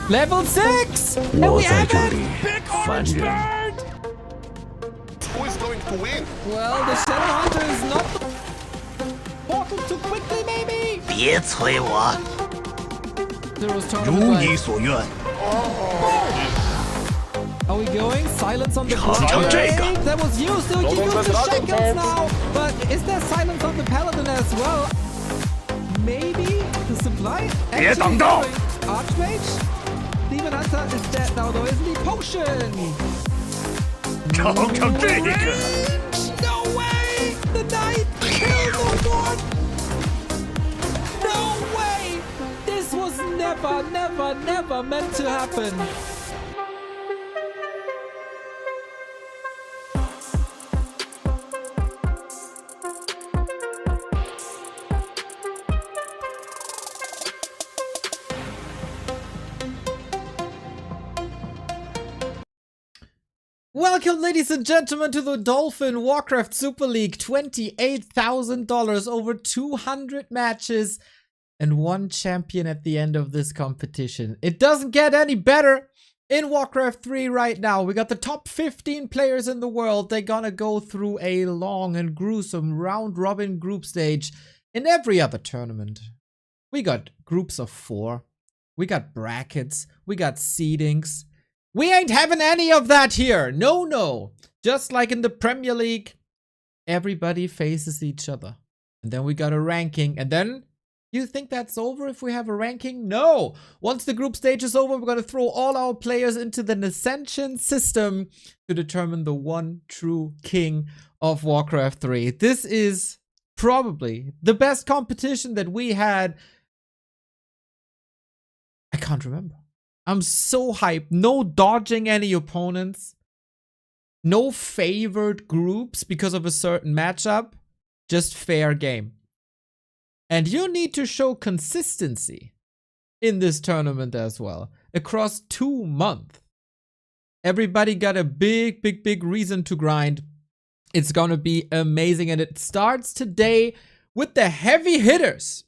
Level 6! And we have it! Big orange bird! Who is going to win? Well, the Shadow Hunter is not the portal too quickly, maybe? 别催我， Zero's 如 tournament 你 life. 所愿。 Are we going? Silence on the 尝尝这个。 Blade? That was used, so you can use the shackles now. But is there silence on the Paladin as well? Maybe the supply? 别挡道。 Archmage? Demon Hunter is dead now though, isn't he? Potion! 尝尝这个。 No way! The knight killed the one! No way! This was never meant to happen. Welcome, ladies and gentlemen, to the Dolphin Warcraft Super League. $28,000, over 200 matches, and one champion at the end of this competition. It doesn't get any better in Warcraft 3 right now. We got the top 15 players in the world. They're gonna go through a long and gruesome round-robin group stage in every other tournament. We got groups of 4. We got brackets. We got seedings. We ain't having any of that here. No. Just like in the Premier League, everybody faces each other. And then we got a ranking. And then you think that's over if we have a ranking? No. Once the group stage is over, we're going to throw all our players into the Ascension system to determine the one true king of Warcraft 3. This is probably the best competition that we had. I can't remember. I'm so hyped. No dodging any opponents. No favored groups because of a certain matchup. Just fair game. And you need to show consistency in this tournament as well. Across 2 months. Everybody got a big reason to grind. It's gonna be amazing. And it starts today with the heavy hitters.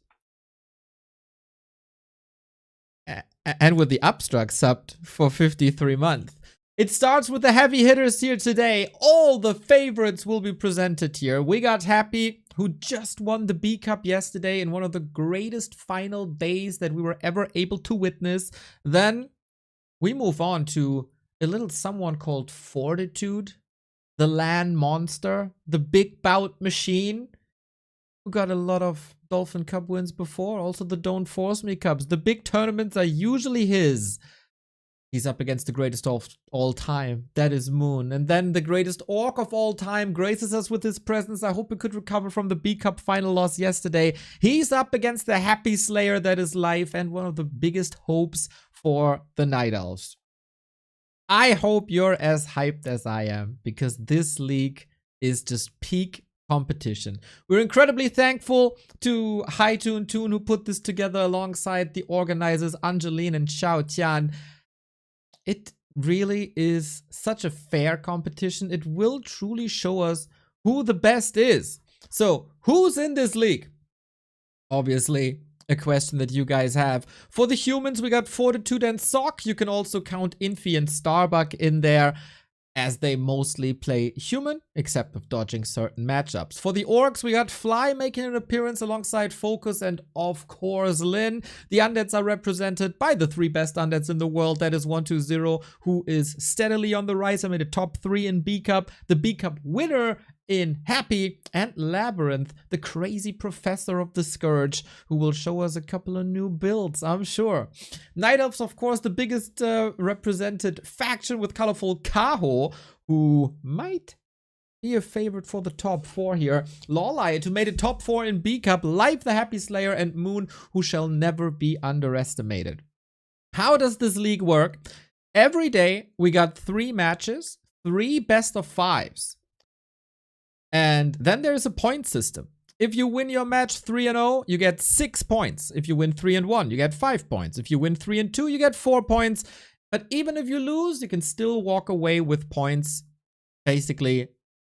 And with the Upstruck subbed for 53 months. It starts with the heavy hitters here today. All the favorites will be presented here. We got Happy, who just won the B Cup yesterday in one of the greatest final days that we were ever able to witness. Then we move on to a little someone called Fortitude, the land monster, the big bout machine, who got a lot of Dolphin Cup wins before. Also the Don't Force Me Cups. The big tournaments are usually his. He's up against the greatest of all time. That is Moon. And then the greatest orc of all time graces us with his presence. I hope he could recover from the B Cup final loss yesterday. He's up against the Happy Slayer that is life and one of the biggest hopes for the Night Elves. I hope you're as hyped as I am, because this league is just peak competition. We're incredibly thankful to Haitun Toon, who put this together alongside the organizers Angeline and Xiao Tian. It really is such a fair competition. It will truly show us who the best is. So, who's in this league? Obviously, a question that you guys have. For the humans, we got Fortitude and Tsiog. You can also count Infi and Starbuck in there, as they mostly play human, except with dodging certain matchups. For the orcs, we got Fly making an appearance alongside Focus and, of course, Lin. The undeads are represented by the 3 best undeads in the world. That is 120, who is steadily on the rise. I made a top 3 in B Cup. The B Cup winner in Happy, and Labyrinth, the crazy professor of the Scourge, who will show us a couple of new builds, I'm sure. Night Elves, of course, the biggest represented faction with colorful Kaho, who might be a favorite for the top 4 here. Lawlight, who made a top 4 in B Cup, Life the Happy Slayer, and Moon, who shall never be underestimated. How does this league work? Every day, we got 3 matches, 3 best of 5s. And then there's a point system. If you win your match 3-0, you get 6 points. If you win 3-1, you get 5 points. If you win 3-2, you get 4 points. But even if you lose, you can still walk away with points basically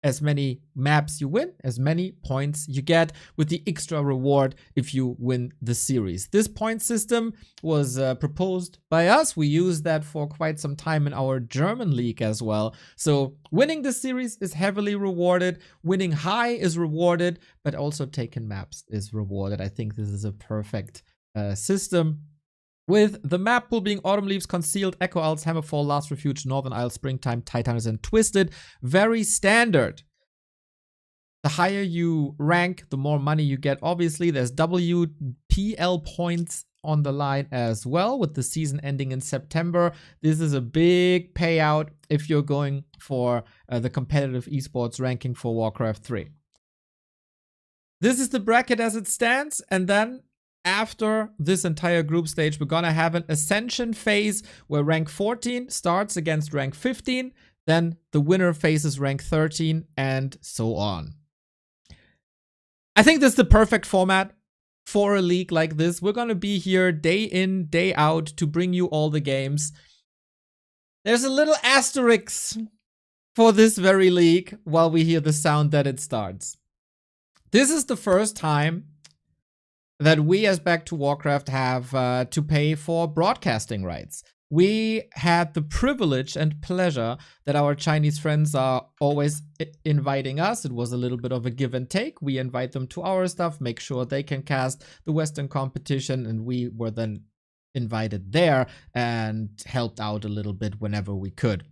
as many maps you win, as many points you get, with the extra reward if you win the series. This point system was proposed by us. We used that for quite some time in our German league as well. So winning the series is heavily rewarded. Winning high is rewarded, but also taking maps is rewarded. I think this is a perfect system. With the map pool being Autumn Leaves, Concealed, Echo Isles, Hammerfall, Last Refuge, Northern Isles, Springtime, Titans, and Twisted. Very standard. The higher you rank, the more money you get. Obviously, there's WPL points on the line as well, with the season ending in September. This is a big payout if you're going for the competitive esports ranking for Warcraft 3. This is the bracket as it stands, and then after this entire group stage, we're gonna have an ascension phase where rank 14 starts against rank 15, then the winner faces rank 13, and so on. I think this is the perfect format for a league like this. We're gonna be here day in, day out to bring you all the games. There's a little asterisk for this very league while we hear the sound that it starts. This is the first time that we as Back to Warcraft have to pay for broadcasting rights. We had the privilege and pleasure that our Chinese friends are always inviting us. It was a little bit of a give and take. We invite them to our stuff, make sure they can cast the Western competition, and we were then invited there and helped out a little bit whenever we could.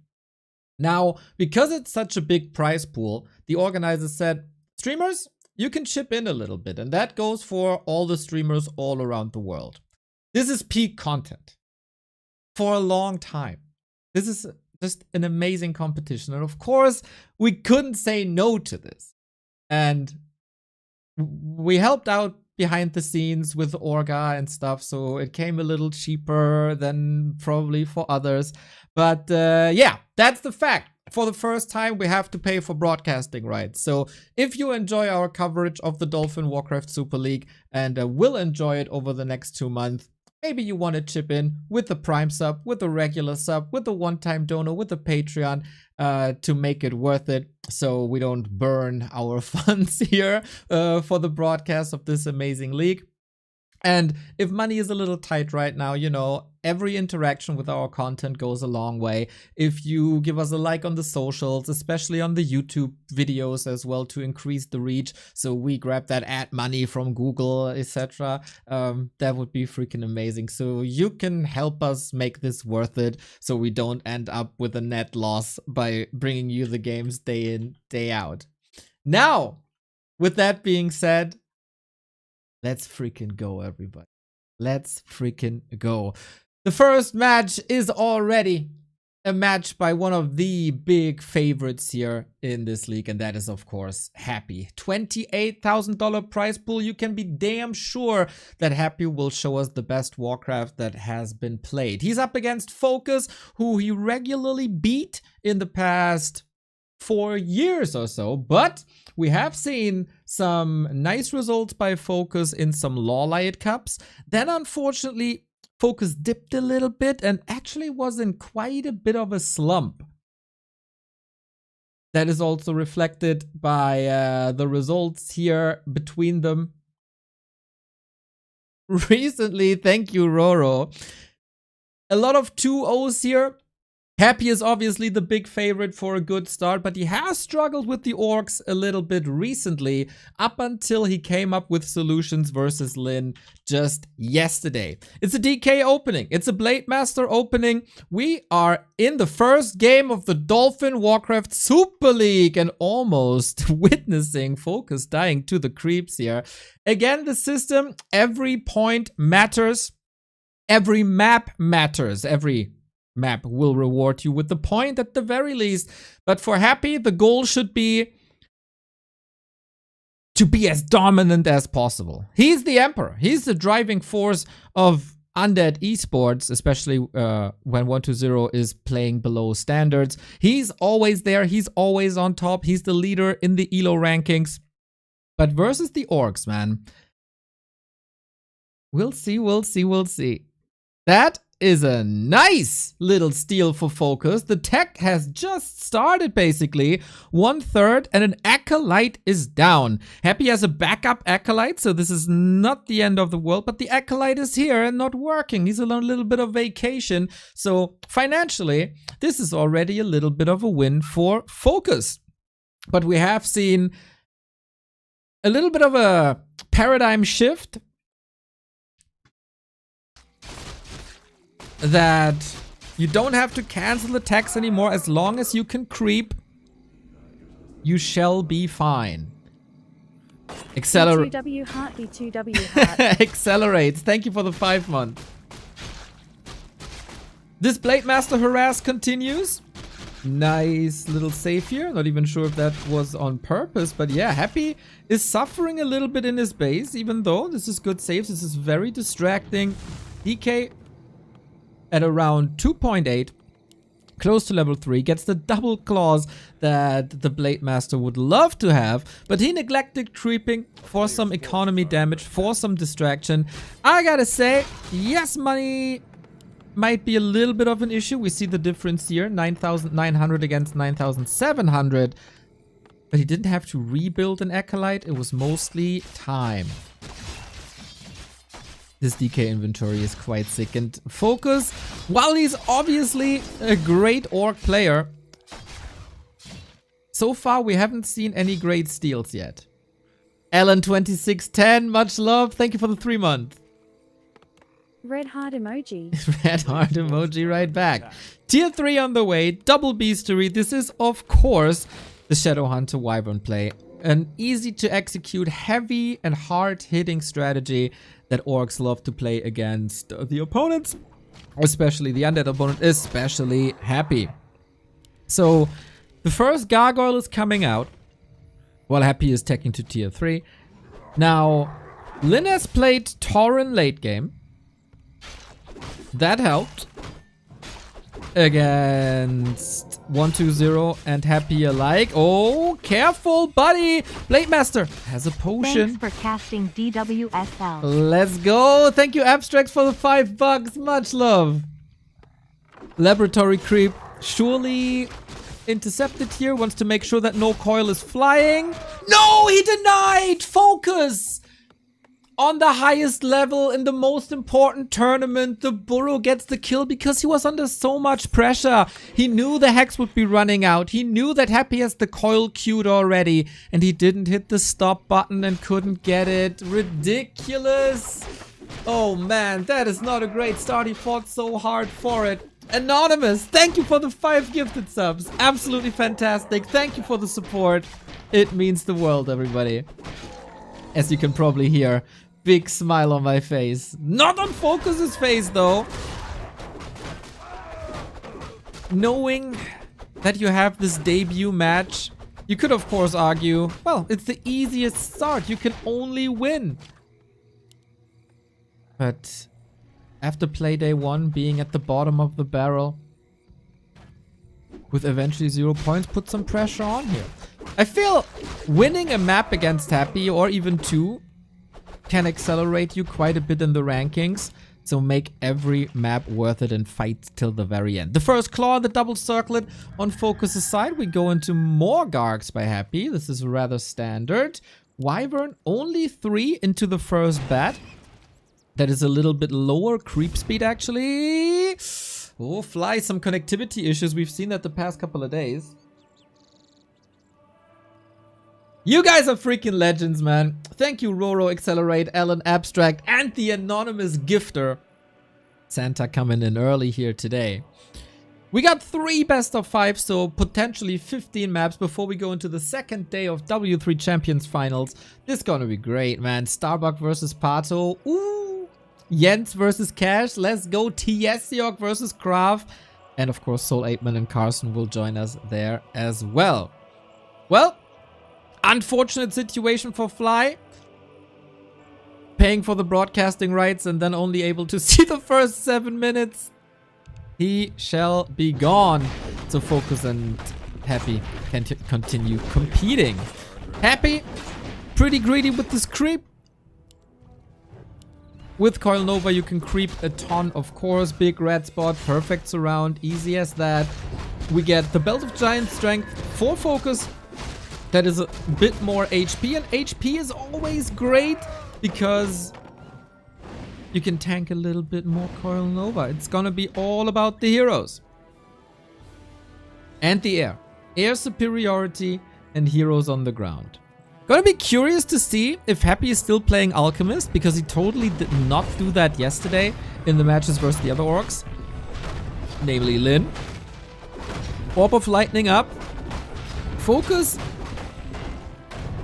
Now, because it's such a big prize pool, the organizers said, streamers, you can chip in a little bit, and that goes for all the streamers all around the world. This is peak content for a long time. This is just an amazing competition, and of course, we couldn't say no to this. And we helped out behind the scenes with Orga and stuff, so it came a little cheaper than probably for others. But yeah, that's the fact. For the first time, we have to pay for broadcasting rights. So if you enjoy our coverage of the Dolphin Warcraft Super League and will enjoy it over the next 2 months, maybe you want to chip in with the Prime sub, with the regular sub, with the one-time donor, with the Patreon to make it worth it, so we don't burn our funds here for the broadcast of this amazing league. And if money is a little tight right now, you know, every interaction with our content goes a long way. If you give us a like on the socials, especially on the YouTube videos as well, to increase the reach, so we grab that ad money from Google, etc., that would be freaking amazing. So you can help us make this worth it, so we don't end up with a net loss by bringing you the games day in, day out. Now, with that being said, let's freaking go, everybody. Let's freaking go. The first match is already a match by one of the big favorites here in this league, and that is, of course, Happy. $28,000 prize pool. You can be damn sure that Happy will show us the best Warcraft that has been played. He's up against Focus, who he regularly beat in the past 4 years or so, but we have seen some nice results by Focus in some Lawlight Cups. Then, unfortunately, Focus dipped a little bit and actually was in quite a bit of a slump. That is also reflected by the results here between them. Recently, thank you, Roro. A lot of 2-0s here. Happy is obviously the big favorite for a good start, but he has struggled with the orcs a little bit recently, up until he came up with solutions versus Lin just yesterday. It's a DK opening. It's a Blade Master opening. We are in the first game of the Dolphin Warcraft Super League and almost witnessing Focus dying to the creeps here. Again, the system, every point matters. Every map matters. Every map will reward you with the point at the very least. But for Happy, the goal should be to be as dominant as possible. He's the emperor. He's the driving force of undead esports, especially when 120 is playing below standards. He's always there. He's always on top. He's the leader in the ELO rankings. But versus the orcs, man, we'll see. That is a nice little steal for Focus. The tech has just started, basically. 1/3 and an Acolyte is down. Happy has a backup Acolyte, so this is not the end of the world, but the Acolyte is here and not working. He's on a little bit of vacation, so financially, this is already a little bit of a win for Focus. But we have seen a little bit of a paradigm shift that you don't have to cancel attacks anymore. As long as you can creep, you shall be fine. Accelerate. B2W heart, B2W heart. Accelerates. Thank you for the 5 month. This Blade Master harass continues. Nice little save here. Not even sure if that was on purpose, but yeah, Happy is suffering a little bit in his base, even though this is good saves. This is very distracting. DK at around 2.8, close to level 3, gets the double claws that the Blade Master would love to have, but he neglected creeping for some economy damage, for some distraction. I gotta say, yes, money might be a little bit of an issue. We see the difference here, 9,900 against 9,700. But he didn't have to rebuild an Acolyte. It was mostly time. This DK inventory is quite sick. And Focus, while he's obviously a great Orc player, so far we haven't seen any great steals yet. Alan2610, much love. Thank you for the 3 month. Red heart emoji. Red heart emoji right back. Tier 3 on the way. Double Beastery. This is, of course, the Shadowhunter Wyvern play. An easy to execute, heavy and hard-hitting strategy that Orcs love to play against the opponents. Especially the undead opponent, especially Happy. So, the first Gargoyle is coming out, while Happy is teching to Tier 3. Now, Lin has played Tauren late game. That helped against 1-2-0 and Happy alike. Oh, careful, buddy. Blade Master has a potion. Thanks for casting DWSL. Let's go. Thank you, Abstract, for the $5. Much love. Laboratory creep surely intercepted here. Wants to make sure that no coil is flying. No, he denied. Focus. On the highest level in the most important tournament, the Burrow gets the kill because he was under so much pressure. He knew the Hex would be running out. He knew that Happy has the coil queued already. And he didn't hit the stop button and couldn't get it. Ridiculous. Oh man, that is not a great start. He fought so hard for it. Anonymous, thank you for the 5 gifted subs. Absolutely fantastic. Thank you for the support. It means the world, everybody. As you can probably hear, big smile on my face. Not on Focus's face, though. Knowing that you have this debut match, you could, of course, argue, well, it's the easiest start. You can only win. But after Playday 1 being at the bottom of the barrel, with eventually 0 points, put some pressure on here. I feel winning a map against Happy, or even 2, can accelerate you quite a bit in the rankings. So make every map worth it and fight till the very end. The first claw, the double circlet on Focus's side. We go into more Gargs by Happy. This is rather standard. Wyvern, only 3 into the first bat. That is a little bit lower creep speed, actually. Oh, Fly, some connectivity issues. We've seen that the past couple of days. You guys are freaking legends, man. Thank you, Roro, Accelerate, Alan, Abstract, and the anonymous gifter. Santa coming in early here today. We got 3 best of 5, so potentially 15 maps before we go into the second day of W3Champions Finals. This is gonna be great, man. Starbuck versus Pato. Ooh. Jens versus Cash. Let's go. Tsiog versus Kraft. And of course, Soul 8man and Carson will join us there as well. Well, unfortunate situation for Fly. Paying for the broadcasting rights and then only able to see the first 7 minutes. He shall be gone. So Focus and Happy can continue competing. Happy, pretty greedy with this creep. With Coil Nova, you can creep a ton, of course. Big red spot, perfect surround, easy as that. We get the Belt of Giant Strength for focus. That is a bit more HP, and HP is always great because you can tank a little bit more Coil Nova. It's gonna be all about the heroes. And the air. Air superiority and heroes on the ground. Gonna be curious to see if Happy is still playing Alchemist, because he totally did not do that yesterday in the matches versus the other orcs. Namely Lin. Orb of Lightning up. Focus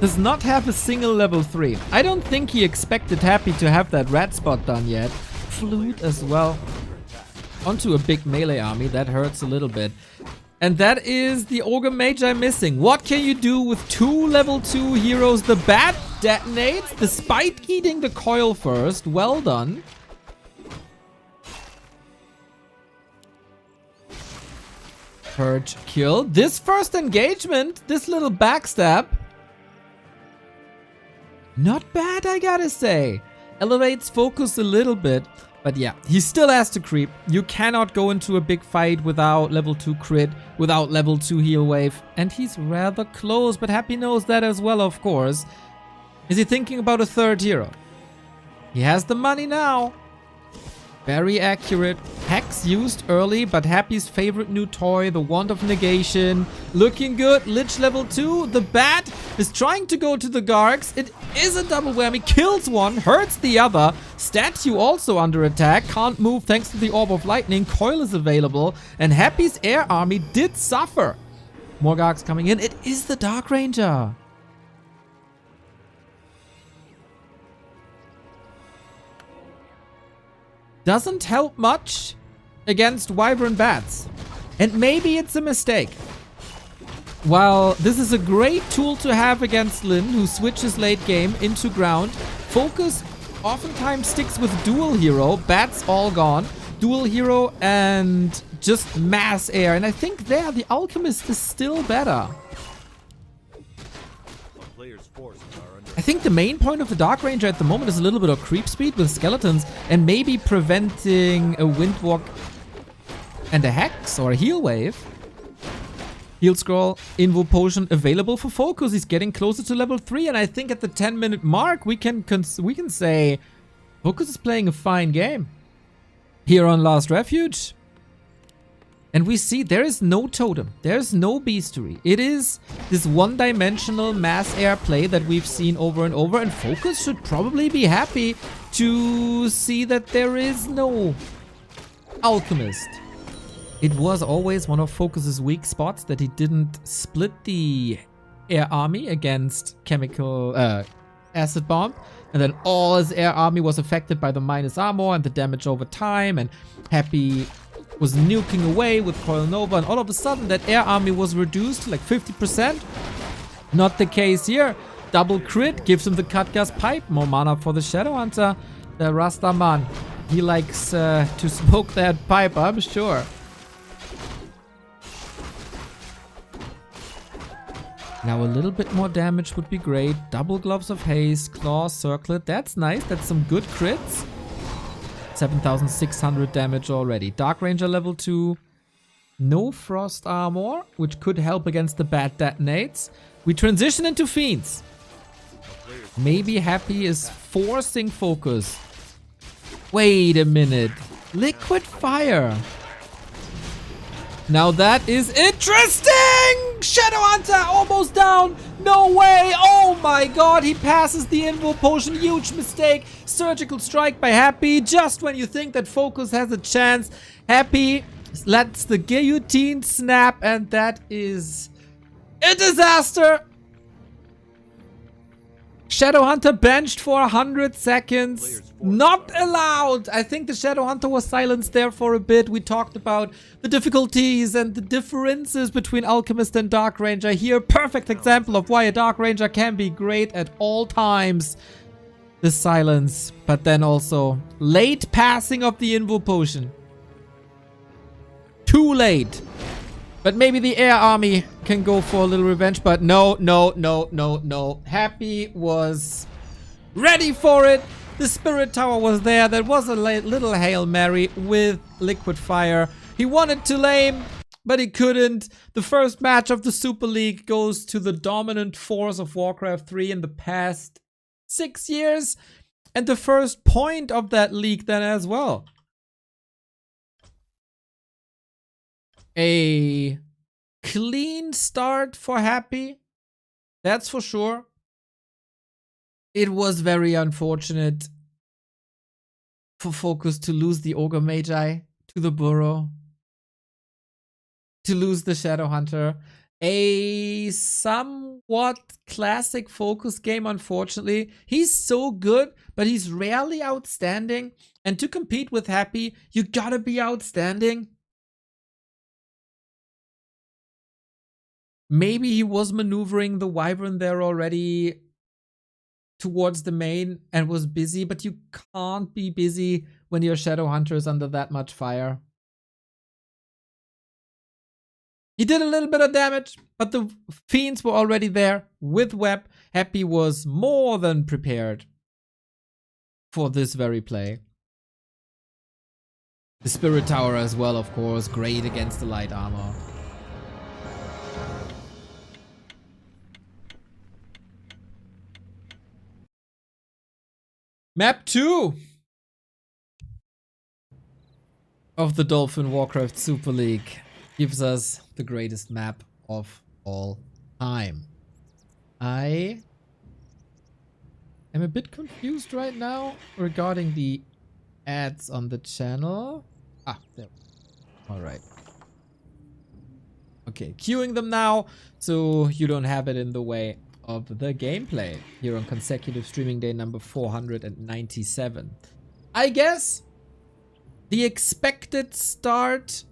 does not have a single level 3. I don't think he expected Happy to have that red spot done yet. Flute as well. Onto a big melee army, that hurts a little bit. And that is the Ogre Magi missing. What can you do with 2 level 2 heroes? The bat detonates despite eating the coil first. Well done. Purge kill. This first engagement, this little backstab. Not bad, I gotta say. Elevates focus a little bit. But yeah, he still has to creep. You cannot go into a big fight without level 2 crit, without level 2 heal wave. And he's rather close, but Happy knows that as well, of course. Is he thinking about a third hero? He has the money now. Very accurate. Hex used early, but Happy's favorite new toy, the Wand of Negation. Looking good. Lich level 2. The bat is trying to go to the Gargs. It is a double whammy. Kills one, hurts the other. Statue also under attack. Can't move thanks to the Orb of Lightning. Coil is available. And Happy's air army did suffer. More Gargs coming in. It is the Dark Ranger. Doesn't help much against Wyvern Bats. And maybe it's a mistake. While this is a great tool to have against Lin, who switches late game into ground, focus oftentimes sticks with dual hero. Bats all gone. Dual hero and just mass air. And I think there the Alchemist is still better. I think the main point of the Dark Ranger at the moment is a little bit of creep speed with skeletons and maybe preventing a Windwalk and a Hex or a Heal Wave. Heal Scroll, Invo Potion available for focus. He's getting closer to level 3, and I think at the 10-minute mark we can say focus is playing a fine game here on Last Refuge. And we see there is no totem, there's no beastery. It is this one-dimensional mass air play that we've seen over and over, and Focus should probably be happy to see that there is no Alchemist. It was always one of Focus's weak spots that he didn't split the air army against chemical acid bomb, and then all his air army was affected by the minus armor and the damage over time, and Happy was nuking away with Coil Nova, and all of a sudden that air army was reduced to like 50%. Not the case here. Double crit gives him the cut gas pipe. More mana for the Shadow Hunter. The Rastaman. He likes to smoke that pipe, I'm sure. Now a little bit more damage would be great. Double Gloves of Haste, Claw, Circlet. That's nice. That's some good crits. 7,600 damage already. Dark Ranger level 2. No Frost Armor, which could help against the bad detonates. We transition into Fiends. Maybe Happy is forcing focus. Wait a minute. Liquid Fire. Now that is interesting! Shadow Hunter almost down! No way! Oh my god, he passes the Invo Potion. Huge mistake. Surgical Strike by Happy. Just when you think that Focus has a chance, Happy lets the guillotine snap, and that is a disaster! Shadow Hunter benched for 100 seconds. Not allowed. I think the Shadow Hunter was silenced there for a bit. We talked about the difficulties and the differences between Alchemist and Dark Ranger. Here, perfect example of why a Dark Ranger can be great at all times. The silence, but then also late passing of the Invo Potion. Too late. But maybe the air army can go for a little revenge, but no. Happy was ready for it. The Spirit Tower was there. That was a little Hail Mary with Liquid Fire. He wanted to lane, but he couldn't. The first match of the Super League goes to the dominant force of Warcraft 3 in the past 6 years. And the first point of that league then as well. A clean start for Happy. That's for sure. It was very unfortunate for Focus to lose the Ogre Magi to the Burrow. To lose the Shadow Hunter. A somewhat classic Focus game, unfortunately. He's so good, but he's rarely outstanding. And to compete with Happy, you gotta be outstanding. Maybe he was maneuvering the Wyvern there already towards the main and was busy, but you can't be busy when your Shadow Hunter is under that much fire. He did a little bit of damage, but the Fiends were already there with Web. Happy was more than prepared for this very play. The Spirit Tower as well, of course, great against the light armor. Map 2 of the Dolphin Warcraft Super League gives us the greatest map of all time. I am a bit confused right now regarding the ads on the channel. Ah, there. All right. Okay, queuing them now so you don't have it in the way of the gameplay here on consecutive streaming day number 497. I guess the expected start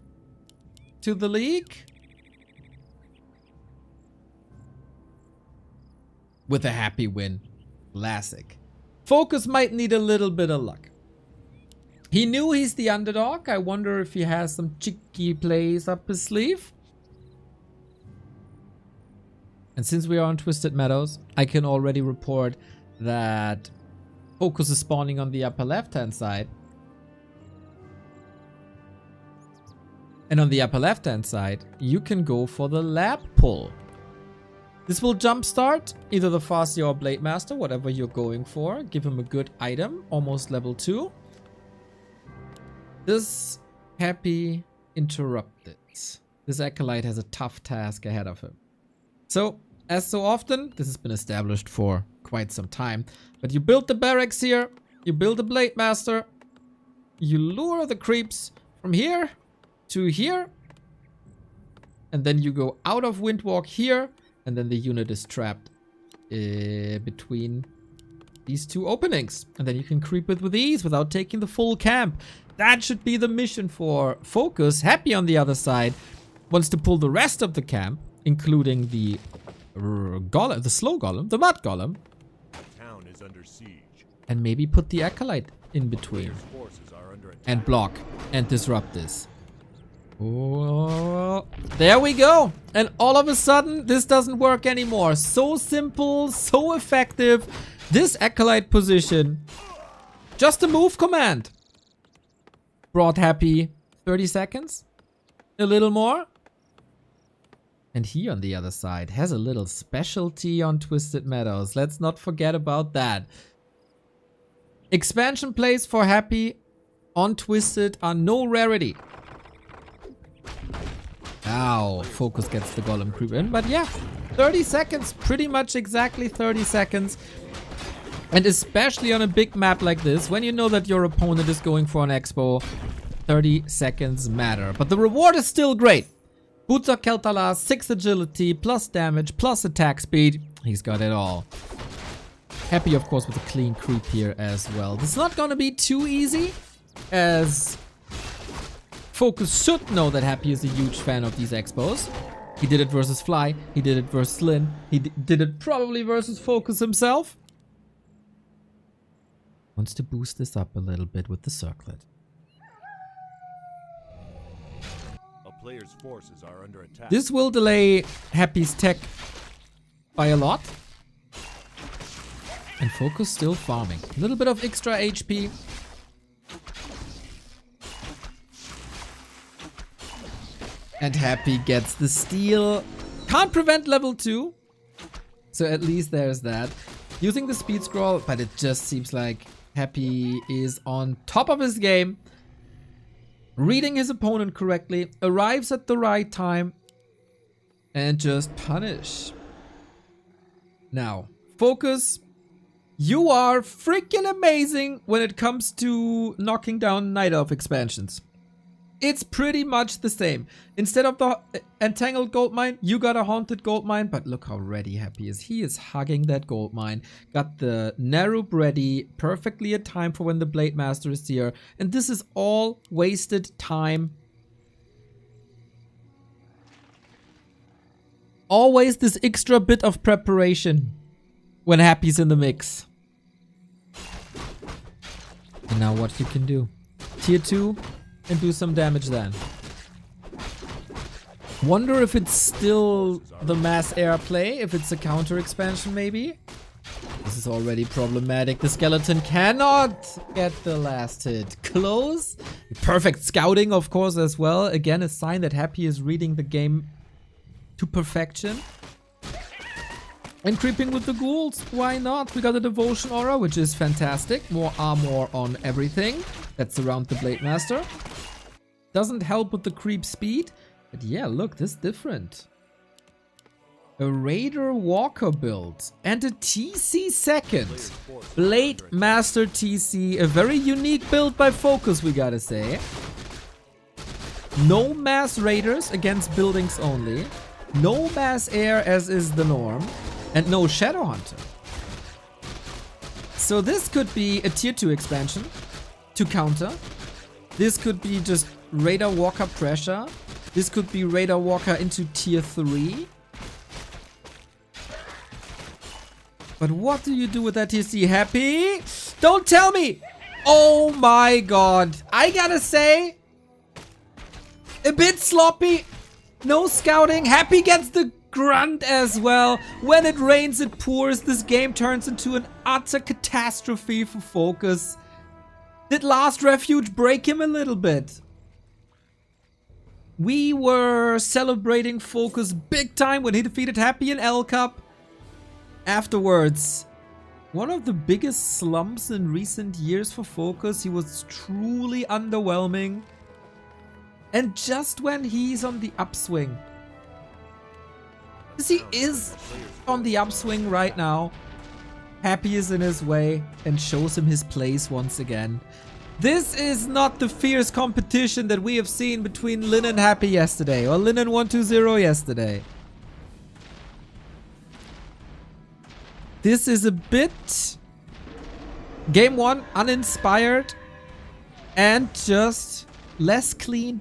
to the league with a Happy win. Classic. Focus might need a little bit of luck. He knew he's the underdog. I wonder if he has some cheeky plays up his sleeve. And since we are on Twisted Meadows, I can already report that Focus is spawning on the upper left-hand side. And on the upper left-hand side, you can go for the lab pull. This will jumpstart either the Farseer or Blade Master, whatever you're going for. Give him a good item, almost level 2. This Happy interrupted. This Acolyte has a tough task ahead of him. So, as so often, this has been established for quite some time. But you build the barracks here, you build the Blade Master, you lure the creeps from here to here, and then you go out of Windwalk here, and then the unit is trapped between these two openings. And then you can creep it with ease without taking the full camp. That should be the mission for Focus. Happy on the other side wants to pull the rest of the camp, including the golem, the slow golem, the mud golem, Town is under siege. and maybe put the Acolyte in between Forces are under attack. and block and disrupt this. Oh, there we go. And all of a sudden, this doesn't work anymore. So simple, so effective. This Acolyte position, just a move command, brought Happy 30 seconds, a little more. And he, on the other side, has a little specialty on Twisted Meadows. Let's not forget about that. Expansion plays for Happy on Twisted are no rarity. Now, Focus gets the Golem creep in. But yeah, 30 seconds. Pretty much exactly 30 seconds. And especially on a big map like this, when you know that your opponent is going for an expo, 30 seconds matter. But the reward is still great. Boots of Keltalar, 6 agility, plus damage, plus attack speed. He's got it all. Happy, of course, with a clean creep here as well. This is not going to be too easy, as Focus should know that Happy is a huge fan of these expos. He did it versus Fly. He did it versus Lin. He did it probably versus Focus himself. Wants to boost this up a little bit with the circlet. Players' forces are under attack. This will delay Happy's tech by a lot. And Focus still farming. A little bit of extra HP. And Happy gets the steal. Can't prevent level 2. So at least there's that. Using the speed scroll, but it just seems like Happy is on top of his game. Reading his opponent correctly. Arrives at the right time. And just punish. Now, Focus. You are freaking amazing when it comes to knocking down Night Elf expansions. It's pretty much the same. Instead of the Entangled Goldmine, you got a Haunted Goldmine. But look how ready Happy is. He is hugging that Goldmine. Got the Narub ready. Perfectly at time for when the Blade Master is here. And this is all wasted time. Always this extra bit of preparation when Happy's in the mix. And now what you can do. Tier 2 and do some damage then. Wonder if it's still the mass air play, if it's a counter expansion maybe. This is already problematic. The skeleton cannot get the last hit. Close. Perfect scouting of course as well. Again a sign that Happy is reading the game to perfection. And creeping with the ghouls, why not? We got a devotion aura, which is fantastic. More armor on everything that's around the Blade Master. Doesn't help with the creep speed, but yeah, look, this is different. A Raider Walker build and a TC second. Blade Master TC, a very unique build by Focus, we gotta say. No mass raiders against buildings only. No mass air as is the norm. And no Shadow Hunter. So this could be a tier 2 expansion to counter. This could be just Raider Walker pressure. This could be Raider Walker into tier 3. But what do you do with that TC? Happy? Don't tell me! Oh my god. I gotta say, a bit sloppy. No scouting. Happy gets the grunt as well. When it rains, it pours. This game turns into an utter catastrophe for Focus. Did Last Refuge break him a little bit? We were celebrating Focus big time when he defeated Happy in L Cup. Afterwards, one of the biggest slumps in recent years for Focus. He was truly underwhelming. And just when he's on the upswing, he is on the upswing right now. Happy is in his way and shows him his place once again. This is not the fierce competition that we have seen between Lin and Happy yesterday, or Lin and 120 yesterday. This is a bit game 1 uninspired and just less clean.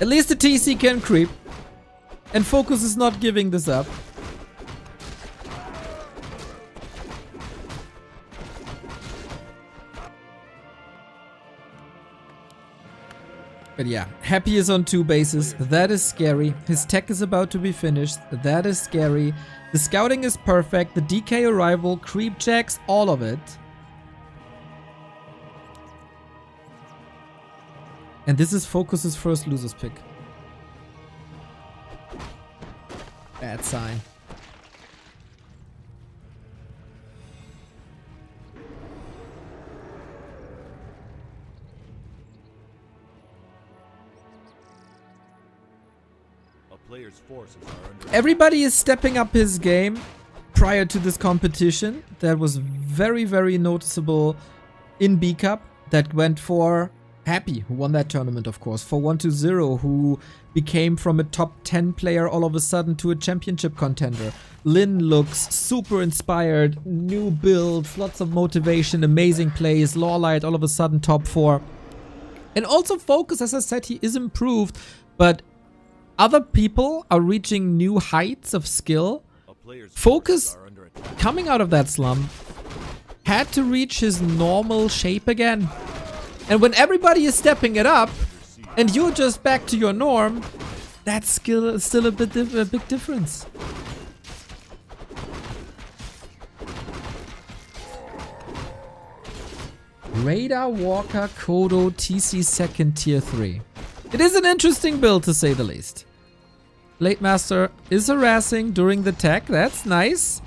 At least the TC can creep. And Focus is not giving this up. But yeah, Happy is on 2 bases. That is scary. His tech is about to be finished. That is scary. The scouting is perfect. The DK arrival, creep checks, all of it. And this is Focus's first loser's pick. Bad sign. A player's forces are under Everybody is stepping up his game prior to this competition. That was very, very noticeable in B Cup. That went for Happy, who won that tournament, of course. For 120, who became from a top 10 player all of a sudden to a championship contender. Lin looks super inspired. New builds, lots of motivation, amazing plays. Lawlight all of a sudden top 4. And also Focus, as I said, he is improved. But other people are reaching new heights of skill. a player's Focus, forces are under attack. coming out of that slump, had to reach his normal shape again. And when everybody is stepping it up, and you're just back to your norm, That's still a big difference. Radar Walker Kodo TC second tier 3. It is an interesting build to say the least. Blade Master is harassing during the tech. That's nice.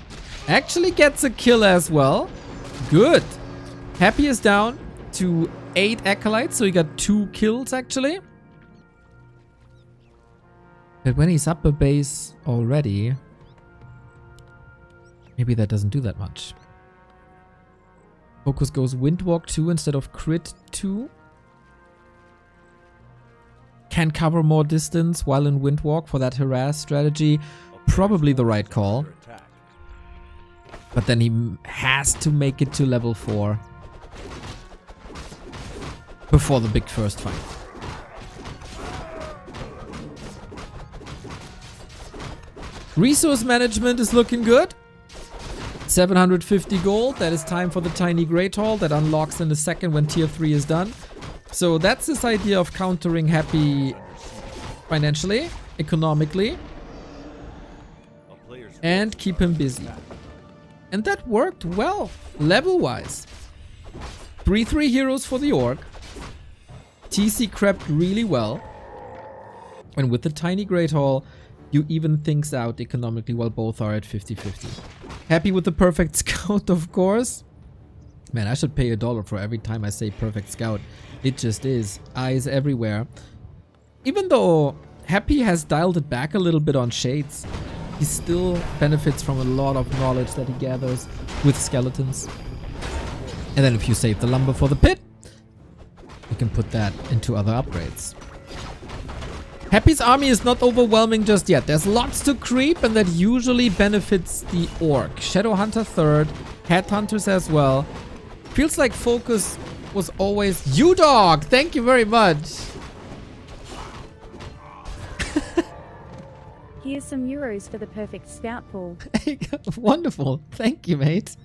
Actually gets a kill as well. Good. Happy is down to 8 acolytes, so he got 2 kills actually. But when he's up a base already, maybe that doesn't do that much. Focus goes Windwalk 2 instead of Crit 2. Can cover more distance while in Windwalk for that harass strategy. Probably the right call. But then he has to make it to level 4 before the big first fight. Resource management is looking good. 750 gold. That is time for the tiny Great Hall that unlocks in a second when tier 3 is done. So that's this idea of countering Happy financially, economically, and keep him busy. And that worked well, level-wise. 3/3 heroes for the orc. TC crept really well. And with the tiny Great Hall, you even things out economically while both are at 50-50. Happy with the perfect scout, of course. Man, I should pay $1 for every time I say perfect scout. It just is. Eyes everywhere. Even though Happy has dialed it back a little bit on shades, he still benefits from a lot of knowledge that he gathers with skeletons. And then if you save the lumber for the pit, you can put that into other upgrades. Happy's army is not overwhelming just yet. There's lots to creep, and that usually benefits the orc. Shadowhunter 3rd, Headhunters as well. Feels like focus was always you, dog. Thank you very much. Here's some euros for the perfect scout pool. Wonderful. Thank you, mate.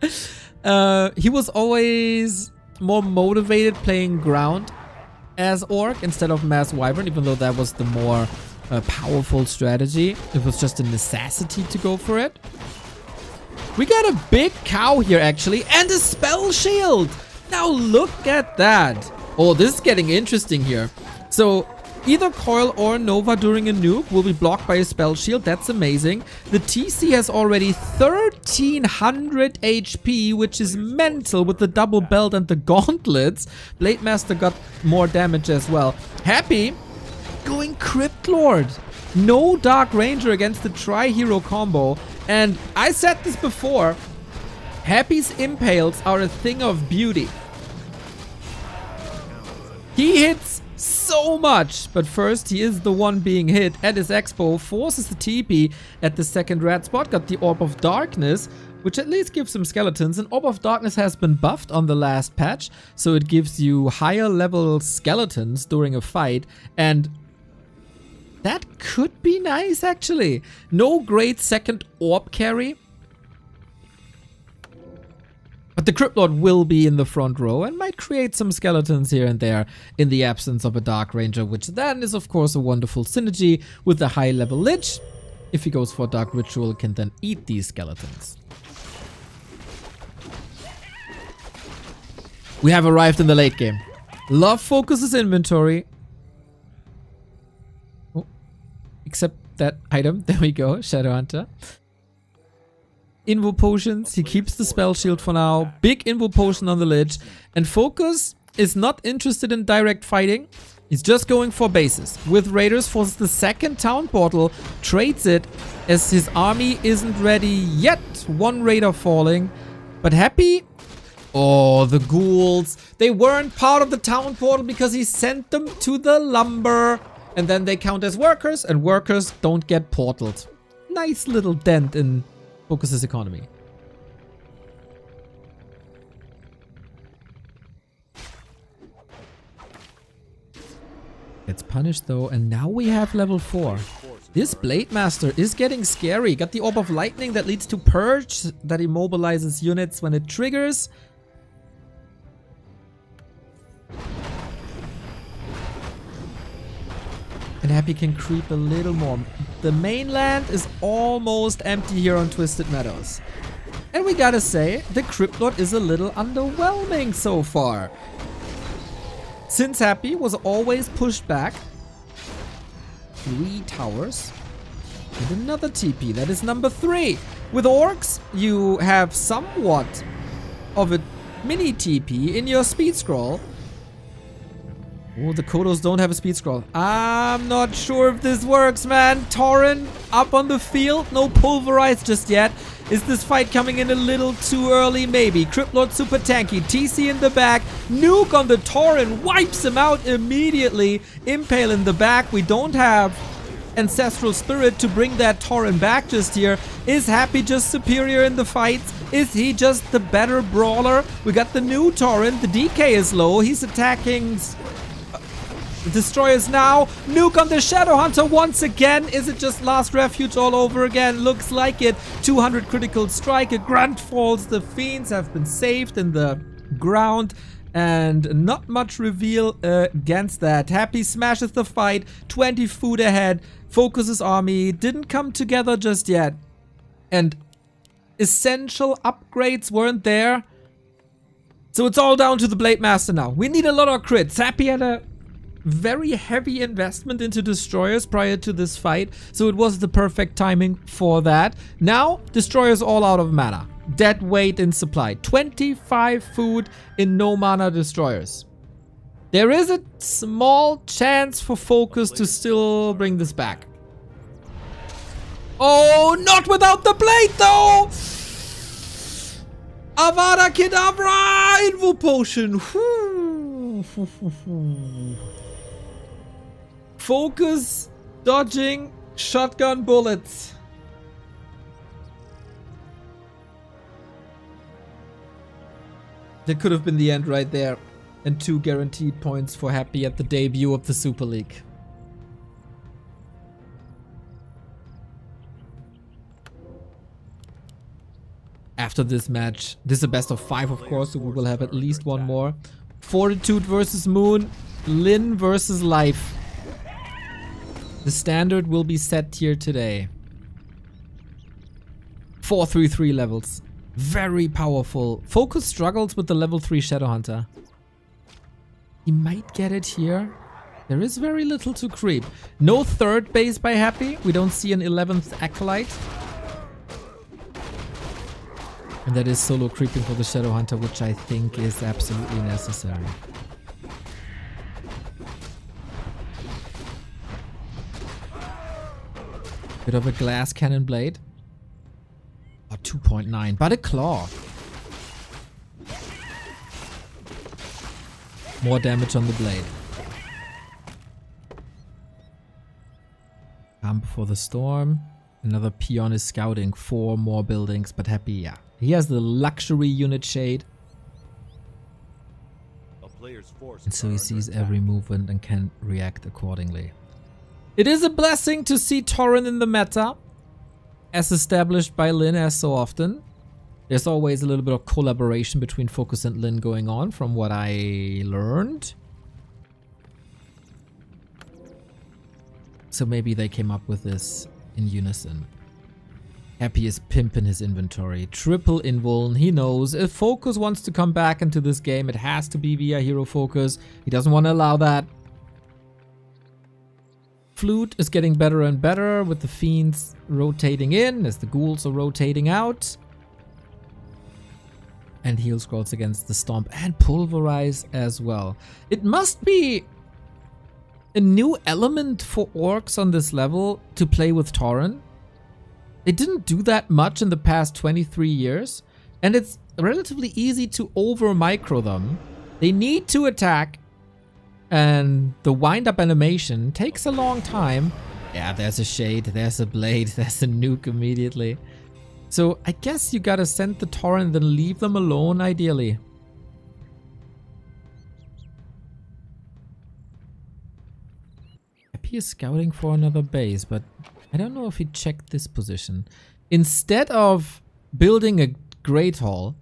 He was always more motivated playing ground as orc instead of mass wyvern, even though that was the more powerful strategy. It was just a necessity to go for it. We got a big cow here actually, and a spell shield. Now look at that. Oh, this is getting interesting here. So either Coil or Nova during a nuke will be blocked by a spell shield. That's amazing. The TC has already 1300 HP, which is mental with the double belt and the gauntlets. Blade Master got more damage as well. Happy going Crypt Lord. No Dark Ranger against the Tri-Hero combo. And I said this before, Happy's impales are a thing of beauty. He hits so much, but first he is the one being hit at his expo, forces the TP at the second red spot, got the Orb of Darkness, which at least gives him skeletons. And Orb of Darkness has been buffed on the last patch, so it gives you higher level skeletons during a fight, and that could be nice actually. No great second orb carry, but the Crypt Lord will be in the front row and might create some skeletons here and there in the absence of a Dark Ranger, which then is of course a wonderful synergy with the high level Lich. If he goes for Dark Ritual, can then eat these skeletons. We have arrived in the late game. Love focuses inventory. Oh, except that item. There we go, Shadowhunter. Invo potions, he keeps the spell shield for now. Big invo potion on the Lich. And Focus is not interested in direct fighting. He's just going for bases. With Raiders, forces the second town portal, trades it as his army isn't ready yet. One Raider falling. But Happy? Oh, the ghouls. They weren't part of the town portal because he sent them to the lumber. And then they count as workers, and workers don't get portaled. Nice little dent in Focus's economy. Gets punished though, and now we have level 4. This Blade Master is getting scary. Got the Orb of Lightning that leads to Purge, that immobilizes units when it triggers. And Happy can creep a little more. The mainland is almost empty here on Twisted Meadows. And we gotta say, the Crypt Lord is a little underwhelming so far. Since Happy was always pushed back, 3 towers and another TP. That is number 3. With Orcs, you have somewhat of a mini TP in your speed scroll. Oh, the Kodos don't have a speed scroll. I'm not sure if this works, man. Tauren up on the field. No pulverize just yet. Is this fight coming in a little too early? Maybe. Crypt Lord super tanky. TC in the back. Nuke on the Tauren. Wipes him out immediately. Impale in the back. We don't have Ancestral Spirit to bring that Tauren back just here. Is Happy just superior in the fights? Is he just the better brawler? We got the new Tauren. The DK is low. He's attacking Destroyers now. Nuke on the Shadowhunter once again. Is it just Last Refuge all over again? Looks like it. 200 critical strike. A grunt falls. The Fiends have been saved in the ground. And not much reveal against that. Happy smashes the fight. 20 food ahead. Focuses army. Didn't come together just yet. And essential upgrades weren't there. So it's all down to the Blade Master now. We need a lot of crits. Happy had a very heavy investment into Destroyers prior to this fight, so it was the perfect timing for that. Now, Destroyers all out of mana. Dead weight in supply. 25 food in no mana Destroyers. There is a small chance for Focus to still bring this back. Oh, not without the blade though! Avada Kedavra! Invo Potion! Focus, dodging, shotgun bullets. That could have been the end right there. And 2 guaranteed points for Happy at the debut of the Super League. After this match, this is a best of 5 of course, so we will have at least one more. Fortitude versus Moon, Lin versus Life. The standard will be set here today. 4-3-3 levels. Very powerful. Focus struggles with the level 3 Shadowhunter. He might get it here. There is very little to creep. No third base by Happy. We don't see an 11th Acolyte. And that is solo creeping for the Shadowhunter, which I think is absolutely necessary. Bit of a glass cannon blade. Oh, 2.9, but a claw. More damage on the blade. Calm before the storm. Another peon is scouting 4 more buildings, but Happy, yeah. He has the luxury unit shade. And so he sees every movement and can react accordingly. It is a blessing to see Tauren in the meta, as established by Lin as so often. There's always a little bit of collaboration between Focus and Lin going on, from what I learned. So maybe they came up with this in unison. Happy is pimping his inventory. Triple invuln. He knows if Focus wants to come back into this game, it has to be via Hero Focus. He doesn't want to allow that. Flute is getting better and better with the Fiends rotating in as the Ghouls are rotating out. And heal scrolls against the Stomp and Pulverize as well. It must be a new element for Orcs on this level to play with Tauren. They didn't do that much in the past 23 years. And it's relatively easy to over-micro them. They need to attack. And the wind-up animation takes a long time. Yeah, there's a shade, there's a blade, there's a nuke immediately. So I guess you gotta send the Tauren, then leave them alone, ideally. Happy is scouting for another base, but I don't know if he checked this position. Instead of building a Great Hall,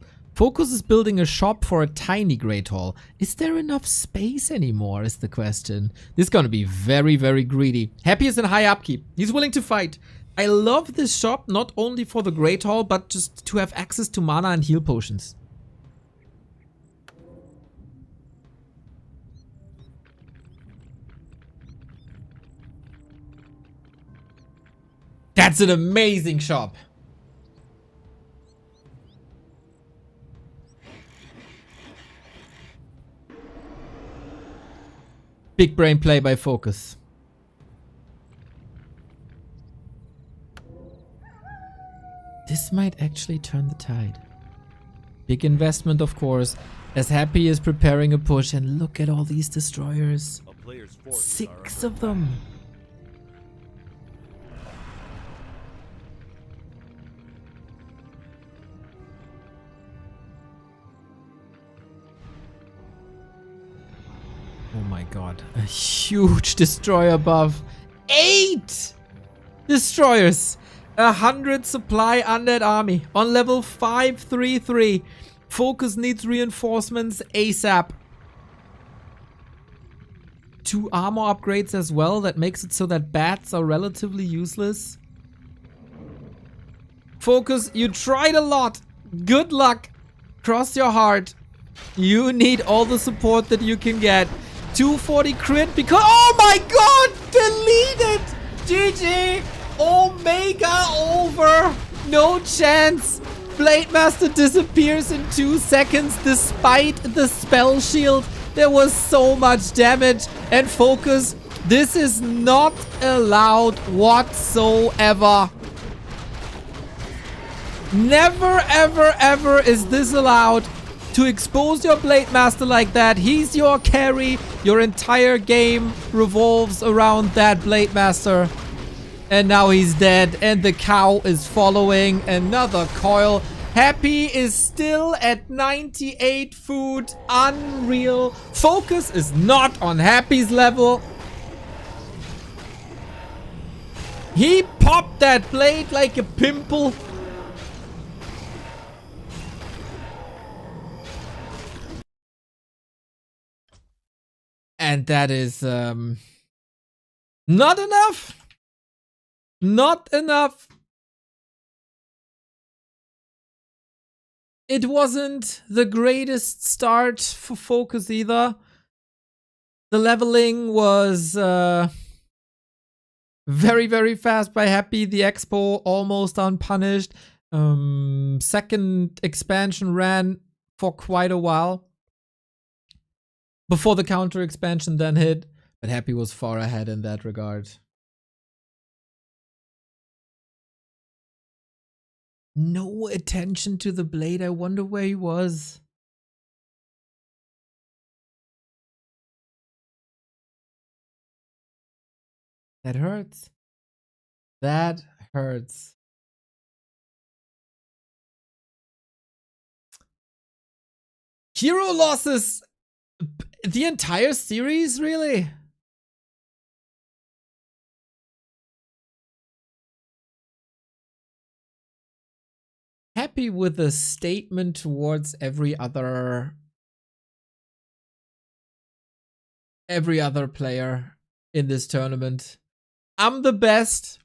Focus is building a shop for a tiny Great Hall. Is there enough space anymore is the question. This is gonna be very, very greedy. Happy is in high upkeep. He's willing to fight. I love this shop not only for the Great Hall, but just to have access to mana and heal potions. That's an amazing shop. Big brain play by Focus. This might actually turn the tide. Big investment, of course, as Happy is preparing a push, and look at all these destroyers. 6 of them. Oh my god. A huge destroyer above. 8 destroyers. 100 supply undead army. On level 533. Focus needs reinforcements ASAP. 2 armor upgrades as well. That makes it so that bats are relatively useless. Focus, you tried a lot. Good luck. Cross your heart. You need all the support that you can get. 240 crit because... Oh my god! Deleted! GG! Omega over! No chance! Blademaster disappears in 2 seconds despite the spell shield. There was so much damage. And Focus, this is not allowed whatsoever. Never, ever, ever is this allowed. To expose your Blademaster like that. He's your carry. Your entire game revolves around that Blademaster. And now he's dead. And the cow is following. Another coil. Happy is still at 98 food. Unreal. Focus is not on Happy's level. He popped that blade like a pimple. And that is not enough. Not enough. It wasn't the greatest start for Focus either. The leveling was very, very fast by Happy. The Expo almost unpunished. Second expansion ran for quite a while. Before the counter expansion then hit, but Happy was far ahead in that regard. No attention to the blade. I wonder where he was. That hurts. That hurts. Hero losses. The entire series, really? Happy with a statement towards every other player in this tournament. I'm the best.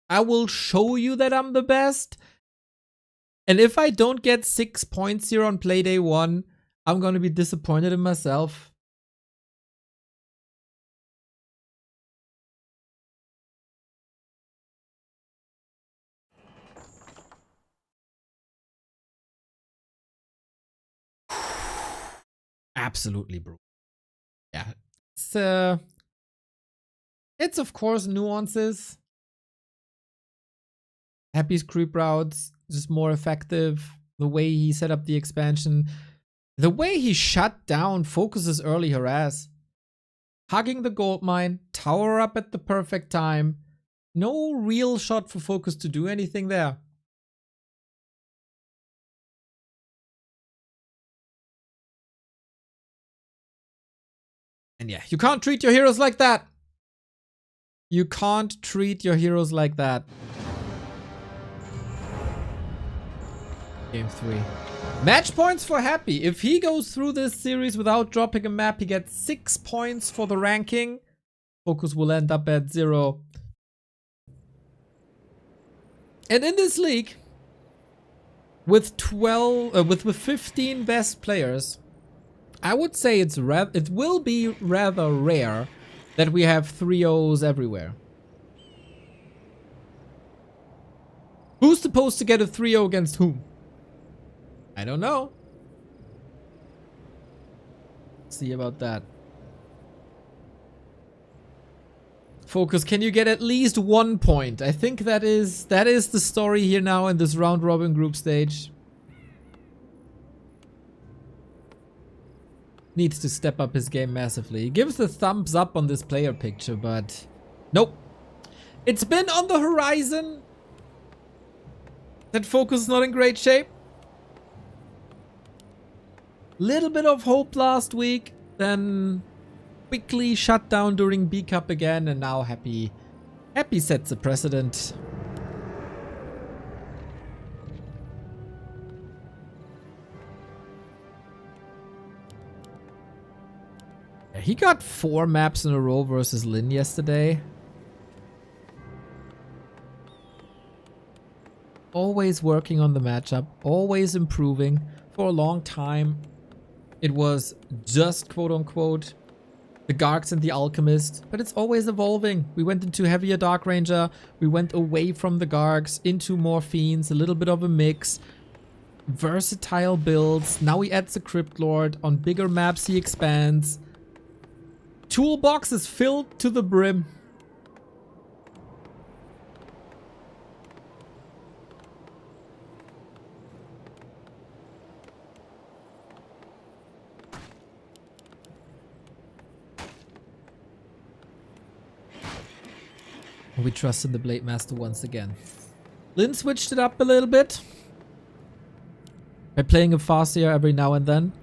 I will show you that I'm the best. And if I don't get 6 points here on play day 1, I'm gonna be disappointed in myself. Absolutely, bro. Yeah. It's of course nuances. Happy's creep routes just more effective. The way he set up the expansion. The way he shut down Focus's early harass. Hugging the gold mine. Tower up at the perfect time. No real shot for Focus to do anything there. And yeah, you can't treat your heroes like that. You can't treat your heroes like that. Game 3. Match points for Happy. If he goes through this series without dropping a map, he gets 6 points for the ranking. Focus will end up at 0. And in this league, with 15 best players, I would say it will be rather rare that we have 3-0s everywhere. Who's supposed to get a 3-0 against whom? I don't know. See about that. Focus, can you get at least 1 point? I think that is the story here now in this round robin group stage. Needs to step up his game massively. He gives the thumbs up on this player picture, but nope. It's been on the horizon that Focus is not in great shape. Little bit of hope last week, then quickly shut down during B Cup again, and now Happy sets a precedent. He got 4 maps in a row versus Lin yesterday. Always working on the matchup, always improving. For a long time, it was just quote-unquote the Gargs and the Alchemist, but it's always evolving. We went into heavier Dark Ranger, we went away from the Gargs into more Fiends, a little bit of a mix. Versatile builds. Now he adds a Crypt Lord. On bigger maps he expands. Toolbox is filled to the brim. We trust in the Blade Master once again. Lin switched it up a little bit by playing a Farseer every now and then.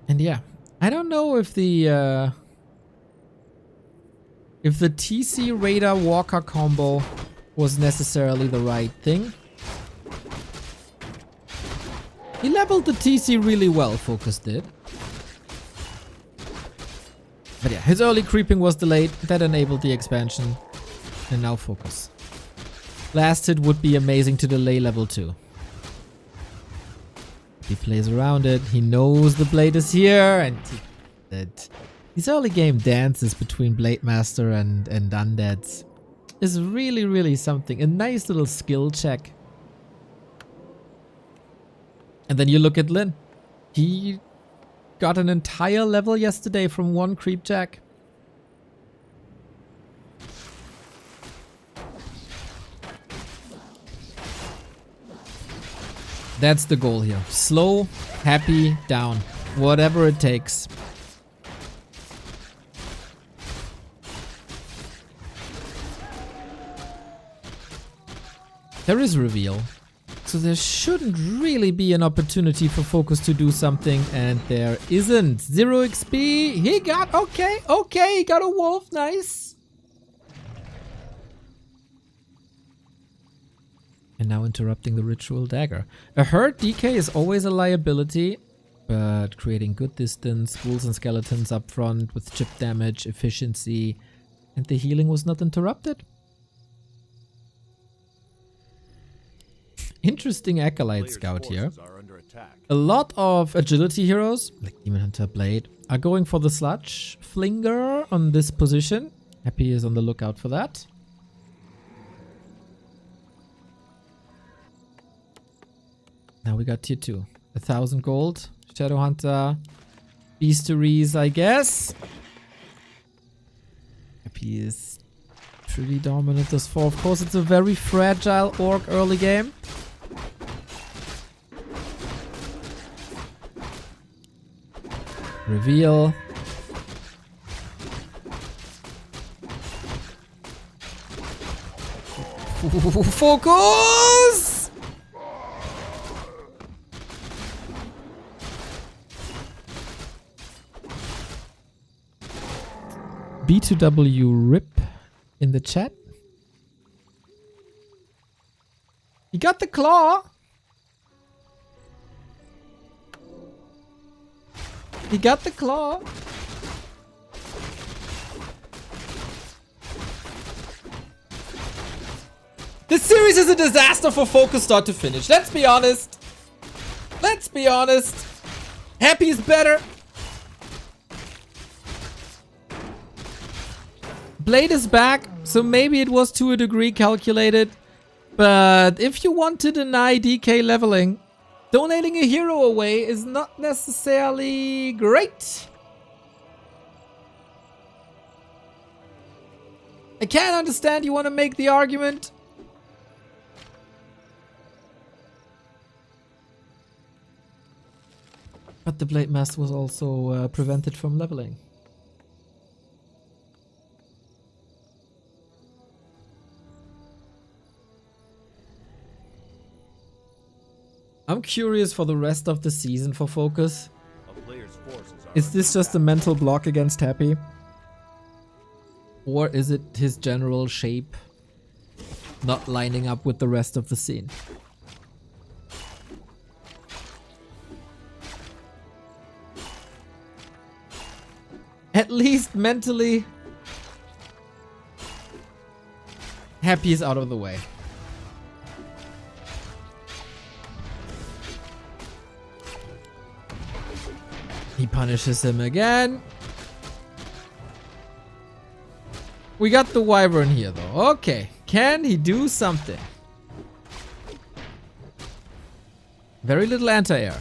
And yeah, I don't know if the TC Raider Walker combo was necessarily the right thing. He leveled the TC really well, Focus did. But yeah, his early creeping was delayed. That enabled the expansion. And now Focus. Last hit would be amazing to delay level 2. He plays around it. He knows the blade is here. And these early game dances between Blade Master and Undeads is really, really something. A nice little skill check. And then you look at Lin. He got an entire level yesterday from 1 creep jack. That's the goal here. Slow, happy, down. Whatever it takes. There is reveal. So there shouldn't really be an opportunity for Focus to do something, and there isn't. 0 XP. He got, okay, he got a wolf, nice. And now interrupting the ritual dagger. A hurt DK is always a liability, but creating good distance, ghouls and skeletons up front with chip damage, efficiency, and the healing was not interrupted. Interesting Acolyte Scout here. A lot of agility heroes, like Demon Hunter, Blade, are going for the Sludge Flinger on this position. Happy is on the lookout for that. Now we got tier 2. 1,000 gold. Shadow Hunter. Beasteries, I guess. Happy is pretty dominant as 4. Of course, it's a very fragile orc early game. Reveal. Focus! B2W RIP in the chat. He got the claw. He got the claw. This series is a disaster for Focus start to finish. Let's be honest. Let's be honest. Happy is better. Blade is back, so maybe it was to a degree calculated. But if you want to deny DK leveling, donating a hero away is not necessarily great. I can't understand you want to make the argument. But the Blade Master was also prevented from leveling. I'm curious for the rest of the season for Focus. Is this just a mental block against Happy? Or is it his general shape not lining up with the rest of the scene? At least mentally, Happy is out of the way. He punishes him again. We got the Wyvern here though. Okay, can he do something? Very little anti-air.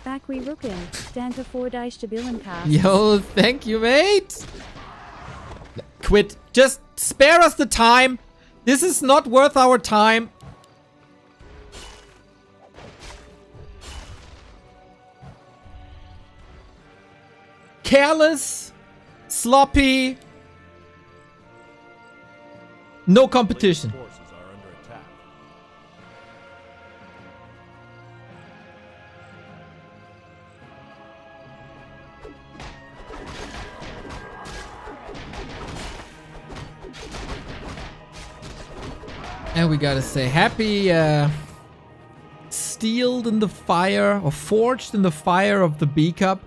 Back we rookin. Danke voor die stabielen cast. Yo, thank you, mate. Quit. Just spare us the time. This is not worth our time. Careless, sloppy, no competition. Forces are under attack. And we gotta say, Happy steeled in the fire, or forged in the fire of the B Cup,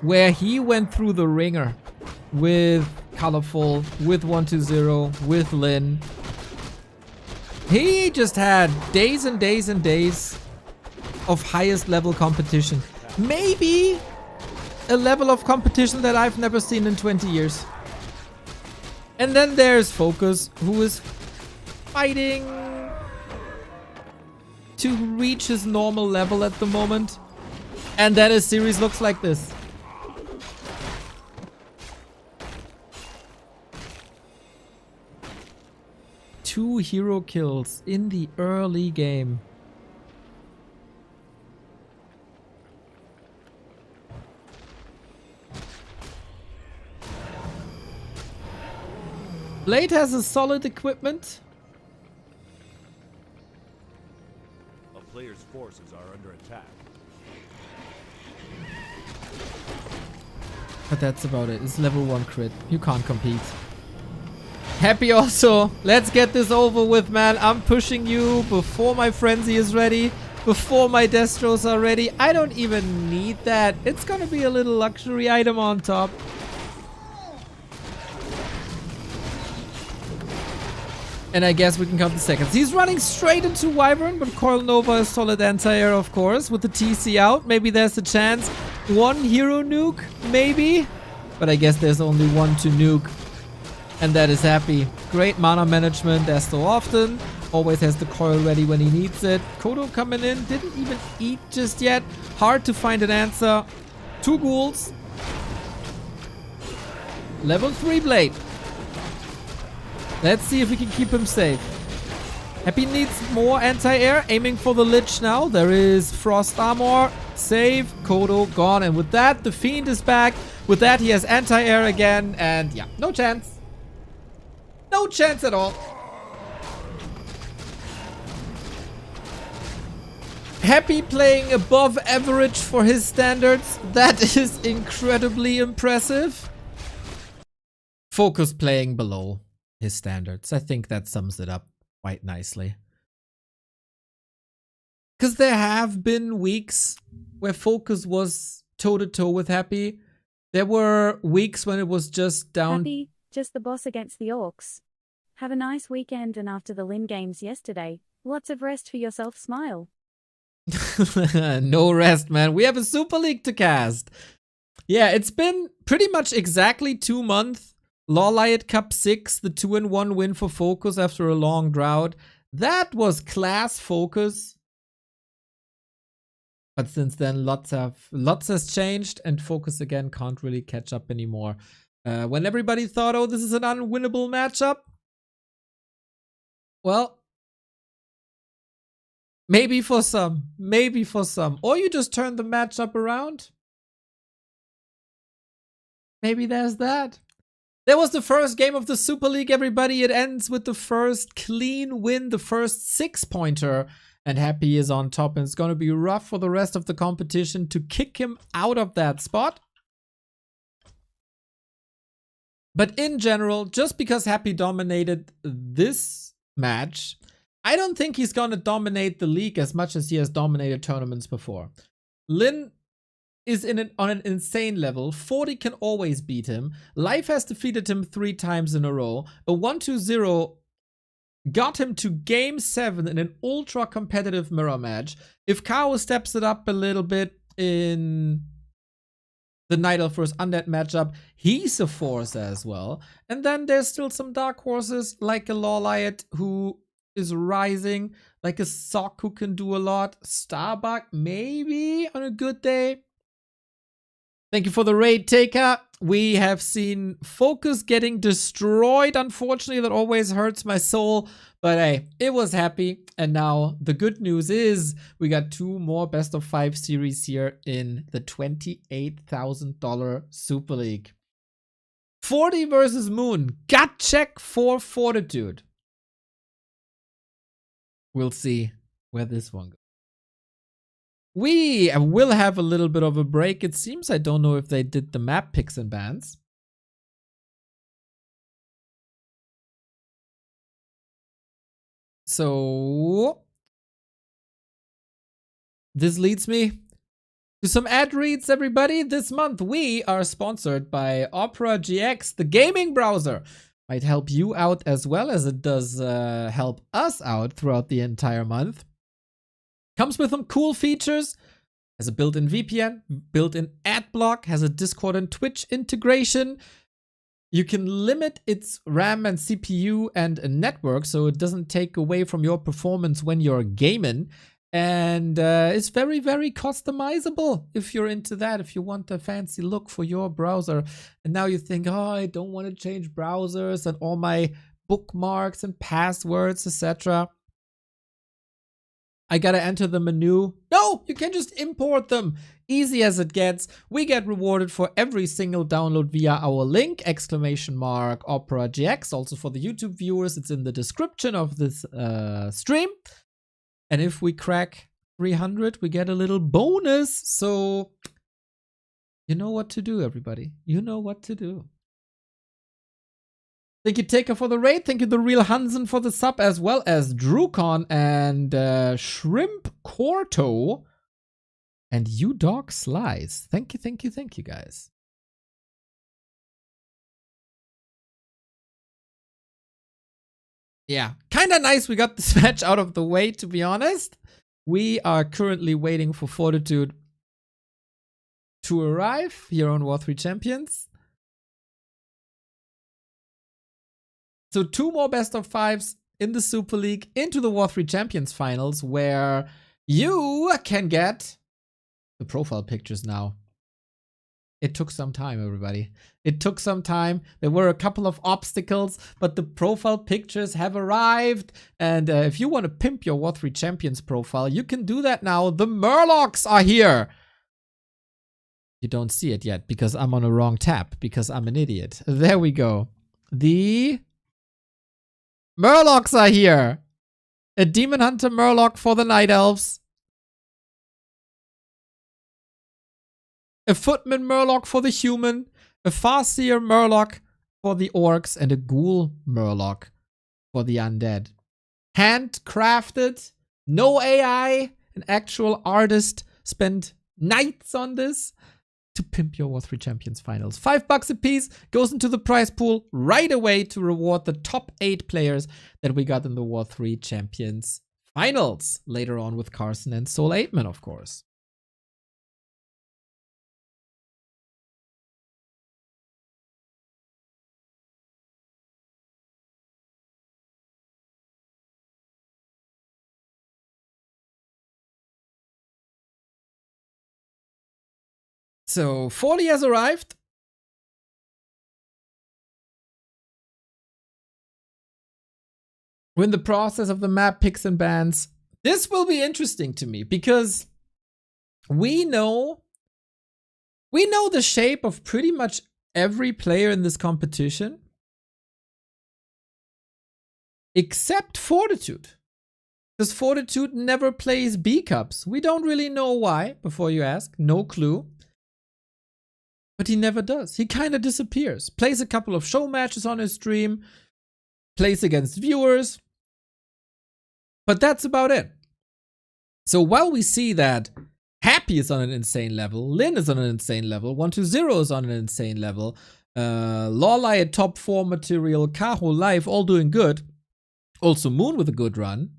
where he went through the ringer with Colorful, with 120, with Lin. He just had days and days and days of highest level competition. Maybe a level of competition that I've never seen in 20 years. And then there's Focus, who is fighting to reach his normal level at the moment. And then his series looks like this. Two hero kills in the early game. Blade has a solid equipment. A player's forces are under attack. But that's about it. It's level 1 crit. You can't compete. Happy also. Let's get this over with, man. I'm pushing you before my frenzy is ready. Before my Destros are ready. I don't even need that. It's gonna be a little luxury item on top. And I guess we can count the seconds. He's running straight into Wyvern, but Coil Nova is solid anti-air, of course. With the TC out, maybe there's a chance. One hero nuke, maybe. But I guess there's only one to nuke. And that is Happy. Great mana management as so often. Always has the coil ready when he needs it. Kodo coming in. Didn't even eat just yet. Hard to find an answer. 2 ghouls. Level 3 Blade. Let's see if we can keep him safe. Happy needs more anti-air. Aiming for the Lich now. There is Frost Armor. Save. Kodo gone. And with that, the Fiend is back. With that, he has anti-air again. And yeah, no chance. No chance at all. Happy playing above average for his standards. That is incredibly impressive. Focus playing below. his standards. I think that sums it up quite nicely. Because there have been weeks where Focus was toe-to-toe with Happy. There were weeks when it was just down... Happy, just the boss against the Orcs. Have a nice weekend, and after the Lin games yesterday, lots of rest for yourself, smile. No rest, man. We have a Super League to cast. Yeah, it's been pretty much exactly 2 months. Lawliot Cup 6, the 2-1 win for Focus after a long drought. That was class Focus. But since then, lots has changed, and Focus again can't really catch up anymore. When everybody thought, oh, this is an unwinnable matchup, well, maybe for some. Or you just turn the matchup around. Maybe there's that. There was the first game of the Super League, everybody. It ends with the first clean win, the first 6-pointer. And Happy is on top, and it's going to be rough for the rest of the competition to kick him out of that spot. But in general, just because Happy dominated this match, I don't think he's going to dominate the league as much as he has dominated tournaments before. Lin is on an insane level. 40 can always beat him. Life has defeated him 3 times in a row. A 1-2-0 got him to game 7 in an ultra competitive mirror match. If Kao steps it up a little bit in the Night Elf vs Undead matchup, he's a force as well. And then there's still some dark horses like a Lawliot who is rising, like a Tsiog who can do a lot. Starbuck maybe on a good day. Thank you for the raid, Taker. We have seen Focus getting destroyed. Unfortunately, that always hurts my soul. But hey, it was Happy. And now the good news is we got 2 more best of 5 series here in the $28,000 Super League. 40 versus Moon. Gut check for Fortitude. We'll see where this one goes. We will have a little bit of a break. It seems, I don't know if they did the map picks and bans. So this leads me to some ad reads, everybody. This month we are sponsored by Opera GX, the gaming browser. Might help you out as well as it does help us out throughout the entire month. Comes with some cool features, has a built-in VPN, built-in ad block, has a Discord and Twitch integration. You can limit its RAM and CPU and a network so it doesn't take away from your performance when you're gaming. And it's very, very customizable if you're into that, if you want a fancy look for your browser. And now you think, oh, I don't want to change browsers and all my bookmarks and passwords, etc. I gotta enter the menu. No, you can just import them. Easy as it gets. We get rewarded for every single download via our link, ! Opera GX. Also for the YouTube viewers, it's in the description of this stream. And if we crack 300, we get a little bonus. So you know what to do, everybody. You know what to do. Thank you, Taker, for the raid. Thank you, The Real Hansen, for the sub, as well as Drewcon and Shrimp Corto and You Dog Slice. Thank you, thank you, thank you, guys. Yeah, kind of nice we got this match out of the way, to be honest. We are currently waiting for Fortitude to arrive here on W3Champions. So 2 more best of 5s in the Super League into the W3Champions finals, where you can get the profile pictures now. It took some time, everybody. It took some time. There were a couple of obstacles, but the profile pictures have arrived. And if you want to pimp your W3Champions profile, you can do that now. The Murlocs are here. You don't see it yet because I'm on a wrong tab, because I'm an idiot. There we go. The Murlocs are here. A Demon Hunter Murloc for the Night Elves. A Footman Murloc for the human. A Farseer Murloc for the orcs and a ghoul murloc for the undead. Handcrafted, no AI, an actual artist spent nights on this to pimp your War3Champions finals. $5 a piece goes into the prize pool right away to reward the top 8 players that we got in the War3Champions finals later on with Carson and Soul 8man, of course. So 40 has arrived. We're in the process of the map picks and bans. This will be interesting to me because we know the shape of pretty much every player in this competition except Fortitude. Because Fortitude never plays B cups. We don't really know why, before you ask. No clue. But he never does. He kind of disappears. Plays a couple of show matches on his stream. Plays against viewers. But that's about it. So while we see that Happy is on an insane level, Lin is on an insane level, 120 is on an insane level, Lawlai at top 4 material, Kaho Live all doing good. Also Moon with a good run.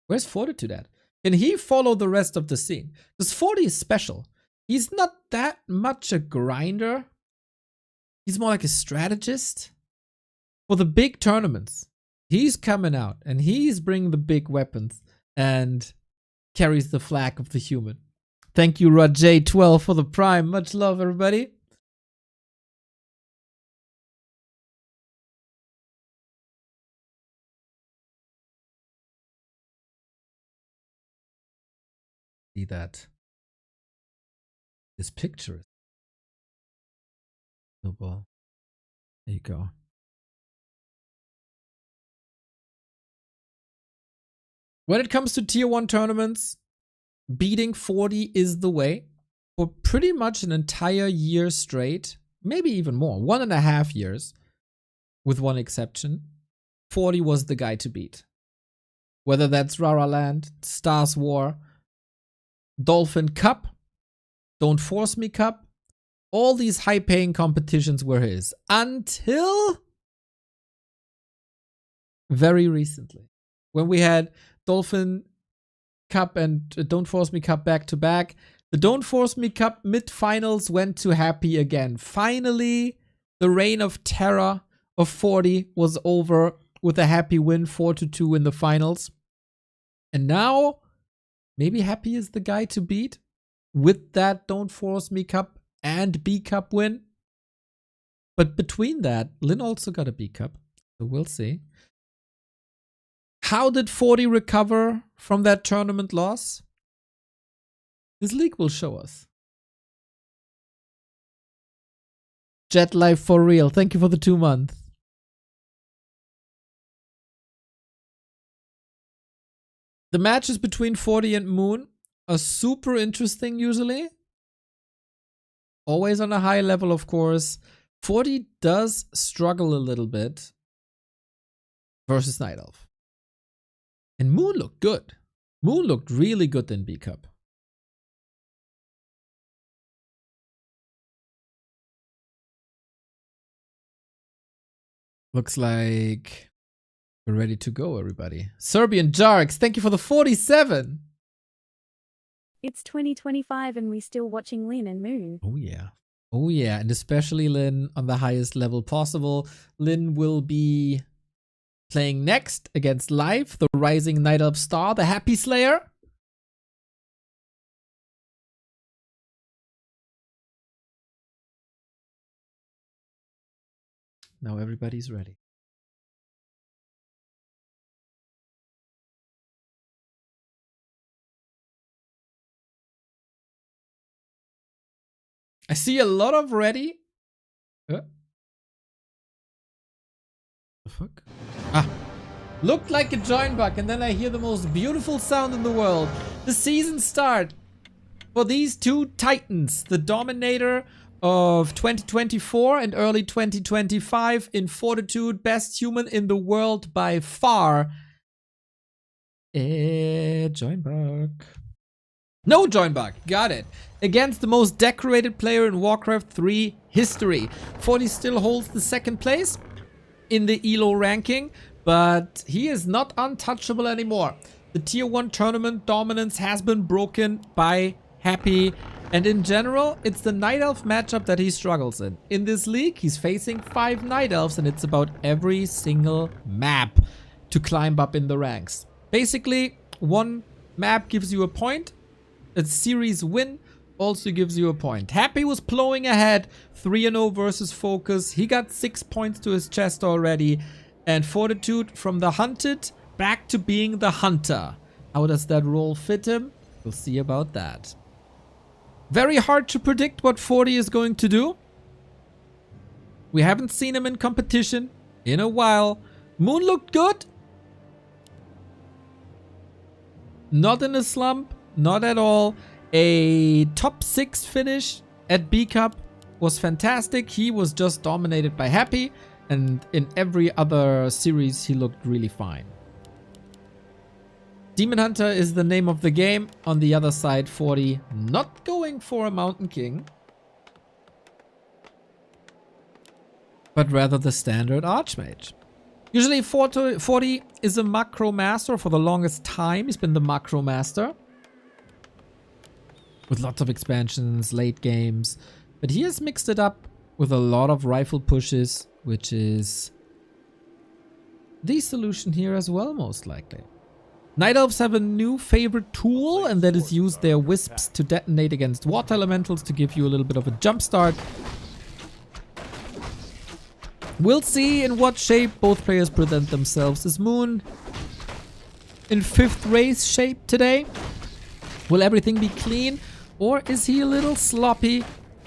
Where's Fortitude at? Can he follow the rest of the scene? Because 40 is special. He's not that much a grinder. He's more like a strategist. For the big tournaments, he's coming out and he's bringing the big weapons and carries the flag of the human. Thank you, Raj12 for the prime. Much love, everybody. See that. This picture is ball. There you go. When it comes to tier 1 tournaments, beating 40 is the way for pretty much an entire year straight, maybe even more, 1.5 years, with one exception. 40 was the guy to beat. Whether that's Rara Land, Stars War, Dolphin Cup, Don't Force Me Cup, all these high-paying competitions were his. Until very recently. When we had Dolphin Cup and Don't Force Me Cup back to back. The Don't Force Me Cup mid-finals went to Happy again. Finally, the reign of terror of 40 was over with a Happy win 4-2 in the finals. And now, maybe Happy is the guy to beat with that Don't Force Me Cup and B Cup win. But between that, Lin also got a B Cup. So we'll see. How did 40 recover from that tournament loss? This league will show us. Jet Life for real. Thank you for the 2 months. The matches between 40 and Moon are super interesting usually. Always on a high level, of course. 40 does struggle a little bit versus Night Elf. And Moon looked good. Moon looked really good in B Cup. Looks like we're ready to go, everybody. Serbian Jarks, thank you for the 47. It's 2025 and we're still watching Lin and Moon. Oh yeah. Oh yeah, and especially Lin on the highest level possible. Lin will be playing next against Live, the rising Night Elf star, the Happy Slayer. Now everybody's ready. I see a lot of ready. The fuck? Ah. Looked like a join bug, and then I hear the most beautiful sound in the world. The season start for these two titans, the dominator of 2024 and early 2025 in Fortitude. Best human in the world by far. Joinbug. No Joinbug. Got it. Against the most decorated player in Warcraft 3 history. 40 still holds the second place in the ELO ranking, but he is not untouchable anymore. The tier 1 tournament dominance has been broken by Happy, and in general, it's the Night Elf matchup that he struggles in. In this league, he's facing 5 Night Elves, and it's about every single map to climb up in the ranks. Basically, one map gives you a point. A series win also gives you a point. Happy was plowing ahead, 3-0 versus Focus. He got 6 points to his chest already. And Fortitude from the hunted back to being the hunter. How does that role fit him? We'll see about that. Very hard to predict what 40 is going to do. We haven't seen him in competition in a while. Moon looked good. Not in a slump. Not at all. A top 6 finish at B Cup was fantastic. He was just dominated by Happy. And in every other series, he looked really fine. Demon Hunter is the name of the game. On the other side, 40 not going for a Mountain King, but rather the standard Archmage. Usually 40 is a macro master. For the longest time, he's been the macro master. With lots of expansions, late games. But he has mixed it up with a lot of rifle pushes, which is the solution here as well, most likely. Night Elves have a new favorite tool, and that is use their wisps to detonate against water elementals to give you a little bit of a jump start. We'll see in what shape both players present themselves. Is Moon in 5th race shape today? Will everything be clean? Or is he a little sloppy?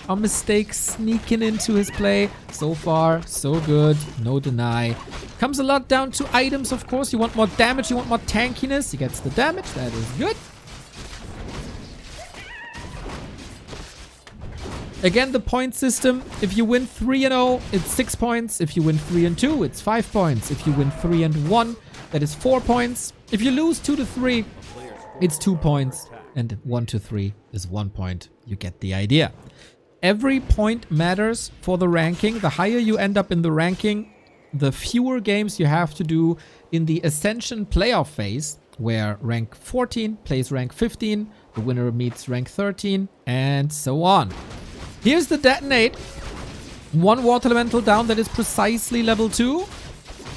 Are mistakes sneaking into his play? So far, so good. No deny. Comes a lot down to items, of course. You want more damage, you want more tankiness. He gets the damage. That is good. Again, the point system. If you win 3-0, it's 6 points. If you win 3-2, it's 5 points. If you win 3-1, that is 4 points. If you lose 2-3, it's 2 points. And 1-3 is 1 point. You get the idea. Every point matters for the ranking. The higher you end up in the ranking, the fewer games you have to do in the Ascension playoff phase, where rank 14 plays rank 15, the winner meets rank 13, and so on. Here's the detonate. 1 water elemental down, that is precisely level 2.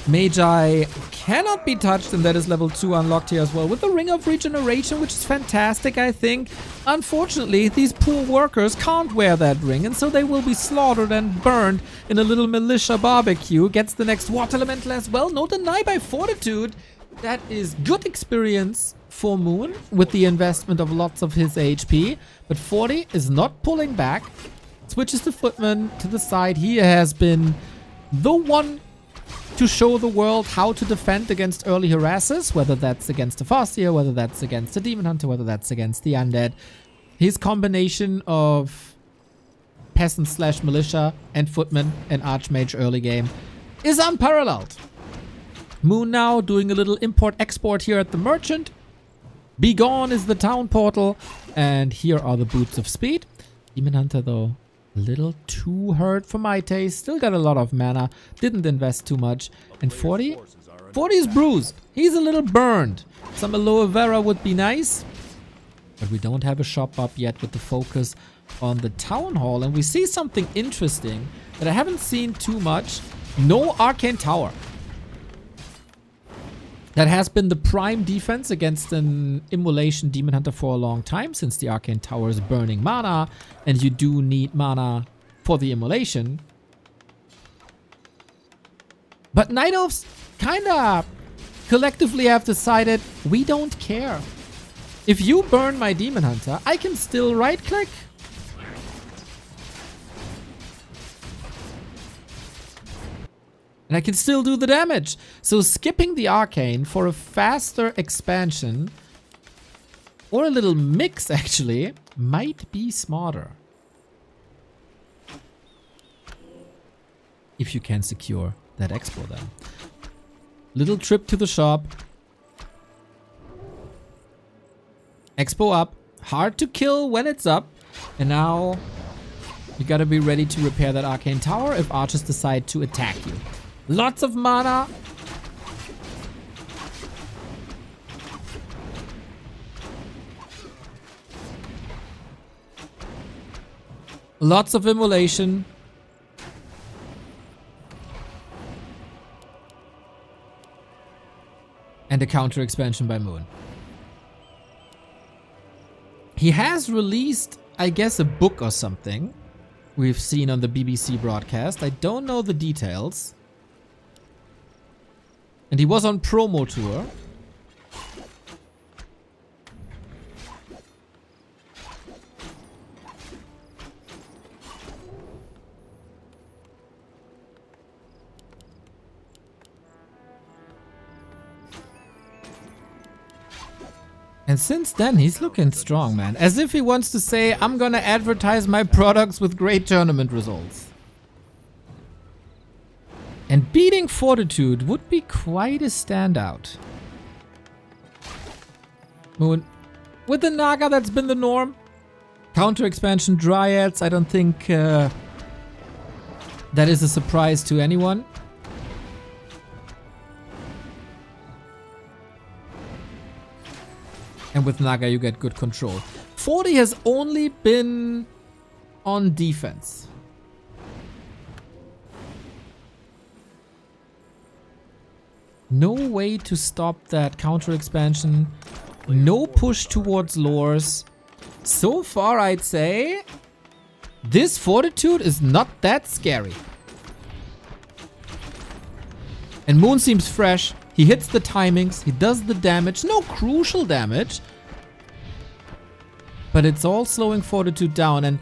Magi cannot be touched, and that is level 2 unlocked here as well with the Ring of Regeneration, which is fantastic, I think. Unfortunately, these poor workers can't wear that ring, and so they will be slaughtered and burned in a little militia barbecue. Gets the next water elemental as well. No deny by Fortitude. That is good experience for Moon with the investment of lots of his HP. But 40 is not pulling back. Switches the Footman to the side. He has been the one to show the world how to defend against early harassers, whether that's against a Farseer, whether that's against a Demon Hunter, whether that's against the Undead. His combination of Peasant / Militia and Footman and Archmage early game is unparalleled. Moon now doing a little import-export here at the Merchant. Be Gone is the town portal, and here are the Boots of Speed. Demon Hunter, though, a little too hurt for my taste. Still got a lot of mana. Didn't invest too much. And 40? 40 is bruised. He's a little burned. Some aloe vera would be nice. But we don't have a shop up yet with the focus on the Town Hall. And we see something interesting that I haven't seen too much. No Arcane Tower. That has been the prime defense against an Immolation Demon Hunter for a long time, since the Arcane Tower is burning mana, and you do need mana for the Immolation. But Night Elves kinda collectively have decided, we don't care. If you burn my Demon Hunter, I can still right-click. And I can still do the damage. So skipping the Arcane for a faster expansion, or a little mix actually, might be smarter. if you can secure that expo then. Little trip to the shop. Expo up. Hard to kill when it's up. And now you gotta be ready to repair that arcane tower if archers decide to attack you. Lots of mana. Lots of immolation. And a counter expansion by Moon. He has released, I guess, a book or something we've seen on the BBC broadcast. I don't know the details. And he was on promo tour. And since then, he's looking strong, man. As if he wants to say, I'm gonna advertise my products with great tournament results. And beating Fortitude would be quite a standout. Moon. With the Naga, that's been the norm. Counter expansion Dryads, I don't think that is a surprise to anyone. And with Naga, you get good control. 40 has only been on defense. No way to stop that counter expansion. No push towards lures. So far, I'd say this Fortitude is not that scary. And Moon seems fresh. He hits the timings, he does the damage, no crucial damage. But it's all slowing Fortitude down, and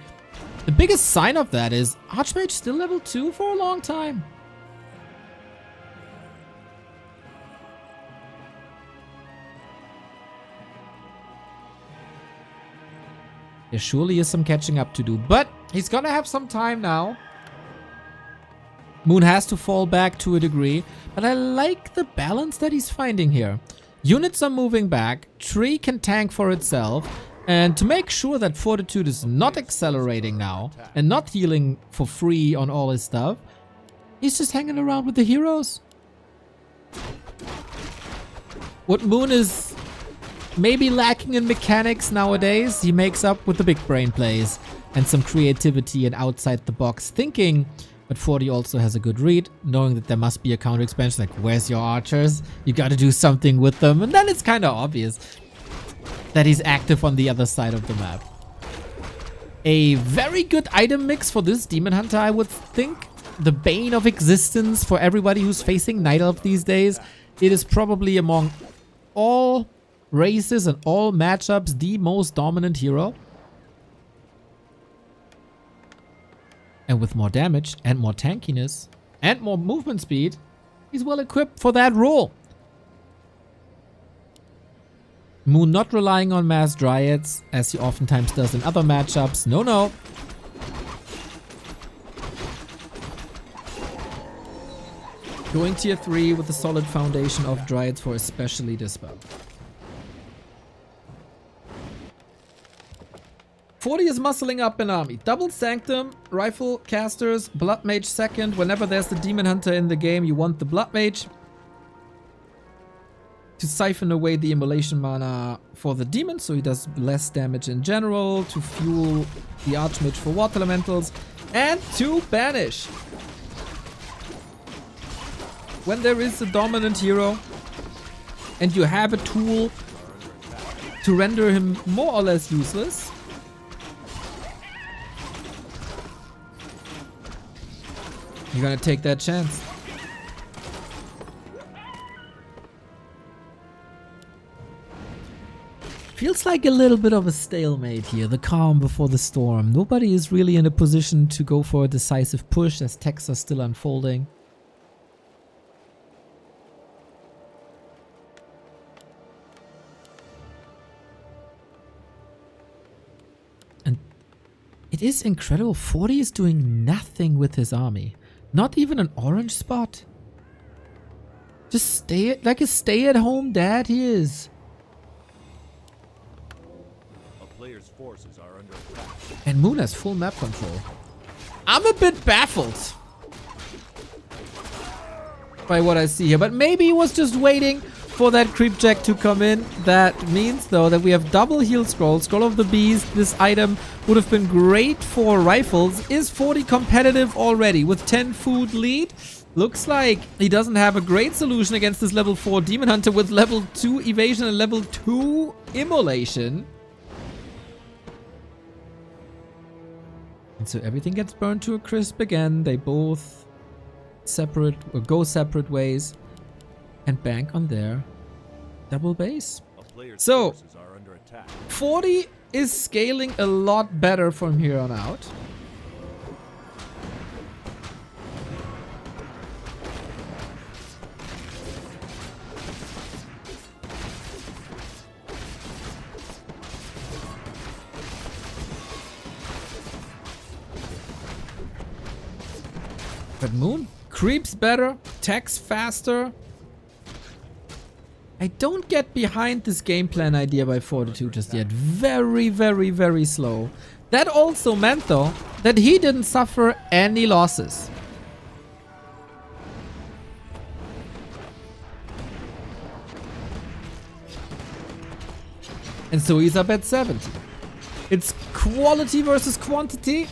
the biggest sign of that is Archmage still level 2 for a long time. There surely is some catching up to do, but he's gonna have some time now. Moon has to fall back to a degree, but I like the balance that he's finding here. Units are moving back, Tree can tank for itself, and to make sure that Fortitude is not accelerating now and not healing for free on all his stuff, he's just hanging around with the heroes. What Moon is maybe lacking in mechanics nowadays, he makes up with the big brain plays and some creativity and outside the box thinking. But 40 also has a good read, knowing that there must be a counter expansion, like where's your archers? You gotta do something with them. And then it's kind of obvious that he's active on the other side of the map. A very good item mix for this Demon Hunter, I would think. The bane of existence for everybody who's facing Night Elf these days. It is probably among all races and all matchups the most dominant hero. And with more damage and more tankiness and more movement speed, he's well equipped for that role. Moon not relying on mass Dryads, as he oftentimes does in other matchups. No, no. Going tier 3 with a solid foundation of Dryads for especially this spell. 40 is muscling up an army. Double Sanctum, Rifle Casters, Blood Mage second. Whenever there's the Demon Hunter in the game, you want the Blood Mage to siphon away the immolation mana for the demon, so he does less damage in general, to fuel the Archmage for Water Elementals, and to banish. When there is a dominant hero and you have a tool to render him more or less useless, you're gonna take that chance. Feels like a little bit of a stalemate here, the calm before the storm. Nobody is really in a position to go for a decisive push as techs are still unfolding. And it is incredible. 40 is doing nothing with his army. Not even an orange spot. Just stay like a stay-at-home dad he is. A player's forces are under attack. And Moon has full map control. I'm a bit baffled by what I see here, but maybe he was just waiting for that creep jack to come in. That means though that we have double heal scroll, scroll of the beast. This item would have been great for rifles. Is 40 competitive already with 10 food lead? Looks like he doesn't have a great solution against this level 4 demon hunter with level 2 evasion and level 2 immolation. And so everything gets burned to a crisp again. They both go separate ways and bank on their double base. A player's So forces are under attack. 40 is scaling a lot better from here on out. But Moon creeps better, attacks faster. I don't get behind this game plan idea by Fortitude just yet. Very, very, very slow. That also meant though that he didn't suffer any losses. And so he's up at 70. It's quality versus quantity.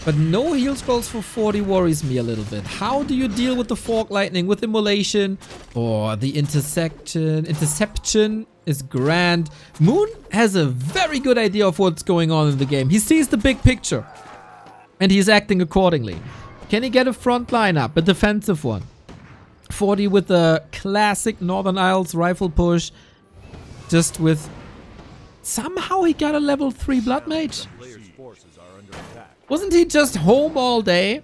But no heal scrolls for 40 worries me a little bit. How do you deal with the fork lightning, with immolation, or the interception? Interception is grand. Moon has a very good idea of what's going on in the game. He sees the big picture, and he's acting accordingly. Can he get a front line up, a defensive one? 40 with the classic Northern Isles rifle push, just with... Somehow he got a level 3 Blood Mage. Player's forces are under attack. Wasn't he just home all day?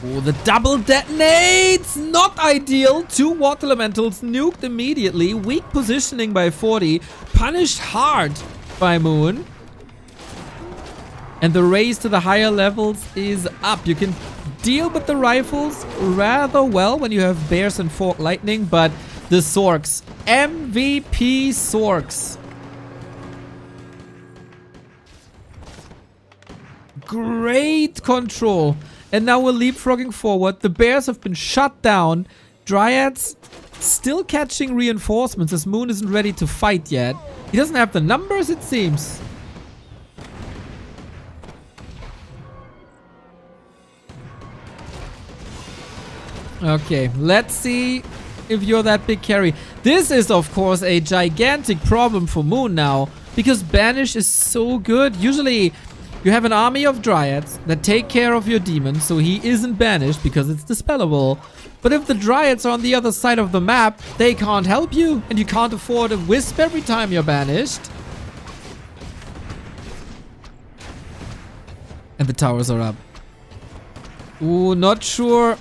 Oh, the double detonates! Not ideal. 2 water elementals nuked immediately. Weak positioning by 40. Punished hard by Moon. And the race to the higher levels is up. You can deal with the rifles rather well when you have bears and fork lightning, but the Sorks. MVP Sorks. Great control. And now we're leapfrogging forward. The bears have been shut down. Dryads still catching reinforcements as Moon isn't ready to fight yet. He doesn't have the numbers, it seems. Okay, let's see if you're that big carry. This is, of course, a gigantic problem for Moon now, because Banish is so good. Usually, you have an army of Dryads that take care of your demons, so he isn't banished because it's dispellable. But if the Dryads are on the other side of the map, they can't help you, and you can't afford a Wisp every time you're banished. And the towers are up. Ooh, not sure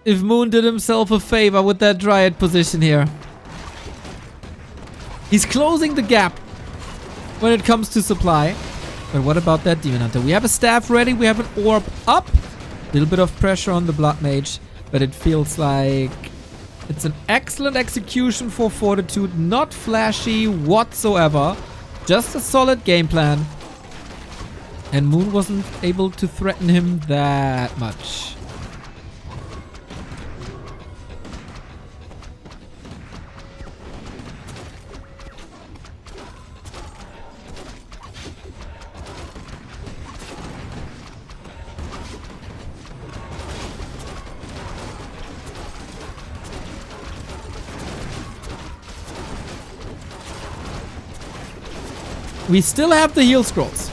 if Moon did himself a favor with that Dryad position here. He's closing the gap when it comes to supply. But what about that Demon Hunter? We have a staff ready. We have an orb up. A little bit of pressure on the Blood Mage. But it feels like it's an excellent execution for Fortitude. Not flashy whatsoever. Just a solid game plan. And Moon wasn't able to threaten him that much. We still have the heal scrolls.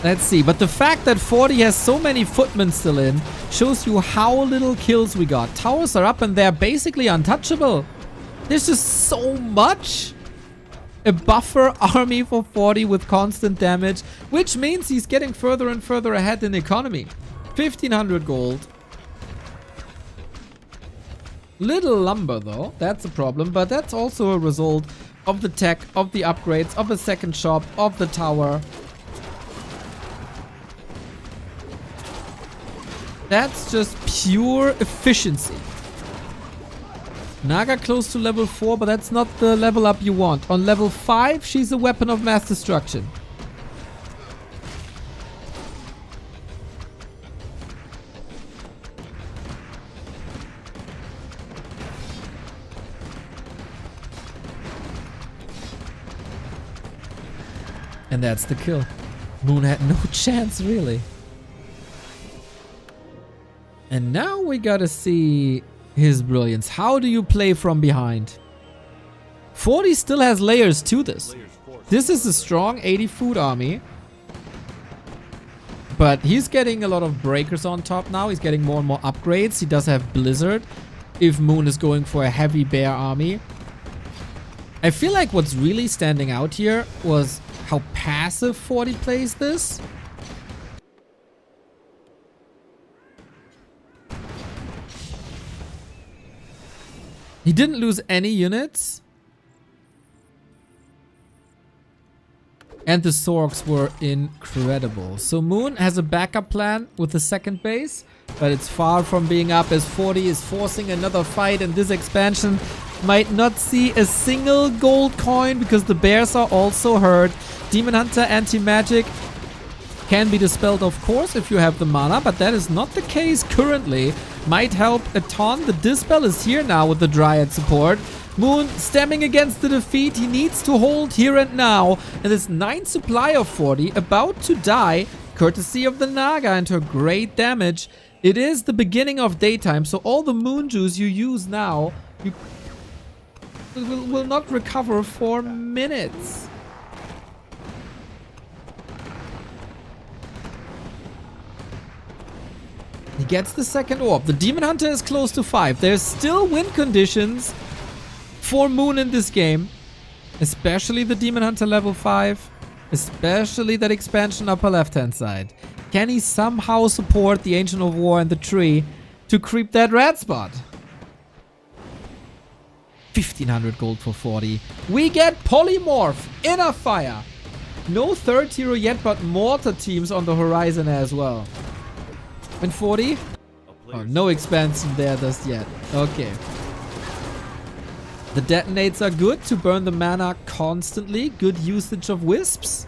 Let's see. But the fact that 40 has so many footmen still in shows you how little kills we got. Towers are up and they're basically untouchable. There's just so much. A buffer army for 40 with constant damage, which means he's getting further and further ahead in economy. 1500 gold. Little lumber though. That's a problem. But that's also a result of the tech, of the upgrades, of a second shop, of the tower. That's just pure efficiency. Naga close to level 4, but that's not the level up you want. On level 5, she's a weapon of mass destruction. And that's the kill. Moon had no chance, really. And now we gotta see his brilliance. How do you play from behind? 40 still has layers to this. This is a strong 80 food army. But he's getting a lot of breakers on top now. He's getting more and more upgrades. He does have Blizzard if Moon is going for a heavy bear army. I feel like what's really standing out here was how passive 40 plays this. He didn't lose any units. And the Tsiog were incredible. So Moon has a backup plan with the second base, but it's far from being up as 40 is forcing another fight, and this expansion might not see a single gold coin because the bears are also hurt. Demon Hunter anti-magic can be dispelled, of course, if you have the mana, but that is not the case currently. Might help a ton. The dispel is here now with the Dryad support. Moon stemming against the defeat. He needs to hold here and now. And this 9 supply of 40 about to die, courtesy of the Naga and her great damage. It is the beginning of daytime, so all the moon juice you use now, you will not recover for minutes. He gets the second orb. The Demon Hunter is close to 5. There's still win conditions for Moon in this game. Especially the Demon Hunter level 5. Especially that expansion upper left-hand side. Can he somehow support the Ancient of War and the tree to creep that red spot? 1500 gold for 40. We get Polymorph, Inner Fire. No third hero yet, but mortar teams on the horizon as well. And 40? Oh, no expansion there just yet. Okay. The detonates are good to burn the mana constantly. Good usage of wisps.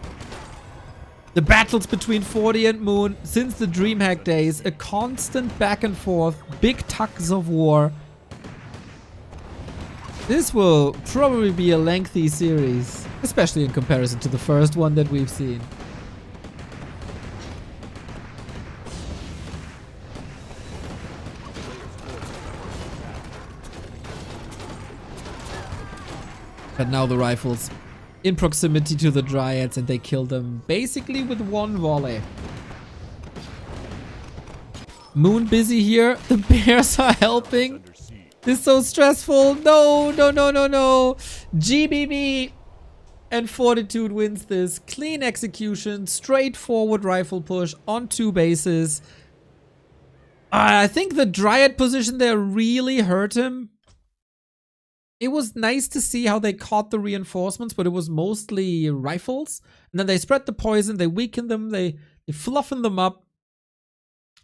The battles between 40 and Moon since the DreamHack days. A constant back and forth. Big tugs of war. This will probably be a lengthy series. Especially in comparison to the first one that we've seen. But now the rifles in proximity to the Dryads and they kill them basically with one volley. Moon busy here. The bears are helping. This is so stressful. No, no, no, no, no. GBB and Fortitude wins this. Clean execution. Straightforward rifle push on 2 bases. I think the Dryad position there really hurt him. It was nice to see how they caught the reinforcements, but it was mostly rifles. And then they spread the poison, they weaken them, they fluffen them up.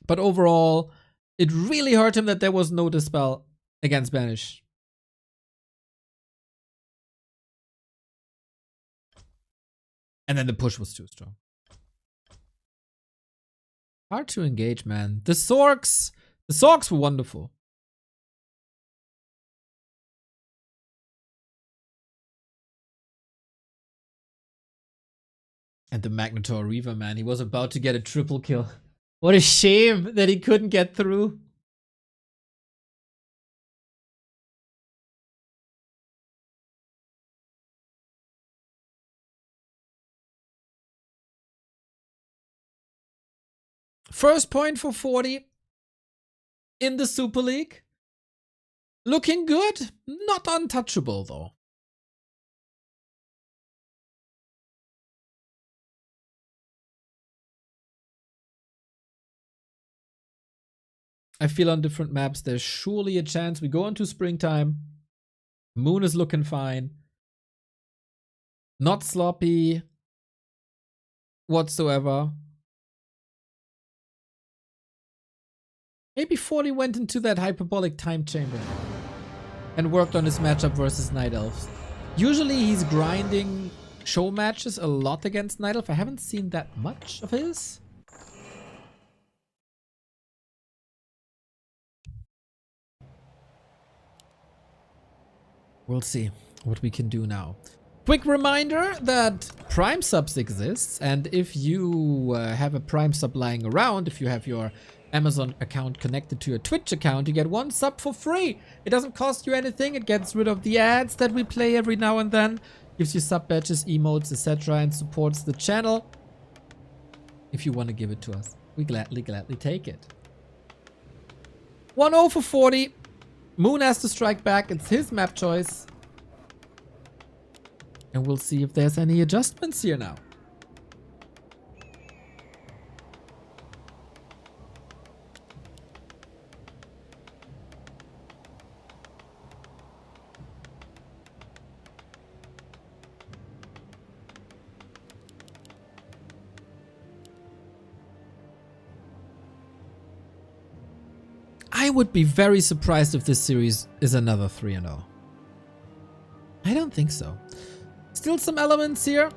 But overall, it really hurt him that there was no dispel against Banish. And then the push was too strong. Hard to engage, man. The Tsiog were wonderful. And the Magnetor Reaver, man, he was about to get a triple kill. What a shame that he couldn't get through. First point for 40 in the Super League. Looking good, not untouchable though. I feel on different maps there's surely a chance we go into springtime. Moon is looking fine. Not sloppy whatsoever. Maybe 40 went into that hyperbolic time chamber and worked on his matchup versus Night Elves. Usually he's grinding show matches a lot against Night Elf. I haven't seen that much of his. We'll see what we can do now. Quick reminder that Prime subs exists, and if you have a Prime sub lying around, if you have your Amazon account connected to your Twitch account, you get 1 sub for free. It doesn't cost you anything. It gets rid of the ads that we play every now and then, gives you sub badges, emotes, etc., and supports the channel. If you want to give it to us, we gladly take it. 1-0 for 40. Moon has to strike back. It's his map choice. And we'll see if there's any adjustments here now. I would be very surprised if this series is another 3-0. I don't think so. Still some elements here.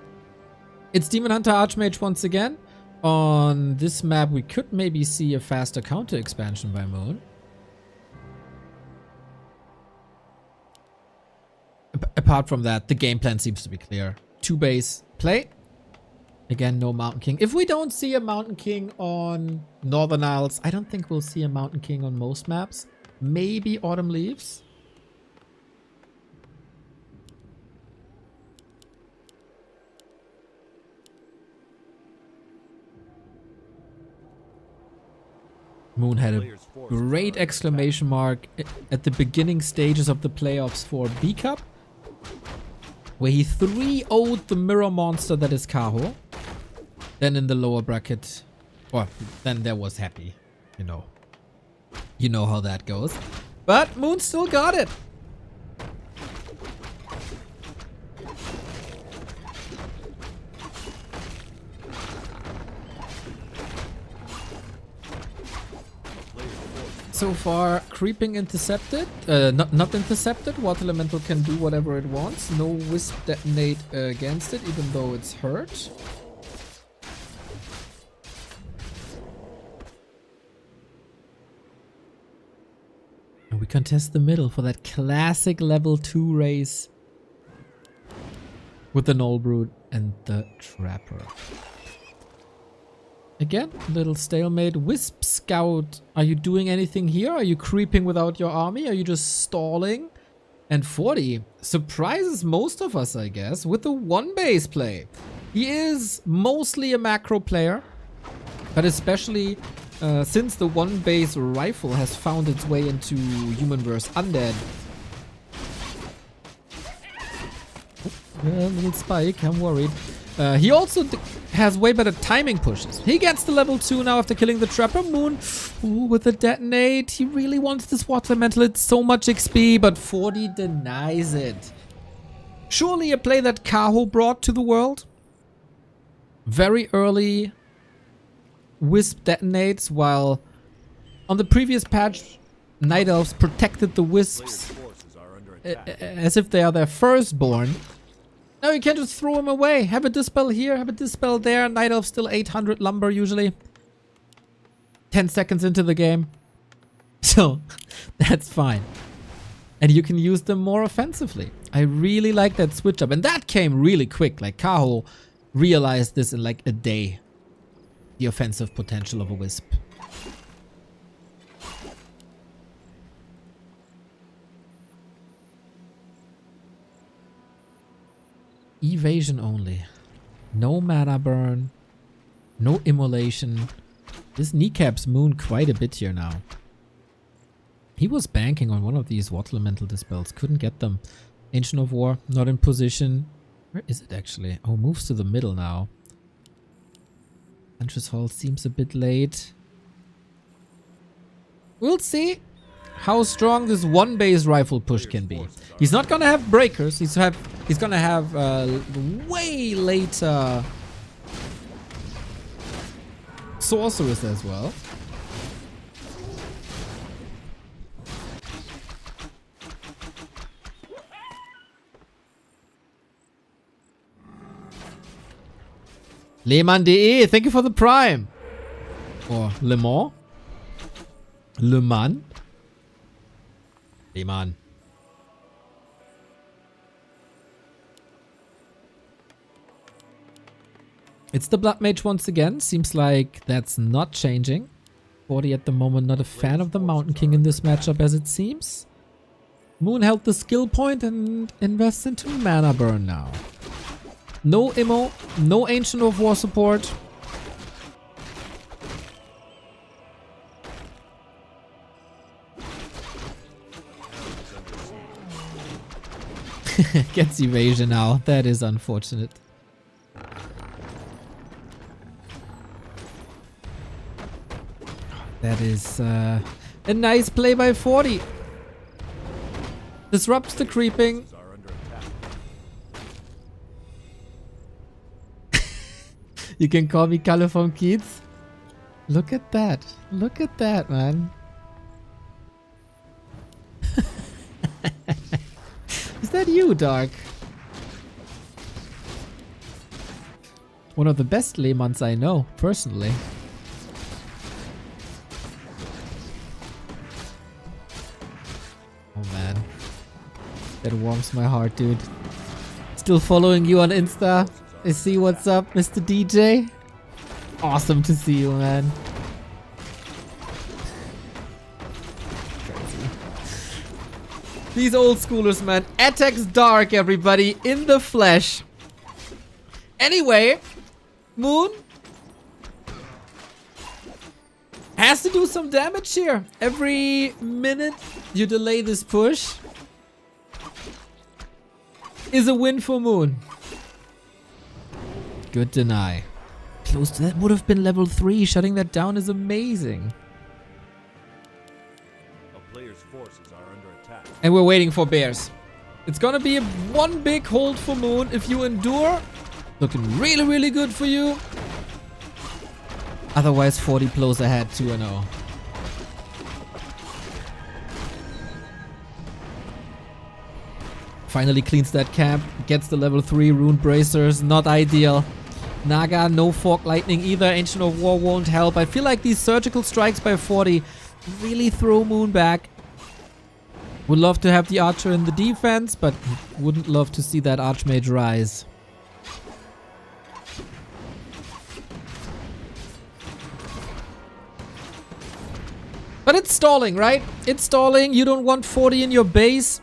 It's Demon Hunter Archmage once again. On this map, we could maybe see a faster counter expansion by Moon. Apart from that, the game plan seems to be clear. 2-base play. Again, no Mountain King. If we don't see a Mountain King on Northern Isles, I don't think we'll see a Mountain King on most maps. Maybe Autumn Leaves. Moon had a great exclamation mark at the beginning stages of the playoffs for B Cup, where he 3-0'd the mirror monster that is Kaho. Then in the lower bracket, well, then there was Happy, you know. You know how that goes. But Moon still got it. So far, creeping intercepted, not intercepted. Water Elemental can do whatever it wants. No Wisp detonate against it, even though it's hurt. And we contest the middle for that classic level 2 race with the Null Brood and the Trapper. Again, little stalemate. Wisp Scout, are you doing anything here? Are you creeping without your army? Are you just stalling? And 40 surprises most of us, I guess, with the 1-base play. He is mostly a macro player, but especially since the 1-base rifle has found its way into Human vs. Undead. Oh, little spike, I'm worried. He also has way better timing pushes. He gets the level 2 now after killing the Trapper. Moon, ooh, with the detonate. He really wants this Water Elemental. It's so much XP, but 40 denies it. Surely a play that Kaho brought to the world. Very early Wisp detonates, while on the previous patch, Night Elves protected the Wisps as if they are their firstborn. Now you can just throw them away. Have a Dispel here, have a Dispel there. Night Elf still 800 lumber usually. 10 seconds into the game. So, that's fine. And you can use them more offensively. I really like that switch up. And that came really quick. Like, Kaho realized this in like a day. The offensive potential of a Wisp. Evasion only. No mana burn. No immolation. This kneecaps Moon quite a bit here now. He was banking on one of these Water Elemental Dispels. Couldn't get them. Ancient of War, not in position. Where is it actually? Oh, moves to the middle now. Huntress Hall seems a bit late. We'll see how strong this 1-base rifle push can be. He's not gonna have breakers. He's gonna have way later sorcerers as well. Lehmann.de, thank you for the prime. Or Le Mans? Le Mans? Lehmann. It's the Blood Mage once again. Seems like that's not changing. 40 at the moment, not a fan of the Mountain King in this matchup as it seems. Moon held the skill point and invests into mana burn now. No Immo, no Ancient of War support. Gets evasion now. That is unfortunate. That is a nice play by 40. Disrupts the creeping. You can call me Kalle from Kiez. Look at that. Look at that, man. Is that you, Dark? One of the best Lehmanns I know, personally. Oh man. That warms my heart, dude. Still following you on Insta. I see what's up, Mr. DJ. Awesome to see you, man. Crazy. These old schoolers, man. Attacks Dark, everybody. In the flesh. Anyway, Moon has to do some damage here. Every minute you delay this push is a win for Moon. Good deny. Close to that would have been level 3. Shutting that down is amazing. A player's forces are under attack. And we're waiting for bears. It's gonna be one big hold for Moon. If you endure, looking really, really good for you. Otherwise, 40 blows ahead 2-0. Finally cleans that camp. Gets the level 3 rune bracers. Not ideal. Naga, no Fork Lightning either. Ancient of War won't help. I feel like these surgical strikes by 40 really throw Moon back. Would love to have the Archer in the defense, but wouldn't love to see that Archmage rise. But it's stalling, right? It's stalling. You don't want 40 in your base.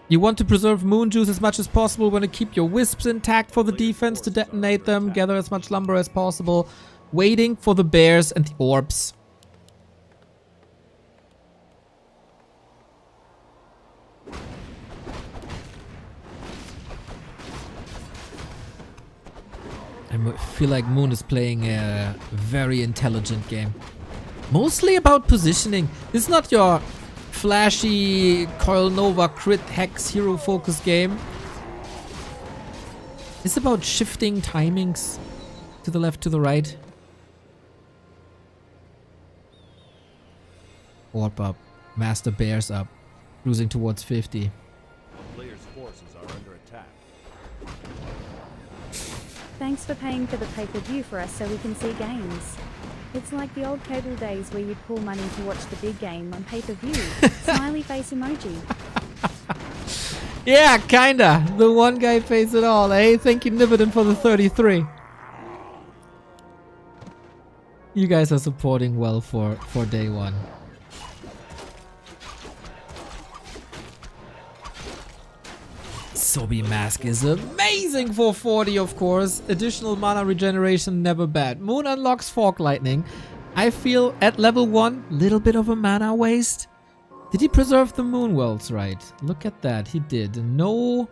You want to preserve Moon Juice as much as possible. You want to keep your Wisps intact for the defense to detonate them. Gather as much lumber as possible. Waiting for the bears and the orbs. I feel like Moon is playing a very intelligent game. Mostly about positioning. This is not your flashy Coil Nova crit hex hero focus game. It's about shifting timings to the left, to the right. Orb up. Master Bears up. Cruising towards 50. A player's forces are under attack. Thanks for paying for the pay-per-view for us so we can see games. It's like the old cable days where you'd pull money to watch the big game on pay-per-view. Smiley face emoji. Yeah, kinda. The one guy pays it all, eh? Thank you, Nibbiden, for the 33. You guys are supporting well for day one. Sobi Mask is amazing for 40, of course. Additional mana regeneration, never bad. Moon unlocks Fork Lightning. I feel at level 1, little bit of a mana waste. Did he preserve the Moon Wells right? Look at that, he did. No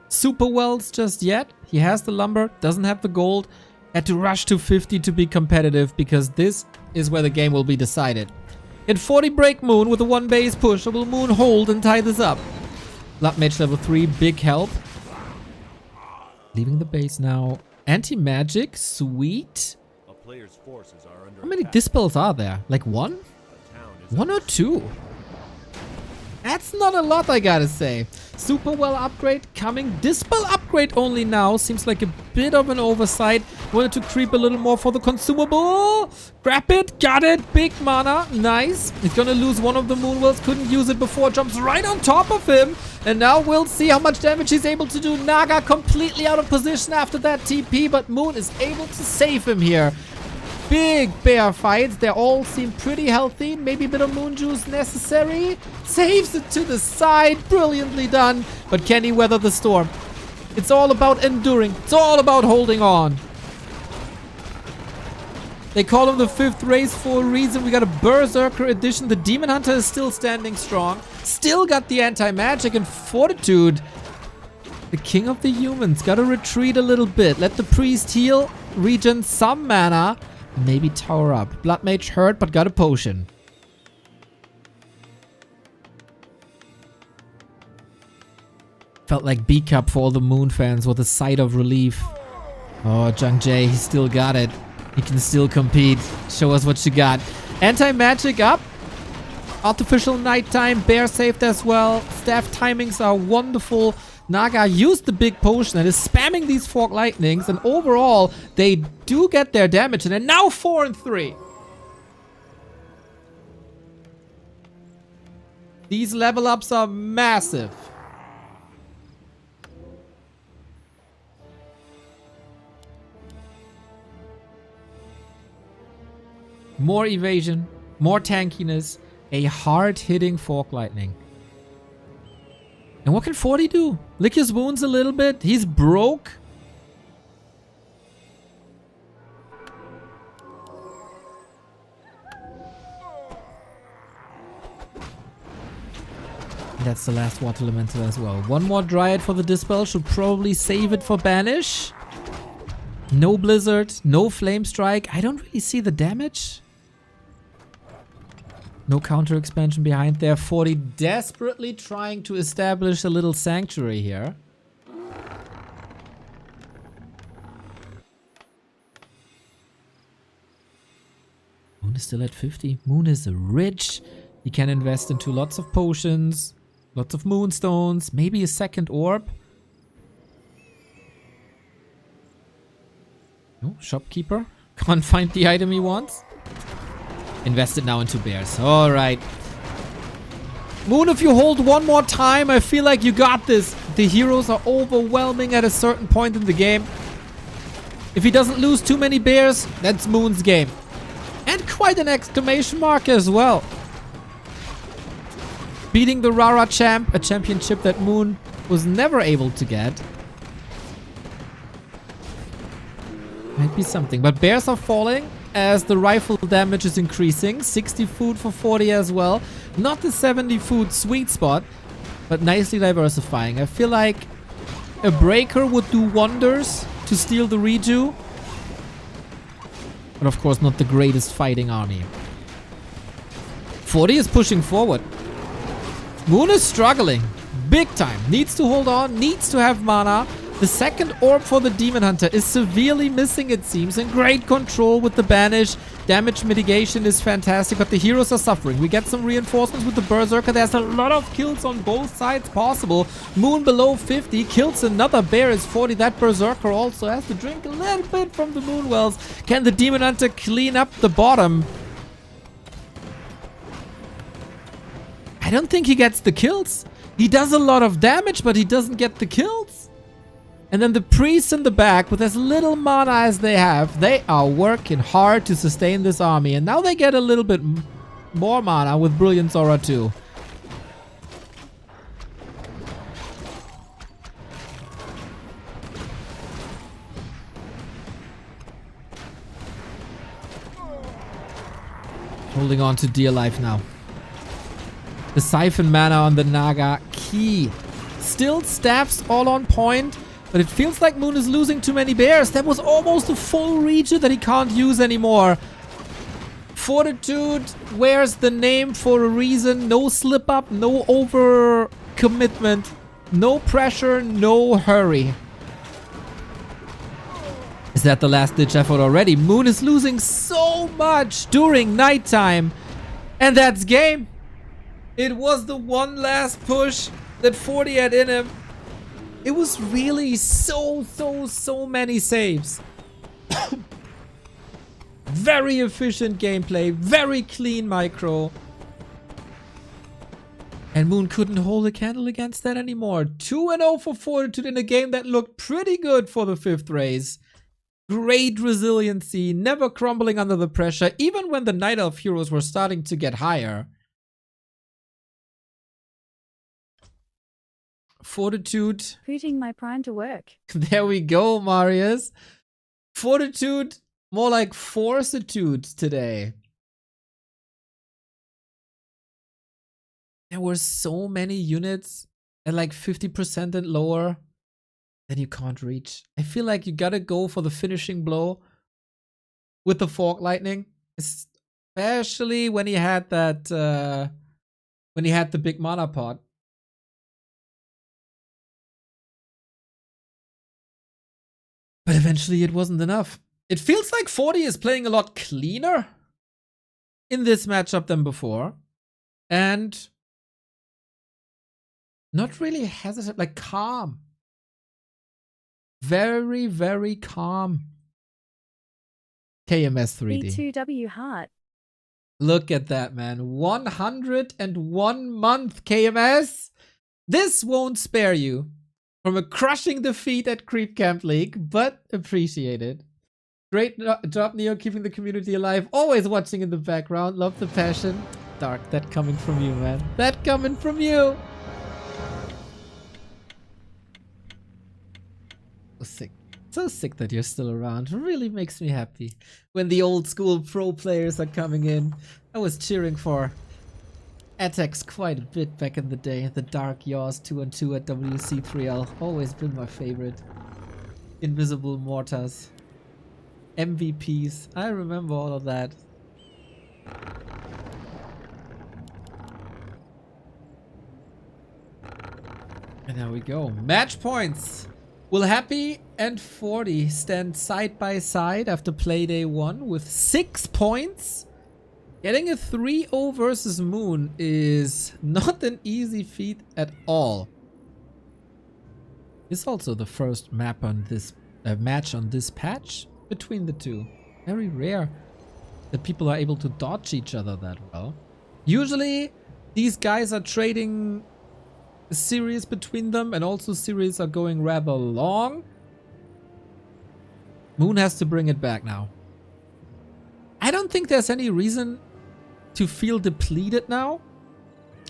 Super Wells just yet. He has the lumber, doesn't have the gold. Had to rush to 50 to be competitive because this is where the game will be decided. Can 40 break Moon with a 1 base push, or will Moon hold and tie this up? Blood Mage level 3, big help. Leaving the base now. Anti-magic, sweet. A player's forces are under How many attack. dispels are there? Like 1? A town is 1 or 2? That's not a lot, I gotta say. Super well upgrade coming. Dispel upgrade only now. Seems like a bit of an oversight. Wanted to creep a little more for the consumable. Grab it. Got it. Big mana. Nice. He's gonna lose one of the Moonwells. Couldn't use it before. Jumps right on top of him. And now we'll see how much damage he's able to do. Naga completely out of position after that TP. But Moon is able to save him here. Big bear fights. They all seem pretty healthy. Maybe a bit of moon juice necessary. Saves it to the side. Brilliantly done. But can he weather the storm? It's all about enduring. It's all about holding on. They call him the 5th race for a reason. We got a Berserker edition. The Demon Hunter is still standing strong. Still got the anti-magic and Fortitude. The king of the humans. Gotta retreat a little bit. Let the priest heal. Regen some mana. Maybe tower up. Blood Mage hurt, but got a potion. Felt like B-Cup for all the Moon fans with a sigh of relief. Oh, Zhang Jie, he still got it. He can still compete. Show us what you got. Anti-magic up. Artificial nighttime. Bear saved as well. Staff timings are wonderful. Naga used the big potion and is spamming these Fork Lightnings. And overall, they do get their damage. And they're now 4 and 3. These level ups are massive. More evasion, more tankiness, a hard-hitting Fork Lightning. And what can 40 do? Lick his wounds a little bit. He's broke. That's the last Water Elemental as well. One more Dryad for the Dispel. Should probably save it for Banish. No Blizzard. No Flame Strike. I don't really see the damage. No counter expansion behind there. 40 desperately trying to establish a little sanctuary here. Moon is still at 50. Moon is rich. He can invest into lots of potions, lots of moonstones, maybe a second orb. No, shopkeeper. Can't find the item he wants. Invested now into bears. Alright. Moon, if you hold one more time, I feel like you got this. The heroes are overwhelming at a certain point in the game. If he doesn't lose too many bears, that's Moon's game. And quite an exclamation mark as well. Beating the Rara Champ, a championship that Moon was never able to get. Might be something. But bears are falling as the rifle damage is increasing. 60 food for 40 as well. Not the 70 food sweet spot, but nicely diversifying. I feel like a breaker would do wonders to steal the reju. But of course not the greatest fighting army. 40 is pushing forward. Moon is struggling. Big time. Needs to hold on. Needs to have mana. The second orb for the Demon Hunter is severely missing, it seems. And great control with the Banish. Damage mitigation is fantastic, but the heroes are suffering. We get some reinforcements with the Berserker. There's a lot of kills on both sides possible. Moon below 50. Kills another bear is 40. That Berserker also has to drink a little bit from the Moonwells. Can the Demon Hunter clean up the bottom? I don't think he gets the kills. He does a lot of damage, but he doesn't get the kills. And then the priests in the back, with as little mana as they have, they are working hard to sustain this army. And now they get a little bit more mana with Brilliant Aura too. Holding on to dear life now. The Siphon mana on the Naga, key. Still staffs all on point. But it feels like Moon is losing too many bears. That was almost a full region that he can't use anymore. Fortitude wears the name for a reason. No slip up, no over commitment, no pressure, no hurry. Is that the last ditch effort already? Moon is losing so much during nighttime. And that's game. It was the one last push that 40 had in him. It was really so many saves. Very efficient gameplay, very clean micro. And Moon couldn't hold a candle against that anymore. 2-0 for Fortitude in a game that looked pretty good for the 5th race. Great resiliency, never crumbling under the pressure, even when the Night Elf heroes were starting to get higher. Fortitude. Putting my prime to work. There we go, Marius. Fortitude, more like Fortitude today. There were so many units at like 50% and lower that you can't reach. I feel like you gotta go for the finishing blow with the Fork Lightning, especially when he had that, when he had the big mana pot. But eventually it wasn't enough. It feels like 40 is playing a lot cleaner in this matchup than before. And not really hesitant, like calm. Very, very calm. KMS 3D. B2W Heart. Look at that, man. 101 month KMS. This won't spare you from a crushing defeat at Creep Camp League, but appreciate it. Great job, Neo, keeping the community alive. Always watching in the background. Love the passion. Dark, that coming from you, man. That coming from you. So sick. So sick that you're still around. Really makes me happy. When the old school pro players are coming in. I was cheering for attacks quite a bit back in the day. The Dark Yaws 2-on-2 at WC3L. Always been my favorite. Invisible Mortars. MVPs. I remember all of that. And there we go. Match points. Will Happy and 40 stand side by side after Playday 1 with 6 points? Getting a 3-0 versus Moon is not an easy feat at all. It's also the first map on this match on this patch between the two. Very rare that people are able to dodge each other that well. Usually these guys are trading series between them, and also series are going rather long. Moon has to bring it back now. I don't think there's any reason to feel depleted now.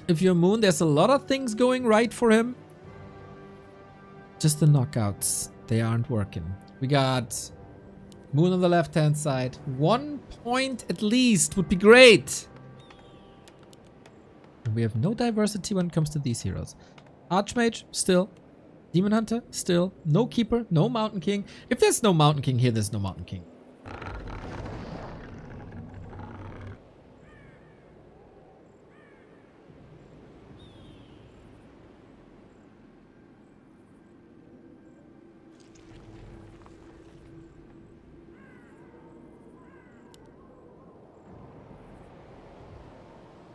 If you're Moon, there's a lot of things going right for him. Just the knockouts, they aren't working. We got Moon on the left hand side. 1 point at least would be great. And we have no diversity when it comes to these heroes. Archmage, still. Demon Hunter, still. No Keeper, no Mountain King. If there's no Mountain King here, there's no Mountain King.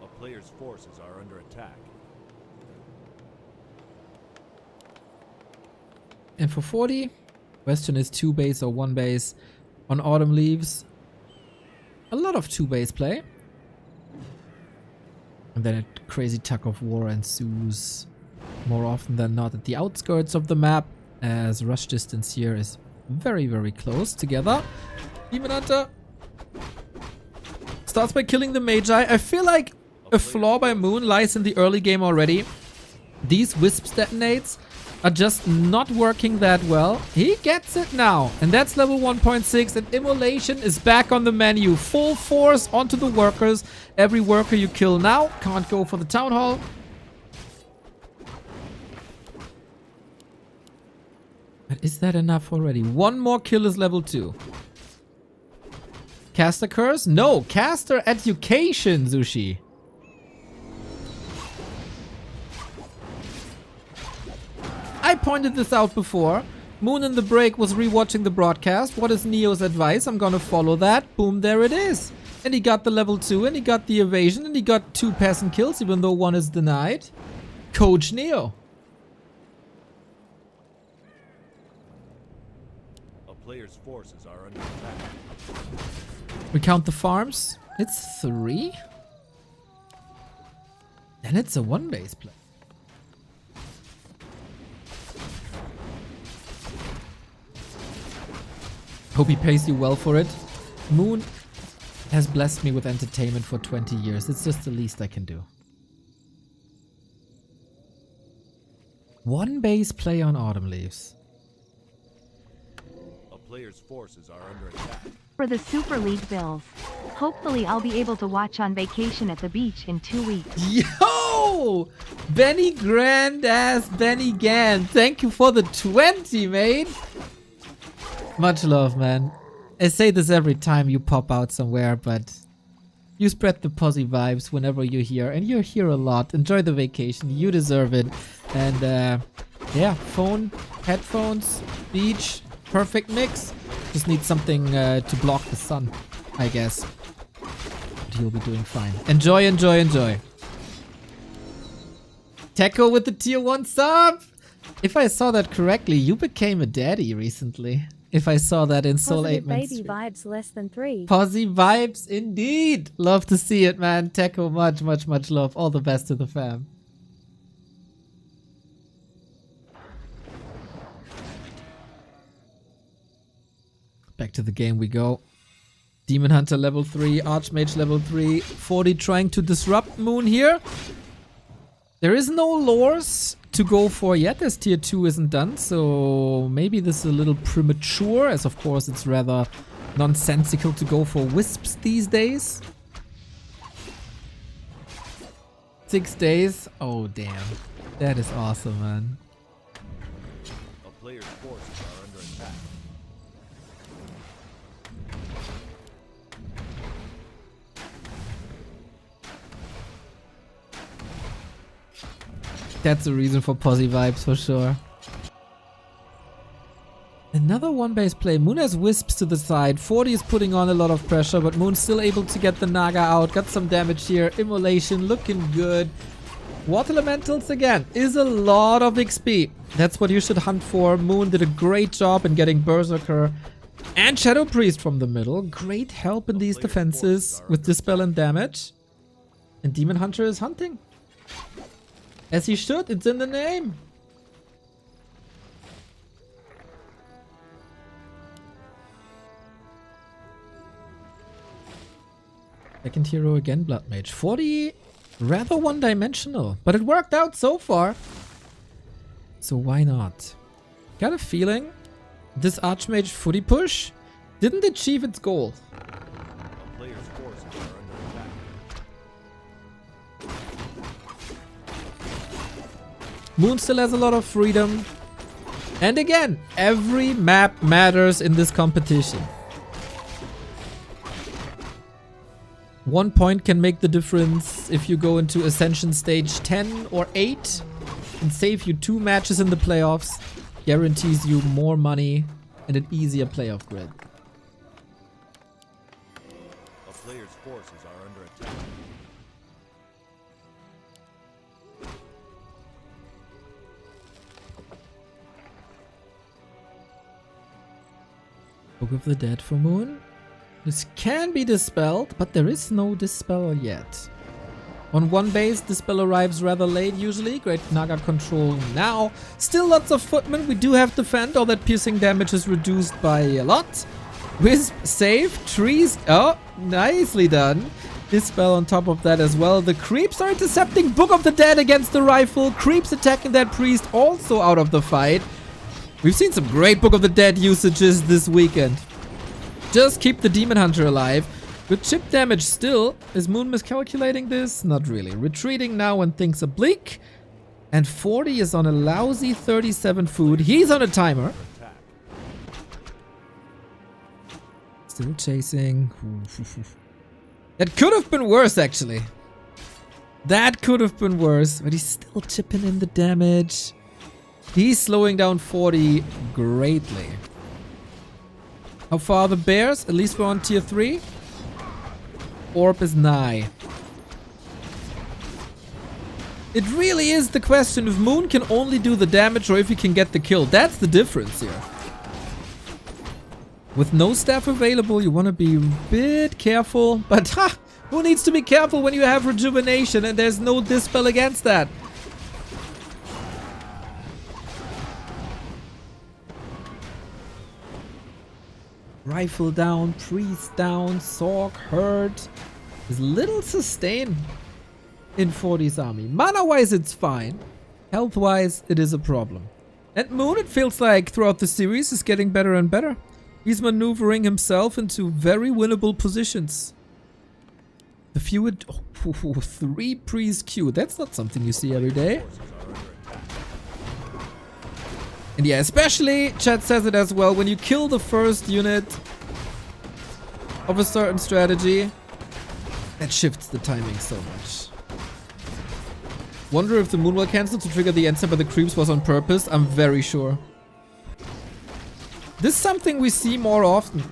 A player's forces are under attack. And for 40, question is 2 base or 1 base. On Autumn Leaves, a lot of 2 base play. And then a crazy tug of war ensues more often than not at the outskirts of the map, as rush distance here is very, very close together. Demon Hunter starts by killing the Magi. I feel like a flaw by Moon lies in the early game already. These Wisps detonates are just not working that well. He gets it now, and that's level 1.6, and Immolation is back on the menu. Full force onto the workers. Every worker you kill now can't go for the Town Hall. But is that enough already? 1 more kill is level 2. Caster Curse? No, Caster Education, Zushi. I pointed this out before. Moon in the break was rewatching the broadcast. What is Neo's advice? I'm gonna follow that. Boom, there it is. And he got the level 2, and he got the evasion, and he got 2 peasant kills, even though 1 is denied. Coach Neo. A player's forces are under attack. We count the farms. It's 3. Then it's a 1-base play. Hope he pays you well for it. Moon has blessed me with entertainment for 20 years. It's just the least I can do. 1-base play on Autumn Leaves. A player's forces are under attack. For the Super League Bills. Hopefully I'll be able to watch on vacation at the beach in 2 weeks. Yo! Benny Grand Ass Benny Gan. Thank you for the 20, mate. Much love, man. I say this every time you pop out somewhere, but you spread the posse vibes whenever you're here, and you're here a lot. Enjoy the vacation. You deserve it. And yeah, phone, headphones, beach, perfect mix. Just need something to block the sun, I guess. But you'll be doing fine. Enjoy, enjoy, enjoy. Techo with the tier 1 sub. If I saw that correctly, you became a daddy recently. If I saw that in Soul 8 Positive baby vibes less than 3. Posse vibes indeed. Love to see it, man. Techo, much, much, much love. All the best to the fam. Back to the game we go. Demon Hunter level 3, Archmage level 3, 40 trying to disrupt Moon here. There is no lores to go for yet, as tier 2 isn't done, so maybe this is a little premature, as of course it's rather nonsensical to go for wisps these days. 6 days? Oh damn. That is awesome, man. A player's forces are under attack. That's a reason for posse vibes for sure. Another 1-base play. Moon has wisps to the side. 40 is putting on a lot of pressure, but Moon's still able to get the Naga out. Got some damage here. Immolation looking good. Water Elementals again is a lot of XP. That's what you should hunt for. Moon did a great job in getting Berserker and Shadow Priest from the middle. Great help in these defenses with Dispel and damage. And Demon Hunter is hunting. As he should, it's in the name. Second hero again, Blood Mage. 40, rather one-dimensional, but it worked out so far. So why not? Got a feeling this Archmage footy push didn't achieve its goal. A player's forces are under attack. Moon still has a lot of freedom. And again, every map matters in this competition. 1 point can make the difference if you go into Ascension Stage 10 or 8 and save you 2 matches in the playoffs. Guarantees you more money and an easier playoff grid. A player's forces are under attack. Book of the Dead for Moon. This can be dispelled, but there is no dispel yet. On 1 base, dispel arrives rather late usually. Great Naga control now. Still lots of footmen. We do have defend. All that piercing damage is reduced by a lot. Wisp save. Trees. Oh, nicely done. Dispel on top of that as well. The creeps are intercepting Book of the Dead against the rifle. Creeps attacking that priest also out of the fight. We've seen some great Book of the Dead usages this weekend. Just keep the Demon Hunter alive. With chip damage still. Is Moon miscalculating this? Not really. Retreating now when things are bleak. And 40 is on a lousy 37 food. He's on a timer. Still chasing. That could have been worse, actually. That could have been worse. But he's still chipping in the damage. He's slowing down 40 greatly. How far are the bears? At least we're on tier 3. orb is nigh. It really is the question if Moon can only do the damage or if he can get the kill. That's the difference here. With no staff available, you want to be a bit careful. But who needs to be careful when you have rejuvenation and there's no dispel against that? Rifle down, priest down, Tsiog hurt. There's little sustain in 40's army. Mana-wise, it's fine. Health-wise, it is a problem. And Moon, it feels like throughout the series, is getting better and better. He's maneuvering himself into very winnable positions. The few... 3 priest Q. That's not something you see every day. And yeah, especially, chat says it as well, when you kill the first unit of a certain strategy, that shifts the timing so much. Wonder if the Moonwell cancel to trigger the end step of the creeps was on purpose. I'm very sure. This is something we see more often.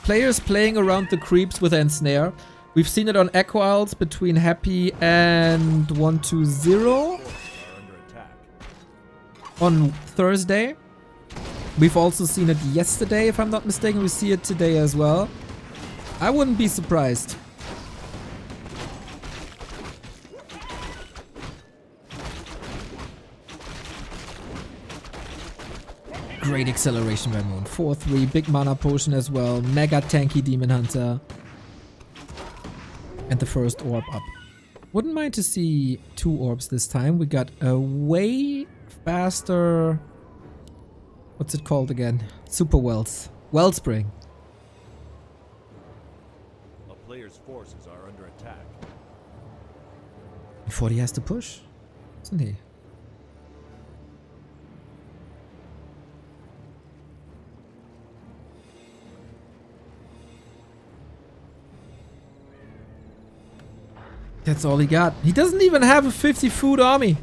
Players playing around the creeps with ensnare. We've seen it on Echo Isles between Happy and 120 on Thursday. We've also seen it yesterday, if I'm not mistaken. We see it today as well. I wouldn't be surprised. Great acceleration by Moon. 4-3, big mana potion as well. Mega tanky Demon Hunter. And the first orb up. Wouldn't mind to see 2 orbs this time. We got a way faster... What's it called again? Super Wells. Wellspring. A player's forces are under attack. 40 has to push, isn't he? That's all he got. He doesn't even have a 50 food army.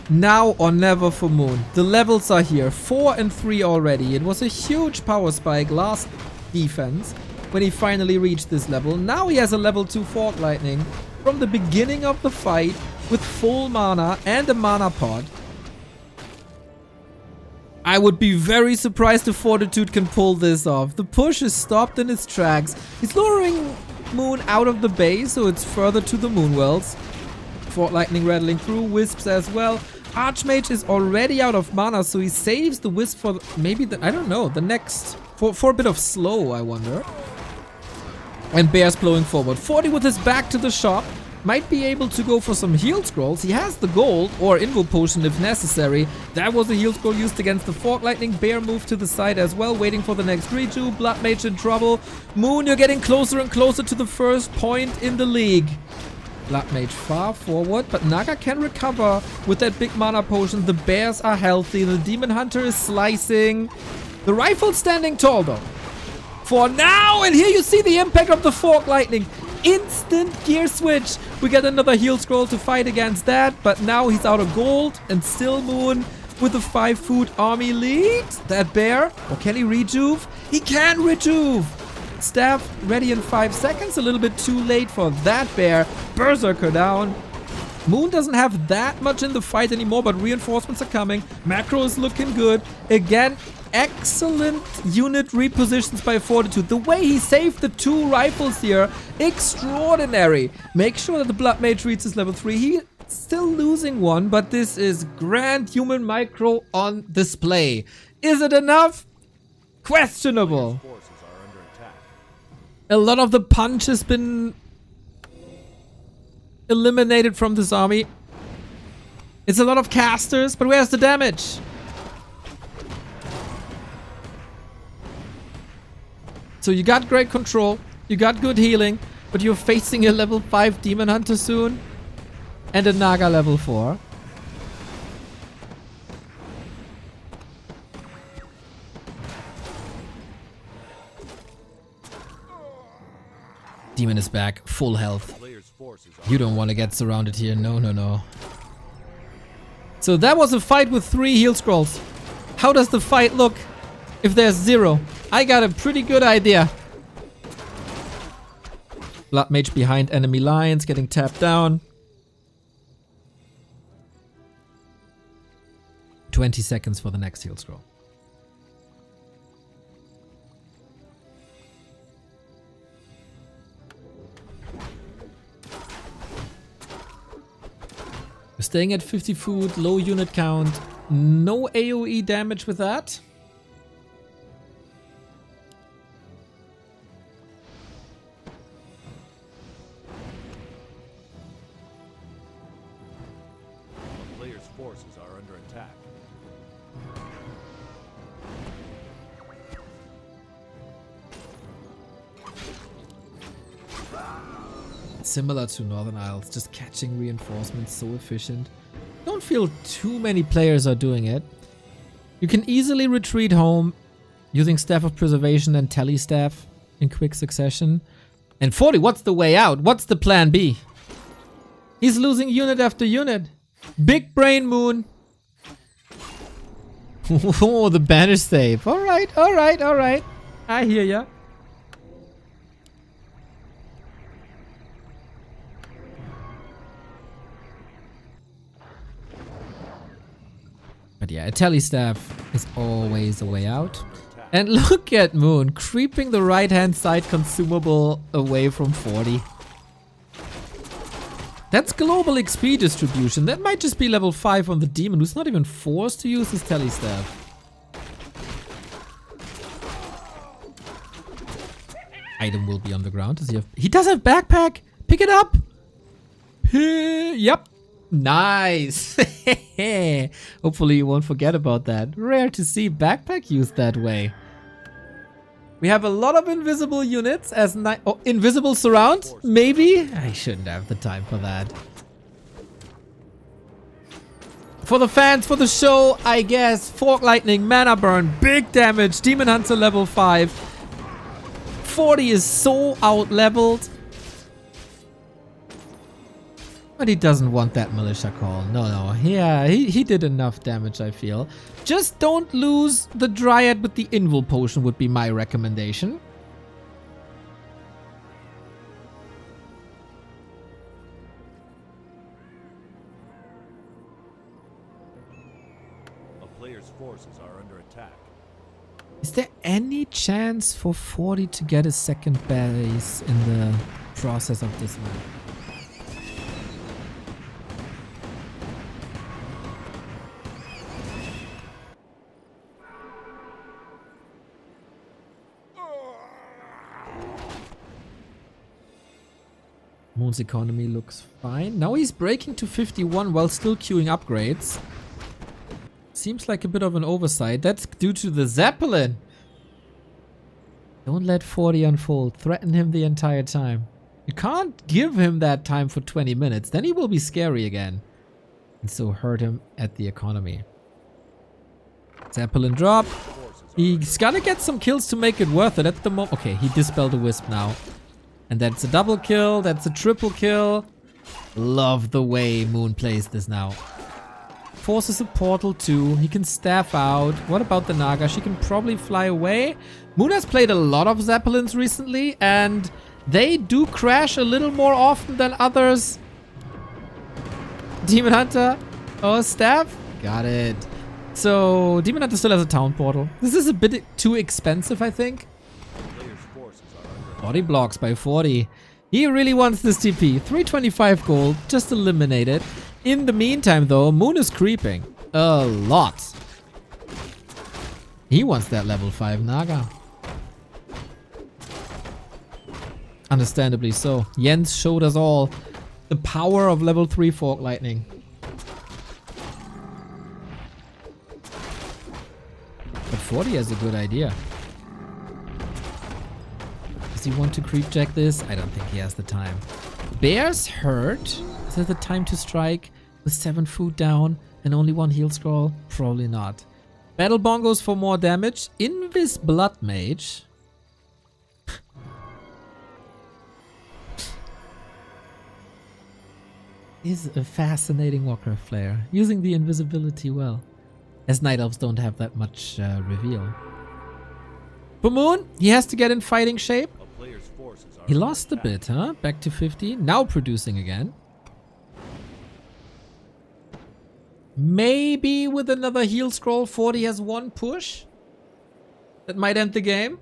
Now or never for Moon. The levels are here. 4 and 3 already. It was a huge power spike last defense when he finally reached this level. Now he has a level 2 Fork Lightning from the beginning of the fight with full mana and a mana pod. I would be very surprised if Fortitude can pull this off. The push is stopped in its tracks. He's luring Moon out of the base, so it's further to the Moonwells. Fork Lightning rattling through, Wisps as well. Archmage is already out of mana, so he saves the Wisp for maybe the, I don't know, the next, for a bit of slow, I wonder. And Bear's blowing forward. 40 with his back to the shop. Might be able to go for some heal scrolls. He has the gold or invo potion if necessary. That was a heal scroll used against the Fork Lightning. Bear moved to the side as well, waiting for the next reju. Blood Mage in trouble. Moon, you're getting closer and closer to the first point in the league. Blood Mage far forward, but Naga can recover with that big mana potion. The bears are healthy. The Demon Hunter is slicing. The rifle standing tall though. For now, and here you see the impact of the Fork Lightning. Instant gear switch. We get another heal scroll to fight against that, but now he's out of gold and still Moon with a 5 food army lead. That bear, or can he rejuve? He can rejuve. Staff ready in 5 seconds. A little bit too late for that bear. Berserker down. Moon doesn't have that much in the fight anymore, but reinforcements are coming. Macro is looking good. Again, excellent unit repositions by Fortitude. The way he saved the 2 rifles here, extraordinary. Make sure that the Blood Mage reaches level 3. He's still losing one, but this is grand human micro on display. Is it enough? Questionable. Forces are under attack. A lot of the punch has been eliminated from this army. It's a lot of casters, but where's the damage? So you got great control, you got good healing, but you're facing a level 5 Demon Hunter soon and a Naga level 4. Demon is back, full health. Player's forces are You don't want to get surrounded here, no, no, no. So that was a fight with 3 heal scrolls. How does the fight look if there's 0? I got a pretty good idea. Blood Mage behind enemy lines, getting tapped down. 20 seconds for the next heal scroll. We're staying at 50 food, low unit count. No AoE damage with that. A player's forces are under attack. Similar to Northern Isles, just catching reinforcements so efficient. Don't feel too many players are doing it. You can easily retreat home using Staff of Preservation and Tele Staff in quick succession. And 40, what's the way out? What's the plan B? He's losing unit after unit. Big brain Moon. Oh, the banish save. Alright, alright, alright. I hear ya. But yeah, a Telestaff is always a way out. And look at Moon creeping the right hand side consumable away from 40. That's global XP distribution. That might just be level 5 on the demon who's not even forced to use his Telestaff. Item will be on the ground. Does he have... He does have backpack! Pick it up! Yep. Nice. Hopefully you won't forget about that. Rare to see backpack used that way. We have a lot of invisible units as invisible surround. Maybe? I shouldn't have the time for that. For the fans, for the show, I guess. Fork Lightning, Mana Burn, big damage. Demon Hunter level 5. 40 is so out-leveled. But he doesn't want that militia call. No. Yeah, he did enough damage, I feel. Just don't lose the Dryad with the Invul Potion would be my recommendation. A player's forces are under attack. Is there any chance for 40 to get a second base in the process of this map? Moon's economy looks fine. Now he's breaking to 51 while still queuing upgrades. Seems like a bit of an oversight. That's due to the Zeppelin. Don't let 40 unfold. Threaten him the entire time. You can't give him that time for 20 minutes. Then he will be scary again. And so hurt him at the economy. Zeppelin drop. He's gotta get some kills to make it worth it at the moment. Okay, he dispelled the wisp now. And that's a double kill. That's a triple kill. Love the way Moon plays this now. Forces a portal too. He can staff out. What about the Naga? She can probably fly away. Moon has played a lot of Zeppelins recently. And they do crash a little more often than others. Demon Hunter. Oh, staff. Got it. So, Demon Hunter still has a town portal. This is a bit too expensive, I think. Body blocks by 40. He really wants this TP. 325 gold. Just eliminate it. In the meantime, though, Moon is creeping. A lot. He wants that level 5 Naga. Understandably so. Jens showed us all the power of level 3 Fork Lightning. But 40 has a good idea. Does he want to creep jack this? I don't think he has the time. Bear's hurt. Is it the time to strike with 7 food down and only 1 heal scroll? Probably not. Battle bongos for more damage. Invis Blood Mage. Is a fascinating Warcraft player. Using the invisibility well. As Night Elves don't have that much reveal. But Moon, he has to get in fighting shape. A player's forces are He under lost a attack. bit, huh? Back to 50. Now producing again. Maybe with another heal scroll, 40 has one push. That might end the game.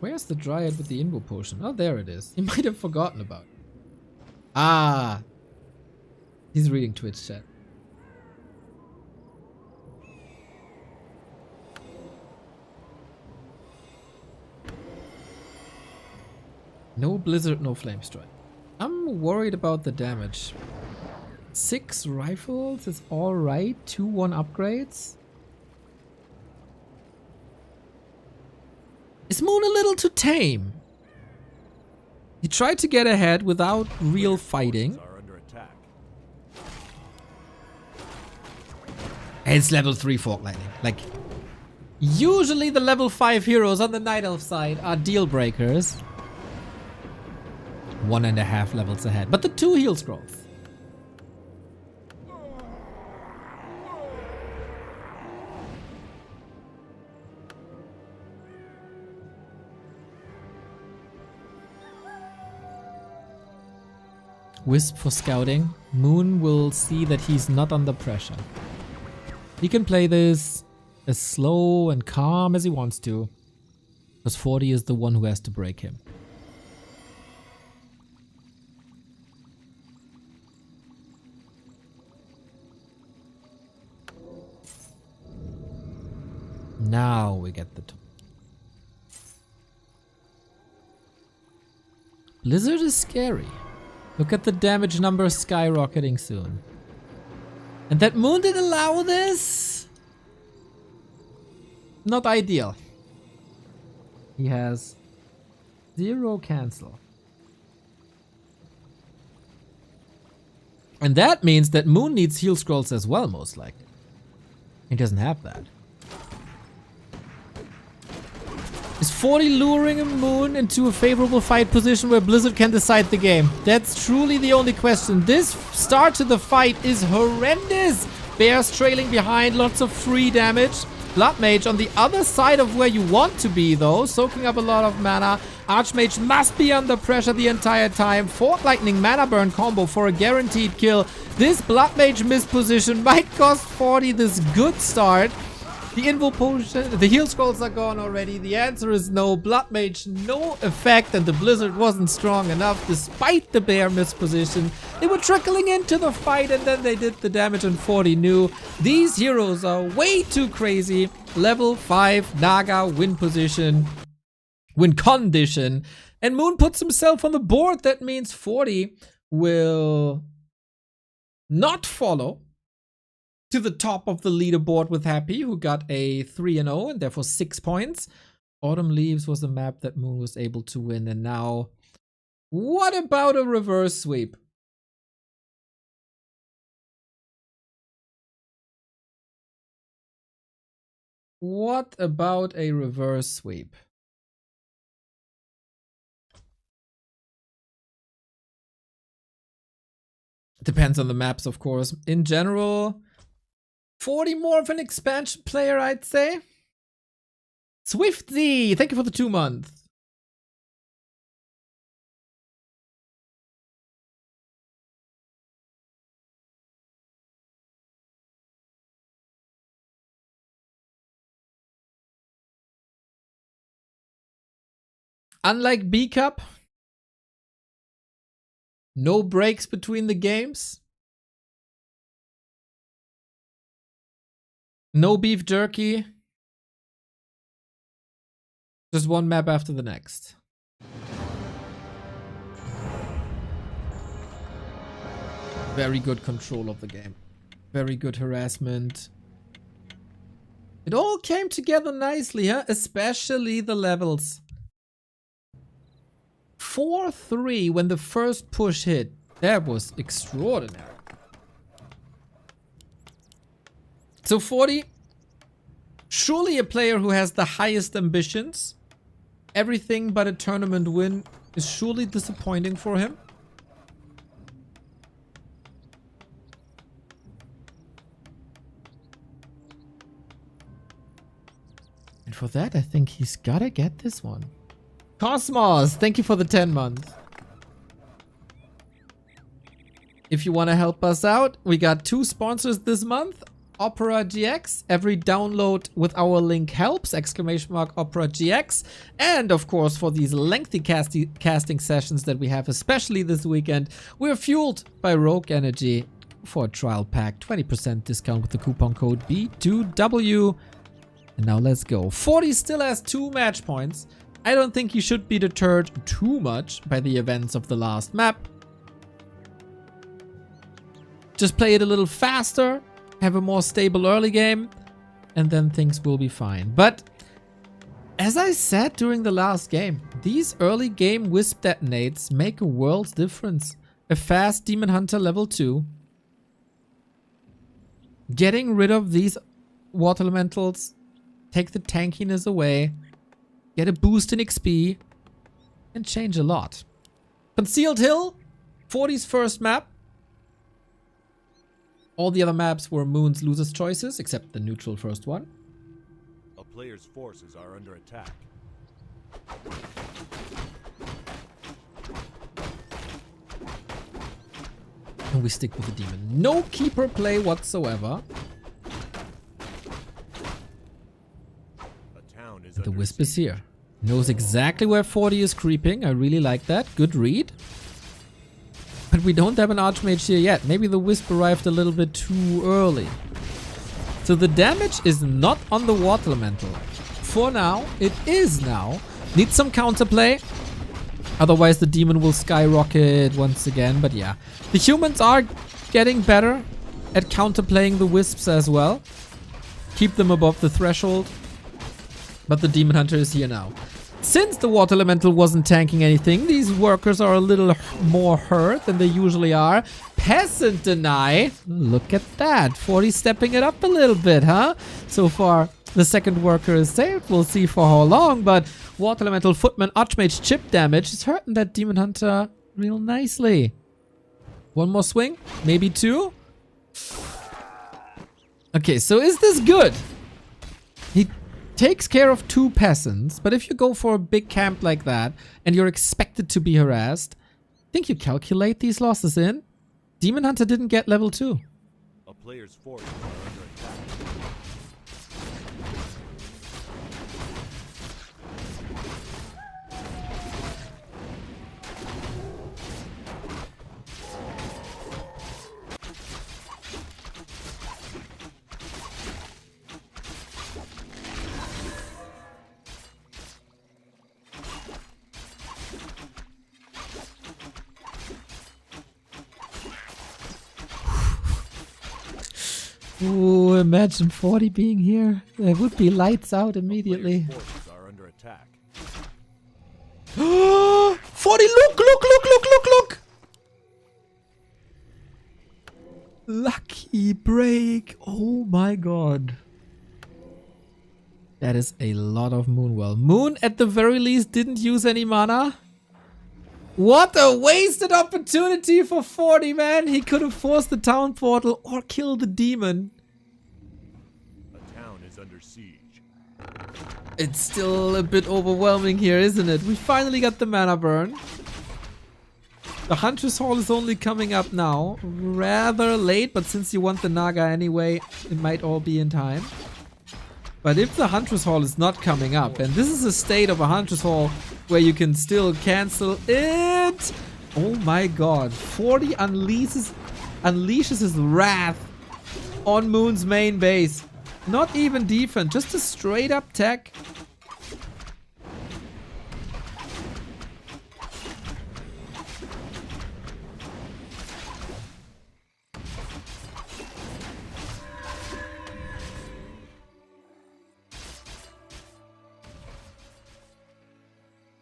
Where's the Dryad with the Invo potion? Oh, there it is. He might have forgotten about it. Ah. He's reading Twitch chat. No Blizzard, no Flame Strike. I'm worried about the damage. 6 rifles is alright. 2-1 upgrades. Is Moon a little too tame? He tried to get ahead without real fighting. Are under attack. And it's level 3 Fork Lightning. Like, usually the level 5 heroes on the Night Elf side are deal breakers. 1.5 levels ahead. But the 2 heal scrolls. Wisp for scouting. Moon will see that he's not under pressure. He can play this as slow and calm as he wants to. Because 40 is the one who has to break him. Now we get the... Blizzard is scary. Look at the damage numbers skyrocketing soon. And that Moon did allow this? Not ideal. He has 0 cancel. And that means that Moon needs heal scrolls as well, most likely. He doesn't have that. Is 40 luring a Moon into a favorable fight position where Blizzard can decide the game? That's truly the only question. This start to the fight is horrendous. Bears trailing behind, lots of free damage. Blood Mage on the other side of where you want to be though, soaking up a lot of mana. Archmage must be under pressure the entire time. Fork Lightning mana burn combo for a guaranteed kill. This Blood Mage misposition might cost 40 this good start. The Invo potion, the heal scrolls are gone already. The answer is no. Blood Mage, no effect, and the Blizzard wasn't strong enough despite the bear misposition. They were trickling into the fight and then they did the damage and 40 knew. These heroes are way too crazy. Level 5 Naga win position, win condition, and Moon puts himself on the board. That means 40 will not follow to the top of the leaderboard with Happy, who got a 3-0 and therefore 6 points. Autumn Leaves was a map that Moon was able to win. And now, what about a reverse sweep? What about a reverse sweep? Depends on the maps, of course. In general, 40 more of an expansion player, I'd say. Swifty, thank you for the 2 months. Unlike B Cup, no breaks between the games. No beef jerky. Just one map after the next. Very good control of the game. Very good harassment. It all came together nicely, huh? Especially the levels. 4-3 when the first push hit. That was extraordinary. So 40, surely a player who has the highest ambitions. Everything but a tournament win is surely disappointing for him. And for that, I think he's gotta get this one. Cosmos, thank you for the 10 months. If you want to help us out, we got 2 sponsors this month. Opera GX. Every download with our link helps! Opera GX. And of course, for these lengthy casting sessions that we have, especially this weekend, we're fueled by Rogue Energy for a trial pack. 20% discount with the coupon code B2W. And now let's go. 40 still has 2 match points. I don't think he should be deterred too much by the events of the last map. Just play it a little faster, have a more stable early game, and then things will be fine. But as I said during the last game, these early game Wisp detonates make a world's difference. A fast Demon Hunter level 2. Getting rid of these water elementals, take the tankiness away, get a boost in XP, and change a lot. Concealed Hill, 40's first map. All the other maps were Moon's loser's choices, except the neutral first one. A player's forces are under attack. And we stick with the demon. No keeper play whatsoever. A town is The under Wisp is siege. here. Knows exactly where 40 is creeping. I really like that. Good read. But we don't have an Archmage here yet. Maybe the Wisp arrived a little bit too early. So the damage is not on the Water Elemental. For now, it is now. Needs some counterplay. Otherwise the demon will skyrocket once again. But yeah, the humans are getting better at counterplaying the Wisps as well. Keep them above the threshold. But the Demon Hunter is here now. Since the Water Elemental wasn't tanking anything, these workers are a little more hurt than they usually are. Peasant deny. Look at that. 40 stepping it up a little bit, huh? So far, the second worker is saved. We'll see for how long, but Water Elemental Footman Archmage chip damage is hurting that Demon Hunter real nicely. One more swing, maybe 2. Okay, so is this good? He takes care of 2 peasants, but if you go for a big camp like that and you're expected to be harassed, I think you calculate these losses in. Demon Hunter didn't get level 2. A player's forces are under attack. Ooh, imagine 40 being here. There would be lights out immediately. Player's forces are under attack. 40, look! Lucky break. Oh my god. That is a lot of Moonwell. Moon, at the very least, didn't use any mana. What a wasted opportunity for 40, man. He could have forced the town portal or killed the demon. A town is under siege. It's still a bit overwhelming here, isn't it? We finally got the mana burn. The Huntress Hall is only coming up now. Rather late, but since you want the Naga anyway, it might all be in time. But if the Huntress Hall is not coming up, and this is a state of a Huntress Hall where you can still cancel it. Oh my god. 40 unleashes his wrath on Moon's main base. Not even defense, just a straight up tech.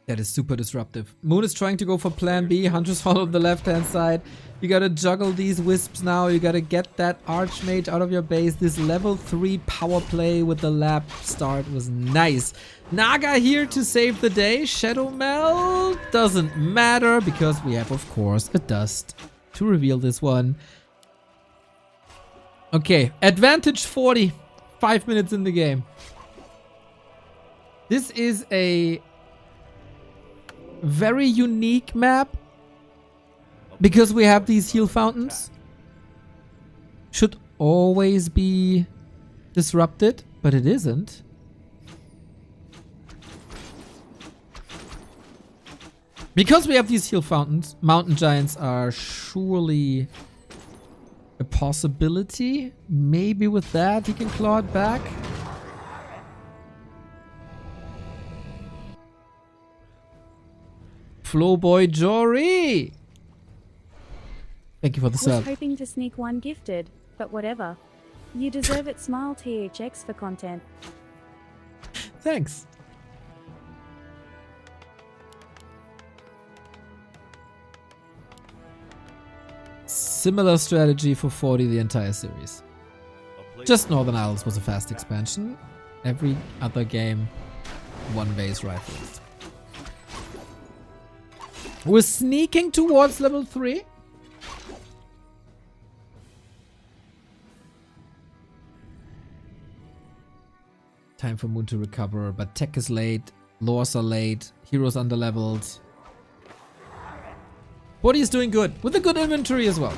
That is super disruptive. Moon is trying to go for plan B. Huntress Hall on the left hand side. You gotta juggle these wisps now. You gotta get that Archmage out of your base. This level 3 power play with the lab start was nice. Naga here to save the day. Shadow Mel doesn't matter because we have, of course, a dust to reveal this one. Okay, advantage 40. 5 minutes in the game. This is a very unique map because we have these heal fountains. Should always be disrupted, but it isn't. Because we have these heal fountains, mountain giants are surely a possibility. Maybe with that he can claw it back. Flowboy Jory! Thank you for the Was sub. hoping to sneak one gifted, but whatever. You deserve it. Smile THX for content. Thanks. Similar strategy for 40 the entire series. Just Northern Isles was a fast expansion. Every other game, one base rifles. We're sneaking towards level 3. Time for Moon to recover, but tech is late, lores are late, heroes underleveled. Body is doing good, with a good inventory as well.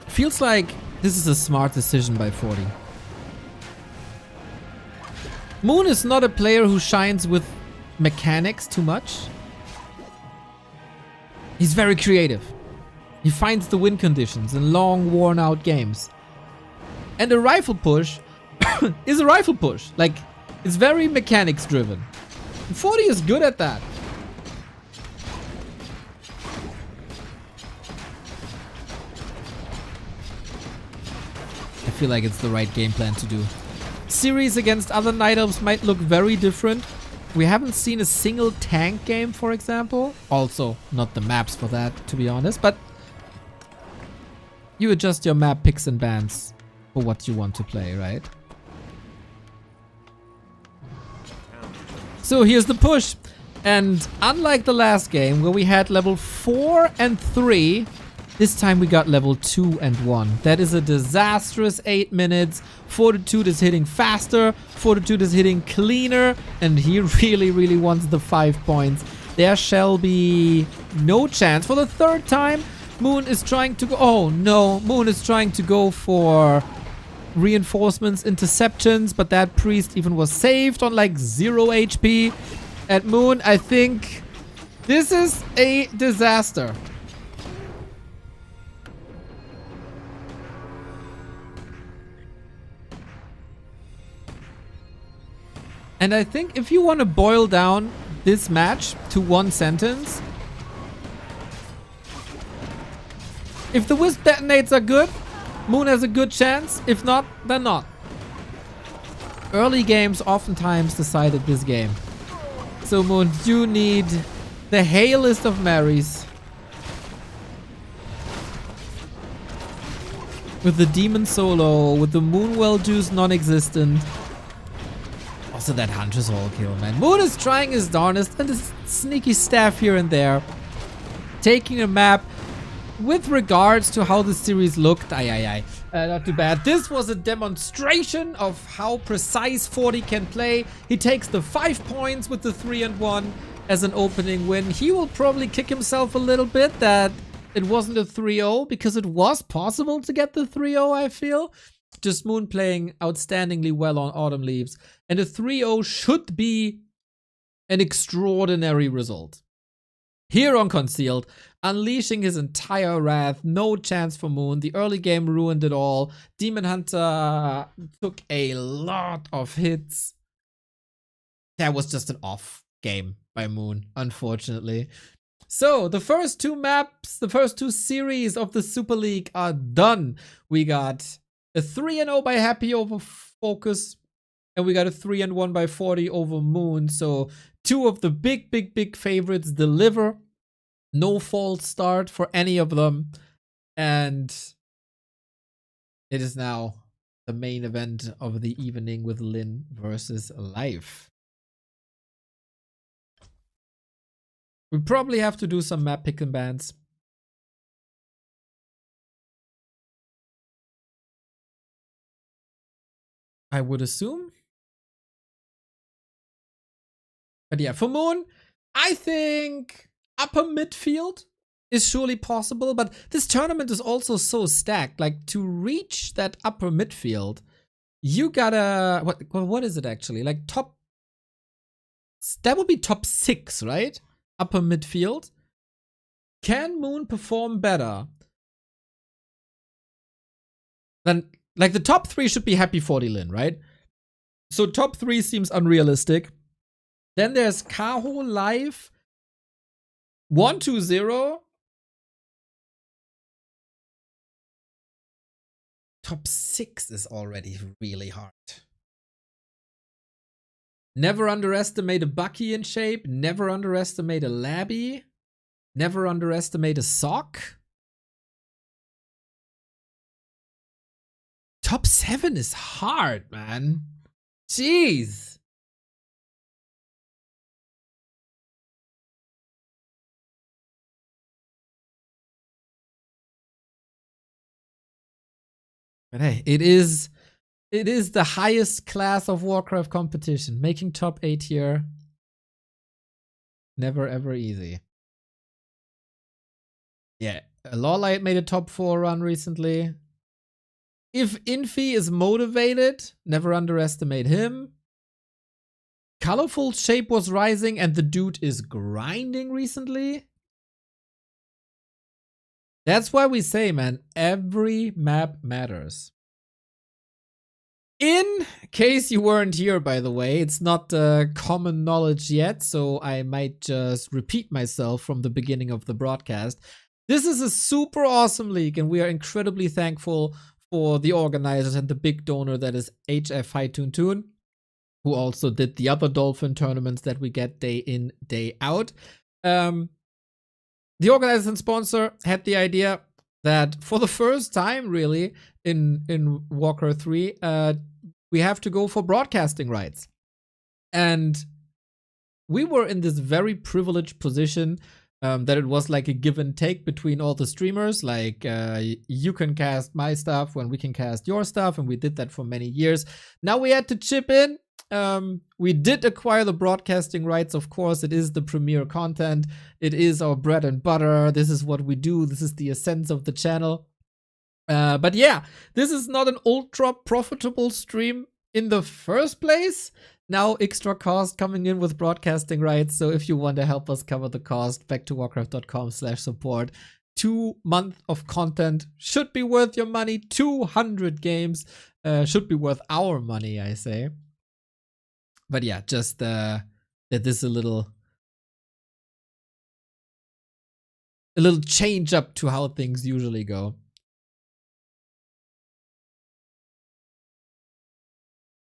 Feels like this is a smart decision by 40. Moon is not a player who shines with mechanics too much. He's very creative. He finds the win conditions in long, worn-out games. And a rifle push is a rifle push. Like, it's very mechanics-driven. 40 is good at that. I feel like it's the right game plan to do. Series against other Night Elves might look very different. We haven't seen a single tank game, for example. Also, not the maps for that, to be honest, but you adjust your map picks and bans for what you want to play, right? So here's the push. And unlike the last game where we had level 4 and 3, this time we got level 2 and 1. That is a disastrous 8 minutes. Fortitude is hitting faster. Fortitude is hitting cleaner. And he really wants the 5 points. There shall be no chance. For the third time, Moon is trying to go... Oh no, Moon is trying to go for reinforcements, interceptions. But that priest even was saved on like 0 HP. At Moon, I think this is a disaster. And I think if you want to boil down this match to one sentence, if the Wisp detonates are good, Moon has a good chance. If not, then not. Early games oftentimes decided this game. So Moon, you need the hailest of Marys. With the Demon Solo, with the Moonwell Juice non-existent. Also that Huntress Hall kill, man. Moon is trying his darnest and his sneaky staff here and there. Taking a map with regards to how the series looked. Not too bad. This was a demonstration of how precise 40 can play. He takes the 5 points with the 3 and 1 as an opening win. He will probably kick himself a little bit that it wasn't a 3-0 because it was possible to get the 3-0, I feel. Just Moon playing outstandingly well on Autumn Leaves. And a 3-0 should be an extraordinary result. Here on Concealed, unleashing his entire wrath. No chance for Moon. The early game ruined it all. Demon Hunter took a lot of hits. That was just an off game by Moon, unfortunately. So, the first 2 maps, the first 2 series of the Super League are done. We got a 3-0 by Happy over Focus. And we got a 3 and 1 by 40 over Moon. So 2 of the big favorites deliver. No false start for any of them. And it is now the main event of the evening with Lin versus Life. We probably have to do some map pick and bans. I would assume. But yeah, for Moon, I think upper midfield is surely possible, but this tournament is also so stacked. Like, to reach that upper midfield, you gotta, what is it actually? Like top, that would be top 6, right? Upper midfield. Can Moon perform better than, like, the top 3 should be Happy 40 Lin, right? So top 3 seems unrealistic. Then there's Kaho Live 120. Top 6 is already really hard. Never underestimate a Bucky in shape. Never underestimate a Labby. Never underestimate a Sock. Top 7 is hard, man. Jeez. But hey, it is the highest class of Warcraft competition. Making top 8 here, never ever easy. Yeah, Lawlight made a top 4 run recently. If Infi is motivated, never underestimate him. Colorful Shape was rising and the dude is grinding recently. That's why we say, man, every map matters. In case you weren't here, by the way, it's not common knowledge yet, so I might just repeat myself from the beginning of the broadcast. This is a super awesome league, and we are incredibly thankful for the organizers and the big donor that is HF High Toon Toon, who also did the other Dolphin tournaments that we get day in, day out. The organizer and sponsor had the idea that for the first time, really, in Warcraft 3, we have to go for broadcasting rights. And we were in this very privileged position that it was like a give and take between all the streamers. Like, you can cast my stuff when we can cast your stuff, and we did that for many years. Now we had to chip in. We did acquire the broadcasting rights, of course. It is the premier content. It is our bread and butter. This is what we do. This is the essence of the channel. But yeah, this is not an ultra profitable stream in the first place. Now extra cost coming in with broadcasting rights. So if you want to help us cover the cost, back to warcraft.com/support. 2 months of content should be worth your money. 200 games should be worth our money, I say. But yeah, just that this is a little change up to how things usually go.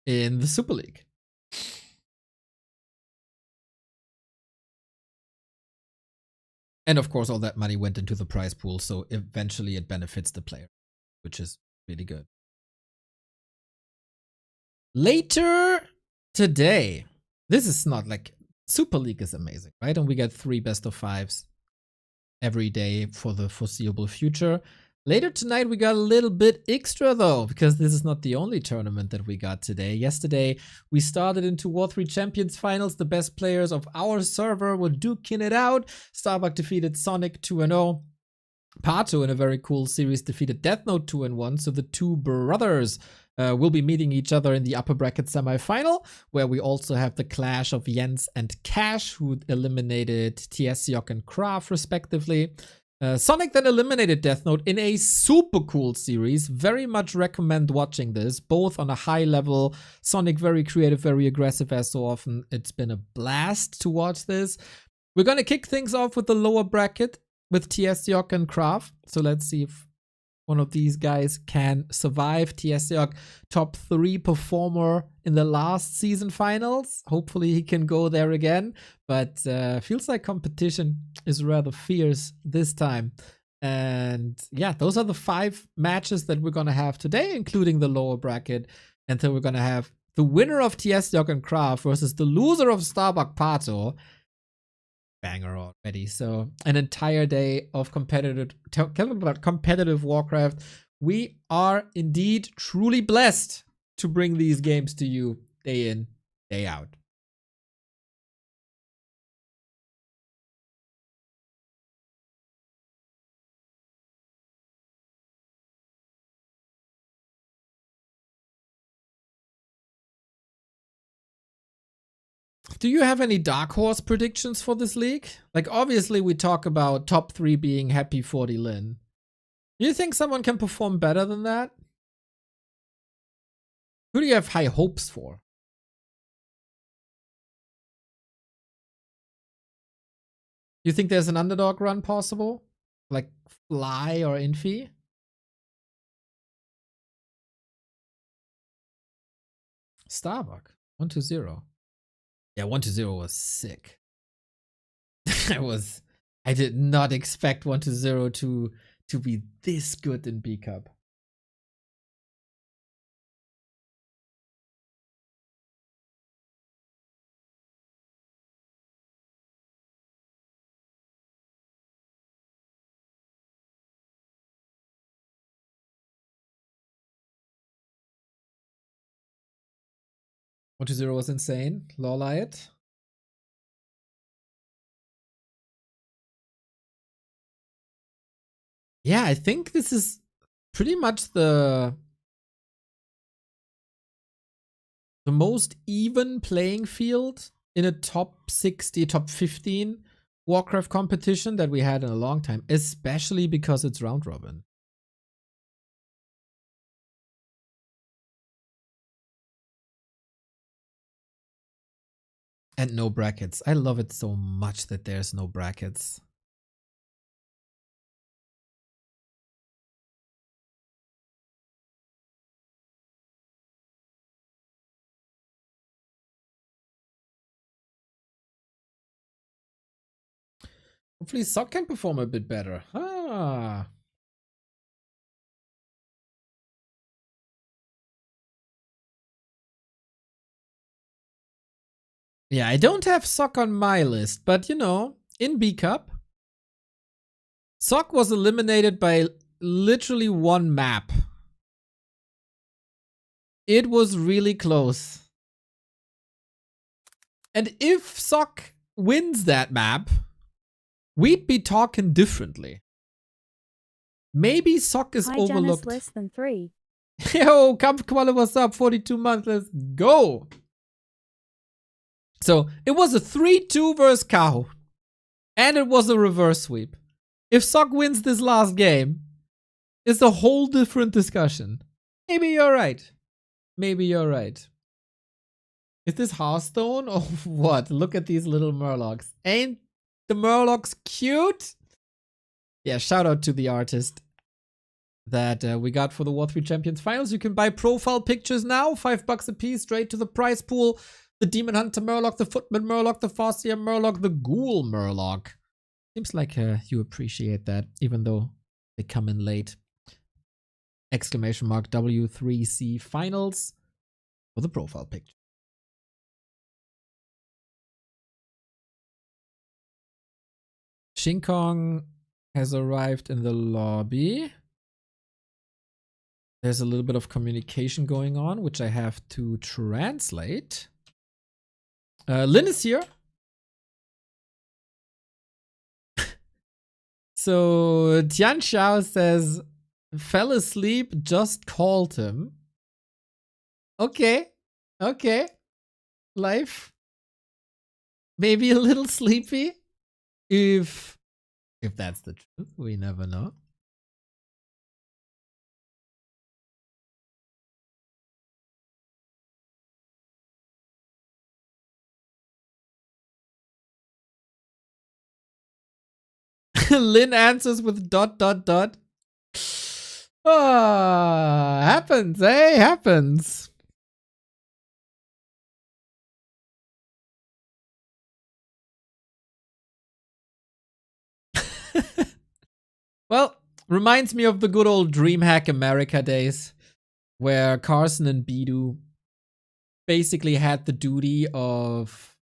In the Super League. And of course, all that money went into the prize pool, so eventually it benefits the player, which is really good. Later today, this is not like, Super League is amazing, right? And we get 3 best of 5s every day for the foreseeable future. Later tonight, we got a little bit extra though, because this is not the only tournament that we got today. Yesterday, we started into W3Champions Finals. The best players of our server were duking it out. Starbuck defeated Sonic 2-0. Pato, in a very cool series, defeated Death Note 2-1. So the two brothers will be meeting each other in the upper bracket semi-final, where we also have the clash of Jens and Cash, who eliminated Tsiog and Kraft, respectively. Sonic then eliminated Death Note in a super cool series. Very much recommend watching this, both on a high level. Sonic very creative, very aggressive as so often. It's been a blast to watch this. We're gonna kick things off with the lower bracket with Tsiog and Kraft. So let's see if one of these guys can survive. Tsiog, top 3 performer in the last season finals. Hopefully he can go there again. But feels like competition is rather fierce this time. And yeah, those are the 5 matches that we're going to have today, including the lower bracket. And then we're going to have the winner of Tsiog and Kraft versus the loser of Starbuck Pato. banger already. So an entire day of competitive Warcraft. We are indeed truly blessed to bring these games to you day in, day out. Do you have any dark horse predictions for this league? Like, obviously, we talk about top 3 being Happy 40 Lin. Do you think someone can perform better than that? Who do you have high hopes for? You think there's an underdog run possible? Like Fly or Infi? Starbuck, 1-0. Yeah, 1-0 was sick. I did not expect 1-0 to be this good in B Cup. One to 0 was insane. Lawlight. Yeah, I think this is pretty much the most even playing field in a top 60, top 15 Warcraft competition that we had in a long time, especially because it's round robin. And no brackets. I love it so much that there's no brackets. Hopefully Tsiog can perform a bit better. Ah. Yeah, I don't have Tsiog on my list, but you know, in B Cup, Tsiog was eliminated by literally one map. It was really close. And if Tsiog wins that map, we'd be talking differently. Maybe Tsiog is overlooked. Less than 3. Yo, Kampf Quali, what's up? 42 months, let's go. So it was a 3-2 versus Kaho. And it was a reverse sweep. If Tsiog wins this last game, it's a whole different discussion. Maybe you're right. Maybe you're right. Is this Hearthstone or what? Look at these little Murlocs. Ain't the Murlocs cute? Yeah, shout out to the artist that we got for the W3Champions Finals. You can buy profile pictures now, $5 a piece, straight to the prize pool. The Demon Hunter Murloc, the Footman Murloc, the Farseer Murloc, the Ghoul Murloc. Seems like you appreciate that, even though they come in late. Exclamation mark W3C Finals for the profile picture. Shinkong has arrived in the lobby. There's a little bit of communication going on, which I have to translate. Lin is here. So Tian Xiao says, fell asleep, just called him. Okay. Okay. Life. Maybe a little sleepy. If that's the truth, we never know. Lin answers with ... Ah, happens, eh? Happens. Well, reminds me of the good old DreamHack America days, where Carson and Bidu basically had the duty of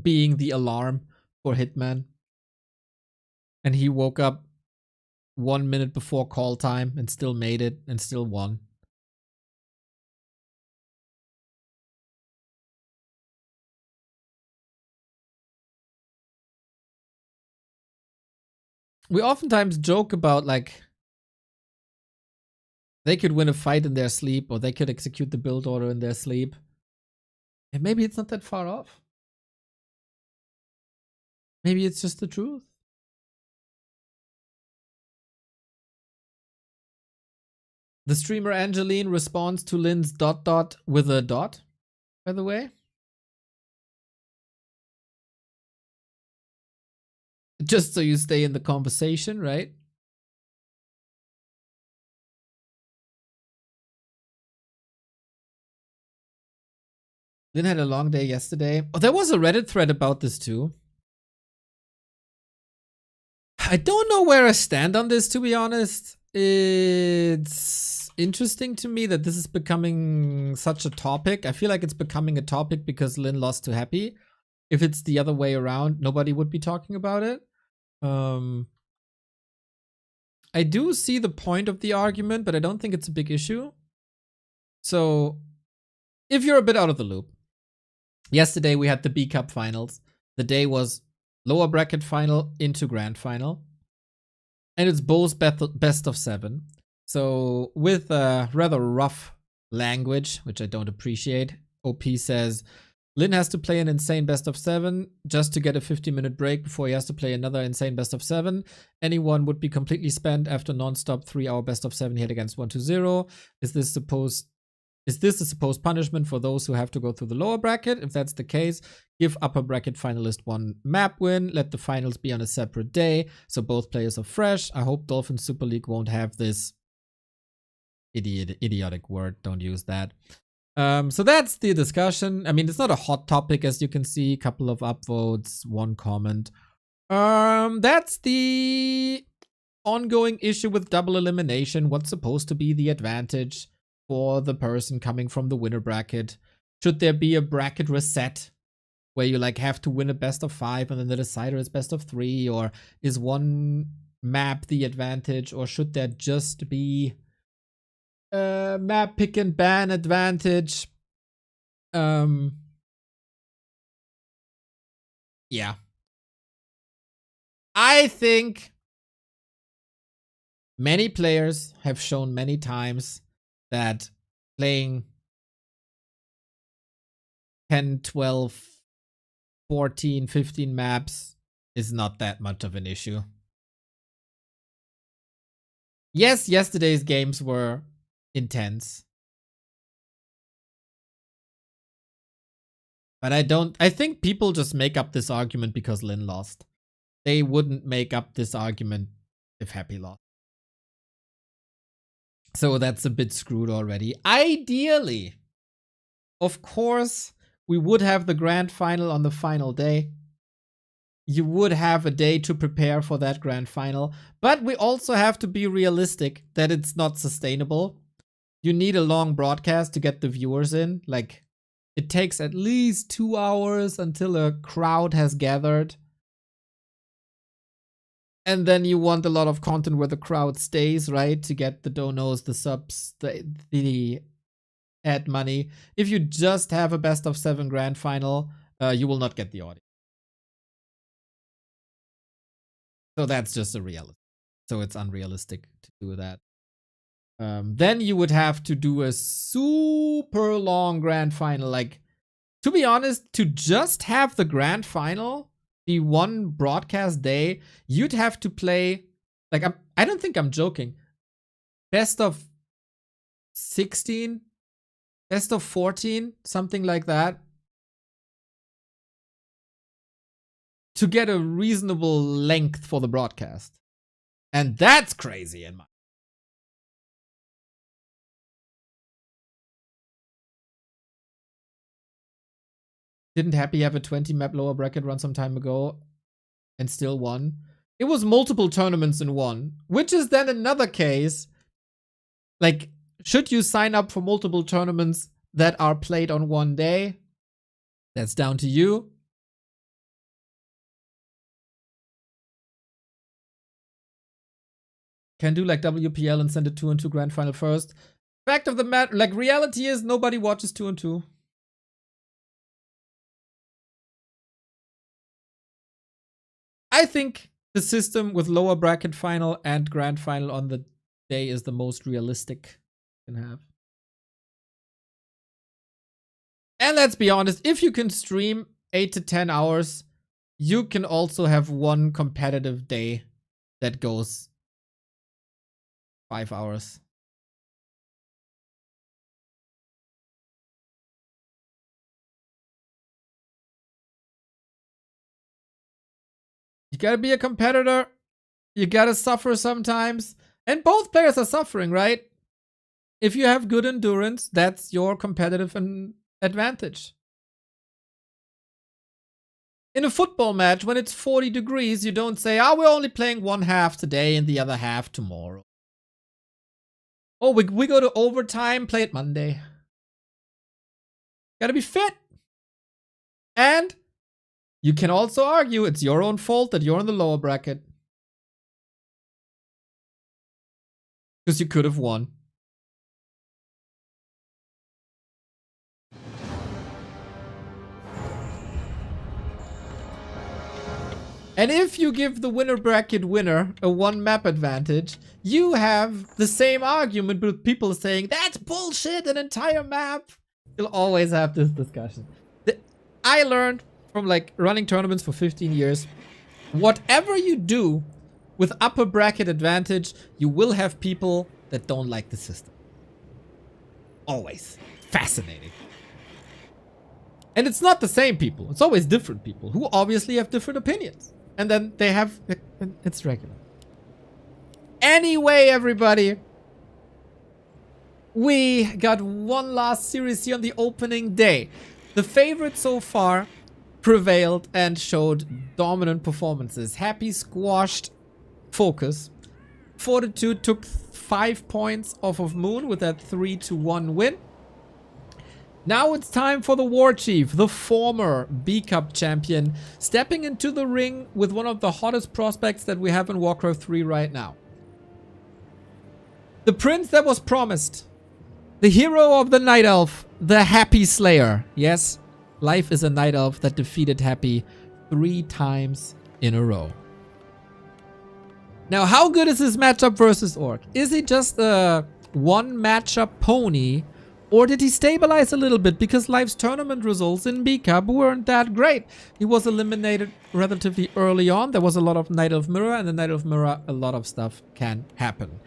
being the alarm for Hitman. And he woke up 1 minute before call time and still made it and still won. We oftentimes joke about, like, they could win a fight in their sleep, or they could execute the build order in their sleep. And maybe it's not that far off. Maybe it's just the truth. The streamer Angeline responds to Lynn's ... with a dot, by the way. Just so you stay in the conversation, right? Lynn had a long day yesterday. Oh, there was a Reddit thread about this too. I don't know where I stand on this, to be honest. It's interesting to me that this is becoming such a topic. I feel like it's becoming a topic because Lynn lost to Happy. If it's the other way around, nobody would be talking about it. I do see the point of the argument, but I don't think it's a big issue. So, if you're a bit out of the loop, yesterday we had the B Cup finals. The day was lower bracket final into grand final. And it's both best of 7. So, with a rather rough language, which I don't appreciate, OP says, Lynn has to play an insane best of 7 just to get a 50-minute break before he has to play another insane best of 7. Anyone would be completely spent after non-stop 3-hour best of 7 hit against 1-0. Is this a supposed punishment for those who have to go through the lower bracket? If that's the case, give upper bracket finalist 1 map win. Let the finals be on a separate day so both players are fresh. I hope Dolphin Super League won't have this idiotic word. Don't use that. So that's the discussion. I mean, it's not a hot topic, as you can see. A couple of upvotes, 1 comment. That's the ongoing issue with double elimination. What's supposed to be the advantage for the person coming from the winner bracket? Should there be a bracket reset where you like have to win a best of 5 and then the decider is best of 3? Or is one map the advantage? Or should there just be map pick and ban advantage? Yeah. I think many players have shown many times that playing 10, 12, 14, 15 maps is not that much of an issue. Yes, yesterday's games were intense. But I think people just make up this argument because Lynn lost. They wouldn't make up this argument if Happy lost. So that's a bit screwed already. Ideally, of course, we would have the grand final on the final day. You would have a day to prepare for that grand final. But we also have to be realistic that it's not sustainable. You need a long broadcast to get the viewers in. Like, it takes at least 2 hours until a crowd has gathered. And then you want a lot of content where the crowd stays, right? To get the donos, the subs, the ad money. If you just have a best of 7 grand final, you will not get the audience. So that's just a reality. So it's unrealistic to do that. Then you would have to do a super long grand final. Like, to be honest, to just have the grand final be one broadcast day, you'd have to play, like, I don't think I'm joking, best of 16, best of 14, something like that, to get a reasonable length for the broadcast. And that's crazy in my... Didn't Happy have a 20 map lower bracket run some time ago and still won? It was multiple tournaments in one, which is then another case. Like, should you sign up for multiple tournaments that are played on one day? That's down to you. Can do like WPL and send a 2-on-2 grand final first. Fact of the matter, like reality is nobody watches 2-on-2. I think the system with lower bracket final and grand final on the day is the most realistic you can have. And let's be honest, if you can stream 8 to 10 hours, you can also have one competitive day that goes 5 hours. You gotta be a competitor. You gotta suffer sometimes. And both players are suffering, right? If you have good endurance, that's your competitive advantage. In a football match, when it's 40 degrees, you don't say, oh, we're only playing one half today and the other half tomorrow. Oh, we go to overtime, play it Monday. Gotta be fit. And you can also argue it's your own fault that you're in the lower bracket. Because you could have won. And if you give the winner bracket winner a 1 map advantage, you have the same argument with people saying, that's bullshit, an entire map. You'll always have this discussion. I learned from like running tournaments for 15 years, whatever you do with upper bracket advantage, you will have people that don't like the system. Always. Fascinating. And it's not the same people. It's always different people who obviously have different opinions. And then they have... It's regular. Anyway, everybody. We got one last series here on the opening day. The favorite so far prevailed and showed dominant performances. Happy squashed Focus. Fortitude took 5 points off of Moon with that 3-1 win. Now it's time for the War Chief, the former B-Cup champion, stepping into the ring with one of the hottest prospects that we have in Warcraft 3 right now. The prince that was promised. The hero of the Night Elf, the Happy Slayer. Yes, Life is a Night Elf that defeated Happy 3 times in a row. Now, how good is this matchup versus Orc? Is he just a one matchup pony? Or did he stabilize a little bit because Life's tournament results in B-Cup weren't that great? He was eliminated relatively early on. There was a lot of Night Elf Mirror, and the Night Elf Mirror, a lot of stuff can happen.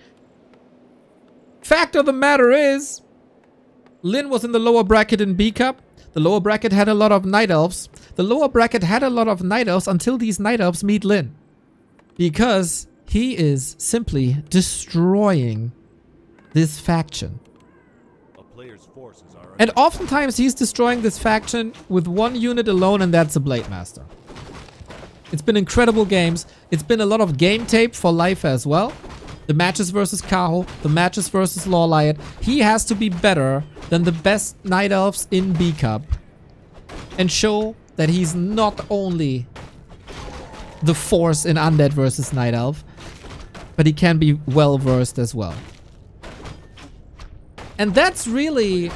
Fact of the matter is, Lin was in the lower bracket in B-Cup. The lower bracket had a lot of Night Elves. The lower bracket had a lot of Night Elves until these Night Elves meet Lin. Because he is simply destroying this faction. And oftentimes he's destroying this faction with one unit alone, and that's a Blade Master. It's been incredible games. It's been a lot of game tape for Life as well. The matches versus Kaho, the matches versus Lawliot. He has to be better than the best Night Elves in B-Cup and show that he's not only the force in Undead versus Night Elf, but he can be well versed as well. And that's really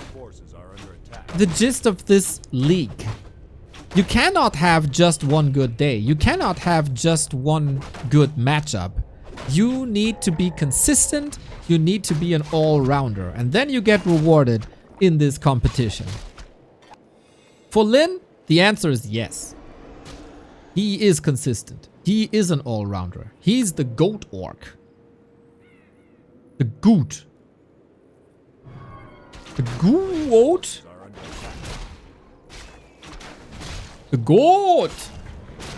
the gist of this league. You cannot have just one good day. You cannot have just one good matchup. You need to be consistent. You need to be an all-rounder. And then you get rewarded in this competition. For Lin, the answer is yes. He is consistent. He is an all-rounder. He's the goat orc. The goat. The goat? The goat!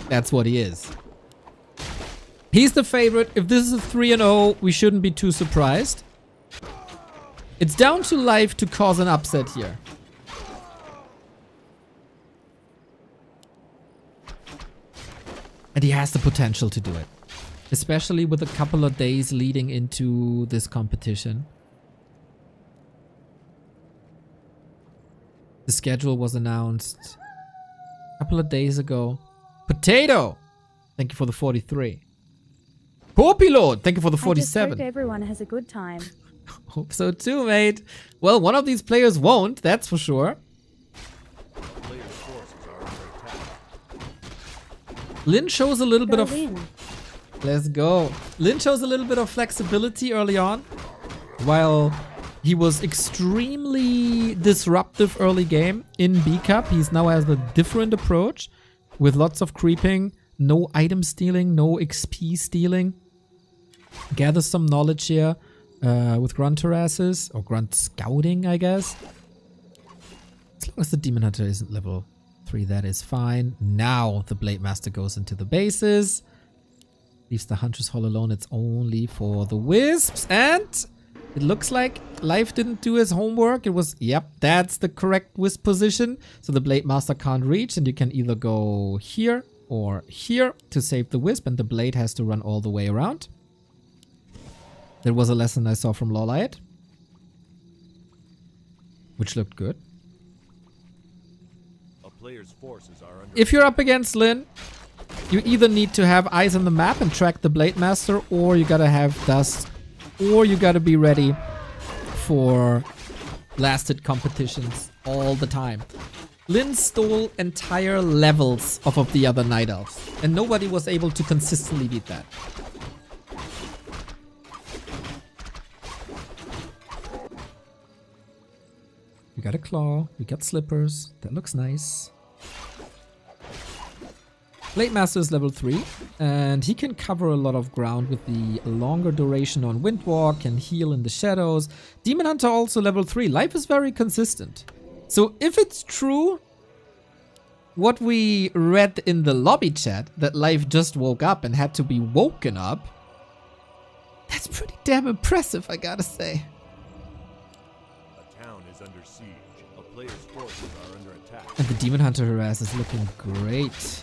That's what he is. He's the favorite. If this is a 3-0, we shouldn't be too surprised. It's down to Life to cause an upset here. And he has the potential to do it. Especially with a couple of days leading into this competition. The schedule was announced a couple of days ago. Potato! Thank you for the 43. Poor Pilot, thank you for the I just 47. hope everyone has a good time. Hope so too, mate. Well, one of these players won't, that's for sure. Players' forces are under attack. Lin shows a little bit Go of... in. Let's go. Lin shows a little bit of flexibility early on, while he was extremely disruptive early game in B Cup. He's now has a different approach with lots of creeping, no item stealing, no XP stealing. Gather some knowledge here with grunt harasses or grunt scouting, I guess. As long as the Demon Hunter isn't level 3, that is fine. Now the Blade Master goes into the bases. Leaves the Huntress Hall alone. It's only for the Wisps. And it looks like Life didn't do his homework. It was, yep, that's the correct Wisp position. So the Blade Master can't reach. And you can either go here or here to save the Wisp. And the Blade has to run all the way around. There was a lesson I saw from Lawlight, which looked good. A player's forces are under If you're up against Lin, you either need to have eyes on the map and track the Blade Master, or you gotta have dust, or you gotta be ready for blasted competitions all the time. Lin stole entire levels off of the other Night Elves, and nobody was able to consistently beat that. We got a claw, we got slippers, that looks nice. Blade Master is level 3, and he can cover a lot of ground with the longer duration on Windwalk and heal in the shadows. Demon Hunter also level 3. Life is very consistent. So if it's true what we read in the lobby chat, that Life just woke up and had to be woken up, that's pretty damn impressive, I gotta say. a town is under siege. A player's forces are under attack. And the Demon Hunter harass is looking great.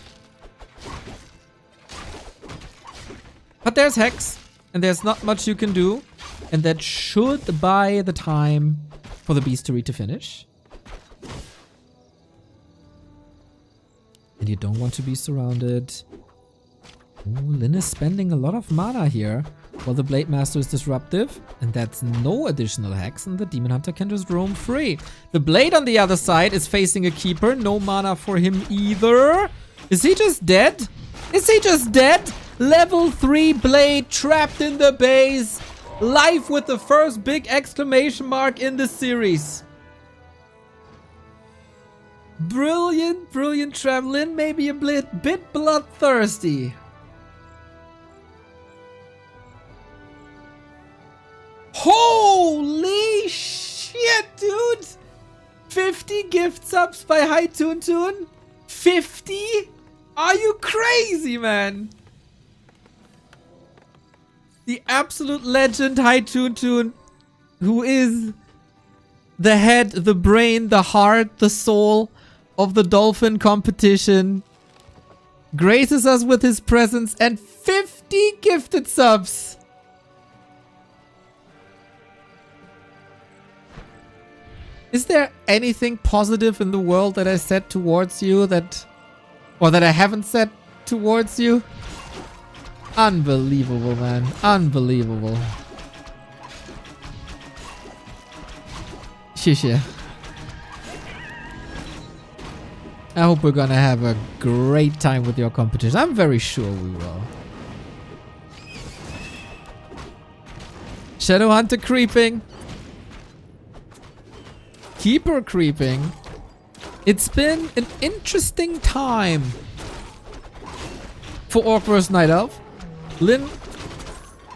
But there's Hex, and there's not much you can do, and that should buy the time for the Beastery to finish. And you don't want to be surrounded. Ooh, Lin is spending a lot of mana here, while the Blade Master is disruptive, and that's no additional Hex, and the Demon Hunter can just roam free. The Blade on the other side is facing a Keeper, no mana for him either. Is he just dead? Is he just dead? Level 3 Blade trapped in the base. Life with the first big exclamation mark in the series. Brilliant, brilliant trap. Lin maybe a bit bloodthirsty. Holy shit, dude. 50 gift subs by High Toon Toon. 50? Are you crazy, man? The absolute legend High Toon Toon, who is the head, the brain, the heart, the soul of the Dolphin competition, graces us with his presence and 50 gifted subs. Is there anything positive in the world that I said towards you that... or that I haven't said towards you? Unbelievable, man. Unbelievable. Shisha. I hope we're gonna have a great time with your competition. I'm very sure we will. Shadow Hunter creeping. Keeper creeping. It's been an interesting time for Orc vs Night Elf. Lin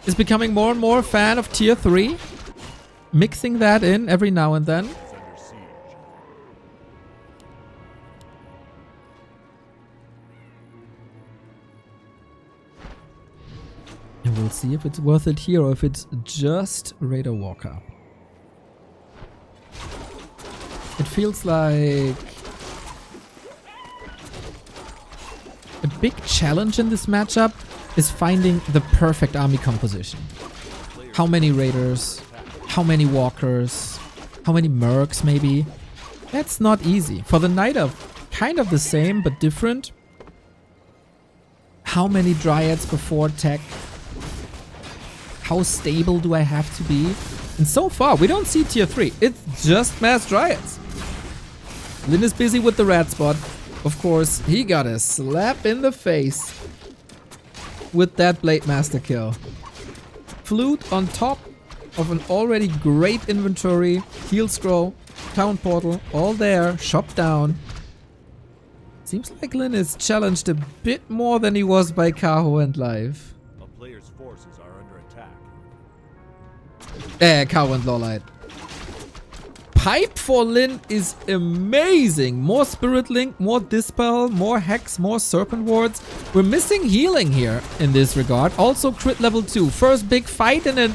is becoming more and more a fan of tier 3. Mixing that in every now and then. Is under siege. And we'll see if it's worth it here or if it's just Raider Walker. It feels like a big challenge in this matchup is finding the perfect army composition. How many Raiders? How many Walkers? How many Mercs maybe? That's not easy. For the Night Elf, kind of the same but different. How many Dryads before tech? How stable do I have to be? And so far, we don't see tier 3. It's just mass dryads. Lin is busy with the rat spot. Of course, he got a slap in the face with that Blade Master kill. Flute on top of an already great inventory. Heal scroll, town portal, all there. Shop down. Seems like Lin is challenged a bit more than he was by Kaho and Live. A player's forces are under attack. Kaho and Lawlight. Pipe for Lin is amazing. More Spirit Link, more Dispel, more Hex, more Serpent Wards. We're missing healing here in this regard. Also crit level 2. First big fight in an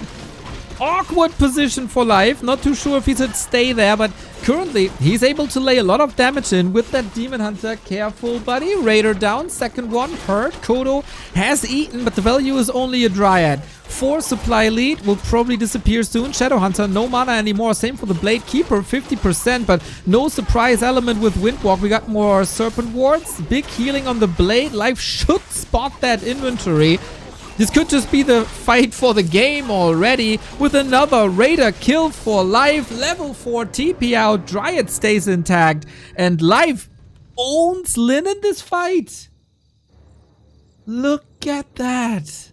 awkward position for Life. Not too sure if he should stay there, but currently he's able to lay a lot of damage in with that Demon Hunter. Careful, buddy. Raider down. Second one hurt. Kodo has eaten, but the value is only a Dryad. 4 supply lead will probably disappear soon. Shadow Hunter, no mana anymore. Same for the Blade Keeper, 50%, but no surprise element with Windwalk. We got more Serpent Wards. Big healing on the Blade. Life should spot that inventory. This could just be the fight for the game already, with another Raider kill for Life. Level 4 TP out. Dryad stays intact, and Life owns Lin in this fight. Look at that.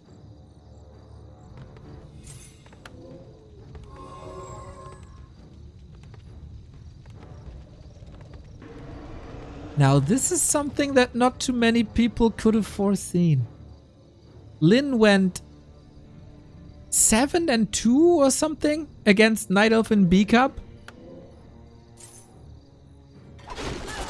Now, this is something that not too many people could have foreseen. Lin went 7-2 or something against Night Elf in B Cup.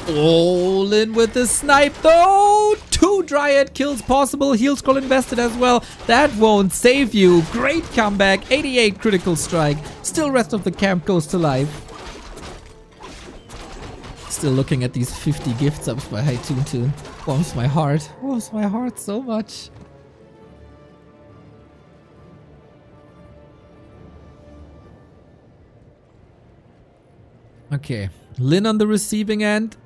Oh, Lin with the snipe though! 2 Dryad kills possible. Heal scroll invested as well. That won't save you. Great comeback. 88 critical strike. Still rest of the camp goes to life. Still looking at these 50 gift subs by High Toon. Warms my heart. Warms my heart so much. Okay. Lin on the receiving end.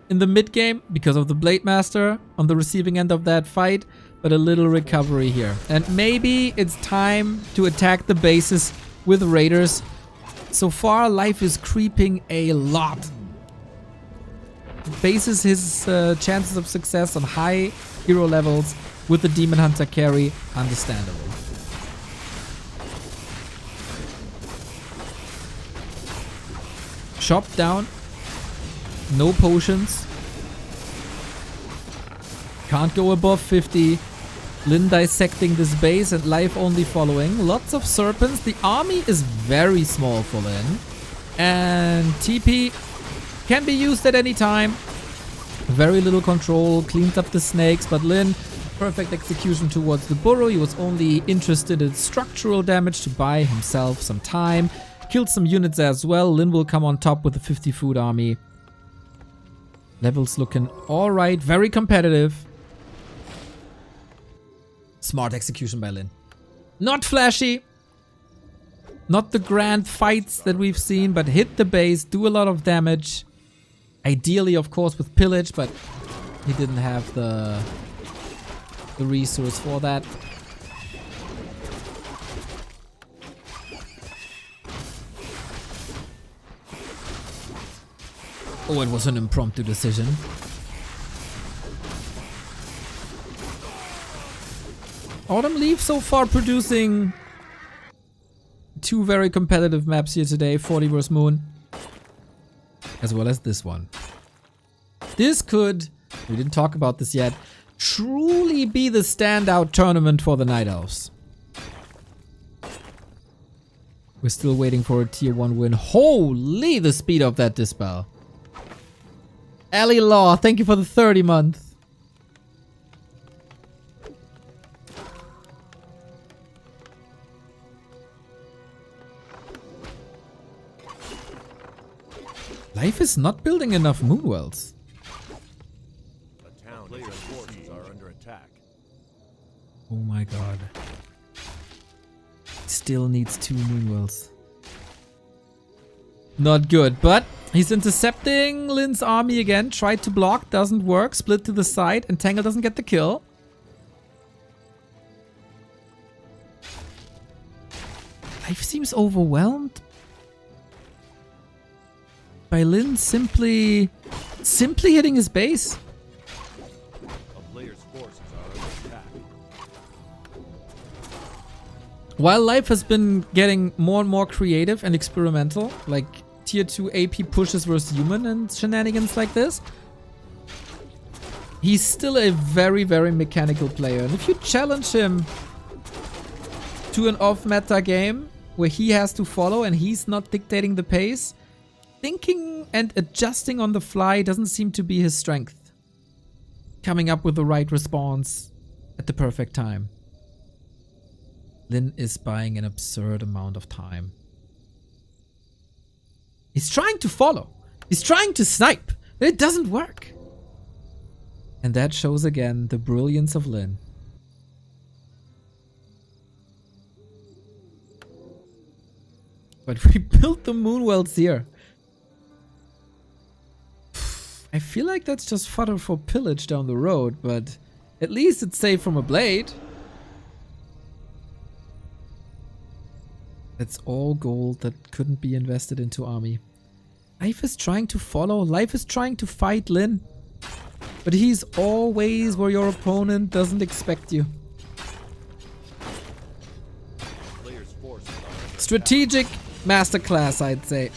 In the mid game because of the Blade Master on the receiving end of that fight. But a little recovery here. And maybe it's time to attack the bases with Raiders. So far, Life is creeping a lot. Bases his chances of success on high hero levels with the Demon Hunter carry. Understandable. Shop down. No potions. Can't go above 50. Lin dissecting this base and Life only following. Lots of serpents. The army is very small for Lin. And TP can be used at any time. Very little control. Cleans up the snakes. But Lin, perfect execution towards the burrow. He was only interested in structural damage to buy himself some time. Killed some units as well. Lin will come on top with the 50 food army. Levels looking alright. Very competitive. Smart execution by Lin. Not flashy. Not the grand fights that we've seen, but hit the base, do a lot of damage. Ideally, of course, with pillage, but he didn't have the resource for that. Oh, it was an impromptu decision. Autumn Leaf so far producing 2 very competitive maps here today, 40 vs Moon, as well as this one. This could, we didn't talk about this yet, truly be the standout tournament for the Night Elves. We're still waiting for a tier 1 win. Holy, the speed of that Dispel. Ellie Law, thank you for the 30 month. Life is not building enough Moonwells. A town player's forces are under attack. Oh my god. Still needs 2 Moonwells. Not good, but he's intercepting Lin's army again. Tried to block, doesn't work. Split to the side, and Tangle doesn't get the kill. Life seems overwhelmed by Lin simply hitting his base. A player's forces are under attack. While Life has been getting more and more creative and experimental, like tier 2 AP pushes versus human and shenanigans like this, he's still a very, very mechanical player. And if you challenge him to an off-meta game where he has to follow and he's not dictating the pace, thinking and adjusting on the fly doesn't seem to be his strength. Coming up with the right response at the perfect time. Lin is buying an absurd amount of time. He's trying to follow. He's trying to snipe. But it doesn't work. And that shows again the brilliance of Lin. But we built the moonwells here. I feel like that's just fodder for pillage down the road, but at least it's safe from a blade. That's all gold that couldn't be invested into army. Life is trying to follow. Life is trying to fight Lin. But he's always where your opponent doesn't expect you. Player's forces are under Strategic masterclass, I'd say.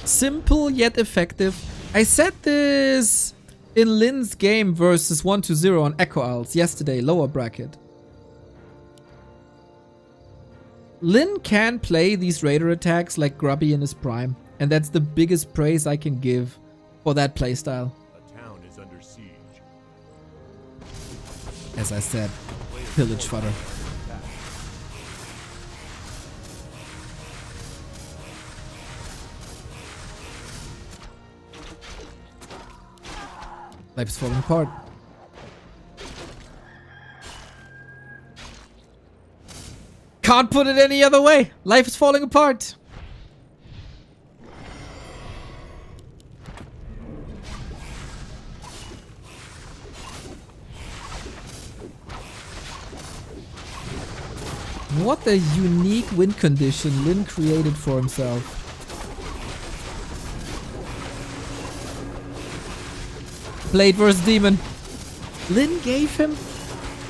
Simple yet effective. I said this in Lin's game versus 1-0 on Echo Isles yesterday, lower bracket. Lin can play these raider attacks like Grubby in his prime, and that's the biggest praise I can give for that playstyle. A town is under siege. As I said, pillage fodder. Life's falling apart. Can't put it any other way. Life is falling apart. What a unique win condition Lin created for himself. Blade versus Demon. Lin gave him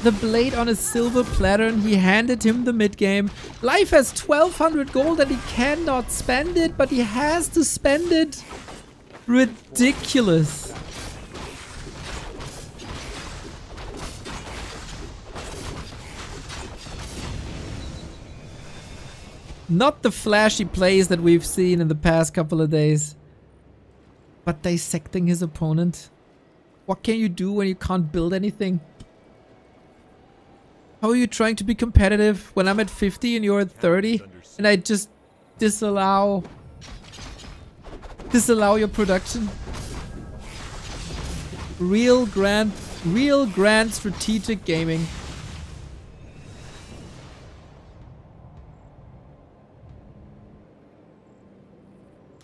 the blade on a silver platter and he handed him the mid-game. Life has 1200 gold and he cannot spend it, but he has to spend it. Ridiculous. Not the flashy plays that we've seen in the past couple of days, but dissecting his opponent. What can you do when you can't build anything? How are you trying to be competitive when I'm at 50 and you're at 30 and I just disallow your production? Real grand strategic gaming.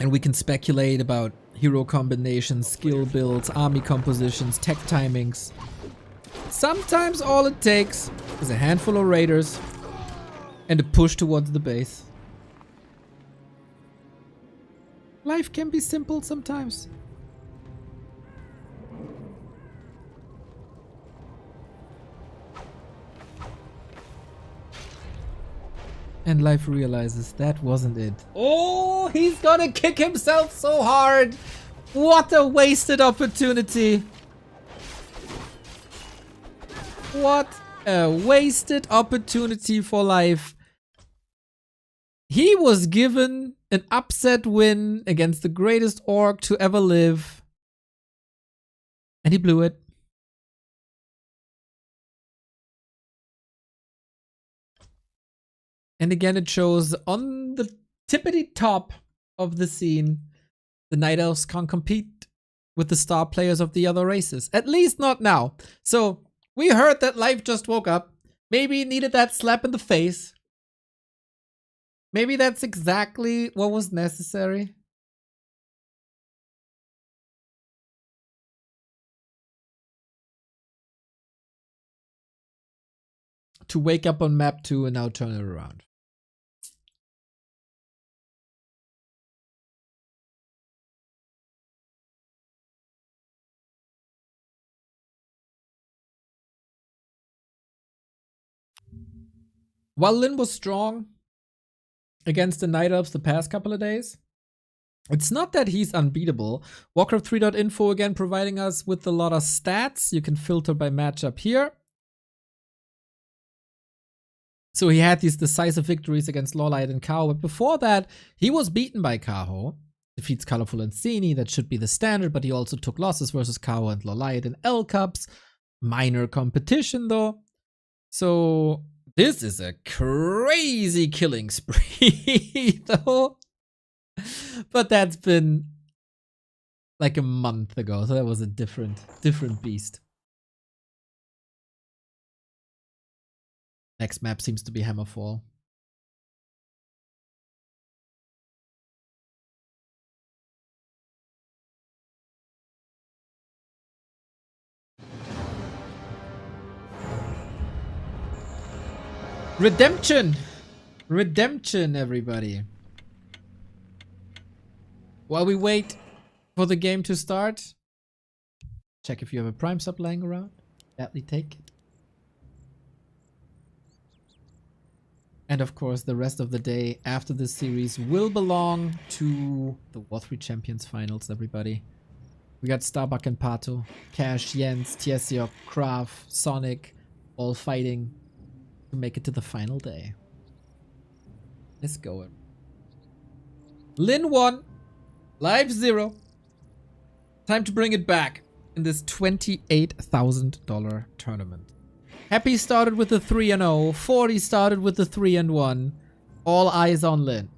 And we can speculate about hero combinations, skill builds, army compositions, tech timings. Sometimes all it takes is a handful of raiders and a push towards the base. Life can be simple sometimes. And Life realizes that wasn't it. Oh, he's gonna kick himself so hard. What a wasted opportunity. What a wasted opportunity for Life. He was given an upset win against the greatest orc to ever live. And he blew it. And again, it shows on the tippity top of the scene, the Night Elves can't compete with the star players of the other races. At least not now. So we heard that Life just woke up. Maybe he needed that slap in the face. Maybe that's exactly what was necessary. to wake up on map 2 and now turn it around. While Lin was strong against the Night Elves the past couple of days, it's not that he's unbeatable. Warcraft 3.info again providing us with a lot of stats. You can filter by matchup here. So he had these decisive victories against Lawlight and Kao, but before that, he was beaten by Kaho. Defeats Colorful and Sini, that should be the standard, but he also took losses versus Kao and Lawlight in L Cups. Minor competition though. So this is a crazy killing spree though. But that's been like a month ago, so that was a different beast. Next map seems to be Hammerfall. Redemption! Redemption, everybody. While we wait for the game to start, check if you have a Prime sub lying around. Gladly take it. And of course, the rest of the day after this series will belong to the W3Champions Finals, everybody. We got Starbuck and Pato, Cash, Jens, Tsiog, Krav, Sonic, all fighting to make it to the final day. Let's go. Lin won. Live 0. Time to bring it back in this $28,000 tournament. Happy started with the 3-0. 40 started with the 3-1. All eyes on Lin.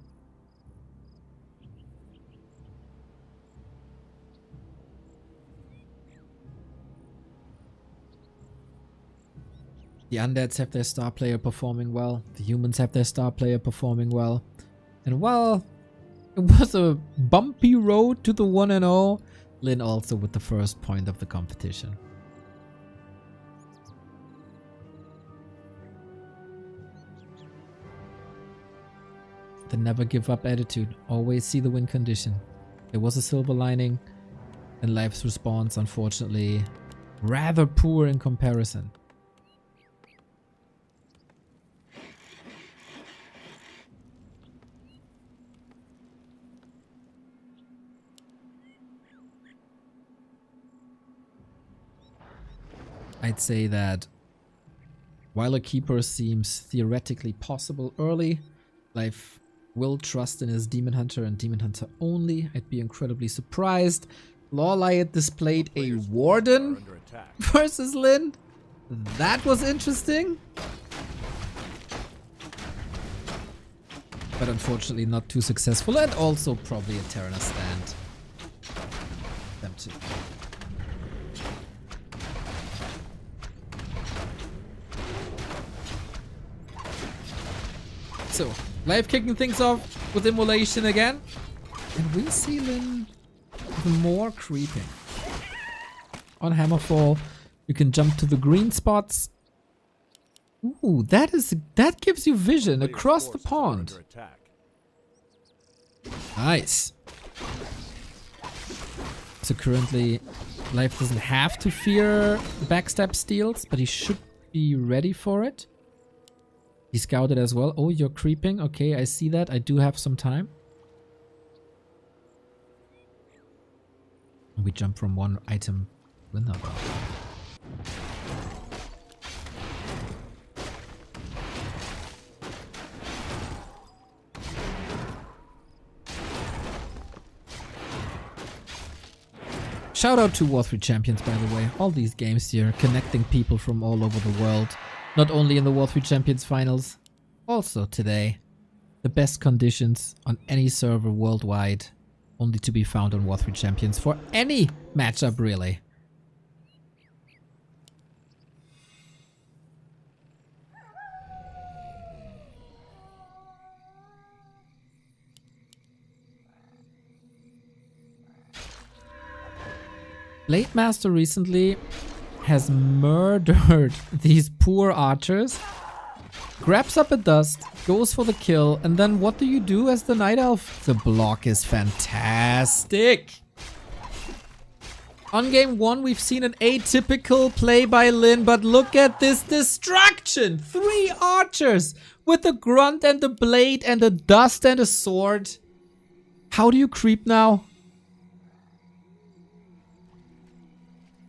The undeads have their star player performing well. The humans have their star player performing well. And while it was a bumpy road to the 1-0, Lin also with the first point of the competition. The never give up attitude. Always see the win condition. There was a silver lining, and life's response, unfortunately, rather poor in comparison. I'd say that while a keeper seems theoretically possible early, Life will trust in his Demon Hunter and Demon Hunter only. I'd be incredibly surprised. Lawlight displayed a Warden versus Lin. That was interesting. But unfortunately not too successful, and also probably a Terraner stand. Them too. So, Life kicking things off with Immolation again. And we see Lin with more creeping. On Hammerfall, you can jump to the green spots. Ooh, that gives you vision across the pond. Nice. So currently, Life doesn't have to fear backstab steals, but he should be ready for it. He scouted as well. Oh, you're creeping. Okay, I see that. I do have some time. We jump from one item to another. Shout out to W3Champions, by the way. All these games here, connecting people from all over the world. Not only in the W3Champions Finals, also today. The best conditions on any server worldwide, only to be found on W3Champions for any matchup, really. Blade Master recently has murdered these poor archers Grabs up a dust, goes for the kill, and then what do you do as the Night Elf? The block is fantastic. On game 1, we've seen an atypical play by Lin, but look at this destruction! 3 archers with the grunt and the blade and the dust and a sword. How do you creep now?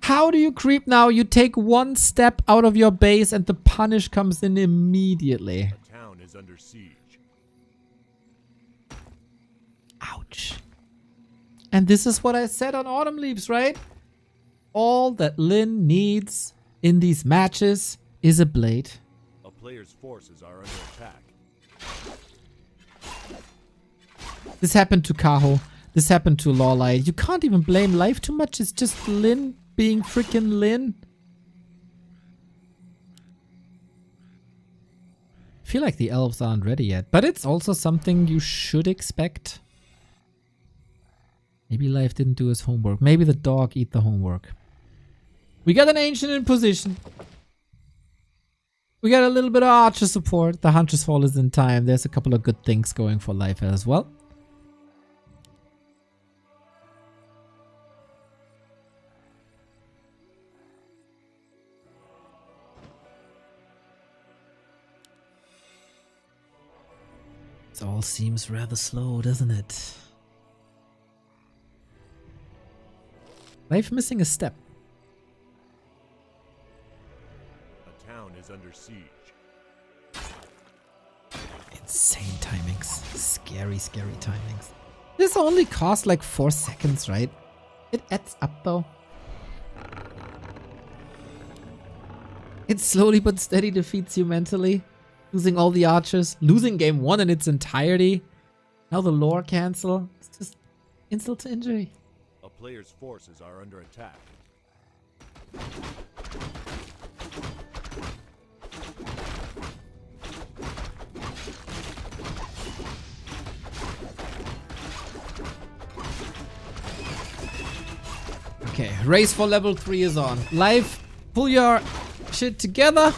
How do you creep now? You take 1 step out of your base and the punish comes in immediately. A town is under siege. Ouch. And this is what I said on Autumn Leaves, right? All that Lin needs in these matches is a blade. A player's forces are under attack. This happened to Kaho. This happened to Lawlight. You can't even blame life too much. It's just Lin being freaking Lin. I feel like the elves aren't ready yet, but it's also something you should expect. Maybe life didn't do his homework. Maybe the dog eat the homework. We got an ancient in position. We got a little bit of archer support. The Hunter's Fall is in time. There's a couple of good things going for life as well. It all seems rather slow, doesn't it? Life missing a step. A town is under siege. Insane timings. Scary, scary timings. This only costs like 4 seconds, right? It adds up though. It slowly but steady defeats you mentally. Losing all the archers. Losing game 1 in its entirety. Now the lore cancel. It's just insult to injury. A player's forces are under attack. Okay, race for level 3 is on. Live, pull your shit together.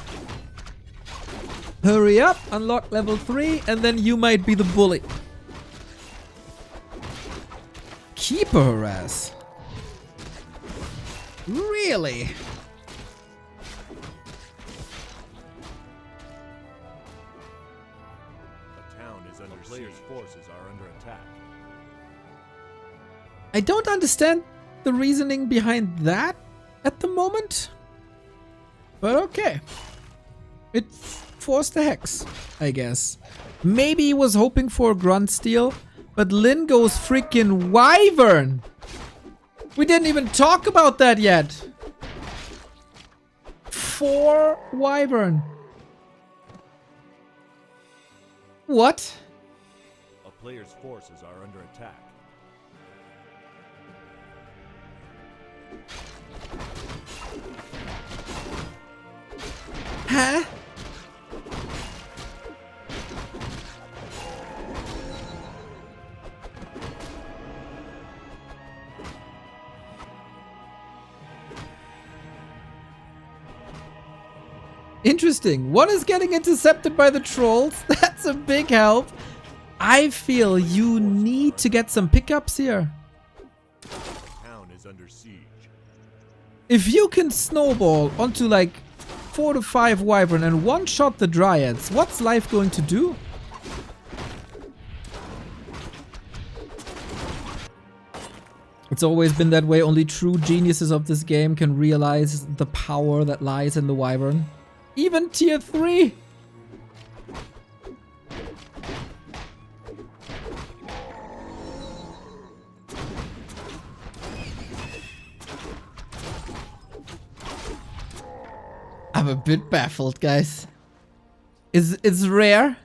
Hurry up, unlock level 3, and then you might be the bully. Keeper harass. Really? A town is under siege. A player's forces are under attack. I don't understand the reasoning behind that at the moment. But okay. It's forced the hex, I guess. Maybe he was hoping for a grunt steal, but Lin goes freaking wyvern. We didn't even talk about that yet. 4 wyvern. What? A player's forces are under attack. Huh? Interesting. One is getting intercepted by the trolls. That's a big help. I feel you need to get some pickups here. The town is under siege. If you can snowball onto like 4 to 5 wyvern and one-shot the dryads, what's life going to do? It's always been that way. Only true geniuses of this game can realize the power that lies in the wyvern. Even tier 3! I'm a bit baffled, guys. It's rare,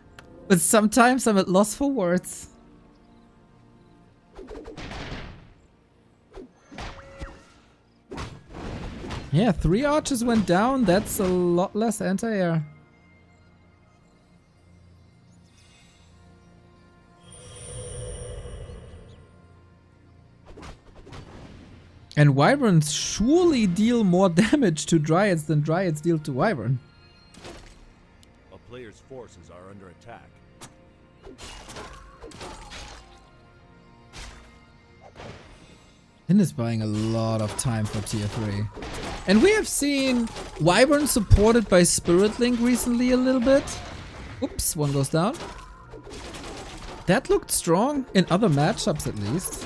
but sometimes I'm at loss for words. Yeah, 3 archers went down. That's a lot less anti-air. And wyverns surely deal more damage to dryads than dryads deal to wyvern. A player's player's forces are under attack. Lin is buying a lot of time for tier 3. And we have seen Wyvern supported by Spirit Link recently a little bit. Oops, one goes down. That looked strong in other matchups at least.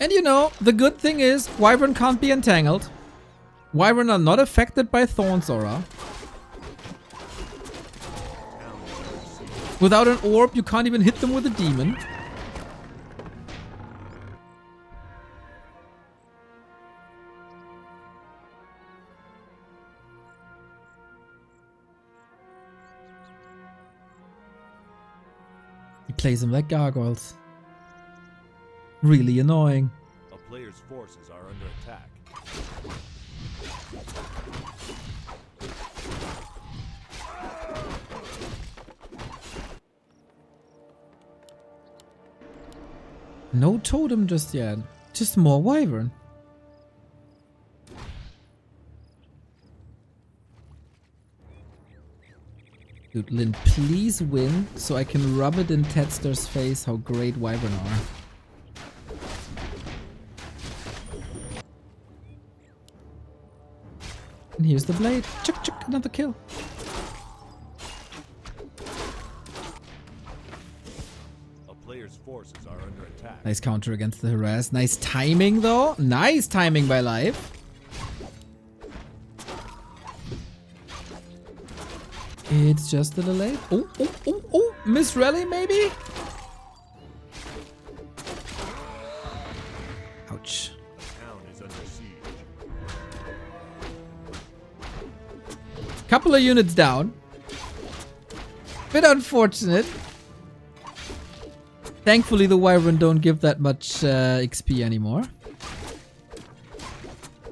And you know, the good thing is Wyvern can't be entangled. Wyvern are not affected by Thorn's aura. Without an orb, you can't even hit them with a demon. He plays them like gargoyles. Really annoying. A player's forces are under attack. No totem just yet. Just more Wyvern. Dude, Lin, please win so I can rub it in Tedster's face how great Wyvern are. And here's the blade. Chuck, chuck, another kill. A player's forces are under attack. Nice counter against the harass. Nice timing though. Nice timing by Life. It's just a delay. Oh, oh, oh, oh. Miss Rally maybe? Ouch. Town is under siege. Couple of units down. Bit unfortunate. Thankfully the Wyvern don't give that much XP anymore.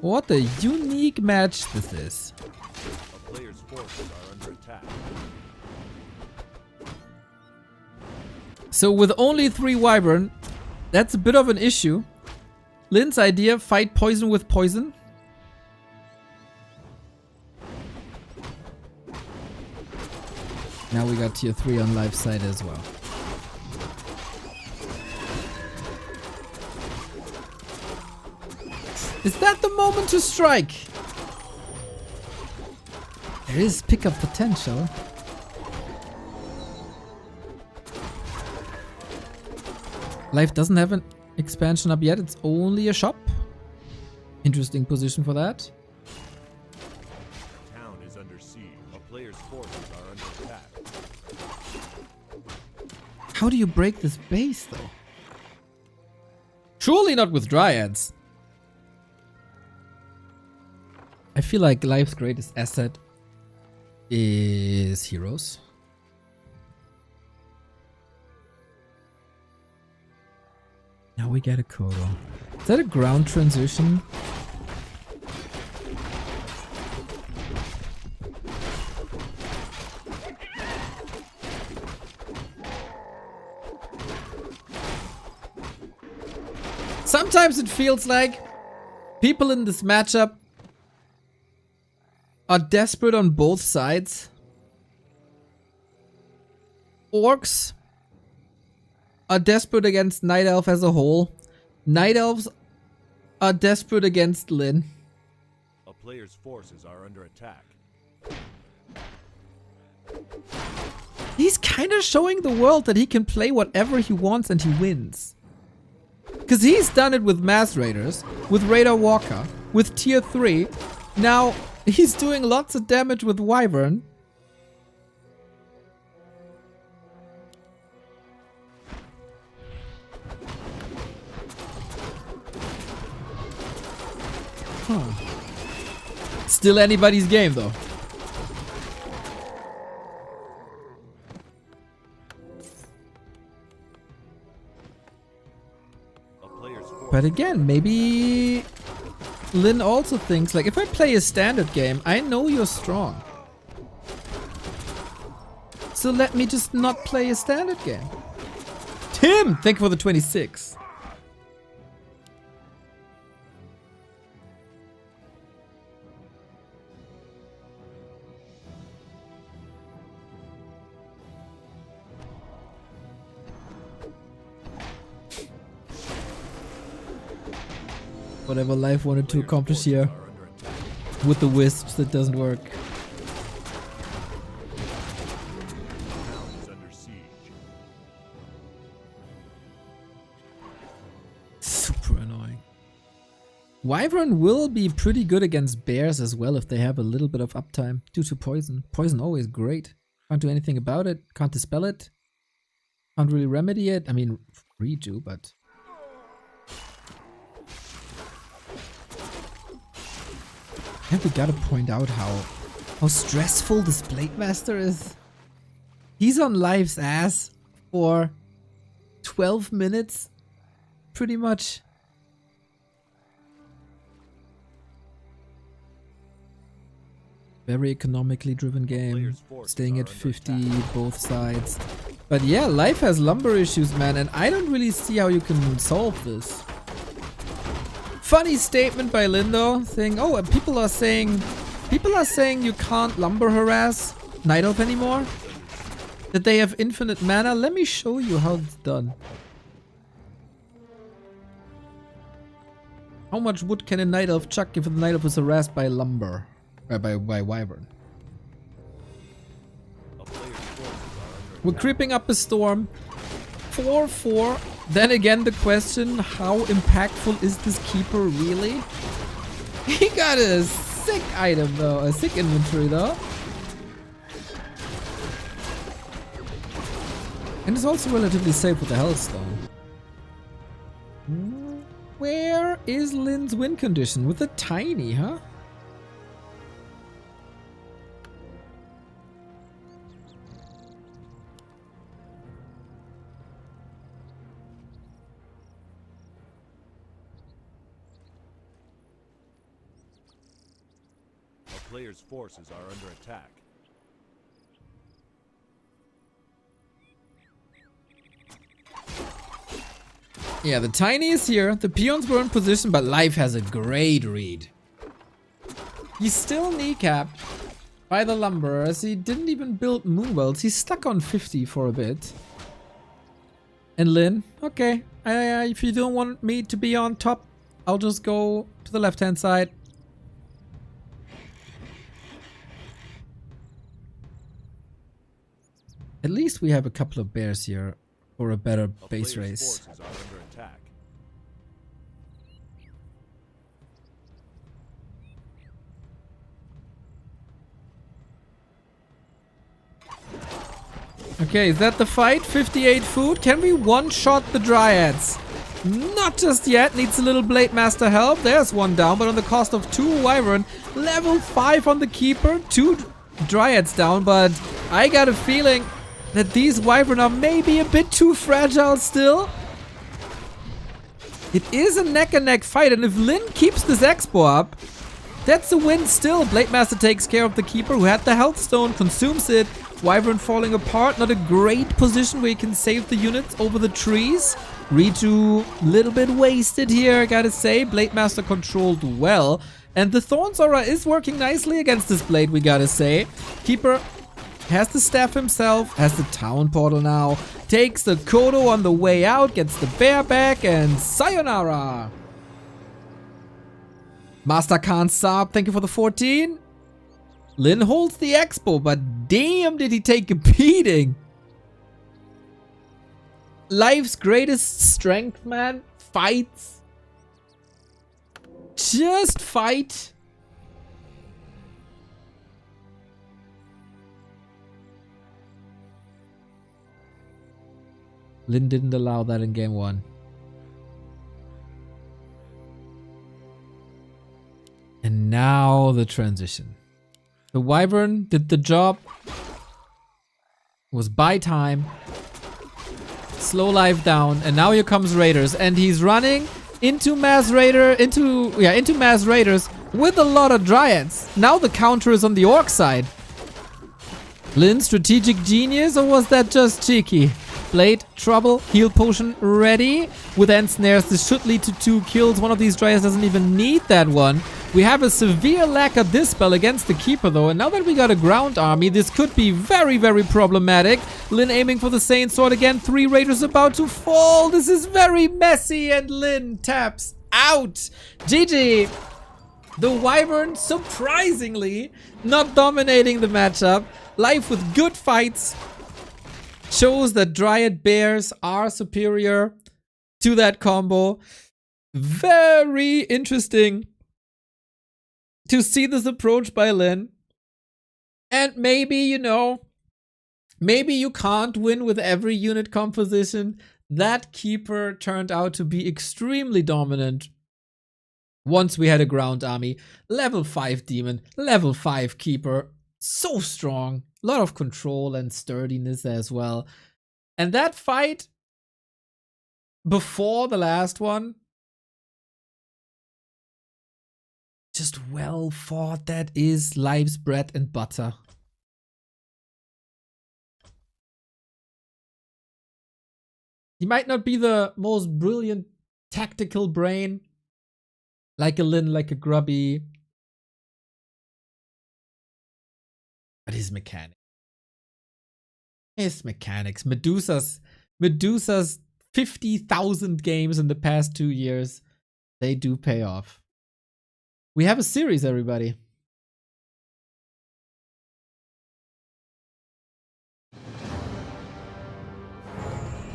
What a unique match this is. A player's forces are under attack. So with only 3 Wyvern, that's a bit of an issue. Lin's idea, fight poison with poison. Now we got tier 3 on life side as well. Is that the moment to strike? There is pickup potential. Life doesn't have an expansion up yet, it's only a shop. Interesting position for that. Town is under siege. A player's forces are under attack. How do you break this base though? Surely not with Dryads. I feel like Life's greatest asset is heroes. Now we get a Kodo. Is that a ground transition? Sometimes it feels like people in this matchup are desperate on both sides. Orcs are desperate against Night Elf as a whole. Night Elves are desperate against Lin. A player's forces are under attack. He's kind of showing the world that he can play whatever he wants and he wins. Because he's done it with Mass Raiders, with Raider Walker, with tier 3. Now he's doing lots of damage with Wyvern. Huh. Still anybody's game though. But again, maybe Lin also thinks, like, if I play a standard game, I know you're strong. So let me just not play a standard game. Tim, thank you for the 26. Whatever life wanted to accomplish here. With the wisps, that doesn't work. Town is under siege. Super annoying. Wyvern will be pretty good against bears as well if they have a little bit of uptime due to poison. Poison always great. Can't do anything about it. Can't dispel it. Can't really remedy it. I mean, redo, but... And we gotta point out how stressful this Blade Master is. He's on life's ass for 12 minutes, pretty much. Very economically driven game, staying at 50 both sides. But yeah, life has lumber issues, man, and I don't really see how you can solve this. Funny statement by Lindo saying, oh, people are saying you can't lumber harass Night Elf anymore. That they have infinite mana. Let me show you how it's done. How much wood can a Night Elf chuck if the Night Elf is harassed by lumber? By Wyvern. We're creeping up a storm. 4-4. Then again, the question, how impactful is this keeper really? He got a sick item though, a sick inventory though. And it's also relatively safe with the Hellstone. Where is Lin's win condition? With a tiny, huh? Players' forces are under attack. Yeah, the tiny is here. The peons were in position, but life has a great read. He's still kneecapped by the lumberers. He didn't even build moonwells. He's stuck on 50 for a bit. And Lin, okay. If you don't want me to be on top, I'll just go to the left-hand side. At least we have a couple of bears here for a better base race. Forces are under attack. Okay, is that the fight? 58 food. Can we one-shot the Dryads? Not just yet. Needs a little Blade Master help. There's one down, but on the cost of 2 Wyvern. Level 5 on the Keeper. 2 Dryads down, but I got a feeling that these Wyvern are maybe a bit too fragile still. It is a neck-and-neck fight, and if Lin keeps this Expo up, that's a win still. Blade Master takes care of the Keeper who had the Health Stone, consumes it. Wyvern falling apart, not a great position where you can save the units over the trees. Ritu, little bit wasted here, I gotta say. Blade Master controlled well. And the Thorns Aura is working nicely against this Blade, we gotta say. Keeper has the staff himself, has the town portal now, takes the Kodo on the way out, gets the bear back, and sayonara! Master can't stop, thank you for the 14. Lin holds the Expo, but damn did he take a beating. Life's greatest strength, man. Fights. Just fight. Lin didn't allow that in game 1. And now the transition. The Wyvern did the job. Was buy time. Slow life down. And now here comes Raiders. And he's running into Mass Raider. Into Mass Raiders with a lot of Dryads. Now the counter is on the Orc side. Lin, strategic genius, or was that just cheeky? Blade, trouble, heal potion ready. With ensnares, this should lead to 2 kills. One of these Dryads doesn't even need that one. We have a severe lack of Dispel against the Keeper though, and now that we got a ground army, this could be very, very problematic. Lin aiming for the Saint Sword again, 3 Raiders about to fall. This is very messy, and Lin taps out. GG. The Wyvern surprisingly not dominating the matchup. Life with good fights shows that Dryad Bears are superior to that combo. Very interesting to see this approach by Lin. And maybe, you know, maybe you can't win with every unit composition. That keeper turned out to be extremely dominant. Once we had a ground army, level 5 demon, level 5 keeper, so strong. A lot of control and sturdiness as well. And that fight before the last one, just well fought. That is life's bread and butter. He might not be the most brilliant tactical brain, like a Lin, like a Grubby, but his mechanics. His mechanics. Medusa's 50,000 games in the past 2 years, they do pay off. We have a series, everybody.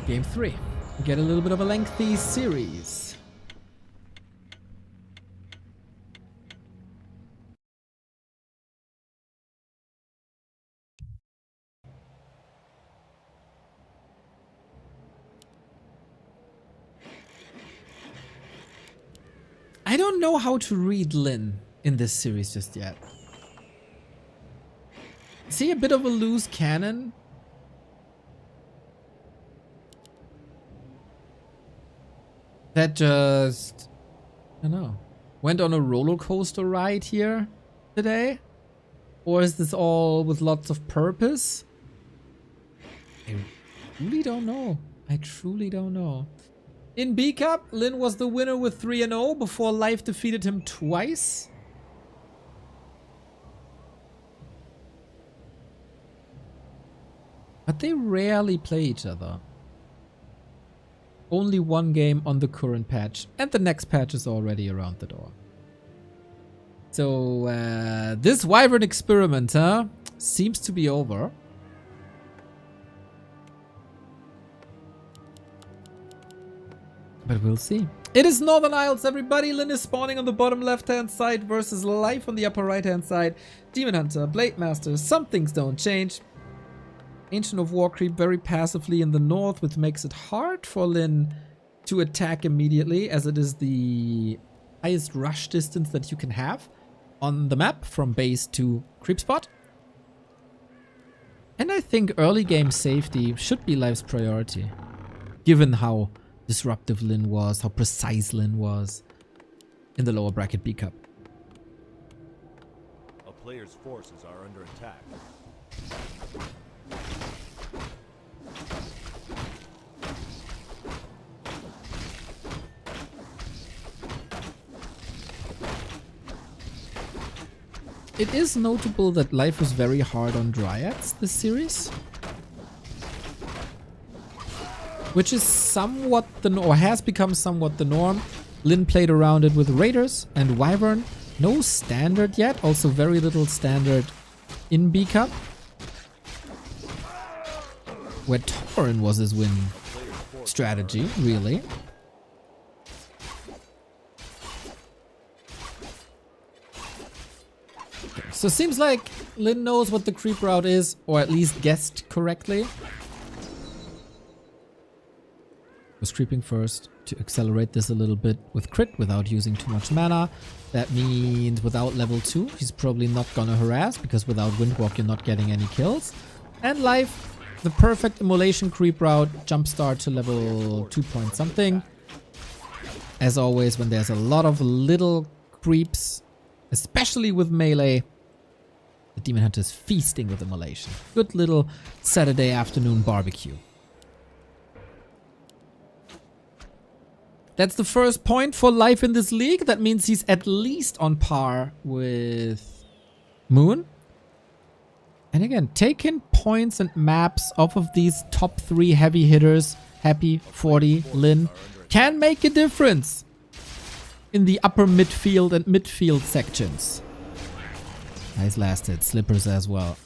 Game 3. We get a little bit of a lengthy series. I don't know how to read Lin in this series just yet. Is he a bit of a loose cannon? That just, I don't know, went on a roller coaster ride here today? Or is this all with lots of purpose? I really don't know. I truly don't know. In B Cup, Lin was the winner with 3-0 before Life defeated him twice. But they rarely play each other. Only one game on the current patch, and the next patch is already around the door. So, this Wyvern experiment, seems to be over. But we'll see. It is Northern Isles, everybody. Lin is spawning on the bottom left-hand side versus Life on the upper right-hand side. Demon Hunter, Blade Master, some things don't change. Ancient of War creep very passively in the north, which makes it hard for Lin to attack immediately, as it is the highest rush distance that you can have on the map from base to creep spot. And I think early game safety should be Life's priority, given how disruptive Lin was, how precise Lin was in the lower bracket B Cup. A player's forces are under attack. It is notable that Life was very hard on Dryads this series, which is somewhat or has become somewhat the norm. Lin played around it with Raiders and Wyvern. No standard yet, also very little standard in B Cup, where Tauren was his win strategy, really. So seems like Lin knows what the creep route is, or at least guessed correctly. Was creeping first to accelerate this a little bit with crit without using too much mana. That means without level 2, he's probably not gonna harass, because without Windwalk you're not getting any kills. And Life, the perfect immolation creep route, jumpstart to level 2 point something. As always, when there's a lot of little creeps, especially with melee, the Demon Hunter is feasting with immolation. Good little Saturday afternoon barbecue. That's the first point for Life in this league. That means he's at least on par with Moon. And again, taking points and maps off of these top 3 heavy hitters, Happy, 40, Lin, can make a difference. in the upper midfield and midfield sections. Nice last hit. Slippers as well.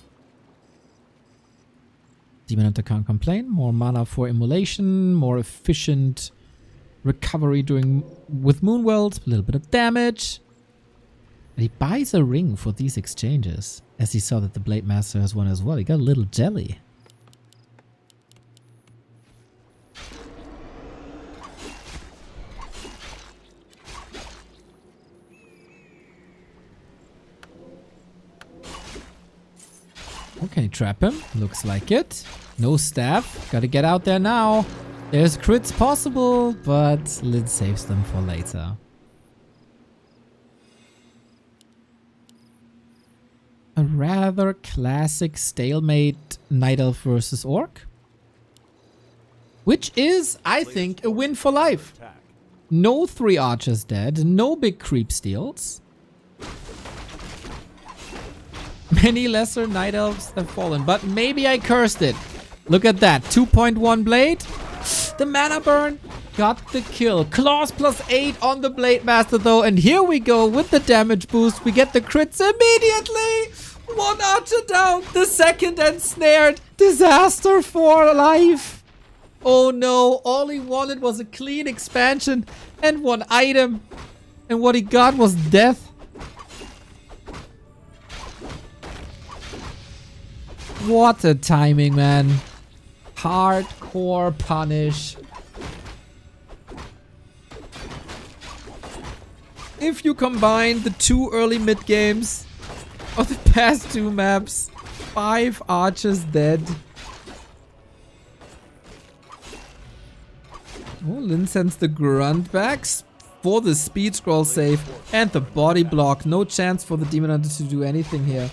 Demon Hunter can't complain. More mana for immolation. More efficient recovery with Moonwelt. A little bit of damage. And he buys a ring for these exchanges. As he saw that the Blade Master has one as well. He got a little jelly. Okay, trap him. Looks like it. No staff. Gotta get out there now. There's crits possible, but Lid saves them for later. A rather classic stalemate Night Elf versus Orc. Which is, I think, a win for life. No 3 archers dead. No big creep steals. Many lesser Night Elves have fallen, but maybe I cursed it. Look at that. 2.1 blade. The mana burn got the kill. Claws +8 on the Blade Master though. And here we go with the damage boost. We get the crits immediately. 1 archer down. The second ensnared. Disaster for life. Oh no. All he wanted was a clean expansion and 1 item. And what he got was death. What a timing, man. Hardcore punish. If you combine the 2 early mid games of the past 2 maps, 5 archers dead. Oh, Lin sends the grunt backs for the speed scroll save and the body block. No chance for the Demon Hunter to do anything here.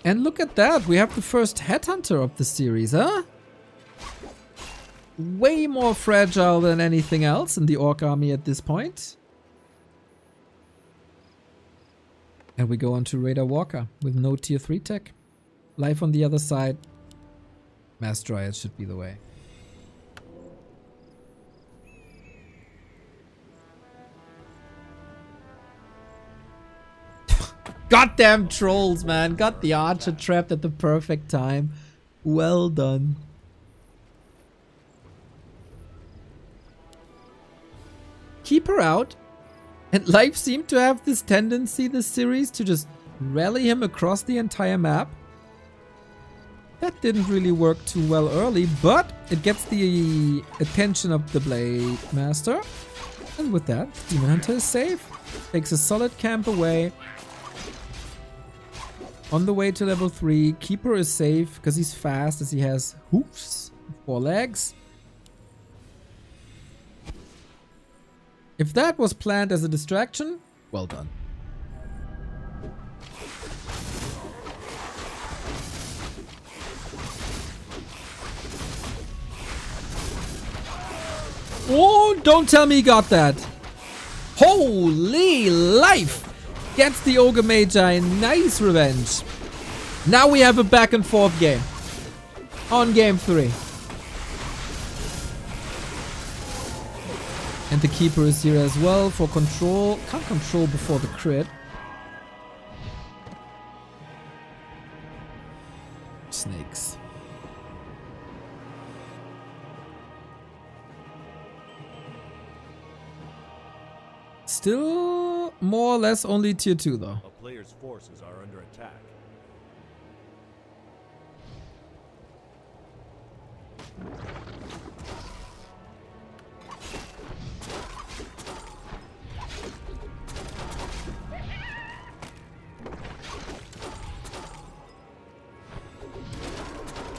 And look at that, we have the first headhunter of the series, huh? Way more fragile than anything else in the Orc army at this point. And we go on to Raider Walker with no tier 3 tech. Life on the other side. Mass Dryad should be the way. Goddamn trolls, man. Got the archer trapped at the perfect time. Well done. Keep her out. And Life seemed to have this tendency this series to just rally him across the entire map. That didn't really work too well early, but it gets the attention of the Blade Master. And with that, Demon Hunter is safe. Takes a solid camp away. On the way to level 3, Keeper is safe because he's fast as he has hoofs, 4 legs. If that was planned as a distraction, well done. Oh, don't tell me he got that. Holy life! Gets the Ogre Magi. Nice revenge. Now we have a back and forth game. On game 3. And the Keeper is here as well for control. Can't control before the crit. Snakes. Still more or less only tier 2 though. A player's forces are under attack.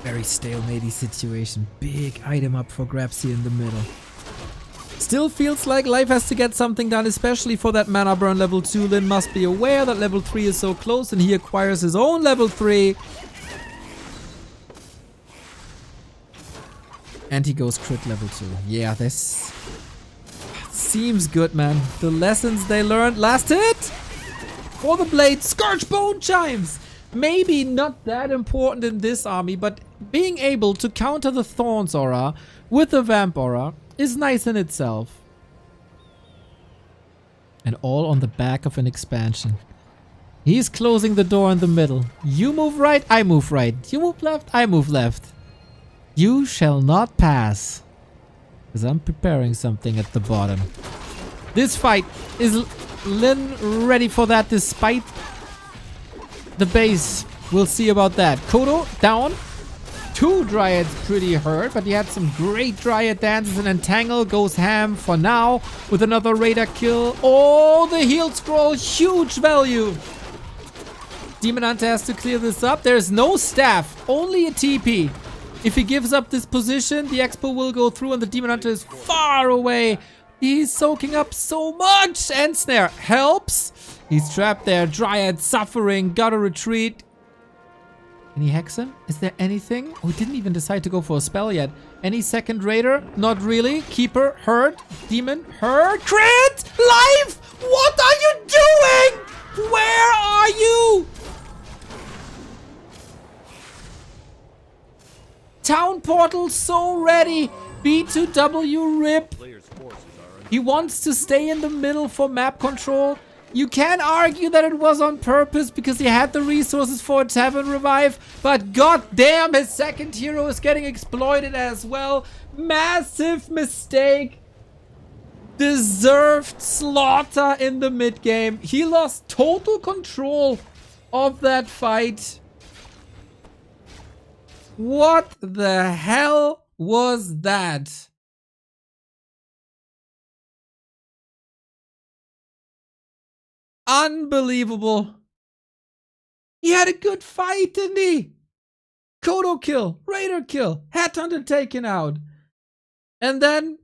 Very stalematey situation. Big item up for grabs here in the middle. Still feels like Life has to get something done, especially for that mana burn level 2. Lin must be aware that level 3 is so close and he acquires his own level 3. And he goes crit level 2. Yeah, this seems good, man. The lessons they learned. Last hit! For the blade, Scourge Bone Chimes! Maybe not that important in this army, but being able to counter the Thorns aura with the Vamp aura is nice in itself. And all on the back of an expansion. He's closing the door in the middle. You move right, I move right. You move left, I move left. You shall not pass. Because I'm preparing something at the bottom. This fight, is Lin ready for that despite the base? We'll see about that. Kodo down. 2 Dryads pretty hurt, but he had some great Dryad dances, and Entangle goes ham for now with another Raider kill. Oh, the heal scroll, huge value. Demon Hunter has to clear this up. There's no staff, only a TP. If he gives up this position, the Expo will go through and the Demon Hunter is far away. He's soaking up so much. End snare helps. He's trapped there. Dryad suffering. Gotta retreat. Can he hex him? Is there anything? Oh, he didn't even decide to go for a spell yet. Any second Raider? Not really. Keeper hurt. Demon hurt. Crit! Life! What are you doing? Where are you? Town portal so ready. B2W rip. He wants to stay in the middle for map control. You can argue that it was on purpose because he had the resources for a tavern revive, but goddamn, his second hero is getting exploited as well. Massive mistake. Deserved slaughter in the mid game. He lost total control of that fight. What the hell was that? Unbelievable. He had a good fight, didn't he? Kodo kill, Raider kill, Headhunter taken out. And then,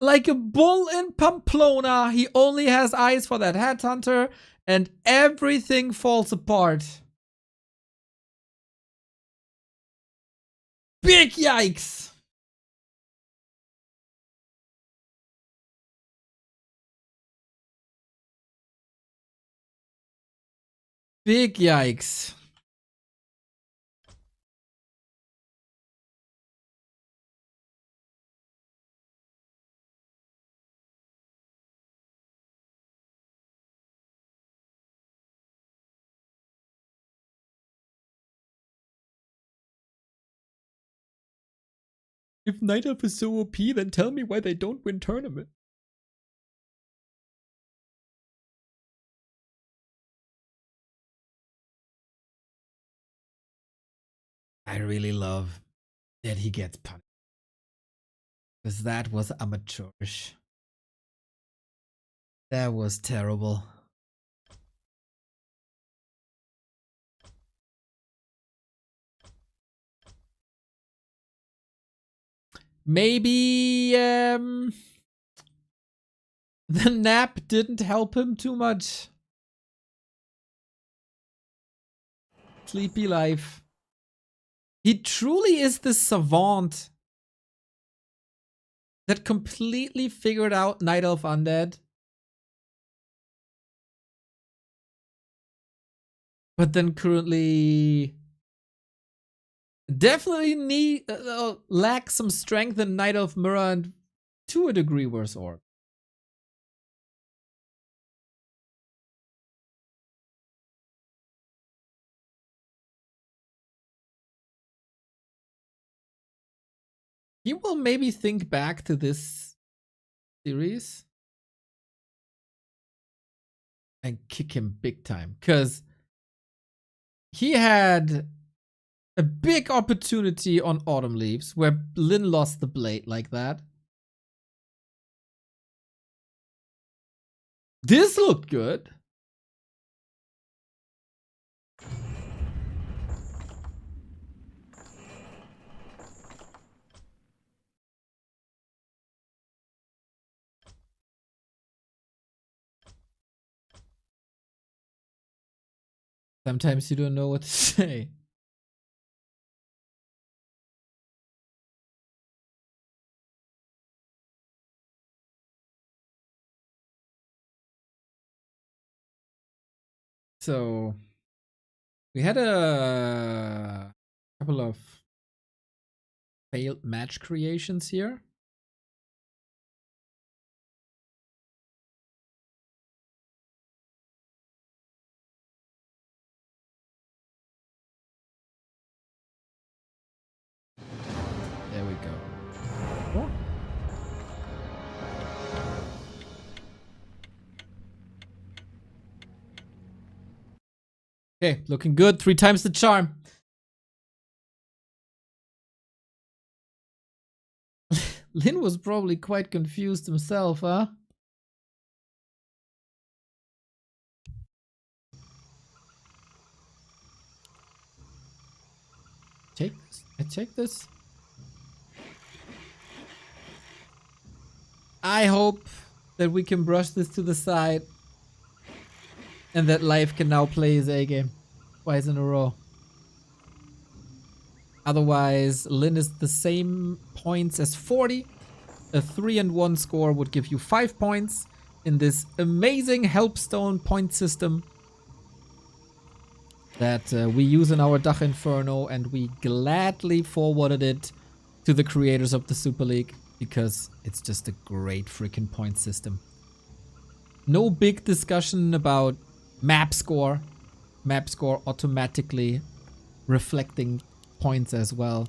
like a bull in Pamplona, he only has eyes for that Headhunter and everything falls apart. Big yikes. Big yikes. If Night Elf is so OP, then tell me why they don't win tournament. I really love that he gets punished. Because that was amateurish. That was terrible. Maybe the nap didn't help him too much. Sleepy life. He truly is the savant that completely figured out Night Elf Undead. But then currently definitely lacks some strength in Night Elf Mirror and to a degree worse Orb. He will maybe think back to this series and kick him big time, because he had a big opportunity on Autumn Leaves where Lin lost the blade like that. This looked good. Sometimes you don't know what to say. So we had a couple of failed match creations here. we go. Okay, looking good. 3 times the charm. Lin was probably quite confused himself, huh? Take this. I take this. I hope that we can brush this to the side and that Life can now play his A game twice in a row. Otherwise, Lin is the same points as 40. A 3-1 score would give you 5 points in this amazing Helpstone point system that we use in our Dach Inferno, and we gladly forwarded it to the creators of the Super League because it's just a great freaking point system. No big discussion about map score. Map score automatically reflecting points as well.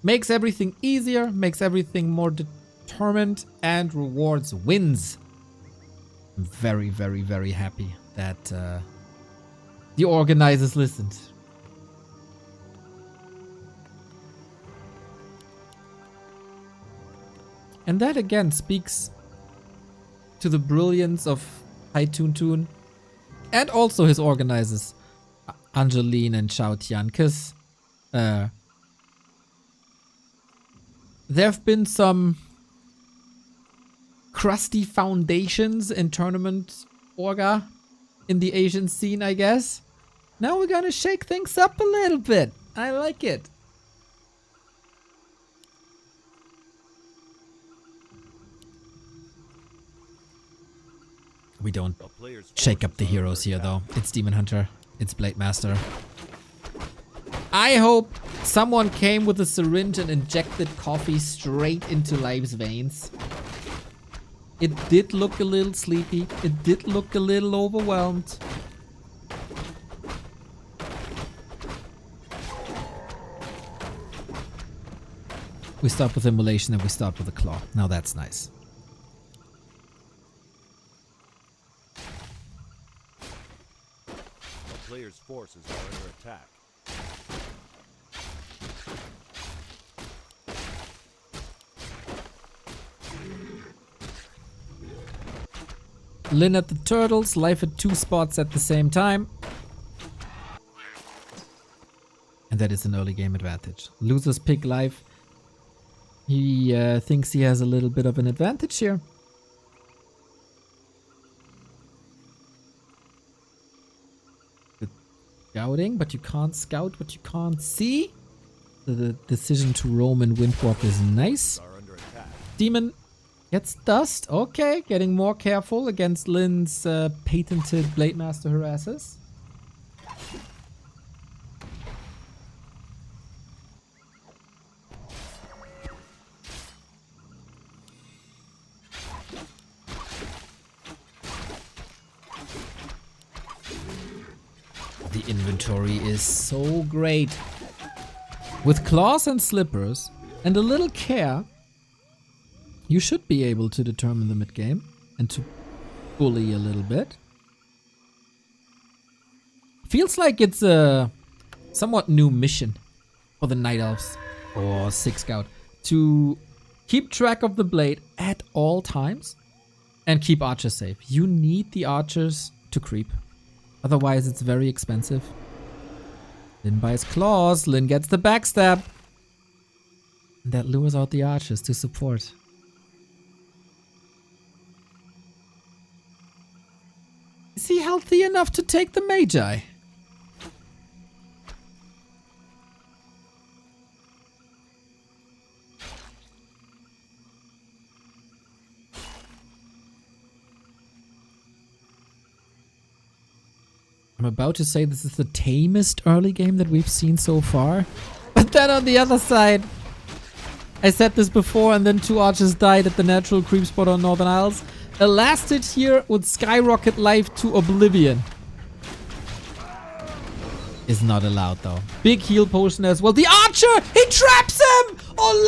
Makes everything easier, makes everything more determined, and rewards wins. I'm very, very, very happy that the organizers listened. And that again speaks to the brilliance of Haituntun and also his organizers, Angeline and Xiao Tian, because there have been some crusty foundations in tournament orga in the Asian scene, I guess. Now we're gonna shake things up a little bit. I like it. We don't shake up the heroes here, though. It's Demon Hunter. It's Blade Master. I hope someone came with a syringe and injected coffee straight into Life's veins. It did look a little sleepy. It did look a little overwhelmed. We start with Immolation and we start with a claw. Now that's nice. A player's forces are under attack. Lin at the turtles, Life at 2 spots at the same time. And that is an early game advantage. Losers pick Life. He thinks he has a little bit of an advantage here. Good scouting, but you can't scout what you can't see. The decision to roam and windwalk is nice. Demon gets dust. Okay, getting more careful against Lin's patented Blade Master harasses. The inventory is so great. With claws and slippers and a little care, you should be able to determine the mid-game and to bully a little bit. Feels like it's a somewhat new mission for the Night Elves or Six Scout to keep track of the blade at all times and keep archers safe. You need the archers to creep. Otherwise, it's very expensive. Lin buys claws. Lin gets the backstab. And that lures out the archers to support. Is he healthy enough to take the Magi? I'm about to say this is the tamest early game that we've seen so far. But then on the other side, I said this before, and then 2 archers died at the natural creep spot on Northern Isles. A last hit here would skyrocket Life to oblivion. Is not allowed though. Big heal potion as well. The archer! He traps him! Oh,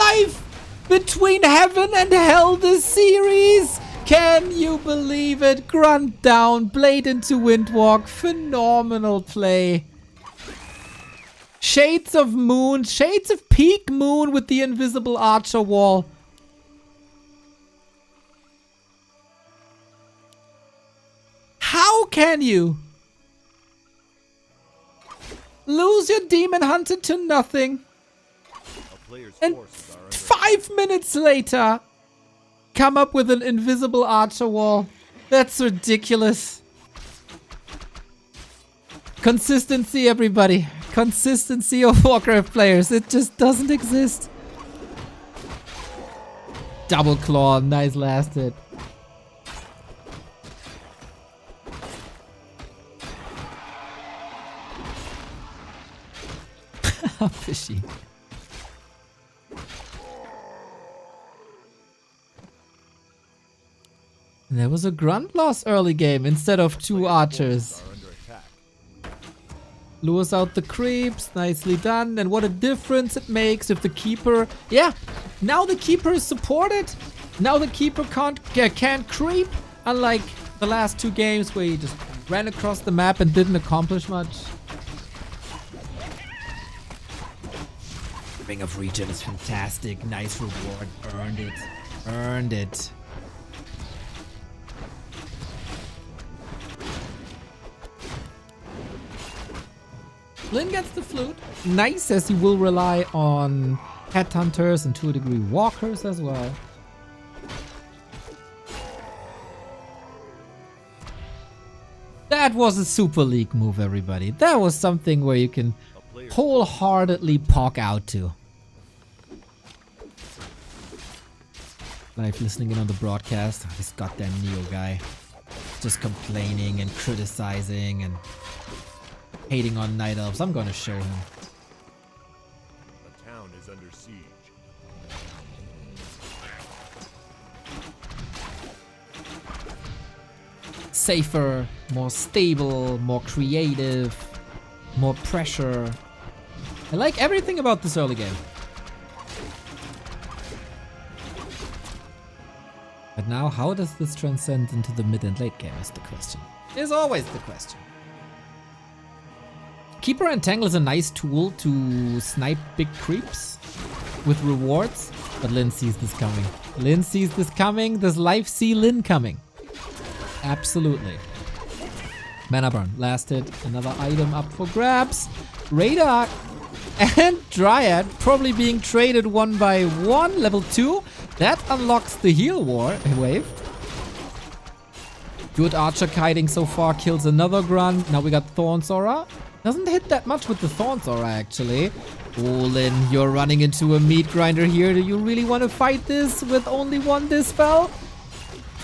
Between heaven and hell this series. Can you believe it? Grunt down, blade into windwalk. Phenomenal play. Shades of moon, shades of peak moon with the invisible archer wall. How can you lose your demon hunter to nothing? A player's And forces are under 5 minutes later, come up with an invisible archer wall. That's ridiculous. Consistency, everybody. Consistency of Warcraft players. It just doesn't exist. Double claw. Nice last hit. Fishy. There was a grunt loss early game instead of two archers. are under attack. Lures out the creeps, nicely done. And what a difference it makes if the keeper... Yeah, now the keeper is supported. Now the keeper can't creep. Unlike the last two games where he just ran across the map and didn't accomplish much. Ring of Regen is fantastic. Nice reward. Earned it. Earned it. Lyn gets the flute. Nice, as he will rely on headhunters and to a degree walkers as well. That was a Super League move, everybody. That was something where you can wholeheartedly pog out to. Live listening in on the broadcast. This goddamn Neo guy. Just complaining and criticizing and hating on Night Elves. I'm gonna show him. The town is under siege. Safer, more stable, more creative, more pressure. I like everything about this early game. But now, how does this transcend into the mid and late game is the question. Is always the question. Keeper Entangle is a nice tool to snipe big creeps with rewards, but Lyn sees this coming. Lyn sees this coming. Does life see Lyn coming? Absolutely. Mana burn, last hit, another item up for grabs. Radar and Dryad probably being traded one by one. Level 2, that unlocks the heal wave. Good archer kiting so far, kills another grunt. Now we got Thorn's Aura. Doesn't hit that much with the Thorn's Aura actually. Oh, Lyn, you're running into a meat grinder here. Do you really want to fight this with only one dispel?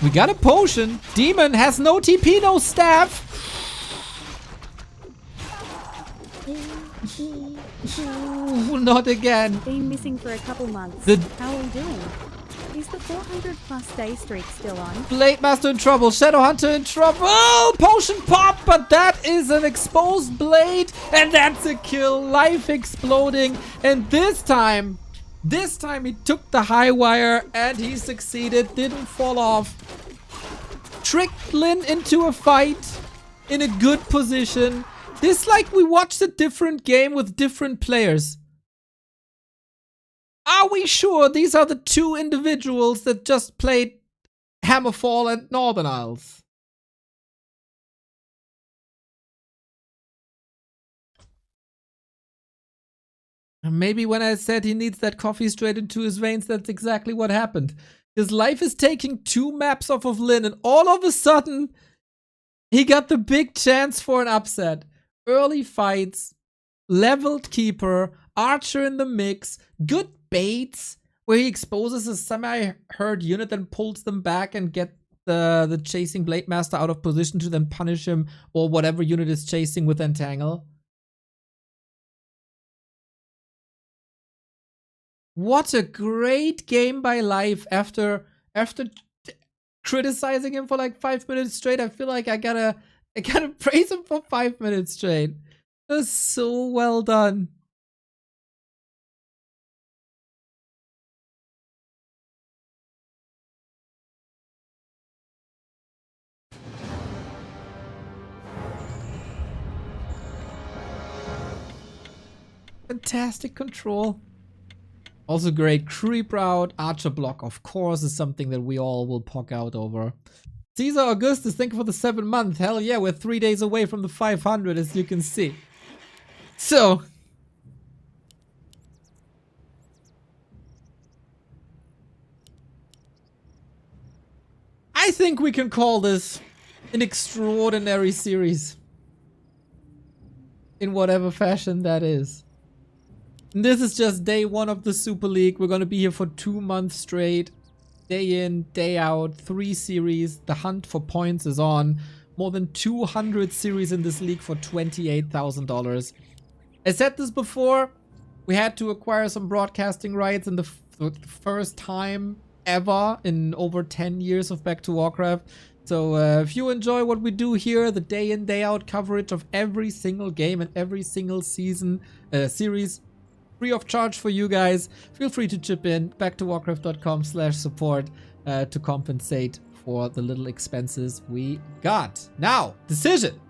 We got a potion. Demon has no TP, no staff. Not again. Been missing for a couple months. How are we doing? Is the 400 plus day streak still on? Blade Master in trouble. Shadow Hunter in trouble. Potion pop, but that is an exposed blade. And that's a kill. Life exploding. And this time he took the high wire and he succeeded. Didn't fall off. Tricked Lyn into a fight in a good position. This like we watched a different game with different players. Are we sure these are the two individuals that just played Hammerfall and Northern Isles? Maybe when I said he needs that coffee straight into his veins, that's exactly what happened. His life is taking 2 maps off of Lyn, and all of a sudden, he got the big chance for an upset. Early fights, leveled keeper, archer in the mix, good baits, where he exposes a semi-hurt unit, then pulls them back and get the chasing Blade Master out of position to then punish him or whatever unit is chasing with Entangle. What a great game by Life after criticizing him for like 5 minutes straight. I feel like I gotta praise him for 5 minutes straight. It was so well done. Fantastic control. Also great creep route. Archer block, of course, is something that we all will poke out over. Caesar Augustus, thank you for the 7 month. Hell yeah, we're 3 days away from the 500, as you can see. So, I think we can call this an extraordinary series. In whatever fashion that is. And this is just day 1 of the Super League. We're gonna be here for 2 months straight. Day in, day out, 3 series. The hunt for points is on. More than 200 series in this league for $28,000. I said this before. We had to acquire some broadcasting rights in the first time ever in over 10 years of Back to Warcraft. So if you enjoy what we do here, the day in, day out coverage of every single game and every single season, series, free of charge for you guys, feel free to chip in. Backtowarcraft.com/support to compensate for the little expenses we got. Now, decision.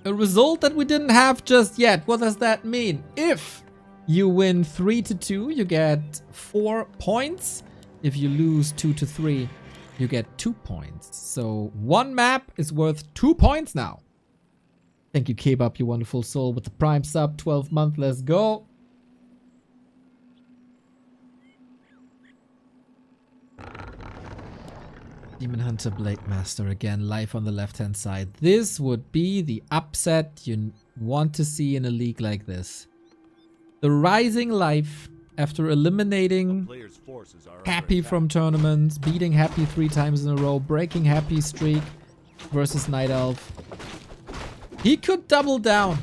A result that we didn't have just yet. What does that mean? If you win 3-2, you get 4 points. If you lose 2-3, you get 2 points. So 1 map is worth 2 points now. Thank you, Kebab, you wonderful soul, with the Prime sub, 12 month. Let's go. Demon Hunter Blade Master again, live on the left-hand side. This would be the upset you want to see in a league like this. The rising life after eliminating Happy from tournaments, beating Happy 3 times in a row, breaking Happy streak versus Night Elf. He could double down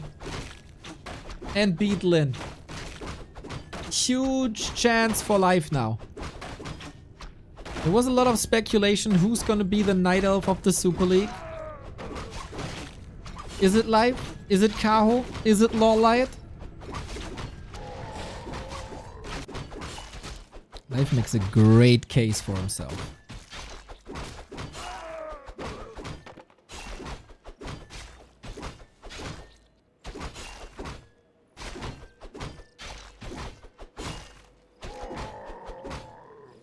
and beat Lin. Huge chance for life now. There was a lot of speculation who's gonna be the Night Elf of the Super League. Is it Life? Is it Kaho? Is it Lawlight? Life makes a great case for himself.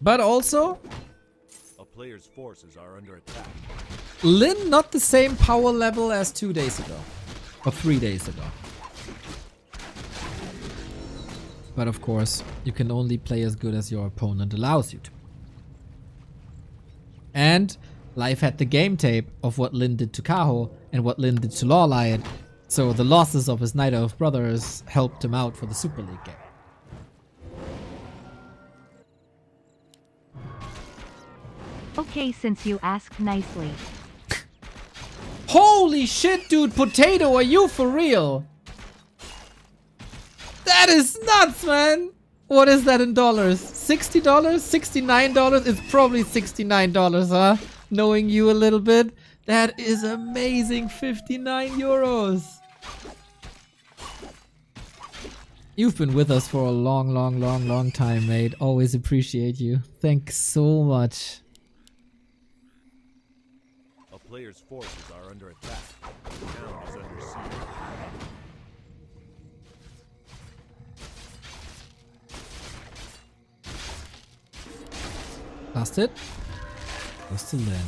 But also, A player's forces are under attack. Lin not the same power level as 2 days ago. Or 3 days ago. But of course, you can only play as good as your opponent allows you to. And Life had the game tape of what Lin did to Kaho and what Lin did to Lawlight. So the losses of his Night Elf brothers helped him out for the Super League game. Okay, since you asked nicely. Holy shit, dude, Potato, are you for real? That is nuts, man. What is that in dollars? $60? $69? It's probably $69, huh? Knowing you a little bit. That is amazing. 59 euros. You've been with us for a long time, mate. Always appreciate you. Thanks so much. A player's forces are under attack. The town is under siege. Lost it. Goes to Lin.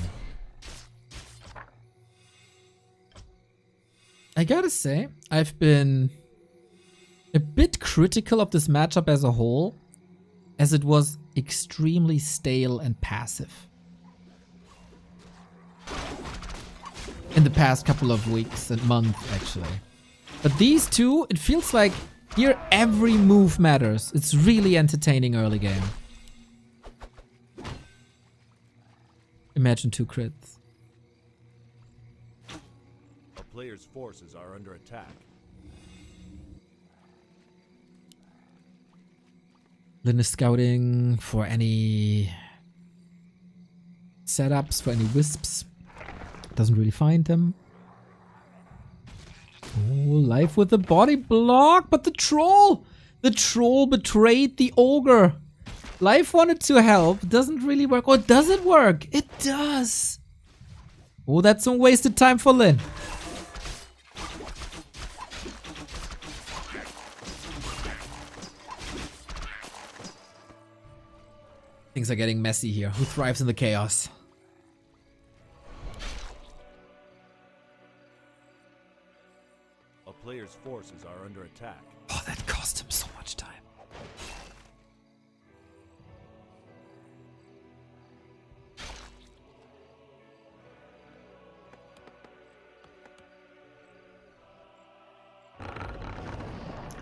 I gotta say, I've been a bit critical of this matchup as a whole, as it was extremely stale and passive in the past couple of weeks and months, actually. But these two, it feels like here every move matters. It's really entertaining early game. Imagine 2 crits. A player's forces are under attack. Lin is scouting for any setups, for any wisps. Doesn't really find them. Oh, Life with the body block, but the troll! The troll betrayed the ogre. Life wanted to help, doesn't really work. Or does it work? It does. Oh, that's some wasted time for Lin. Things are getting messy here. Who thrives in the chaos? A player's forces are under attack. Oh, that cost him so much time.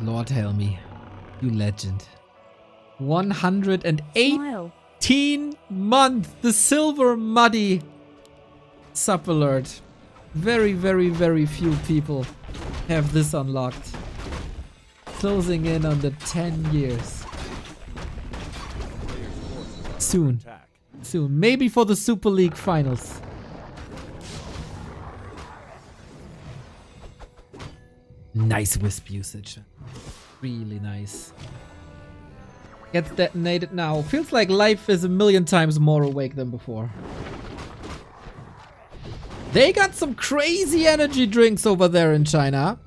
Lord help me. You legend. 118 Smile. month. The silver muddy sub alert. Very, very, very few people have this unlocked. Closing in on the 10 years. Soon. Attack. Soon. Maybe for the Super League finals. Nice wisp usage. Really nice. Gets detonated now. Feels like life is a million times more awake than before. They got some crazy energy drinks over there in China.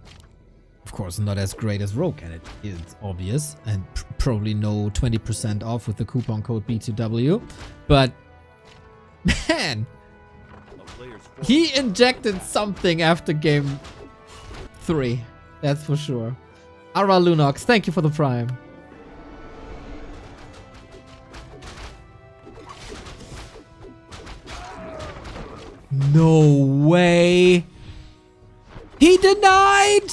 Of course, not as great as Rogue, and it is obvious. And probably no 20% off with the coupon code B2W. But, man, A player's forces he injected something after game 3. That's for sure. Ara Lunox, thank you for the prime. No way. He denied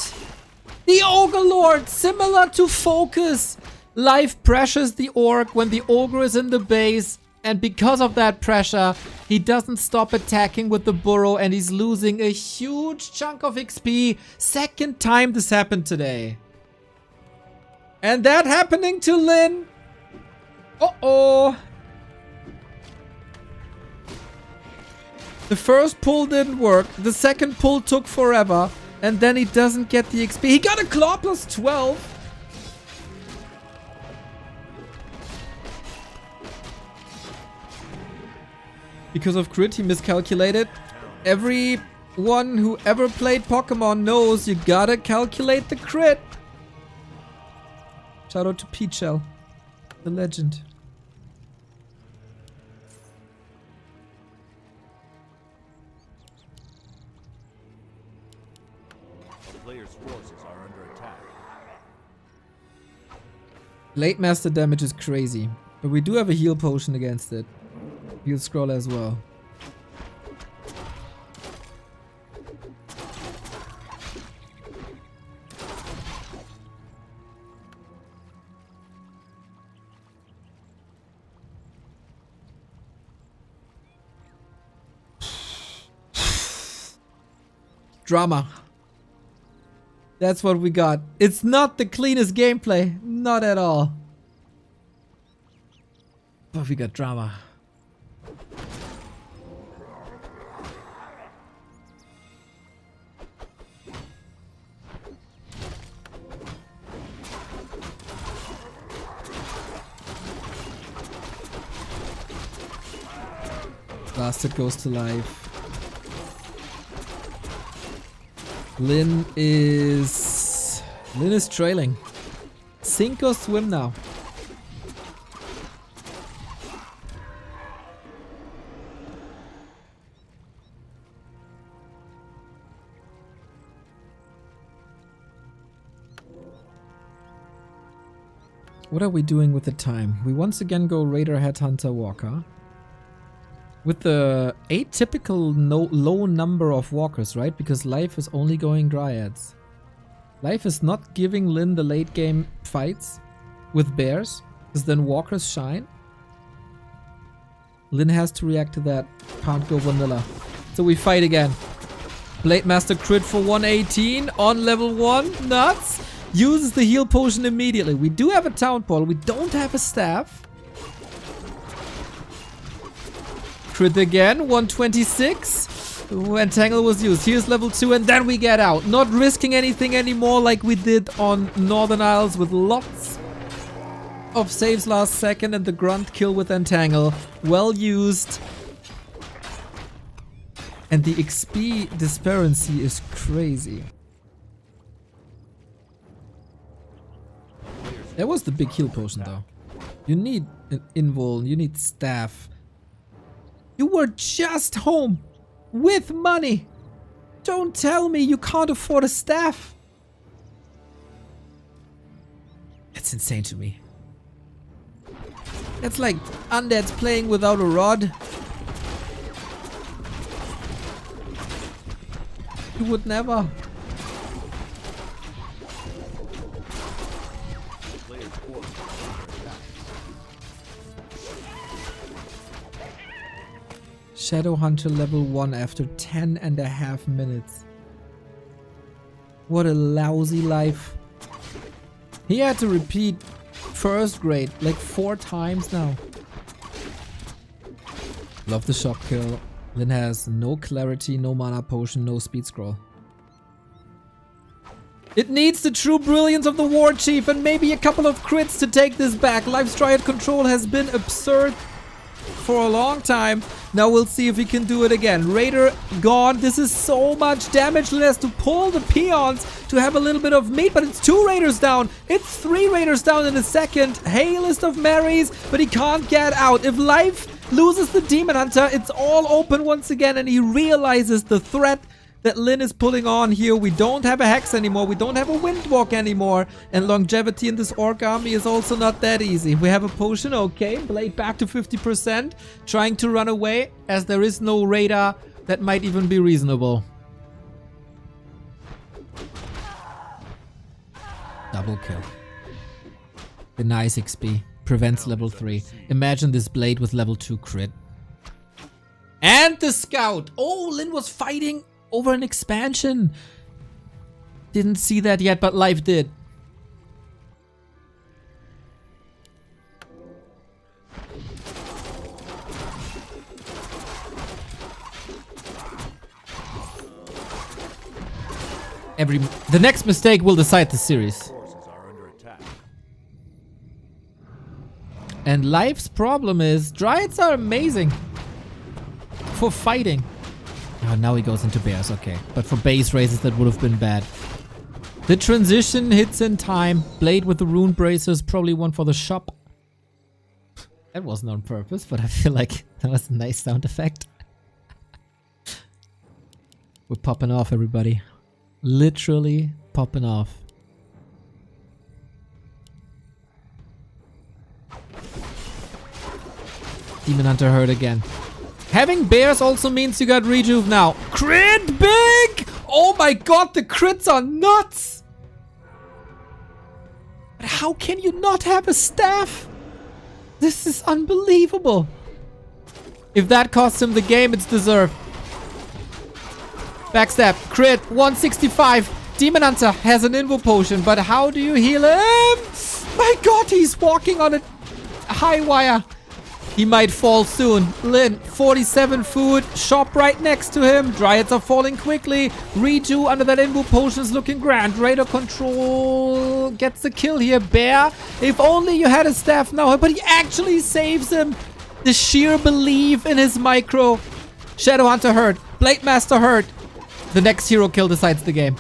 the Ogre Lord, similar to Focus. Life pressures the Orc when the Ogre is in the base, and because of that pressure, he doesn't stop attacking with the burrow, and he's losing a huge chunk of XP. Second time this happened today. And that happening to Lin. Uh-oh. The first pull didn't work. The second pull took forever. And then he doesn't get the XP. He got a claw plus 12. Because of crit, he miscalculated. Everyone who ever played Pokemon knows you gotta calculate the crit. Shout out to Peachel, the legend. A player's forces are under attack. Late master damage is crazy, but we do have a heal potion against it. Heal scroll as well. Drama. That's what we got. It's not the cleanest gameplay. Not at all. But we got drama. Bastard goes to life. Lin is trailing. Sink or swim now. What are we doing with the time? We once again go Raider, Headhunter, Walker. With the atypical low number of walkers, right? Because Life is only going Dryads. Life is not giving Lin the late game fights with bears, because then walkers shine. Lin has to react to that. Can't go vanilla. So we fight again. Blade Master crit for 118 on level 1. Nuts. Uses the heal potion immediately. We do have a Town Ball. We don't have a staff. Crit again, 126. Entangle was used. Here's level 2 and then we get out. Not risking anything anymore like we did on Northern Isles with lots of saves last second and the grunt kill with Entangle. Well used. And the XP disparity is crazy. That was the big heal potion though. You need an invul. You need staff. You were just home with money. Don't tell me you can't afford a staff. That's insane to me. It's like undeads playing without a rod. You would never. Shadow Hunter level 1 after 10.5 minutes. What a lousy life. He had to repeat first grade like 4 times now. Love the shock kill. Lin has no clarity, no mana potion, no speed scroll. It needs the true brilliance of the War Chief and maybe a couple of crits to take this back. Life's Triad control has been absurd for a long time. Now we'll see if he can do it again. Raider gone. This is so much damage. Lin has to pull the peons to have a little bit of meat, but it's 2 raiders down. It's 3 raiders down in a second. Hailest of Marys, but he can't get out. If Life loses the Demon Hunter, it's all open once again, and he realizes the threat that Lin is pulling on here. We don't have a Hex anymore. We don't have a Windwalk anymore. And longevity in this Orc army is also not that easy. We have a potion, okay. Blade back to 50%. Trying to run away as there is no radar that might even be reasonable. Double kill. Denies XP. Prevents level 3. Imagine this blade with level 2 crit. And the scout. Oh, Lin was fighting over an expansion. Didn't see that yet, but Life did. The next mistake will decide the series. And Life's problem is Dryads are amazing for fighting. Oh, now he goes into bears, okay. But for base races, that would have been bad. The transition hits in time. Blade with the rune bracers, probably one for the shop. That wasn't on purpose, but I feel like that was a nice sound effect. We're popping off, everybody. Literally popping off. Demon Hunter hurt again. Having bears also means you got rejuve now. Crit big! Oh my god, the crits are nuts! But how can you not have a staff? This is unbelievable. If that costs him the game, it's deserved. Backstab, crit, 165. Demon Hunter has an invo potion, but how do you heal him? My god, he's walking on a high wire. He might fall soon. Lin, 47 food. Shop right next to him. Dryads are falling quickly. Reju under that invo potion is looking grand. Raider control gets the kill here. Bear, if only you had a staff now. But he actually saves him. The sheer belief in his micro. Shadow Hunter hurt. Blade Master hurt. The next hero kill decides the game.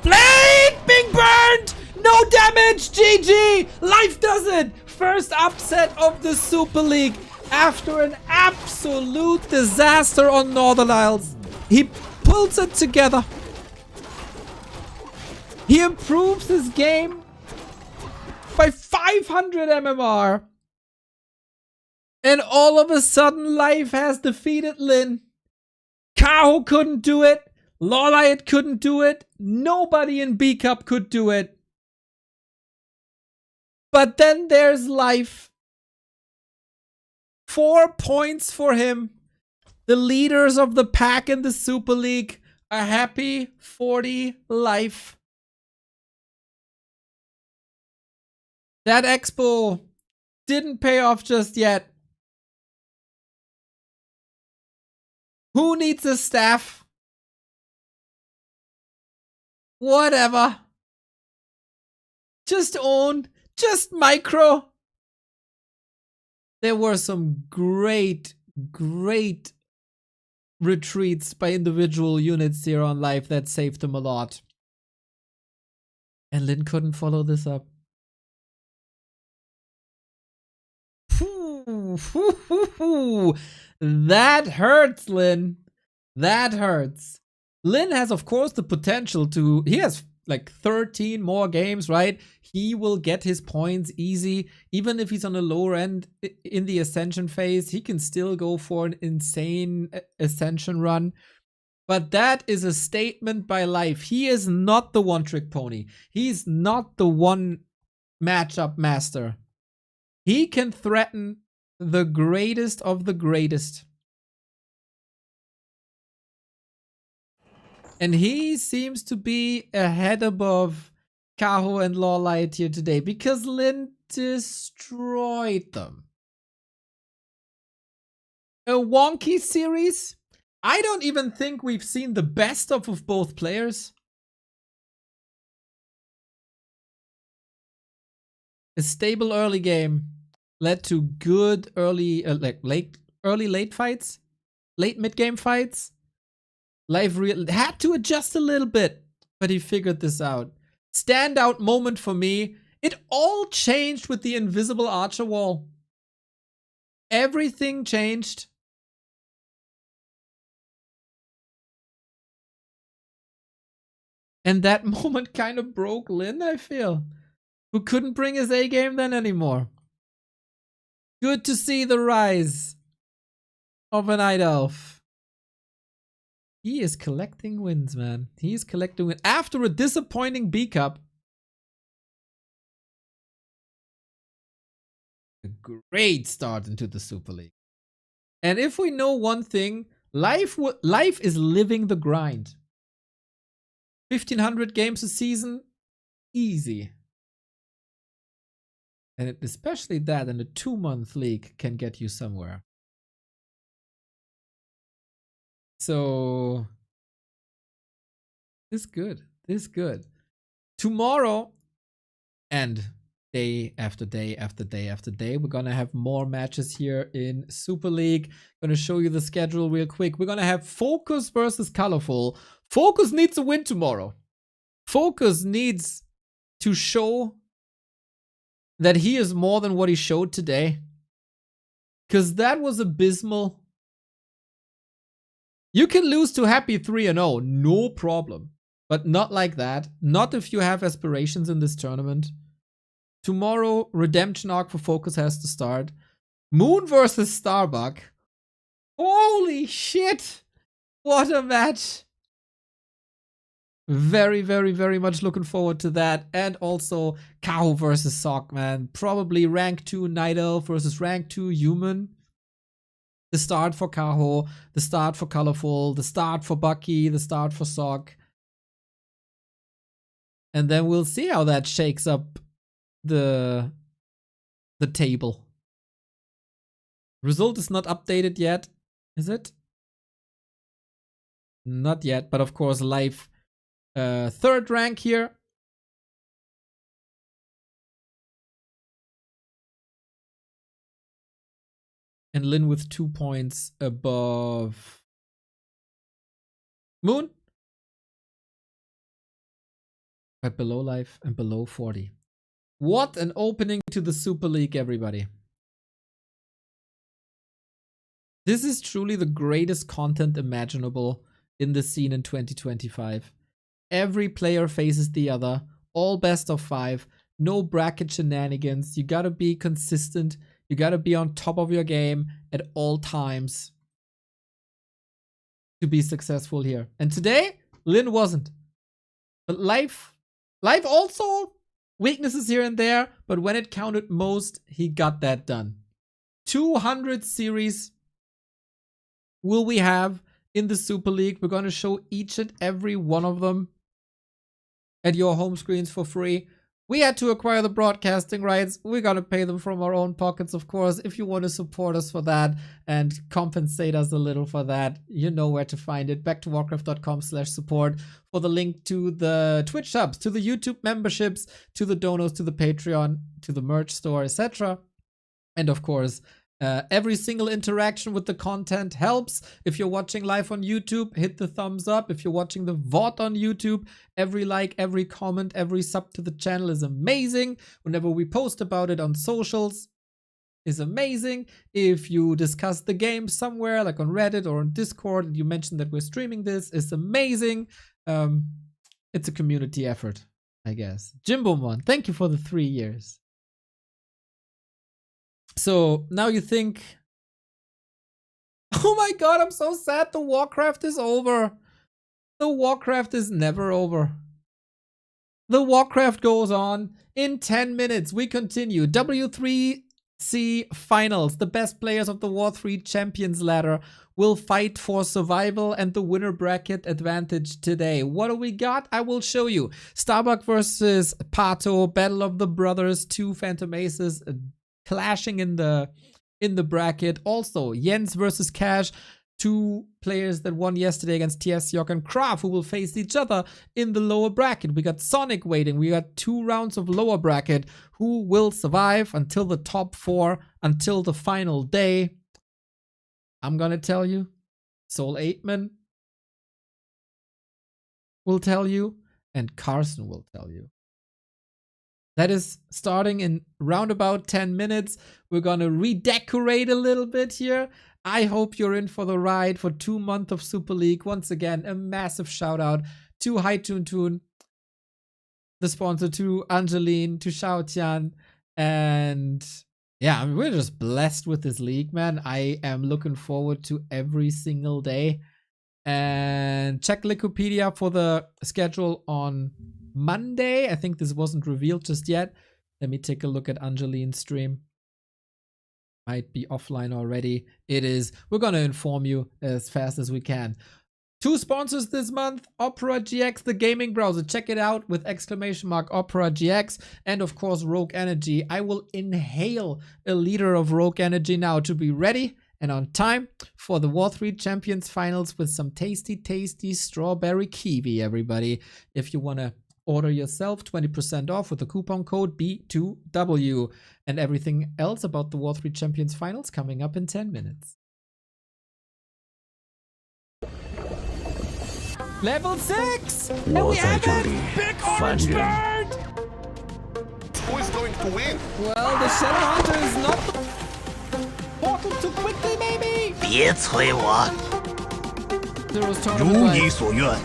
Blade being burned. No damage. GG. Life does it. First upset of the Super League after an absolute disaster on Northern Isles. He pulls it together. He improves his game by 500 MMR. And all of a sudden, Life has defeated Lin. Kaho couldn't do it. Lawliot couldn't do it. Nobody in B Cup could do it. But then there's Life. 4 points for him. The leaders of the pack in the Super League are happy. 40 Life. That expo didn't pay off just yet. Who needs a staff? Whatever. Just own. Just micro. There were some great retreats by individual units here on Life that saved them a lot. And Lin couldn't follow this up. That hurts, Lin. That hurts. Lin has, of course, the potential to... He has like 13 more games, right? He will get his points easy. Even if he's on the lower end in the Ascension phase, he can still go for an insane Ascension run. But that is a statement by Life. He is not the one-trick pony. He's not the one matchup master. He can threaten the greatest of the greatest. And he seems to be a head above Kaho and Lawlight here today because Lin destroyed them. A wonky series? I don't even think we've seen the best of both players. A stable early game led to good early, late fights, late mid game fights. Life had to adjust a little bit, but he figured this out. Standout moment for me. It all changed with the invisible archer wall. Everything changed. And that moment kind of broke Lin, I feel, who couldn't bring his A game then anymore. Good to see the rise of a Night Elf. He is collecting wins, man. He is collecting wins. After a disappointing B Cup. A great start into the Super League. And if we know one thing, Life is living the grind. 1,500 games a season, easy. And especially that in a 2-month league can get you somewhere. So, this is good. This is good. Tomorrow, and day after day after day after day, we're gonna have more matches here in Super League. Gonna show you the schedule real quick. We're gonna have Focus versus Colorful. Focus needs a win tomorrow. Focus needs to show that he is more than what he showed today. Because that was abysmal. You can lose to Happy 3-0, no problem. But not like that. Not if you have aspirations in this tournament. Tomorrow, Redemption arc for Focus has to start. Moon versus Starbuck. Holy shit! What a match! Very, very, very much looking forward to that. And also, Kaho versus Tsiog, man. Probably rank 2 Night Elf versus rank 2 Human. The start for Kaho, the start for Colorful, the start for Bucky, the start for Tsiog. And then we'll see how that shakes up the table. Result is not updated yet, is it? Not yet, but of course, Life 3rd rank here. And Lin with 2 points above Moon. But below Life and below 40. What an opening to the Super League, everybody. This is truly the greatest content imaginable in the scene in 2025. Every player faces the other. All best of 5. No bracket shenanigans. You gotta be consistent. You gotta be on top of your game at all times to be successful here. And today, Lin wasn't. But Life also, weaknesses here and there, but when it counted most, he got that done. 200 series will we have in the Super League. We're gonna show each and every one of them at your home screens for free. We had to acquire the broadcasting rights. We're gonna pay them from our own pockets, of course. If you want to support us for that and compensate us a little for that, you know where to find it. Back to warcraft.com/support for the link to the Twitch subs, to the YouTube memberships, to the donos, to the Patreon, to the merch store, etc. And of course, every single interaction with the content helps. If you're watching live on YouTube, hit the thumbs up. If you're watching the VOD on YouTube, every like, every comment, every sub to the channel is amazing. Whenever we post about it on socials, is amazing. If you discuss the game somewhere, like on Reddit or on Discord, and you mention that we're streaming this, it's amazing. It's a community effort, I guess. Jimbomon, thank you for the 3 years. So now you think, oh my god, I'm so sad the Warcraft is over. The Warcraft is never over. The Warcraft goes on. In 10 minutes, we continue. W3C Finals. The best players of the W3Champions ladder will fight for survival and the winner bracket advantage today. What do we got? I will show you. Starbuck versus Pato. Battle of the Brothers. 2 Phantom Aces clashing in the bracket. Also, Jens versus Cash. 2 players that won yesterday against Tsiog and Kraft, who will face each other in the lower bracket. We got Sonic waiting. We got 2 rounds of lower bracket. Who will survive until the top 4, until the final day? I'm gonna tell you. Soul 8man will tell you, and Carson will tell you. That is starting in roundabout 10 minutes. We're gonna redecorate a little bit here. I hope you're in for the ride for 2 months of Super League. Once again, a massive shout out to HiTuneTune, the sponsor, to Angeline, to Xiaotian, and yeah, I mean, we're just blessed with this league, man. I am looking forward to every single day. And check Wikipedia for the schedule on Monday. I think this wasn't revealed just yet. Let me take a look at Angeline's stream. Might be offline already. It is. We're going to inform you as fast as we can. 2 sponsors this month. Opera GX, the gaming browser. Check it out with exclamation mark Opera GX. And of course, Rogue Energy. I will inhale a liter of Rogue Energy now to be ready and on time for the W3Champions Finals with some tasty, tasty strawberry kiwi, everybody. If you want to order yourself 20% off with the coupon code B2W. And everything else about the W3Champions Finals coming up in 10 minutes. Level 6! And we have it! Big orange bird! Who is going to win? Well, the Shadow Hunter is not the portal too quickly, maybe! 别催我， Zero's 如 tournament 你 right. 所愿。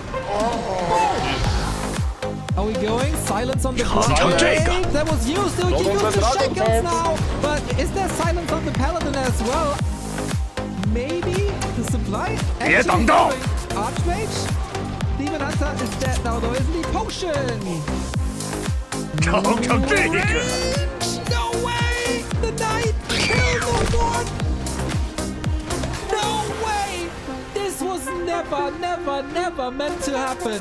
Are we going? Silence on the 尝尝这个。 That was used, so you use the shackles now! But is there silence on the paladin as well? Maybe the supply? 别挡道。 Archmage? Demon Hunter is dead now though, isn't he? Potion! 尝尝这个。 No way! The knight killed the one! No way! This was never, never, never meant to happen.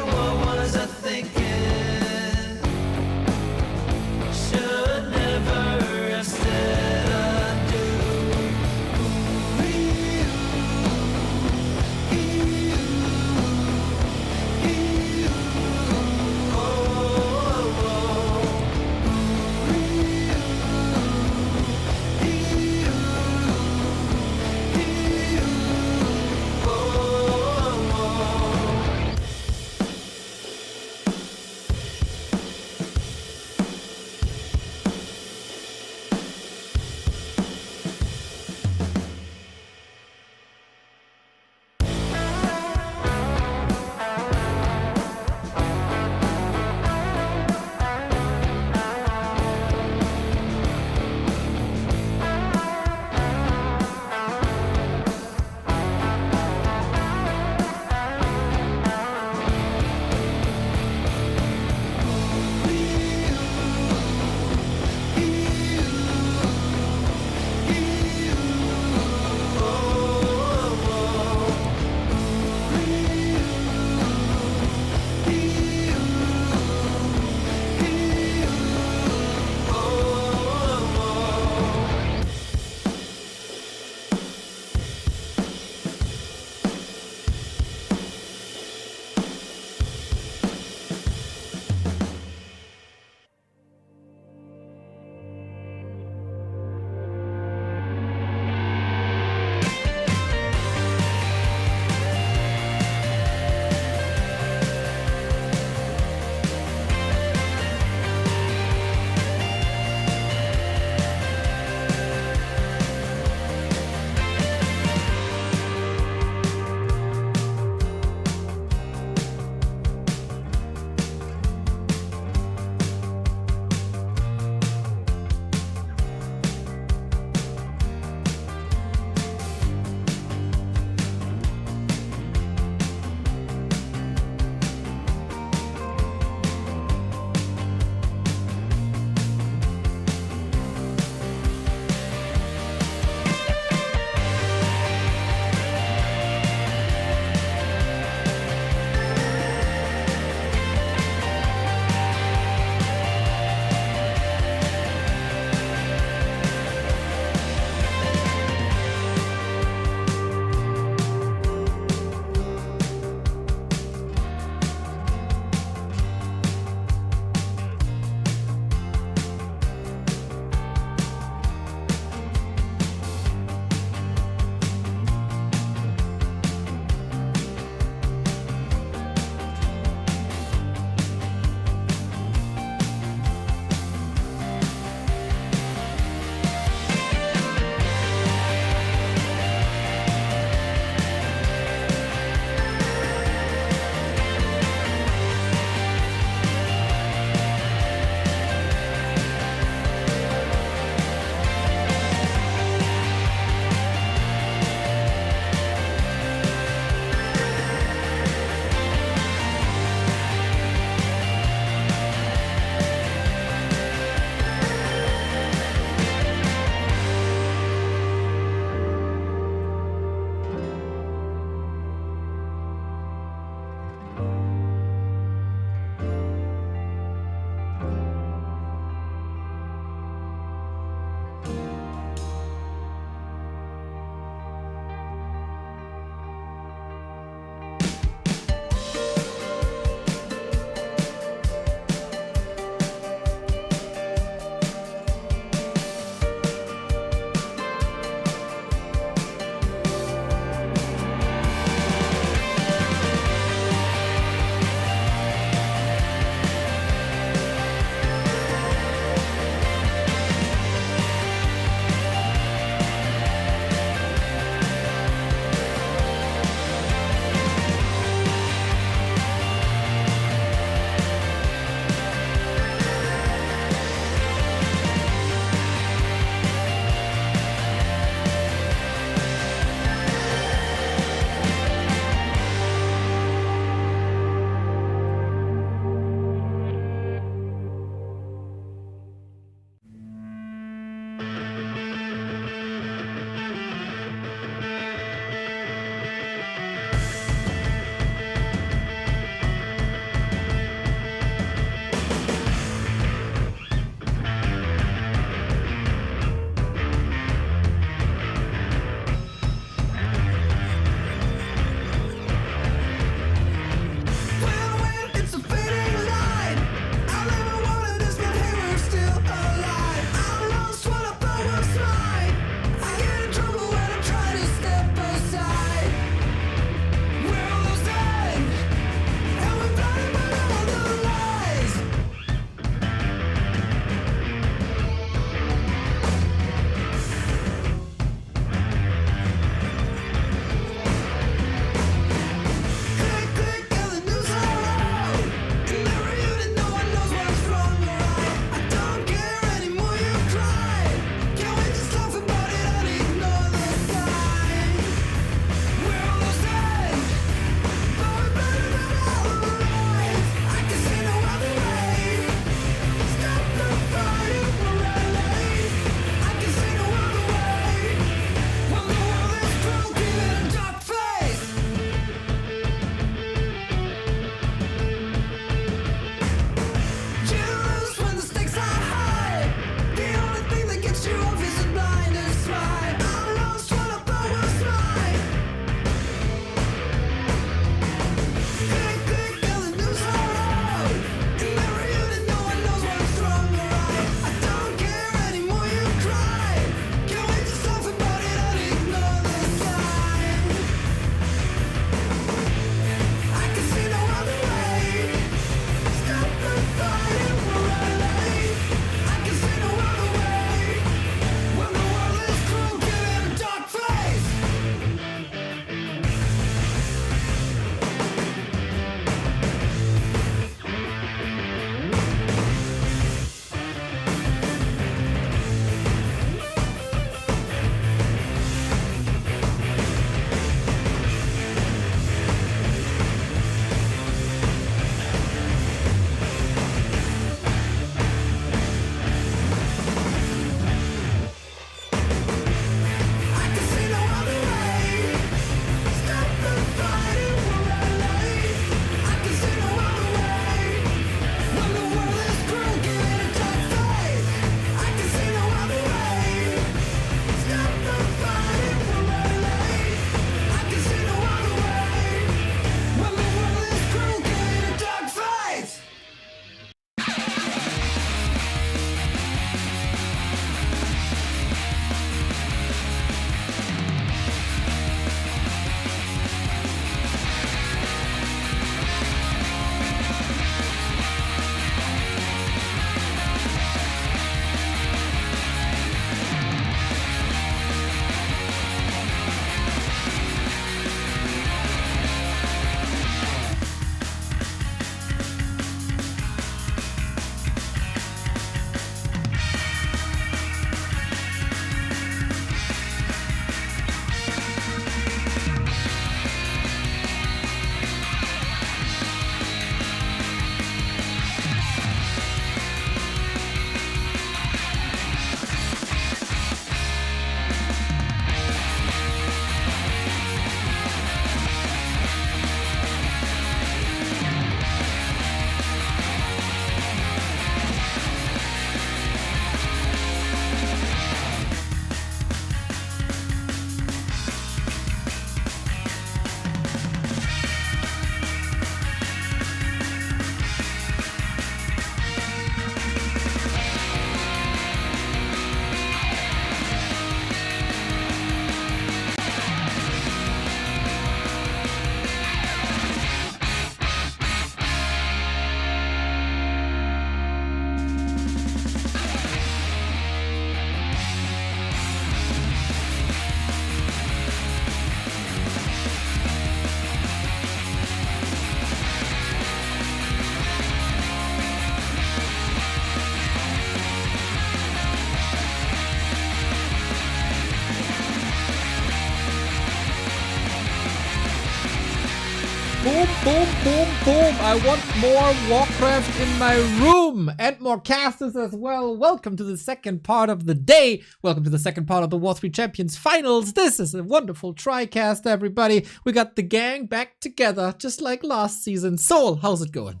Boom, boom, boom, boom. I want more Warcraft in my room and more casters as well. Welcome to the second part of the day. Welcome to the second part of the War3Champions Finals. This is a wonderful TriCast, everybody. We got the gang back together, just like last season. Soul, how's it going?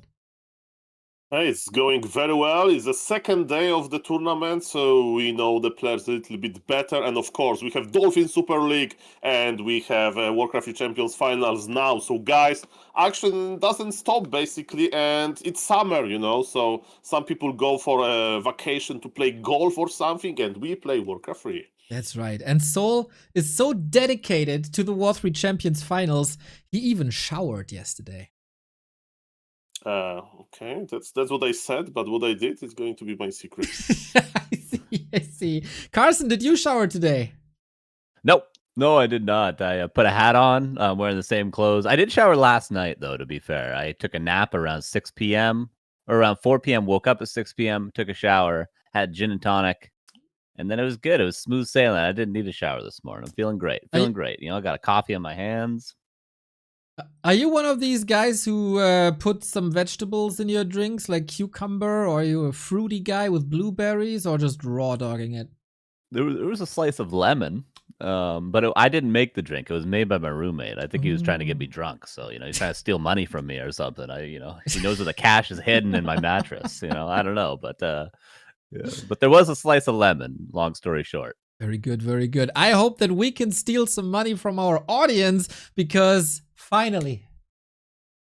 Hey, it's going very well. It's the second day of the tournament, so we know the players a little bit better. And of course, we have Dolphin Super League and we have Warcraft III Champions Finals now. So guys, action doesn't stop basically, and it's summer, you know. So some people go for a vacation to play golf or something, and we play Warcraft 3. That's right. And Soul is so dedicated to the War3Champions Finals, he even showered yesterday. Okay, that's what I said, but what I did is going to be my secret. I see. Carson, did you shower today? Nope. No, I did not. I put a hat on, wearing the same clothes. I did shower last night, though, to be fair. I took a nap around 6 p.m. or around 4 p.m., woke up at 6 p.m., took a shower, had gin and tonic, and then it was good. It was smooth sailing. I didn't need a shower this morning. I'm feeling great. Great. You know, I got a coffee on my hands. Are you one of these guys who put some vegetables in your drinks, like cucumber, or are you a fruity guy with blueberries, or just raw dogging it? There was a slice of lemon, but I didn't make the drink. It was made by my roommate. I think he was trying to get me drunk. So, you know, he's trying to steal money from me or something. He knows where the cash is hidden in my mattress. You know, I don't know, but yeah. But there was a slice of lemon. Long story short. Very good, very good. I hope that we can steal some money from our audience because finally,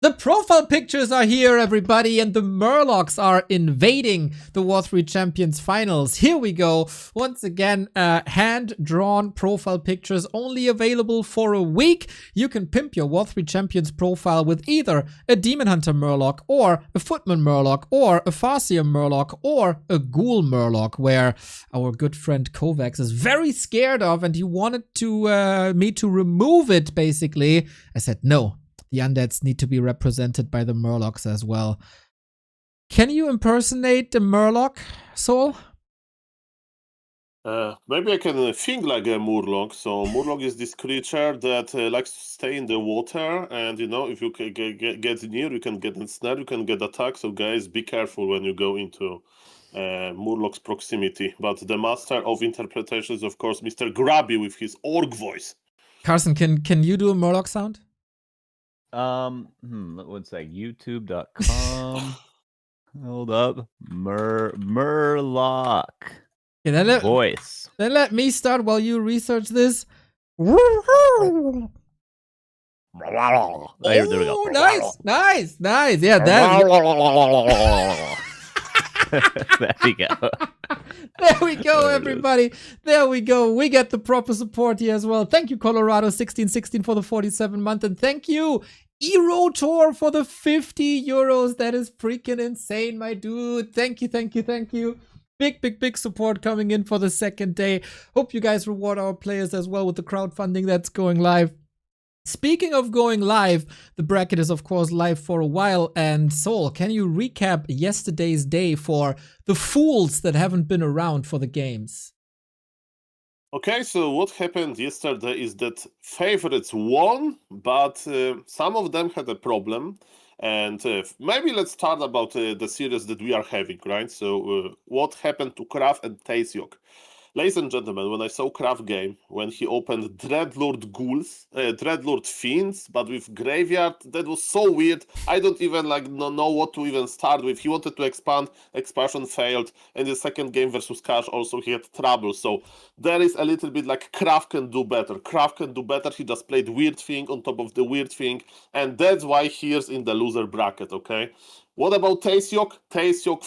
the profile pictures are here, everybody, and the Murlocs are invading the War3Champions Finals. Here we go. Once again, hand-drawn profile pictures only available for a week. You can pimp your War3Champions profile with either a Demon Hunter Murloc or a Footman Murloc or a Farseer Murloc or a Ghoul Murloc, where our good friend Kovacs is very scared of, and he wanted to me to remove it, basically. I said, no. The undeads need to be represented by the Murlocs as well. Can you impersonate the Murloc, Soul? Maybe I can think like a Murloc. So Murloc is this creature that likes to stay in the water, and you know, if you get near, you can get ensnared, you can get attacked. So guys, be careful when you go into Murloc's proximity. But the master of interpretation is, of course, Mr. Grabby with his orc voice. Carson, can you do a Murloc sound? Let's say youtube.com. Hold up. Murloc. Voice. Then let me start while you research this. There we go. Nice. Yeah, that. There we go. There we go, everybody. There we go. We get the proper support here as well. Thank you, Colorado1616 for the 47-month, and thank you, Erotor, for the 50 euros. That is freaking insane, my dude. Thank you. Big support coming in for the second day. Hope you guys reward our players as well with the crowdfunding that's going live. Speaking of going live, the bracket is of course live for a while, and Soul, can you recap yesterday's day for the fools that haven't been around for the games? Okay, so what happened yesterday is that favorites won, but some of them had a problem. And maybe let's start about the series that we are having, right? So what happened to Kraft and Tsiog? Ladies and gentlemen, when I saw Kraft game, when he opened Dreadlord Ghouls, Dreadlord Fiends, but with Graveyard, that was so weird. I don't even know what to even start with. He wanted to expand, expansion failed, and the second game versus Cash also he had trouble. So there is a little bit like Kraft can do better. He just played weird thing on top of the weird thing, and that's why he is in the loser bracket, okay? What about Tsiog? Tsiog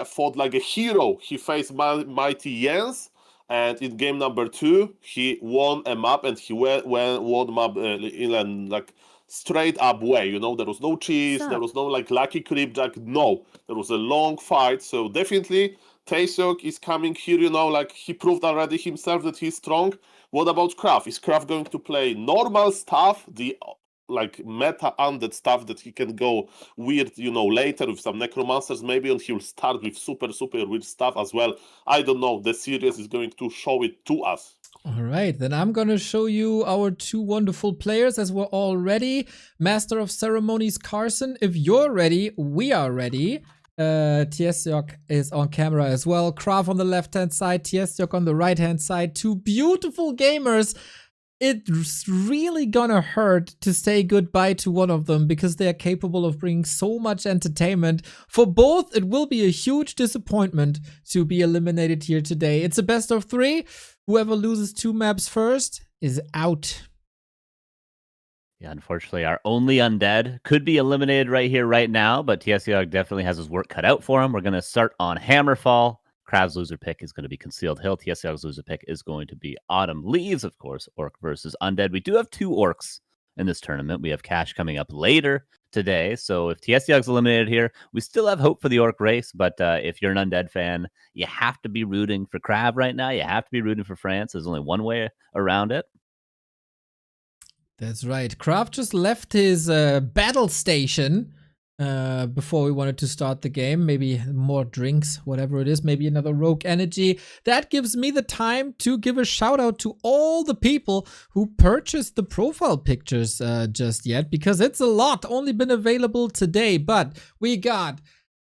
fought like a hero. He faced Mighty Jens. And in game number 2, he won a map, and he won map in a like straight up way. You know, there was no cheese, there was no like lucky creepjack. No, there was a long fight. So definitely, Tsiog is coming here. You know, like he proved already himself that he's strong. What about Kraft? Is Kraft going to play normal stuff? The like meta undead stuff that he can go weird, you know, later with some necromancers maybe, and he'll start with super weird stuff as well. I don't know. The series is going to show it to us. All right, then I'm gonna show you our two wonderful players as we're all ready. Master of Ceremonies Carson, if you're ready, we are ready. Tsiog is on camera as well. Krav on the left-hand side, Tsiog on the right-hand side. Two beautiful gamers. It's really gonna hurt to say goodbye to one of them because they are capable of bringing so much entertainment. For both, it will be a huge disappointment to be eliminated here today. It's a best of 3. Whoever loses 2 maps first is out. Yeah, unfortunately, our only undead could be eliminated right here, right now, but Tsiog definitely has his work cut out for him. We're going to start on Hammerfall. Krav's loser pick is going to be Concealed Hill. Tsiog's loser pick is going to be Autumn Leaves, of course, Orc versus Undead. We do have 2 Orcs in this tournament. We have Cash coming up later today, so if Tsiog's eliminated here, we still have hope for the Orc race, but if you're an Undead fan, you have to be rooting for Krav right now. You have to be rooting for France. There's only one way around it. That's right. Krav just left his battle station before we wanted to start the game. Maybe more drinks, whatever it is. Maybe another rogue energy. That gives me the time to give a shout out to all the people who purchased the profile pictures just yet, because it's a lot. Only been available today, but we got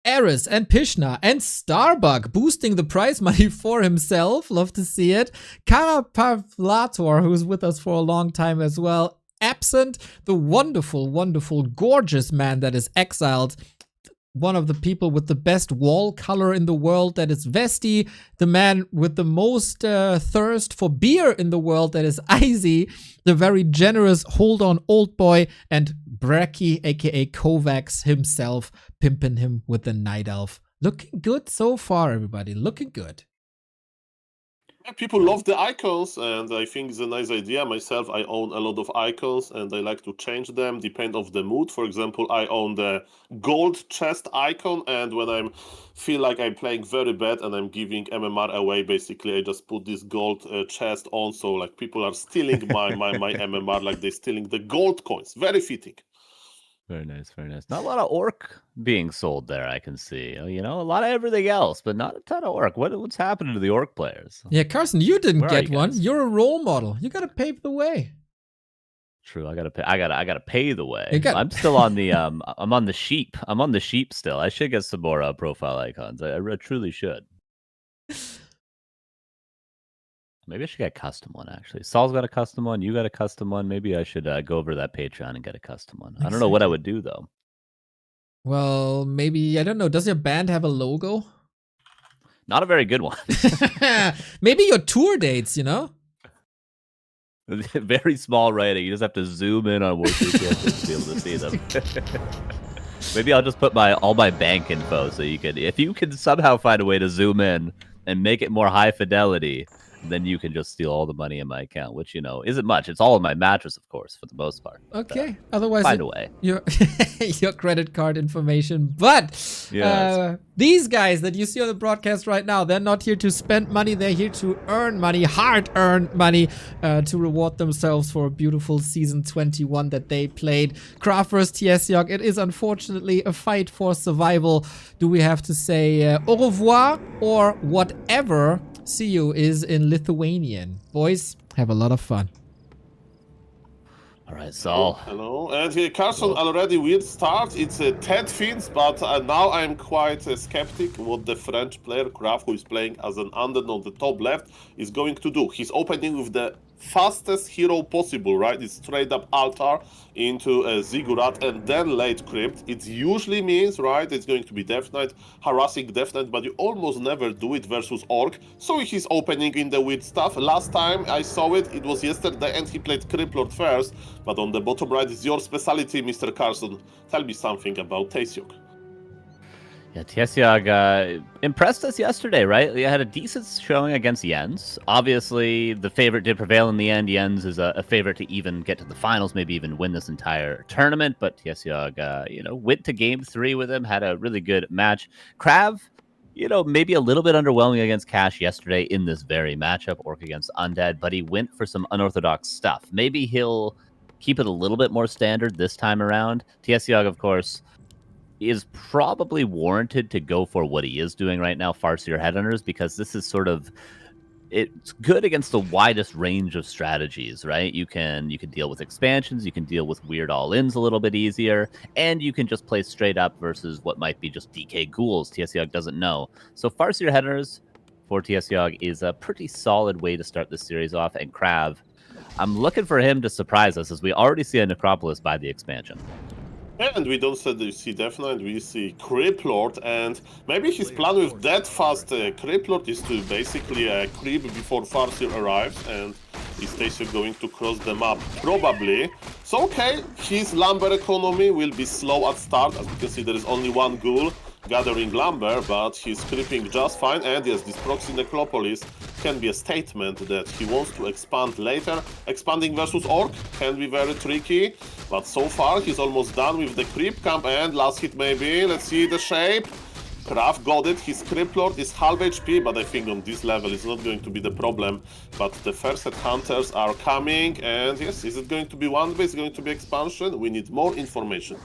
Eris and Pishna and Starbuck boosting the prize money for himself. Love to see it. Karapavlator, who's with us for a long time as well. Absent, the wonderful, wonderful, gorgeous man that is exiled. One of the people with the best wall color in the world, that is Vesti. The man with the most thirst for beer in the world, that is Izzy. The very generous Hold On Old Boy, and Breki, aka Kovacs himself, pimping him with the Night Elf. Looking good so far, everybody. Looking good. Yeah, people love the icons, and I think it's a nice idea. Myself, I own a lot of icons, and I like to change them, depend of the mood. For example, I own the gold chest icon, and when I feel like I'm playing very bad and I'm giving MMR away, basically, I just put this gold chest on, so like people are stealing my MMR, like they're stealing the gold coins. Very fitting. Very nice, very nice. Not a lot of Orc being sold there, I can see. You know, a lot of everything else, but not a ton of Orc. What's happening to the Orc players? Yeah, Carson, you didn't Where are get you one. guys? You're a role model. You gotta pave the way. True, I gotta pay the way. You got- I'm still on the I'm on the sheep. I'm on the sheep still. I should get some more profile icons. I truly should. Maybe I should get a custom one, actually. Saul's got a custom one. You got a custom one. Maybe I should go over to that Patreon and get a custom one. I don't know what I would do, though. Well, maybe, I don't know. Does your band have a logo? Not a very good one. Maybe your tour dates, you know? Very small writing. You just have to zoom in on W3Champions to be able to see them. Maybe I'll just put all my bank info so you can, if you can somehow find a way to zoom in and make it more high fidelity, then you can just steal all the money in my account, which, you know, isn't much. It's all in my mattress, of course, for the most part. Okay. Otherwise, Find a way. Your your credit card information. But Yes. these guys that you see on the broadcast right now, they're not here to spend money. They're here to earn money, hard-earned money, to reward themselves for a beautiful season 21 that they played. Krav vs. Tsiog. It is unfortunately a fight for survival. Do we have to say au revoir or whatever? See you is in Lithuanian. Boys, have a lot of fun. All right, Saul. Hello. And Carson already weird start. It's 10 fins, but now I'm quite skeptic what the French player, Krav, who is playing as an under on the top left, is going to do. He's opening with the fastest hero possible, right? It's straight up altar into a ziggurat and then late crypt. It usually means, right, it's going to be Death Knight, harassing Death Knight, but you almost never do it versus Orc. So he's opening in the weird stuff. Last time I saw it, it was yesterday, and he played Crypt Lord first. But on the bottom right is your specialty, Mr. Carson. Tell me something about Tsiog. Yeah, Tsiog impressed us yesterday, right? He had a decent showing against Jens. Obviously, the favorite did prevail in the end. Jens is a favorite to even get to the finals, maybe even win this entire tournament. But Tsiog, you know, went to game 3 with him, had a really good match. Krav, you know, maybe a little bit underwhelming against Cash yesterday in this very matchup, Orc against Undead, but he went for some unorthodox stuff. Maybe he'll keep it a little bit more standard this time around. Tsiog, of course, is probably warranted to go for what he is doing right now, Farseer Headhunters, because this is sort of, it's good against the widest range of strategies, right? You can deal with expansions, you can deal with weird all-ins a little bit easier, and you can just play straight up versus what might be just DK ghouls Tsiog doesn't know. So Farseer headers for Tsiog is a pretty solid way to start this series off, and Krav, I'm looking for him to surprise us, as we already see a Necropolis by the expansion. And we don't see Death Knight, we see Creep Lord, and maybe his plan with that fast Creep Lord is to basically creep before Farseer arrives, and is Tsiog going to cross the map? Probably. So okay, his lumber economy will be slow at start. As you can see, there is only one ghoul gathering lumber, but he's creeping just fine. And yes, this proxy necropolis can be a statement that he wants to expand later. Expanding versus orc can be very tricky, but so far he's almost done with the creep camp. And last hit maybe, let's see the shape. Krav got it, his Creep Lord is half HP, but I think on this level it's not going to be the problem. But the first set hunters are coming, and yes, is it going to be one base, going to be expansion? We need more information.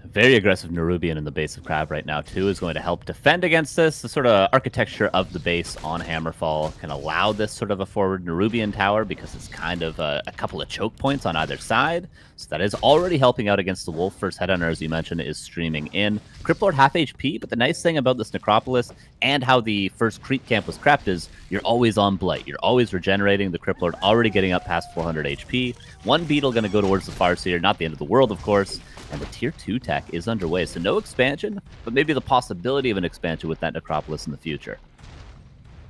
Very aggressive Nerubian in the base of Krav right now, too, is going to help defend against this. The sort of architecture of the base on Hammerfall can allow this sort of a forward Nerubian tower because it's kind of a couple of choke points on either side. So that is already helping out against the Wolf. First Headhunter, as you mentioned, is streaming in. Cryptlord half HP, but the nice thing about this Necropolis and how the first creep camp was crept is you're always on Blight. You're always regenerating. The Cryptlord already getting up past 400 HP. One Beetle going to go towards the Farseer. Not the end of the world, of course. And the Tier 2 tech is underway. So no expansion, but maybe the possibility of an expansion with that Necropolis in the future.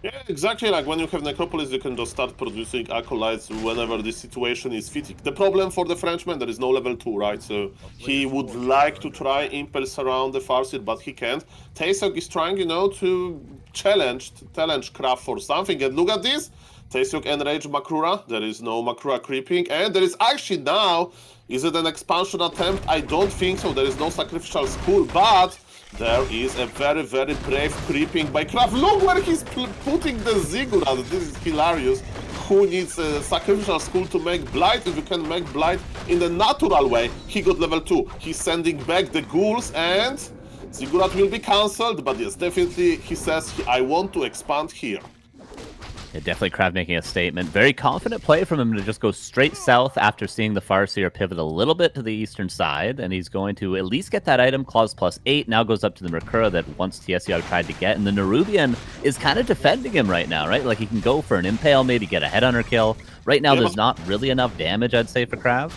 Yeah, exactly. Like when you have Necropolis, you can just start producing Acolytes whenever the situation is fitting. The problem for the Frenchman, there is no level 2, right? So he would like to try Impulse around the Farseer, but he can't. Tsiog is trying, to challenge Krav for something. And look at this. Tsiog enrage Makrura. There is no Makrura creeping. And there is actually now... Is it an expansion attempt? I don't think so. There is no sacrificial school, but there is a very, very brave creeping by Krav. Look where he's putting the Ziggurat. This is hilarious. Who needs a sacrificial school to make Blight? If you can make Blight in the natural way, he got level 2. He's sending back the ghouls, and Ziggurat will be cancelled. But yes, definitely he says, I want to expand here. Yeah, definitely Krav making a statement. Very confident play from him to just go straight south after seeing the Farseer pivot a little bit to the eastern side, and he's going to at least get that item. Claws +8 now goes up to the Mercura that once Tsiog tried to get, and the Nerubian is kind of defending him right now, right? Like he can go for an Impale, maybe get a Headhunter kill. Right now, there's not really enough damage, I'd say, for Krav.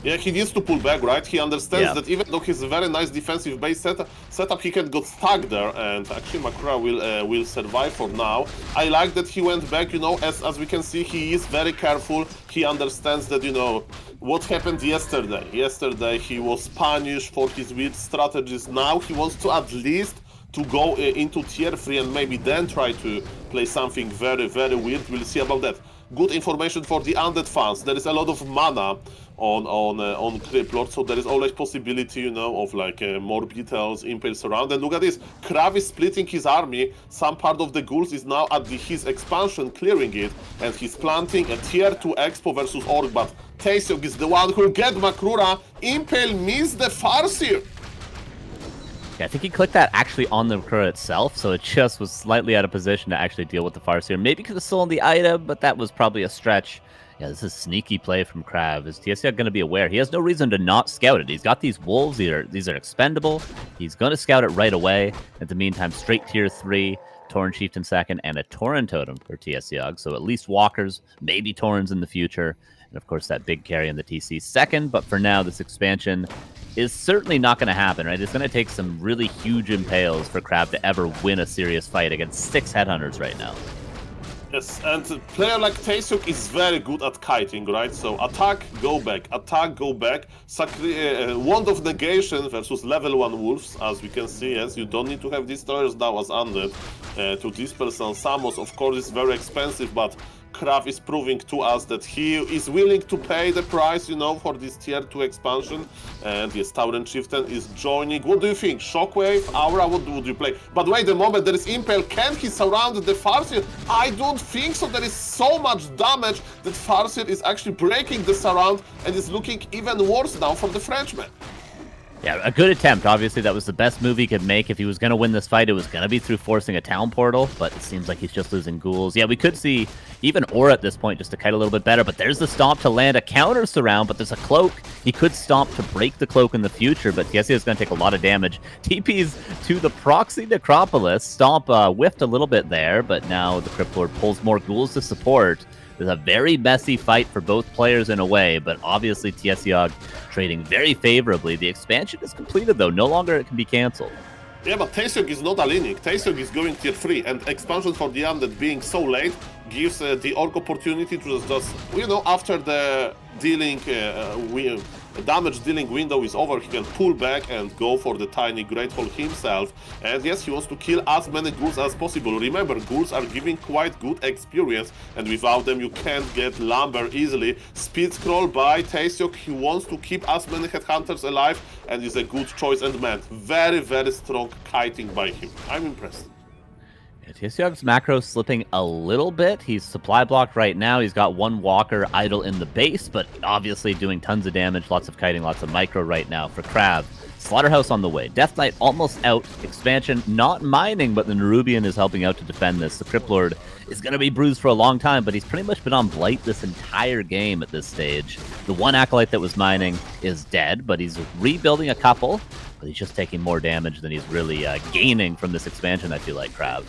Yeah, he needs to pull back, right? He understands that even though he's a very nice defensive base setup, he can get stuck there, and actually Makrura will survive for now. I like that he went back, as we can see, he is very careful. He understands that, what happened yesterday. Yesterday he was punished for his weird strategies. Now he wants to at least to go into tier 3 and maybe then try to play something very, very weird. We'll see about that. Good information for the undead fans. There is a lot of mana on Cryptlord, so there is always possibility, of like more beetles, impales around. And look at this, Krav is splitting his army. Some part of the ghouls is now at his expansion, clearing it, and he's planting a tier 2 expo versus orc. But Tsiog is the one who get Makrura. Impale means the Farseer. Yeah, I think he clicked that actually on the Mercura itself, so it just was slightly out of position to actually deal with the Farseer. Maybe could have stolen the item, but that was probably a stretch. Yeah, this is sneaky play from Krav. Is Tsiog going to be aware? He has no reason to not scout it. He's got these wolves. These are expendable. He's going to scout it right away. In the meantime, straight tier 3, Tauren Chieftain second, and a Tauren Totem for Tsiog. So at least walkers, maybe Taurens in the future. And of course, that big carry in the TC second. But for now, this expansion is certainly not going to happen, right? It's going to take some really huge impales for Krav to ever win a serious fight against 6 Headhunters right now. Yes, and a player like Tsiog is very good at kiting, right? So attack, go back, Wand of Negation versus level 1 wolves, as we can see. Yes, you don't need to have destroyers now as undead to dispel some summons. Of course, it's very expensive, but Krav is proving to us that he is willing to pay the price, for this tier 2 expansion. And yes, Tauren Chieftain is joining. What do you think? Shockwave, Aura, what would you play? But wait a moment, there is Impale. Can he surround the Farseer? I don't think so. There is so much damage that Farseer is actually breaking the surround and is looking even worse now for the Frenchman. Yeah, a good attempt. Obviously, that was the best move he could make. If he was going to win this fight, it was going to be through forcing a town portal, but it seems like he's just losing ghouls. Yeah, we could see even Aura at this point just to kite a little bit better, but there's the stomp to land a counter surround, but there's a cloak. He could stomp to break the cloak in the future, but Tsiog is going to take a lot of damage. TP's to the proxy Necropolis. Stomp whiffed a little bit there, but now the Crypt Lord pulls more ghouls to support. There's a very messy fight for both players in a way, but obviously Tsiog trading very favorably. The expansion is completed, though. No longer it can be cancelled. Yeah, but Tsiog is not aligning. Tsiog is going tier 3, and expansion for the Undead being so late gives the Orc opportunity to just, you know, after the dealing damage dealing window is over, he can pull back and go for the tiny Great Hall himself. And yes, he wants to kill as many ghouls as possible. Remember, ghouls are giving quite good experience, and without them you can't get lumber easily. Speed scroll by Tsiog. He wants to keep as many headhunters alive, and is a good choice. And man, very, very strong kiting by him. I'm impressed. Yeah, Tsiog's macro slipping a little bit. He's supply blocked right now. He's got one walker idle in the base, but obviously doing tons of damage, lots of kiting, lots of micro right now for Crab. Slaughterhouse on the way. Death Knight almost out. Expansion not mining, but the Nerubian is helping out to defend this. The Crypt Lord is going to be bruised for a long time, but he's pretty much been on Blight this entire game at this stage. The one Acolyte that was mining is dead, but he's rebuilding a couple, but he's just taking more damage than he's really gaining from this expansion, I feel like, Crab.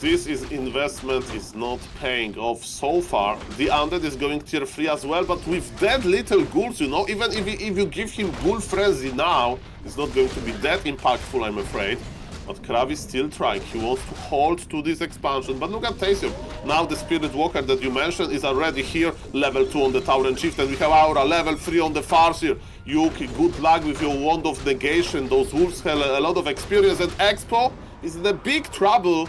This investment is not paying off so far. The Undead is going tier 3 as well, but with that little ghouls, you know, even if you give him Ghoul Frenzy now, it's not going to be that impactful, I'm afraid. But Krav is still trying. He wants to hold to this expansion. But look at Tsiog. Now the Spirit Walker that you mentioned is already here, level 2 on the Tauren Chieftain. We have Aura, level 3 on the Farseer. Yuki, good luck with your Wand of Negation. Those wolves have a lot of experience, and Expo is in a big trouble.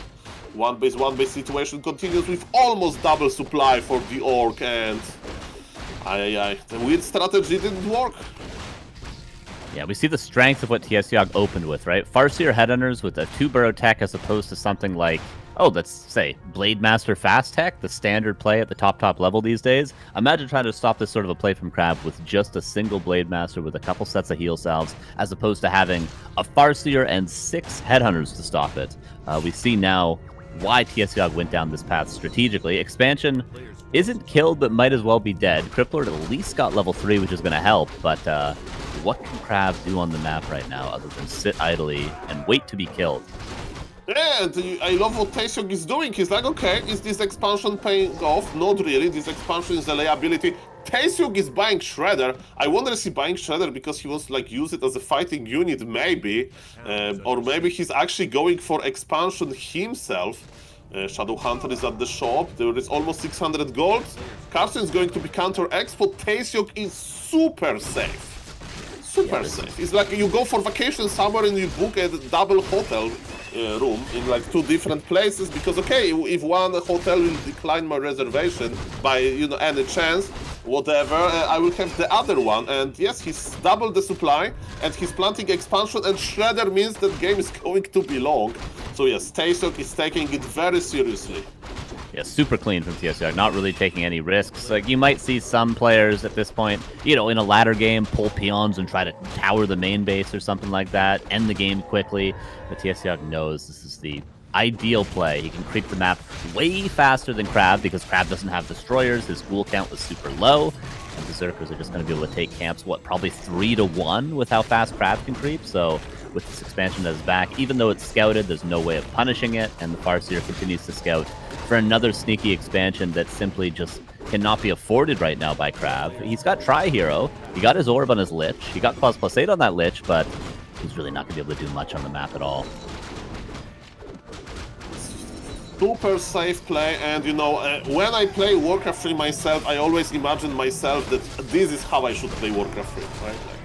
One base situation continues with almost double supply for the Orc, and the weird strategy didn't work. Yeah, we see the strength of what Tsiog opened with, right? Farseer Headhunters with a 2-burrow tech as opposed to something like, oh, let's say, Blade Master Fast Tech, the standard play at the top level these days. Imagine trying to stop this sort of a play from Crab with just a single Blade Master with a couple sets of heal salves, as opposed to having a Farseer and 6 Headhunters to stop it. We see now why Tsiog went down this path strategically. Expansion isn't killed, but might as well be dead. Crypt Lord at least got level 3, which is going to help, but what can Crab do on the map right now other than sit idly and wait to be killed? Yeah, and I love what Tsiog is doing. He's like, okay, is this expansion paying off? Not really. This expansion is a liability. Tsiog is buying Shredder. I wonder if he's buying Shredder because he wants to like use it as a fighting unit, maybe. Or maybe he's actually going for expansion himself. Shadow Hunter is at the shop. There is almost 600 gold. Carson is going to be counter expo. Tsiog is super safe. Super safe. It's like you go for vacation somewhere and you book a double hotel room in like 2 different places, because okay, if one hotel will decline my reservation by, you know, any chance, whatever, I will have the other one. And yes, he's doubled the supply and he's planting expansion, and Shredder means that game is going to be long. So yes, Tsiog is taking it very seriously. Yeah, super clean from Tsiog, not really taking any risks. Like, you might see some players at this point, you know, in a ladder game, pull peons and try to tower the main base or something like that, end the game quickly. But Tsiog knows this is the ideal play. He can creep the map way faster than Crab because Crab doesn't have destroyers. His ghoul count was super low, and Berserkers are just going to be able to take camps, what, probably 3-1 with how fast Crab can creep. So with this expansion that is back, even though it's scouted, there's no way of punishing it, and the Farseer continues to scout for another sneaky expansion that simply just cannot be afforded right now by Crab. He's got Tri-Hero, he got his Orb on his Lich, he got Claws +8 on that Lich, but he's really not going to be able to do much on the map at all. Super safe play, and you know, when I play Warcraft 3 myself, I always imagine myself that this is how I should play Warcraft 3, right? Like,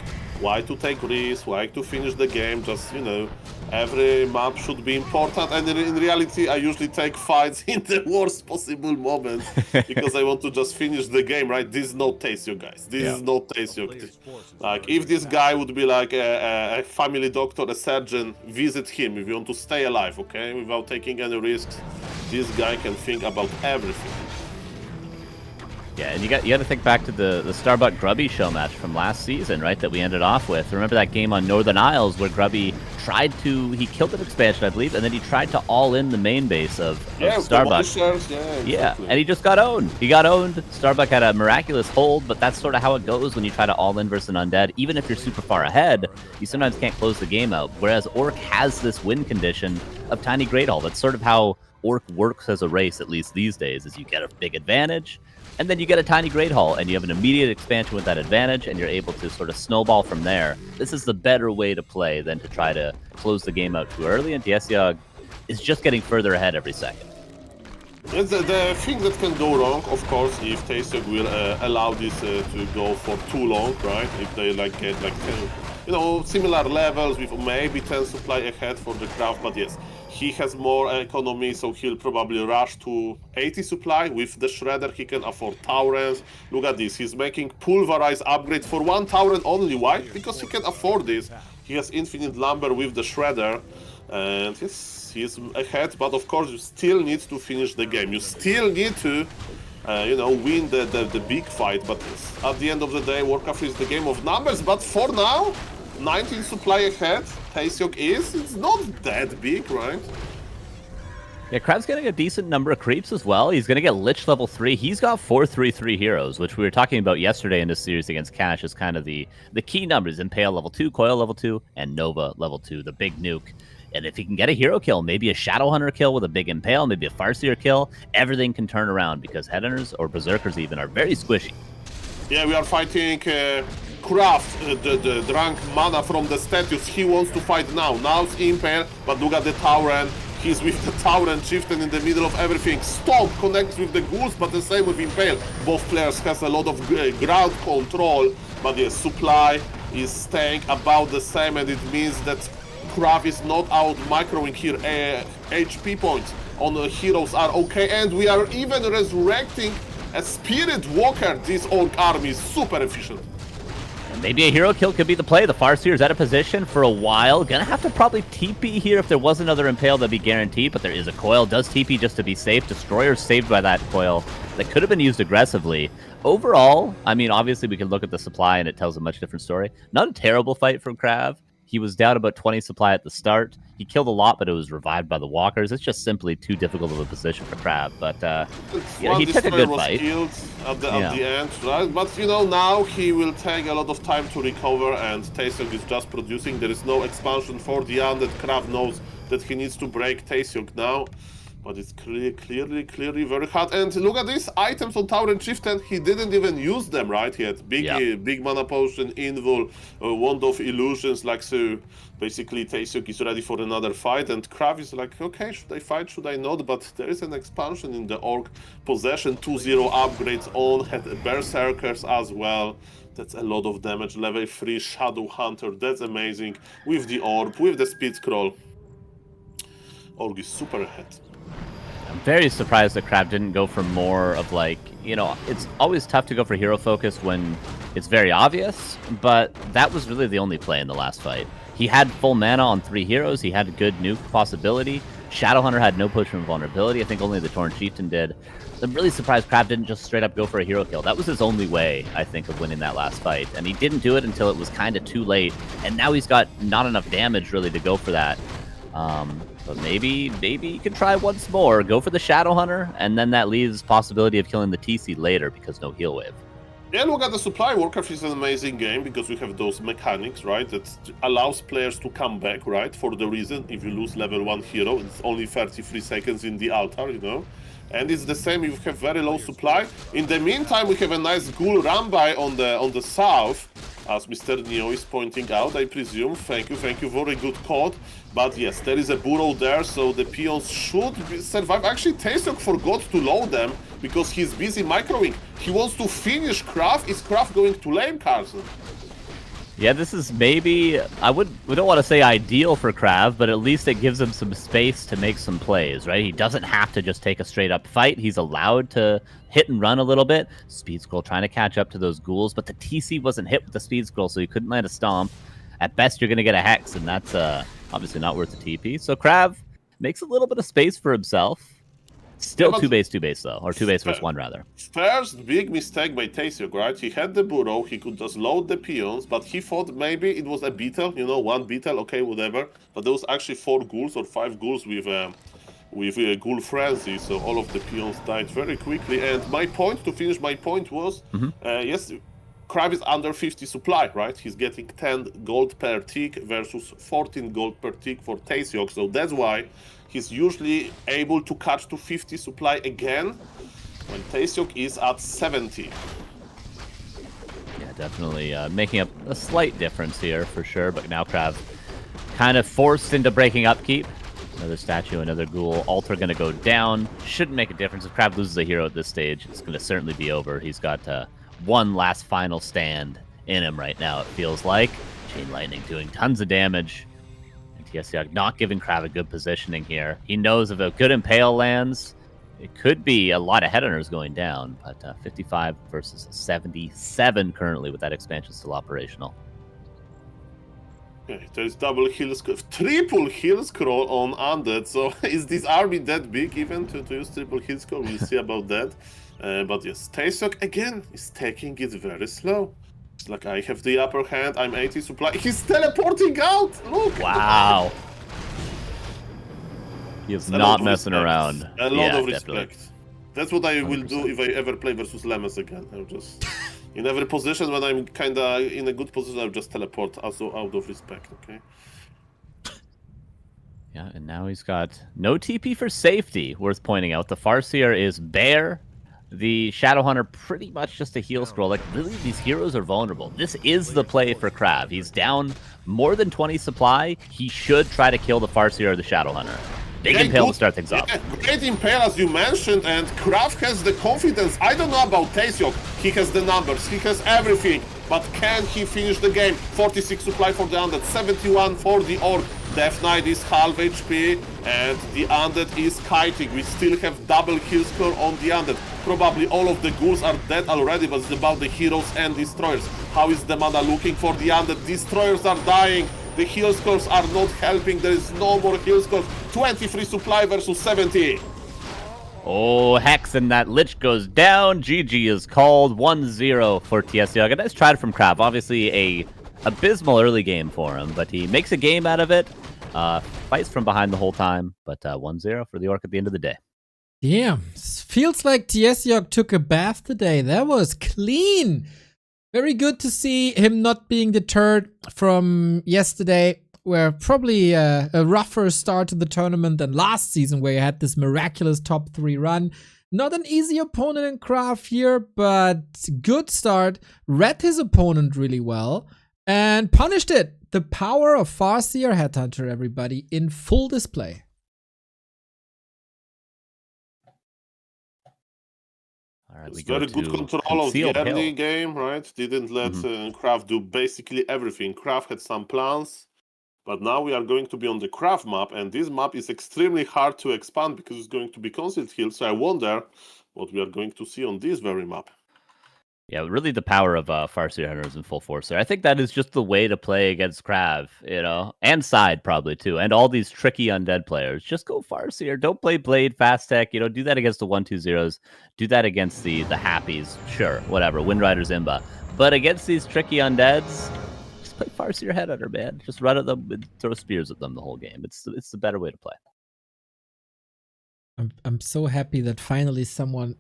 why to take risks, why to finish the game, just, you know, every map should be important, and in reality I usually take fights in the worst possible moment because I want to just finish the game, right? This is not Tsiog, guys. This is not Tsiog. Like, if this guy would be like a family doctor, a surgeon, visit him if you want to stay alive, okay? Without taking any risks, this guy can think about everything. Yeah, and you got to think back to the Starbuck Grubby show match from last season, right? That we ended off with. Remember that game on Northern Isles where Grubby he killed an expansion, I believe, and then he tried to all in the main base of Starbuck. Yeah, and he just got owned. He got owned. Starbuck had a miraculous hold, but that's sort of how it goes when you try to all in versus an undead. Even if you're super far ahead, you sometimes can't close the game out. Whereas Orc has this win condition of Tiny Great Hall. That's sort of how Orc works as a race, at least these days, is you get a big advantage, and then you get a Tiny Great Hall, and you have an immediate expansion with that advantage, and you're able to sort of snowball from there. This is the better way to play than to try to close the game out too early, and Tsiog is just getting further ahead every second. The thing that can go wrong, of course, if Tsiog will allow this to go for too long, right? If they get 10, similar levels with maybe 10 supply ahead for the craft, but yes, he has more economy, so he'll probably rush to 80 supply. With the Shredder, he can afford Taurens. Look at this, he's making Pulverize upgrade for 1 Tauren only. Why? Because he can afford this. He has infinite lumber with the Shredder, and yes, he's ahead, but of course you still need to finish the game. You still need to win the big fight, but at the end of the day, Warcraft is the game of numbers, but for now, 19 supply ahead, Tsiog it's not that big, right? Yeah, Crab's getting a decent number of creeps as well. He's going to get Lich level 3. He's got 4/3/3 heroes, which we were talking about yesterday in this series against Cash as kind of the key numbers. Impale level 2, Coil level 2, and Nova level 2, the big nuke. And if he can get a hero kill, maybe a Shadowhunter kill with a big Impale, maybe a Farseer kill, everything can turn around because Headhunters or Berserkers even are very squishy. Yeah, we are fighting Craft, the drank mana from the statues. He wants to fight now. Now's Impale, but look at the Tauren. He's with the Tauren Chieftain in the middle of everything. Stomp connects with the Ghouls, but the same with Impale. Both players has a lot of ground control, but the supply is staying about the same, and it means that Krav is not out microing here. HP points on the heroes are okay, and we are even resurrecting a Spirit Walker. This Orc army is super efficient. Maybe a hero kill could be the play. The Farseer is out of position for a while. Gonna have to probably TP here. If there was another Impale, that'd be guaranteed, but there is a Coil. Does TP just to be safe. Destroyer saved by that Coil. That could have been used aggressively. Overall, I mean, obviously we can look at the supply and it tells a much different story. Not a terrible fight from Krav. He was down about 20 supply at the start. He killed a lot, but it was revived by the walkers. It's just simply too difficult of a position for Crab. But he took a good fight. At the end, right? But now he will take a lot of time to recover, and Tsiog is just producing. There is no expansion for the undead. Crab knows that he needs to break Tsiog now. But it's clearly very hard. And look at these items on Tauren Chieftain. He didn't even use them, right? He had big mana potion, invul, wand of illusions, like so. Basically, Tsiog is ready for another fight, and Krav is like, okay, should I fight? Should I not? But there is an expansion in the Orc possession. 2-0 upgrades on, had Berserkers as well. That's a lot of damage. Level 3 Shadow Hunter. That's amazing. With the Orb, with the Speed Scroll. Orc is super ahead. I'm very surprised that Crab didn't go for more of it's always tough to go for hero focus when it's very obvious, but that was really the only play in the last fight. He had full mana on 3 heroes, he had a good nuke possibility, Shadowhunter had no potion of vulnerability, I think only the Torn Chieftain did. I'm really surprised Crab didn't just straight up go for a hero kill. That was his only way, I think, of winning that last fight, and he didn't do it until it was kind of too late, and now he's got not enough damage really to go for that. But maybe you can try once more, go for the Shadowhunter, and then that leaves possibility of killing the TC later because no heal wave. Yeah, look at the supply. Warcraft is an amazing game because we have those mechanics, right, that allows players to come back, right, for the reason if you lose level 1 hero, it's only 33 seconds in the altar, And it's the same if you have very low supply. In the meantime, we have a nice ghoul run by on the south, as Mr. Neo is pointing out, I presume. Thank you, very good code. But yes, there is a burrow there, so the peons should survive. Actually, Tsiog forgot to load them because he's busy microing. He wants to finish Krav. Is Krav going to lane, Carson? Yeah, this is maybe, we don't want to say ideal for Krav, but at least it gives him some space to make some plays, right? He doesn't have to just take a straight up fight. He's allowed to hit and run a little bit. Speed Scroll trying to catch up to those ghouls, but the TC wasn't hit with the Speed Scroll, so he couldn't land a stomp. At best, you're going to get a Hex, and that's obviously not worth the TP. So Krav makes a little bit of space for himself. Still but 2-base though, or 2-base versus 1 rather. First big mistake by Tsiog, right? He had the burrow, he could just load the peons, but he thought maybe it was a beetle, you know, 1 beetle, okay, whatever. But there was actually 4 ghouls or 5 ghouls with Ghoul Frenzy, so all of the peons died very quickly. And my point, to finish my point, was, yes, Krav is under 50 supply, right? He's getting 10 gold per tick versus 14 gold per tick for Tsiog, so that's why he's usually able to catch to 50 supply again when Tsiog is at 70. Yeah, definitely making up a slight difference here for sure, but now Krav kind of forced into breaking upkeep. Another statue, another ghoul. Altar going to go down. Shouldn't make a difference. If Krav loses a hero at this stage, it's going to certainly be over. He's got one last final stand in him right now, it feels like. Chain Lightning doing tons of damage. And Tsiog not giving Krav a good positioning here. He knows if a good Impale lands, it could be a lot of headhunters going down. But 55 versus 77 currently with that expansion still operational. Okay, there's double heal scroll, triple heal scroll on Undead. So is this army that big even to use triple heal scroll? We'll see about that. But yes, Tsiog again is taking it very slow. It's like, I have the upper hand, I'm 80 supply. He's teleporting out! Look! Wow! He is not messing around. A lot of respect. Definitely. That's what I will 100%. do if I ever play versus Lemes again. I'll just... in every position, when I'm kinda in a good position, I'll just teleport also out of respect, okay? Yeah, and now he's got no TP for safety, worth pointing out. The Farseer is bare. The Shadowhunter pretty much just a heal scroll. Like, really, these heroes are vulnerable. This is the play for Krav. He's down more than 20 supply. He should try to kill the Farseer or the Shadowhunter. Big Impale to start things off. Yeah, great Impale, as you mentioned, and Krav has the confidence. I don't know about Tsiog. He has the numbers, he has everything. But can he finish the game? 46 supply for the Undead, 71 for the Orc. Death Knight is half HP, and the Undead is kiting. We still have double kill score on the Undead. Probably all of the ghouls are dead already, but it's about the heroes and destroyers. How is the mana looking for the Undead? Destroyers are dying. The heal scores are not helping. There is no more heal scores. 23 supply versus 70. Oh, Hex, and that Lich goes down. GG is called 1-0 for Tsiog. A nice try from Krav. Obviously a abysmal early game for him, but he makes a game out of it. Fights from behind the whole time, but 1-0 for the Orc at the end of the day. Damn, feels like Tsiog took a bath today. That was clean. Very good to see him not being deterred from yesterday, where probably a rougher start to the tournament than last season, where he had this miraculous top 3 run. Not an easy opponent in Krav here, but good start. Read his opponent really well and punished it. The power of Farseer Headhunter, everybody, in full display. All right, It's very good control of the early game, right? Didn't let Krav do basically everything. Krav had some plans, but now we are going to be on the Krav map, and this map is extremely hard to expand because it's going to be concealed hill, so I wonder what we are going to see on this very map. Yeah, really the power of Farseer Hunters in full force there. I think that is just the way to play against Krav, you know, and side probably too, and all these tricky undead players. Just go Farseer. Don't play Blade, Fast Tech. You know, do that against the 1-2-0s. Do that against the Happies. Sure, whatever. Windriders, Imba. But against these tricky undeads, just play Farseer Headhunter, man. Just run at them and throw spears at them the whole game. It's the better way to play. I'm so happy that finally someone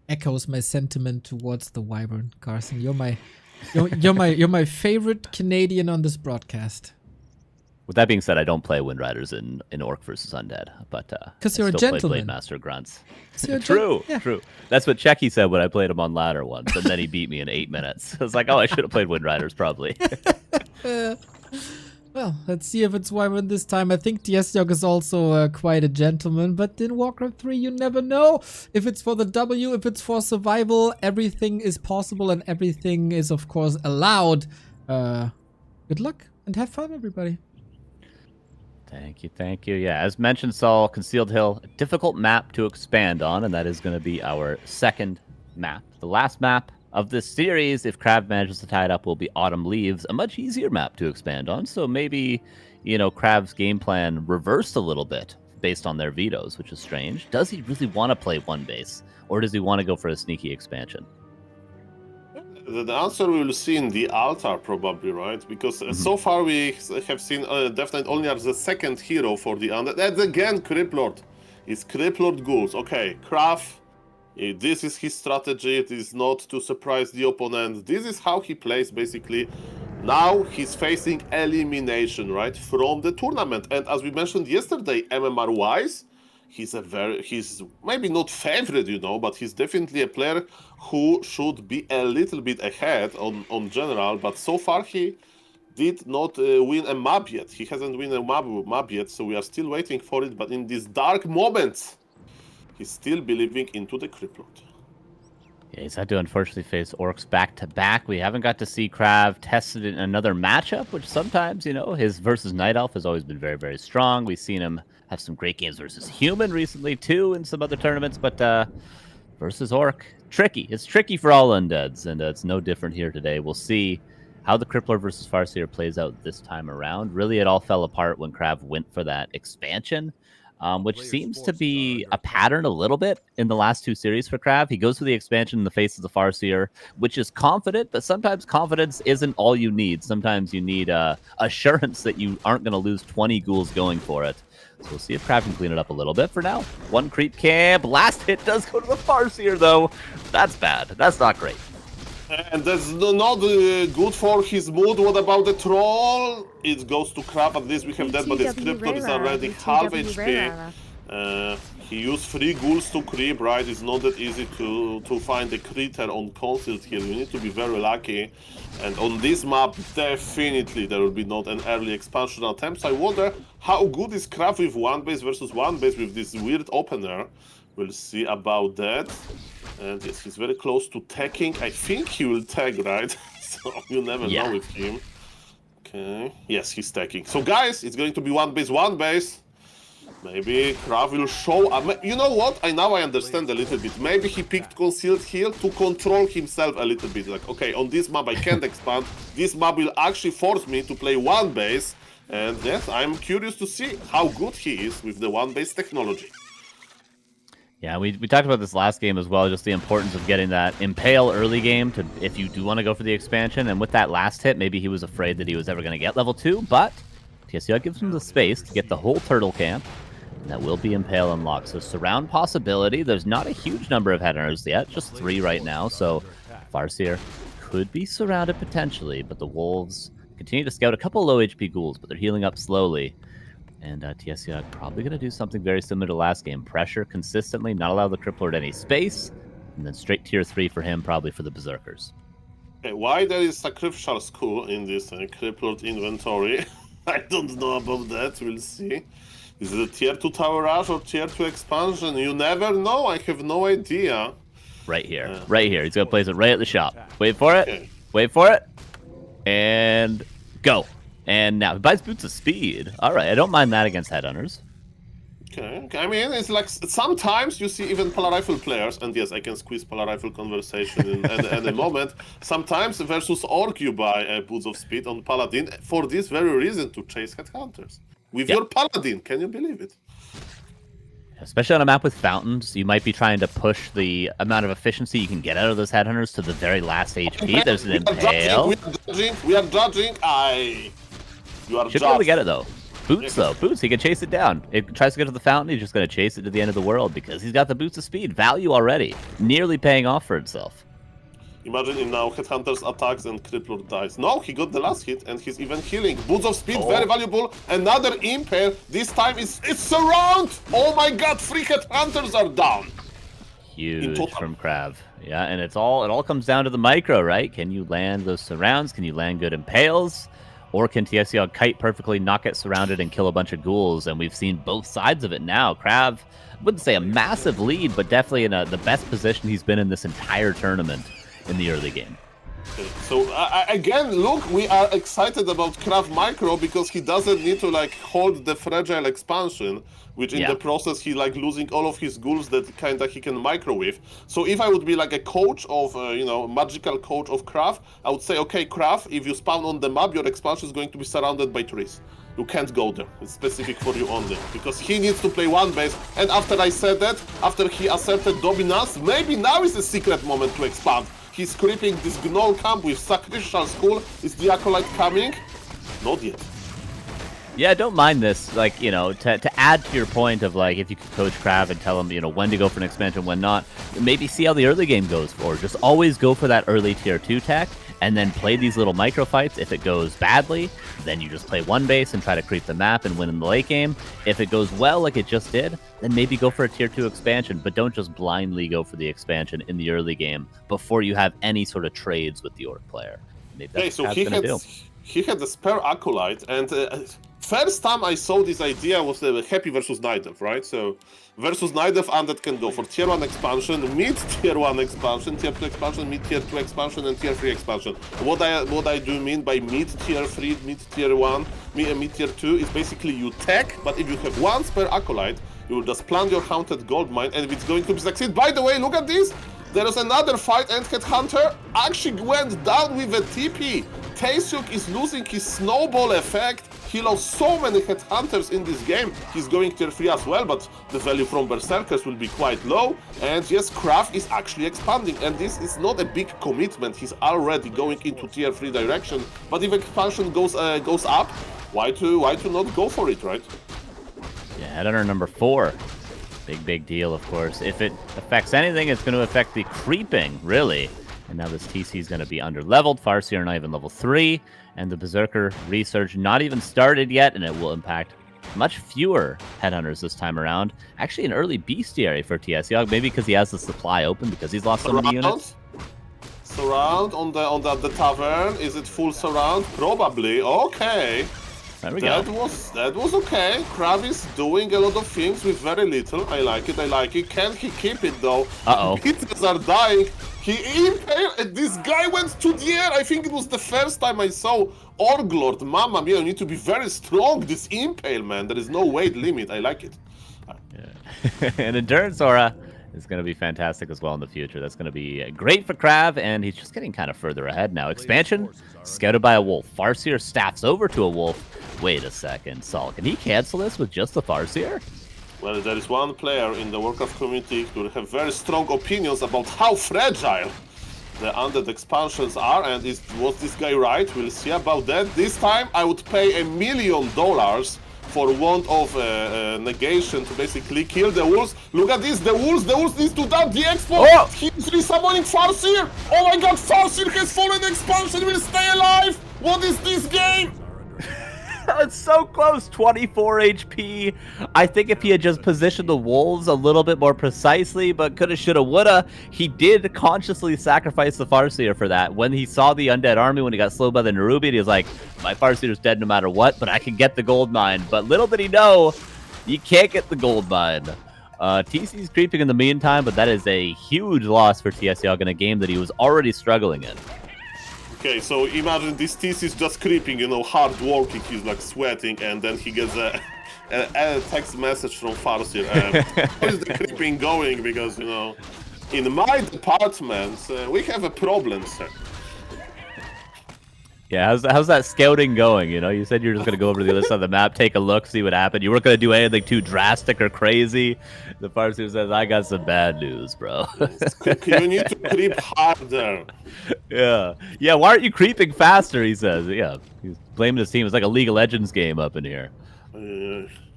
echoes my sentiment towards the Wyvern. Carson, you're my favorite Canadian on this broadcast. With that being said, I don't play Windriders in Orc versus Undead, but because you're a still gentleman. play Blademaster Grunts. True. That's what Checky said when I played him on ladder once, and then he beat me in 8 minutes. I was like, oh, I should have played Windriders probably. Well, let's see if it's Wyvern this time. I think Tsiog is also quite a gentleman, but in Warcraft 3 you never know. If it's for the W, if it's for survival, everything is possible and everything is of course allowed. Good luck and have fun, everybody. Thank you. Yeah, as mentioned, Saul, Concealed Hill, a difficult map to expand on, and that is going to be our second map. The last map of this series, if Krav manages to tie it up, will be Autumn Leaves, a much easier map to expand on. So maybe, you know, Krav's game plan reversed a little bit based on their vetoes, which is strange. Does he really want to play one base, or does he want to go for a sneaky expansion? The answer we will see in the altar, probably, right? Because so far we have seen Death Knight only as the second hero for the undead. And again, Criplord. It's Criplord ghouls. Okay, Krav, this is his strategy. It is not to surprise the opponent. This is how he plays, basically. Now he's facing elimination, right, from the tournament. And as we mentioned yesterday, MMR-wise, he's maybe not favorite, you know, but he's definitely a player who should be a little bit ahead on general. But so far he did not win a map yet. He hasn't won a map yet, so we are still waiting for it. But in these dark moments, he's still believing into the Criplord. Yeah, he's had to unfortunately face orcs back-to-back. We haven't got to see Krav tested in another matchup, which sometimes, you know, his versus Night Elf has always been very, very strong. We've seen him have some great games versus Human recently, too, in some other tournaments. But versus Orc, tricky. It's tricky for all undeads, and it's no different here today. We'll see how the Crippler versus Farseer plays out this time around. Really, it all fell apart when Krav went for that expansion. Which seems to be a pattern a little bit in the last two series for Krav. He goes for the expansion in the face of the Farseer, which is confident, but sometimes confidence isn't all you need. Sometimes you need assurance that you aren't going to lose 20 ghouls going for it. So we'll see if Krav can clean it up a little bit. For now, one creep camp. Last hit does go to the Farseer, though. That's bad. That's not great. And that's not good for his mood. What about the troll? It goes to Krav. At least we have that, but his Cryptor is already half HP. He used 3 ghouls to creep, right? It's not that easy to find a critter on concealed here. You need to be very lucky. And on this map, definitely there will be not an early expansion attempt. So I wonder how good is Krav with one base versus one base with this weird opener. We'll see about that. And yes, he's very close to tagging. I think he will tag, right? So you never know with him. Okay. Yes, he's tagging. So guys, it's going to be one base. Maybe Krav will show. You know what? Now I understand a little bit. Maybe he picked Concealed Heal to control himself a little bit. Like, okay, on this map I can't expand. This map will actually force me to play one base. And yes, I'm curious to see how good he is with the one base technology. Yeah, we talked about this last game as well, just the importance of getting that Impale early game to if you do want to go for the expansion. And with that last hit, maybe he was afraid that he was ever going to get level 2, but Tsiog gives him the space to get the whole turtle camp. And that will be Impale unlocked. So surround possibility. There's not a huge number of headhunters yet, just 3 right now. So Farseer could be surrounded potentially, but the Wolves continue to scout a couple low HP ghouls, but they're healing up slowly. And Tsiog probably going to do something very similar to last game. Pressure consistently, not allow the Crippler any space, and then straight tier 3 for him, probably for the Berserkers. Okay, why there is Sacrificial Skull in this Crippler inventory? I don't know about that, we'll see. Is it a tier 2 Tower Rush or tier 2 expansion? You never know, I have no idea. Right here, right here. He's going to place it right at the shop. Wait for it, wait for it, and go. And now he buys Boots of Speed. All right, I don't mind that against headhunters. Okay, I mean, it's like sometimes you see even Polar Rifle players, and yes, I can squeeze Polar Rifle conversation at any moment. Sometimes versus Orc you buy Boots of Speed on Paladin for this very reason, to chase headhunters. With your Paladin, can you believe it? Especially on a map with fountains, you might be trying to push the amount of efficiency you can get out of those headhunters to the very last HP. There's an Impale. We are judging. You are should be able to get it though. Boots though. Boots, he can chase it down. It tries to get to the fountain, he's just going to chase it to the end of the world because he's got the Boots of Speed. Value already. Nearly paying off for itself. Imagine him now, Headhunters attacks and Crippler dies. No, he got the last hit and he's even healing. Boots of Speed, very valuable. Another Impale. This time it's surround! Oh my god, 3 Headhunters are down! Huge from Krav. Yeah, and it all comes down to the micro, right? Can you land those surrounds? Can you land good Impales? Or can Tsiog kite perfectly, not get surrounded, and kill a bunch of ghouls? And we've seen both sides of it now. Krav, I wouldn't say a massive lead, but definitely in the best position he's been in this entire tournament in the early game. So again, look, we are excited about Krav Micro because he doesn't need to like hold the fragile expansion, which in the process he like losing all of his ghouls that kinda he can micro with. So if I would be like a coach of magical coach of Krav, I would say, okay, Krav, if you spawn on the map, your expansion is going to be surrounded by trees. you can't go there. It's specific for you only. Because he needs to play one base. And after I said that, after he asserted dominance, maybe now is a secret moment to expand. He's creeping this Gnoll camp with Sacrificial Skull. Is the Acolyte coming? Not yet. Yeah, don't mind this. Like, you know, to add to your point of, like, if you could coach Krav and tell him, you know, when to go for an expansion, when not, maybe see how the early game goes for. Just always go for that early tier 2 tech, and then play these little micro fights. If it goes badly, then you just play one base and try to creep the map and win in the late game. If it goes well, like it just did, then maybe go for a tier 2 expansion, but don't just blindly go for the expansion in the early game before you have any sort of trades with the Orc player. Maybe that's what he's gonna do. He had the spare Acolyte, and first time I saw this idea was the Happy versus Nidev, right? So versus Nidev, Undead can go for tier 1 expansion, mid tier 1 expansion, tier 2 expansion, mid tier 2 expansion, and tier 3 expansion. What I do mean by mid tier 3, mid tier 1, mid tier 2 is basically you tech, but if you have one spare Acolyte, you will just plant your Haunted Gold Mine, and it's going to succeed. By the way, look at this! There is another fight, and Headhunter actually went down with a TP. Tsiog is losing his snowball effect. He lost so many Headhunters in this game. He's going tier 3 as well, but the value from Berserkers will be quite low. And yes, Krav is actually expanding, and this is not a big commitment. He's already going into tier 3 direction. But if expansion goes up, why to not go for it, right? Yeah, Headhunter number 4. Big deal, of course. If it affects anything, it's going to affect the creeping, really. And now this TC is going to be under-leveled. Farseer not even level 3. And the Berserker Resurge not even started yet, and it will impact much fewer Headhunters this time around. Actually, an early Bestiary for Tsiog, maybe because he has the supply open, because he's lost so many units. Surround on the tavern. Is it full surround? Probably. Okay. There we go. That was okay. Krav is doing a lot of things with very little. I like it. Can he keep it though? Uh-oh. Beaters are dying. He impaled. This guy went to the air. I think it was the first time I saw Orglord. Mamma mia, you need to be very strong. This impale, man. There is no weight limit. I like it. Yeah. And Endurance Aura is going to be fantastic as well in the future. That's going to be great for Krav, and he's just getting kind of further ahead now. Expansion, scouted by a wolf. Farseer staffs over to a wolf. Wait a second, Saul, can he cancel this with just the Farseer? Well, there is one player in the Warcraft community who have very strong opinions about how fragile the Undead expansions are, and was this guy right? We'll see about that. This time, I would pay $1 million for want of negation to basically kill the wolves. Look at this, the wolves needs to die. The expo, he's resummoning Farseer. Oh my god, Farseer has fallen, expansion will stay alive. What is this game? It's so close, 24 HP. I think if he had just positioned the wolves a little bit more precisely, but coulda, shoulda, woulda, he did consciously sacrifice the Farseer for that. When he saw the undead army, when he got slowed by the Nerubian, he was like, my Farseer is dead no matter what, but I can get the gold mine. But little did he know, you can't get the gold mine. TC's creeping in the meantime, but that is a huge loss for Tsiog in a game that he was already struggling in. Okay, so imagine this TC is just creeping, you know, hard working, he's like sweating, and then he gets a text message from Farseer. How is the creeping going? Because, you know, in my department, we have a problem, sir. Yeah, how's that scouting going? You know, you said you're just going to go over to the other side of the map, take a look, see what happened. You weren't going to do anything too drastic or crazy. The Farseer says, I got some bad news, bro. You need to creep harder. Yeah, why aren't you creeping faster, he says. Yeah, he's blaming his team. It's like a League of Legends game up in here.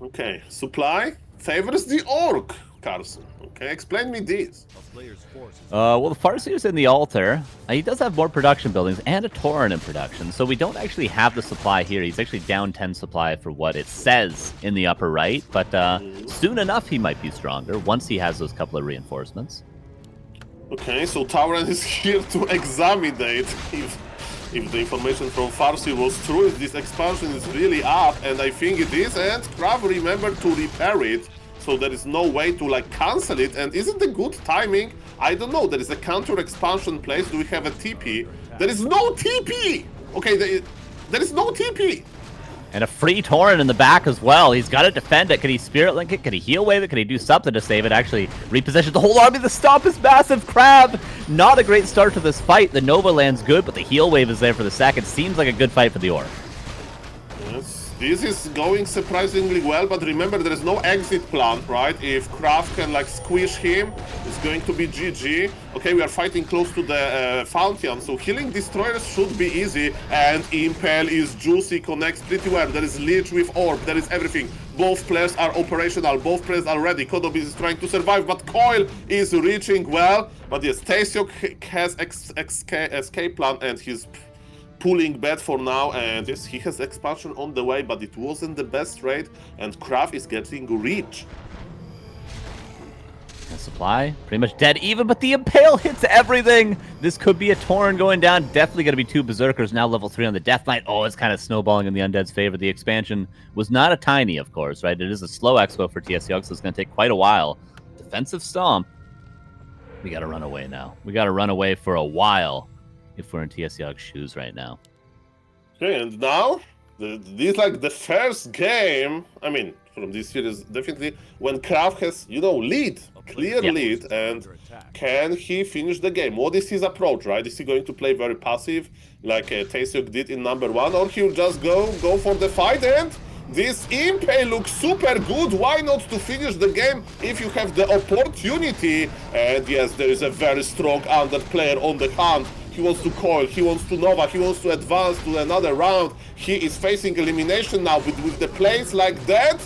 Okay, supply favors the Orc, Carson. Okay, explain me this. Well, the Farseer's in the altar. He does have more production buildings and a Tauren in production, so we don't actually have the supply here. He's actually down 10 supply for what it says in the upper right, but soon enough he might be stronger once he has those couple of reinforcements. Okay, so Tauren is here to examine if the information from Farseer was true, if this expansion is really up, and I think it is, and Krav remembered to repair it. So there is no way to like cancel it, and is it a good timing? I don't know. There is a counter expansion place. Do we have a TP? There is no TP! Okay, there is no TP! And a free Tauren in the back as well. He's got to defend it. Can he Spirit Link it? Can he Heal Wave it? Can he do something to save it? Actually reposition the whole army. The stomp is massive. Krav, not a great start to this fight. The Nova lands good, but the Heal Wave is there for the second. Seems like a good fight for the Orc. Yes, This is going surprisingly well, but remember there is no exit plan, right? If Kraft can like squish him, it's going to be GG. Okay, we are fighting close to the fountain, so killing destroyers should be easy. And Impale is juicy, connects pretty well. There is Leech with Orb, there is everything. Both players are operational, both players are ready. Kodobis is trying to survive, but Coil is reaching well. But yes, Tsiog has escape plan and he's pulling bad for now, and yes, he has expansion on the way, but it wasn't the best raid, and Kraft is getting reach. The supply pretty much dead even, but the Impale hits everything. This could be a Tauren going down. Definitely going to be 2 Berserkers now, level 3 on the Death Knight. Oh, it's kind of snowballing in the Undead's favor. The expansion was not a tiny, of course, right? It is a slow expo for Tsiog, so it's going to take quite a while. Defensive Stomp. We got to run away now. We got to run away for a while if we're in Tsiog's shoes right now. Okay, and now, this like the first game, I mean, from this series, definitely, when Kraft has, you know, clear lead, and can he finish the game? What is his approach, right? Is he going to play very passive, like Tsiog did in number 1, or he'll just go for the fight? And this Impale looks super good. Why not to finish the game if you have the opportunity? And yes, there is a very strong Undead player on the hunt. He wants to Coil, he wants to Nova, he wants to advance to another round. He is facing elimination now, but with the plays like that,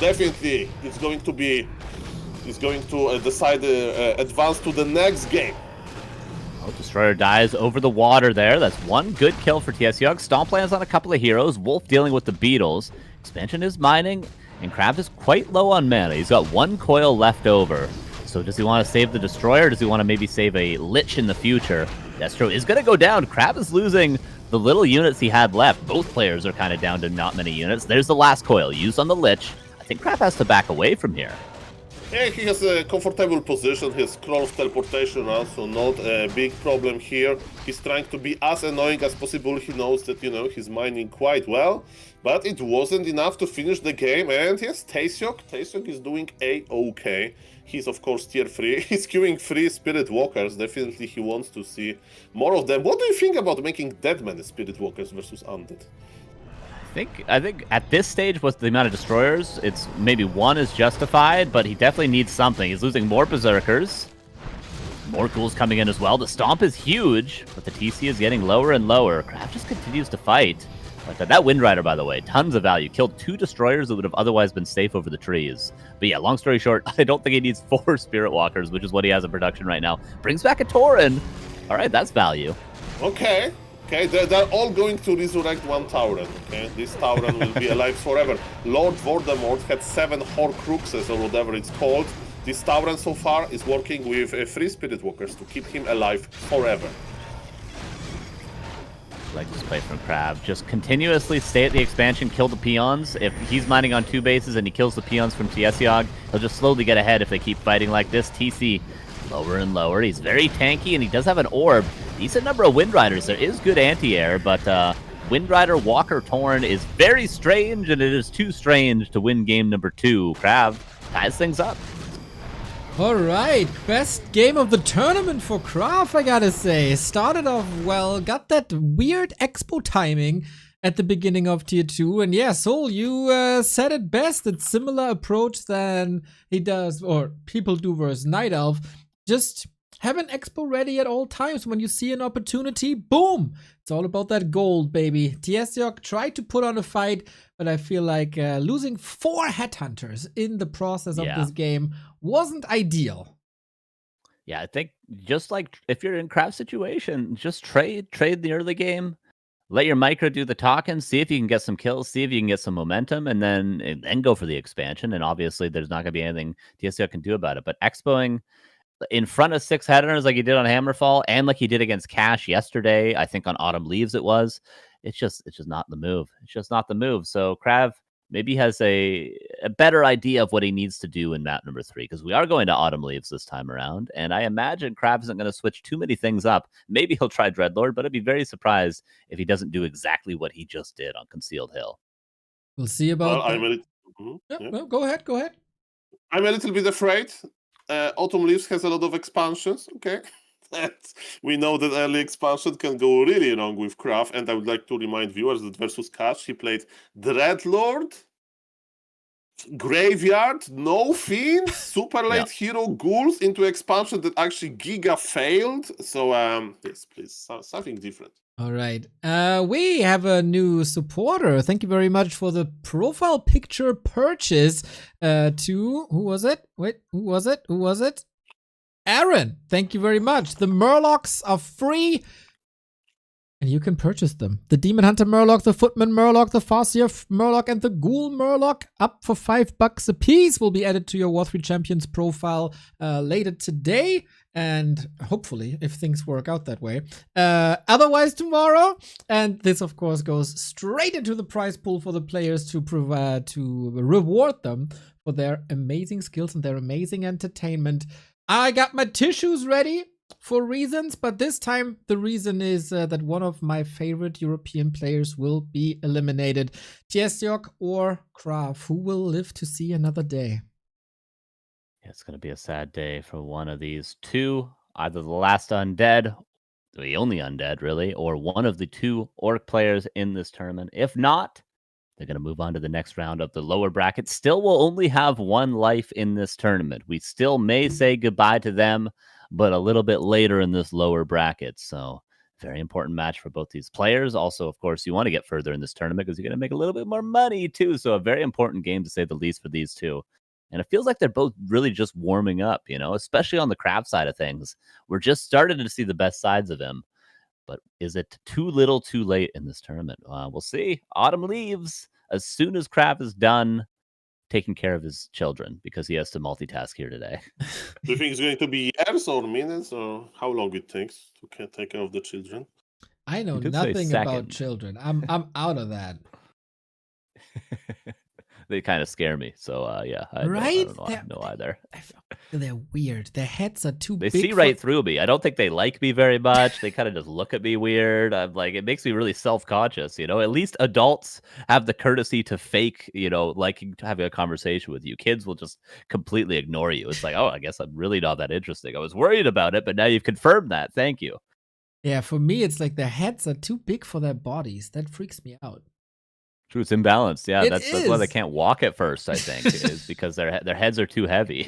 definitely it's going to decide advance to the next game. Oh, Destroyer dies over the water there. That's 1 good kill for Tsiog. Stomp lands on a couple of heroes. Wolf dealing with the beetles. Expansion is mining, and Kraft is quite low on mana. He's got 1 coil left over. So does he want to save the Destroyer, or does he want to maybe save a Lich in the future? Destro is going to go down. Kraft is losing the little units he had left. Both players are kind of down to not many units. There's the last coil used on the Lich. I think Kraft has to back away from here. Yeah, he has a comfortable position. His scroll of teleportation also not a big problem here. He's trying to be as annoying as possible. He knows that, you know, he's mining quite well, but it wasn't enough to finish the game. And yes, Tsiog is doing a-okay. He's of course tier 3. He's queuing 3 Spirit Walkers. Definitely he wants to see more of them. What do you think about making Deadman Spirit Walkers versus Undead? I think at this stage, with the amount of Destroyers, it's maybe 1 is justified, but he definitely needs something. He's losing more Berserkers. More ghouls coming in as well. The Stomp is huge, but the TC is getting lower and lower. Kraft just continues to fight. But that Wind Rider, by the way, tons of value. Killed 2 Destroyers that would have otherwise been safe over the trees. But yeah, long story short, I don't think he needs 4 Spirit Walkers, which is what he has in production right now. Brings back a Tauren. All right, that's value. Okay, they're all going to resurrect 1 Tauren. Okay, this Tauren will be alive forever. Lord Voldemort had 7 Horcruxes or whatever it's called. This Tauren so far is working with 3 Spirit Walkers to keep him alive forever. Like this play from Kraft. Just continuously stay at the expansion, kill the peons. If he's mining on 2 bases and he kills the peons from Tsiog, he'll just slowly get ahead if they keep fighting like this. TC lower and lower. He's very tanky, and he does have an orb. Decent number of Wind Riders. There is good anti-air, but Wind Rider Walker Tauren is very strange, and it is too strange to win game number 2. Kraft ties things up. All right, best game of the tournament for Kraft, I gotta say. Started off well, got that weird expo timing at the beginning of tier 2, and yeah, Soul, you said it best. It's similar approach than he does, or people do versus Night Elf. Just have an expo ready at all times. When you see an opportunity, boom! It's all about that gold, baby. Tsiog tried to put on a fight, but I feel like losing 4 headhunters in the process of this game wasn't ideal. Yeah, I think just like if you're in Kraft's situation, just trade the early game. Let your micro do the talking, see if you can get some kills, see if you can get some momentum, and then go for the expansion. And obviously, there's not going to be anything Tsiog can do about it. But expoing in front of 6 headhunters like he did on Hammerfall, and like he did against Cash yesterday, I think on Autumn Leaves it was. It's just not the move. It's just not the move. So Kraft maybe has a better idea of what he needs to do in map number 3, because we are going to Autumn Leaves this time around, and I imagine Kraft isn't going to switch too many things up. Maybe he'll try Dreadlord, but I'd be very surprised if he doesn't do exactly what he just did on Concealed Hill. We'll see about Well, go ahead. I'm a little bit afraid. Autumn Leaves has a lot of expansions, okay? We know that early expansion can go really wrong with Craft, and I would like to remind viewers that versus Cash, he played Dreadlord, Graveyard, no Fiends, Super Late Hero Ghouls into expansion that actually Giga failed. So, yes, please, something different. All right. We have a new supporter. Thank you very much for the profile picture purchase. To who was it? Wait, who was it? Who was it? Aaron. Thank you very much. The Murlocs are free, and you can purchase them. The Demon Hunter Murloc, the Footman Murloc, the Farseer Murloc, and the Ghoul Murloc, up for $5 a piece, will be added to your War3Champions profile later today. And hopefully, if things work out that way. Otherwise, tomorrow. And this, of course, goes straight into the prize pool for the players to reward them for their amazing skills and their amazing entertainment. I got my tissues ready for reasons, but this time the reason is that one of my favorite European players will be eliminated. Tsiog or Krav, who will live to see another day? It's going to be a sad day for one of these two, either the last undead, the only undead really, or one of the two orc players in this tournament. If not, they're going to move on to the next round of the lower bracket. Still will only have one life in this tournament. We still may say goodbye to them, but a little bit later in this lower bracket. So very important match for both these players. Also, of course, you want to get further in this tournament because you're going to make a little bit more money too. So a very important game to say the least for these two. And it feels like they're both really just warming up, you know, especially on the Krav side of things. We're just starting to see the best sides of him. But is it too little too late in this tournament? We'll see. Autumn leaves as soon as Krav is done taking care of his children because he has to multitask here today. Do you think it's going to be years or minutes, or how long it takes to take care of the children? I know nothing about children. I'm out of that. They kind of scare me. So, yeah. I don't know either. They're weird. Their heads are too big. They see right through me. I don't think they like me very much. They kind of just look at me weird. I'm like, it makes me really self-conscious, you know? At least adults have the courtesy to fake, you know, liking having a conversation with you. Kids will just completely ignore you. It's like, oh, I guess I'm really not that interesting. I was worried about it, but now you've confirmed that. Thank you. Yeah, for me, it's like their heads are too big for their bodies. That freaks me out. True, it's imbalanced. Yeah, that's why they can't walk at first, I think, is because their heads are too heavy.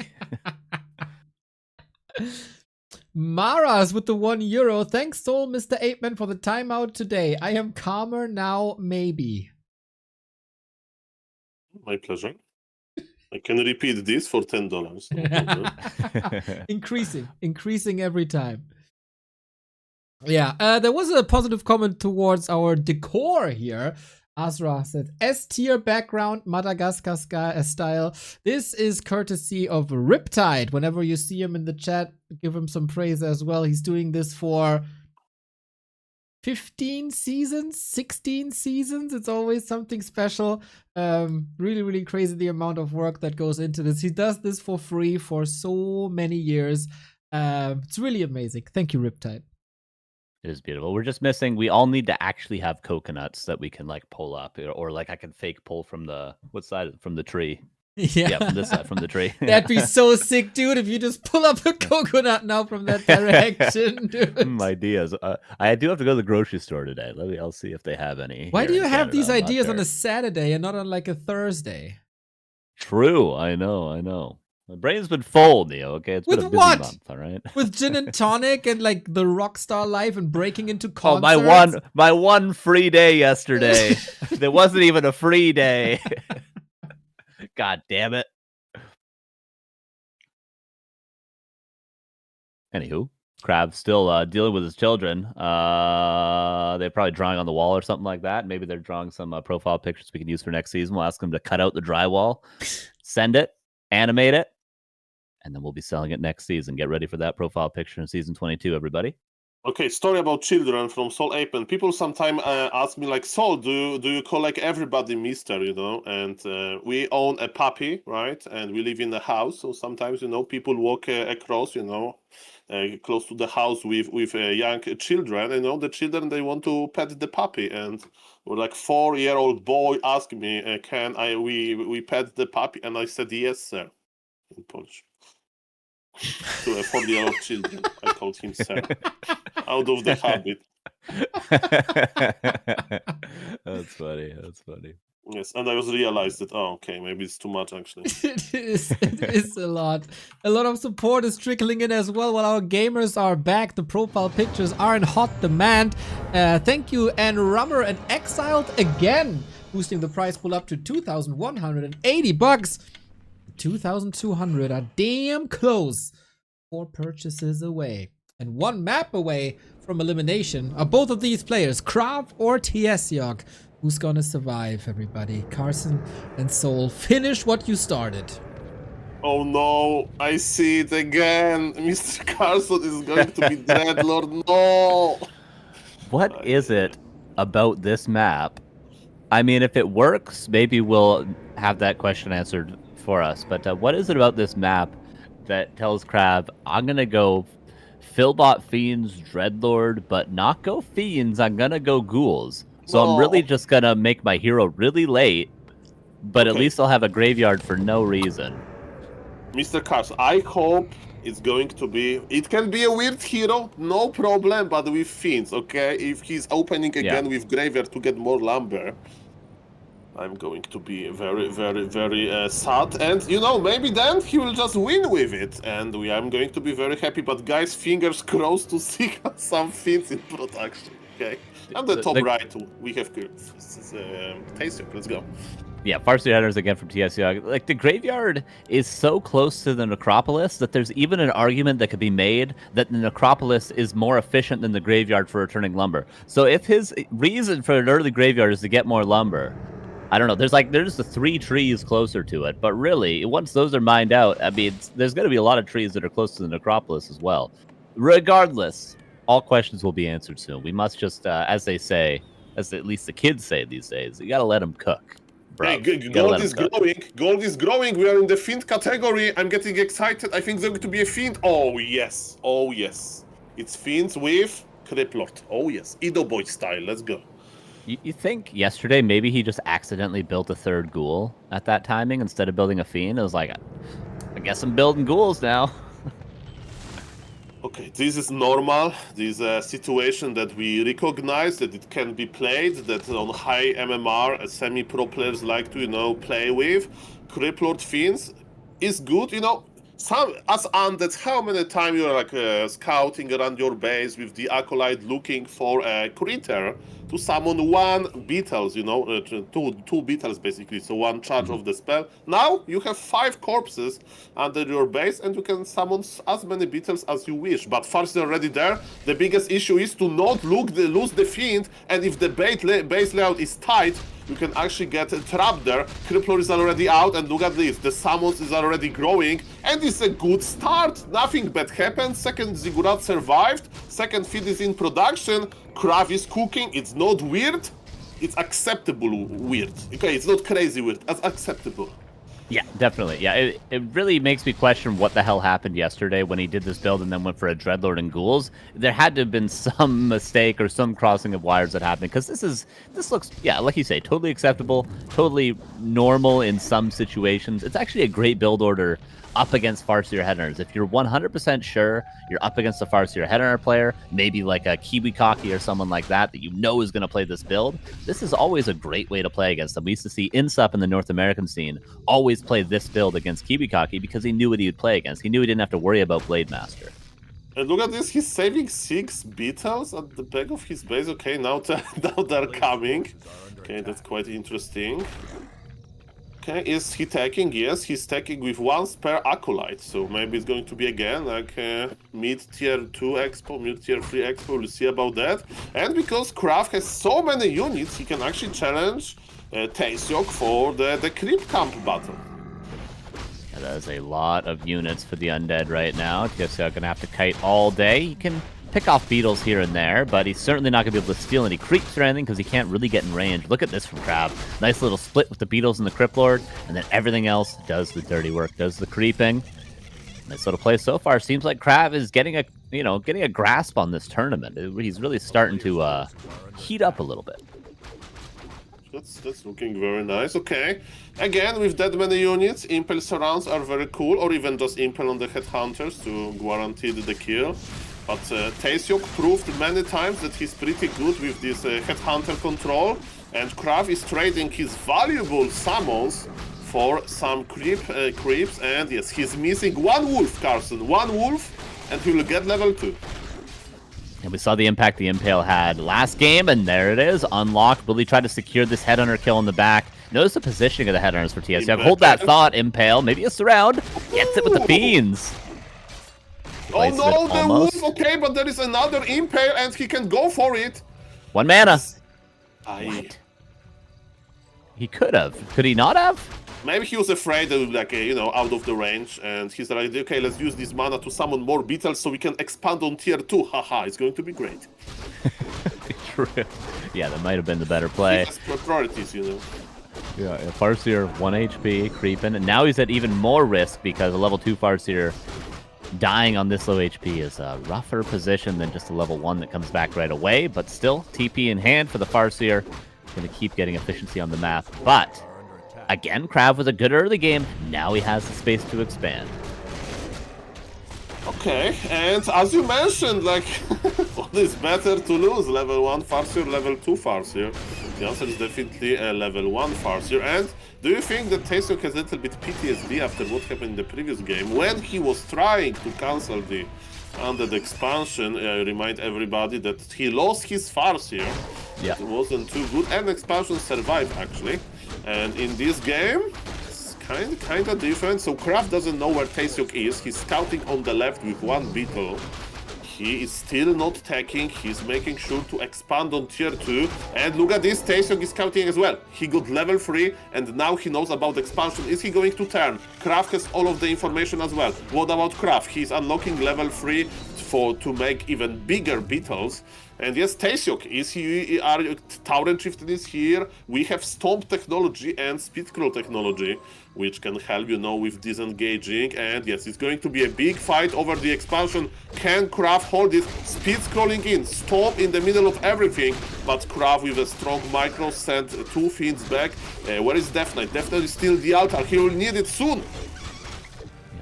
Maras with the €1. Thanks, Soul Mr. 8-Man, for the timeout today. I am calmer now, maybe. My pleasure. I can repeat this for $10. Increasing every time. Yeah, there was a positive comment towards our decor here. Azra said, S-tier background, Madagascar style. This is courtesy of Riptide. Whenever you see him in the chat, give him some praise as well. He's doing this for 15 seasons, 16 seasons. It's always something special. Really, really crazy the amount of work that goes into this. He does this for free for so many years. It's really amazing. Thank you, Riptide. It is beautiful. We're just missing. We all need to actually have coconuts that we can like pull up, or like I can fake pull from the from the tree. Yeah, from this side, from the tree. That'd be so sick, dude. If you just pull up a coconut now from that direction, dude. Ideas. I do have to go to the grocery store today. I'll see if they have any. Why do you have these ideas on a Saturday and not on like a Thursday? True. I know. My brain's been full, Neo. Okay, it's been a busy month. All right. With gin and tonic and like the rock star life and breaking into concerts. Oh, my one free day yesterday. There wasn't even a free day. God damn it. Anywho, Crab's still dealing with his children. They're probably drawing on the wall or something like that. Maybe they're drawing some profile pictures we can use for next season. We'll ask them to cut out the drywall, send it, animate it, and then we'll be selling it next season. Get ready for that profile picture in season 22, everybody. Okay, story about children from Soul Apen. People sometimes ask me, like, Soul, do you call like everybody Mister, you know? And we own a puppy, right? And we live in a house, so sometimes, you know, people walk across, you know, close to the house with young children. You know, the children, they want to pet the puppy, and like 4-year-old boy asked me, can we pet the puppy? And I said, yes, sir, in Polish. to a 4-year-old children. I called him sir. Out of the habit. That's funny. That's funny. Yes, and I was realized that, oh, okay, maybe it's too much, actually. It is a lot. A lot of support is trickling in as well while our gamers are back. The profile pictures are in hot demand. Thank you, and Rummer and Exiled again, boosting the prize pool up to 2,180 bucks. 2,200 are damn close. 4 purchases away. And 1 map away from elimination are both of these players, Krav or Tsiog. Who's gonna survive, everybody? Carson and Soul, finish what you started. Oh no, I see it again. Mr. Carson is going to be Dreadlord. No! What is it about this map? I mean, if it works, maybe we'll have that question answered for us. But what is it about this map that tells Krav, I'm going to go Philbot Fiends, Dreadlord, but not go Fiends, I'm going to go Ghouls. So I'm really just going to make my hero really late, but at least I'll have a graveyard for no reason. Mr. Carson, I hope it's going to be... It can be a weird hero, no problem, but with Fiends, okay? If he's opening again with Graveyard to get more lumber, I'm going to be very, very, very sad. And, you know, maybe then he will just win with it. And I'm going to be very happy. But, guys, fingers crossed to see some Fiends in production, okay? On the top right, we have Tsiog. Let's go. Yeah, Farseer Headers again from Tsiog. Like, the graveyard is so close to the Necropolis that there's even an argument that could be made that the Necropolis is more efficient than the graveyard for returning lumber. So if his reason for an early graveyard is to get more lumber, I don't know. There's the 3 trees closer to it, but really, once those are mined out, I mean, there's going to be a lot of trees that are close to the Necropolis as well. Regardless, all questions will be answered soon. We must just, as they say, as at least the kids say these days, you got to let them cook. Bro, hey, gold is growing. Gold is growing. We are in the Fiend category. I'm getting excited. I think there's going to be a Fiend. Oh, yes. Oh, yes. It's Fiends with Criplord. Oh, yes. Edo Boy style. Let's go. You think yesterday maybe he just accidentally built a 3rd ghoul at that timing instead of building a Fiend? It was like, I guess I'm building ghouls now. Okay, this is normal. This is a situation that we recognize that it can be played, that on high MMR, semi-pro players like to, you know, play with. Criplord Fiends is good, you know. As undead, how many times you're like scouting around your base with the Acolyte looking for a critter to summon 1 Beetles, you know, two Beetles basically, so 1 charge of the spell. Now you have 5 corpses under your base and you can summon as many Beetles as you wish. But first they're already there. The biggest issue is to not lose the Fiend, and if the base layout is tight, you can actually get trapped there. Crippler is already out, and look at this. The summons is already growing, and it's a good start. Nothing bad happened. Second Ziggurat survived. Second feed is in production. Krav is cooking. It's not weird. It's acceptable weird. Okay, it's not crazy weird. It's acceptable. Yeah, definitely. Yeah, it really makes me question what the hell happened yesterday when he did this build and then went for a Dreadlord and Ghouls. There had to have been some mistake or some crossing of wires that happened, because this looks, yeah, like you say, totally acceptable, totally normal in some situations. It's actually a great build order up against Farseer Headhunters. If you're 100% sure you're up against a Farseer Headhunter player, maybe like a Kiwikaki or someone like that you know is going to play this build, this is always a great way to play against them. We used to see Insup in the North American scene always play this build against Kiwikaki because he knew what he would play against. He knew he didn't have to worry about Blade Master. And look at this, he's saving 6 Beetles at the back of his base. Okay, now they're coming. Okay, that's quite interesting. Okay, is he taking? Yes, he's taking with 1 spare Acolyte. So maybe it's going to be again like mid-tier 2 expo, mid-tier 3 expo. We'll see about that. And because Kraft has so many units, he can actually challenge Tsiog for the Creep Camp battle. Yeah, that is a lot of units for the Undead right now. Tsiog gonna have to kite all day. He can pick off beetles here and there, but he's certainly not going to be able to steal any creeps or anything because he can't really get in range. Look at this from Crab. Nice little split with the beetles and the Criplord, and then everything else does the dirty work, does the creeping. Nice little play so far. Seems like Crab is getting a grasp on this tournament. He's really starting to heat up a little bit. That's looking very nice. Okay. Again, with that many units, Impel surrounds are very cool, or even just Impel on the Headhunters to guarantee the kill. But Tsiog proved many times that he's pretty good with this Headhunter control, and Krav is trading his valuable summons for some creeps, and yes, he's missing one wolf, Carson. One wolf, and he will get level 2. And we saw the impact the Impale had last game, and there it is, unlocked. Really tried to secure this Headhunter kill in the back. Notice the positioning of the Headhunters for Tsiog. Hold that thought, Impale. Maybe a surround. Gets it with the Fiends. Oh no, the wolf, okay, but there is another Impale, and he can go for it. 1 mana. What? He could have. Could he not have? Maybe he was afraid of, like, you know, out of the range, and he's like, okay, let's use this mana to summon more beetles so we can expand on tier 2. Haha, it's going to be great. True. Yeah, that might have been the better play. He has priorities, you know. Yeah, Farseer, 1 HP, creeping, and now he's at even more risk because a level 2 Farseer dying on this low HP is a rougher position than just a level 1 that comes back right away, but still, TP in hand for the Farseer. Going to keep getting efficiency on the map, but again, Krav was a good early game. Now he has the space to expand. Okay, and as you mentioned, like, what is better to lose? Level 1 Farseer, level 2 Farseer? The answer is definitely a level 1 Farseer. And do you think that Tsiog has a little bit PTSD after what happened in the previous game when he was trying to cancel the undead expansion? I remind everybody that he lost his Farseer. Yeah. It wasn't too good, and expansion survived actually. And in this game, it's kind of different. So Kraft doesn't know where Tsiog is. He's scouting on the left with 1 beetle. He is still not attacking. He's making sure to expand on tier 2. And look at this, Tsiog is scouting as well. He got level 3, and now he knows about expansion. Is he going to turn? Kraft has all of the information as well. What about Kraft? He's unlocking level 3 to make even bigger beetles. And yes, Tsiog is here, Tauren Chieftain is here. We have Stomp technology and Speed Scroll technology, which can help, you know, with disengaging. And yes, it's going to be a big fight over the expansion. Can Krav hold it? Speed Scrolling in, Stomp in the middle of everything. But Krav with a strong micro sent 2 Fiends back. Where is Death Knight? Death Knight is still the altar. He will need it soon.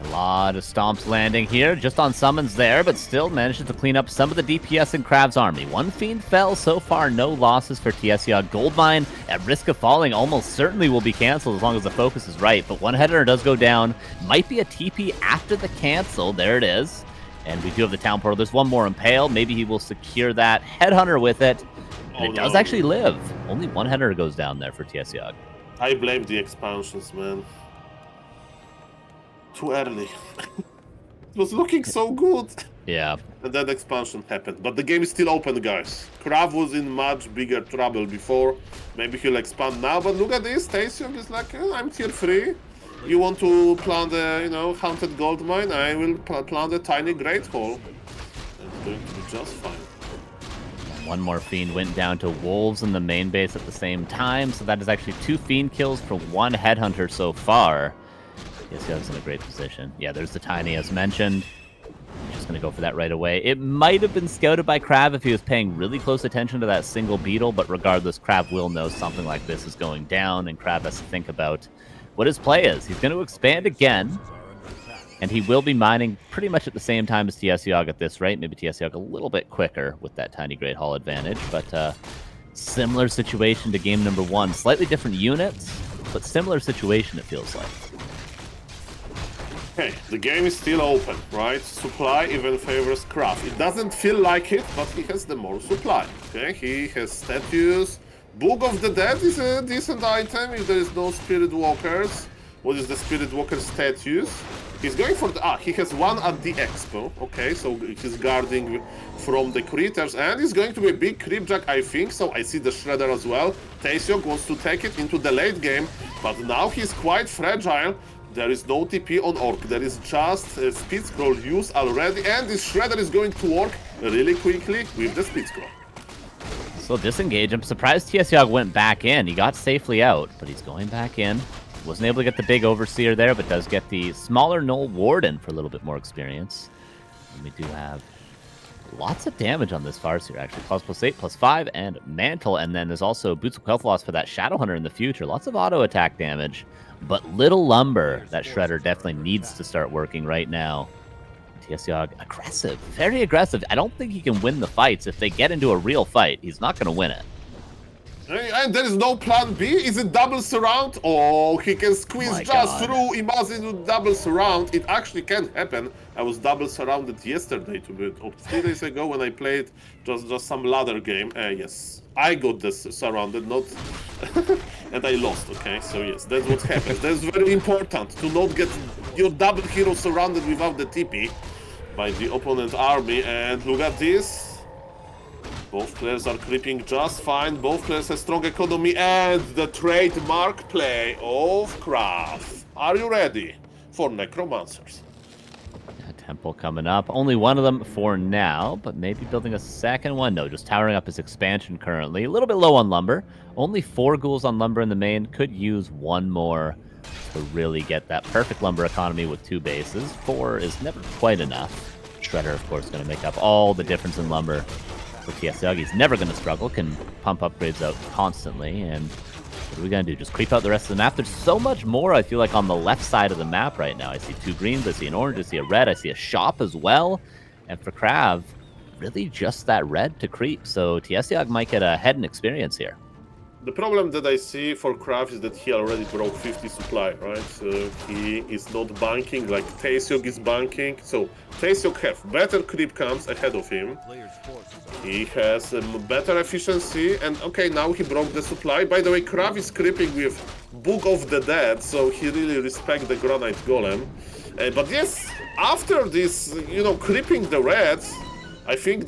A lot of stomps landing here, just on summons there, but still manages to clean up some of the DPS in Krav's army. 1 Fiend fell, so far no losses for Tsiog. Goldmine, at risk of falling, almost certainly will be cancelled as long as the focus is right, but 1 Headhunter does go down. Might be a TP after the cancel, there it is. And we do have the Town Portal. There's 1 more Impale, maybe he will secure that Headhunter with it. And it does actually live. Only 1 Headhunter goes down there for Tsiog. I blame the expansions, man. Too early. It was looking so good. Yeah. And then expansion happened. But the game is still open, guys. Krav was in much bigger trouble before. Maybe he'll expand now, but look at this. Tsiog is like, I'm tier 3. You want to plant a, you know, haunted gold mine? I will plant a tiny great hole. It's going to be just fine. 1 more Fiend went down to Wolves in the main base at the same time, so that is actually 2 Fiend kills for 1 Headhunter so far. Tsiog's in a great position. Yeah, there's the Tiny as mentioned. Just going to go for that right away. It might have been scouted by Krav if he was paying really close attention to that single beetle, but regardless, Krav will know something like this is going down, and Krav has to think about what his play is. He's going to expand again, and he will be mining pretty much at the same time as Tsiog at this rate. Maybe Tsiog a little bit quicker with that Tiny Great Hall advantage, but similar situation to game number 1. Slightly different units, but similar situation it feels like. Okay, the game is still open, right? Supply even favors Krav. It doesn't feel like it, but he has the more supply. Okay, he has statues. Book of the Dead is a decent item if there is no Spirit Walkers. What is the Spirit Walker statues? He's going for the... he has 1 at the expo. Okay, so he's guarding from the critters. And he's going to be a big Creepjack, I think. So I see the Shredder as well. Tsiog wants to take it into the late game. But now he's quite fragile. There is no TP on Orc. There is just a Speed Scroll used already. And this Shredder is going to work really quickly with the Speed Scroll. So disengage. I'm surprised Tsiog went back in. He got safely out, but he's going back in. Wasn't able to get the big Overseer there, but does get the smaller Null Warden for a little bit more experience. And we do have Lots of damage on this Farseer, actually. +8, +5, and Mantle. And then there's also Boots of Health Loss for that Shadowhunter in the future. Lots of auto attack damage. But Little Lumber, that Shredder definitely needs to start working right now. Tsiog, aggressive. Very aggressive. I don't think he can win the fights. If they get into a real fight, he's not going to win it. And there is no plan B? Is it double surround? Oh, he can squeeze just through Imagine with double surround. It actually can happen. I was double surrounded yesterday, or 3 days ago when I played just some ladder game. Yes, I got this surrounded, not... and I lost, okay? So yes, that's what happens. That's very important, to not get your double hero surrounded without the TP by the opponent army. And look at this. Both players are creeping just fine. Both players have strong economy, and the trademark play of Krav. Are you ready for Necromancers? Temple coming up. Only one of them for now, but maybe building a second one. No, just towering up his expansion currently. A little bit low on lumber. Only 4 ghouls on lumber in the main. Could use one more to really get that perfect lumber economy with 2 bases. 4 is never quite enough. Shredder, of course, going to make up all the difference in lumber. For Tsiog, he's never going to struggle, can pump upgrades out constantly, and what are we going to do? Just creep out the rest of the map? There's so much more, I feel like, on the left side of the map right now. I see 2 greens, I see an orange, I see a red, I see a shop as well, and for Krav, really just that red to creep, so Tsiog might get a head and experience here. The problem that I see for Krav is that he already broke 50 supply, right? So he is not banking like Tsiog is banking. So Tsiog have better creep counts ahead of him. He has better efficiency, and okay, now he broke the supply. By the way, Krav is creeping with Book of the Dead, so he really respects the Granite Golem. But yes, after this, creeping the reds, I think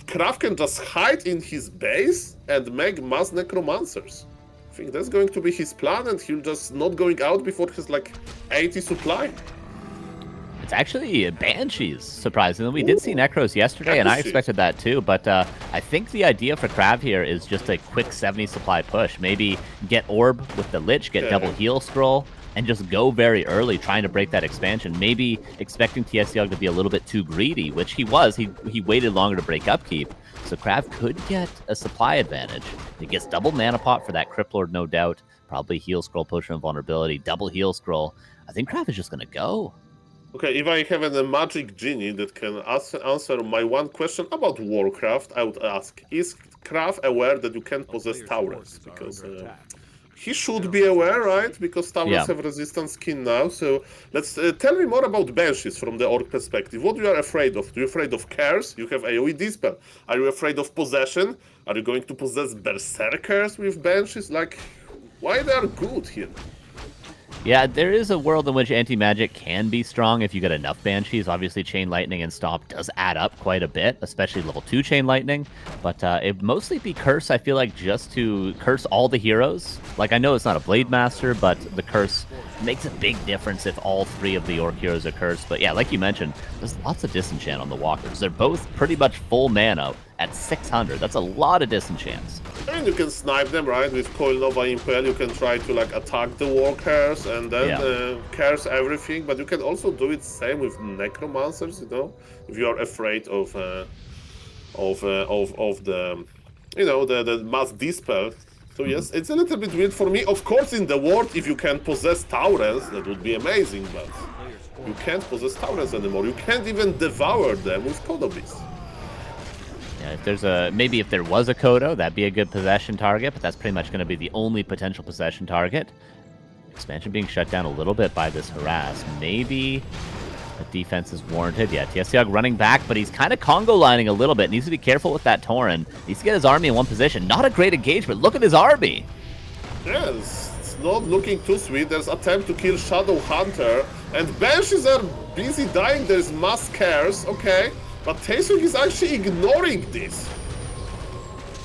Krav can just hide in his base and make mass necromancers. I think that's going to be his plan, and he'll just not going out before his 80 supply. It's actually Banshees, surprisingly. We did see Necros yesterday, and I expected that too, but I think the idea for Krav here is just a quick 70 supply push. Maybe get Orb with the Lich, get double heal scroll, and just go very early trying to break that expansion. Maybe expecting Tsiog to be a little bit too greedy, which he was. He waited longer to break upkeep. So Krav could get a supply advantage. He gets double mana pot for that Crypt Lord, no doubt. Probably heal scroll, potion of vulnerability, double heal scroll. I think Krav is just going to go. Okay, if I have a magic genie that can answer my one question about Warcraft, I would ask, is Krav aware that you can't possess towers? Because... he should be aware, right? Because towers have resistance skin now. So let's tell me more about Banshees from the orc perspective. What you are afraid of? Are you afraid of Curse? You have AoE Dispel. Are you afraid of Possession? Are you going to possess Berserkers with Banshees? Why they are good here? Yeah, there is a world in which anti-magic can be strong if you get enough Banshees. Obviously, Chain Lightning and Stomp does add up quite a bit, especially level 2 Chain Lightning. But it'd mostly be Curse, I feel like, just to curse all the heroes. I know it's not a Blade Master, but the Curse makes a big difference if all 3 of the Orc heroes are cursed. But yeah, like you mentioned, there's lots of disenchant on the Walkers. They're both pretty much full mana at 600. That's a lot of disenchants. I mean, you can snipe them, right? With Coil Nova Impel, you can try to attack the Walkers and then curse everything. But you can also do it same with Necromancers, if you are afraid of the the mass dispel. So yes, it's a little bit weird for me. Of course, in the world, if you can possess Taurens, that would be amazing. But you can't possess Taurens anymore. You can't even devour them with Kodobis. Yeah, if there's maybe if there was a Kodo, that'd be a good possession target, but that's pretty much going to be the only potential possession target. Expansion being shut down a little bit by this harass. Maybe the defense is warranted. Yeah, Tsiog running back, but he's kind of Congo lining a little bit. Needs to be careful with that Tauren. Needs to get his army in one position. Not a great engagement. Look at his army. Yes, it's not looking too sweet. There's attempt to kill Shadow Hunter, and Banshees are busy dying. There's mass cares, okay. But Tsiog is actually ignoring this.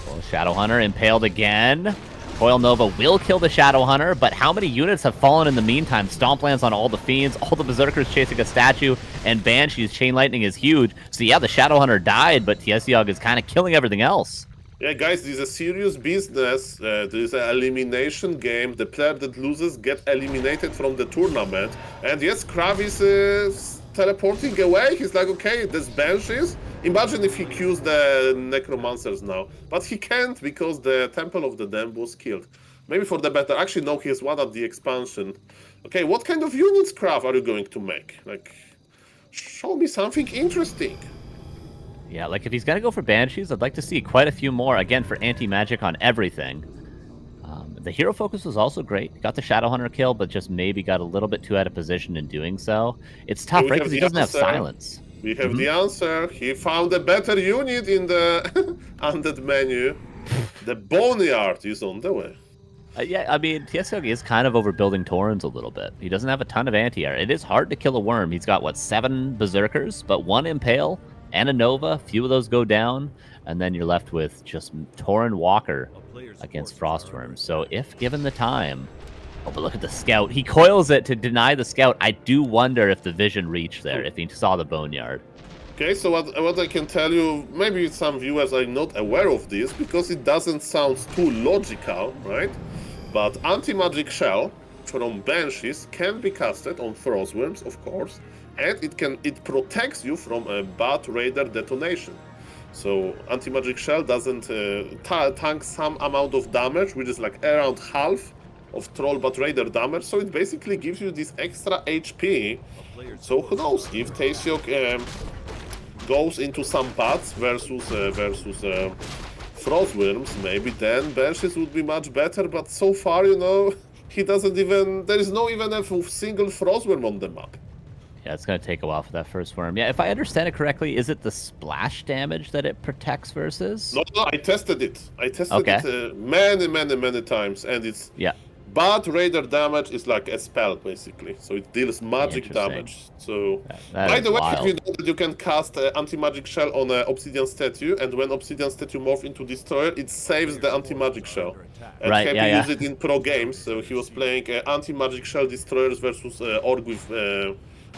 Well, Shadowhunter impaled again. Coil Nova will kill the Shadowhunter, but how many units have fallen in the meantime? Stomp lands on all the Fiends, all the Berserkers chasing a statue, and Banshee's Chain Lightning is huge. So yeah, the Shadowhunter died, but Tsiog is kind of killing everything else. Yeah, guys, this is a serious business. This is an elimination game. The player that loses gets eliminated from the tournament. And yes, Krav is teleporting away. He's like, okay, there's Banshees. Imagine if he kills the Necromancers now. But he can't because the Temple of the Damned was killed. Maybe for the better. Actually, no, he has one at the expansion. Okay, what kind of units, Krav, are you going to make? Like, show me something interesting. Yeah, like if he's gonna go for Banshees, I'd like to see quite a few more, again, for anti-magic on everything. The hero focus was also great. Got the Shadowhunter kill, but just maybe got a little bit too out of position in doing so. It's tough, right? Because he doesn't have silence. We have the answer. He found a better unit in the undead menu. The Boneyard is on the way. Yeah, I mean, Tsiog is kind of overbuilding Torrens a little bit. He doesn't have a ton of anti-air. It is hard to kill a worm. He's got, what, 7 Berserkers, but 1 Impale and a Nova. Few of those go down, and then you're left with just Tauren Walker against Frostworms. So if given the time... Oh, but look at the Scout. He coils it to deny the Scout. I do wonder if the vision reached there, if he saw the Boneyard. Okay, so what I can tell you, maybe some viewers are not aware of this, because it doesn't sound too logical, right? But Anti-Magic Shell from Banshees can be casted on Frostworms, of course, and it protects you from a Bat Raider detonation. So Anti-Magic Shell doesn't tank some amount of damage, which is like around half of Troll Bat Raider damage, so it basically gives you this extra HP. So who knows, if Tsiog goes into some bats versus Frostworms, maybe then Banshees would be much better, but so far, you know, he doesn't even... There is no even a single Frostworm on the map. Yeah, it's going to take a while for that first worm. Yeah, if I understand it correctly, is it the splash damage that it protects versus? No, I tested it. I tested it many times, and it's... Yeah. Bat Raider damage is like a spell, basically. So it deals magic damage. So, by the way, if you know that you can cast Anti-Magic Shell on an Obsidian Statue, and when Obsidian Statue morphs into Destroyer, it saves the Anti-Magic Shell. And Happy used it in pro games, so he was playing Anti-Magic Shell Destroyers versus Orc with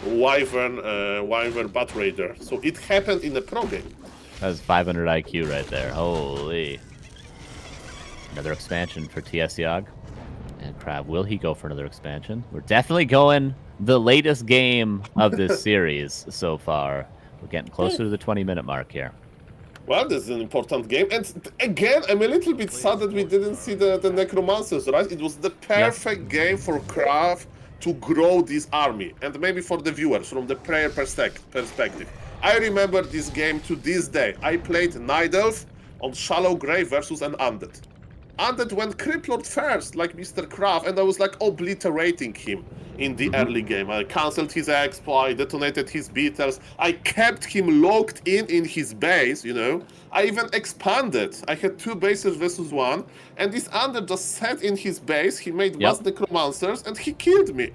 Wyvern Bat Raider. So it happened in a pro game. That's 500 IQ right there. Holy. Another expansion for Tsiog. And Crab, will he go for another expansion? We're definitely going the latest game of this series so far. We're getting closer to the 20-minute mark here. Well, this is an important game. And again, I'm a little bit sad that we didn't see the Necromancers, right? It was the perfect game for Krav to grow this army. And maybe for the viewers, from the player perspective. I remember this game to this day. I played Night Elf on Shallow Grave versus an Undead. Undead went Criplord first, like Mr. Krav, and I was like obliterating him in the early game. I cancelled his exploit, detonated his beetles, I kept him locked in his base, you know. I even expanded. I had 2 bases versus 1, and this Undead just sat in his base, he made mass Necromancers, and he killed me.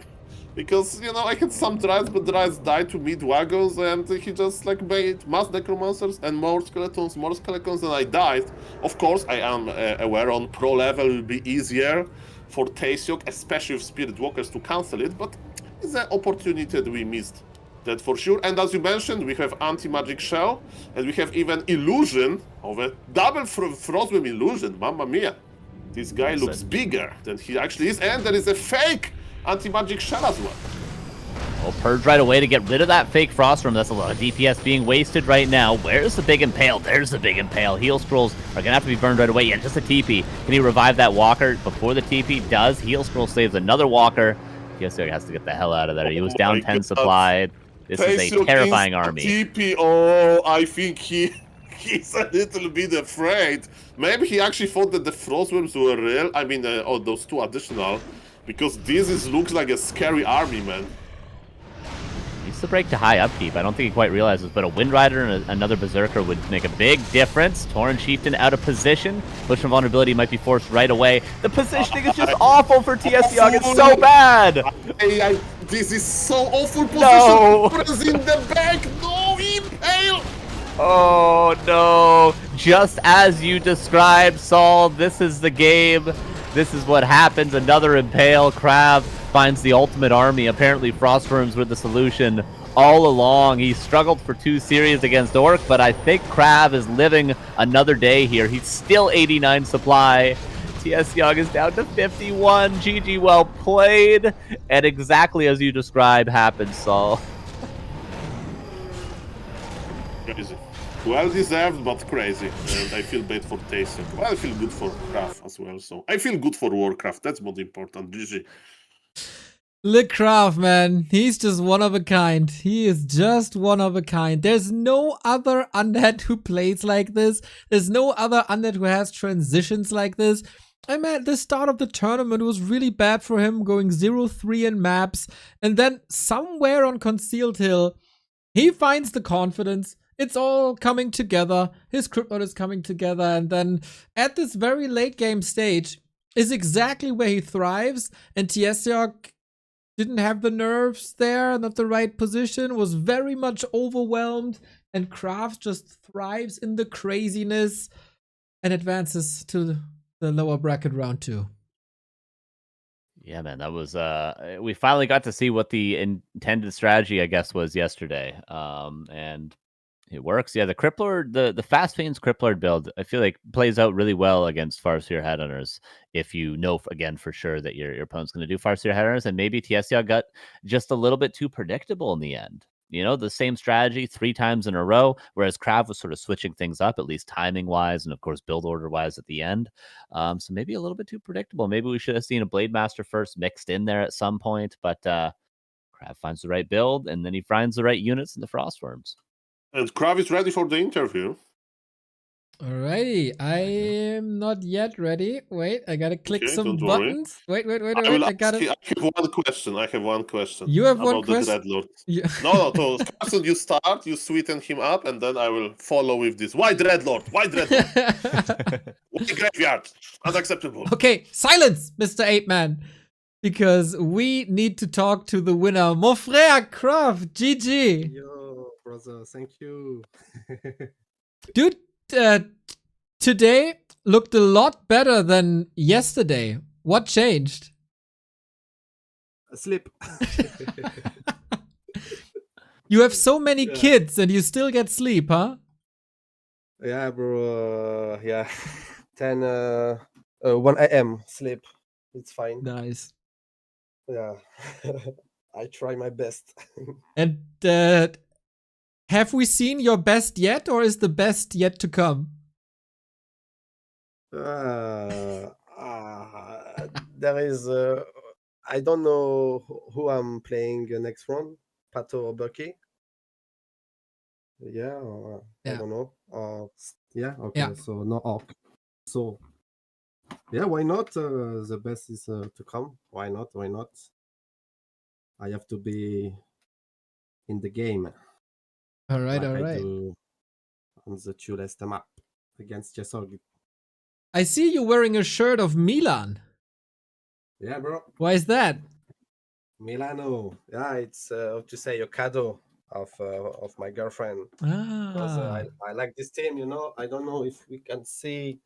Because, you know, I had some Dryas, but Dryas died to meat wagons, and he just, like, made mass Necromancers and more skeletons, and I died. Of course, I am aware on pro level it will be easier for Tsiog, especially with Spirit Walkers, to cancel it, but it's an opportunity that we missed. That for sure. And as you mentioned, we have Anti-Magic Shell, and we have even Illusion of a double Frostworm Illusion. Mamma mia. This guy looks bigger than he actually is, and there is a fake Anti-Magic Shell as well. Well, Purge right away to get rid of that fake Frostworm. That's a lot of DPS being wasted right now. Where's the big Impale? There's the big Impale. Heal Scrolls are going to have to be burned right away. Yeah, just a TP. Can he revive that Walker before the TP does? Heal Scroll saves another Walker. Tsiog has to get the hell out of there. He was down 10 supplied. This is a terrifying army. TP, oh, I think he's a little bit afraid. Maybe he actually thought that the Frostworms were real. I mean, those 2 additional. Because this looks like a scary army, man. Needs to break to high upkeep. I don't think he quite realizes, but a Wind Rider and another Berserker would make a big difference. Tauren Chieftain out of position. Push from vulnerability might be forced right away. The positioning is just awful for Tsiog. It's so bad. This is so awful position. No. In the back. No, Impale. Oh, no. Just as you described, Saul, this is the game. This is what happens. Another Impale. Crab finds the ultimate army. Apparently, Frostworms were the solution all along. He struggled for 2 series against Orc, but I think Crab is living another day here. He's still 89 supply. Tsiog is down to 51. GG, well played. And exactly as you described happened, Saul. Crazy. Well deserved, but crazy. And I feel bad for Tsiog. Well, I feel good for Craft as well. So I feel good for Warcraft. That's more important. GG. Look, Kraft, man, he's just one of a kind. He is just one of a kind. There's no other undead who plays like this. There's no other undead who has transitions like this. I mean, the start of the tournament was really bad for him, going 0-3 in maps. And then somewhere on Concealed Hill, he finds the confidence. It's all coming together. His crypt mode is coming together. And then at this very late game stage is exactly where he thrives. And Tsiog didn't have the nerves there, not the right position, was very much overwhelmed, and Kraft just thrives in the craziness and advances to the lower bracket round 2. Yeah, man, that was we finally got to see what the intended strategy, I guess, was yesterday. And it works. Yeah, the Cripplord, the Fast Fiends Cripplord build, I feel like plays out really well against Farseer Headhunters if you know, again, for sure that your opponent's going to do Farseer Headhunters, and maybe Tsiog got just a little bit too predictable in the end. You know, the same strategy 3 times in a row, whereas Krav was sort of switching things up, at least timing-wise and, of course, build order-wise at the end. So maybe a little bit too predictable. Maybe we should have seen a Blade Master first mixed in there at some point, but Krav finds the right build, and then he finds the right units in the Frostworms. And Krav is ready for the interview. Alrighty, I am not yet ready. Wait, I gotta click Okay, some don't worry. buttons. Wait. I have one question. You have one about question? the Dreadlord. No, so Carson, you start, you sweeten him up, and then I will follow with this. Why Dreadlord? Why Dreadlord? Why Graveyard? Unacceptable. Okay, silence, Mr. 8-Man. Because we need to talk to the winner. Mon frère Kraft, GG. Yo, brother, thank you. Dude, today looked a lot better than yesterday. What changed? Sleep. You have so many kids and you still get sleep, huh? Yeah, bro. Yeah, 1 a.m. sleep. It's fine. Nice. Yeah, I try my best. And have we seen your best yet, or is the best yet to come? There is. I don't know who I'm playing next round, Pato or Bucky. Yeah, I don't know. Yeah, okay. Yeah. So no Orc. So yeah, why not? The best is to come. Why not? Why not? I have to be in the game. All right, like all I right. do on the Tulest map against Tsiog. I see you wearing a shirt of Milan. Yeah, bro. Why is that? Milano. Yeah, it's how to say a cadeau of my girlfriend. Because I like this team, you know. I don't know if we can see.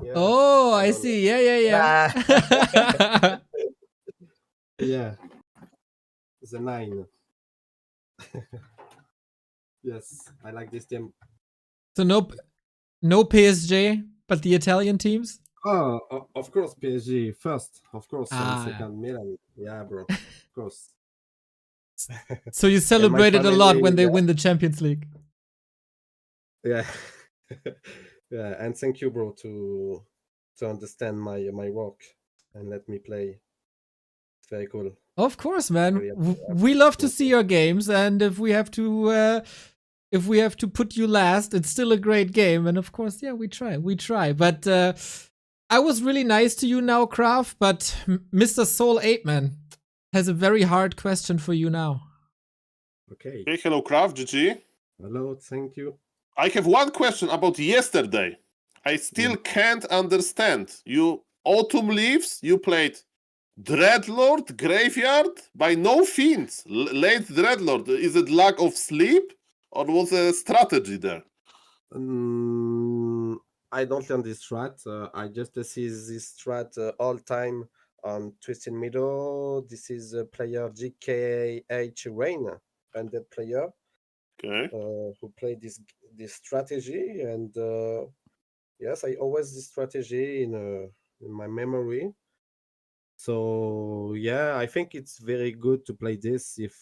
Yeah, oh, I see. know. Yeah. Yeah. The 9. Yes, I like this team. So no PSG, but the Italian teams? Oh, of course, PSG first, of course, and Ah. second Milan. Yeah, bro, of course. So you celebrated a lot when they yeah. win the Champions League. Yeah, yeah, and thank you, bro, to understand my work and let me play. It's very cool. Of course, man. Really We love to see your games, and if we have to put you last, it's still a great game. And of course, yeah, we try. But I was really nice to you now, Kraft. But Mr. Soul 8-Man has a very hard question for you now. Okay. Hey, hello, Kraft, GG. Hello, thank you. I have one question about yesterday. I still can't understand. You Autumn Leaves, you played Dreadlord Graveyard by no fiends. Late Dreadlord. Is it lack of sleep or was a strategy there? I don't learn this strat. I just see this strat all time on Twisted Meadow. This is a player GKH Rain, undead player. Okay. Who played this strategy, and yes, I always this strategy in my memory. So yeah, I think it's very good to play this if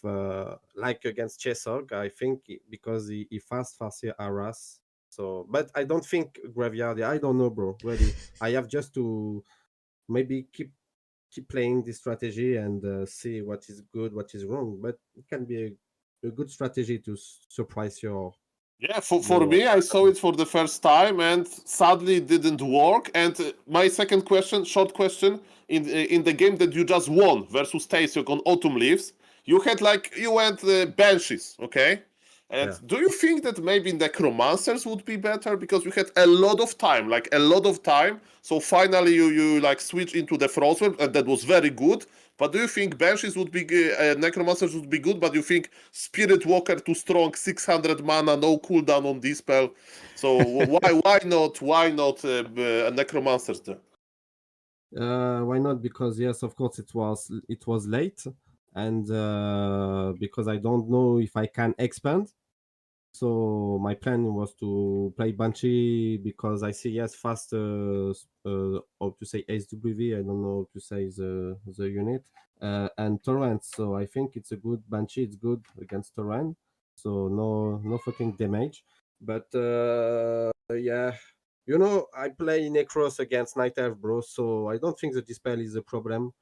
like against Tsiog. I think because he fast Farseer Aras. So, but I don't think Graveyard. I don't know, bro. Really, I have just to maybe keep playing this strategy and see what is good, what is wrong. But it can be a good strategy to surprise Yeah, for your me, I saw it for the first time, and sadly, it didn't work. And my second question, short question, in the game that you just won versus Tsiog on Autumn Leaves, you had you went Banshees, okay? And Yeah. do you think that maybe Necromancers would be better because you had a lot of time, like a lot of time? So finally, you like switch into the Frostwolf, and that was very good. But do you think Banshees would be Necromancers would be good? But you think Spirit Walker too strong, 600 mana, no cooldown on dispel. So why not Necromancers there? Why not? Because yes, of course it was late, and because I don't know if I can expand. So my plan was to play Banshee because I see yes fast how to say SWV, I don't know how to say the unit, and Torrent. So I think it's a good Banshee. It's good against Torrent. So no fucking damage. But yeah, you know I play Necros against Night Elf, bro. So I don't think the dispel is a problem.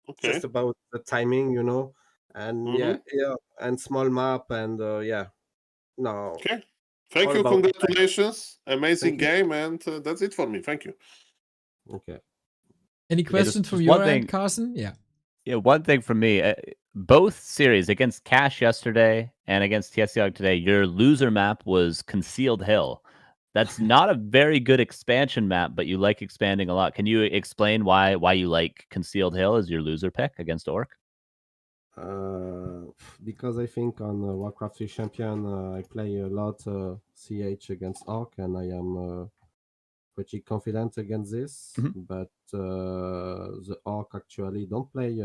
Okay. Just about the timing, you know, and Mhm. yeah, and small map and yeah. No, Okay. Thank all you. about the time. Congratulations. Amazing Thank you. game, and that's it for me. Thank you. Okay. Any Yeah, questions from just your one end, thing. Carson? Yeah. Yeah, one thing from me. Both series against Cash yesterday and against Tsiog today, your loser map was Concealed Hill. That's not a very good expansion map, but you like expanding a lot. Can you explain why you like Concealed Hill as your loser pick against Orc? Because I think on Warcraft III Champion, I play a lot CH against Orc, and I am pretty confident against this. Mhm. But the Orc actually don't play.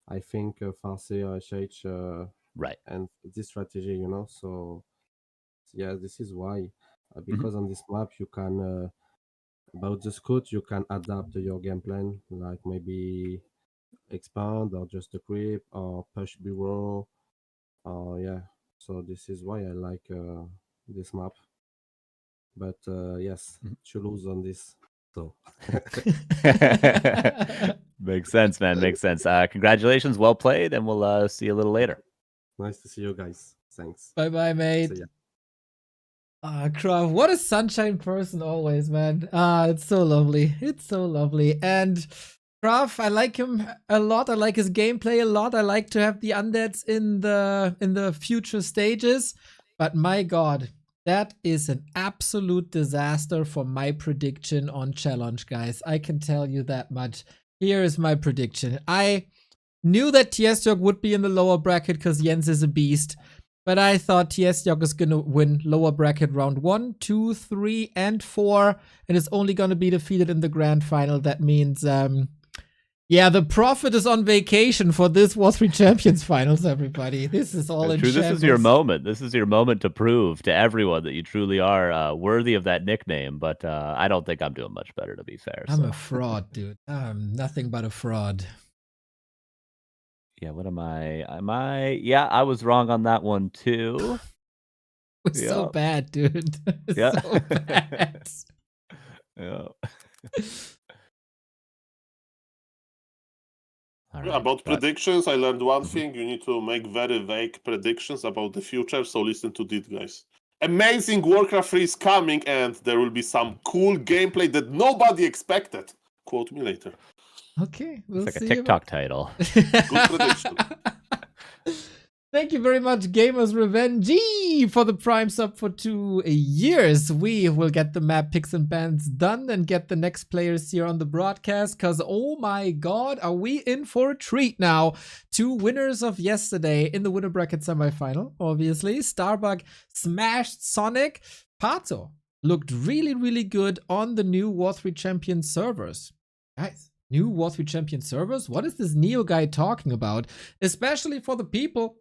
I think Farseer, SH, Right. and this strategy, you know. So yeah, this is why. Mm-hmm. Because on this map you can about the scout you can adapt your game plan, like maybe expand or just a creep or push bureau. Yeah, so this is why I like this map. But yes, to lose on this. So Makes sense, man. Makes sense. Congratulations, well played, and we'll see you a little later. nice to see you guys. Thanks. Bye bye, mate. See ya. Krav, what a sunshine person always, man. It's so lovely. It's so lovely. And Krav, I like him a lot. I like his gameplay a lot. I like to have the undeads in the future stages. But my god, that is an absolute disaster for my prediction on challenge, guys. I can tell you that much. Here is my prediction. I knew that Tsiog would be in the lower bracket because Jens is a beast. But I thought Tsiog is going to win lower bracket round 1, 2, 3, and 4. And is only going to be defeated in the grand final. That means, yeah, the Prophet is on vacation for this W3Champions finals, everybody. This is all in True. This shambles. is your moment. This is your moment to prove to everyone that you truly are worthy of that nickname. But I don't think I'm doing much better, to be fair. I'm a fraud, dude. I'm nothing but a fraud. Yeah, what am I? Yeah, I was wrong on that one too. It's so bad, dude. It's Yeah. so bad. Yeah. All Yeah, right, about but- predictions, I learned one thing. You need to make very vague predictions about the future, so listen to this, guys. Amazing Warcraft 3 is coming, and there will be some cool gameplay that nobody expected. Quote me later. Okay, we'll It's like see a TikTok title. Good prediction. Thank you very much, Gamers Revenge, for the Prime sub for 2 years. We will get the map picks and bans done and get the next players here on the broadcast. Because, oh my god, are we in for a treat now? 2 winners of yesterday in the winner bracket semifinal, obviously. Starbuck smashed Sonic. Pato looked really, really good on the new W3Champions servers. Guys, new W3Champions servers? What is this Neo guy talking about? Especially for the people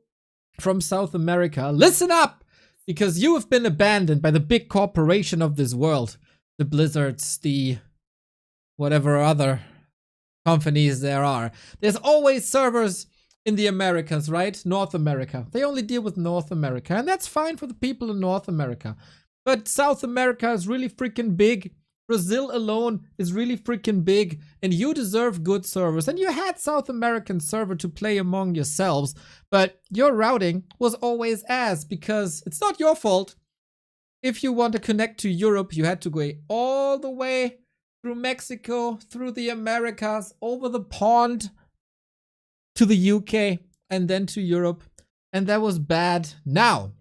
from South America. Listen up! Because you have been abandoned by the big corporation of this world. The Blizzards, the whatever other companies there are. There's always servers in the Americas, right? North America. They only deal with North America, and that's fine for the people in North America. But South America is really freaking big. Brazil alone is really freaking big, and you deserve good servers. And you had South American server to play among yourselves, but your routing was always ass because it's not your fault. If you want to connect to Europe, you had to go all the way through Mexico, through the Americas, over the pond to the UK, and then to Europe. And that was bad. Now,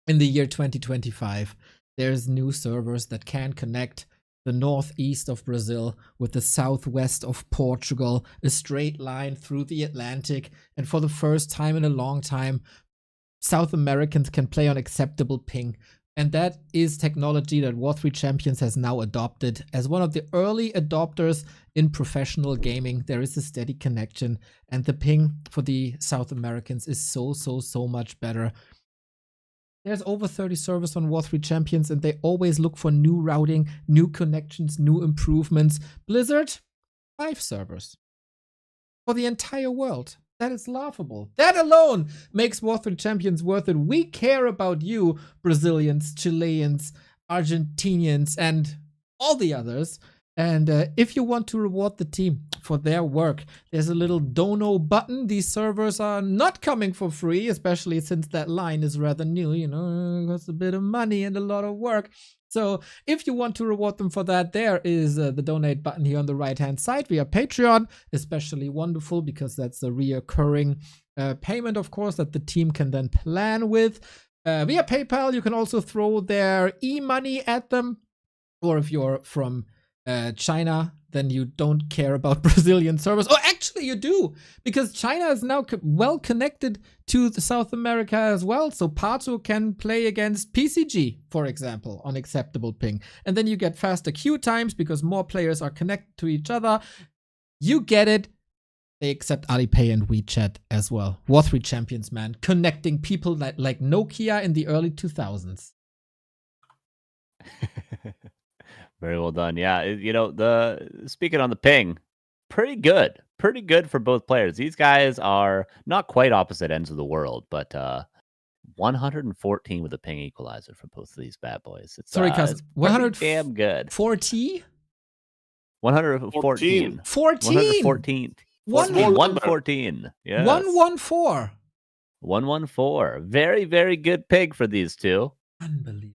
in the year 2025, there's new servers that can connect the northeast of Brazil with the southwest of Portugal, a straight line through the Atlantic. And for the first time in a long time, South Americans can play on acceptable ping. And that is technology that W3Champions has now adopted. As one of the early adopters in professional gaming, there is a steady connection. And the ping for the South Americans is so much better. There's over 30 servers on W3Champions, and they always look for new routing, new connections, new improvements. Blizzard, 5 servers for the entire world. That is laughable. That alone makes W3Champions worth it. We care about you, Brazilians, Chileans, Argentinians, and all the others. And if you want to reward the team for their work, there's a little dono button. These servers are not coming for free, especially since that line is rather new. You know, it costs a bit of money and a lot of work. So if you want to reward them for that, there is the donate button here on the right-hand side via Patreon. Especially wonderful because that's a reoccurring payment, of course, that the team can then plan with. Via PayPal, you can also throw their e-money at them. Or if you're from China, then you don't care about Brazilian servers. Oh, actually you do, because China is now well connected to the South America as well. So Pato can play against PCG, for example, on acceptable ping. And then you get faster queue times because more players are connected to each other. You get it. They accept Alipay and WeChat as well. W3Champions, man. Connecting people like Nokia in the early 2000s. Very well done. Yeah, you know, speaking on the ping, pretty good for both players. These guys are not quite opposite ends of the world, but 114 with a ping equalizer for both of these bad boys. It's, sorry, cuz 100 damn good. 40? 114. 114. 114. Yeah. 114. 114. Very, very good ping for these two. Unbelievable.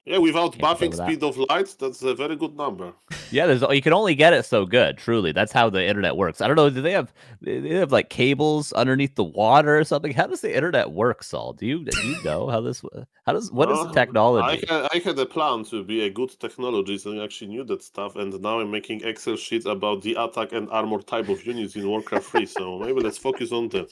Yeah, without buffing speed of light, that's a very good number. Yeah, you can only get it so good. Truly, that's how the internet works. I don't know. Do they have like cables underneath the water or something? How does the internet work, Saul? Do you know what is the technology? I had a plan to be a good technologist, and I actually knew that stuff. And now I'm making Excel sheets about the attack and armor type of units in Warcraft 3. So maybe let's focus on that.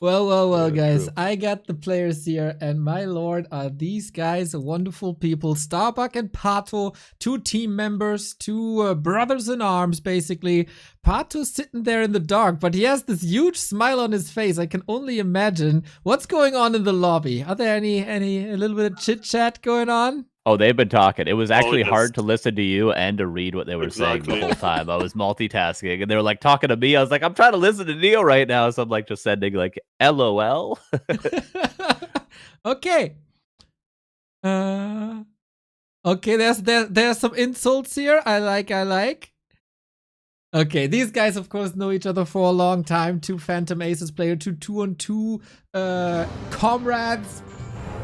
Well, guys, true. I got the players here, and my lord, are these guys wonderful people. Starbuck and Pato, 2 team members, 2 brothers in arms, basically. Pato's sitting there in the dark, but he has this huge smile on his face. I can only imagine what's going on in the lobby. Are there a little bit of chit-chat going on? Oh, they've been talking. It was actually hard to listen to you and to read what they were saying the whole time. I was multitasking, and they were like talking to me. I was like, I'm trying to listen to Neo right now, so I'm like just sending like LOL. Okay. Okay, there's some insults here. I like. Okay, these guys, of course, know each other for a long time. 2 Phantom Aces player, 2 2-on-2 comrades.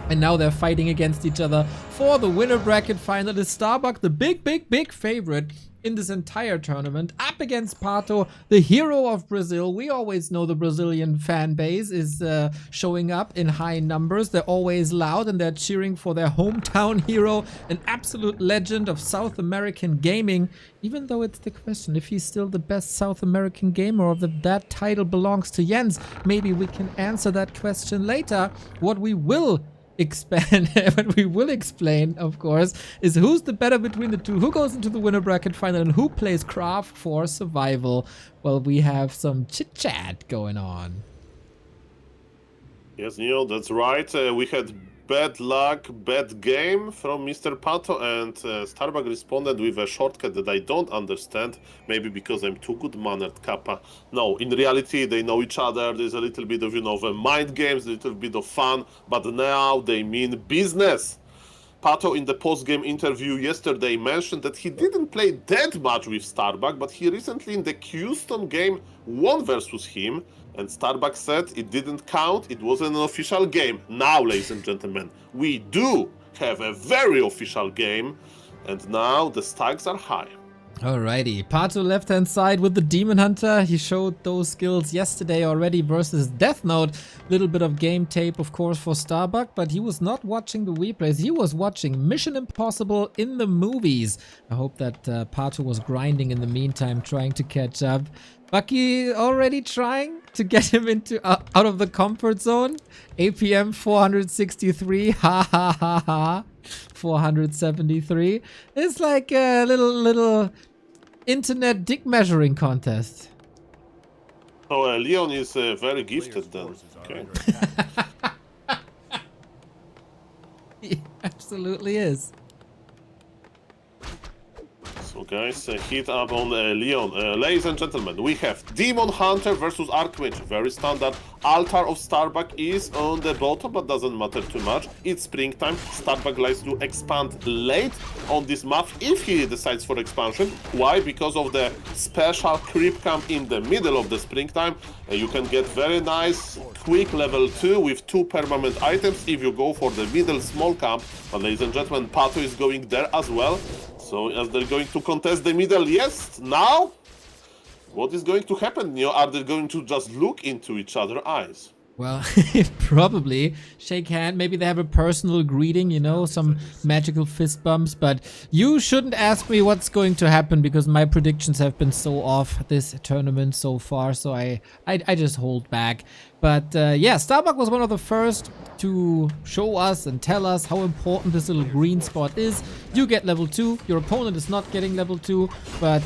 And now they're fighting against each other for the winner bracket final. Is Starbuck the big favorite in this entire tournament, up against Pato, the hero of Brazil. We always know the Brazilian fan base is showing up in high numbers. They're always loud and they're cheering for their hometown hero, an absolute legend of South American gaming. Even though it's the question if he's still the best South American gamer or that title belongs to Jens. Maybe we can answer that question later. What we will explain, of course, is who's the better between the two, who goes into the winner bracket final, and who plays Craft for survival. Well, we have some chit-chat going on. Yes, Neil, that's right. We had bad luck, bad game from Mr. Pato, and Starbuck responded with a shortcut that I don't understand. Maybe because I'm too good-mannered, Kappa. No, in reality, they know each other. There's a little bit of, the mind games, a little bit of fun, but now they mean business. Pato, in the post-game interview yesterday, mentioned that he didn't play that much with Starbuck, but he recently in the Houston game won versus him, and Starbuck said it didn't count, it wasn't an official game. Now, ladies and gentlemen, we do have a very official game, and now the stakes are high. Alrighty, Pato left-hand side with the Demon Hunter. He showed those skills yesterday already versus Death Note. Little bit of game tape, of course, for Starbuck, but he was not watching the replays. He was watching Mission Impossible in the movies. I hope that Pato was grinding in the meantime, trying to catch up. Bucky already trying to get him into out of the comfort zone. APM 463, ha ha ha ha. 473. It's like a little internet dick measuring contest. So Leon is very gifted then. Okay. He absolutely is. So guys, hit up on Leon. Ladies and gentlemen, we have Demon Hunter versus Archmage. Very standard. Altar of Starbuck is on the bottom, but doesn't matter too much. It's springtime. Starbuck likes to expand late on this map if he decides for expansion. Why? Because of the special creep camp in the middle of the springtime. You can get very nice, quick level 2 with 2 permanent items if you go for the middle small camp. But ladies and gentlemen, Pato is going there as well. So as they're going to contest the middle, yes, now, what is going to happen? Are they going to just look into each other's eyes? Well, probably. Shake hand, maybe they have a personal greeting, some magical fist bumps, but you shouldn't ask me what's going to happen because my predictions have been so off this tournament so far, so I just hold back. But yeah, Starbuck was one of the first to show us and tell us how important this little green spot is. You get level 2, your opponent is not getting level 2, but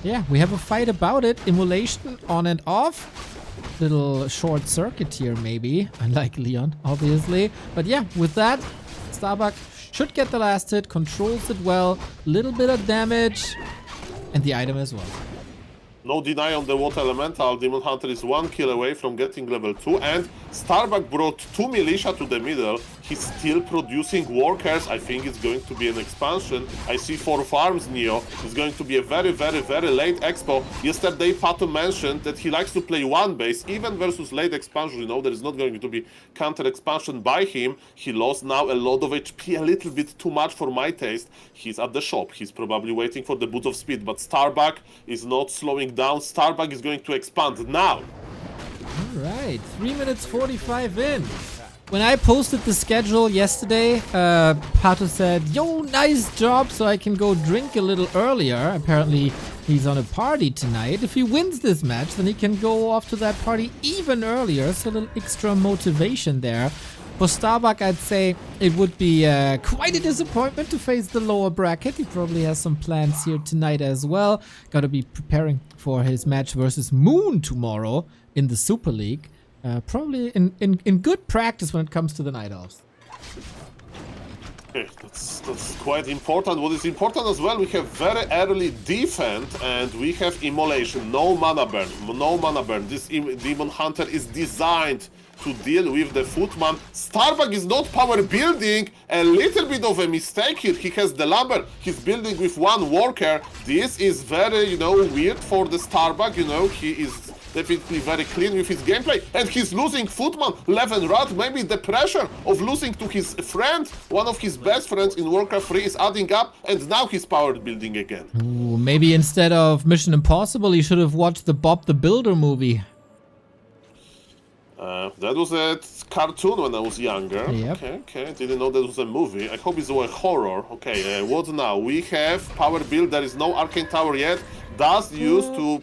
yeah, we have a fight about it. Immolation on and off. Little short circuit here maybe, unlike Leon, obviously. But yeah, with that, Starbuck should get the last hit, controls it well, little bit of damage, and the item as well. No deny on the Water Elemental. Demon Hunter is 1 kill away from getting level 2, and Starbuck brought 2 militia to the middle. He's still producing workers. I think it's going to be an expansion. I see 4 farms, Neo. It's going to be a very, very, very late expo. Yesterday, Pato mentioned that he likes to play one base, even versus late expansion. There is not going to be counter expansion by him. He lost now a lot of HP, a little bit too much for my taste. He's at the shop. He's probably waiting for the boot of speed, but Starbuck is not slowing down. Starbuck is going to expand now. All right, 3 minutes 45 in. When I posted the schedule yesterday, Pato said, yo, nice job, so I can go drink a little earlier. Apparently, he's on a party tonight. If he wins this match, then he can go off to that party even earlier, so a little extra motivation there. For Starbuck, I'd say it would be quite a disappointment to face the lower bracket. He probably has some plans here tonight as well. Got to be preparing for his match versus Moon tomorrow in the Super League. Probably in good practice when it comes to the Night Elves. Okay, that's quite important. What is important as well, we have very early defense and we have immolation. No mana burn. No mana burn. This Demon Hunter is designed to deal with the footman. Starbuck is not power building. A little bit of a mistake here. He has the lumber. He's building with 1 worker. This is very, weird for the Starbuck. He is definitely very clean with his gameplay, and he's losing footman, Leven Rat. Maybe the pressure of losing to his friend, one of his best friends in Warcraft 3, is adding up, and now he's power building again. Ooh, maybe instead of Mission Impossible, he should have watched the Bob the Builder movie. That was a cartoon when I was younger. Yep. Okay. Didn't know that was a movie. I hope it's a horror. Okay, what now? We have power build. There is no arcane tower yet. Dust used to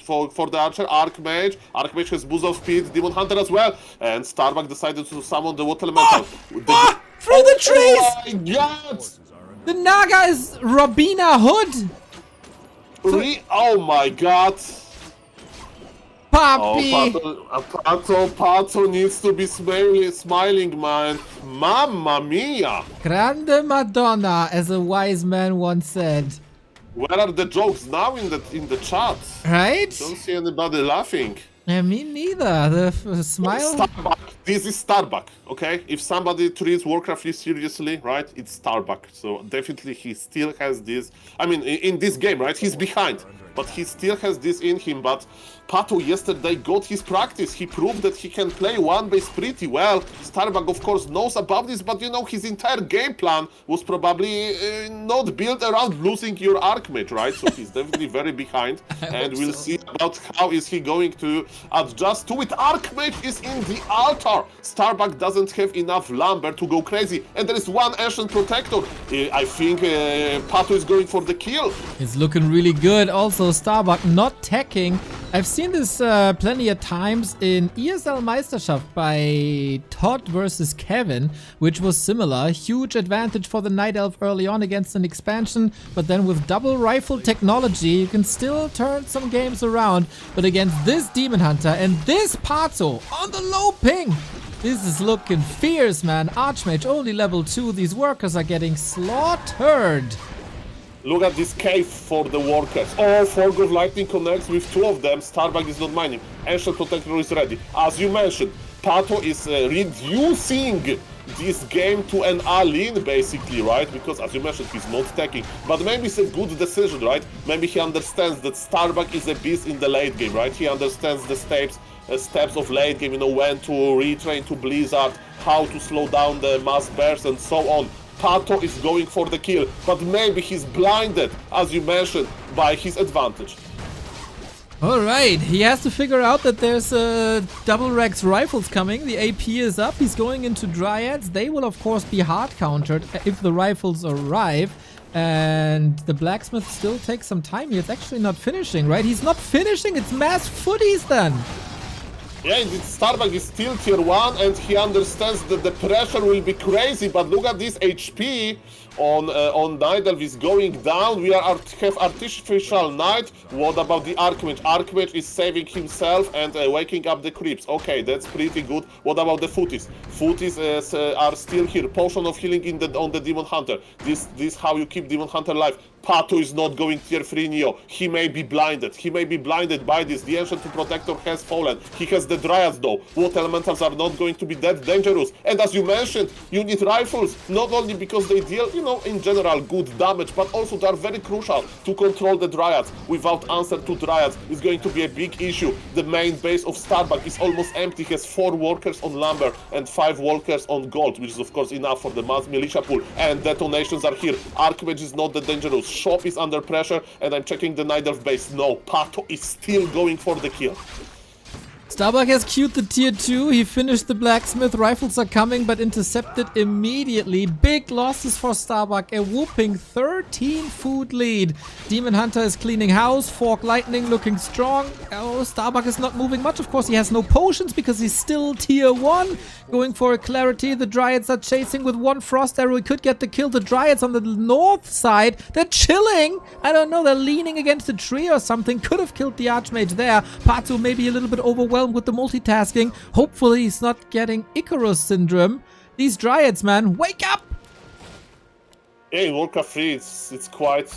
for the archer, Archmage. Archmage has boost of speed. Demon Hunter as well. And Starbuck decided to summon the Water Elemental. Through the trees! Oh my god! The Naga is Robina Hood! Oh my god! Poppy! Pato needs to be smiling, man. Mamma mia! Grande Madonna, as a wise man once said. Where are the jokes now in the chat? Right? Don't see anybody laughing. Yeah, me neither. The smile. Starbuck. This is Starbuck, okay? If somebody treats Warcraft 3 seriously, right, it's Starbuck. So definitely he still has this. I mean, in this game, right, he's behind, but he still has this in him. But Pato yesterday got his practice. He proved that he can play one base pretty well. Starbuck, of course, knows about this, but you know, his entire game plan was probably not built around losing your Archmage, right? So he's definitely very behind, and we'll see about how is he going to adjust to it. Archmage is in the altar. Starbuck doesn't have enough lumber to go crazy, and there is one Ancient Protector. I think Pato is going for the kill. It's looking really good. Also, Starbuck not teching. I've seen this plenty of times in ESL Meisterschaft by Todd versus Kevin, which was similar. Huge advantage for the Night Elf early on against an expansion, but then with double rifle technology, you can still turn some games around. But against this Demon Hunter and this Pato on the low ping, this is looking fierce, man. Archmage only level 2. These workers are getting slaughtered. Look at this cave for the workers. Oh, Forge of Lightning connects with 2 of them. Starbuck is not mining. Ancient Protector is ready. As you mentioned, Pato is reducing this game to an all-in, basically, right? Because, as you mentioned, he's not attacking. But maybe it's a good decision, right? Maybe he understands that Starbuck is a beast in the late game, right? He understands the steps of late game, you know, when to retrain to Blizzard, how to slow down the mass burst, and so on. Pato is going for the kill, but maybe he's blinded, as you mentioned, by his advantage. Alright, he has to figure out that there's double Rex rifles coming. The AP is up, he's going into Dryads. They will of course be hard countered if the rifles arrive. And the blacksmith still takes some time here. It's actually not finishing, right? He's not finishing, it's mass footies then. Yeah, indeed, Starbuck is still tier 1 and he understands that the pressure will be crazy, but look at this HP on Night Elf is going down. We have Artificial Night. What about the Archmage? Archmage is saving himself and waking up the creeps. Okay, that's pretty good. What about the Footies? Footies are still here. Potion of healing on the Demon Hunter. This how you keep Demon Hunter alive. Pato is not going tier 3 Neo. He may be blinded. He may be blinded by this. The Ancient Protector has fallen. He has the Dryads though. What elementals are not going to be that dangerous. And as you mentioned, you need rifles. Not only because they deal, you know, in general good damage, but also they are very crucial to control the Dryads. Without answer to Dryads is going to be a big issue. The main base of Starbuck is almost empty. He has 4 workers on lumber and 5 workers on gold, which is of course enough for the mass militia pool. And detonations are here. Archmage is not that dangerous. Shop is under pressure, and I'm checking the Night Elf base. No, Pato is still going for the kill. Starbuck has queued the tier 2, he finished the blacksmith, rifles are coming but intercepted immediately. Big losses for Starbuck, a whooping 13 food lead. Demon Hunter is cleaning house, Fork Lightning looking strong. Oh, Starbuck is not moving much, of course he has no potions because he's still tier 1. Going for a clarity, the Dryads are chasing with 1 frost arrow, he could get the kill. The Dryads on the north side, they're chilling. I don't know, they're leaning against a tree or something. Could have killed the Archmage there. Pato maybe a little bit overwhelmed with the multitasking. Hopefully he's not getting Icarus syndrome. These Dryads, man, wake up! Yeah, in Warcraft 3 it's quite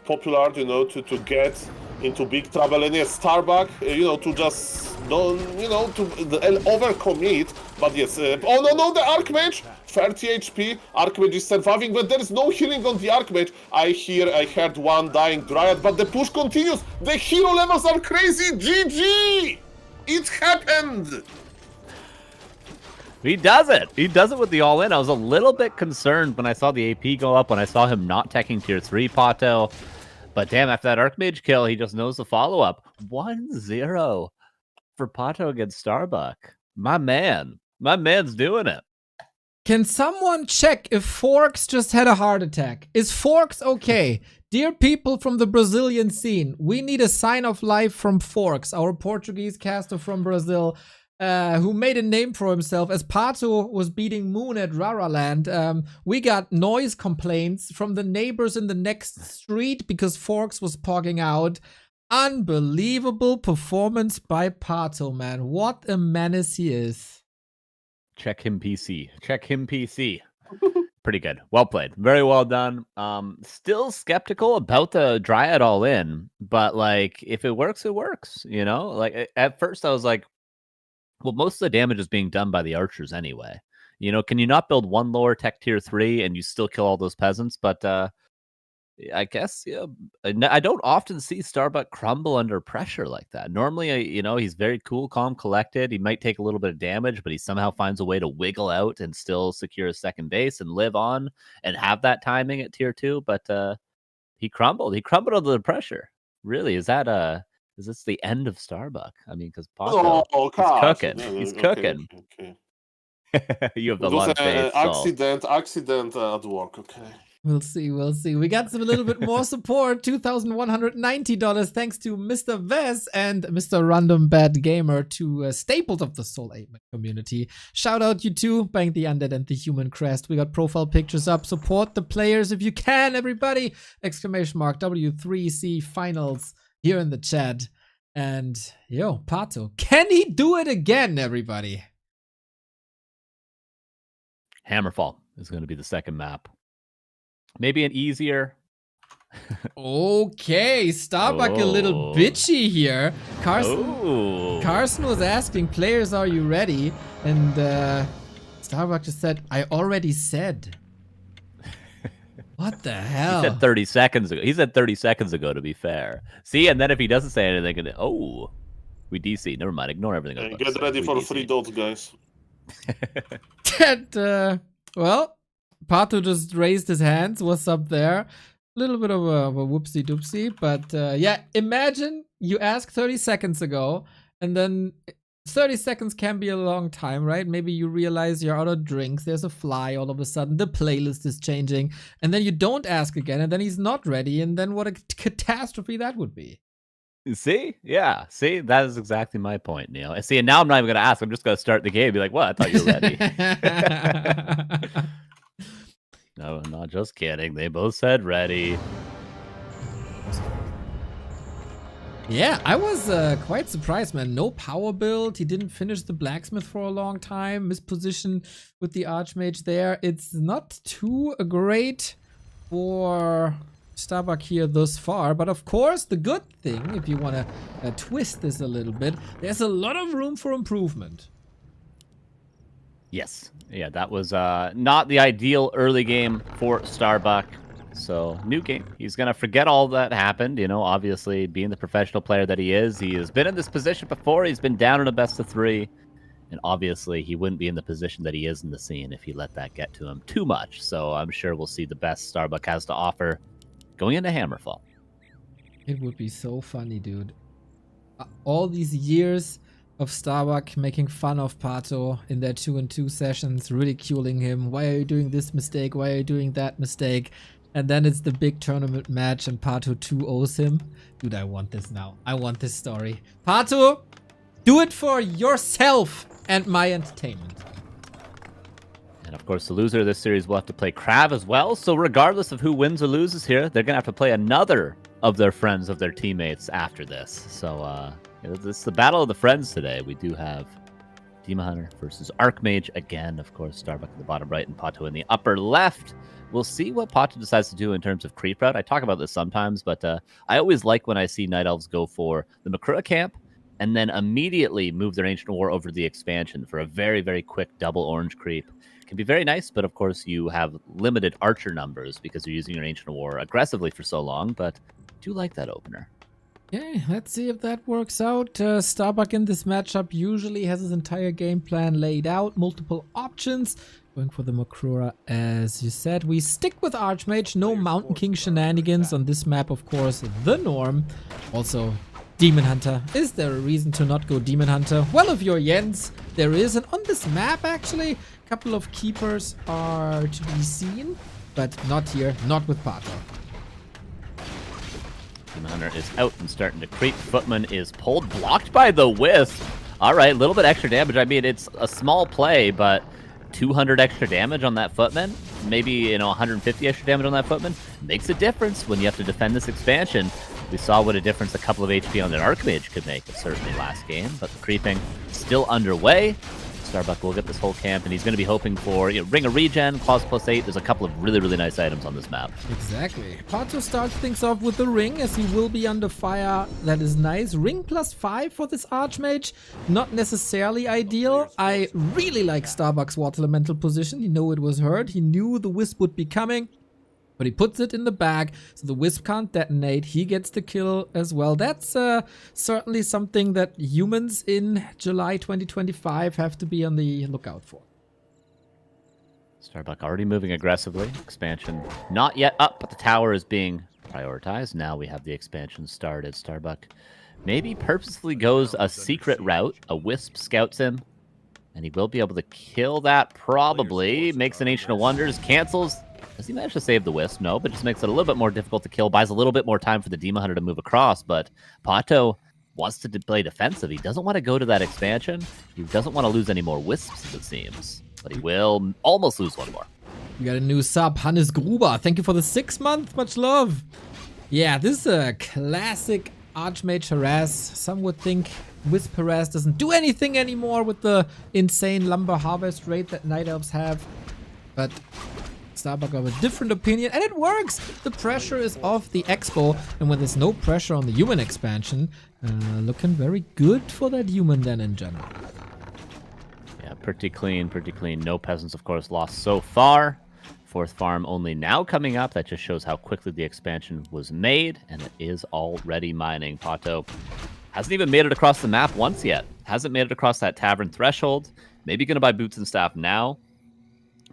popular, you know, to get into big trouble. And yes, Starbuck, you know, to just don't, you know, to overcommit. But yes, oh no, the Archmage, 30 HP. Archmage is surviving, but there is no healing on the Archmage. I heard one dying Dryad, but the push continues. The hero levels are crazy. GG! It happened! He does it! He does it with the all-in. I was a little bit concerned when I saw the AP go up, when I saw him not teching tier 3 Pato. But damn, after that Archmage kill, he just knows the follow-up. 1-0 for Pato against Starbuck. My man's doing it. Can someone check if Forks just had a heart attack? Is Forks okay? Dear people from the Brazilian scene, we need a sign of life from Forks, our Portuguese caster from Brazil, who made a name for himself. As Pato was beating Moon at Raraland, we got noise complaints from the neighbors in the next street because Forks was pogging out. Unbelievable performance by Pato, man. What a menace he is. Check him PC. Check him PC. Pretty good. Well played. Very well done. Still skeptical about the Dryad all in, but like if it works, it works. You know, like at first I was like, well, most of the damage is being done by the archers anyway. You know, can you not build one lower tech tier 3 and you still kill all those peasants? But I guess, yeah, I don't often see Starbuck crumble under pressure like that. Normally, you know, he's very cool, calm, collected. He might take a little bit of damage, but he somehow finds a way to wiggle out and still secure a second base and live on and have that timing at tier 2. But he crumbled. He crumbled under the pressure. Really, is this the end of Starbuck? I mean, because Pato, he's cooking. He's cooking. Okay. You have the It was lunch base. accident at work. Okay. We'll see. We got a little bit more support. $2,190 thanks to Mr. Vez and Mr. Random Bad Gamer, two staples of the Soul 8 community. Shout out you two, buying the Undead and the Human Crest. We got profile pictures up. Support the players if you can, everybody! Exclamation mark W3C Finals here in the chat. And yo, Pato, can he do it again, everybody? Hammerfall is going to be the second map. Maybe an easier. Okay, Starbuck a little bitchy here. Carson was asking players, are you ready? And Starbuck just said, I already said. What the hell? He said 30 seconds ago. He said 30 seconds ago, to be fair. See, and then if he doesn't say anything, we DC. Never mind. Ignore everything. And get ready for 3 dots, guys. Well, Pato just raised his hands. What's up there? A little bit of a whoopsie doopsie, but yeah, imagine you ask 30 seconds ago, and then 30 seconds can be a long time, right? Maybe you realize you're out of drinks, there's a fly all of a sudden, the playlist is changing, and then you don't ask again, and then he's not ready, and then what a catastrophe that would be. See? Yeah. See? That is exactly my point, Neil. See, and now I'm not even going to ask. I'm just going to start the game and be like, what? I thought you were ready. No, not just kidding. They both said ready. Yeah, I was quite surprised, man. No power build. He didn't finish the blacksmith for a long time. Misposition with the archmage there. It's not too great for Starbuck here thus far. But of course, the good thing, if you want to twist this a little bit, there's a lot of room for improvement. Yes. Yeah, that was not the ideal early game for Starbuck. So, new game. He's going to forget all that happened. You know, obviously, being the professional player that he is, he has been in this position before. He's been down in a best of 3. And obviously, he wouldn't be in the position that he is in the scene if he let that get to him too much. So, I'm sure we'll see the best Starbuck has to offer going into Hammerfall. It would be so funny, dude. All these years of Starbuck making fun of Pato in their 2-on-2 sessions, ridiculing him. Why are you doing this mistake? Why are you doing that mistake? And then it's the big tournament match and Pato 2-0s him. Dude, I want this now. I want this story. Pato, do it for yourself and my entertainment. And of course, the loser of this series will have to play Krav as well. So regardless of who wins or loses here, they're going to have to play another of their friends, of their teammates after this. So, it's the battle of the friends today. We do have Demon Hunter versus Archmage again. Of course, Starbuck in the bottom right and Pato in the upper left. We'll see what Pato decides to do in terms of creep route. I talk about this sometimes, but I always like when I see Night Elves go for the Makrua camp and then immediately move their Ancient War over to the expansion for a very, very quick double orange creep. It can be very nice, but of course you have limited archer numbers because you're using your Ancient War aggressively for so long, but I do like that opener. Okay, let's see if that works out. Starbuck in this matchup usually has his entire game plan laid out. Multiple options. Going for the Makrura, as you said. We stick with Archmage. No Mountain King shenanigans on this map, of course, the norm. Also, Demon Hunter. Is there a reason to not go Demon Hunter? Well, if you're Jens, there is. And on this map, actually, a couple of keepers are to be seen. But not here, not with Pato. Demon Hunter is out and starting to creep. Footman is pulled, blocked by the Wisp. All right, a little bit extra damage. I mean, it's a small play, but 200 extra damage on that Footman, maybe 150 extra damage on that Footman makes a difference when you have to defend this expansion. We saw what a difference a couple of HP on an Archmage could make, certainly last game, but the creeping still underway. Starbuck will get this whole camp, and he's going to be hoping for Ring of Regen, Claws +8. There's a couple of really, really nice items on this map. Exactly. Pato starts things off with the ring, as he will be under fire. That is nice. Ring +5 for this Archmage. Not necessarily ideal. I really like Starbuck's Water Elemental position. He knew it was hurt. He knew the Wisp would be coming. But he puts it in the bag, so the Wisp can't detonate. He gets the kill as well. That's certainly something that humans in July 2025 have to be on the lookout for. Starbuck already moving aggressively. Expansion not yet up, but the tower is being prioritized. Now we have the expansion started. Starbuck maybe purposefully goes a secret route. A Wisp scouts him, and he will be able to kill that probably. Makes an Ancient of Wonders, cancels. Does he manage to save the Wisp? No, but just makes it a little bit more difficult to kill. Buys a little bit more time for the Demon Hunter to move across, but Pato wants to play defensive. He doesn't want to go to that expansion. He doesn't want to lose any more Wisps, as it seems. But he will almost lose one more. We got a new sub, Hannes Gruber. Thank you for the 6 month. Much love. Yeah, this is a classic Archmage harass. Some would think Wisp harass doesn't do anything anymore with the insane lumber harvest rate that Night Elves have. But Starbuck have a different opinion, and it works! The pressure is off the Expo, and when there's no pressure on the human expansion, looking very good for that human then in general. Yeah, pretty clean, pretty clean. No peasants, of course, lost so far. Fourth farm only now coming up. That just shows how quickly the expansion was made, and it is already mining. Pato hasn't even made it across the map once yet. Hasn't made it across that tavern threshold. Maybe going to buy boots and staff now.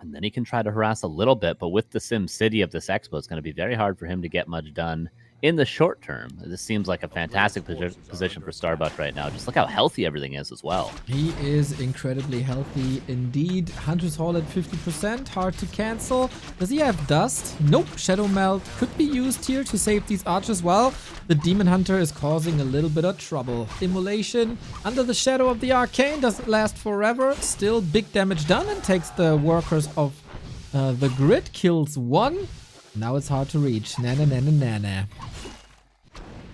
And then he can try to harass a little bit, but with the Sim City of this Expo, it's going to be very hard for him to get much done in the short term. This seems like a fantastic position for Starbuck right now. Just look how healthy everything is as well. He is incredibly healthy indeed. Hunter's Hall at 50%, hard to cancel. Does he have Dust? Nope. Shadow Melt could be used here to save these archers well. The Demon Hunter is causing a little bit of trouble. Immolation under the shadow of the Arcane doesn't last forever. Still big damage done and takes the workers of the grid. Kills one. Now it's hard to reach. Na-na-na-na-na-na.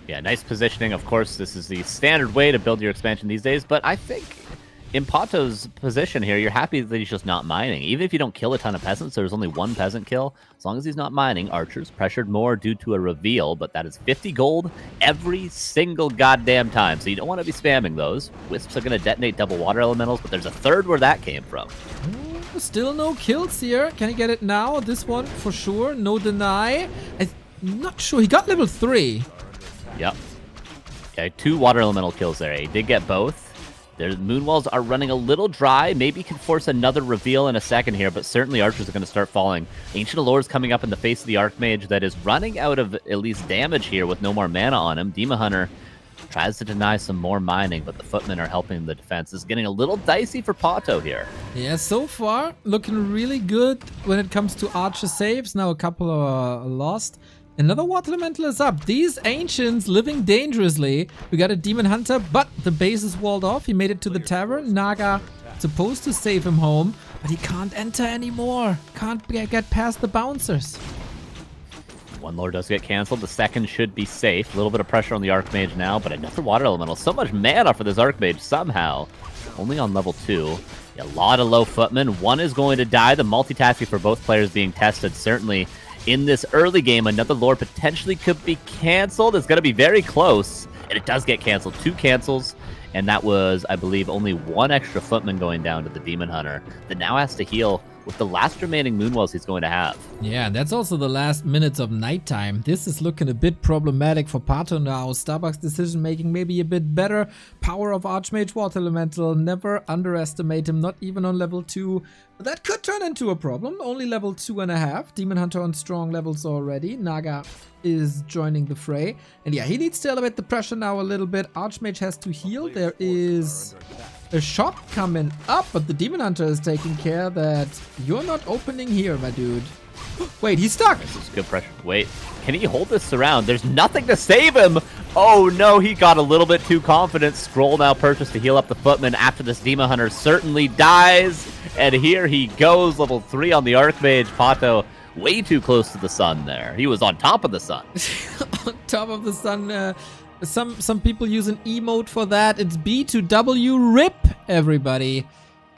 Yeah, nice positioning. Of course, this is the standard way to build your expansion these days, but I think in Pato's position here, you're happy that he's just not mining. Even if you don't kill a ton of peasants, there's only one peasant kill. As long as he's not mining, archers pressured more due to a reveal, but that is 50 gold every single goddamn time, so you don't want to be spamming those. Wisps are going to detonate double water elementals, but there's a third where that came from. Still no kills here. Can he get it now? This one for sure. No deny. I'm not sure. He got level 3. Yep. Okay, 2 water elemental kills there. He did get both. Their moonwalls are running a little dry. Maybe he can force another reveal in a second here, but certainly archers are going to start falling. Ancient Allure is coming up in the face of the Archmage that is running out of at least damage here with no more mana on him. Demon Hunter tries to deny some more mining, but the footmen are helping the defense. This is getting a little dicey for Pato here. Yeah, so far looking really good when it comes to archer saves. Now a couple are lost. Another water elemental is up. These ancients living dangerously. We got a Demon Hunter, but the base is walled off. He made it to the tavern. Naga supposed to save him home, but he can't enter anymore. Can't get past the bouncers. One lore does get canceled. The second should be safe. A little bit of pressure on the Archmage now, but another water elemental. So much mana for this Archmage somehow. Only on level 2. A lot of low footmen. One is going to die. The multitasking for both players being tested. Certainly in this early game, another lore potentially could be canceled. It's going to be very close, and it does get canceled. 2 cancels, and that was, I believe, only 1 extra footman going down to the Demon Hunter that now has to heal with the last remaining moonwells he's going to have. Yeah, and that's also the last minutes of nighttime. This is looking a bit problematic for Pato now. Starbuck's decision making maybe a bit better. Power of Archmage Water Elemental. Never underestimate him, not even on level 2. But that could turn into a problem. Only level 2.5. Demon Hunter on strong levels already. Naga is joining the fray. And yeah, he needs to elevate the pressure now a little bit. Archmage has to heal. There is a shop coming up, but the Demon Hunter is taking care that you're not opening here, my dude. Wait, he's stuck. This is good pressure. Wait, can he hold this around? There's nothing to save him. Oh no, he got a little bit too confident. Scroll now purchased to heal up the footman after this Demon Hunter certainly dies. And here he goes, level 3 on the Archmage. Pato way too close to the sun there. He was on top of the sun. On top of the sun. Some people use an emote for that. It's B2W rip, everybody.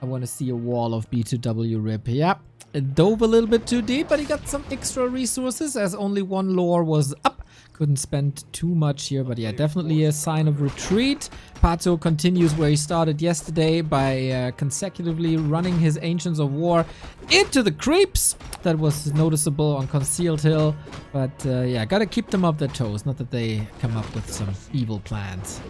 I want to see a wall of B2W rip. Yep. It dove a little bit too deep, but he got some extra resources as only one lore was up. Couldn't spend too much here, but yeah, definitely a sign of retreat. Pato continues where he started yesterday by consecutively running his Ancients of War into the creeps. That was noticeable on Concealed Hill, but yeah, gotta keep them up their toes, not that they come up with some evil plans.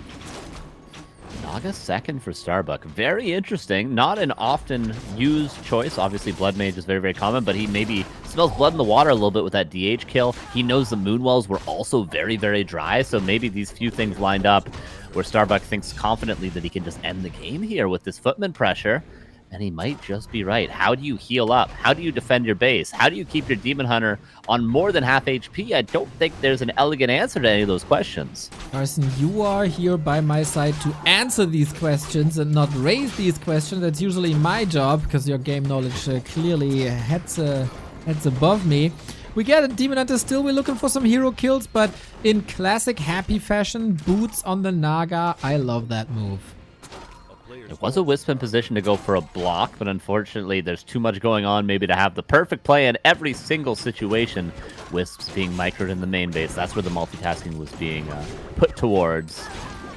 Naga second for Starbuck. Very interesting. Not an often used choice. Obviously, Blood Mage is very, very common, but he maybe smells blood in the water a little bit with that DH kill. He knows the Moonwells were also very, very dry, so maybe these few things lined up where Starbuck thinks confidently that he can just end the game here with this footman pressure. And he might just be right. How do you heal up? How do you defend your base? How do you keep your Demon Hunter on more than half HP? I don't think there's an elegant answer to any of those questions. Carson, you are here by my side to answer these questions and not raise these questions. That's usually my job, because your game knowledge clearly heads above me. We get a Demon Hunter still. We're looking for some hero kills, but in classic Happy fashion, boots on the Naga. I love that move. It was a Wisp in position to go for a block, but unfortunately there's too much going on maybe to have the perfect play in every single situation. Wisps being microed in the main base. That's where the multitasking was being put towards.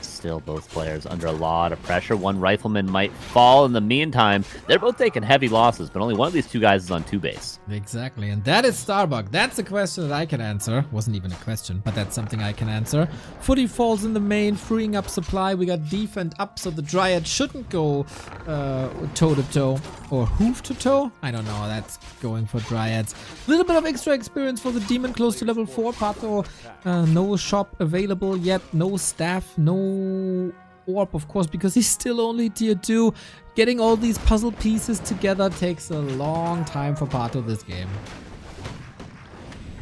Still both players under a lot of pressure. One rifleman might fall in the meantime. They're both taking heavy losses, but only one of these two guys is on 2 base. Exactly, and that is Starbuck. That's a question that I can answer. Wasn't even a question, but that's something I can answer. Footy falls in the main, freeing up supply. We got defend up, so the Dryad shouldn't go toe-to-toe or hoof-to-toe. I don't know, that's going for Dryads. A little bit of extra experience for the Demon close to level 4. Pato, no shop available yet, no staff, no orb, of course, because he's still only tier 2. Getting all these puzzle pieces together takes a long time for Pato this game.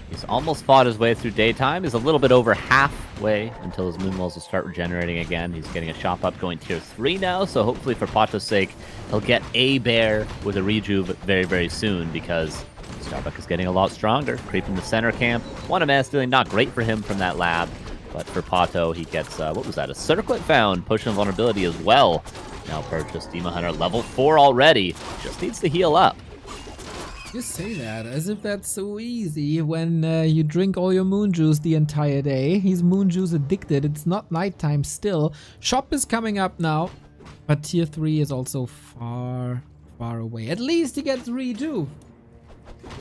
He's almost fought his way through daytime. He's a little bit over halfway until his Moonwells will start regenerating again. He's getting a shop up going tier 3 now, so hopefully for Pato's sake, he'll get a bear with a rejuve very, very soon, because Starbuck is getting a lot stronger. Creeping the center camp. One of mass dealing, not great for him from that lab. But for Pato, he gets, what was that? A circlet found, pushing vulnerability as well. Now purchased Demon Hunter level 4 already. Just needs to heal up. You say that as if that's so easy when you drink all your moon juice the entire day. He's moon juice addicted. It's not nighttime still. Shop is coming up now, but tier 3 is also far, far away. At least he gets redo.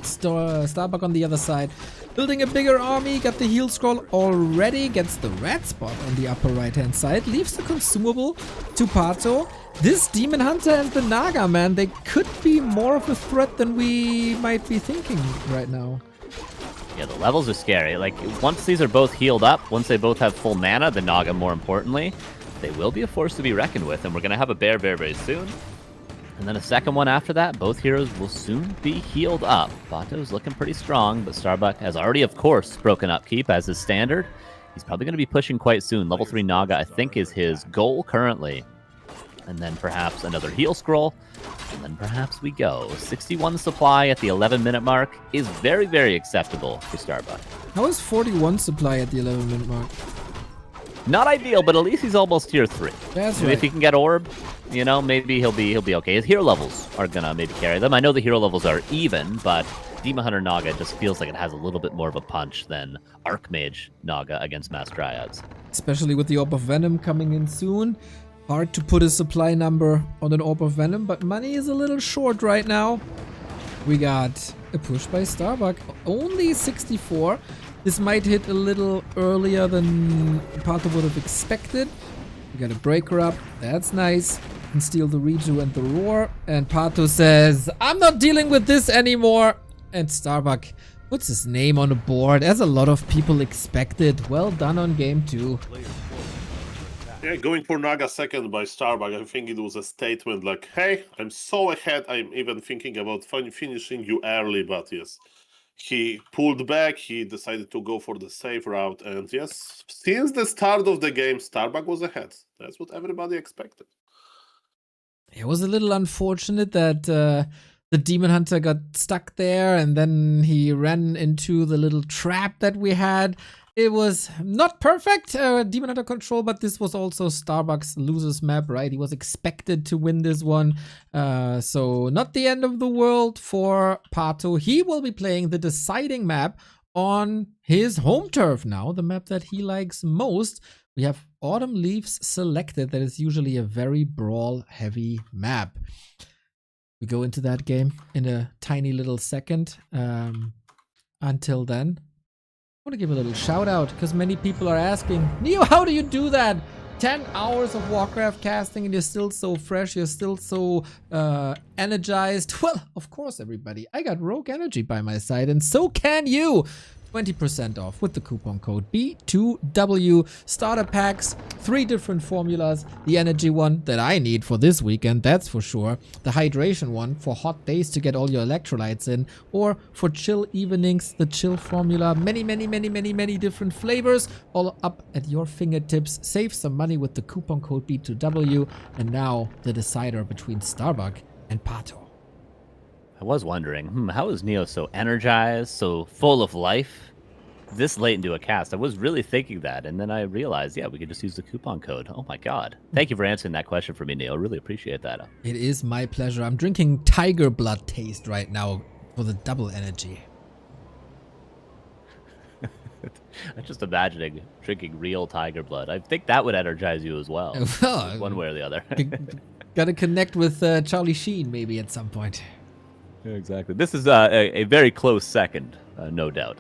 Starbuck on the other side. Building a bigger army, got the heal scroll already, gets the red spot on the upper right hand side, leaves the consumable to Pato. This Demon Hunter and the Naga, man, they could be more of a threat than we might be thinking right now. Yeah, the levels are scary. Like, once these are both healed up, once they both have full mana, the Naga more importantly, they will be a force to be reckoned with, and we're going to have a bear very, very soon. And then a second one after that. Both heroes will soon be healed up. Bato's looking pretty strong, but Starbuck has already, of course, broken upkeep as his standard. He's probably going to be pushing quite soon. Level 3 Naga, I think, is his goal currently. And then perhaps another heal scroll. And then perhaps we go. 61 supply at the 11-minute mark is very, very acceptable for Starbuck. How is 41 supply at the 11-minute mark? Not ideal, but at least he's almost tier 3. That's Maybe right. if he can get orb, you know, maybe he'll be okay. His hero levels are gonna maybe carry them. I know the hero levels are even, but Demon Hunter Naga just feels like it has a little bit more of a punch than Archmage Naga against Mass Dryads. Especially with the Orb of Venom coming in soon. Hard to put a supply number on an Orb of Venom, but money is a little short right now. We got a push by Starbuck. Only 64. This might hit a little earlier than Pato would have expected. We got a breaker up. That's nice. Can steal the redo and the roar. And Pato says, I'm not dealing with this anymore. And Starbuck puts his name on the board, as a lot of people expected. Well done on game 2. Yeah, going for Naga second by Starbuck, I think it was a statement like, hey, I'm so ahead, I'm even thinking about finishing you early, but yes. He pulled back, he decided to go for the safe route, and yes, since the start of the game, Starbuck was ahead. That's what everybody expected. It was a little unfortunate that the the Demon Hunter got stuck there, and then he ran into the little trap that we had. It was not perfect Demon Hunter control, but this was also Starbuck's losers map, right? He was expected to win this one. So not the end of the world for Pato. He will be playing the deciding map on his home turf now, the map that he likes most. We have Autumn Leaves selected. That is usually a very brawl-heavy map. We go into that game in a tiny little second. Until then, I want to give a little shout out because many people are asking, Neo, how do you do that? 10 hours of Warcraft casting and you're still so fresh, you're still so energized. Well, of course, everybody. I got Rogue Energy by my side, and so can you. 20% off with the coupon code B2W. Starter packs, 3 different formulas. The energy one that I need for this weekend, that's for sure. The hydration one for hot days to get all your electrolytes in. Or for chill evenings, the chill formula. Many different flavors, all up at your fingertips. Save some money with the coupon code B2W. And now the decider between Starbuck and Pato. I was wondering, how is Neo so energized, so full of life this late into a cast? I was really thinking that, and then I realized, yeah, we could just use the coupon code. Oh my god. Thank you for answering that question for me, Neo. Really appreciate that. It is my pleasure. I'm drinking tiger blood taste right now for the double energy. I'm just imagining drinking real tiger blood. I think that would energize you as well, one way or the other. Gotta connect with Charlie Sheen maybe at some point. Yeah, exactly. This is a very close second, no doubt.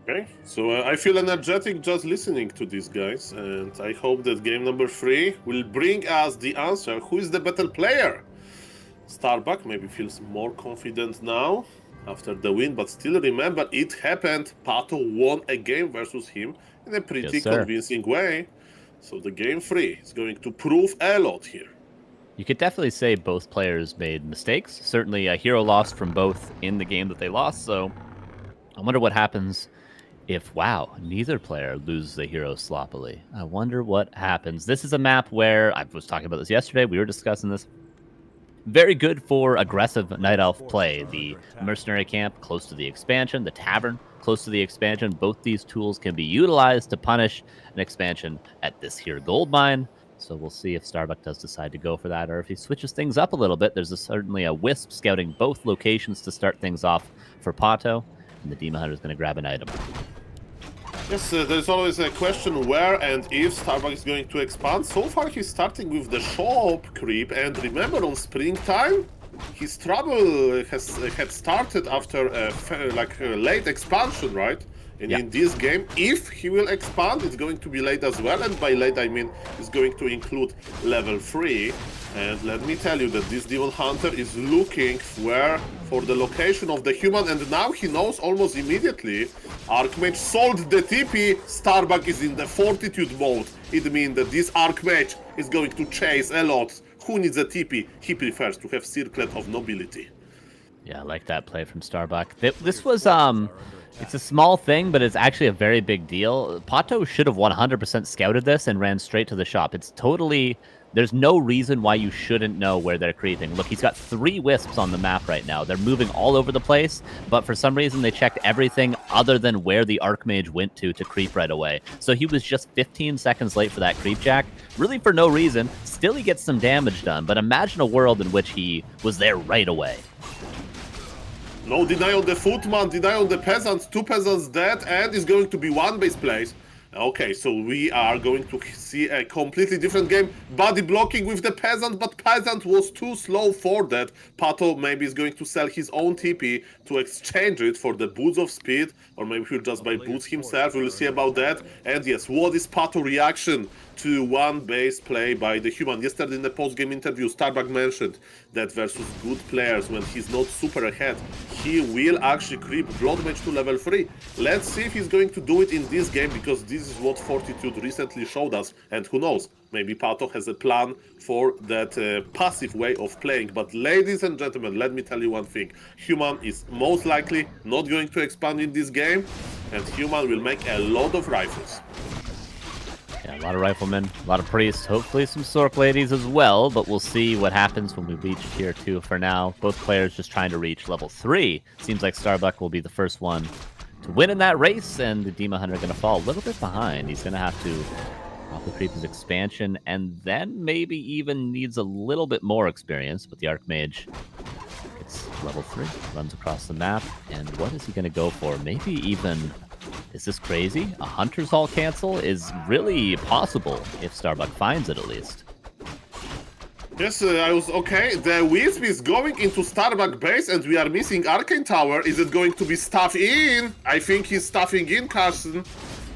Okay, so I feel energetic just listening to these guys, and I hope that game number 3 will bring us the answer. Who is the better player? Starbuck maybe feels more confident now after the win, but still remember, it happened. Pato won a game versus him in a pretty convincing way. So the game 3 is going to prove a lot here. You could definitely say both players made mistakes. Certainly a hero lost from both in the game that they lost, so I wonder what happens if, wow, neither player loses the hero sloppily. I wonder what happens. This is a map where, I was talking about this yesterday, we were discussing this. Very good for aggressive Night Elf play. The Mercenary Camp close to the expansion, the Tavern close to the expansion. Both these tools can be utilized to punish an expansion at this here gold mine. So we'll see if Starbuck does decide to go for that, or if he switches things up a little bit. There's certainly a Wisp scouting both locations to start things off for Pato, and the Demon Hunter is going to grab an item. Yes, there's always a question where and if Starbuck is going to expand. So far he's starting with the shop creep, and remember on springtime, his trouble had started after a late expansion, right? And in this game, if he will expand, it's going to be late as well. And by late, I mean it's going to include level 3. And let me tell you that this Demon Hunter is looking for the location of the human. And now he knows almost immediately. Archmage sold the TP. Starbuck is in the Fortitude mode. It means that this Archmage is going to chase a lot. Who needs a TP? He prefers to have Circlet of Nobility. Yeah, I like that play from Starbuck. This was... It's a small thing, but it's actually a very big deal. Pato should have 100% scouted this and ran straight to the shop. It's totally... There's no reason why you shouldn't know where they're creeping. Look, he's got 3 Wisps on the map right now. They're moving all over the place, but for some reason they checked everything other than where the Archmage went to creep right away. So he was just 15 seconds late for that creep jack, really for no reason. Still he gets some damage done, but imagine a world in which he was there right away. No deny on the footman, deny on the peasants, 2 peasants dead, and it's going to be 1 base place. Okay, so we are going to see a completely different game. Body blocking with the peasant, but peasant was too slow for that. Pato maybe is going to sell his own TP to exchange it for the boots of speed, or maybe he'll just buy boots himself. We'll see about that. And yes, what is Pato reaction to 1 base play by the human? Yesterday in the post-game interview, Starbuck mentioned that versus good players, when he's not super ahead, he will actually creep Blood Mage to level 3. Let's see if he's going to do it in this game, because this is what Fortitude recently showed us, and who knows, maybe Pato has a plan for that passive way of playing. But ladies and gentlemen, let me tell you one thing. Human is most likely not going to expand in this game, and Human will make a lot of rifles. Yeah, a lot of riflemen, a lot of priests, hopefully some Sork ladies as well, but we'll see what happens when we reach tier 2 for now. Both players just trying to reach level 3. Seems like Starbuck will be the first one to win in that race, and the Demon Hunter going to fall a little bit behind. He's going to have to probably creep his expansion, and then maybe even needs a little bit more experience, but the Archmage gets level 3, runs across the map, and what is he going to go for? Maybe even... Is this crazy? A Hunter's Hall cancel is really possible if Starbuck finds it at least. Yes, I was okay. The Wisp is going into Starbuck base and we are missing Arcane Tower. Is it going to be stuff in? I think he's stuffing in, Carson.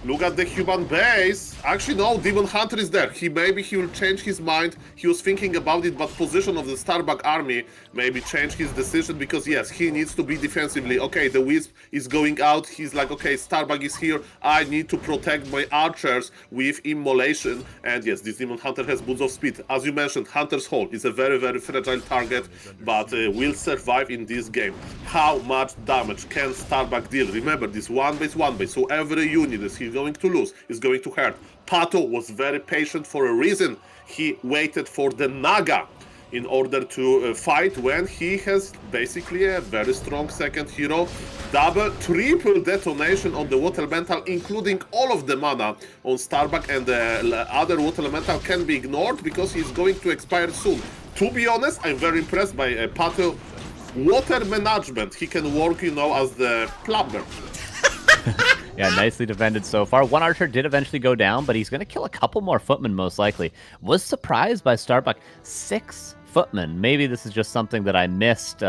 Look at the human base. Actually, no, Demon Hunter is there. Maybe he will change his mind. He was thinking about it, but position of the Starbuck army maybe change his decision because, yes, he needs to be defensively. Okay, the Wisp is going out. He's like, okay, Starbuck is here. I need to protect my archers with immolation. And yes, this Demon Hunter has Boots of Speed. As you mentioned, Hunter's Hall is a very, very fragile target, but will survive in this game. How much damage can Starbuck deal? Remember, this one base. So every unit that he's going to lose is going to hurt. Pato was very patient for a reason. He waited for the Naga in order to fight when he has basically a very strong second hero. Double, triple detonation on the Water Elemental, including all of the mana on Starbuck, and the other Water Elemental can be ignored because he's going to expire soon. To be honest, I'm very impressed by Pato. Water management, he can work, you know, as the plumber. Yeah, nicely defended so far. One archer did eventually go down, but he's going to kill a couple more footmen most likely. Was surprised by Starbuck. 6 footmen. Maybe this is just something that I missed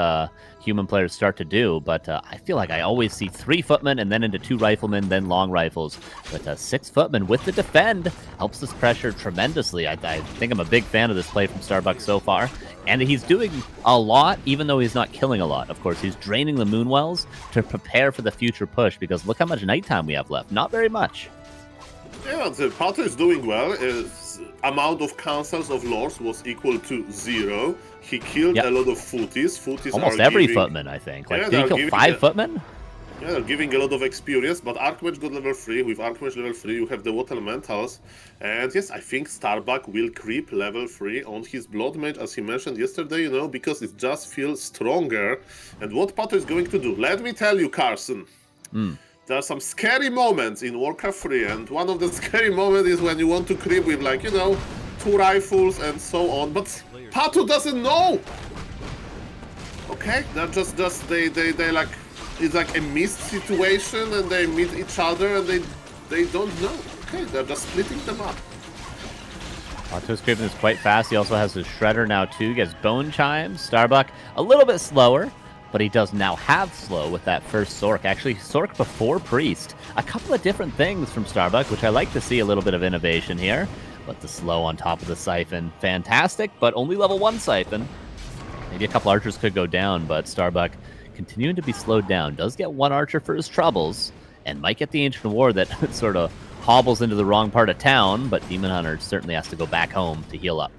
human players start to do, but I feel like I always see 3 footmen and then into 2 riflemen, then long rifles. But 6 footmen with the defend helps this pressure tremendously. I think I'm a big fan of this play from Starbuck so far. And he's doing a lot, even though he's not killing a lot. Of course, he's draining the Moonwells to prepare for the future push, because look how much nighttime we have left. Not very much. Yeah, the Pato is doing well. His amount of cancels of lords was equal to 0. He killed a lot of footies. Almost every footman, I think. Like, did he kill 5 footmen? Yeah, they're giving a lot of experience, but Archmage got level 3. With Archmage level 3, you have the Water Elementals. And yes, I think Starbuck will creep level 3 on his Blood Mage, as he mentioned yesterday, you know, because it just feels stronger. And what Pato is going to do? Let me tell you, Carson. There are some scary moments in Warcraft 3, and one of the scary moments is when you want to creep with, like, you know, 2 rifles and so on. But Pato doesn't know! Okay, they're just they like... It's like a missed situation, and they meet each other, and they don't know. Okay, they're just splitting them up. Pato's creeping is quite fast. He also has his Shredder now too. He gets Bone Chimes. Starbuck a little bit slower, but he does now have slow with that first Sork. Actually, Sork before Priest. A couple of different things from Starbuck, which I like to see a little bit of innovation here. But the slow on top of the Siphon, fantastic, but only level 1 Siphon. Maybe a couple archers could go down, but Starbuck continuing to be slowed down. Does get 1 archer for his troubles, and might get the Ancient War that sort of hobbles into the wrong part of town, but Demon Hunter certainly has to go back home to heal up.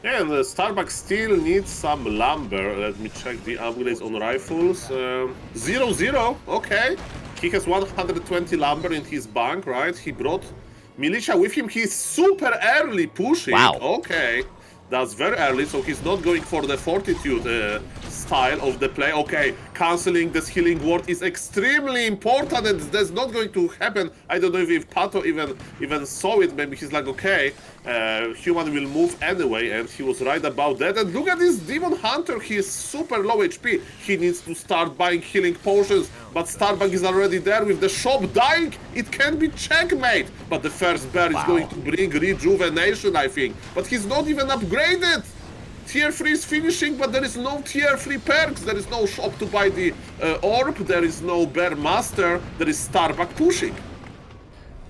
Yeah, and Starbuck still needs some lumber. Let me check the upgrades on rifles. 0-0, okay. He has 120 lumber in his bank, right? He brought militia with him. He's super early pushing. Wow. Okay. That's very early, so he's not going for the Fortitude style of the play. Okay, cancelling this healing ward is extremely important, and that's not going to happen. I don't know if Pato even saw it. Maybe he's like, okay, human will move anyway, and he was right about that. And look at this Demon Hunter, he is super low HP. He needs to start buying healing potions, but Starbuck is already there with the shop dying. It can be checkmate, but the first bear is going to bring rejuvenation, I think. But he's not even upgraded. Tier 3 is finishing, but there is no tier 3 perks. There is no shop to buy the orb. There is no bear master. There is Starbuck pushing.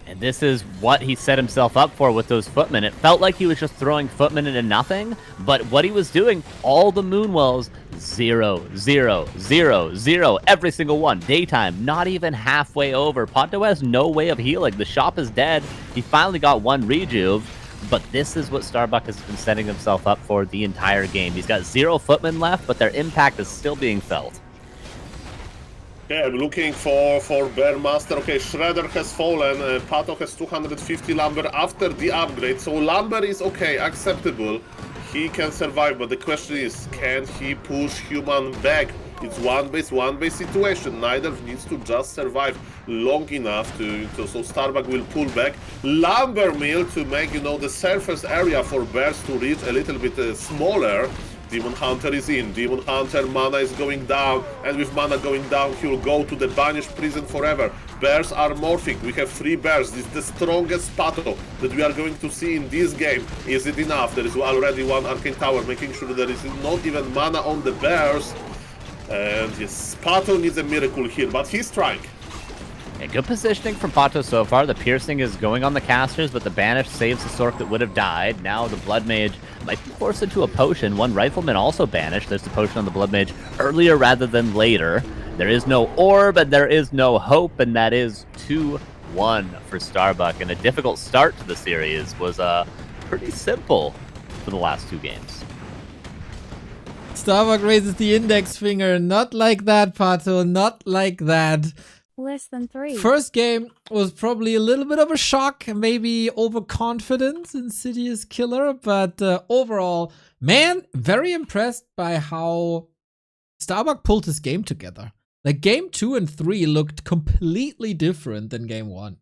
And this is what he set himself up for with those footmen. It felt like he was just throwing footmen into nothing, but what he was doing, all the Moonwells, 0, 0, 0, 0, every single one. Daytime, not even halfway over. Pato has no way of healing. The shop is dead. He finally got 1 rejuve, but this is what Starbuck has been setting himself up for the entire game. He's got 0 footmen left, but their impact is still being felt. Okay, I'm looking for Bear Master. Okay, Shredder has fallen. Pato has 250 lumber after the upgrade. So lumber is okay, acceptable. He can survive, but the question is, can he push human back? It's one base situation. Neither needs to just survive long enough so Starbuck will pull back. Lumber mill to make, the surface area for bears to reach a little bit smaller. Demon Hunter is in. Demon Hunter mana is going down, and with mana going down, he will go to the banished prison forever. Bears are morphing. We have 3 bears. This is the strongest Pato that we are going to see in this game. Is it enough? There is already 1 Arcane Tower, making sure there is not even mana on the bears. And yes, Pato needs a miracle here, but he's trying. Yeah, good positioning from Pato so far. The piercing is going on the casters, but the banish saves the Sork that would have died. Now the Blood Mage might be forced into a potion. One Rifleman also banished. There's the potion on the Blood Mage earlier rather than later. There is no orb, and there is no hope, and that is 2-1 for Starbuck. And a difficult start to the series was pretty simple for the last 2 games. Starbuck raises the index finger. Not like that, Pato. Not like that. Less than 3. First game was probably a little bit of a shock, maybe overconfidence, Insidious Killer, but overall, man, very impressed by how Starbuck pulled his game together. Like, game 2 and 3 looked completely different than game 1.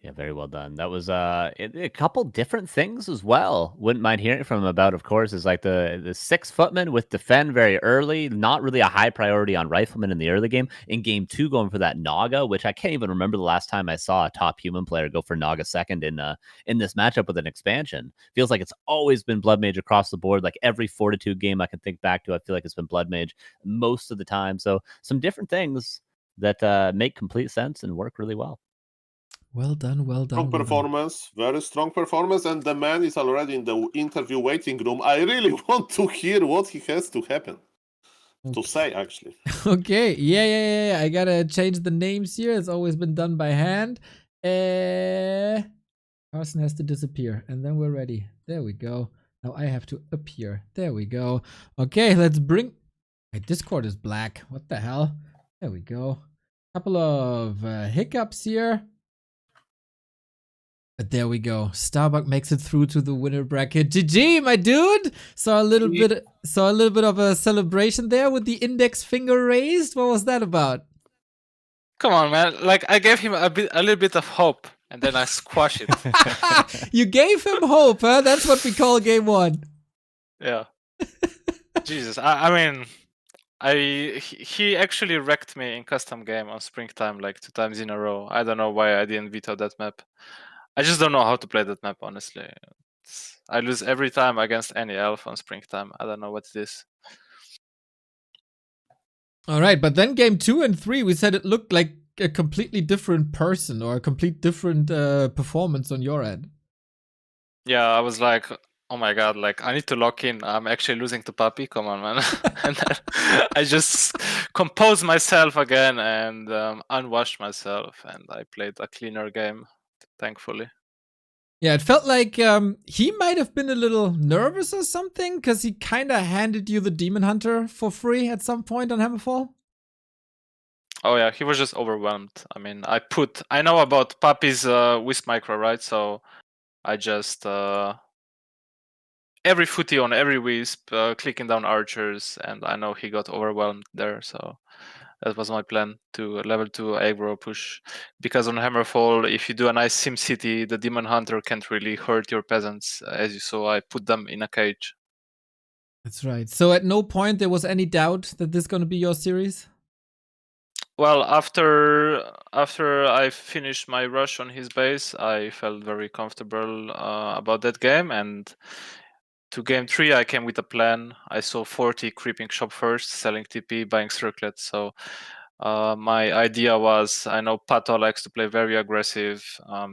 Yeah, very well done. That was a couple different things as well. Wouldn't mind hearing from him about, of course, is like the 6-footman with defend very early, not really a high priority on rifleman in the early game. In game 2, going for that Naga, which I can't even remember the last time I saw a top human player go for Naga second in this matchup with an expansion. Feels like it's always been Blood Mage across the board. Like every Fortitude game I can think back to, I feel like it's been Blood Mage most of the time. So some different things that make complete sense and work really well. Well done, well done. Strong performance, very strong performance, and the man is already in the interview waiting room. I really want to hear what he has to happen. To say, actually. Okay, yeah. I gotta change the names here. It's always been done by hand. Carson has to disappear, and then we're ready. There we go. Now I have to appear. There we go. Okay, let's bring... My Discord is black. What the hell? There we go. Couple of hiccups here. But there we go. Starbuck makes it through to the winner bracket. GG, my dude. Saw a little bit of a celebration there with the index finger raised. What was that about? Come on, man. Like, I gave him a little bit of hope, and then I squashed it. You gave him hope, huh? That's what we call game 1. Yeah. Jesus. I mean, he actually wrecked me in custom game on Springtime like 2 times in a row. I don't know why I didn't veto that map. I just don't know how to play that map, honestly. I lose every time against any elf on Springtime. I don't know what it is. All right, but then game 2 and 3, we said it looked like a completely different person or a complete different performance on your end. Yeah, I was like, oh my god, like I need to lock in. I'm actually losing to Puppy. Come on, man. And then I just composed myself again and unwashed myself, and I played a cleaner game, thankfully. Yeah, it felt like he might have been a little nervous or something, because he kind of handed you the Demon Hunter for free at some point on Hammerfall. Oh yeah, he was just overwhelmed. I mean, I know about Puppy's Wisp Micro, right? So I just every footy on every Wisp, clicking down archers, and I know he got overwhelmed there, so that was my plan, to level 2 aggro push. Because on Hammerfall, if you do a nice Sim City, the Demon Hunter can't really hurt your peasants. As you saw, I put them in a cage. That's right. So at no point there was any doubt that this is going to be your series? Well, after I finished my rush on his base, I felt very comfortable about that game, and to game 3, I came with a plan. I saw 40 creeping shop first, selling TP, buying circlets. So my idea was, I know Pato likes to play very aggressive,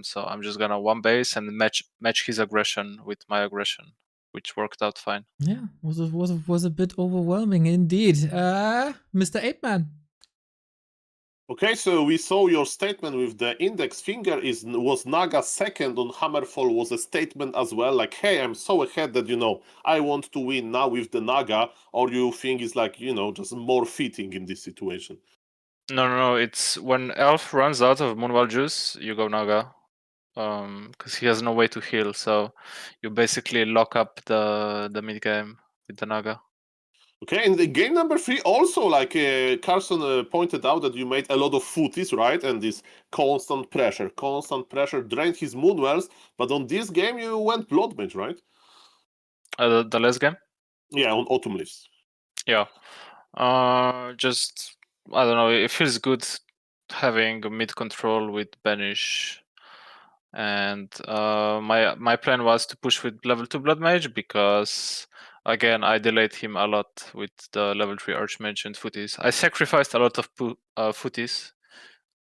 so I'm just gonna one base and match his aggression with my aggression, which worked out fine. Yeah, was a bit overwhelming indeed. Mr. 8-Man. Okay, so we saw your statement with the index finger was Naga second on Hammerfall was a statement as well, like, hey, I'm so ahead that, I want to win now with the Naga, or you think it's like, just more fitting in this situation? No. It's when Elf runs out of Moonwell Juice, you go Naga. Because he has no way to heal, so you basically lock up the mid game with the Naga. Okay, in the game number 3, also, like Carson pointed out that you made a lot of footies, right? And this constant pressure drained his Moonwells, but on this game you went Blood Mage, right? The last game? Yeah, on Autumn Leaves. Yeah. Just, I don't know, it feels good having a mid control with Banish. And my plan was to push with level 2 Blood Mage because, again, I delayed him a lot with the level 3 Archmage and footies. I sacrificed a lot of footies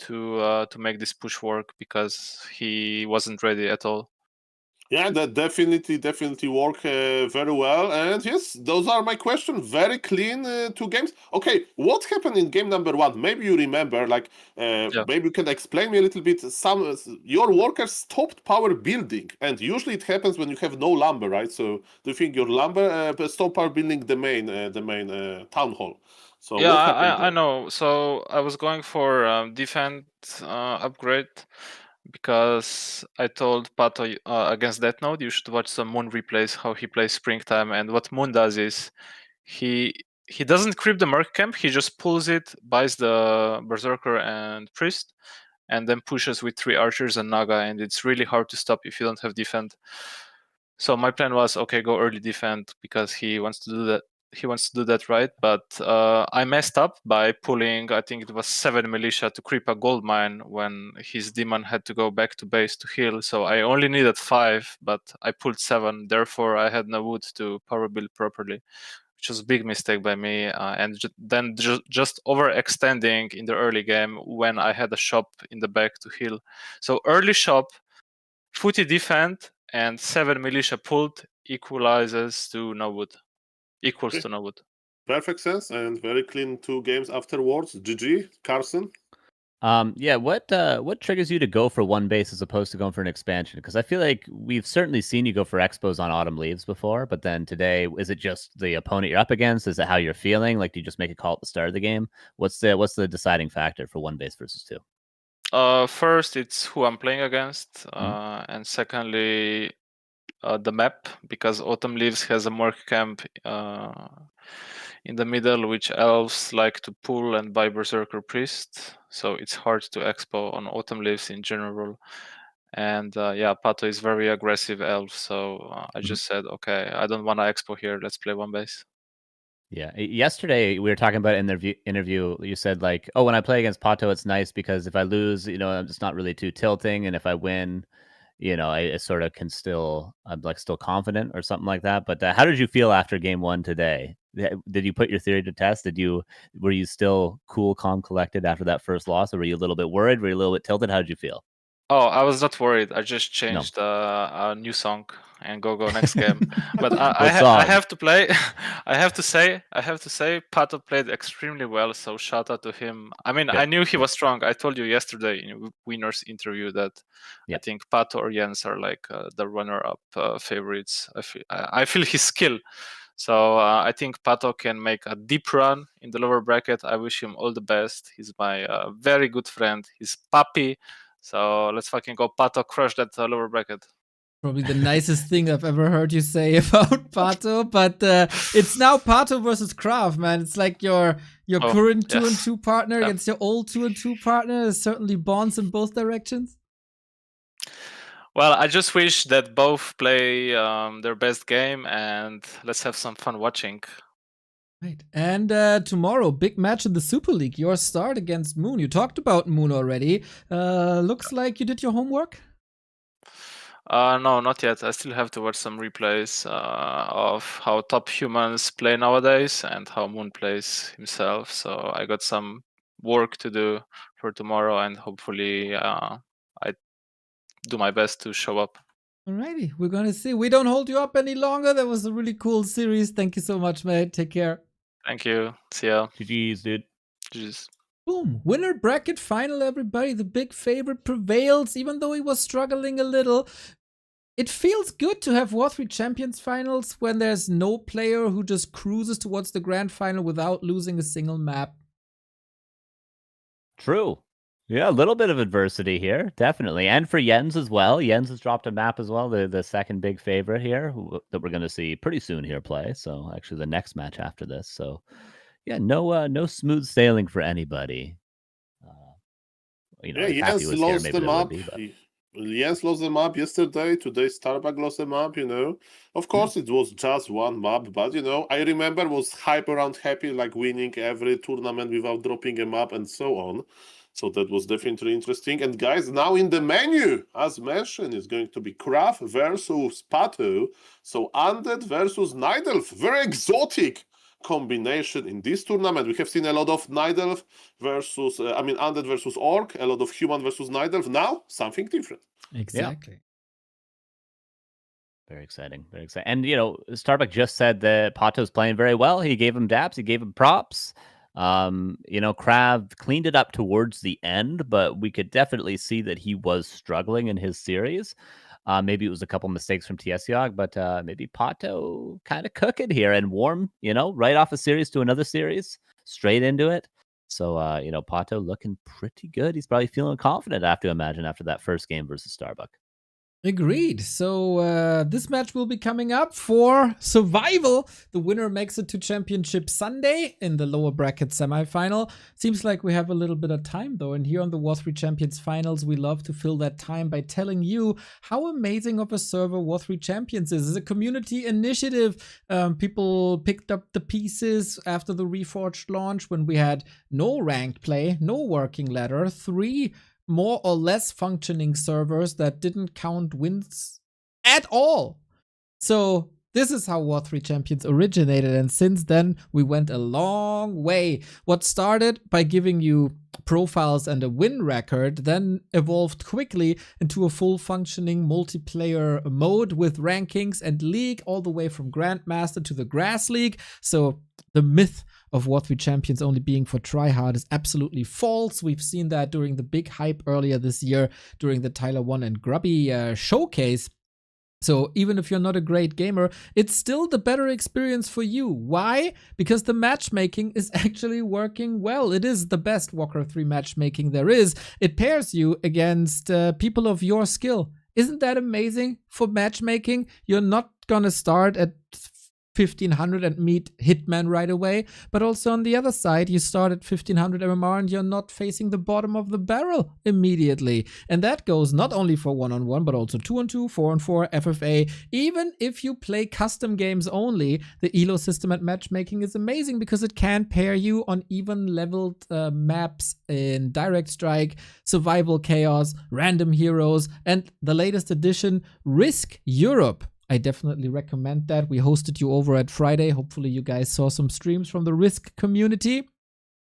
to make this push work because he wasn't ready at all. Yeah, that definitely work very well. And yes, those are my questions. Very clean 2 games. Okay, what happened in game number 1? Maybe you remember, like, maybe you can explain me a little bit. Your workers stopped power building, and usually it happens when you have no lumber, right? So do you think your lumber stop power building the main town hall? So Yeah, what happened I there? know. So I was going for defend upgrade because I told Pato against that node you should watch some Moon replays how he plays Springtime, and what Moon does is he doesn't creep the Merc camp, he just pulls it, buys the Berserker and Priest, and then pushes with 3 archers and Naga, and it's really hard to stop if you don't have defend. So my plan was, okay, go early defend because he wants to do that. He wants to do that, right? But I messed up by pulling, I think it was 7 militia to creep a gold mine when his demon had to go back to base to heal. So I only needed 5, but I pulled 7. Therefore, I had no wood to power build properly, which was a big mistake by me. And then just overextending in the early game when I had a shop in the back to heal. So early shop, footy defend, and 7 militia pulled equalizes to no wood. Equals to no wood. Perfect sense and very clean 2 games afterwards. GG, Carson. Yeah, what triggers you to go for one base as opposed to going for an expansion? Because I feel like we've certainly seen you go for expos on Autumn Leaves before, but then today, is it just the opponent you're up against? Is it how you're feeling? Like, do you just make a call at the start of the game? What's the deciding factor for one base versus 2? First, it's who I'm playing against, and secondly, the map, because Autumn Leaves has a Merc camp in the middle, which elves like to pull and buy Berserker Priest, so it's hard to expo on Autumn Leaves in general. And yeah, Pato is very aggressive elf, so I just said, okay, I don't want to expo here, let's play one base. Yeah. Yesterday we were talking about in the interview. You said like, "Oh, when I play against Pato, it's nice because if I lose, I'm just not really too tilting, and if I win, I sort of I'm like still confident or something like that." But how did you feel after game 1 today? Did you put your theory to test? Were you still cool, calm, collected after that first loss, or were you a little bit worried? Were you a little bit tilted? How did you feel? Oh, I was not worried. I just changed a new song and go next game. But I have to play. I have to say, Pato played extremely well. So shout out to him. I mean, I knew he was strong. I told you yesterday in winners interview that I think Pato or Jens are like the runner-up favorites. I feel his skill. So I think Pato can make a deep run in the lower bracket. I wish him all the best. He's my very good friend. He's puppy. So let's fucking go, Pato, crush that lower bracket. Probably the nicest thing I've ever heard you say about Pato, but it's now Pato versus Krav, man. It's like your current 2-2 partner against your old 2-2 partner. There's certainly bonds in both directions. Well, I just wish that both play their best game, and let's have some fun watching. Right. And tomorrow, big match in the Super League. Your start against Moon. You talked about Moon already. Looks like you did your homework? No, not yet. I still have to watch some replays of how top humans play nowadays and how Moon plays himself. So I got some work to do for tomorrow, and hopefully I do my best to show up. Alrighty, we're gonna see. We don't hold you up any longer. That was a really cool series. Thank you so much, mate. Take care. Thank you. See ya. GG's, dude. GG's. Cool. boom, winner bracket final, everybody. The big favorite prevails, even though he was struggling a little. It feels good to have W3Champions finals when there's no player who just cruises towards the grand final without losing a single map. True. Yeah, a little bit of adversity here, definitely. And for Jens as well. Jens has dropped a map as well, the second big favorite here that we're going to see pretty soon here play. So actually the next match after this. So yeah, no smooth sailing for anybody. Yeah, Jens lost the map. Jens lost the map yesterday. Today, Starbuck lost the map, you know. Of course, it was just one map, but, you know, I remember was hype around Happy, like winning every tournament without dropping a map and so on. So that was definitely interesting. And guys, now in the menu, as mentioned, is going to be Kraft versus Pato. So Undead versus Nidelf. Very exotic combination in this tournament. We have seen a lot of Nidelf versus, Undead versus Orc, a lot of Human versus Nidelf. Now, something different. Exactly. Yeah. Very exciting. Very exciting. And, you know, Starbuck just said that Pato's playing very well. He gave him daps. He gave him props. You know, Krav cleaned it up towards the end, but we could definitely see that he was struggling in his series. Maybe it was a couple mistakes from Tsiog, but maybe Pato kind of cooking here and warm, you know, right off a series to another series, straight into it. So, you know, Pato looking pretty good. He's probably feeling confident, I have to imagine, after that first game versus Starbuck. Agreed. So this match will be coming up for survival. The winner makes it to Championship Sunday in the lower bracket semifinal. Seems like we have a little bit of time though. And here on the W3Champions finals, we love to fill that time by telling you how amazing of a server W3Champions is. It's a community initiative. People picked up the pieces after the Reforged launch when we had no ranked play, no working ladder, 3 more or less functioning servers that didn't count wins at all. So this is how W3Champions originated, and since then we went a long way. What started by giving you profiles and a win record then evolved quickly into a full functioning multiplayer mode with rankings and league all the way from Grandmaster to the Grass League. So the myth of W3Champions only being for tryhard is absolutely false. We've seen that during the big hype earlier this year during the Tyler 1 and Grubby showcase. So even if you're not a great gamer, it's still the better experience for you. Why? Because the matchmaking is actually working well. It is the best Warcraft 3 matchmaking there is. It pairs you against people of your skill. Isn't that amazing for matchmaking? You're not gonna start at 1500 and meet Hitman right away, but also on the other side, you start at 1500 MMR and you're not facing the bottom of the barrel immediately. And that goes not only for 1-on-1, but also 2-on-2, 4-on-4, FFA. Even if you play custom games only, the ELO system at matchmaking is amazing because it can pair you on even leveled maps in Direct Strike, Survival Chaos, Random Heroes, and the latest edition, Risk Europe. I definitely recommend that. We hosted you over at Friday. Hopefully you guys saw some streams from the Risk community.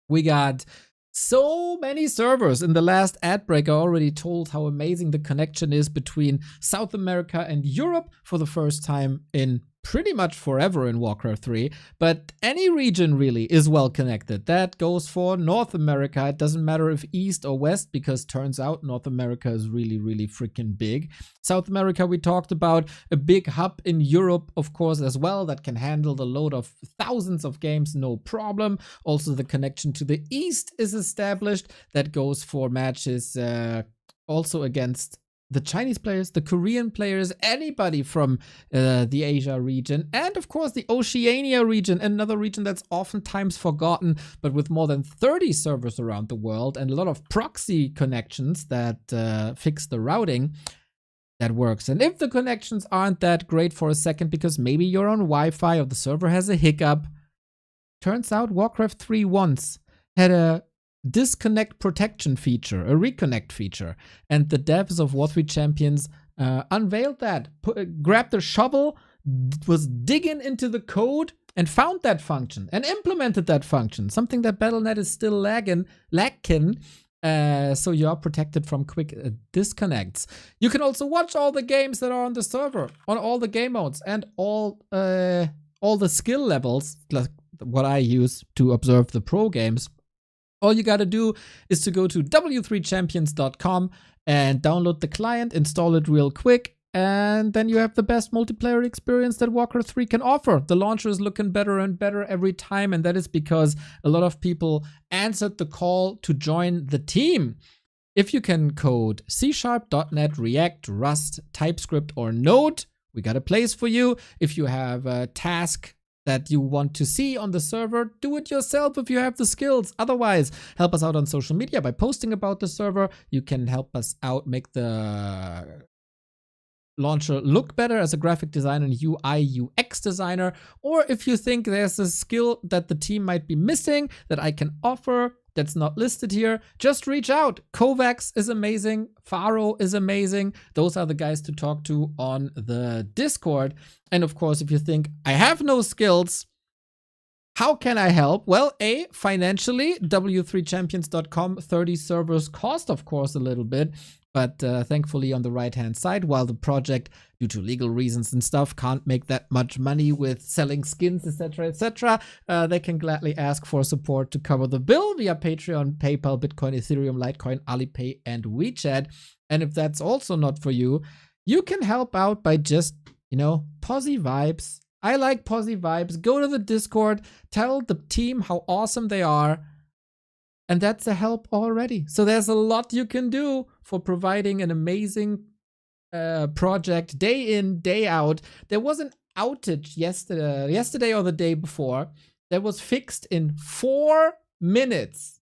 We got so many servers. In the last ad break, I already told how amazing the connection is between South America and Europe for the first time in pretty much forever in Warcraft 3, but any region really is well connected. That goes for North America. It doesn't matter if East or West, because turns out North America is really, really freaking big. South America, we talked about a big hub in Europe, of course, as well, that can handle the load of thousands of games, no problem. Also, the connection to the East is established. That goes for matches also against the Chinese players, the Korean players, anybody from the Asia region, and of course the Oceania region, another region that's oftentimes forgotten, but with more than 30 servers around the world and a lot of proxy connections that fix the routing, that works. And if the connections aren't that great for a second because maybe you're on Wi-Fi or the server has a hiccup, turns out Warcraft 3 once had a disconnect protection feature, a reconnect feature, and the devs of W3Champions unveiled that, grabbed a shovel, was digging into the code and found that function and implemented that function, something that Battle.net is still lacking, so you are protected from quick disconnects. You can also watch all the games that are on the server, on all the game modes, and all the skill levels, like what I use to observe the pro games. All you gotta do is to go to W3Champions.com and download the client, install it real quick, and then you have the best multiplayer experience that Warcraft 3 can offer. The launcher is looking better and better every time, and that is because a lot of people answered the call to join the team. If you can code C#, .NET, React, Rust, TypeScript, or Node, we got a place for you. If you have a task that you want to see on the server, do it yourself if you have the skills. Otherwise, help us out on social media by posting about the server. You can help us out make the launcher look better as a graphic designer and UI UX designer. Or if you think there's a skill that the team might be missing that I can offer that's not listed here, just reach out. Kovacs is amazing. Faro is amazing. Those are the guys to talk to on the Discord. And of course, if you think I have no skills, how can I help? Well, financially, W3Champions.com 30 servers cost, of course, a little bit. But thankfully on the right-hand side, while the project, due to legal reasons and stuff, can't make that much money with selling skins, etc., they can gladly ask for support to cover the bill via Patreon, PayPal, Bitcoin, Ethereum, Litecoin, Alipay, and WeChat. And if that's also not for you, you can help out by just, posy vibes. I like posy vibes. Go to the Discord, tell the team how awesome they are. And that's a help already. So there's a lot you can do for providing an amazing project day in, day out. There was an outage yesterday or the day before that was fixed in 4 minutes.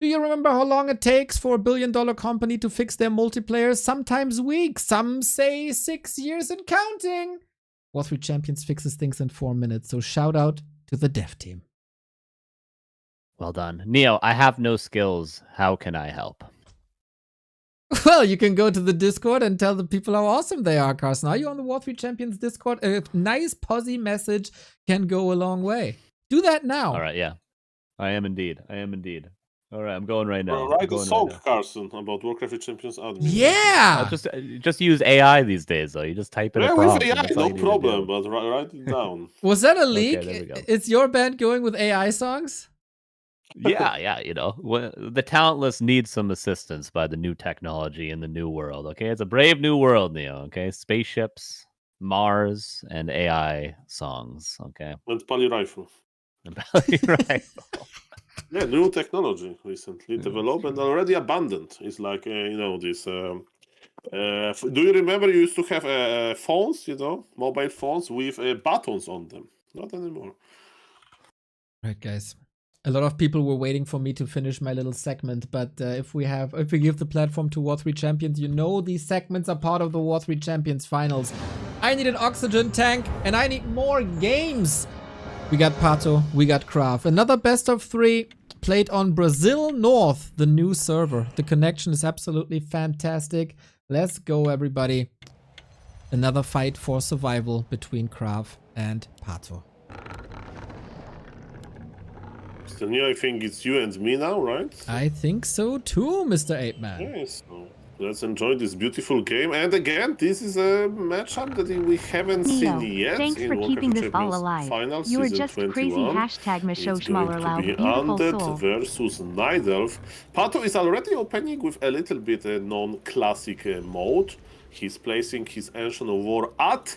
Do you remember how long it takes for a billion-dollar company to fix their multiplayer? Sometimes weeks, some say 6 years and counting. W3Champions fixes things in 4 minutes, so shout out to the dev team. Well done. Neo, I have no skills. How can I help? Well, you can go to the Discord and tell the people how awesome they are, Carson. Are you on the W3Champions Discord? A nice posy message can go a long way. Do that now. All right, yeah. I am indeed. All right, I'm going right now. Write a song, Carson, about Warcraft Champions admin. Yeah! Just use AI these days, though. You just type in a prompt. With AI, no problem, but write it down. Was that a leak? Okay, there we go. Is your band going with AI songs? Yeah, the talentless need some assistance by the new technology in the new world, okay? It's a brave new world, Neo, okay? Spaceships, Mars, and AI songs, okay? And Pali Rifle. Yeah, new technology recently developed and already abandoned. It's like, this... do you remember you used to have phones, mobile phones with buttons on them? Not anymore. Right, guys. A lot of people were waiting for me to finish my little segment, but if we give the platform to W3Champions, these segments are part of the W3Champions Finals. I need an oxygen tank, and I need more games. We got Pato, we got Krav. Another best of 3 played on Brazil North, the new server. The connection is absolutely fantastic. Let's go, everybody. Another fight for survival between Krav and Pato. I think it's you and me now, right? I think so too, Mr. 8-Man. Yes. So let's enjoy this beautiful game. And again, this is a matchup that we haven't seen yet. Thanks in for keeping this all Champions alive. Finals, You are season just 21. crazy #Michelle It's going Schmaller to Loud. be Beautiful Undead soul. versus Nidelf. Pato is already opening with a little bit non-classic mode. He's placing his Ancient of War at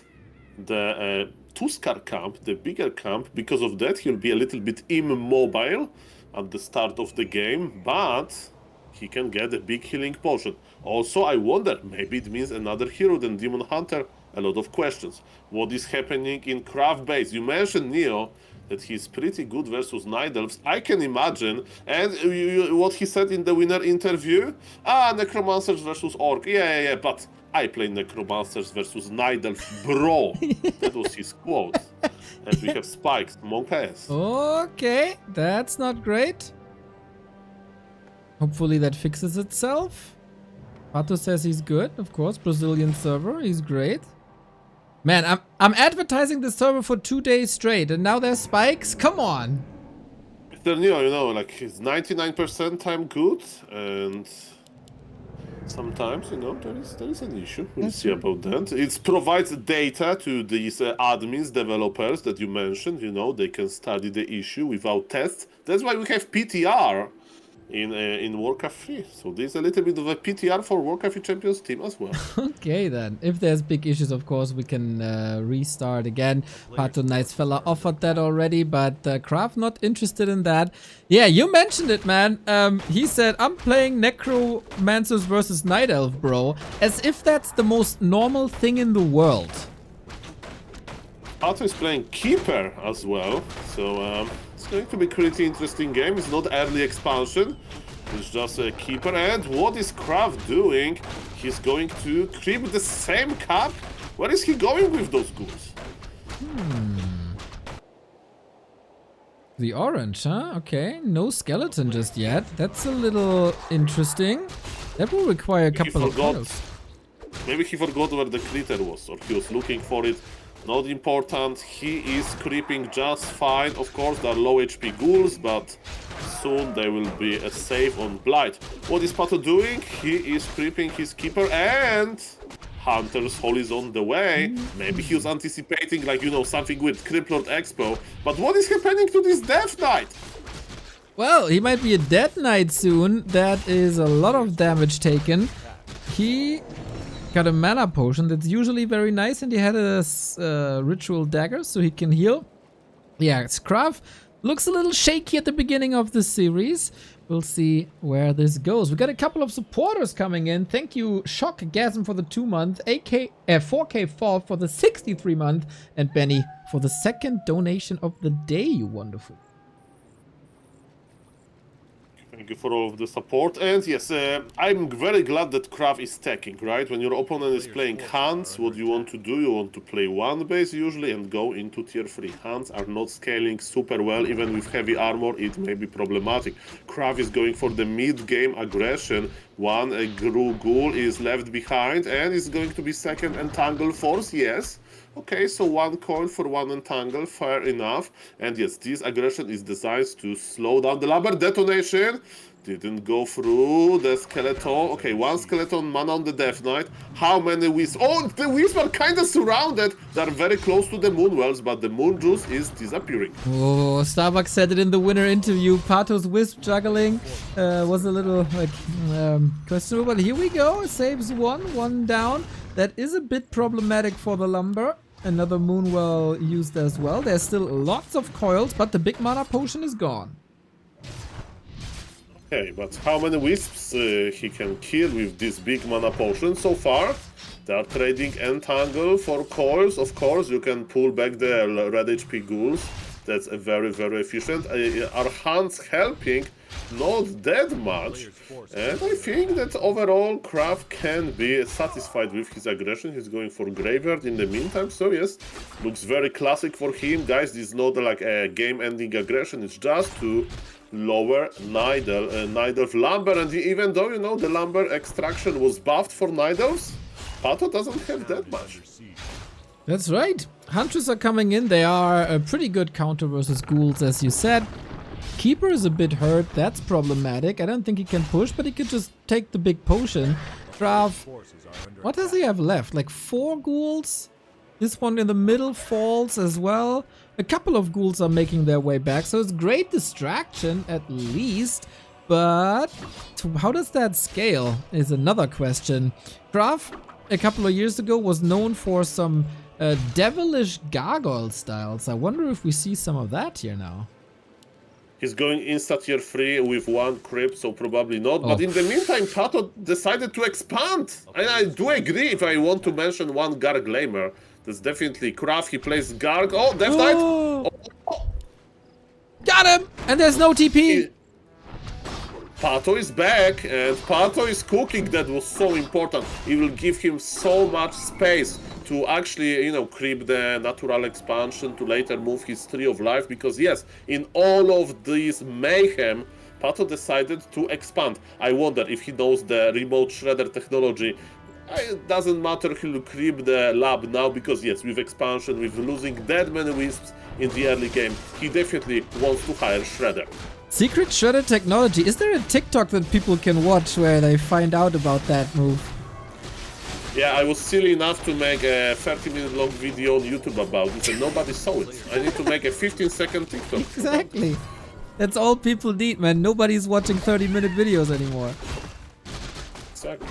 the Tuskar camp, the bigger camp. Because of that, he'll be a little bit immobile at the start of the game, but he can get a big healing potion. Also, I wonder, maybe it means another hero than Demon Hunter. A lot of questions. What is happening in Krav base? You mentioned, Neo, that he's pretty good versus Night Elves. I can imagine. And what he said in the winner interview? Necromancers versus Orc. Yeah, but I play Necromancers versus Night Elf, bro. That was his quote. And we have Spikes, Monk S. Okay, that's not great. Hopefully that fixes itself. Pato says he's good, of course. Brazilian server, he's great. Man, I'm advertising the server for 2 days straight, and now there's spikes? Come on! Mr. Neo, like, it's 99% time good, and sometimes, there is an issue. We'll see about that. It provides data to these admins, developers that you mentioned, they can study the issue without tests. That's why we have PTR, in Warcraft 3. So there's a little bit of a PTR for Warcraft 3 Champions team as well. Okay then. If there's big issues, of course, we can restart again. Pato Nice Fella offered that already, but Kraft not interested in that. Yeah, you mentioned it, man. He said, I'm playing Necromancers versus Night Elf, bro. As if that's the most normal thing in the world. Pato is playing Keeper as well, so it's going to be a pretty interesting game. It's not early expansion, it's just a Keeper. And what is Kraft doing? He's going to creep the same cap. Where is he going with those ghouls? The orange, huh? Okay, no skeleton just yet. That's a little interesting. That will require a couple of kills. Maybe he forgot where the critter was, or he was looking for it. Not important, he is creeping just fine. Of course, there are low HP ghouls, but soon they will be a save on Blight. What is Pato doing? He is creeping his Keeper, and Hunter's Hall is on the way. Maybe he was anticipating, like, you know, something with Criplord Expo. But what is happening to this Death Knight? Well, he might be a Dead Knight soon. That is a lot of damage taken. He got a mana potion that's usually very nice, and he had a ritual dagger so he can heal. Yeah, Kraft looks a little shaky at the beginning of the series. We'll see where this goes. We got a couple of supporters coming in. Thank you, Shockgasm, for the 2-month, 4K Fall for the 63-month, and Benny for the second donation of the day, you wonderful. Thank you for all of the support. And yes, I'm very glad that Kraft is stacking, right? When your opponent is playing Hunts, what you want to do, you want to play one base usually and go into tier 3. Hunts are not scaling super well. Even with heavy armor, it may be problematic. Kraft is going for the mid-game aggression. One ghoul is left behind and is going to be second Entangle Force, yes. Okay, so one coin for one Entangle, fair enough. And yes, this aggression is designed to slow down the Lumber. Detonation didn't go through the skeleton. Okay, one skeleton mana on the Death Knight. How many wisps? Oh, the wisps are kind of surrounded. They're very close to the Moonwells, but the Moon Juice is disappearing. Oh, Starbuck said it in the winner interview. Pato's wisp juggling was a little like questionable. But here we go. Saves one down. That is a bit problematic for the Lumber. Another Moonwell used as well. There's still lots of coils, but the big mana potion is gone. Okay, but how many wisps he can kill with this big mana potion so far? They are trading Entangle for coils. Of course, you can pull back the red HP ghouls. That's a very efficient. Are Hunts helping? Not that much. And I think that overall Kraft can be satisfied with his aggression. He's going for Graveyard in the meantime. So yes, looks very classic for him. Guys, this is not like a game-ending aggression. It's just to lower Night Elf Lumber. And even though, you know, the Lumber extraction was buffed for Night Elves, Pato doesn't have that much. That's right. Hunters are coming in. They are a pretty good counter versus ghouls, as you said. Keeper is a bit hurt. That's problematic. I don't think he can push, but he could just take the big potion. Kraft, what does he have left? Like 4 ghouls? This one in the middle falls as well. A couple of ghouls are making their way back, so it's great distraction at least. But how does that scale is another question. Kraft, a couple of years ago, was known for some devilish gargoyle styles. I wonder if we see some of that here now. He's going insta tier 3 with 1 crypt, so probably not. But in the meantime, Pato decided to expand. And I do agree if I want to mention one Garglamer. That's definitely Kraft. He plays Garg. Oh, Death Knight! Oh. Got him! And there's no TP! Pato is back, and Pato is cooking. That was so important. It will give him so much space to actually, you know, creep the natural expansion to later move his Tree of Life. Because yes, in all of this mayhem, Pato decided to expand. I wonder if he knows the remote shredder technology. It doesn't matter, he'll creep the lab now, because yes, with expansion, with losing that many wisps in the early game, he definitely wants to hire Shredder. Secret Shredder technology. Is there a TikTok that people can watch where they find out about that move? Yeah, I was silly enough to make a 30-minute long video on YouTube about it, and nobody saw it. I need to make a 15-second TikTok. Exactly. That's all people need, man. Nobody's watching 30-minute videos anymore. Exactly.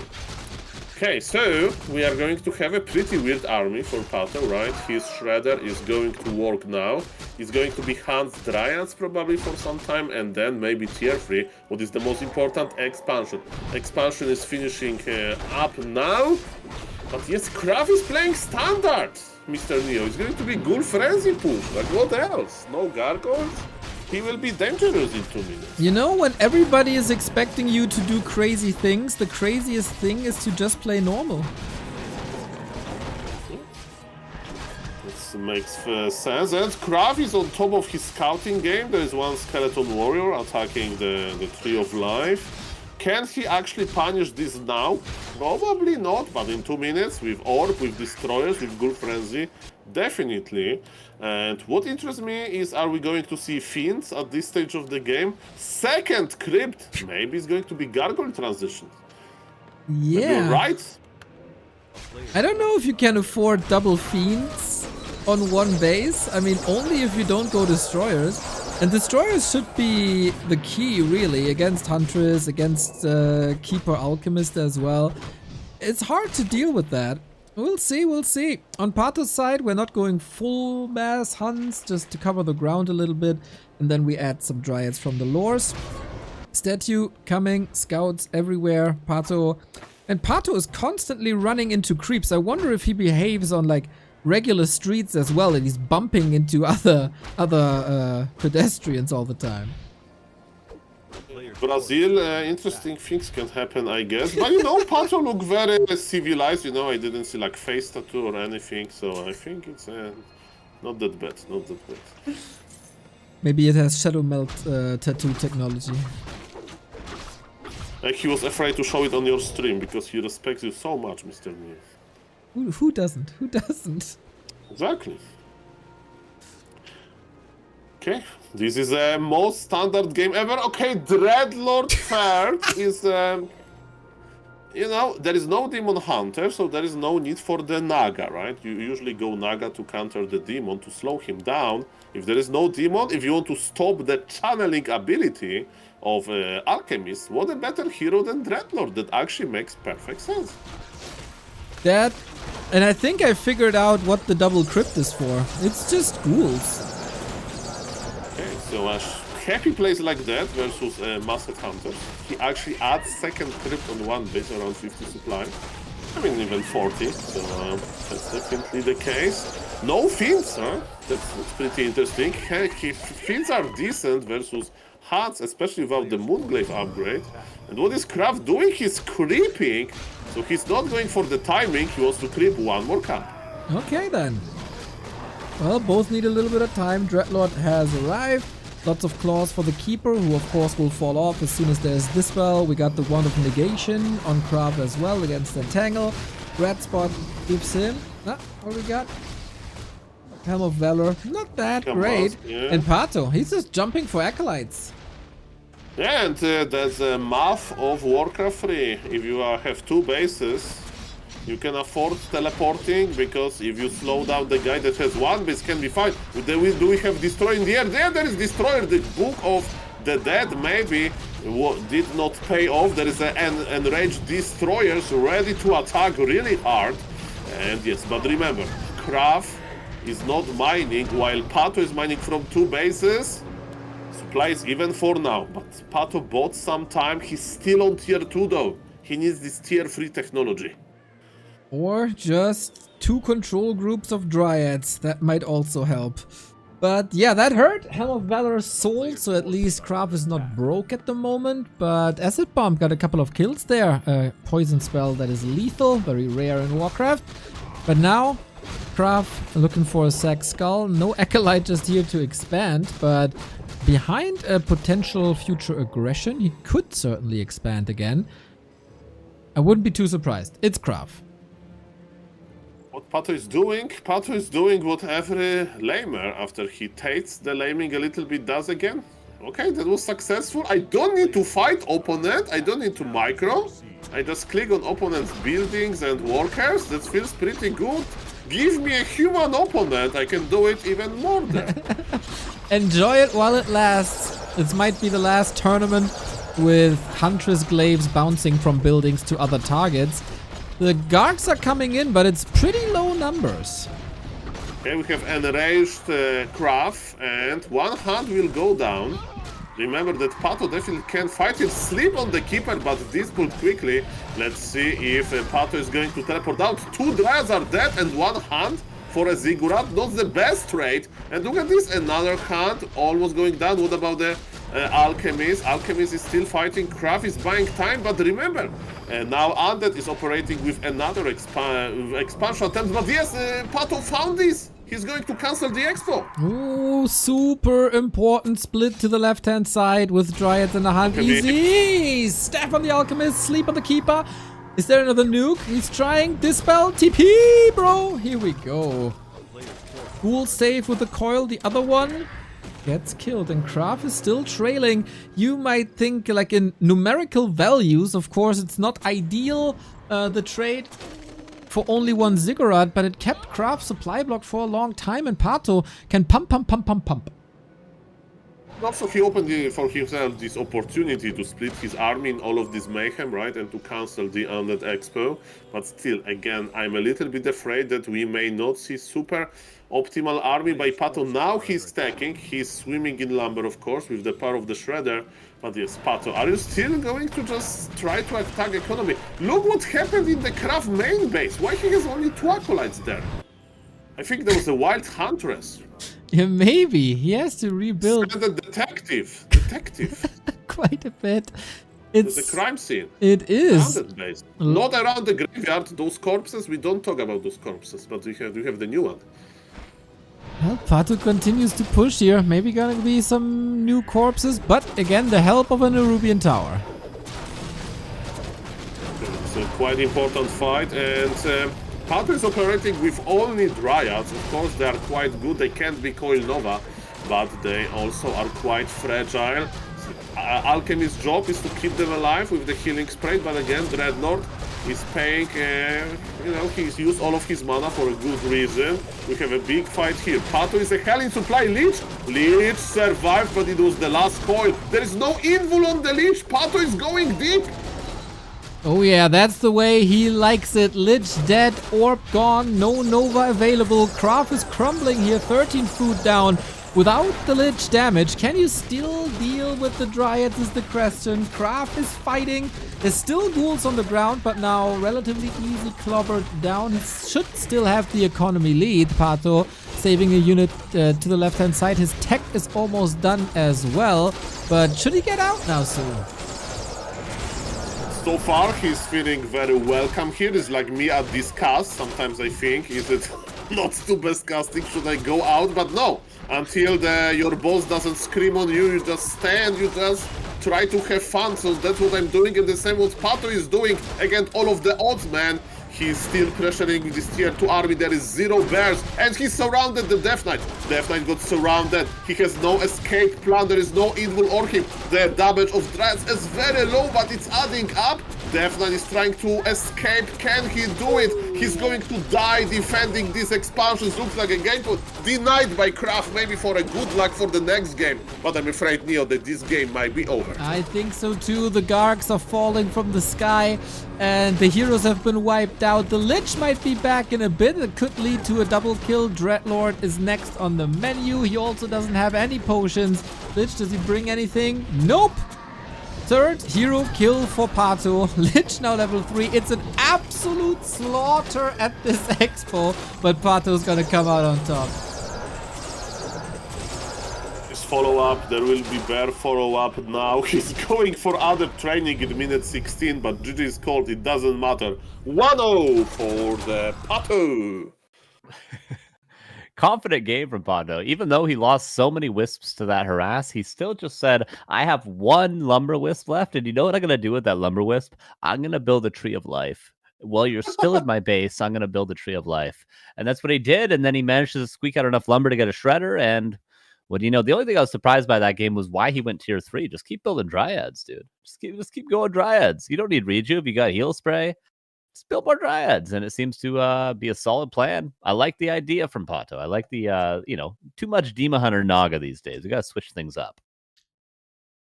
Okay, so we are going to have a pretty weird army for Pato, right? His Shredder is going to work now. He's going to be Hunt's Dryads probably for some time, and then maybe tier 3. What is the most important? Expansion. Expansion is finishing up now. But yes, Krav is playing standard, Mr. Neo. It's going to be Ghoul Frenzy push. Like, what else? No Gargoyles? He will be dangerous in 2 minutes. You know, when everybody is expecting you to do crazy things, the craziest thing is to just play normal. This makes sense. And Krav is on top of his scouting game. There is one Skeleton Warrior attacking the Tree of Life. Can he actually punish this now? Probably not, but in 2 minutes, with Orb, with Destroyers, with Ghoul Frenzy, definitely. And what interests me is, are we going to see Fiends at this stage of the game? Second Crypt, maybe it's going to be Gargoyle transition. Yeah. You're right. I don't know if you can afford double Fiends on one base. I mean, only if you don't go Destroyers. And Destroyers should be the key, really, against Huntress, against Keeper Alchemist as well. It's hard to deal with that. We'll see, we'll see. On Pato's side, we're not going full mass hunts, just to cover the ground a little bit. And then we add some Dryads from the lores. Statue coming, scouts everywhere, Pato. And Pato is constantly running into creeps. I wonder if he behaves on, like, regular streets as well, and he's bumping into other pedestrians all the time. Brazil, interesting things can happen, I guess. But you know, Pato look very civilized. You know, I didn't see like face tattoo or anything, so I think it's not that bad. Not that bad. Maybe it has shadow melt tattoo technology. Like he was afraid to show it on your stream because he respects you so much, Mr. Neo. Who doesn't? Who doesn't? Exactly. Okay, this is the most standard game ever. Okay, Dreadlord third is, you know, there is no Demon Hunter, so there is no need for the Naga, right? You usually go Naga to counter the Demon, to slow him down. If there is no Demon, if you want to stop the channeling ability of Alchemist, what a better hero than Dreadlord? That actually makes perfect sense. That, and I think I figured out what the double crypt is for. It's just ghouls. Okay, so a happy place like that versus Masked Hunters. He actually adds second crypt on one base, around 50 supply. I mean, even 40, so that's definitely the case. No Fiends, huh? That's pretty interesting. Fiends are decent versus Hunts, especially without the Moonglaive upgrade. And what is Kraft doing? He's creeping. So he's not going for the timing, he wants to creep one more camp. Okay then. Well, both need a little bit of time. Dreadlord has arrived. Lots of claws for the Keeper, who of course will fall off as soon as there's Dispel. We got the Wand of Negation on Krav as well against Entangle. Red Spot gives him... what we got? Helm of Valor. Not that great. Yeah. And Pato, he's just jumping for Acolytes. Yeah, and there's a math of Warcraft III. If you have two bases, you can afford teleporting, because if you slow down the guy that has one base, can be fine. Do we have Destroyer in the air? There is Destroyer. The Book of the Dead maybe did not pay off. There is an enraged Destroyers ready to attack really hard. And yes, but remember, Krav is not mining, while Pato is mining from two bases. Supplies even for now, but Pato bought some time. He's still on tier 2 though. He needs this tier 3 technology. Or just two control groups of Dryads. That might also help. But yeah, that hurt. Helm of Valor sold, so at least Krav is not broke at the moment. But Acid Bomb got a couple of kills there. A poison spell that is lethal, very rare in Warcraft. But now, Krav looking for a Sack Skull. No Acolyte just here to expand, but behind a potential future aggression, he could certainly expand again. I wouldn't be too surprised. It's Krav. What Pato is doing what every lamer, after he takes the laming a little bit, does again. Okay, that was successful. I don't need to fight opponent. I don't need to micro. I just click on opponent's buildings and workers. That feels pretty good. Give me a human opponent. I can do it even more there. Enjoy it while it lasts. This might be the last tournament with Huntress glaives bouncing from buildings to other targets. The Gargs are coming in, but it's pretty low numbers. Okay, we have enraged Craft, and one hand will go down. Remember that Pato definitely can fight it, sleep on the keeper, but this pulled quickly. Let's see if Pato is going to teleport out. 2 Dryads are dead and 1 hand for a Ziggurat. Not the best trade. And look at this, another hand almost going down. What about the Alchemist? Alchemist is still fighting. Craft is buying time, but remember, now Undead is operating with another expansion attempt. But yes, Pato found this. He's going to cancel the expo. Ooh, super important split to the left-hand side with Dryads in the hand. Easy! Staff on the Alchemist, sleep on the Keeper. Is there another nuke? He's trying. Dispel, TP, bro. Here we go. Ghoul safe with the coil. The other one gets killed, and Craft is still trailing. You might think, like, in numerical values, of course, it's not ideal, the trade for only 1 Ziggurat, but it kept Craft's supply block for a long time, and Pato can pump. Also, he opened for himself this opportunity to split his army in all of this mayhem, right, and to cancel the Undead Expo. But still, again, I'm a little bit afraid that we may not see super optimal army by Pato. Now he's stacking, he's swimming in lumber, of course, with the power of the Shredder. But yes, Pato, are you still going to just try to attack economy? Look what happened in the Craft main base. Why he has only 2 acolytes there? I think there was a wild huntress. Yeah, maybe. He has to rebuild. And a detective. Quite a bit. It's a crime scene. It is. Base. Not around the graveyard. Those corpses, we don't talk about those corpses, but we have the new one. Well, Pato continues to push here. Maybe gonna be some new corpses, but again, the help of an Nerubian tower. It's a quite important fight, and Pato is operating with only Dryads. Of course, they are quite good. They can't be Coil Nova, but they also are quite fragile. Alchemist's job is to keep them alive with the healing spray, but again, Dreadnought is paying, he's used all of his mana for a good reason. We have a big fight here. Pato is a hell in supply. Lich survived, but it was the last coil. There is no invul on the Lich. Pato is going deep. Oh yeah, that's the way he likes it. Lich dead, Orb gone, no Nova available. Craft is crumbling here, 13 food down. Without the Lich damage, can you still deal with the Dryads is the question. Craft is fighting. There's still ghouls on the ground, but now relatively easy clobbered down. He should still have the economy lead. Pato saving a unit to the left-hand side. His tech is almost done as well, but should he get out now soon? So far, he's feeling very welcome here. It's like me at this cast. Sometimes I think, is it not too best casting? Should I go out? But no. Until your boss doesn't scream on you, you just stand, you just try to have fun. So that's what I'm doing, and the same what Pato is doing against all of the odds, man. He's still pressuring this tier 2 army. There is 0 bears, and he surrounded the Death Knight. Death Knight got surrounded. He has no escape plan. There is no invul or him. The damage of Dryads is very low, but it's adding up. Death Knight is trying to escape. Can he do it? He's going to die defending these expansions. Looks like a game denied by Craft, maybe for a good luck for the next game. But I'm afraid, Neo, that this game might be over. I think so too. The Gargs are falling from the sky, and the heroes have been wiped out. The Lich might be back in a bit. It could lead to a double kill. Dreadlord is next on the menu. He also doesn't have any potions. Lich, does he bring anything? Nope! Third hero kill for Pato. Lich now level 3. It's an absolute slaughter at this expo, but Pato's gonna come out on top. His follow-up, there will be bear follow-up now. He's going for other training in minute 16, but GG is called, it doesn't matter. 1-0 for the Pato. Confident game from Pato. Even though he lost so many wisps to that harass, he still just said, I have 1 lumber wisp left, and you know what I'm going to do with that lumber wisp? I'm going to build a tree of life. While you're still in my base, I'm going to build a tree of life. And that's what he did, and then he managed to squeak out enough lumber to get a shredder, and what do you know? The only thing I was surprised by that game was why he went tier 3. Just keep building Dryads, dude. Just keep going Dryads. You don't need Rejuve. You got heal spray. Just build more Dryads, and it seems to be a solid plan. I like the idea from Pato. I like the, too much Demon Hunter Naga these days. We got to switch things up.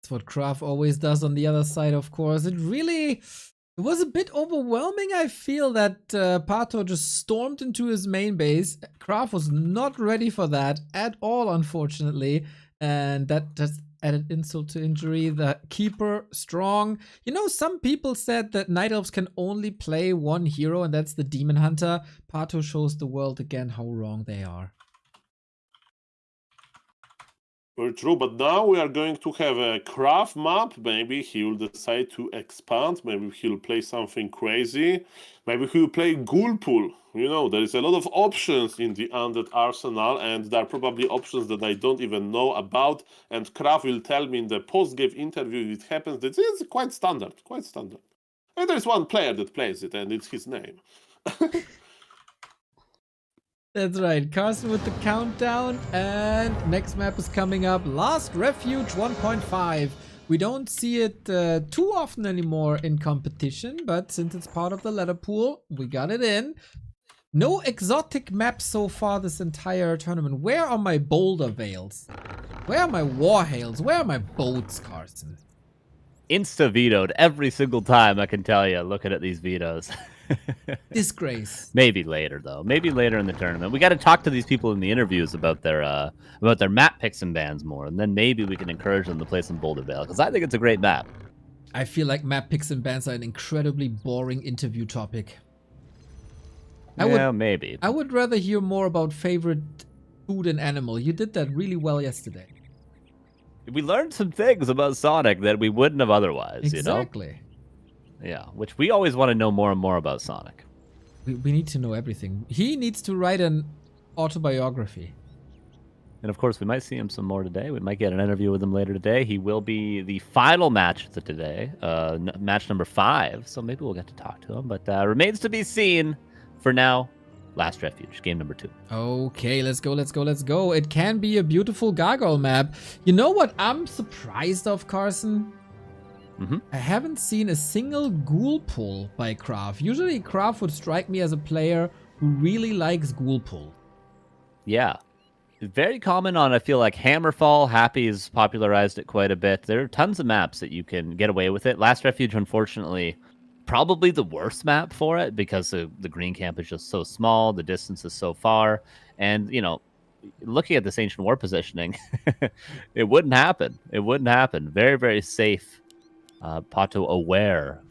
That's what Kraft always does on the other side, of course. It was a bit overwhelming, I feel, that Pato just stormed into his main base. Kraft was not ready for that at all, unfortunately. And that just added insult to injury. The keeper, strong. You know, some people said that Night Elves can only play one hero, and that's the Demon Hunter. Pato shows the world again how wrong they are. Very true, but now we are going to have a craft map. Maybe he will decide to expand. Maybe he'll play something crazy. Maybe he'll play Ghoulpool. You know, there is a lot of options in the Undead arsenal, and there are probably options that I don't even know about. And Kraft will tell me in the post-game interview if it happens that it's quite standard, quite standard. And there's one player that plays it, and it's his name. That's right, Carson with the countdown, and next map is coming up, Last Refuge 1.5. We don't see it too often anymore in competition, but since it's part of the ladder pool, we got it in. No exotic maps so far this entire tournament. Where are my boulder veils? Where are my war hails? Where are my boats, Carson? Insta-vetoed every single time, I can tell you, looking at these vetoes. Disgrace. Maybe later, though. Maybe later in the tournament. We got to talk to these people in the interviews about their map picks and bans more, and then maybe we can encourage them to play some Boulder Vale, because I think it's a great map. I feel like map picks and bans are an incredibly boring interview topic. Maybe. I would rather hear more about favorite food and animal. You did that really well yesterday. We learned some things about Sonic that we wouldn't have otherwise, Exactly. You know? Yeah, which we always want to know more and more about Sonic. We need to know everything. He needs to write an autobiography. And of course, we might see him some more today. We might get an interview with him later today. He will be the final match of today, match number 5. So maybe we'll get to talk to him. But remains to be seen. For now, Last Refuge, game number 2. Okay, let's go, let's go, let's go. It can be a beautiful gargoyle map. You know what I'm surprised of, Carson? I haven't seen a single Ghoulpool by Kraft. Usually Kraft would strike me as a player who really likes Ghoulpool. Yeah. It's very common on, I feel like, Hammerfall. Happy's popularized it quite a bit. There are tons of maps that you can get away with it. Last Refuge, unfortunately, probably the worst map for it because the green camp is just so small, the distance is so far, and, you know, looking at this Ancient War positioning, it wouldn't happen. It wouldn't happen. Very, very safe. Pato aware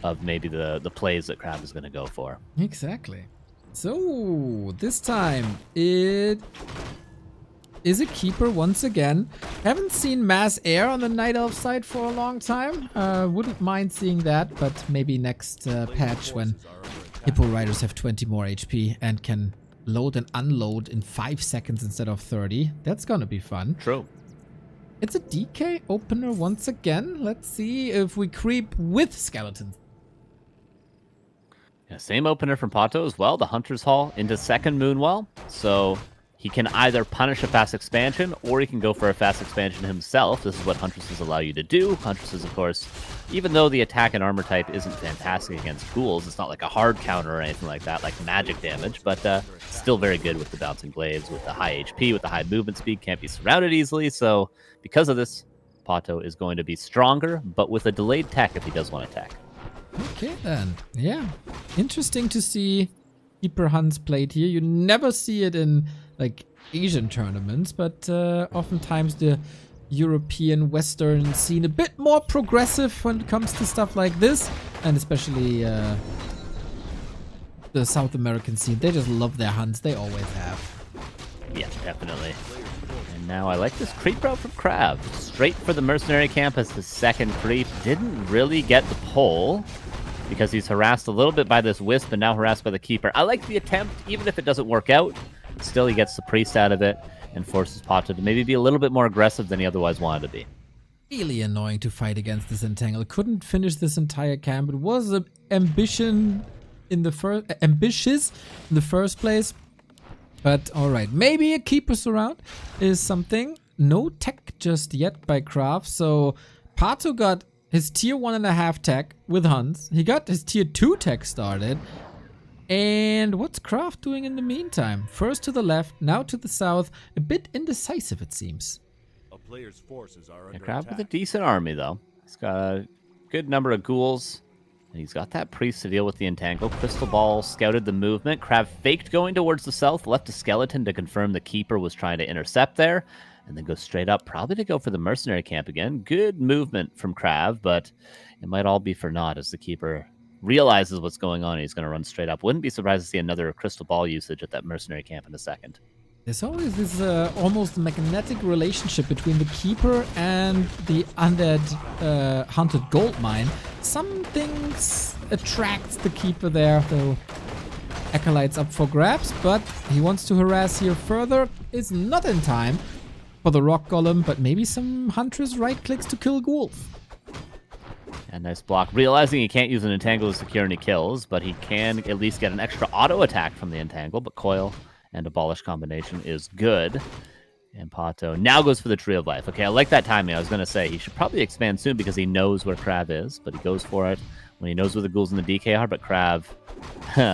of maybe the plays that Kraft is going to go for. Exactly. So, this time, it is a keeper once again. Haven't seen mass air on the Night Elf side for a long time. Wouldn't mind seeing that, but maybe next patch when Hippo Riders have 20 more HP and can load and unload in 5 seconds instead of 30. That's gonna be fun. True. It's a DK opener once again. Let's see if we creep with skeletons. Yeah, same opener from Pato as well. The Hunter's Hall into second Moonwell. So he can either punish a fast expansion or he can go for a fast expansion himself. This is what Huntresses allow you to do. Huntresses, of course, even though the attack and armor type isn't fantastic against ghouls, it's not like a hard counter or anything like that, like magic damage, but still very good with the bouncing blades, with the high HP, with the high movement speed, can't be surrounded easily. So because of this, Pato is going to be stronger, but with a delayed tech if he does want to attack. Okay then, yeah. Interesting to see Keeper Hunts played here. You never see it in like Asian tournaments, but oftentimes the European Western scene a bit more progressive when it comes to stuff like this, and especially the South American scene. They just love their hunts. They always have. Yeah, definitely. And now I like this creep route from Crab. Straight for the mercenary camp as his second creep. Didn't really get the pull because he's harassed a little bit by this wisp and now harassed by the keeper. I like the attempt, even if it doesn't work out. Still, he gets the priest out of it and forces Pato to maybe be a little bit more aggressive than he otherwise wanted to be. Really annoying to fight against this Entangle. Couldn't finish this entire camp. It was ambitious in the first place. But alright, maybe a keeper surround is something. No tech just yet by Kraft. So Pato got his tier 1.5 tech with Hunts. He got his tier 2 tech started. And what's Kraft doing in the meantime? First to the left, now to the south. A bit indecisive, it seems. player's forces are Yeah, under Crab with a attack. decent army, though. He's got a good number of ghouls. And he's got that priest to deal with the entangle. Crystal Ball scouted the movement. Crab faked going towards the south, left a skeleton to confirm the keeper was trying to intercept there, and then go straight up, probably to go for the mercenary camp again. Good movement from Crab, but it might all be for naught as the keeper realizes what's going on and he's going to run straight up. Wouldn't be surprised to see another Crystal Ball usage at that mercenary camp in a second. There's always this almost magnetic relationship between the keeper and the undead hunted gold mine. Some things attract the keeper there, though. Acolyte's up for grabs, but he wants to harass here further. Is not in time for the rock golem, but maybe some huntress right clicks to kill ghouls. And nice block. Realizing he can't use an entangle to secure any kills, but he can at least get an extra auto attack from the entangle, but coil and abolish combination is good. And Pato now goes for the Tree of Life. Okay, I like that timing. I was going to say he should probably expand soon because he knows where Crab is, but he goes for it when he knows where the ghouls in the DK are. But Crab,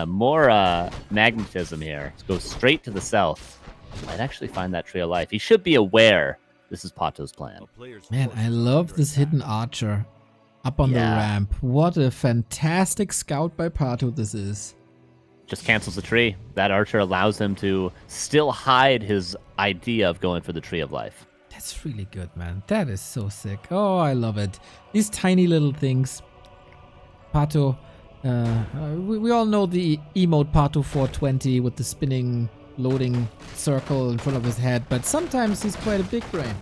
more magnetism here. Goes straight to the south. Might actually find that Tree of Life. He should be aware this is Pato's plan. Man, I love this hidden archer up on the ramp. What a fantastic scout by Pato this is. Just cancels the tree. That archer allows him to still hide his idea of going for the Tree of Life. That's really good, man. That is so sick. Oh, I love it. These tiny little things. Pato, we all know the emote Pato 420 with the spinning loading circle in front of his head, but sometimes he's quite a big brain.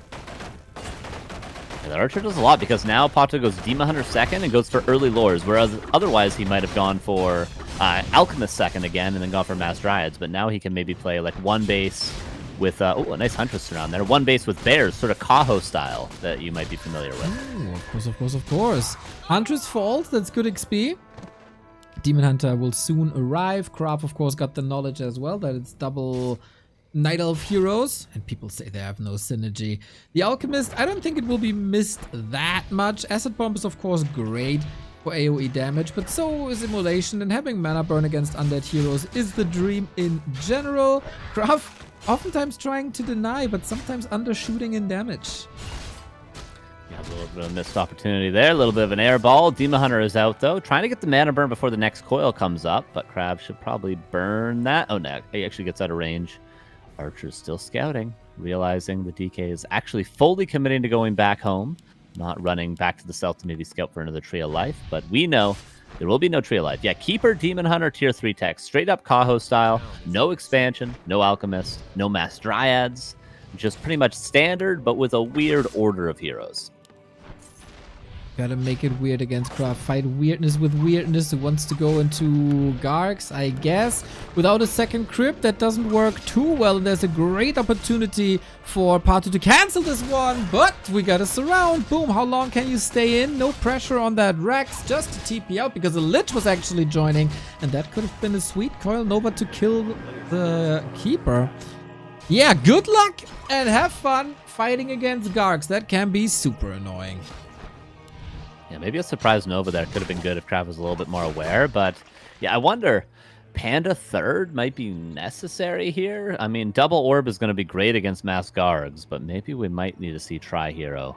Yeah, the archer does a lot because now Pato goes Demon Hunter second and goes for early lures, whereas otherwise he might have gone for Alchemist second again and then gone for Mass Dryads, but now he can maybe play like one base with, a nice Huntress around there, one base with bears, sort of Kaho style that you might be familiar with. Oh, of course, of course, of course. Huntress Fault, that's good XP. Demon Hunter will soon arrive. Kraf, of course, got the knowledge as well that it's double Night Elf heroes, and people say they have no synergy. The Alchemist, I don't think it will be missed that much. Acid Bomb is, of course, great for AoE damage, but so is Immolation, and having mana burn against undead heroes is the dream in general. Kraf oftentimes trying to deny, but sometimes undershooting in damage. Yeah, a little bit of a missed opportunity there. A little bit of an air ball. Demon Hunter is out, though. Trying to get the mana burn before the next coil comes up, but Crab should probably burn that. Oh, no. He actually gets out of range. Archer's still scouting, realizing the DK is actually fully committing to going back home, not running back to the south to maybe scout for another Tree of Life, but we know there will be no Tree of Life. Yeah, Keeper, Demon Hunter, Tier 3 tech, straight up Kaho style, no expansion, no Alchemist, no Mass Dryads, just pretty much standard, but with a weird order of heroes. Gotta make it weird against Craft. Fight weirdness with weirdness. Who wants to go into Gargs, I guess. Without a second crypt, that doesn't work too well. And there's a great opportunity for Pato to cancel this one. But we gotta surround. Boom. How long can you stay in? No pressure on that Rex. Just to TP out because the Lich was actually joining. And that could have been a sweet Coil Nova to kill the Keeper. Yeah, good luck and have fun fighting against Gargs. That can be super annoying. Yeah, maybe a surprise Nova there could have been good if Krav was a little bit more aware, but yeah, I wonder, Panda third might be necessary here? I mean, double orb is going to be great against Mass Gargs, but maybe we might need to see Tri-Hero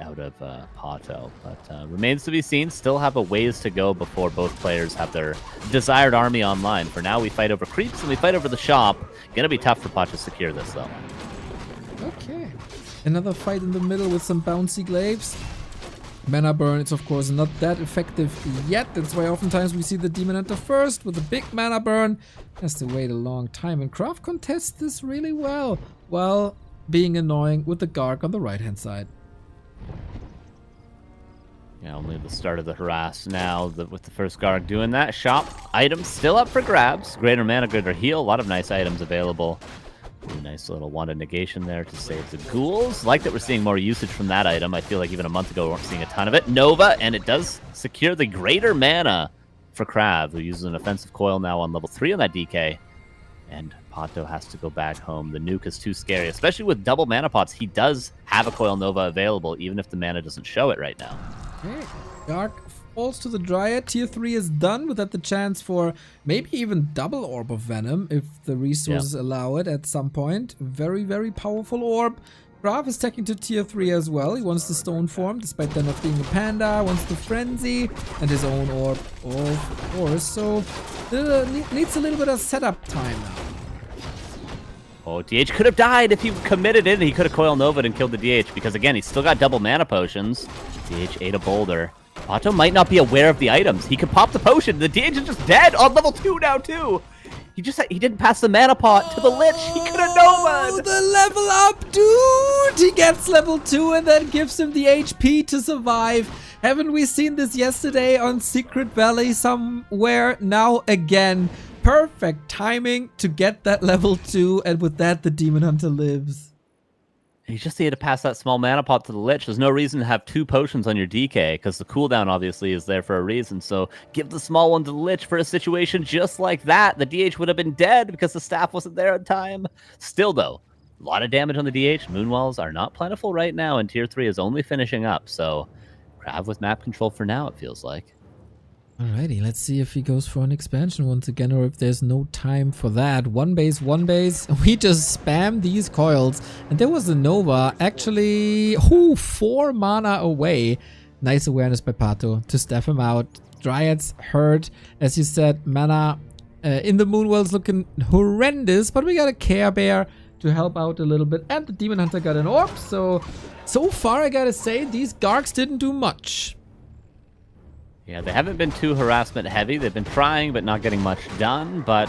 out of Pato, but remains to be seen. Still have a ways to go before both players have their desired army online. For now, we fight over creeps and we fight over the shop. Gonna be tough for Pato to secure this, though. Okay. Another fight in the middle with some bouncy glaives. Mana burn, it's of course not that effective yet. That's why oftentimes we see the Demon Hunter first with a big mana burn. Has to wait a long time, and Kraft contests this really well, while being annoying with the Garg on the right hand side. Yeah, only the start of the harass now with the first Garg doing that. Shop items still up for grabs. Greater mana, greater heal. A lot of nice items available. Really nice little wanted negation there to save the ghouls. Like that we're seeing more usage from that item. I feel like even a month ago we weren't seeing a ton of it. Nova, and it does secure the greater mana for Krav, who uses an offensive coil now on level 3 on that DK. And Pato has to go back home. The nuke is too scary, especially with double mana pots. He does have a Coil Nova available, even if the mana doesn't show it right now. Okay, Dark falls to the Dryad. Tier 3 is done, with that the chance for maybe even double Orb of Venom if the resources allow it at some point. Very, very powerful orb. Graf is taking to tier 3 as well. He wants the stone form, despite that not being a panda. Wants the frenzy and his own orb, of course. So needs a little bit of setup time now. Oh, DH could have died if he committed it. He could have Coil Nova'd and killed the DH because, again, he's still got double mana potions. DH ate a boulder. Pato might not be aware of the items. He could pop the potion. The DH is just dead on level 2 now, too. He didn't pass the mana pot to the Lich. He could have Nova'd. The level up, dude! He gets level 2 and then gives him the HP to survive. Haven't we seen this yesterday on Secret Valley somewhere? Now again. Perfect timing to get that level 2, and with that, the Demon Hunter lives. You just need to pass that small mana pot to the Lich. There's no reason to have 2 potions on your DK, because the cooldown obviously is there for a reason. So give the small one to the Lich for a situation just like that. The DH would have been dead because the staff wasn't there in time. Still, though, a lot of damage on the DH. Moonwells are not plentiful right now, and Tier 3 is only finishing up. So Krav with map control for now, it feels like. Alrighty, let's see if he goes for an expansion once again, or if there's no time for that. One base. We just spam these coils. And there was a Nova, actually, 4 mana away. Nice awareness by Pato to staff him out. Dryads hurt. As you said, mana in the Moonwell's looking horrendous, but we got a Care Bear to help out a little bit. And the Demon Hunter got an orb, so far I gotta say, these Gargs didn't do much. Yeah, they haven't been too harassment heavy. They've been trying, but not getting much done. But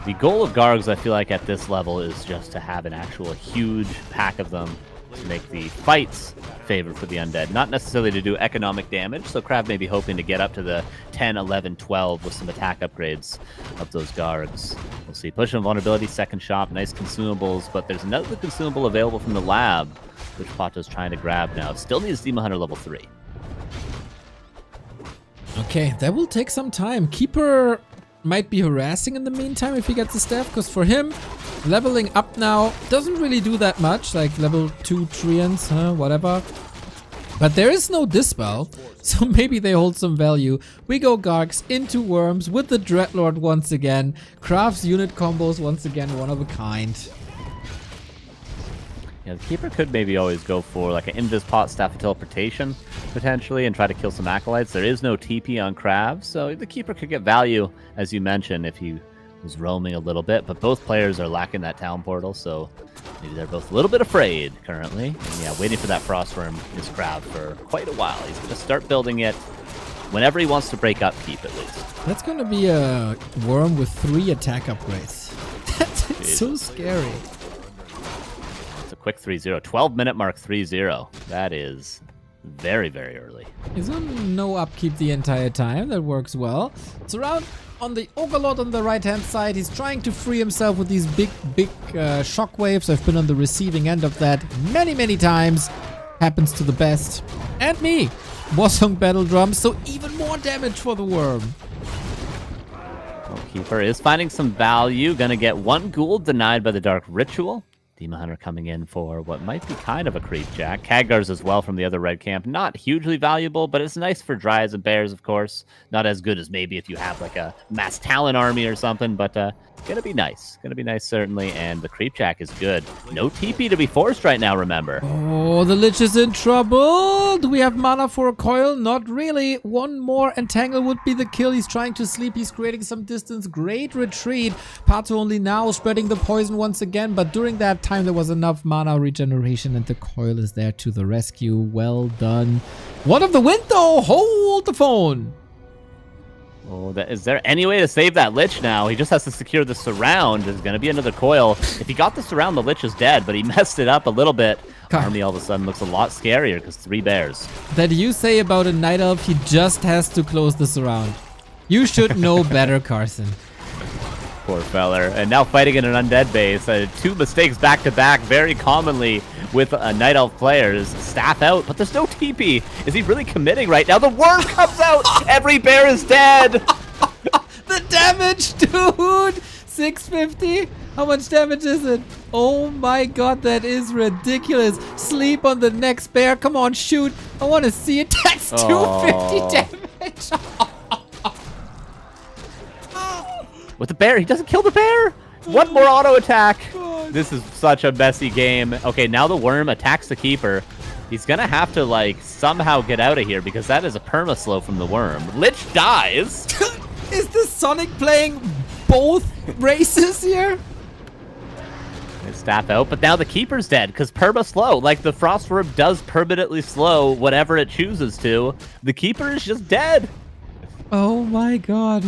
the goal of Gargs, I feel like, at this level is just to have an actual huge pack of them to make the fights favor for the undead. Not necessarily to do economic damage. So Krav may be hoping to get up to the 10, 11, 12 with some attack upgrades of those Gargs. We'll see. Push and vulnerability, second shop, nice consumables. But there's another consumable available from the lab, which Pato's trying to grab now. Still needs Demon Hunter level 3. Okay, that will take some time. Keeper might be harassing in the meantime if he gets the staff, because for him, leveling up now doesn't really do that much, like level 2 Treants, whatever. But there is no Dispel, so maybe they hold some value. We go Gargs into Worms with the Dreadlord once again. Crafts unit combos once again, one of a kind. Yeah, the Keeper could maybe always go for like an Invis Pot, Staff of Teleportation, potentially, and try to kill some Acolytes. There is no TP on Krav, so the Keeper could get value, as you mentioned, if he was roaming a little bit. But both players are lacking that Town Portal, so maybe they're both a little bit afraid currently. And yeah, waiting for that Frostworm is Krav for quite a while. He's going to start building it whenever he wants to break upkeep, at least. That's going to be a Worm with 3 attack upgrades. That's so scary. Quick 3-0. 12-minute mark 3-0. That is very, very early. He's on no upkeep the entire time. That works well. It's around on the Ogre on the right-hand side. He's trying to free himself with these big shockwaves. I've been on the receiving end of that many, many times. Happens to the best. And me. Wasong Battle Drum, so even more damage for the Worm. Keeper is finding some value. Gonna get 1 ghoul denied by the Dark Ritual. Demon Hunter coming in for what might be kind of a creep jack. Khadgars as well from the other red camp. Not hugely valuable, but it's nice for Dryads and Bears, of course. Not as good as maybe if you have like a Mass Talon army or something, but gonna be nice. Gonna be nice, certainly, and the creep jack is good. No TP to be forced right now, remember. Oh, the Lich is in trouble. Do we have mana for a coil? Not really. One more entangle would be the kill. He's trying to sleep. He's creating some distance. Great retreat. Pato only now spreading the poison once again, but during that time there was enough mana regeneration and the coil is there to the rescue. Well done. One of the wind though. Hold the phone. Oh, is there any way to save that Lich now? He just has to secure the surround. There's going to be another coil. If he got the surround, the Lich is dead, but he messed it up a little bit. God. Army all of a sudden looks a lot scarier because 3 bears. That you say about a Night Elf, he just has to close the surround. You should know better, Carson. Poor feller. And now fighting in an undead base. 2 mistakes back to back very commonly with Night Elf players. Staff out, but there's no TP. Is he really committing right now? The worm comes out! Every bear is dead! The damage, dude! 650? How much damage is it? Oh my god, that is ridiculous. Sleep on the next bear. Come on, shoot. I want to see it. That's 250 damage. With the bear, he doesn't kill the bear. One more auto attack. Oh, This is such a messy game. Okay, now the worm attacks the keeper. He's gonna have to, like, somehow get out of here because that is a perma-slow from the worm. Lich dies. Is the Sonic playing both races here? His staff out, but now the keeper's dead because perma-slow. Like, the Frostworm does permanently slow whatever it chooses to. The keeper is just dead. Oh my god.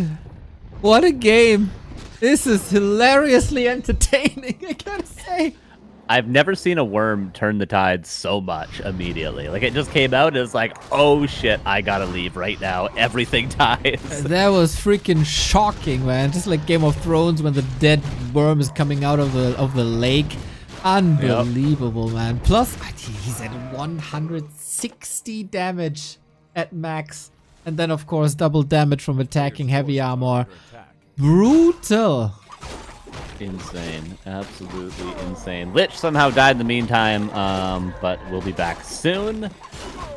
What a game. This is hilariously entertaining, I gotta say. I've never seen a worm turn the tide so much immediately. Like, it just came out and it's like, oh shit, I gotta leave right now. Everything dies. That was freaking shocking, man. Just like Game of Thrones when the dead worm is coming out of the lake. Unbelievable, man. Plus, he's at 160 damage at max. And then, of course, double damage from attacking heavy armor. Brutal. Insane. Absolutely insane. Lich somehow died in the meantime, but we'll be back soon.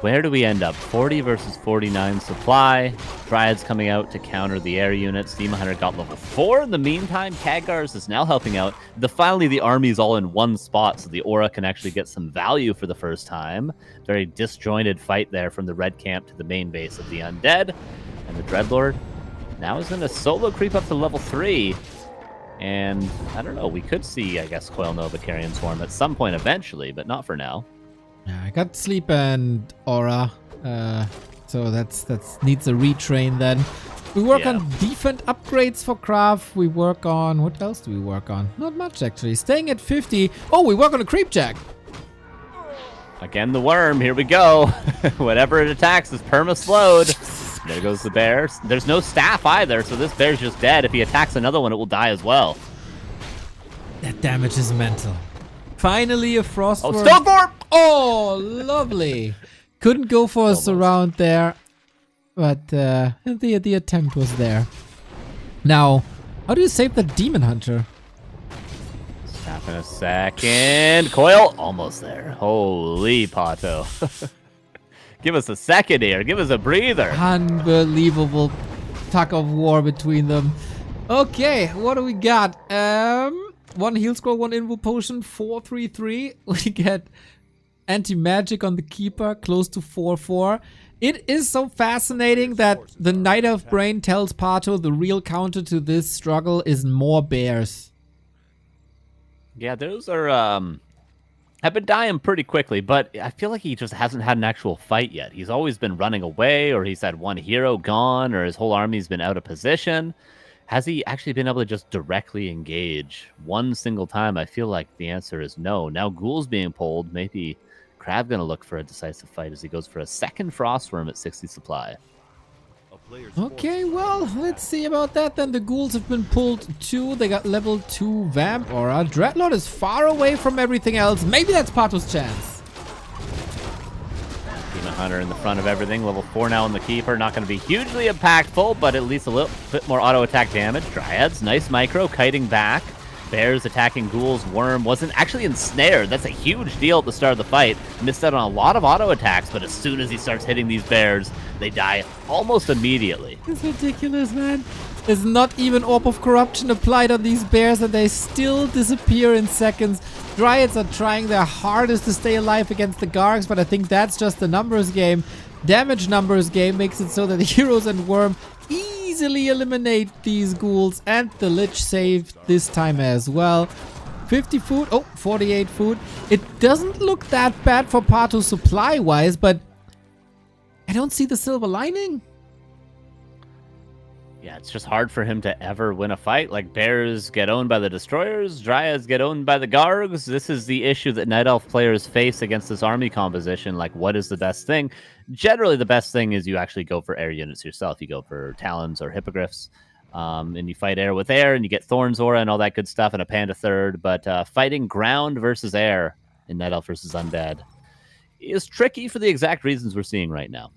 Where do we end up? 40 versus 49 supply. Dryad's coming out to counter the air units. Demon Hunter got level 4. In the meantime, Khadgar's is now helping out. Finally, the army's all in one spot, so the aura can actually get some value for the first time. Very disjointed fight there from the red camp to the main base of the undead. And the Dreadlord now is going to solo creep up to level 3. And I don't know, we could see, I guess, Coil Nova Carrion Swarm at some point eventually, but not for now. Yeah, I got Sleep and Aura, so that's needs a retrain then. We work on defense upgrades for Craft. We work on, what else do we work on? Not much actually. Staying at 50. Oh, we work on a Creep Jack. Again, the worm, here we go. Whatever it attacks is perma-slowed. There goes the bear. There's no staff either, so this bear's just dead. If he attacks another one, it will die as well. That damage is mental. Finally, a frost. Oh, Stoneform! Oh, lovely. Couldn't go for a surround there, but the attempt was there. Now, how do you save the Demon Hunter? Snap in a second. Coil, almost there. Holy Pato. Give us a second here. Give us a breather. Unbelievable tug of war between them. Okay, what do we got? One heal scroll, one invul potion, 4-3-3. We get anti-magic on the keeper, close to 4-4. It is so fascinating that the Night Elf brain tells Pato the real counter to this struggle is more bears. Yeah, those are have been dying pretty quickly, but I feel like he just hasn't had an actual fight yet. He's always been running away, or he's had one hero gone, or his whole army's been out of position. Has he actually been able to just directly engage one single time? I feel like the answer is no. Now Ghoul's being pulled. Maybe Crab gonna look for a decisive fight as he goes for a second Frostworm at 60 supply. Okay, well, let's see about that then. The ghouls have been pulled too. They got level 2 Vamp Aura. Dreadlord is far away from everything else. Maybe that's Pato's chance. Demon Hunter in the front of everything. Level 4 now on the Keeper. Not going to be hugely impactful, but at least a little bit more auto attack damage. Dryads, nice micro, kiting back. Bears attacking Ghouls. Worm wasn't actually ensnared. That's a huge deal at the start of the fight. Missed out on a lot of auto attacks, but as soon as he starts hitting these bears, they die almost immediately. It's ridiculous, man. There's not even Orb of Corruption applied on these bears, and they still disappear in seconds. Dryads are trying their hardest to stay alive against the Gargs, but I think that's just a numbers game. Damage numbers game makes it so that the heroes and Worm easily eliminate these ghouls, and the Lich saved this time as well. 50 food, 48 food. It doesn't look that bad for Pato supply-wise, but I don't see the silver lining. Yeah, it's just hard for him to ever win a fight. Like, bears get owned by the destroyers, dryads get owned by the gargs. This is the issue that Night Elf players face against this army composition. Like, what is the best thing? Generally, the best thing is you actually go for air units yourself. You go for talons or hippogriffs, and you fight air with air, and you get Thorn's Aura and all that good stuff, and a Panda third. But fighting ground versus air in Night Elf versus Undead is tricky for the exact reasons we're seeing right now.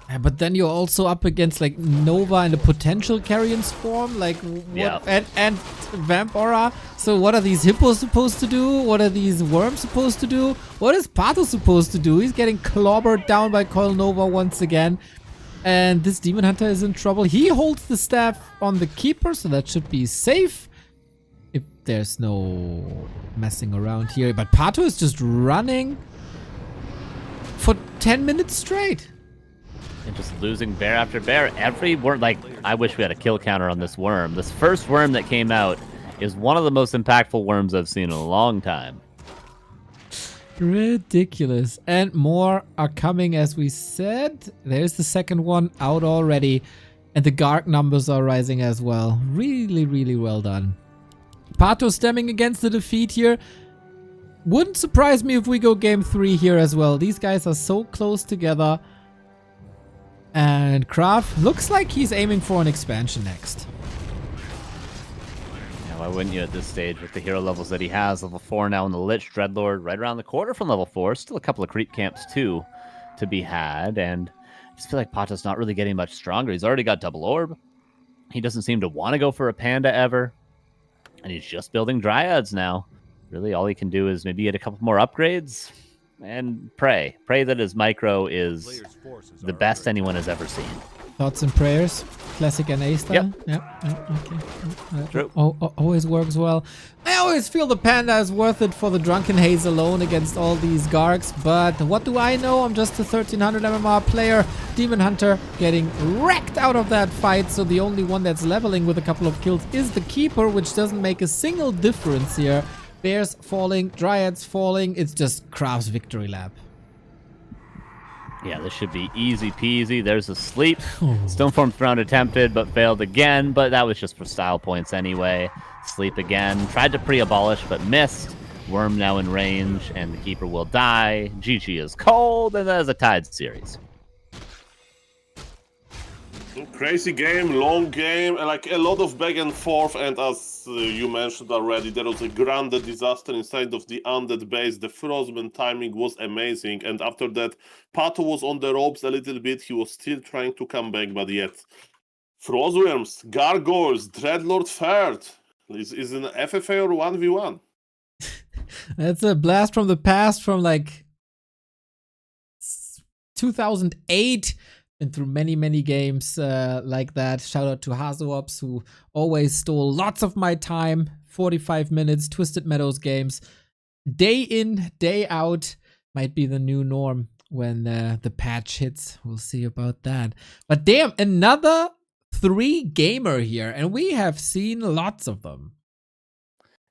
Yeah, but then you're also up against like Nova and a potential Carrion Swarm, like and Vamp Aura. So what are these hippos supposed to do? What are these worms supposed to do? What is Pato supposed to do? He's getting clobbered down by Coil Nova once again. And this Demon Hunter is in trouble. He holds the staff on the Keeper, so that should be safe. if there's no messing around here. But Pato is just running for 10 minutes straight. And just losing bear after bear. Every worm, like, I wish we had a kill counter on this worm. This first worm that came out is one of the most impactful worms I've seen in a long time. Ridiculous. And more are coming, as we said. There's the second one out already. And the Garg numbers are rising as well. Really, really well done. Pato stemming against the defeat here. Wouldn't surprise me if we go game 3 here as well. These guys are so close together. And Kraft looks like he's aiming for an expansion next. Yeah, why wouldn't you at this stage with the hero levels that he has? Level 4 now in the Lich, Dreadlord right around the corner from level 4. Still a couple of creep camps too to be had. And I just feel like Pato's not really getting much stronger. He's already got double orb. He doesn't seem to want to go for a panda ever. And he's just building dryads now. Really, all he can do is maybe get a couple more upgrades and pray. Pray that his micro is the best anyone has ever seen. Thoughts and prayers. Classic NA style. Yep. Okay. True. Always works well. I always feel the panda is worth it for the Drunken Haze alone against all these Gargs. But what do I know? I'm just a 1300 MMR player. Demon Hunter getting wrecked out of that fight. So the only one that's leveling with a couple of kills is the Keeper, which doesn't make a single difference here. Bears falling, Dryads falling. It's just Kraft's victory lap. Yeah, this should be easy peasy. There's a sleep. Stoneform Throne attempted, but failed again. But that was just for style points anyway. Sleep again. Tried to pre-abolish, but missed. Worm now in range, and the Keeper will die. GG is cold, and that is a tied series. Crazy game, long game, and like a lot of back and forth, and as you mentioned already, there was a grand disaster inside of the undead base. The Frostman timing was amazing, and after that, Pato was on the ropes a little bit. He was still trying to come back, but yet, Frostworms, Gargoyles, Dreadlord third. Is an FFA or 1v1? That's a blast from the past from like 2008. Been through many games like that. Shout out to Hazops, who always stole lots of my time. 45 minutes, Twisted Meadows games. Day in, day out might be the new norm when the patch hits. We'll see about that. But damn, another 3 gamer here, and we have seen lots of them.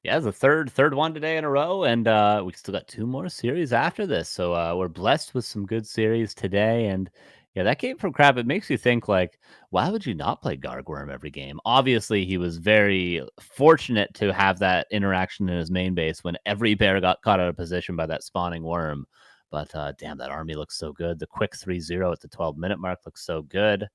Yeah, the third one today in a row, and we still got 2 more series after this. So we're blessed with some good series today, and yeah, that game from Crab, it makes you think, like, why would you not play Gargworm every game? Obviously, he was very fortunate to have that interaction in his main base when every bear got caught out of position by that spawning worm. But damn, that army looks so good. The quick 3-0 at the 12-minute mark looks so good.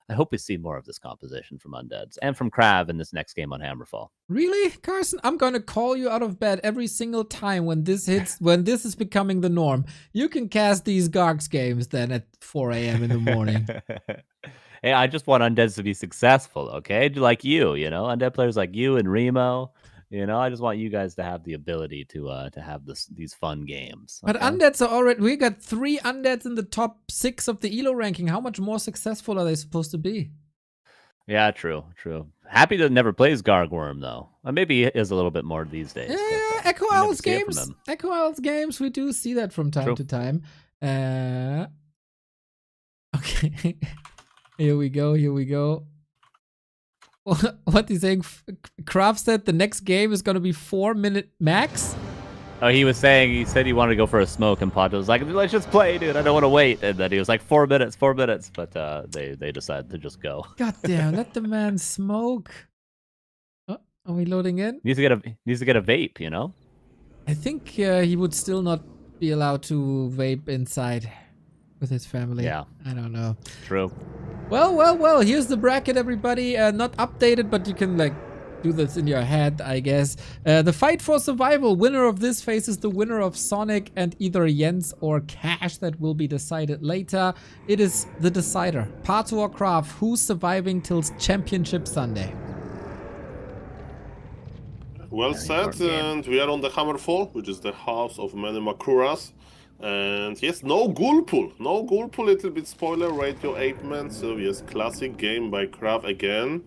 I hope we see more of this composition from Undeads and from Crab in this next game on Hammerfall. Really, Carson? I'm gonna call you out of bed every single time when this hits, when this is becoming the norm. You can cast these Gargs games then at 4 a.m. in the morning. Hey, I just want Undeads to be successful, okay? Like you know, Undead players like you and Remo. You know, I just want you guys to have the ability to have these fun games. Okay? But Undeads are already... We got 3 Undeads in the top 6 of the ELO ranking. How much more successful are they supposed to be? Yeah, true. Happy that never plays Gargworm, though. Maybe he is a little bit more these days. Yeah, Echo Owls games. Echo Owls games, we do see that from time to time. Okay. Here we go. What he's saying, Kraft said the next game is going to be 4-minute max. Oh, he said he wanted to go for a smoke, and Pato was like, let's just play, dude. I don't want to wait. And then he was like, 4 minutes. But they decided to just go. God damn, let the man smoke. Oh, are we loading in? Needs to get a vape, you know? I think he would still not be allowed to vape inside with his family. Yeah. I don't know. True. Well, here's the bracket, everybody. Not updated, but you can, like, do this in your head, I guess. The fight for survival. Winner of this faces the winner of Sonic and either Jens or Cash. That will be decided later. It is the decider. Pato or Kraft, who's surviving till Championship Sunday? Well said, and we are on the Hammerfall, which is the house of many Makuras. And yes, no Ghoulpool, little bit spoiler, Radio 8-man, so yes, classic game by Kraft again.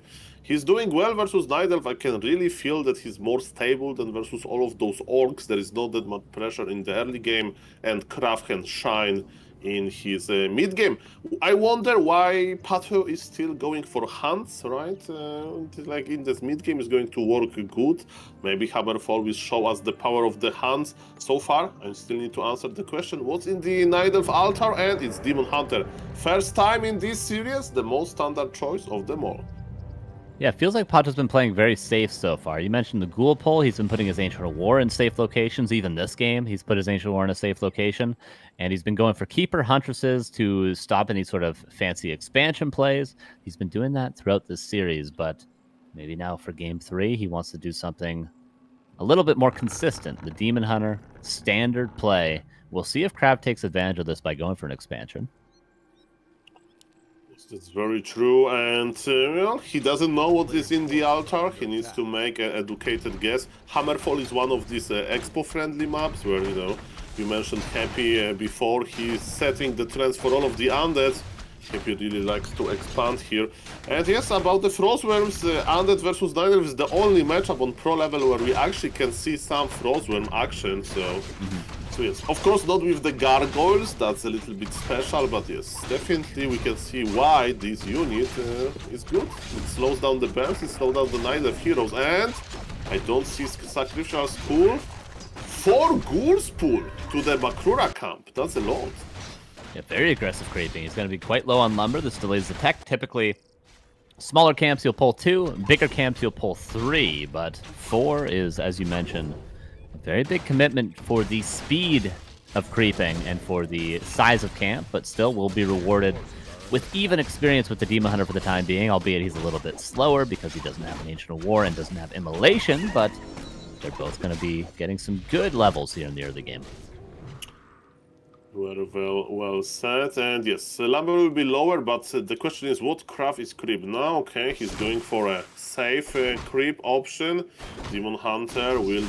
He's doing well versus Night Elf. I can really feel that he's more stable than versus all of those orcs. There is not that much pressure in the early game, and Kraft can shine in his mid game. I wonder why Pato is still going for hunts, right? Like in this mid game is going to work good. Maybe Hammerfall will show us the power of the hunts. So far, I still need to answer the question, what's in the Night Elf altar? And it's Demon Hunter. First time in this series, the most standard choice of them all. Yeah, it feels like Pato's been playing very safe so far. You mentioned the Ghoul Pole. He's been putting his Ancient War in safe locations. Even this game, he's put his Ancient War in a safe location. And he's been going for Keeper Huntresses to stop any sort of fancy expansion plays. He's been doing that throughout this series, but maybe now for Game 3, he wants to do something a little bit more consistent. The Demon Hunter, standard play. We'll see if Crab takes advantage of this by going for an expansion. That's very true, and well, he doesn't know what is in the altar. He needs to make an educated guess. Hammerfall is one of these expo-friendly maps where, you know, you mentioned Happy before. He's setting the trends for all of the undeads. Happy really likes to expand here. And yes, about the Frostworms, Undead versus Night Elf is the only matchup on pro level where we actually can see some Frostworm action, so... So yes, of course not with the gargoyles, that's a little bit special, but yes, definitely we can see why this unit is good. It slows down the bears, it slows down the Night Elf heroes, and I don't see Sacrificial Spool. 4 Ghouls Pool to the Bakrura camp, that's a lot. Yeah, very aggressive creeping. He's going to be quite low on lumber. This delays the tech. Typically, smaller camps you'll pull 2, bigger camps you'll pull 3, but 4 is, as you mentioned, very big commitment for the speed of creeping and for the size of camp, but still will be rewarded with even experience with the Demon Hunter for the time being, albeit he's a little bit slower because he doesn't have an Ancient War and doesn't have Immolation, but they're both going to be getting some good levels here in the early game. Well said, and yes, lumber will be lower, but the question is what craft is creep now? Okay, he's going for a safe creep option. Demon Hunter will...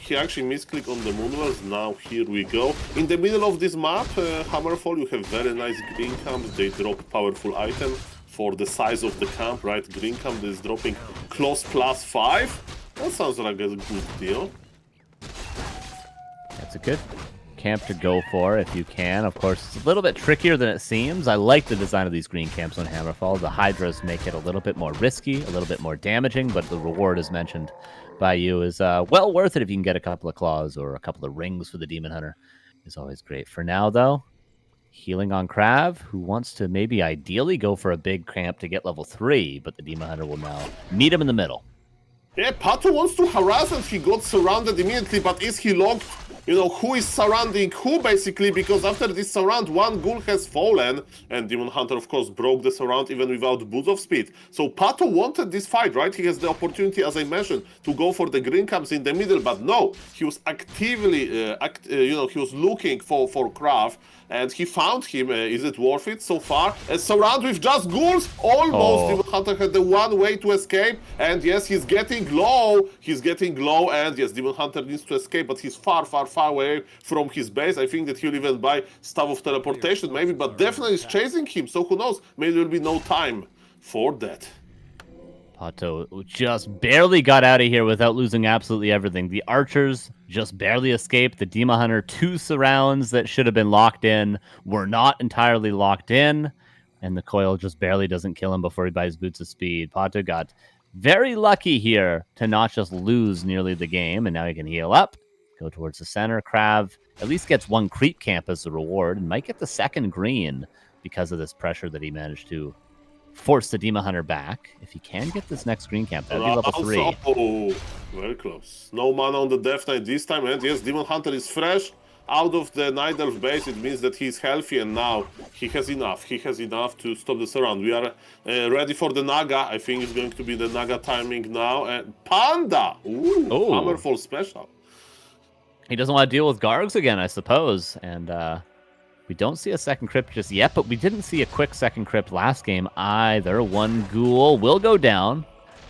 he actually misclicked on the Moonwells, now here we go. In the middle of this map, Hammerfall, you have very nice green camps, they drop powerful item for the size of the camp, right? Green camp is dropping close +5. That sounds like a good deal. That's a good camp to go for if you can. Of course, it's a little bit trickier than it seems. I like the design of these green camps on Hammerfall. The Hydras make it a little bit more risky, a little bit more damaging, but the reward, as mentioned by you, is well worth it if you can get a couple of claws or a couple of rings for the Demon Hunter. Is always great. For now, though, healing on Krav, who wants to maybe ideally go for a big camp to get level 3, but the Demon Hunter will now meet him in the middle. Yeah, Pato wants to harass and he got surrounded immediately, but is he locked? You know, who is surrounding who, basically, because after this surround, one ghoul has fallen, and Demon Hunter, of course, broke the surround even without boost of speed. So Pato wanted this fight, right? He has the opportunity, as I mentioned, to go for the green camps in the middle, but no, he was actively, he was looking for Krav, and he found him. Is it worth it so far? A surround with just ghouls? Almost. Demon Hunter had the one way to escape, and yes, he's getting low. And yes, Demon Hunter needs to escape, but he's far away from his base. I think that he'll even buy Staff of Teleportation, maybe, but definitely is chasing him, so who knows? Maybe there will be no time for that. Pato just barely got out of here without losing absolutely everything. The archers just barely escaped. The Demon Hunter, 2 surrounds that should have been locked in were not entirely locked in. And the coil just barely doesn't kill him before he buys Boots of Speed. Pato got very lucky here to not just lose nearly the game. And now he can heal up, go towards the center. Krav at least gets 1 creep camp as a reward and might get the 2nd green because of this pressure that he managed to force the Demon Hunter back. If he can get this next green camp, that'd be level 3. Oh, very close. No mana on the Death Knight this time, and yes, Demon Hunter is fresh out of the Night Elf base. It means that he's healthy, and now he has enough. He has enough to stop the surround. We are ready for the Naga. I think it's going to be the Naga timing now. And Panda! Ooh, Hammerfall special. He doesn't want to deal with Gargs again, I suppose, and we don't see a 2nd crypt just yet, but we didn't see a quick 2nd crypt last game either. 1 ghoul will go down.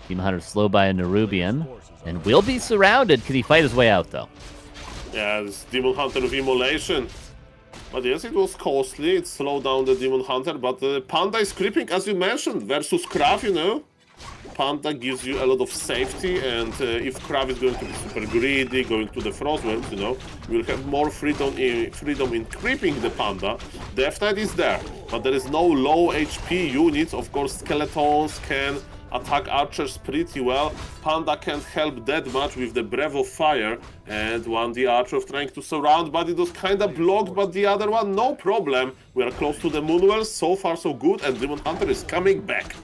Demon Hunter slow by a Nerubian, and will be surrounded. Could he fight his way out, though? Yeah, this Demon Hunter with Immolation. But yes, it was costly. It slowed down the Demon Hunter, but Panda is creeping, as you mentioned, versus Krav, you know. Panda gives you a lot of safety, and if Krav is going to be super greedy, going to the Frostworms, you know, you'll have more freedom in creeping the Panda. Death Knight is there, but there is no low HP units. Of course, Skeletons can attack archers pretty well. Panda can't help that much with the Breath of Fire, and one the archer trying to surround, but it was kind of blocked, but the other one, no problem. We are close to the Moonwells, so far so good, and Demon Hunter is coming back.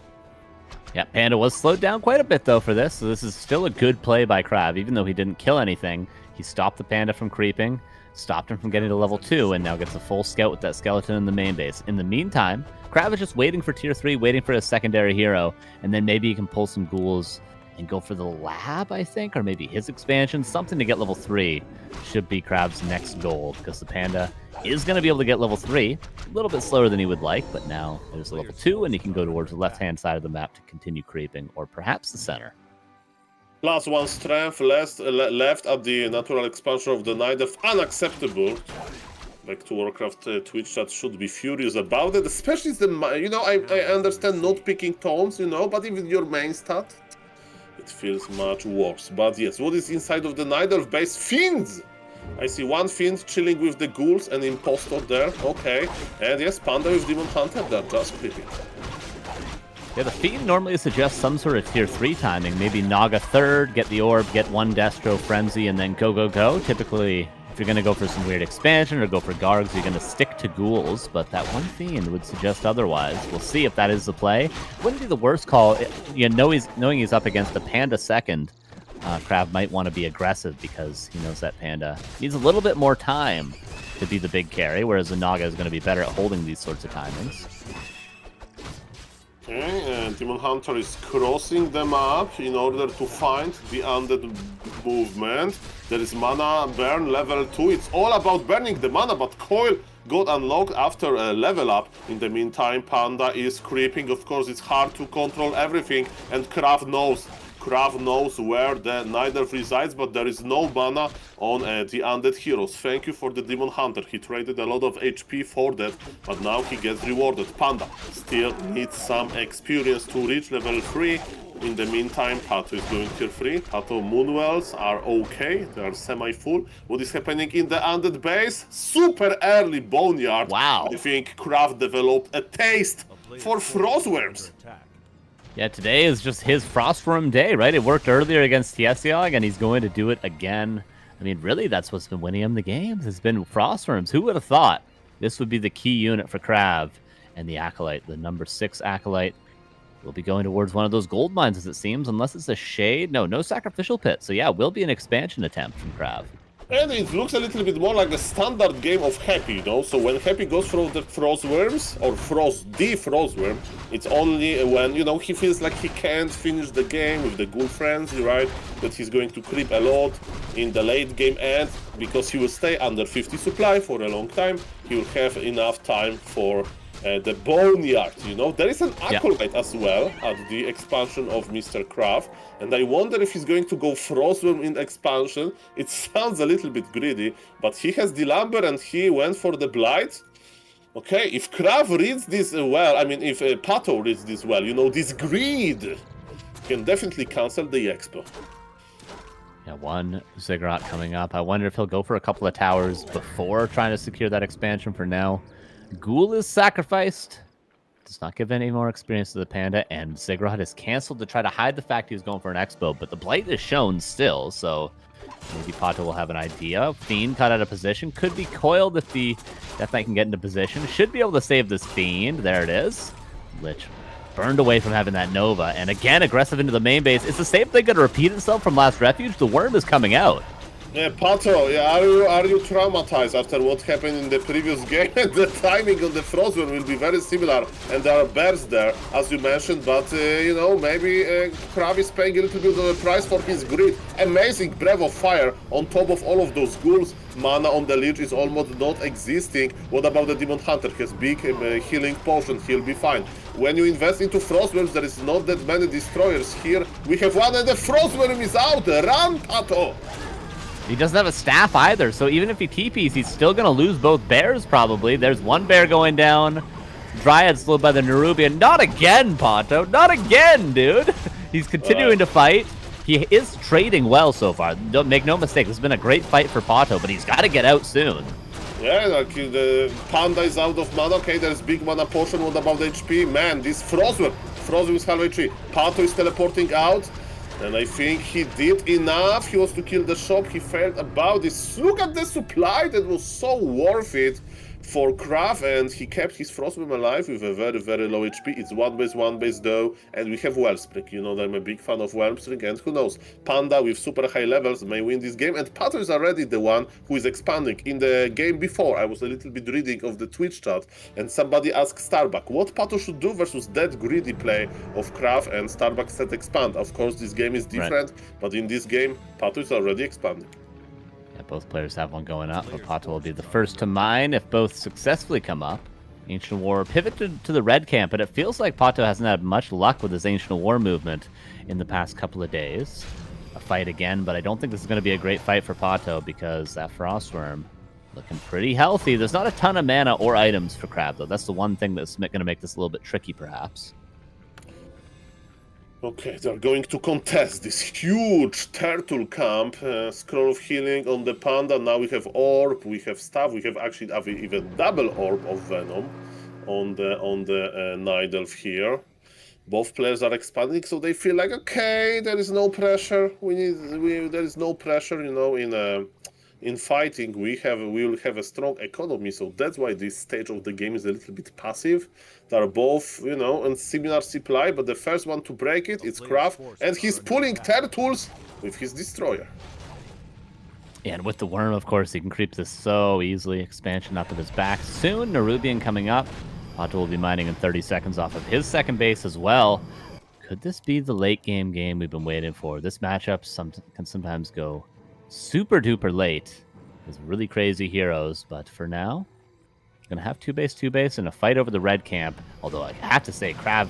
Yeah, Panda was slowed down quite a bit, though, for this. So this is still a good play by Krav. Even though he didn't kill anything, he stopped the Panda from creeping, stopped him from getting to level 2, and now gets a full scout with that skeleton in the main base. In the meantime, Krav is just waiting for tier 3, waiting for a secondary hero, and then maybe he can pull some ghouls and go for the lab, I think, or maybe his expansion. Something to get level 3 should be Krav's next goal, because the Panda is going to be able to get level 3. A little bit slower than he would like, but now there's a level 2, and he can go towards the left-hand side of the map to continue creeping, or perhaps the center. Plus 1 strength left at the natural expansion of the Night of unacceptable. Back to Warcraft Twitch chat should be furious about it, especially the, you know, I understand not picking tones, you know, but even your main stat, it feels much worse. But yes, what is inside of the Night Elf base? Fiends! I see one Fiend chilling with the ghouls and Impostor there, okay. And yes, Panda with Demon Hunter, they're just creeping. Yeah, the Fiend normally suggests some sort of tier 3 timing. Maybe Naga 3rd, get the orb, get one Destro Frenzy, and then go, go, go. Typically, if you're going to go for some weird expansion or go for Gargs, you're going to stick to ghouls, but that one Fiend would suggest otherwise. We'll see if that is the play. Wouldn't be the worst call. You know, knowing he's up against the Panda 2nd, Krav might want to be aggressive because he knows that Panda needs a little bit more time to be the big carry, whereas the Naga is going to be better at holding these sorts of timings. Okay, and Demon Hunter is crossing them up in order to find the undead movement. There is mana burn level 2. It's all about burning the mana, but Coil got unlocked after a level up. In the meantime, Panda is creeping. Of course, it's hard to control everything, and Krav knows where the Night Elf resides, but there is no mana on the undead heroes. Thank you for the Demon Hunter. He traded a lot of HP for that, but now he gets rewarded. Panda still needs some experience to reach level 3. In the meantime, Pato is going tier 3. Pato Moonwells are okay. They are semi-full. What is happening in the undead base? Super early Boneyard. Wow. I think Krav developed a taste for Frostworms. Yeah, today is just his Frostworm day, right? It worked earlier against Tsiog, and he's going to do it again. I mean, really, that's what's been winning him the games. It's been Frostworms. Who would have thought this would be the key unit for Krav? And the Acolyte, the number 6 Acolyte, will be going towards one of those gold mines, as it seems, unless it's a Shade. No Sacrificial Pit. So yeah, will be an expansion attempt from Krav. And it looks a little bit more like a standard game of Happy, you know? So when Happy goes for the Frostworms, or the Frostworm, it's only when, you know, he feels like he can't finish the game with the Ghoul Frenzy, right? That he's going to creep a lot in the late game, and because he will stay under 50 supply for a long time, he will have enough time for the Boneyard, you know? There is an Acolyte as well at the expansion of Mr. Krav, and I wonder if he's going to go Frostworm in expansion. It sounds a little bit greedy, but he has the Lumber and he went for the Blight. Okay, if Krav reads this well, I mean, if Pato reads this well, you know, this greed can definitely cancel the Expo. Yeah, one Ziggurat coming up. I wonder if he'll go for a couple of towers before trying to secure that expansion. For now, Ghoul is sacrificed. Does not give any more experience to the Panda, and Ziggurat is canceled to try to hide the fact he's going for an Expo, but the Blight is shown still, so maybe Pato will have an idea. Fiend cut out of position. Could be coiled if the Death Knight can get into position. Should be able to save this Fiend. There it is. Lich burned away from having that Nova, and again, aggressive into the main base. Is the same thing going to repeat itself from last Refuge? The Worm is coming out. Yeah, Pato, yeah, are you traumatized after what happened in the previous game? The timing on the Frostworm will be very similar, and there are bears there, as you mentioned, but, you know, maybe Krav is paying a little bit of a price for his greed. Amazing Breath of Fire on top of all of those ghouls. Mana on the Lich is almost not existing. What about the Demon Hunter? He has big healing potion, he'll be fine. When you invest into Frostworms, there is not that many destroyers here. We have one, and the Frostworm is out! Run, Pato! He doesn't have a staff either, so even if he TPs, he's still going to lose both bears, probably. There's one bear going down. Dryad slowed by the Nerubian. Not again, Pato. Not again, dude. He's continuing to fight. He is trading well so far. Don't make no mistake. This has been a great fight for Pato, but he's got to get out soon. Yeah, like the Panda is out of mana. Okay, there's big mana potion. What about the HP? Man, this Frostwell is half HP. Pato is teleporting out. And I think he did enough. He was to kill the shop. He failed about this. Look at the supply. That was so worth it for Krav, and he kept his Frostbeam alive with a very, very low HP. It's one base though, and we have Whelmspring. You know that I'm a big fan of Whelmspring, and who knows, Panda with super high levels may win this game, and Pato is already the one who is expanding. In the game before, I was a little bit reading of the Twitch chat, and somebody asked Starbuck what Pato should do versus that greedy play of Krav, and Starbuck said expand. Of course, this game is different, but in this game, Pato is already expanding. Yeah, both players have one going up, but Pato will be the first to mine if both successfully come up. Ancient War pivoted to the red camp, but it feels like Pato hasn't had much luck with his Ancient War movement in the past couple of days. A fight again, but I don't think this is going to be a great fight for Pato because that Frostworm looking pretty healthy. There's not a ton of mana or items for Crab, though. That's the one thing that's going to make this a little bit tricky, perhaps. Okay, they're going to contest this huge turtle camp. Scroll of Healing on the Panda. Now we have Orb, we have Staff, we have actually even double Orb of Venom on the Night Elf here. Both players are expanding, so they feel like, okay, there is no pressure. There is no pressure, you know, in fighting. We will have a strong economy, so that's why this stage of the game is a little bit passive. They are both, you know, on similar supply, but the first one to break it is Krav, and he's pulling turtles with his destroyer. And with the worm, of course, he can creep this so easily. Expansion up at his back. Soon, Nerubian coming up. Pato will be mining in 30 seconds off of his second base as well. Could this be the late game we've been waiting for? This matchup can sometimes go super duper late with really crazy heroes, but for now, gonna have two base and a fight over the red camp. Although I have to say, Krav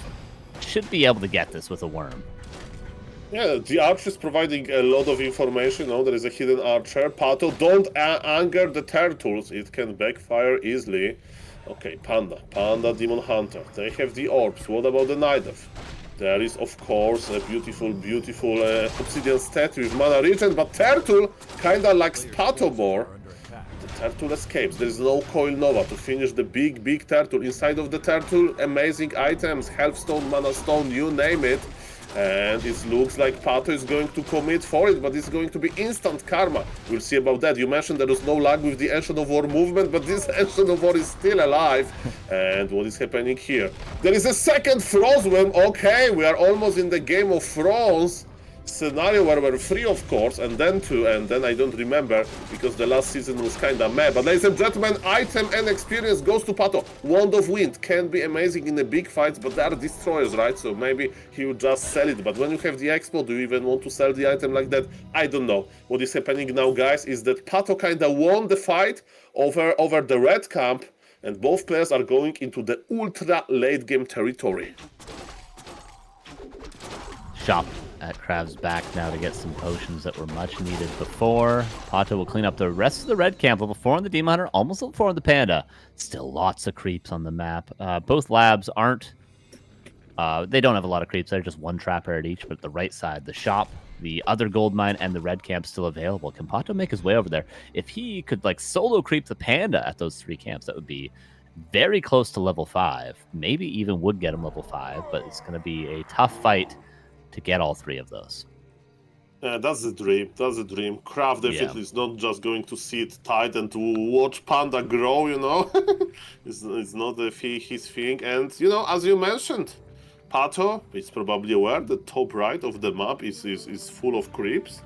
should be able to get this with a worm. Yeah, the archer is providing a lot of information. You know, there is a hidden archer. Pato, don't anger the turtles. It can backfire easily. Okay, Panda, Demon Hunter. They have the orbs. What about the Night Elf? There is, of course, a beautiful obsidian statue with mana regen, but Turtle kinda likes Pato more. The Turtle escapes. There is no Coil Nova to finish the big Turtle. Inside of the Turtle, amazing items, Health Stone, Mana Stone, you name it. And it looks like Pato is going to commit for it, but it's going to be instant karma. We'll see about that. You mentioned there was no lag with the Ancient of War movement, but this Ancient of War is still alive. And what is happening here? There is a second Frostworm. Okay, we are almost in the Game of Thrones scenario where we're free, of course, and then two, and then I don't remember because the last season was kinda meh. But ladies and gentlemen, item and experience goes to Pato. Wand of Wind can be amazing in the big fights, but they are destroyers, right? So maybe he would just sell it. But when you have the expo, do you even want to sell the item like that? I don't know. What is happening now, guys, is that Pato kinda won the fight over the red camp, and both players are going into the ultra late game territory. Shop at Krav's back now to get some potions that were much needed before. Pato will clean up the rest of the red camp. Level 4 on the Demon Hunter, almost level 4 on the Panda. Still lots of creeps on the map. Both labs aren't... they don't have a lot of creeps. They're just one trapper at each, but at the right side, the shop, the other gold mine, and the red camp still available. Can Pato make his way over there? If he could like solo creep the Panda at those three camps, that would be very close to level 5. Maybe even would get him level 5, but it's going to be a tough fight to get all three of those. Yeah, that's the dream. That's the dream. Krav definitely is not just going to sit tight and to watch Panda grow, you know. it's not his thing. And, you know, as you mentioned, Pato is probably aware the top right of the map is full of creeps.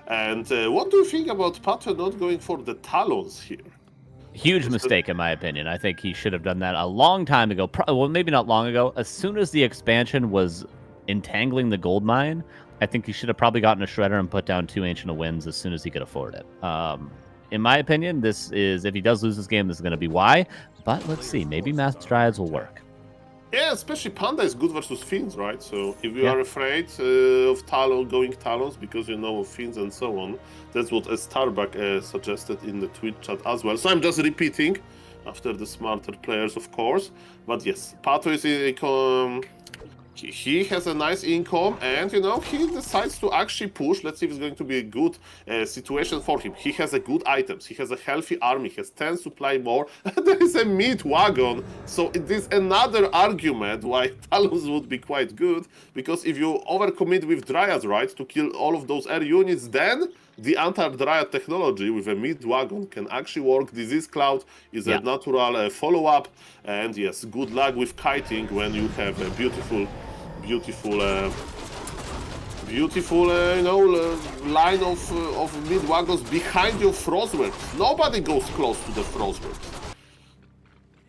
And what do you think about Pato not going for the Talons here? Huge mistake, in my opinion. I think he should have done that a long time ago. Well, maybe not long ago. As soon as the expansion was entangling the gold mine, I think he should have probably gotten a shredder and put down 2 Ancient of Winds as soon as he could afford it. In my opinion, this is, if he does lose this game, this is going to be why. But let's see, maybe Mass Triads will work. Yeah, especially Panda is good versus Fiends, right? So if you are afraid of going Talons because you know of Fiends and so on, that's what Starbuck suggested in the Twitch chat as well. So I'm just repeating. after the smarter players, of course. But yes, Pato is he has a nice income, and you know, he decides to actually push. Let's see if it's going to be a good situation for him. He has a good items, he has a healthy army, he has 10 supply more. There is a meat wagon, so it is another argument why Talons would be quite good, because if you overcommit with Dryads, right, to kill all of those air units, then the anti-Dryad technology with a meat wagon can actually work. Disease Cloud is a natural follow-up, and yes, good luck with kiting when you have a beautiful you know, line of mid wagons behind your Frostworks. Nobody goes close to the Frostworks.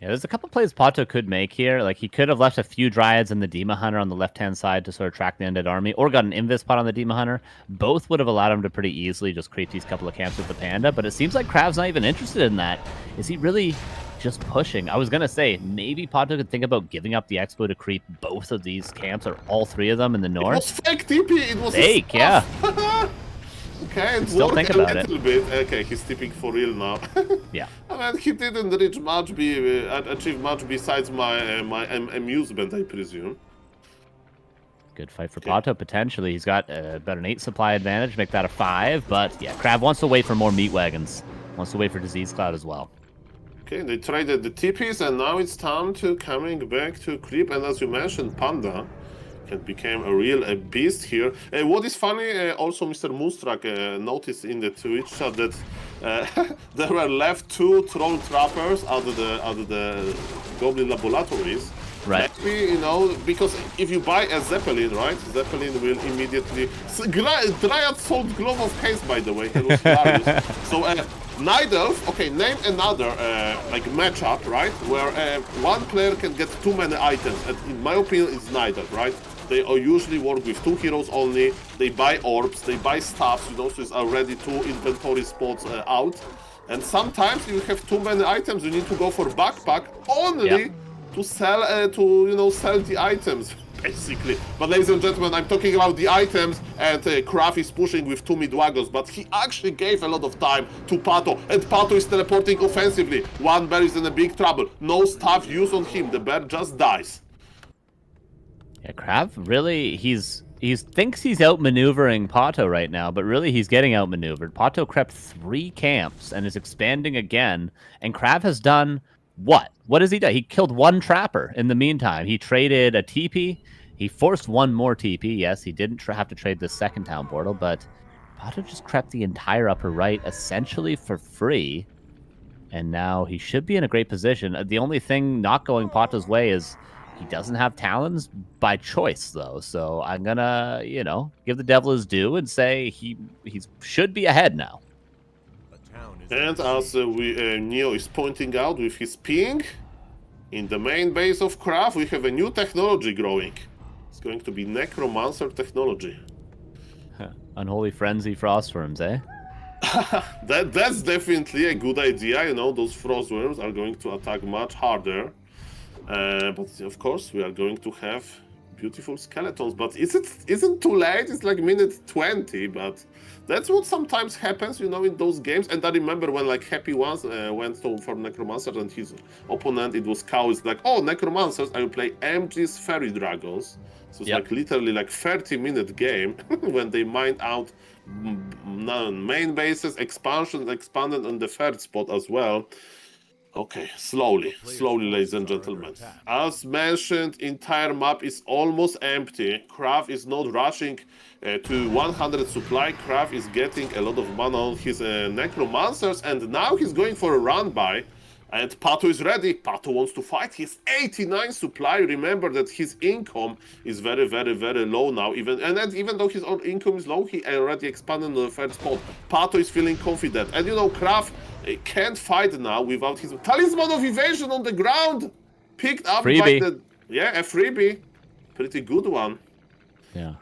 Yeah, there's a couple plays Pato could make here. Like, he could have left a few Dryads and the Demon Hunter on the left-hand side to sort of track the undead army, or got an Invis pot on the Demon Hunter. Both would have allowed him to pretty easily just create these couple of camps with the Panda, but it seems like Krav's not even interested in that. Is he really just pushing? I was going to say, maybe Pato could think about giving up the Expo to creep both of these camps, or all three of them in the north. It was fake TP, it was fake, yeah. Okay, it still worked think a about little bit. Okay, he's tipping for real now. Yeah. I mean, he didn't reach much, achieve much besides my amusement, I presume. Good fight for Pato, potentially. He's got about an 8 supply advantage, make that a 5, but yeah, Krav wants to wait for more meat wagons. Wants to wait for Disease Cloud as well. Okay, they traded the TPs, and now it's time to coming back to creep, and as you mentioned, Panda can become a real beast here. What is funny, also Mr. Moonstruck noticed in the Twitch chat that there were left 2 troll trappers out of the Goblin laboratories. Right. Maybe, you know, because if you buy a Zeppelin, right, Zeppelin will immediately... Dryad sold Glove of Haste, by the way, that was hilarious. So, Night Elf, okay, name another, like, matchup, right, where one player can get too many items, and in my opinion, it's Night Elf, right? They usually work with 2 heroes only, they buy orbs, they buy stuffs, you know, so it's already 2 inventory spots out. And sometimes you have too many items, you need to go for backpack only to sell, sell the items, basically. But ladies and gentlemen, I'm talking about the items, and Krav is pushing with 2 mid-wagons, but he actually gave a lot of time to Pato, and Pato is teleporting offensively. One bear is in a big trouble, no stuff used on him, the bear just dies. Yeah, Krav really, he thinks he's outmaneuvering Pato right now, but really he's getting outmaneuvered. Pato crept 3 camps and is expanding again, and Krav has done what? What has he done? He killed 1 trapper in the meantime. He traded a TP. He forced 1 more TP. Yes, he didn't have to trade the second town portal, but Pato just crept the entire upper right essentially for free, and now he should be in a great position. The only thing not going Pato's way is he doesn't have Talons by choice, though, so I'm gonna, you know, give the devil his due and say he should be ahead now. And as Neo is pointing out with his ping, in the main base of Krav, we have a new technology growing. It's going to be Necromancer technology. Unholy Frenzy Frostworms, eh? That's definitely a good idea, you know, those Frostworms are going to attack much harder. But of course, we are going to have beautiful skeletons. But isn't too late? It's like minute 20. But that's what sometimes happens, you know, in those games. And I remember when like Happy once went for Necromancer, and his opponent, it was Cow. It's like, oh, Necromancers, I will play MG's Fairy Dragons. So it's like literally like 30-minute game when they mine out main bases, expanded on the third spot as well. Okay, slowly, ladies and gentlemen. As mentioned, entire map is almost empty. Krav is not rushing to 100 supply. Krav is getting a lot of mana on his Necromancers, and now he's going for a run-by. And Pato is ready. Pato wants to fight. He's 89 supply. Remember that his income is very, very, very low now. Even though his own income is low, he already expanded on the third spot. Pato is feeling confident. And you know, Krav can't fight now without his Talisman of Evasion on the ground. Picked up by the... Yeah, a freebie. Pretty good one. Yeah.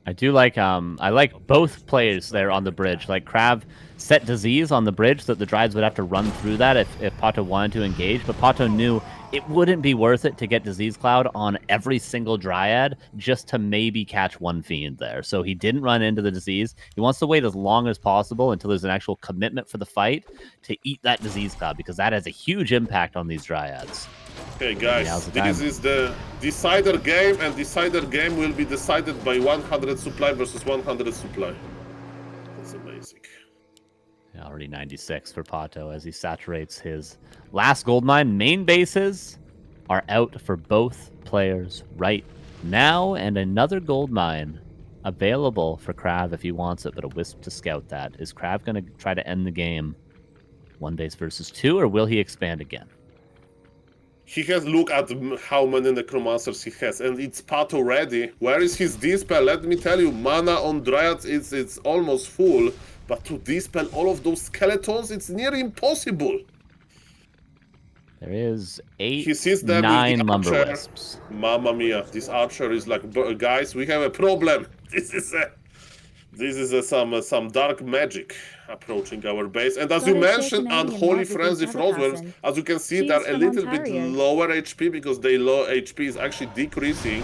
I do like I like both players there on the bridge. Like Krav set disease on the bridge so that the Dryads would have to run through that if Pato wanted to engage, but Pato knew it wouldn't be worth it to get Disease Cloud on every single Dryad just to maybe catch one Fiend there. So he didn't run into the disease. He wants to wait as long as possible until there's an actual commitment for the fight to eat that Disease Cloud, because that has a huge impact on these Dryads. Okay, guys, this is the decider game, and decider game will be decided by 100 supply versus 100 supply. That's amazing. Yeah, already 96 for Pato as he saturates his last gold mine. Main bases are out for both players right now, and another gold mine available for Krav if he wants it, but a Wisp to scout that. Is Krav going to try to end the game 1 base versus 2, or will he expand again? He has look at how many Necromancers he has, and it's Pato ready. Where is his Dispel? Let me tell you, mana on Dryads it's almost full, but to Dispel all of those skeletons, it's nearly impossible. There is 8, he sees them 9 with the Lumber archer. Wisps. Mamma mia, this archer is like, guys, we have a problem. This is some dark magic approaching our base. And as you mentioned, Unholy Frenzy Frostworms, as you can see, they're a little bit lower HP because their low HP is actually decreasing,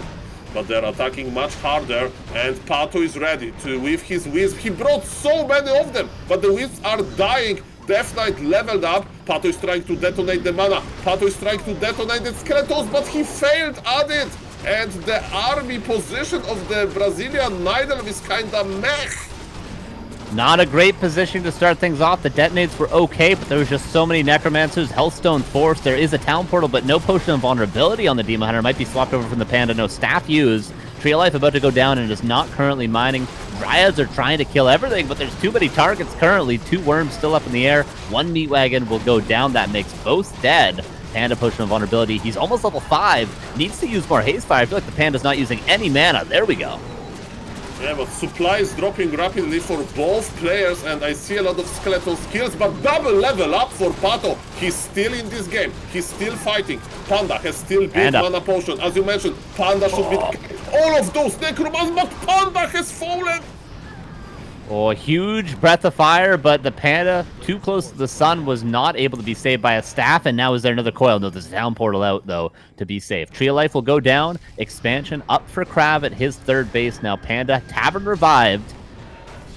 but they're attacking much harder. And Pato is ready to, with his Wisp. He brought so many of them, but the Wisps are dying. Death Knight leveled up. Pato is trying to detonate the mana. Pato is trying to detonate the skeletons, but he failed at it. And the army position of the Brazilian Nightelf is kinda meh. Not a great position to start things off. The detonates were okay, but there was just so many Necromancers. Healthstone Force. There is a Town Portal, but no Potion of Vulnerability on the Demon Hunter. Might be swapped over from the Panda. No staff used. Tree of Life about to go down and is not currently mining. Dryads are trying to kill everything, but there's too many targets currently. 2 Worms still up in the air. 1 Meat Wagon will go down. That makes both dead. Panda Potion of Vulnerability. He's almost level 5. Needs to use more Haze Fire. I feel like the Panda's not using any mana. There we go. Yeah, but supply is dropping rapidly for both players, and I see a lot of skeletal skills, but double level up for Pato. He's still in this game. He's still fighting. Panda has still big mana potion. As you mentioned, Panda should be all of those Necromancers, but Panda has fallen. Oh, a huge breath of fire, but the Panda, too close to the sun, was not able to be saved by a staff, and now is there another coil? No, there's a Town Portal out, though, to be safe. Tree of Life will go down. Expansion up for Krav at his 3rd base now. Panda, Tavern revived.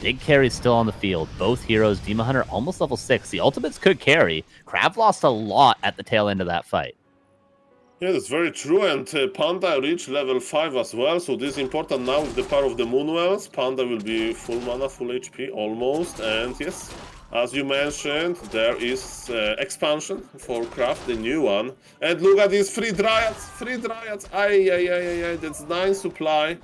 Big carry still on the field. Both heroes, Demon Hunter almost level 6. The ultimates could carry. Krav lost a lot at the tail end of that fight. Yeah, that's very true, and Panda reached level 5 as well, so this is important now with the power of the Moonwells. Panda will be full mana, full HP, almost, and yes, as you mentioned, there is expansion for Krav, the new one. And look at these 3 Dryads, ay, that's 9 supply.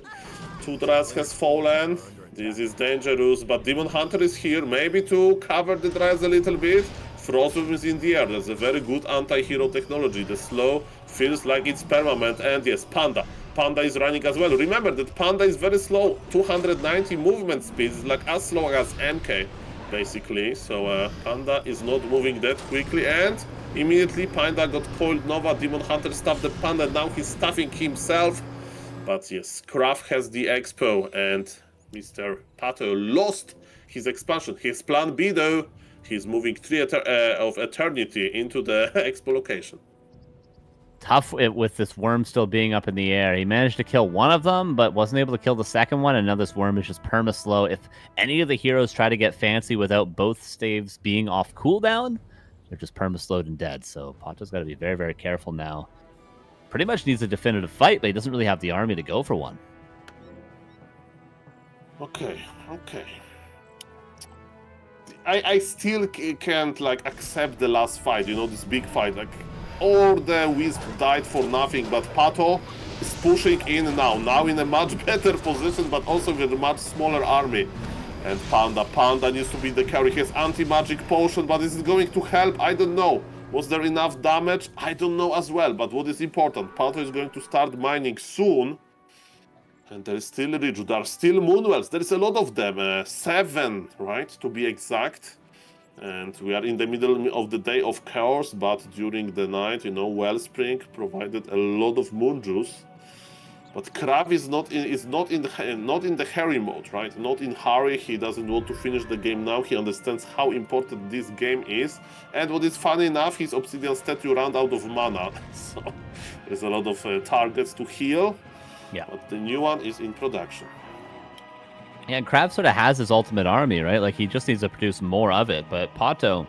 2 Dryads has fallen, this is dangerous, but Demon Hunter is here, maybe to cover the Dryads a little bit. Frostworm is in the air. That's a very good anti-hero technology. The slow feels like it's permanent. And yes, Panda. Panda is running as well. Remember that Panda is very slow. 290 movement speed is like as slow as MK, basically. So Panda is not moving that quickly. And immediately Panda got coiled Nova. Demon Hunter staffed the Panda. Now he's staffing himself. But yes, Krav has the expo. And Mr. Pato lost his expansion. His plan B though. He's moving 3 of Eternity into the expo location. Tough with this worm still being up in the air. He managed to kill one of them, but wasn't able to kill the second one, and now this worm is just perma-slow. If any of the heroes try to get fancy without both staves being off cooldown, they're just perma-slowed and dead. So Pato's got to be very, very careful now. Pretty much needs a definitive fight, but he doesn't really have the army to go for one. Okay. I still can't like accept the last fight, you know, this big fight. Like all the Wisp died for nothing, but Pato is pushing in now in a much better position, but also with a much smaller army. And Panda needs to be the carry. He has anti-magic potion, but is it going to help? I don't know. Was there enough damage? I don't know as well. But what is important, Pato is going to start mining soon. And there is still Ridge, there are still Moonwells, there is a lot of them, 7, right, to be exact. And we are in the middle of the day of chaos, but during the night, you know, Wellspring provided a lot of moon juice. But Krav is not in the hurry mode, right? Not in hurry. He doesn't want to finish the game now. He understands how important this game is. And what is funny enough, his Obsidian statue ran out of mana, so there's a lot of targets to heal. Yeah. But the new one is in production. Yeah, and Krav sort of has his ultimate army, right? Like, he just needs to produce more of it. But Pato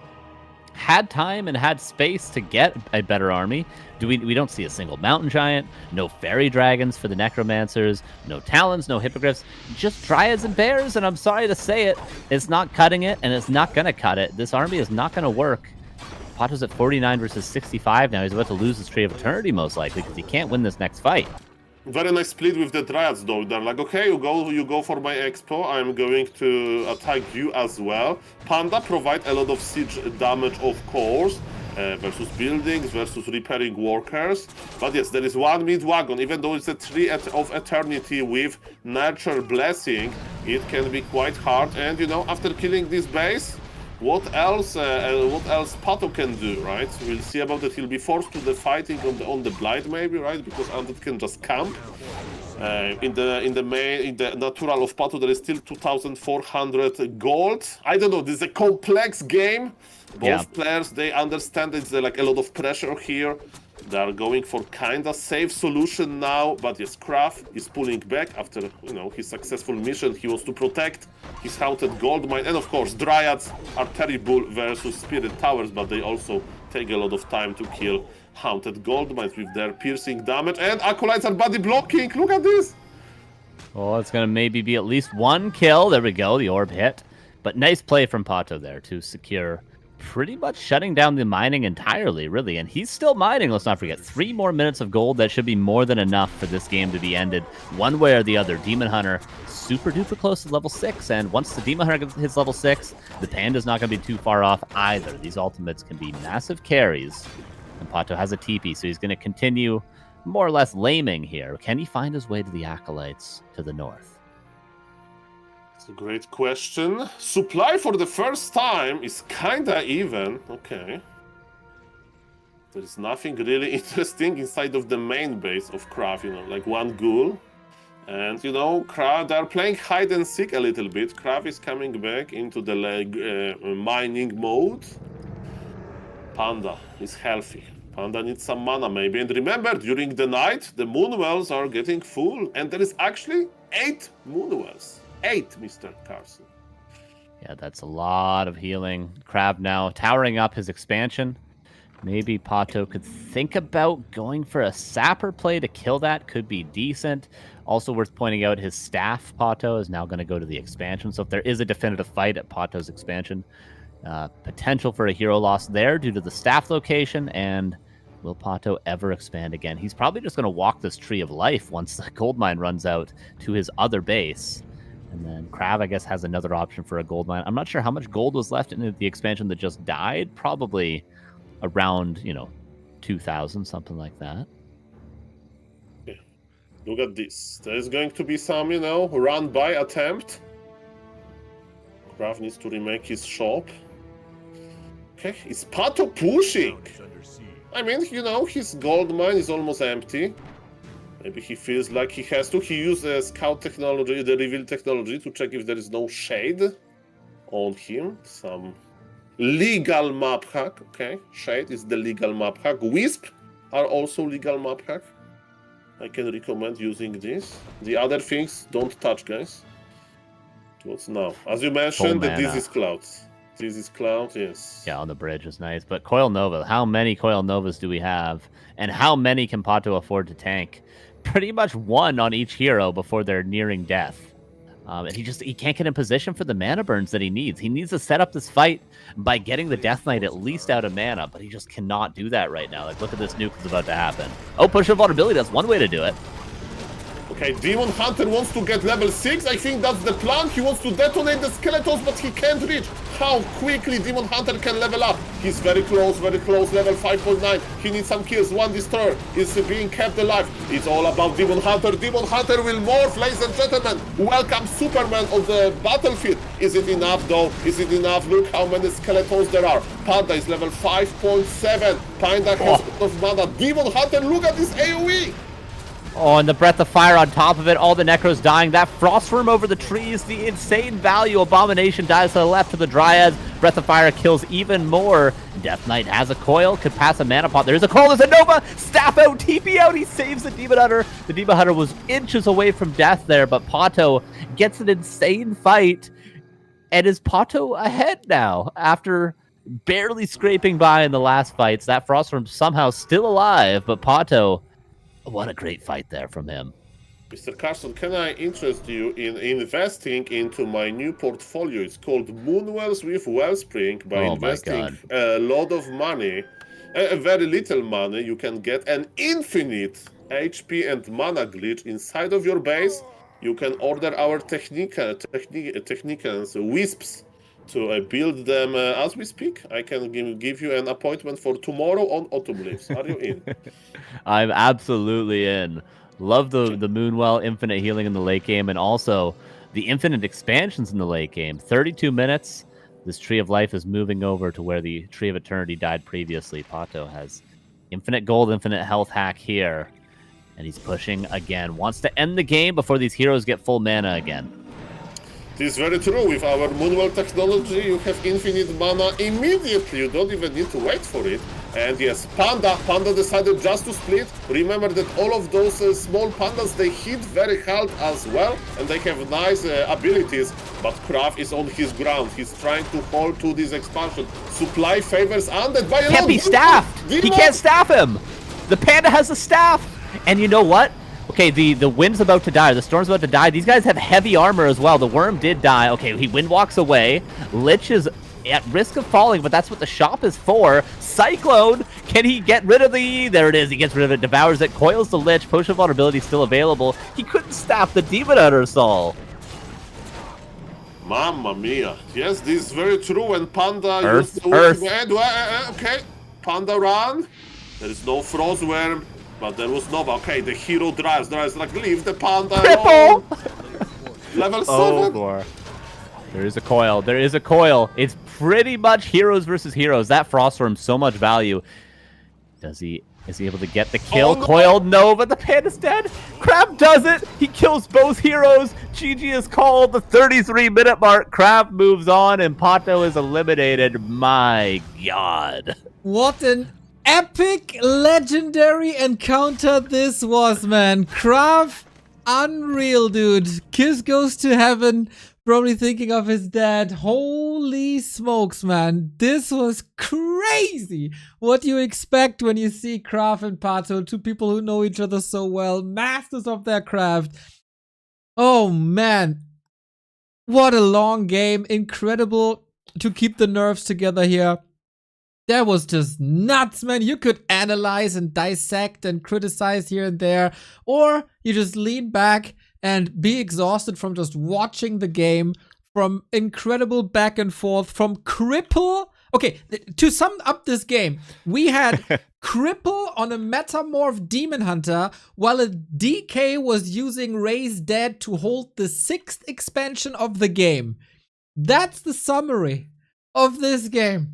had time and had space to get a better army. We don't see a single mountain giant, no fairy dragons for the necromancers, no talons, no hippogriffs, just dryads and bears. And I'm sorry to say it, it's not cutting it, and it's not going to cut it. This army is not going to work. Pato's at 49 versus 65 now. He's about to lose his Tree of Eternity, most likely, because he can't win this next fight. Very nice split with the Dryads, though. They're like, okay, you go for my expo. I'm going to attack you as well. Panda provide a lot of siege damage, of course, versus buildings, versus repairing workers. But yes, there is one mid-wagon. Even though it's a Tree of Eternity with Nurture Blessing, it can be quite hard. And, you know, after killing this base, what else Pato can do, right? We'll see about it. He'll be forced to the fighting on the Blight, maybe, right? Because Undead can just camp. In the natural of Pato, there is still 2,400 gold. I don't know. This is a complex game. Both players, they understand it's like a lot of pressure here. They are going for kind of safe solution now, but yes, Krav is pulling back after, you know, his successful mission. He wants to protect his haunted gold mine, and of course, Dryads are terrible versus Spirit Towers, but they also take a lot of time to kill haunted gold mines with their piercing damage, and Acolytes are body blocking. Look at this! Well, it's going to maybe be at least one kill. There we go, the orb hit. But nice play from Pato there to secure pretty much shutting down the mining entirely, really. And he's still mining, let's not forget. 3 more minutes of gold. That should be more than enough for this game to be ended one way or the other. Demon Hunter super duper close to level 6, and once the Demon Hunter hits level 6, the Panda's not going to be too far off either. These ultimates can be massive carries. And Pato has a TP, so he's going to continue more or less laming here. Can he find his way to the Acolytes to the north? It's a great question. Supply for the first time is kinda even. Okay. There's nothing really interesting inside of the main base of Krav, you know, like one ghoul. And, you know, Krav, they're playing hide and seek a little bit. Krav is coming back into the mining mode. Panda is healthy. Panda needs some mana maybe. And remember, during the night, the moon wells are getting full. And there is actually 8 moon wells. 8, Mr. Carson. Yeah, that's a lot of healing. Krav now towering up his expansion. Maybe Pato could think about going for a sapper play to kill that. Could be decent. Also worth pointing out, his staff, Pato, is now going to go to the expansion. So if there is a definitive fight at Pato's expansion, potential for a hero loss there due to the staff location. And will Pato ever expand again? He's probably just going to walk this Tree of Life once the gold mine runs out to his other base. And then Krav, I guess, has another option for a gold mine. I'm not sure how much gold was left in the expansion that just died. Probably around, 2,000, something like that. Yeah. Look at this. There's going to be some, run-by attempt. Krav needs to remake his shop. Okay, is Pato pushing? I mean, his gold mine is almost empty. Maybe he feels like he has to. He used the scout technology, the reveal technology, to check if there is no shade on him. Some legal map hack. Okay, shade is the legal map hack. Wisp are also legal map hack. I can recommend using this. The other things, don't touch, guys. What's now? As you mentioned, the Disease Clouds. Disease Cloud, yes. Yeah, on the bridge is nice. But Coil Nova, how many Coil Novas do we have? And how many can Pato afford to tank? Pretty much one on each hero before they're nearing death. And he can't get in position for the mana burns that he needs. He needs to set up this fight by getting the Death Knight at least out of mana, but he just cannot do that right now. Like, look at this nuke that's about to happen. Oh, push of vulnerability, that's one way to do it. Okay, Demon Hunter wants to get level 6. I think that's the plan. He wants to detonate the skeletons, but he can't reach. How quickly Demon Hunter can level up. He's very close, level 5.9. He needs some kills. One destroyer is being kept alive. It's all about Demon Hunter. Demon Hunter will morph, ladies and gentlemen. Welcome Superman on the battlefield. Is it enough, though? Is it enough? Look how many skeletons there are. Panda is level 5.7. Panda has a lot of mana. Demon Hunter, look at this AoE. Oh, and the Breath of Fire on top of it. All the Necros dying. That Frostworm over the trees. The insane value. Abomination dies to the left to the Dryads. Breath of Fire kills even more. Death Knight has a coil. Could pass a Mana Pot. There's a coil. There's a Nova. Staff out. TP out. He saves the Demon Hunter. The Demon Hunter was inches away from death there, but Pato gets an insane fight. And is Pato ahead now after barely scraping by in the last fights? That Frostworm somehow still alive, but Pato... What a great fight there from him. Mr. Carson, can I interest you in investing into my new portfolio? It's called Moonwells with Wellspring. By investing a lot of money, very little money, you can get an infinite HP and mana glitch inside of your base. You can order our technicians, Wisps, to build them as we speak. I can give you an appointment for tomorrow on Autumn Leaves. Are you in? I'm absolutely in. Love the Moonwell infinite healing in the late game, and also the infinite expansions in the late game. 32 minutes. This Tree of Life is moving over to where the Tree of Eternity died previously. Pato has infinite gold, infinite health hack here. And he's pushing again. Wants to end the game before these heroes get full mana again. It is very true. With our Moonwell technology, you have infinite mana immediately. You don't even need to wait for it. And yes, Panda decided just to split. Remember that all of those small pandas, they hit very hard as well, and they have nice abilities. But Krav is on his ground. He's trying to hold to this expansion. Supply favors Undead by a lot. Can't be staffed. He can't staff him. The Panda has a staff. And you know what? Okay, the wind's about to die. The storm's about to die. These guys have heavy armor as well. The worm did die. Okay, he wind walks away. Lich is at risk of falling, but that's what the shop is for. Cyclone, can he get rid of the... There it is. He gets rid of it, devours it, coils the Lich. Potion of Vulnerability still available. He couldn't staff the Demon Hunter, Saul. Mamma mia. Yes, this is very true. And Panda... Earth. Okay, Panda run. There is no Frostworm. But there was Nova. Okay, the hero drives like, leave the Panda alone. Level 7. Oh, boy. There is a coil. There is a coil. It's pretty much heroes versus heroes. That Frostworm, so much value. Is he able to get the kill? Oh, no. Coil, no, but the Panda's dead. Crab does it. He kills both heroes. GG is called. The 33-minute mark. Crab moves on, and Pato is eliminated. My God. What an epic, legendary encounter this was, man. Krav, unreal, dude. Kiss goes to heaven, probably thinking of his dad. Holy smokes, man. This was crazy. What do you expect when you see Krav and Pato, two people who know each other so well, masters of their craft. Oh, man. What a long game. Incredible to keep the nerves together here. That was just nuts, man. You could analyze and dissect and criticize here and there, or you just lean back and be exhausted from just watching the game, from incredible back and forth, from Cripple. Okay, to sum up this game, we had Cripple on a Metamorph Demon Hunter, while a DK was using Raise Dead to hold the 6th expansion of the game. That's the summary of this game.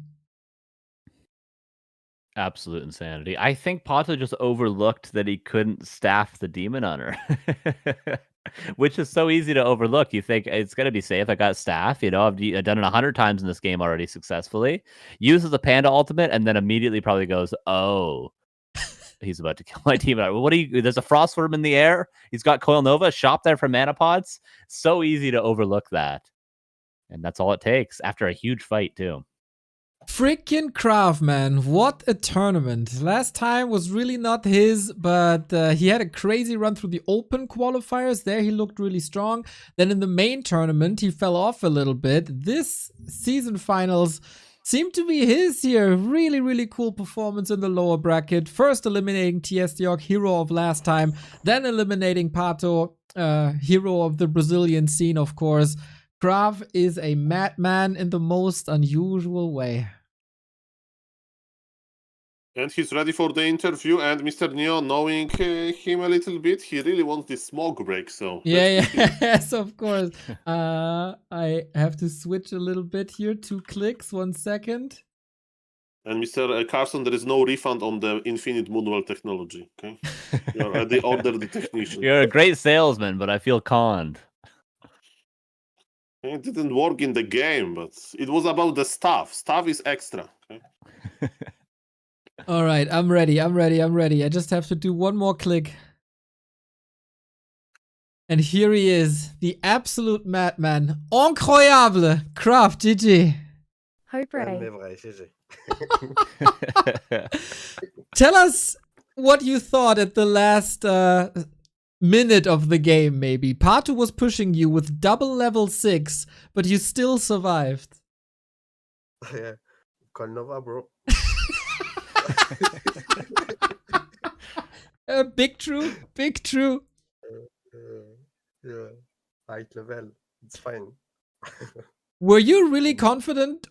Absolute insanity. I think Pato just overlooked that he couldn't staff the Demon Hunter. Which is so easy to overlook. You think it's going to be safe. I got staff. You know, I've done it 100 times in this game already successfully. Uses the Panda ultimate and then immediately probably goes, oh, he's about to kill my Demon Hunter. What do you... There's a Frostworm in the air. He's got Coil Nova. Shop there for mana pods. So easy to overlook that. And that's all it takes after a huge fight, too. Freaking Krav, man. What a tournament. Last time was really not his, but he had a crazy run through the open qualifiers. There he looked really strong. Then in the main tournament, he fell off a little bit. This season finals seemed to be his here. Really, really cool performance in the lower bracket. First eliminating Tsiog, hero of last time. Then eliminating Pato, hero of the Brazilian scene, of course. Krav is a madman in the most unusual way. And he's ready for the interview, and Mr. Neo, knowing him a little bit, he really wants this smoke break, so... Yes, of course. I have to switch a little bit here. 2 clicks, 1 second. And Mr. Carson, there is no refund on the Infinite Moonwell technology. Okay, you already ordered the technician. You're a great salesman, but I feel conned. It didn't work in the game, but it was about the stuff. Stuff is extra. Okay? All right, I'm ready. I just have to do one more click. And here he is, the absolute madman. Incroyable! Craft, GG. Hope Mais Ray. vrai, GG. Tell us what you thought at the last minute of the game, maybe. Pato was pushing you with double level 6, but you still survived. Yeah. Call Nova, bro. Big true, big true. Yeah. High level. It's fine. Were you really confident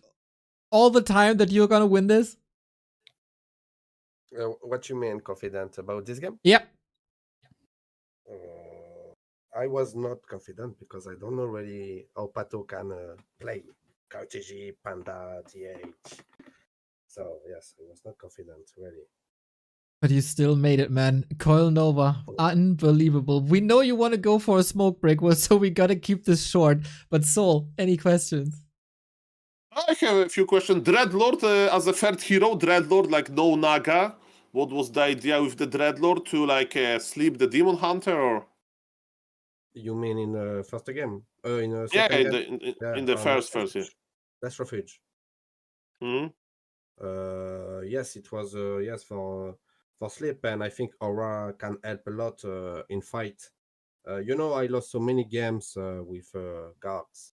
all the time that you're gonna win this? What you mean confident about this game? Yep. I was not confident because I don't know really how Pato can play. KTG, Panda, TH. So, yes, I was not confident, really. But you still made it, man. Coil Nova, unbelievable. We know you want to go for a smoke break, so we gotta keep this short. But Soul, any questions? I have a few questions. Dreadlord as a third hero, Dreadlord like no Naga. What was the idea with the Dreadlord to like sleep the Demon Hunter or? You mean in the first game? In the Yeah, second in game? in the first That's yeah. That's Refuge. Hmm. Yes, it was yes for sleep, and I think Aura can help a lot in fight. You know, I lost so many games with guards,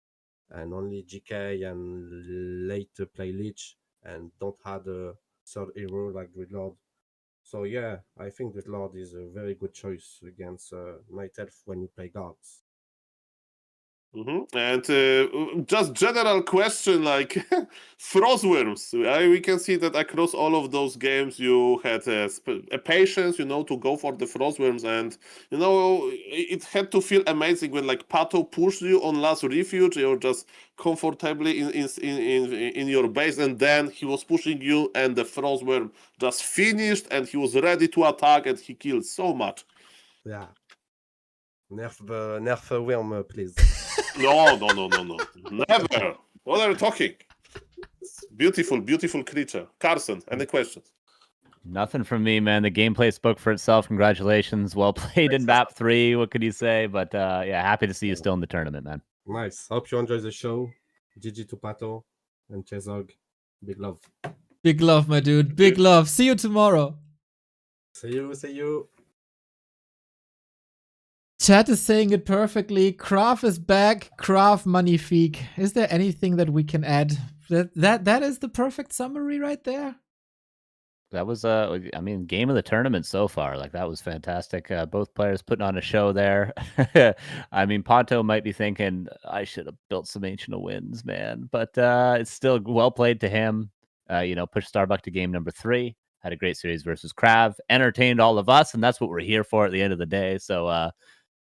and only GK and late play Lich, and don't had a third hero like Dreadlord. So yeah, I think Dreadlord is a very good choice against Night Elf when you play guards. Mm-hmm. And just general question, like Frostworms. We can see that across all of those games, you had a patience, to go for the Frostworms, and it had to feel amazing when like Pato pushed you on last refuge. You're just comfortably in your base, and then he was pushing you, and the Frostworm just finished, and he was ready to attack, and he killed so much. Yeah. Nerf worm, please. No. Never. What are you talking? Beautiful, beautiful creature. Carson, any questions? Nothing from me, man. The gameplay spoke for itself. Congratulations. Well played in map 3. What could you say? But yeah, happy to see you still in the tournament, man. Nice. Hope you enjoy the show. GG to Pato and Tsiog. Big love. Big love, my dude. Big love. See you tomorrow. See you. Chat is saying it perfectly. Krav is back. Krav magnifique. Is there anything that we can add? That is the perfect summary right there. That was game of the tournament so far. Like, that was fantastic. Both players putting on a show there. I mean, Ponto might be thinking, I should have built some Ancient of Winds, man. But it's still well played to him. Pushed Starbuck to game number 3. Had a great series versus Krav. Entertained all of us, and that's what we're here for at the end of the day. So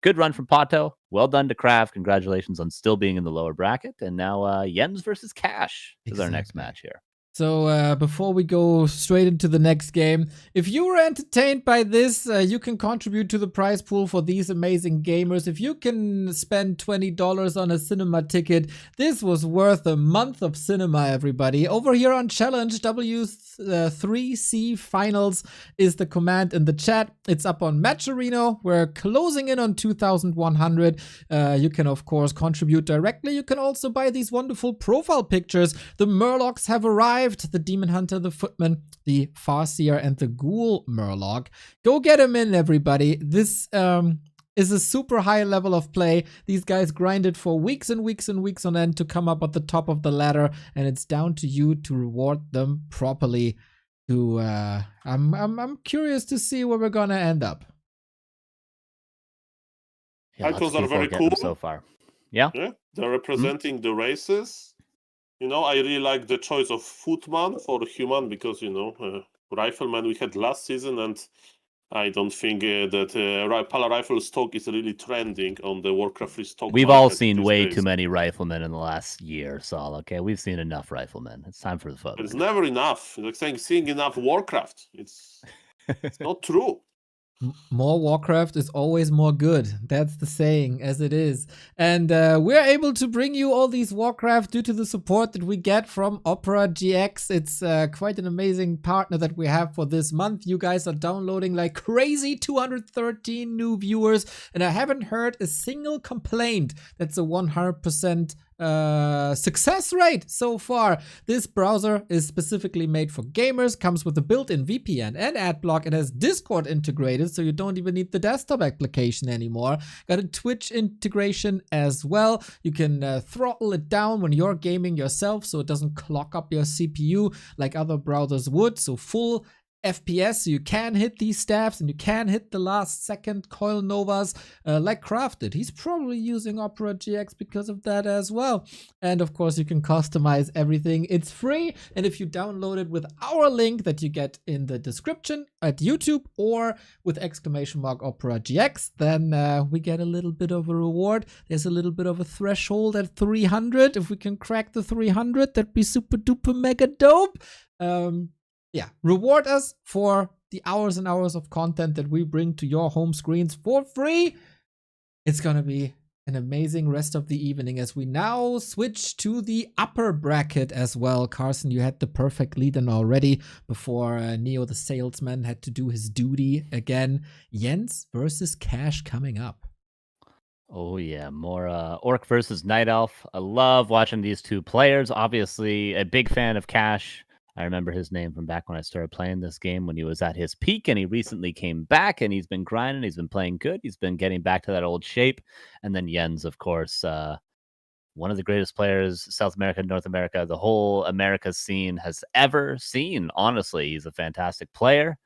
good run from Pato. Well done to Krav. Congratulations on still being in the lower bracket. And now Jens versus Cash is our next match here. So before we go straight into the next game, if you were entertained by this, you can contribute to the prize pool for these amazing gamers. If you can spend $20 on a cinema ticket, this was worth a month of cinema, everybody. Over here on Challenge, W3C Finals is the command in the chat. It's up on Matcherino. We're closing in on 2,100. You can, of course, contribute directly. You can also buy these wonderful profile pictures. The Murlocs have arrived. The Demon Hunter, the Footman, the Farseer, and the Ghoul Murloc. Go get them in, everybody. This is a super high level of play. These guys grinded for weeks and weeks and weeks on end to come up at the top of the ladder, and it's down to you to reward them properly. I'm curious to see where we're gonna end up. Titles are very cool so far. Yeah, they're representing the races. I really like the choice of Footman for Human because, Rifleman we had last season, and I don't think that Pala Rifle stock is really trending on the Warcraft 3 stock. We've all market seen these way days. too many riflemen in the last year, Saul. Okay, we've seen enough riflemen. It's time for the fun. It's never enough. It's like seeing enough Warcraft. It's not true. More Warcraft is always more good. That's the saying, as it is. And we're able to bring you all these Warcraft due to the support that we get from Opera GX. It's quite an amazing partner that we have for this month. You guys are downloading like crazy, 213 new viewers, and I haven't heard a single complaint. That's a 100% success rate so far. This browser is specifically made for gamers, comes with a built-in VPN and adblock. It has Discord integrated, so you don't even need the desktop application anymore. Got a Twitch integration as well. You can throttle it down when you're gaming yourself, so it doesn't clog up your CPU like other browsers would. So full FPS, so you can hit these staffs and you can hit the last second coil novas like Crafted. He's probably using Opera GX because of that as well. And of course, you can customize everything. It's free, and if you download it with our link that you get in the description at YouTube or with !Opera GX, then we get a little bit of a reward. There's a little bit of a threshold at 300. If we can crack the 300, that'd be super duper mega dope. Yeah, reward us for the hours and hours of content that we bring to your home screens for free. It's gonna be an amazing rest of the evening as we now switch to the upper bracket as well. Carson, you had the perfect lead in already before Neo the salesman had to do his duty again. Jens versus Cash coming up. Oh yeah, more Orc versus Night Elf. I love watching these two players. Obviously, a big fan of Cash. I remember his name from back when I started playing this game when he was at his peak, and he recently came back and he's been grinding. He's been playing good. He's been getting back to that old shape. And then Jens, of course, one of the greatest players South America, North America, the whole America scene has ever seen. Honestly, he's a fantastic player.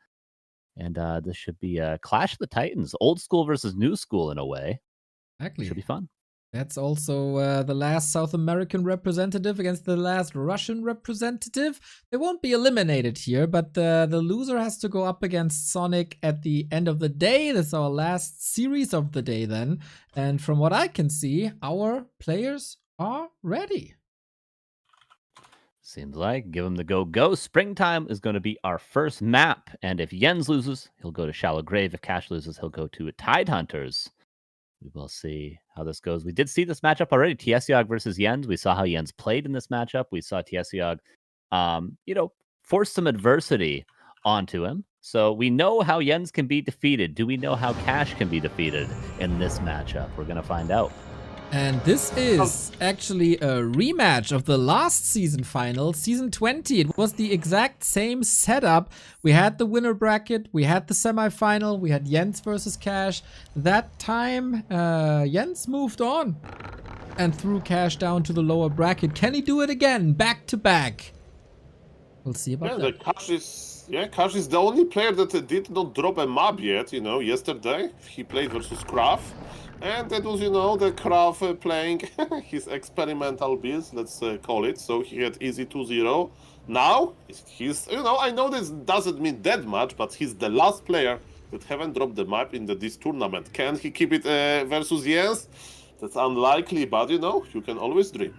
And this should be a Clash of the Titans, old school versus new school in a way. Exactly. Should be fun. That's also the last South American representative against the last Russian representative. They won't be eliminated here, but the loser has to go up against Sonic at the end of the day. That's our last series of the day then. And from what I can see, our players are ready. Seems like. Give him the go. Springtime is going to be our first map. And if Jens loses, he'll go to Shallow Grave. If Cash loses, he'll go to Tide Hunters. We will see how this goes. We did see this matchup already. Tsiog versus Jens. We saw how Jens played in this matchup. We saw Tsiog, force some adversity onto him. So we know how Jens can be defeated. Do we know how Cash can be defeated in this matchup? We're going to find out. And this is actually a rematch of the last season final, season 20. It was the exact same setup. We had the winner bracket, we had the semifinal, we had Jens versus Cash. That time, Jens moved on and threw Cash down to the lower bracket. Can he do it again, back to back? We'll see about that. Cash is the only player that did not drop a map yet, yesterday. He played versus Kraft. And that was, the Kraft playing his experimental builds, let's call it. So he had easy 2-0. Now, he's, I know this doesn't mean that much, but he's the last player that haven't dropped the map in this tournament. Can he keep it versus Jens? That's unlikely, but, you can always dream.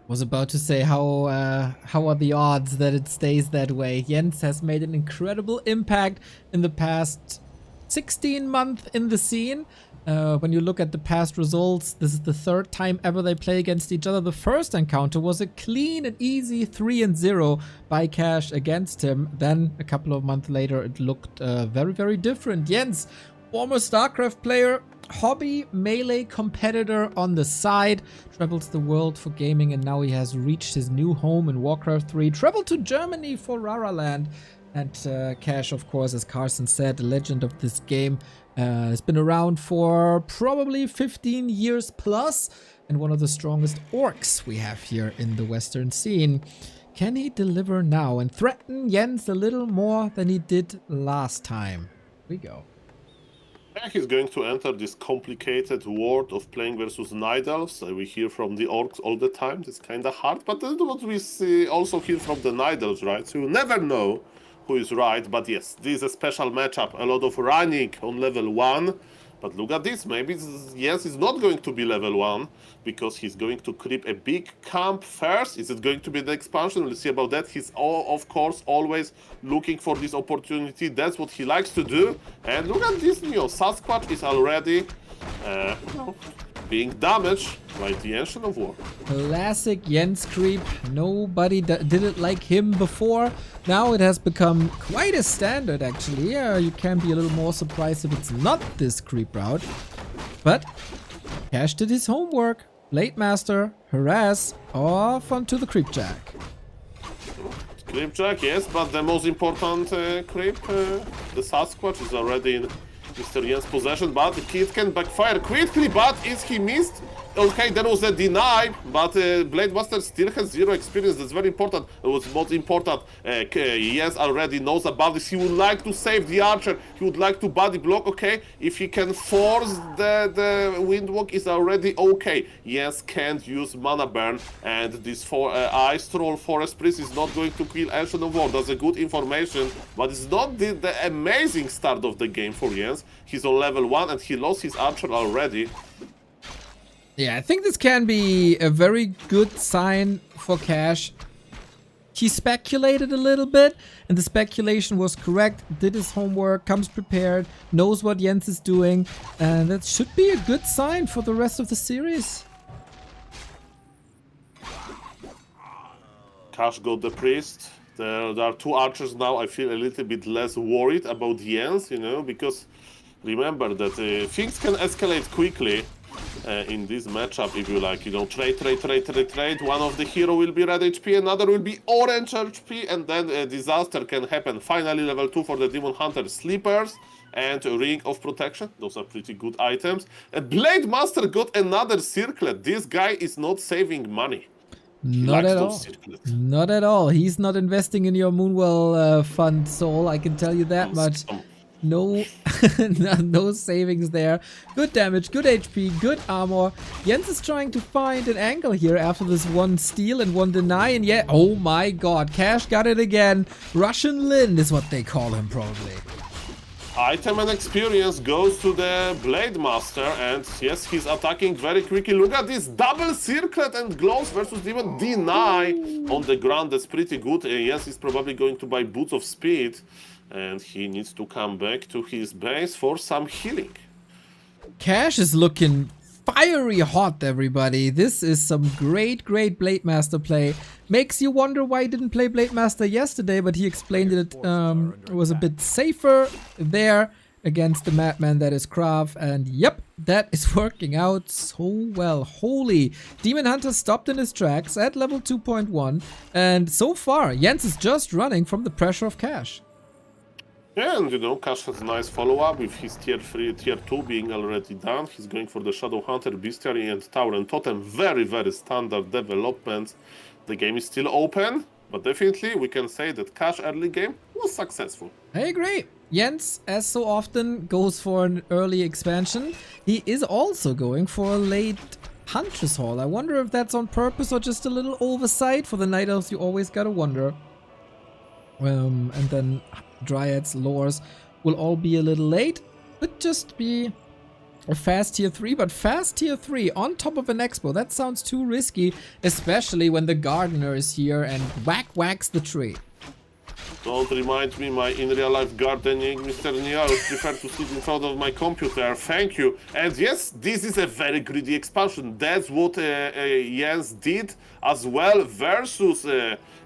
Was about to say, how are the odds that it stays that way? Jens has made an incredible impact in the past 16 months in the scene. When you look at the past results, this is the third time ever they play against each other. The first encounter was a clean and easy 3-0 by Cash against him. Then a couple of months later, it looked very, very different. Jens, former StarCraft player, hobby melee competitor on the side, travels the world for gaming, and now he has reached his new home in Warcraft 3, traveled to Germany for Raraland. And Cash, of course, as Carson said, the legend of this game, has been around for probably 15 years plus, and one of the strongest orcs we have here in the Western scene. Can he deliver now and threaten Jens a little more than he did last time? Here we go. Yeah, he's going to enter this complicated world of playing versus Night Elves. We hear from the Orcs all the time. It's kind of hard, but that's what we also hear from the Night Elves, right? So you never know who is right. But yes, this is a special matchup. A lot of running on level 1. But look at this. Maybe Jens is not going to be level 1 because he's going to creep a big camp first. Is it going to be the expansion? We'll see about that. He's, of course, always looking for this opportunity. That's what he likes to do. And look at this, Sasquatch is already being damaged by the Ancient of War. Classic Jens creep. Nobody did it like him before. Now it has become quite a standard, actually. You can be a little more surprised if it's not this creep route. But Cash did his homework. Blade Master, harass, off onto the creep jack. Creep jack, yes, but the most important creep, the Sasquatch, is already in Mr. Jens' possession, but it can backfire quickly, but is he missed? Okay, there was a deny, but Blade Master still has 0 experience. That's very important. What's most important, Jens already knows about this. He would like to save the archer. He would like to body block, okay? If he can force the windwalk, is already okay. Jens can't use mana burn, and this Ice Troll Forest Priest is not going to kill Ancient of War. That's a good information, but it's not the amazing start of the game for Jens. He's on level 1 and he lost his archer already. Yeah, I think this can be a very good sign for Cash. He speculated a little bit, and the speculation was correct. Did his homework, comes prepared, knows what Jens is doing, and that should be a good sign for the rest of the series. Cash got the priest. There are 2 archers now. I feel a little bit less worried about Jens, because remember that things can escalate quickly. In this matchup, if you like, trade. One of the hero will be red HP, another will be orange HP, and then a disaster can happen. Finally, level 2 for the Demon Hunter Sleepers and Ring of Protection. Those are pretty good items. And Blade Master got another circlet. This guy is not saving money. Not at all. Not at all. He's not investing in your Moonwell fund, Soul. I can tell you that much. No, no savings there. Good damage, good HP, good armor. Jens is trying to find an angle here after this 1 steal and 1 deny, and yet, oh my god, Cash got it again. Russian Lin is what they call him, probably. Item and experience goes to the Blade Master, and yes, he's attacking very quickly. Look at this double circlet and gloves versus even deny on the ground. That's pretty good. Yes, he's probably going to buy Boots of Speed. And he needs to come back to his base for some healing. Cash is looking fiery hot, everybody. This is some great Blade Master play. Makes you wonder why he didn't play Blade Master yesterday, but he explained it was a bit safer there against the madman that is Krav. And yep, that is working out so well. Holy, Demon Hunter stopped in his tracks at level 2.1. And so far, Jens is just running from the pressure of Cash. Yeah, and Cash has a nice follow-up with his tier 2 being already done. He's going for the Shadow Hunter, Bestiary, and Tower and Totem. Very, very standard development. The game is still open, but definitely we can say that Cash early game was successful. I agree. Jens, as so often, goes for an early expansion. He is also going for a late Huntress Hall. I wonder if that's on purpose or just a little oversight. For the Night Elves, you always gotta wonder. And then Dryads, Lores will all be a little late. Could just be a fast tier 3, but fast tier 3 on top of an Expo, that sounds too risky, especially when the Gardener is here and whacks the tree. Don't remind me my in real life gardening, Mr. Neo. I would prefer to sit in front of my computer. Thank you. And yes, this is a very greedy expansion. That's what Jens did as well versus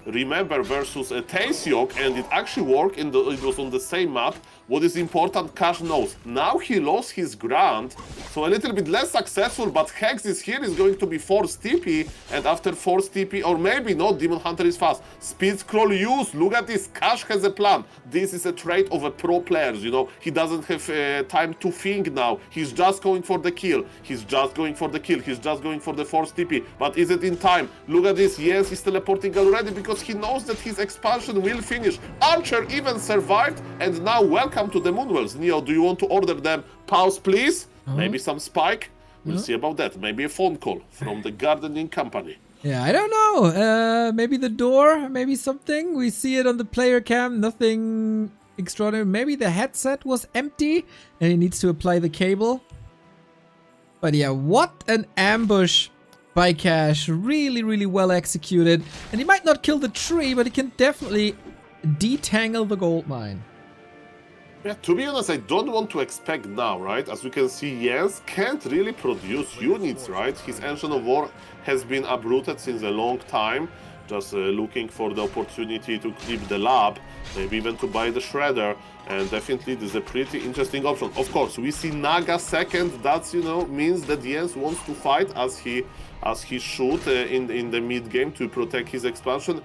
versus Tsiog, and it actually worked. It was on the same map. What is important, Cash knows. Now he lost his Grand, so a little bit less successful, but Hex is here, is going to be forced TP, and after forced TP, or maybe not, Demon Hunter is fast. Speed scroll use, look at this, Cash has a plan. This is a trait of a pro player, he doesn't have time to think now. He's just going for the kill. He's just going for the forced TP, but is it in time? Look at this, yes, he's teleporting already because he knows that his expansion will finish. Archer even survived, and now welcome to the Moonwells. Neo, do you want to order them? Pause, please. Maybe some spike. We'll see about that. Maybe a phone call from the gardening company. Yeah, I don't know. Maybe the door, maybe something. We see it on the player cam. Nothing extraordinary. Maybe the headset was empty and he needs to apply the cable. But yeah, what an ambush by Cash. Really, really well executed. And he might not kill the tree, but he can definitely detangle the gold mine. Yeah, to be honest, I don't want to expect now, right? As we can see, Jens can't really produce units, right? His Engine of War has been uprooted since a long time, just looking for the opportunity to keep the lab, maybe even to buy the Shredder, and definitely this is a pretty interesting option. Of course, we see Naga second. That's, you know, means that Jens wants to fight as he should in the mid game to protect his expansion.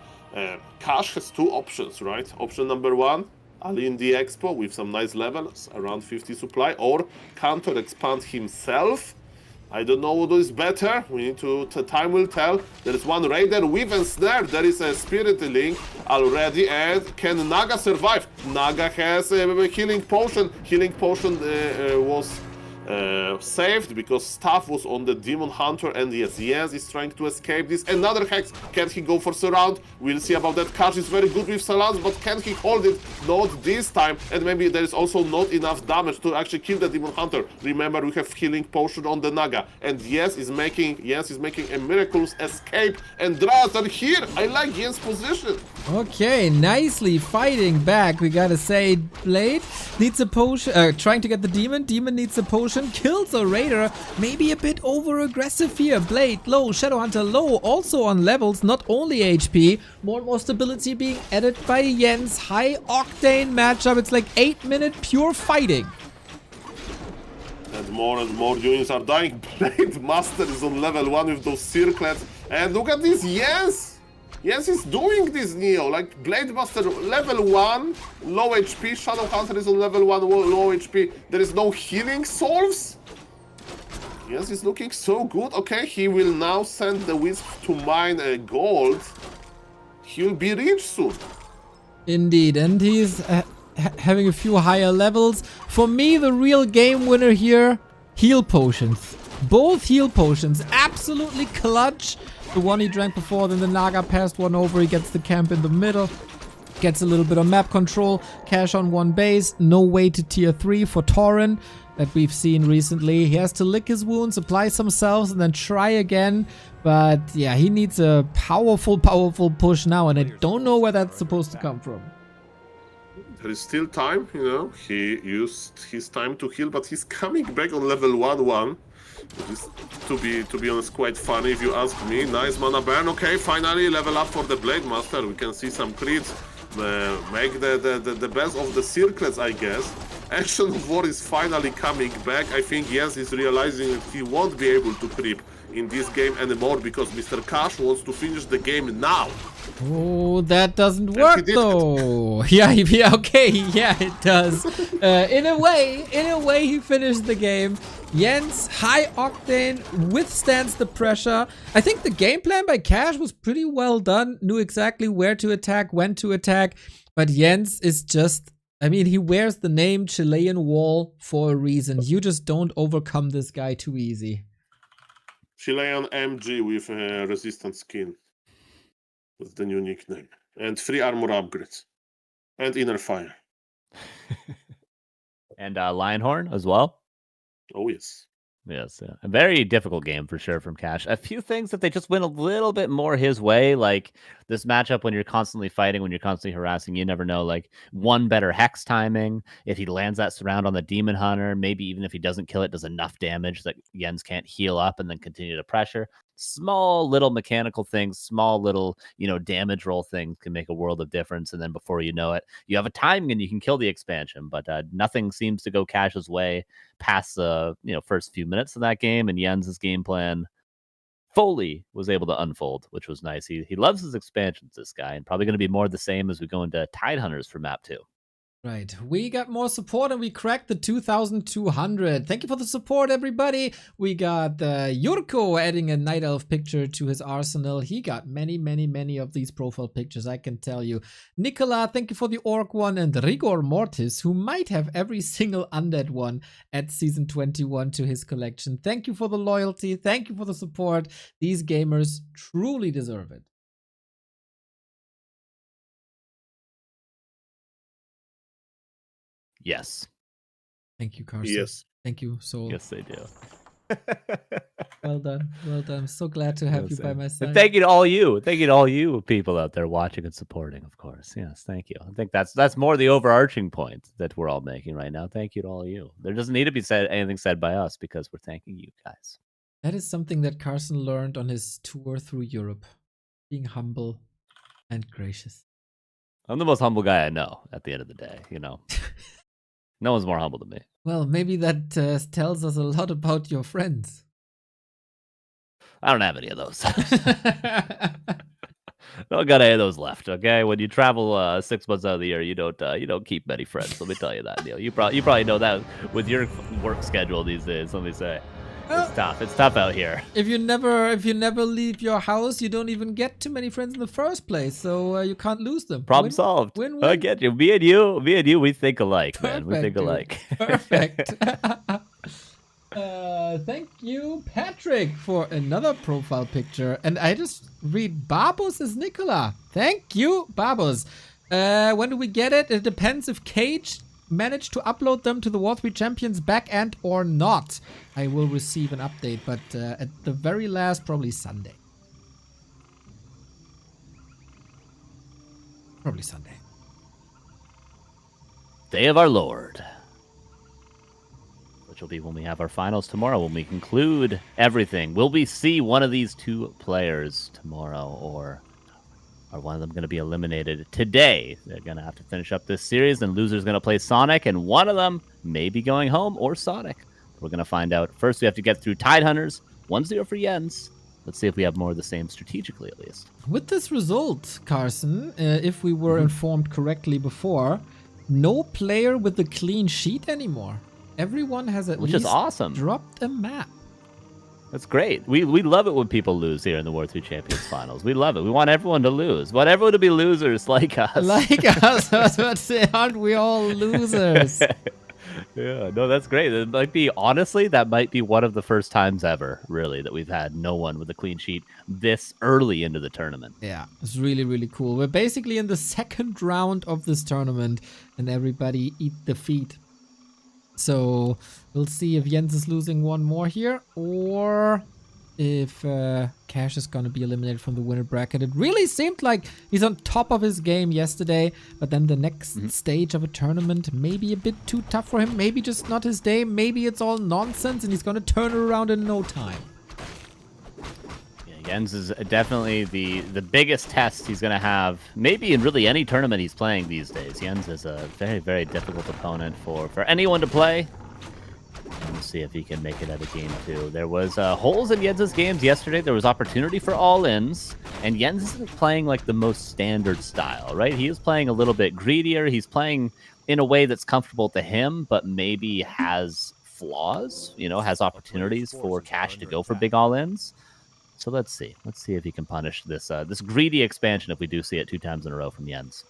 Cash has two options, right? Option number one, Ali in the Expo with some nice levels, around 50 supply, or counter expand himself. I don't know what is better. We need to time will tell. There is one Raider with a snare. There is a Spirit Link already. And can Naga survive? Naga has a healing potion. Healing potion was saved because Staff was on the Demon Hunter, and yes, Jens is trying to escape this. Another Hex. Can he go for Surround? We'll see about that. Cash is very good with Surrounds, but can he hold it? Not this time. And maybe there is also not enough damage to actually kill the Demon Hunter. Remember, we have Healing Potion on the Naga, and Jens is making a miraculous escape, and Dras are here. I like Jens' position. Okay, nicely fighting back. We gotta say, Blade needs a potion. Trying to get the Demon. Demon needs a potion. Kills a Raider. Maybe a bit over aggressive here. Blade low. Shadowhunter low. Also on levels, not only HP. More and more stability being added by Jens. High octane matchup. It's like 8-minute pure fighting. And more units are dying. Blade Master is on level 1 with those circlets. And look at this, Jens! Jens is doing this, Neo. Like, Blade Master level 1, low HP. Shadowhunter is on level 1, low HP. There is no healing solves. Jens is looking so good. Okay, he will now send the Wisp to mine gold. He'll be rich soon. Indeed, and he's having a few higher levels. For me, the real game winner here, heal potions. Both heal potions, absolutely clutch. The one he drank before, then the Naga passed one over. He gets the camp in the middle. Gets a little bit of map control. Cash on one base. No way to tier 3 for Tauren that we've seen recently. He has to lick his wounds, apply some salves, and then try again. But yeah, he needs a powerful push now, and I don't know where that's supposed to come from. There is still time, you know. He used his time to heal, but he's coming back on level 1-1. Which is, to be honest, quite funny if you ask me. Nice mana burn. Okay, finally level up for the Blade Master. We can see some crits. Make the best of the circlets, I guess. Action of War is finally coming back. I think Jens is realizing that he won't be able to creep in this game anymore because Mr. Cash wants to finish the game now. Oh, that doesn't work though. Yeah, okay, yeah, it does. In a way, he finished the game. Jens, high octane, withstands the pressure. I think the game plan by Cash was pretty well done. Knew exactly where to attack, when to attack. But Jens is just, I mean, he wears the name Chilean Wall for a reason. You just don't overcome this guy too easy. Chilean MG with resistant skin. That's the new nickname. And 3 armor upgrades. And inner fire. And Lionhorn as well. Oh, yes. Yes, yeah. A very difficult game for sure from Cash. A few things that they just went a little bit more his way, like this matchup when you're constantly fighting, when you're constantly harassing, you never know, like one better Hex timing. If he lands that surround on the Demon Hunter, maybe even if he doesn't kill it, does enough damage that Jens can't heal up and then continue to pressure. Small little mechanical things, small little, damage roll things can make a world of difference. And then before you know it, you have a timing and you can kill the expansion. But nothing seems to go Cash's way past the first few minutes of that game. And Jens's game plan fully was able to unfold, which was nice. He loves his expansions, this guy, and probably going to be more of the same as we go into Tidehunters for map 2. Right, we got more support and we cracked the 2,200. Thank you for the support, everybody. We got Yurko adding a Night Elf picture to his arsenal. He got many of these profile pictures, I can tell you. Nicola, thank you for the Orc one, and Rigor Mortis, who might have every single undead one at Season 21 to his collection. Thank you for the loyalty. Thank you for the support. These gamers truly deserve it. Yes. Thank you, Carson. Yes. Thank you, Soul. Yes, they do. Well done. Well done. I'm so glad to have you by my side. And thank you to all you. Thank you to all you people out there watching and supporting, of course. Yes, thank you. I think that's more the overarching point that we're all making right now. Thank you to all you. There doesn't need to be anything said by us because we're thanking you guys. That is something that Carson learned on his tour through Europe. Being humble and gracious. I'm the most humble guy I know at the end of the day, you know. No one's more humble than me. Well, maybe that tells us a lot about your friends. I don't have any of those. Don't got any of those left. Okay, when you travel 6 months out of the year, you don't keep many friends. Let me tell you that, Neil. You probably know that with your work schedule these days. Let me say, it's tough. It's tough out here. If you never leave your house, you don't even get too many friends in the first place, so you can't lose them. Problem solved. Win-win. I get you. Me and you, we think alike, Perfect, man. We think alike. Perfect. Thank you, Patrick, for another profile picture. And I just read Barbos is Nicola. Thank you, Barbos. When do we get it? It depends if Cage managed to upload them to the War3Champions backend or not. I will receive an update, but at the very last, probably Sunday. Probably Sunday. Day of our Lord. Which will be when we have our finals tomorrow, when we conclude everything. Will we see one of these two players tomorrow, or are one of them going to be eliminated today? They're going to have to finish up this series, and loser's going to play Sonic, and one of them may be going home, or Sonic. We're going to find out. First, we have to get through Tidehunters. 1-0 for Jens. Let's see if we have more of the same strategically, at least. With this result, Carson, if we were informed correctly before, no player with a clean sheet anymore. Everyone has at Which least is awesome. dropped a map. That's great. We love it when people lose here in the War3Champions finals. We love it. We want everyone to lose. We want everyone to be losers like us. Like us. I was about to say, aren't we all losers? Yeah, no, that's great. It might be, honestly, that might be one of the first times ever, really, that we've had no one with a clean sheet this early into the tournament. Yeah, it's really, really cool. We're basically in the second round of this tournament, and everybody eat the feet. So we'll see if Jens is losing one more here, or if Cash is going to be eliminated from the winner bracket. It really seemed like he's on top of his game yesterday, but then the next stage of a tournament may be a bit too tough for him. Maybe just not his day. Maybe it's all nonsense and he's going to turn it around in no time. Jens is definitely the biggest test he's going to have, maybe in really any tournament he's playing these days. Jens is a very, very difficult opponent for anyone to play. And we'll see if he can make it out of game 2. There was holes in Jens's games yesterday. There was opportunity for all-ins, and Jens isn't playing like the most standard style, right? He is playing a little bit greedier. He's playing in a way that's comfortable to him, but maybe has flaws, has opportunities for Cash to go for big all-ins. So let's see. Let's see if he can punish this this greedy expansion if we do see it 2 times in a row from Jens.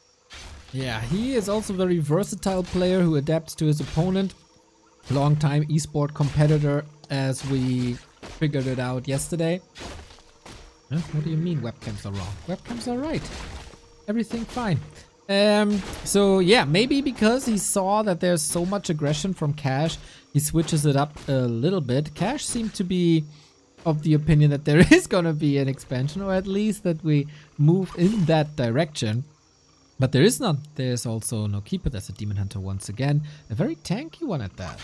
Yeah, he is also a very versatile player who adapts to his opponent. Long-time esport competitor, as we figured it out yesterday. Huh? What do you mean webcams are wrong? Webcams are right. Everything fine. So yeah, maybe because he saw that there's so much aggression from Cash, he switches it up a little bit. Cash seemed to be of the opinion that there is going to be an expansion, or at least that we move in that direction. But there is none. There's also no keeper. There's a Demon Hunter once again. A very tanky one at that.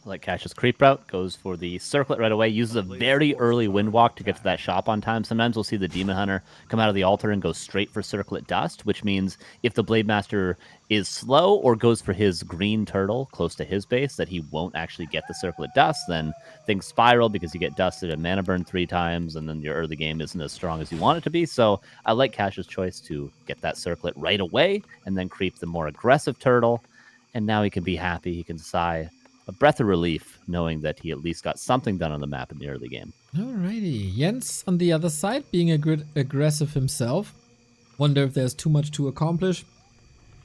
Like Cash's creep route, goes for the circlet right away, uses a very early windwalk to get to that shop on time. Sometimes we'll see the Demon Hunter come out of the altar and go straight for circlet dust, which means if the Blade Master is slow or goes for his green turtle close to his base, that he won't actually get the circlet dust. Then things spiral because you get dusted and mana burn 3 times, and then your early game isn't as strong as you want it to be. So I like Cash's choice to get that circlet right away and then creep the more aggressive turtle. And now he can be happy. He can sigh a breath of relief knowing that he at least got something done on the map in the early game. Alrighty, Jens on the other side, being a good aggressive himself. Wonder if there's too much to accomplish.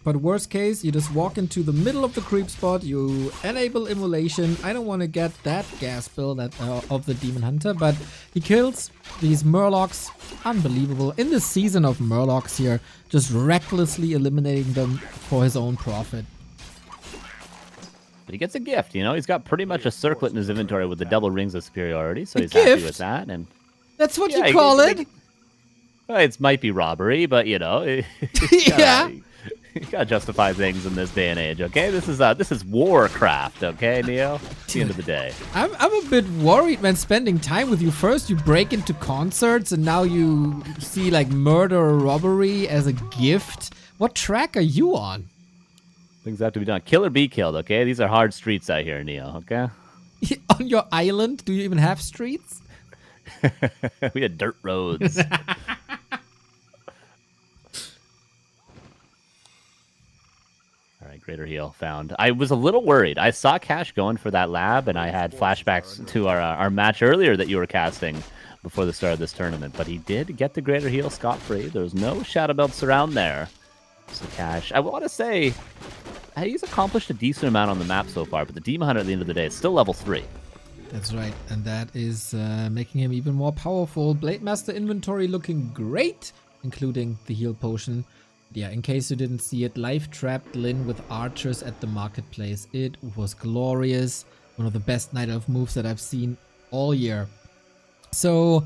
But worst case, you just walk into the middle of the creep spot, you enable immolation. I don't want to get that gas bill of the Demon Hunter, but he kills these Murlocs. Unbelievable. In the season of Murlocs here, just recklessly eliminating them for his own profit. But he gets a gift, you know? He's got pretty much a circlet in his inventory with the double rings of superiority, so he's happy with that. And that's what you call it? Well, it might be robbery, but, you know... Yeah. You gotta justify things in this day and age, okay? This is Warcraft, okay, Neo? At the end of the day. I'm a bit worried, man, spending time with you. First, you break into concerts, and now you see, like, murder or robbery as a gift. What track are you on? Things have to be done. Kill or be killed, okay? These are hard streets out here, Neo, okay? On your island, do you even have streets? We had dirt roads. All right, greater heal found. I was a little worried. I saw Cash going for that lab, and I had flashbacks to our match earlier that you were casting before the start of this tournament. But he did get the greater heal scot-free. There was no shadow belts around there. So Cash, I want to say... he's accomplished a decent amount on the map so far, but the Demon Hunter at the end of the day is still level 3. That's right, and that is making him even more powerful. Blade Master inventory looking great, including the heal potion. Yeah, in case you didn't see it, Life Trapped Lyn with archers at the marketplace. It was glorious. One of the best Night Elf moves that I've seen all year. So,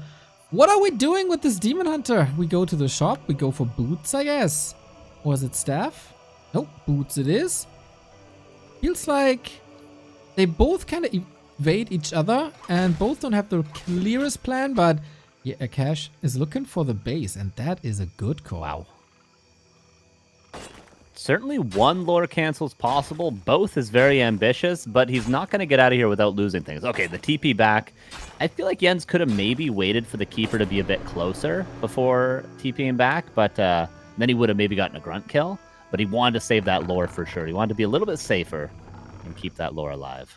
what are we doing with this Demon Hunter? We go to the shop, we go for boots, I guess. Or is it staff? Nope, boots it is. Feels like they both kind of evade each other and both don't have the clearest plan, but yeah, Cash is looking for the base, and that is a good call. Wow. Certainly one lore cancel is possible. Both is very ambitious, but he's not going to get out of here without losing things. Okay, the TP back. I feel like Jens could have maybe waited for the Keeper to be a bit closer before TPing back, but then he would have maybe gotten a grunt kill. But he wanted to save that lore for sure. He wanted to be a little bit safer and keep that lore alive.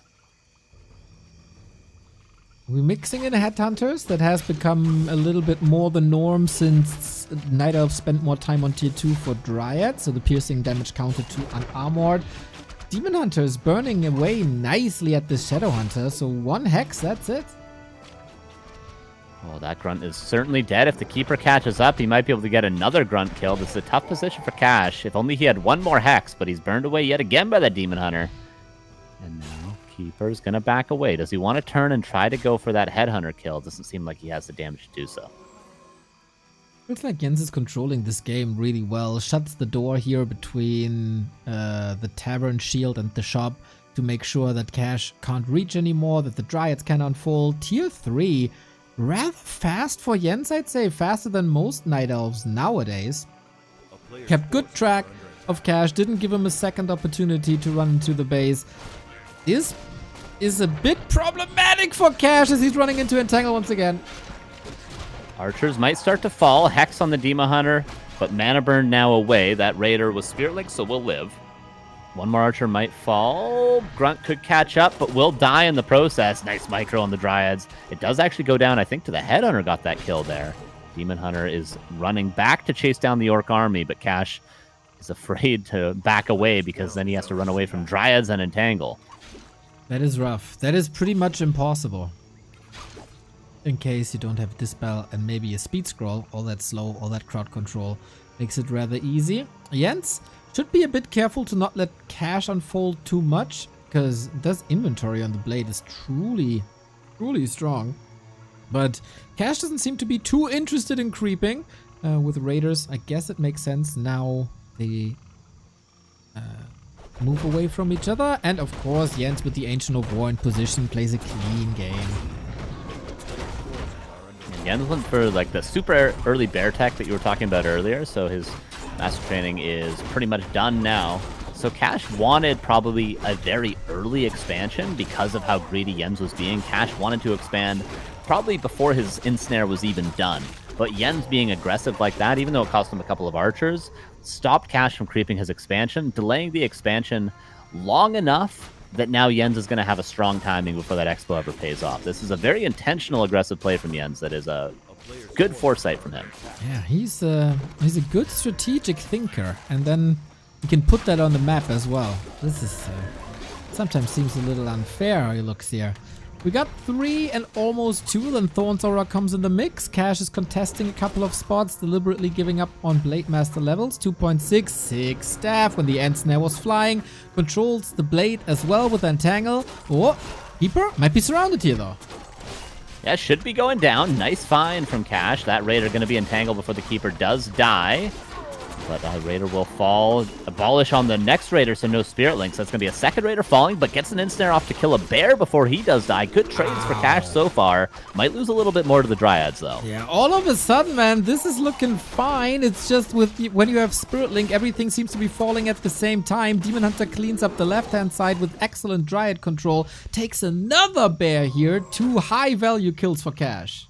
We're mixing in Headhunters. That has become a little bit more the norm since Night Elf spent more time on tier 2 for Dryad, so the piercing damage counted to unarmored. Demon Hunter is burning away nicely at the Shadow Hunter, so 1 hex, that's it. Oh, that grunt is certainly dead. If the Keeper catches up, he might be able to get another grunt kill. This is a tough position for Cash. If only he had 1 more hex, but he's burned away yet again by that Demon Hunter. And now Keeper's going to back away. Does he want to turn and try to go for that Headhunter kill? Doesn't seem like he has the damage to do so. Looks like Jens is controlling this game really well. Shuts the door here between the Tavern Shield and the shop to make sure that Cash can't reach anymore, that the Dryads can unfold. Tier 3... rather fast for Jens, I'd say. Faster than most Night Elves nowadays. Kept good track of Cash. Didn't give him a second opportunity to run into the base. This is a bit problematic for Cash as he's running into Entangle once again. Archers might start to fall. Hex on the Demon Hunter, but mana burn now away. That Raider was Spirit Link, so will live. 1 more Archer might fall. Grunt could catch up, but will die in the process. Nice micro on the Dryads. It does actually go down. I think to the Headhunter got that kill there. Demon Hunter is running back to chase down the Orc army, but Cash is afraid to back away because then he has to run away from Dryads and Entangle. That is rough. That is pretty much impossible. In case you don't have Dispel and maybe a Speed Scroll, all that slow, all that crowd control makes it rather easy. Jens should be a bit careful to not let Cash unfold too much, because this inventory on the blade is truly strong. But Cash doesn't seem to be too interested in creeping. With Raiders, I guess it makes sense. Now the move away from each other. And of course, Jens with the Ancient of War in position plays a clean game. And Jens went for like the super early bear tech that you were talking about earlier. So his master training is pretty much done now. So Cash wanted probably a very early expansion because of how greedy Jens was being. Cash wanted to expand probably before his ensnare was even done. But Jens being aggressive like that, even though it cost him a couple of archers, stopped Cash from creeping his expansion, delaying the expansion long enough that now Jens is going to have a strong timing before that expo ever pays off. This is a very intentional aggressive play from Jens that is a good foresight from him. Yeah, he's a good strategic thinker, and then you can put that on the map as well. This is sometimes seems a little unfair how he looks here. We got 3 and almost 2, then Thorn's Aura comes in the mix. Cash is contesting a couple of spots, deliberately giving up on Blade Master levels. 2.66 staff when the Ensnare was flying. Controls the Blade as well with Entangle. Oh, Keeper might be surrounded here though. Yeah, should be going down. Nice find from Cash. That Raider going to be entangled before the Keeper does die. But the Raider will fall. Abolish on the next Raider, so no Spirit Links. That's going to be a second Raider falling, but gets an ensnare off to kill a bear before he does die. Good trades for Cash so far. Might lose a little bit more to the Dryads, though. Yeah, all of a sudden, man, this is looking fine. It's just when you have Spirit Link, everything seems to be falling at the same time. Demon Hunter cleans up the left-hand side with excellent Dryad control. Takes another bear here. 2 high-value kills for Cash.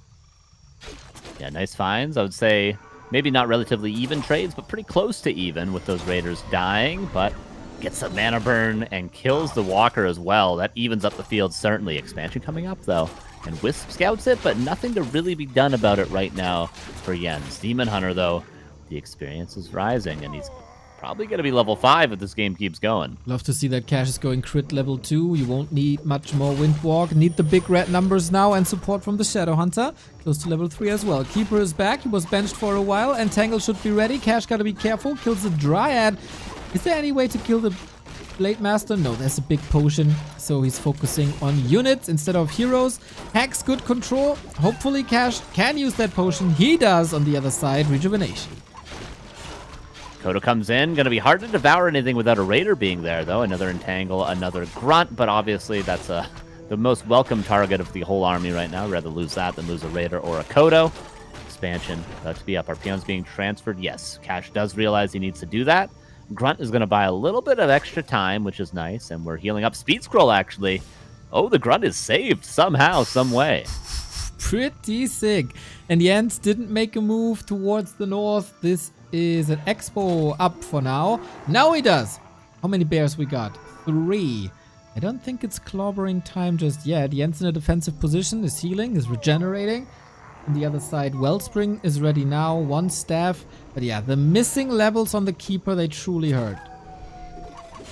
Yeah, nice finds. I would say maybe not relatively even trades, but pretty close to even with those Raiders dying, but gets a mana burn and kills the Walker as well. That evens up the field, certainly. Expansion coming up, though. And Wisp scouts it, but nothing to really be done about it right now for Jens. Demon Hunter, though, the experience is rising, and he's probably going to be level 5 if this game keeps going. Love to see that Cash is going crit level 2. You won't need much more Windwalk. Need the big red numbers now and support from the Shadow Hunter. Close to level 3 as well. Keeper is back. He was benched for a while. Entangle should be ready. Cash got to be careful. Kills the Dryad. Is there any way to kill the Blade Master? No, there's a big potion. So he's focusing on units instead of heroes. Hex, good control. Hopefully Cash can use that potion. He does on the other side. Rejuvenation. Kodo comes in. Going to be hard to devour anything without a Raider being there, though. Another Entangle, another Grunt, but obviously that's the most welcome target of the whole army right now. Rather lose that than lose a Raider or a Kodo. Expansion about to be up. Our peons being transferred. Yes, Cash does realize he needs to do that. Grunt is going to buy a little bit of extra time, which is nice, and we're healing up. Speed Scroll, actually. Oh, the Grunt is saved somehow, some way. Pretty sick. And Jens didn't make a move towards the north. This is an expo up for now. Now he does. How many bears we got? 3. I don't think it's clobbering time just yet. Jens in a defensive position is healing, is regenerating. On the other side, Wellspring is ready now. 1 staff. But yeah, the missing levels on the Keeper, they truly hurt.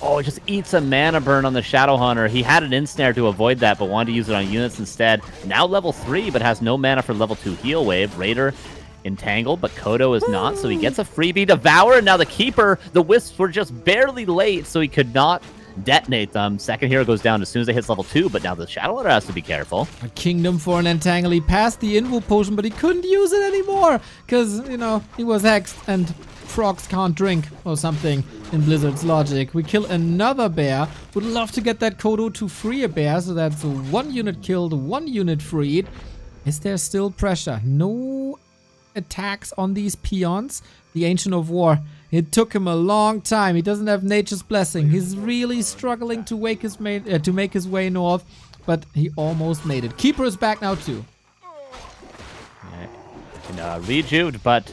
Oh, it just eats a mana burn on the Shadow Hunter. He had an ensnare to avoid that, but wanted to use it on units instead. Now level 3, but has no mana for level 2 heal wave. Raider entangled, but Kodo is not, so he gets a freebie. Devour, and now the Keeper, the Wisps were just barely late, so he could not detonate them. Second hero goes down as soon as it hits level 2, but now the Shadow Hunter has to be careful. A Kingdom for an Entangle. He passed the Invo potion, but he couldn't use it anymore because, you know, he was hexed and frogs can't drink or something in Blizzard's logic. We kill another bear. Would love to get that Kodo to free a bear, so that's 1 unit killed, 1 unit freed. Is there still pressure? No attacks on these peons. The Ancient of War. It took him a long time. He doesn't have Nature's Blessing. He's really struggling to make his way north, but he almost made it. Keeper is back now too. Rejuved, but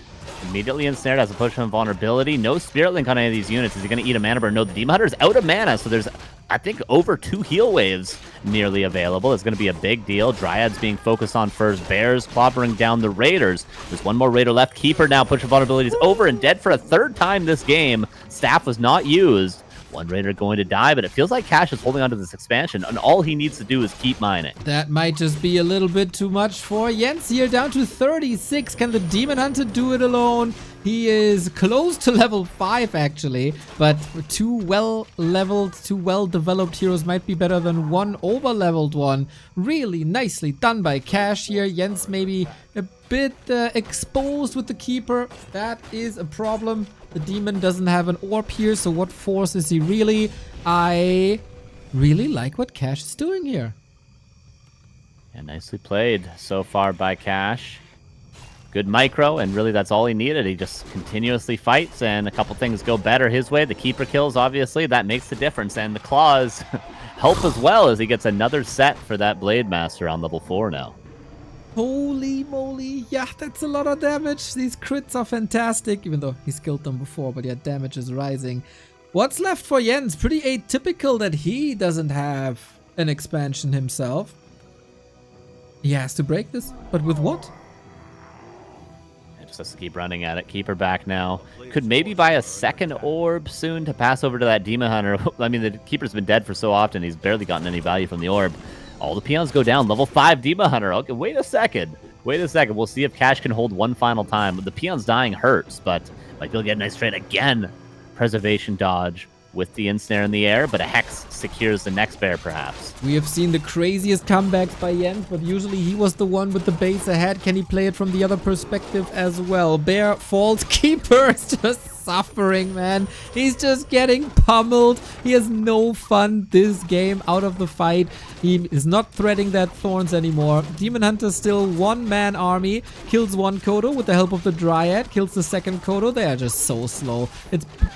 immediately ensnared, has a potion of vulnerability. No Spirit Link on any of these units. Is he going to eat a mana burn? No, the Demon Hunter is out of mana, so there's, I think, over 2 heal waves nearly available. It's going to be a big deal. Dryads being focused on first. Bears clobbering down the Raiders. There's 1 more Raider left. Keeper now. Push of vulnerability is over and dead for a 3rd time this game. Staff was not used. 1 Raider going to die, but it feels like Cash is holding on to this expansion, and all he needs to do is keep mining. That might just be a little bit too much for Jens here, down to 36. Can the Demon Hunter do it alone? He is close to level 5, actually, but 2 well-leveled, 2 well-developed heroes might be better than 1 over-leveled one. Really nicely done by Cash here. Jens maybe a bit exposed with the Keeper. That is a problem. The demon doesn't have an orb here, so what force is he really? I really like what Cash is doing here. Yeah, nicely played so far by Cash. Good micro, and really that's all he needed. He just continuously fights, and a couple things go better his way. The keeper kills, obviously, that makes the difference, and the claws help as well as he gets another set for that Blade Master on level 4 now. Holy moly, yeah, that's a lot of damage. These crits are fantastic, even though he's killed them before, but yeah, damage is rising. What's left for Jens? Pretty atypical that he doesn't have an expansion himself. He has to break this, but with what? Just has to keep running at it. Keeper back now. Could maybe buy a second orb soon to pass over to that Demon Hunter. I mean, the Keeper's been dead for so often, he's barely gotten any value from the orb. All the peons go down. Level 5 Demon Hunter. Okay, wait a second. Wait a second. We'll see if Cash can hold one final time. The peons dying hurts, but might be able to get a nice trade again. Preservation dodge with the ensnare in the air, but a Hex secures the next bear, perhaps. We have seen the craziest comebacks by Jens, but usually he was the one with the base ahead. Can he play it from the other perspective as well? Bear falls. Keeper is just suffering, man. He's just getting pummeled. He has no fun this game out of the fight. He is not threading that thorns anymore. Demon Hunter still one-man army. Kills one Kodo with the help of the Dryad. Kills the second Kodo. They are just so slow.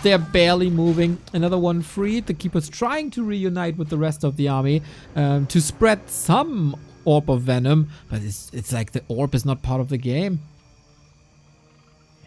They're barely moving. Another one freed. The Keeper's trying to reunite with the rest of the army to spread some Orb of Venom, but it's like the Orb is not part of the game.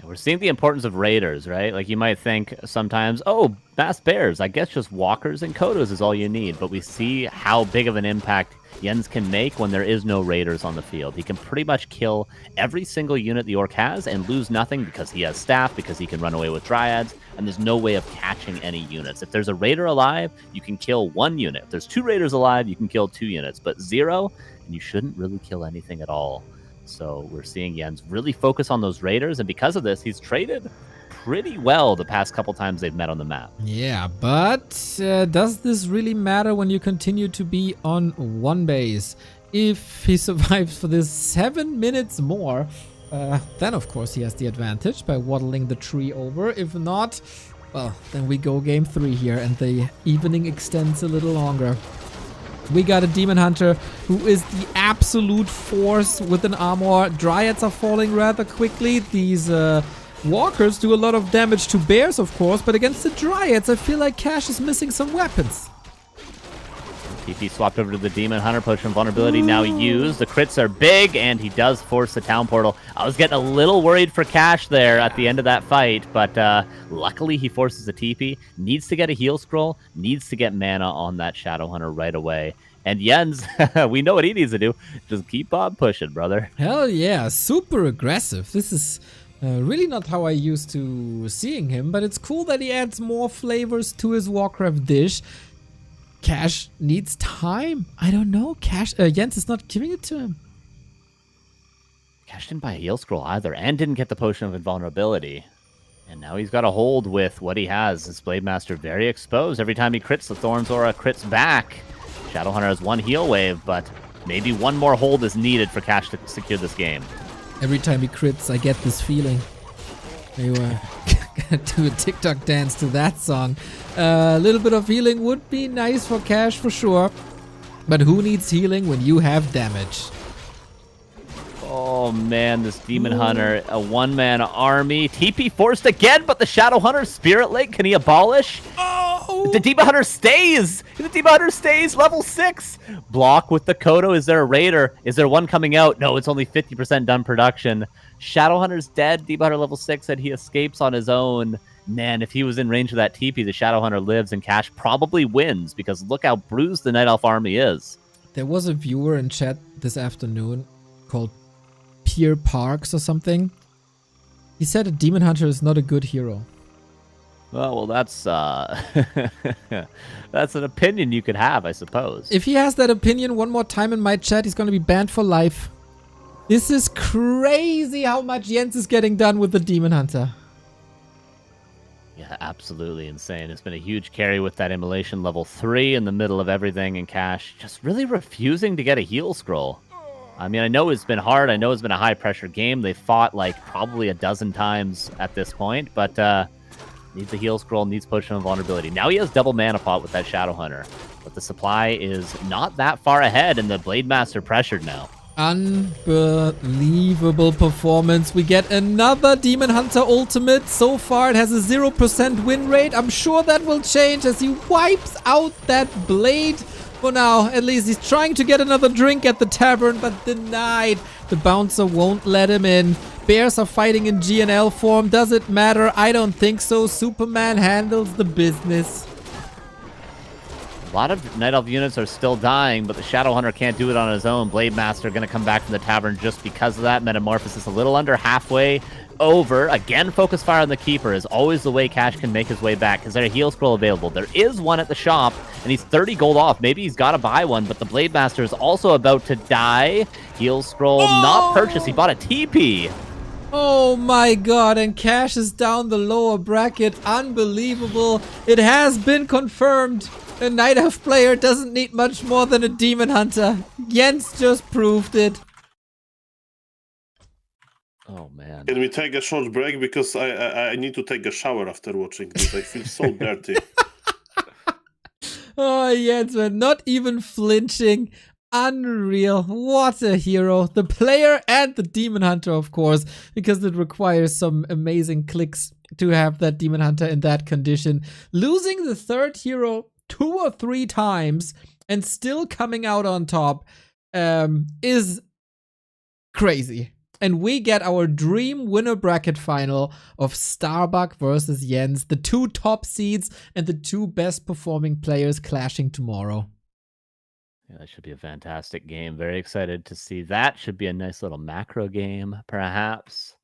We're seeing the importance of raiders, right? Like, you might think sometimes, oh, mass bears, I guess just walkers and kodos is all you need. But we see how big of an impact Jens can make when there is no raiders on the field. He can pretty much kill every single unit the orc has and lose nothing because he has staff, because he can run away with dryads, and there's no way of catching any units. If there's a raider alive, you can kill one unit. If there's 2 raiders alive, you can kill 2 units, but 0, and you shouldn't really kill anything at all. So we're seeing Jens really focus on those raiders, and because of this, he's traded pretty well the past couple times they've met on the map. Yeah, but does this really matter when you continue to be on one base? If he survives for this 7 minutes more, then of course he has the advantage by waddling the tree over. If not, well, then we go game 3 here, and the evening extends a little longer. We got a Demon Hunter who is the absolute force with an armor. Dryads are falling rather quickly. These walkers do a lot of damage to bears, of course, but against the Dryads, I feel like Cash is missing some weapons. TP swapped over to the Demon Hunter. Potion of Vulnerability now used. The crits are big, and he does force the town portal. I was getting a little worried for Cash there at the end of that fight, but luckily he forces the TP. Needs to get a heal scroll. Needs to get mana on that Shadow Hunter right away. And Jens, we know what he needs to do. Just keep on pushing, brother. Hell yeah, super aggressive. This is really not how I used to seeing him, but it's cool that he adds more flavors to his Warcraft dish. Cash needs time. I don't know. Jens is not giving it to him. Cash didn't buy a heal scroll either, and didn't get the Potion of Invulnerability. And now he's got to hold with what he has. His Blade Master very exposed. Every time he crits, the Thorns Aura crits back. Shadowhunter has 1 heal wave, but maybe 1 more hold is needed for Cash to secure this game. Every time he crits, I get this feeling. You gonna do a TikTok dance to that song. A little bit of healing would be nice for Cash for sure. But who needs healing when you have damage? Oh man, this Demon Hunter, a 1-man army. TP forced again, but the Shadow Hunter Spirit Link, can he abolish? Oh! The Demon Hunter stays! The Demon Hunter stays, level 6! Block with the Kodo. Is there a raider? Is there one coming out? No, it's only 50% done production. Shadow Hunter's dead. Demon Hunter level 6 said he escapes on his own. Man, if he was in range of that TP, the Shadow Hunter lives, and Cash probably wins, because look how bruised the Night Elf army is. There was a viewer in chat this afternoon called Pierre Parks or something. He said a Demon Hunter is not a good hero. Well, that's that's an opinion you could have, I suppose. If he has that opinion one more time in my chat, he's going to be banned for life. This is crazy how much Jens is getting done with the Demon Hunter. Yeah, absolutely insane. It's been a huge carry with that Immolation level 3 in the middle of everything, and Cash just really refusing to get a heal scroll. I mean, I know it's been hard. I know it's been a high-pressure game. They fought like probably a dozen times at this point, but Needs a heal scroll, needs potion of vulnerability. Now he has double mana pot with that Shadow Hunter. But the supply is not that far ahead, and the Blade Master pressured now. Unbelievable performance. We get another Demon Hunter ultimate. So far, it has a 0% win rate. I'm sure that will change as he wipes out that blade. For now, at least he's trying to get another drink at the tavern, but denied. The bouncer won't let him in. Bears are fighting in GNL form. Does it matter? I don't think so. Superman handles the business. A lot of Night Elf units are still dying, but the Shadow Hunter can't do it on his own. Blade Master going to come back from the tavern just because of that. Metamorphosis a little under halfway over. Again, Focus Fire on the Keeper is always the way Cash can make his way back. Is there a heal scroll available? There is one at the shop, and he's 30 gold off. Maybe he's got to buy one, but the Blade Master is also about to die. Heal scroll not purchased. He bought a TP. Oh my god, and Cash is down the lower bracket. Unbelievable. It has been confirmed. A Night Elf player doesn't need much more than a Demon Hunter. Jens just proved it. Oh man. Can we take a short break? Because I need to take a shower after watching this. I feel so dirty. Oh, Jens, man, not even flinching. Unreal. What a hero. The player and the Demon Hunter, of course, because it requires some amazing clicks to have that Demon Hunter in that condition. Losing the third hero 2 or 3 times and still coming out on top is crazy. And we get our dream winner bracket final of Starbuck versus Jens, the 2 top seeds and the 2 best performing players clashing tomorrow. Yeah, that should be a fantastic game. Very excited to see that. Should be a nice little macro game, perhaps.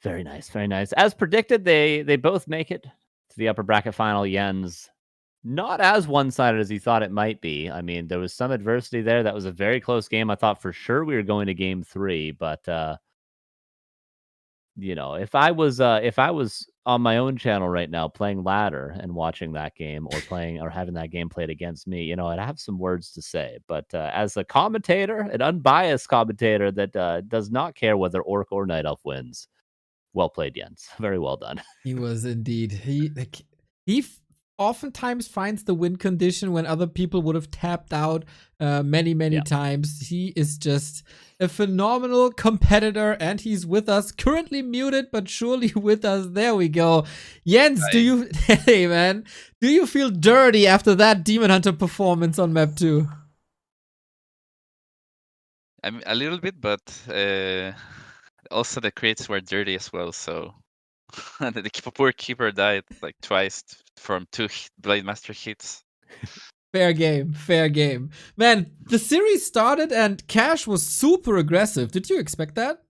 Very nice, very nice. As predicted, they both make it to the upper bracket final. Jens, not as one-sided as he thought it might be. I mean, there was some adversity there. That was a very close game. I thought for sure we were going to game 3, but you know, if I was on my own channel right now playing ladder and watching that game or having that game played against me, you know, I'd have some words to say. But as a commentator, an unbiased commentator that does not care whether Orc or Night Elf wins, well played, Jens. Very well done. He was indeed. He oftentimes finds the win condition when other people would have tapped out many times. He is just a phenomenal competitor, and he's with us, currently muted, but surely with us. There we go. Jens, hey man, do you feel dirty after that Demon Hunter performance on map 2? I'm a little bit, but also the crates were dirty as well, so the poor keeper died like twice from 2 Blade Master hits. Fair game, fair game. Man, the series started and Cash was super aggressive. Did you expect that?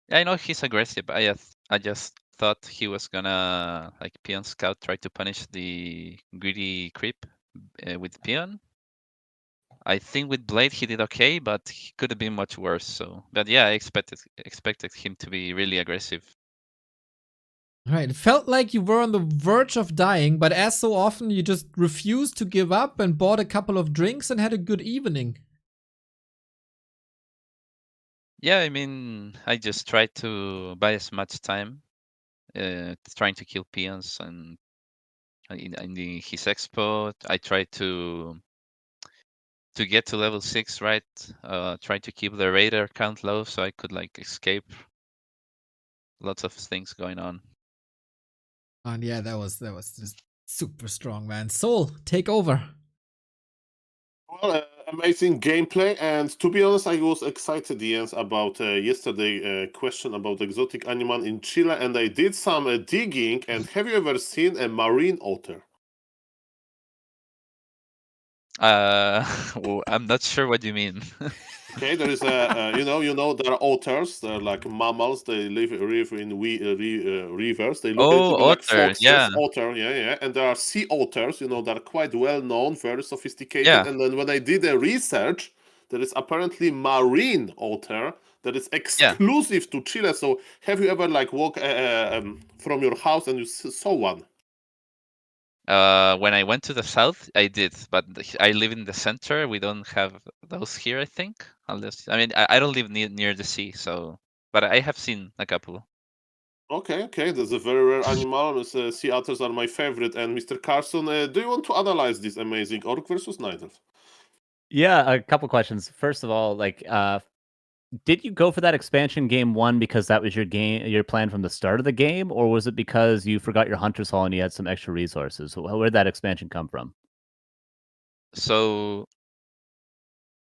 Yeah, I know he's aggressive. I just thought he was gonna, like, Peon Scout try to punish the greedy creep with Peon. I think with Blade he did okay, but he could have been much worse. So, but yeah, I expected him to be really aggressive. Right, it felt like you were on the verge of dying, but as so often, you just refused to give up and bought a couple of drinks and had a good evening. Yeah, I mean, I just tried to buy as much time, trying to kill peons, and in his expo, I tried to get to level 6, right? Try to keep the raider count low so I could like escape. Lots of things going on. And yeah, that was just super strong, man. Soul, take over. Well, amazing gameplay, and to be honest, I was excited, Jens, about yesterday question about exotic animal in Chile, and I did some digging. And have you ever seen a marine otter? Well, I'm not sure what you mean. Okay, there is a you know there are otters. They're like mammals. They live in rivers. They look a little bit like foxes. Yeah. Otter, yeah. And there are sea otters. You know, they're quite well known, very sophisticated. Yeah. And then when I did a research, there is apparently marine otter that is exclusive to Chile. So have you ever like walked from your house and you saw one? When I went to the south, I did, but I live in the center. We don't have those here, I think. Unless, I mean, I don't live near the sea, so. But I have seen a couple. Okay, that's a very rare animal. Sea otters are my favorite. And Mr. Carson, do you want to analyze this amazing orc versus night elf? Yeah, a couple questions. First of all, did you go for that expansion game 1 because that was your plan from the start of the game, or was it because you forgot your Hunter's Hall and you had some extra resources? Where did that expansion come from? So,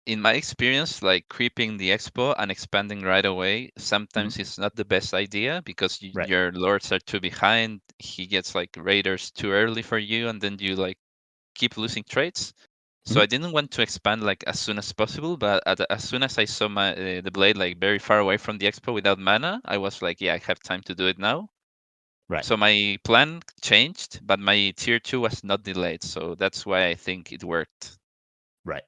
in my experience, like creeping the expo and expanding right away, sometimes it's not the best idea because Right. your lords are too behind. He gets like raiders too early for you, and then you like keep losing trades. So I didn't want to expand like as soon as possible, but as soon as I saw the blade like very far away from the expo without mana, I was like, yeah, I have time to do it now. Right. So my plan changed, but my tier 2 was not delayed, so that's why I think it worked. Right.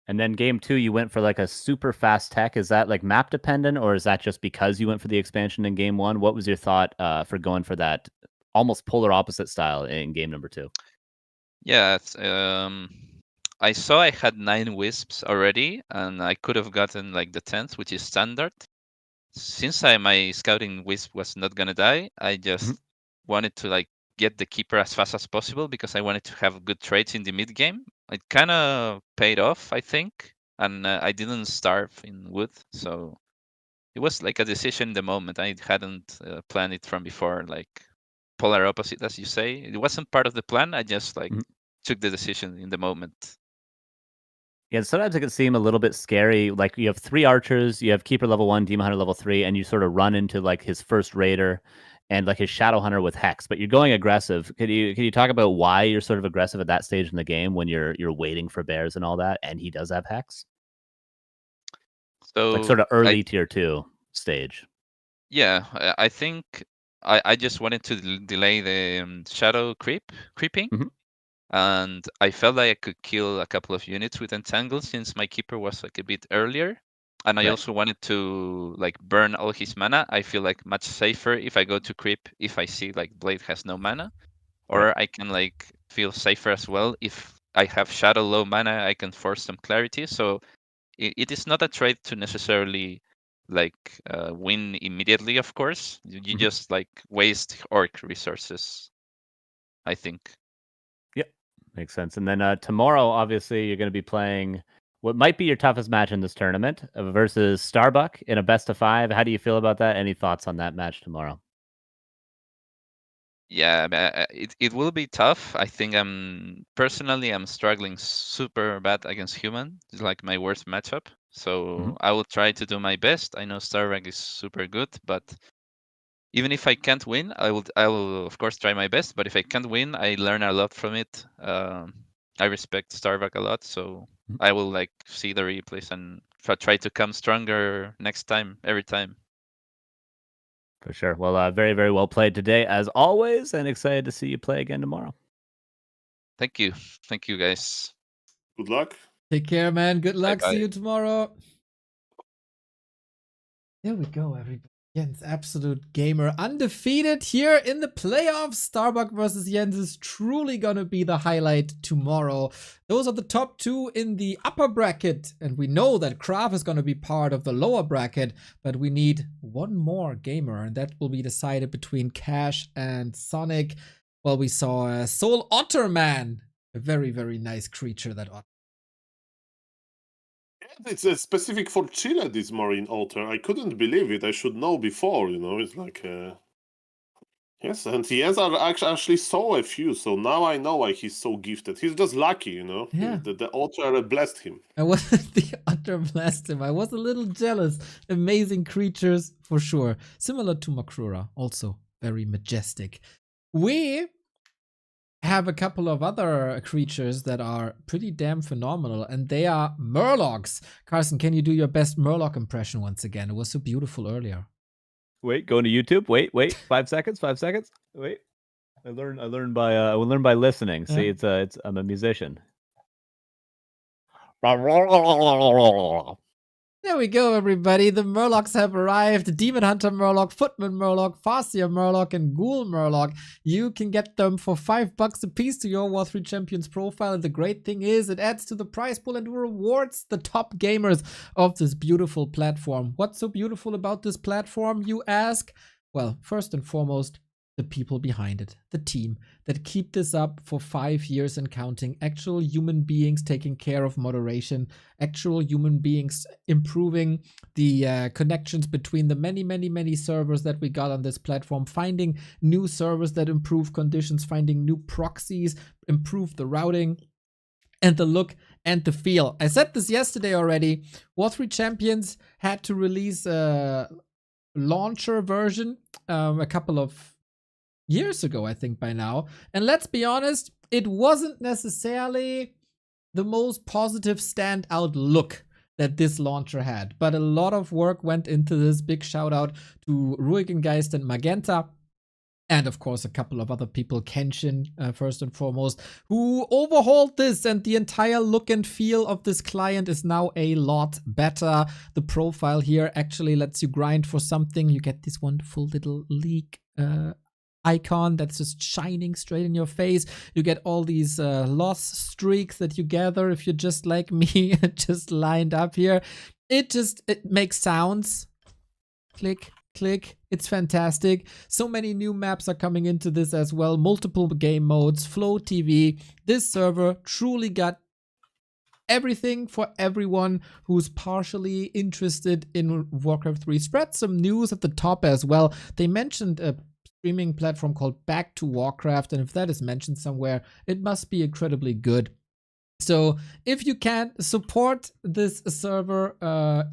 And then game 2, you went for like a super fast tech. Is that like map dependent, or is that just because you went for the expansion in game 1? What was your thought for going for that almost polar opposite style in game number 2? Yeah, I saw I had 9 wisps already, and I could have gotten like the 10th, which is standard. Since my scouting wisp was not gonna die, I just wanted to like get the keeper as fast as possible because I wanted to have good trades in the mid game. It kind of paid off, I think, and I didn't starve in wood, so it was like a decision in the moment. I hadn't planned it from before, like polar opposite, as you say. It wasn't part of the plan. I just like took the decision in the moment. Yeah, sometimes it can seem a little bit scary. Like you have 3 archers, you have keeper level 1, demon hunter level 3, and you sort of run into like his first raider and like his shadow hunter with hex. But you're going aggressive. Can you talk about why you're sort of aggressive at that stage in the game when you're waiting for bears and all that, and he does have hex? So like sort of early tier 2 stage. Yeah, I think I just wanted to delay the shadow creeping. And I felt like I could kill a couple of units with entangle since my keeper was like a bit earlier. And I also wanted to like burn all his mana. I feel like much safer if I go to creep if I see like blade has no mana. Or I can like feel safer as well if I have shadow low mana, I can force some clarity. So it is not a trade to necessarily like win immediately, of course. You just like waste orc resources, I think. Makes sense. And then tomorrow, obviously, you're going to be playing what might be your toughest match in this tournament versus Starbuck in a best of 5. How do you feel about that? Any thoughts on that match tomorrow? Yeah, it will be tough. I think I'm struggling super bad against human. It's like my worst matchup. So I will try to do my best. I know Starbuck is super good, but even if I can't win, I will of course try my best. But if I can't win, I learn a lot from it. I respect Starbuck a lot, so I will like see the replays and try to come stronger next time, every time. For sure. Well, very, very well played today, as always, and excited to see you play again tomorrow. Thank you. Thank you, guys. Good luck. Take care, man. Good luck. Bye-bye. See you tomorrow. There we go, everybody. Jens, absolute gamer, undefeated here in the playoffs. Starbuck versus Jens is truly gonna be the highlight tomorrow. Those are the top 2 in the upper bracket, and we know that Krav is gonna be part of the lower bracket, but we need one more gamer, and that will be decided between Cash and Sonic. Well, we saw Soul Otterman, a very, very nice creature, that Otter. It's a specific for Chile, this Marine Otter. I couldn't believe it. I should know before, It's like... Yes, and yes, I actually saw a few, so now I know why he's so gifted. He's just lucky, Yeah. The Otter blessed him. I wasn't the Otter blessed him. I was a little jealous. Amazing creatures, for sure. Similar to Makrura, also very majestic. We have a couple of other creatures that are pretty damn phenomenal, and they are Murlocs. Carson, can you do your best Murloc impression once again? It was so beautiful earlier. Wait, going to YouTube. Wait. 5 seconds. Wait. I learned by listening. See, I'm a musician. There we go, everybody. The Murlocs have arrived. Demon Hunter Murloc, Footman Murloc, Farseer Murloc, and Ghoul Murloc. You can get them for $5 a piece to your W3Champions profile. And the great thing is it adds to the prize pool and rewards the top gamers of this beautiful platform. What's so beautiful about this platform, you ask? Well, first and foremost, the people behind it, the team that keep this up for 5 years and counting, actual human beings taking care of moderation, actual human beings improving the connections between the many servers that we got on this platform, finding new servers that improve conditions, finding new proxies, improve the routing, and the look and the feel. I said this yesterday already. War3Champions had to release a launcher version a couple of years ago, I think by now. And let's be honest, it wasn't necessarily the most positive standout look that this launcher had. But a lot of work went into this. Big shout out to Ruigengeist and Magenta. And of course, a couple of other people, Kenshin, first and foremost, who overhauled this, and the entire look and feel of this client is now a lot better. The profile here actually lets you grind for something. You get this wonderful little league icon that's just shining straight in your face. You get all these loss streaks that you gather if you're just like me, just lined up here. It makes sounds. Click. Click. It's fantastic. So many new maps are coming into this as well. Multiple game modes, Flow TV. This server truly got everything for everyone who's partially interested in Warcraft 3. Spread some news at the top as well. They mentioned a streaming platform called Back to Warcraft, and if that is mentioned somewhere, it must be incredibly good. So if you can support this server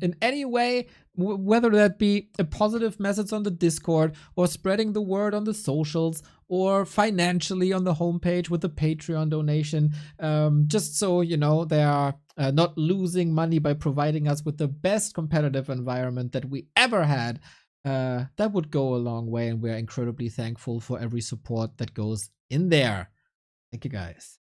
in any way, whether that be a positive message on the Discord, or spreading the word on the socials, or financially on the homepage with a Patreon donation, just so you know they are not losing money by providing us with the best competitive environment that we ever had, that would go a long way, and we're incredibly thankful for every support that goes in there. Thank you guys.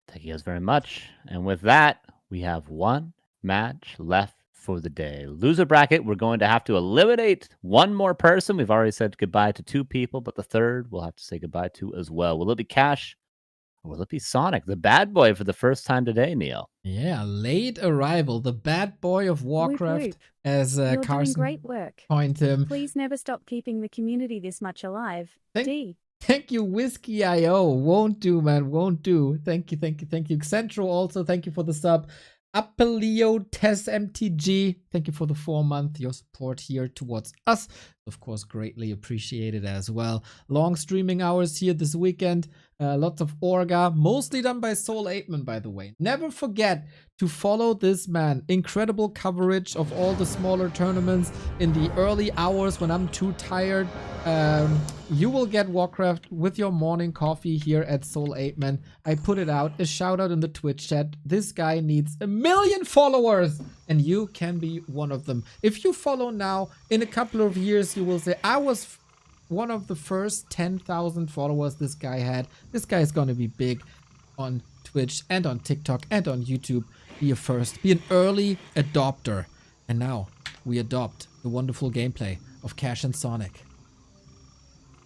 Thank you guys very much. And with that, we have one match left for the day. Loser bracket, we're going to have to eliminate one more person. We've already said goodbye to 2 people, but the third we'll have to say goodbye to as well. Will it be Cash, or will it be Sonic, the bad boy for the first time today, Neil? Yeah, late arrival, the bad boy of Warcraft, Whoop, whoop. as You're Carson doing great work. coined him. Please never stop keeping the community this much alive. Thank you, Whiskey.io. Won't do, man. Won't do. Thank you. Central also, thank you for the sub. Appelio Tess MTG, thank you for the 4-month. Your support here towards us, of course, greatly appreciated as well. Long streaming hours here this weekend. Lots of Orga, mostly done by Soul8man, by the way. Never forget to follow this man. Incredible coverage of all the smaller tournaments in the early hours when I'm too tired. You will get Warcraft with your morning coffee here at Soul8man. I put it out, a shout out in the Twitch chat. This guy needs 1 million followers, and you can be one of them. If you follow now, in a couple of years, you will say, I was one of the first 10,000 followers this guy had. This guy is going to be big on Twitch and on TikTok and on YouTube. Be a first, be an early adopter. And now we adopt the wonderful gameplay of Cash and Sonic.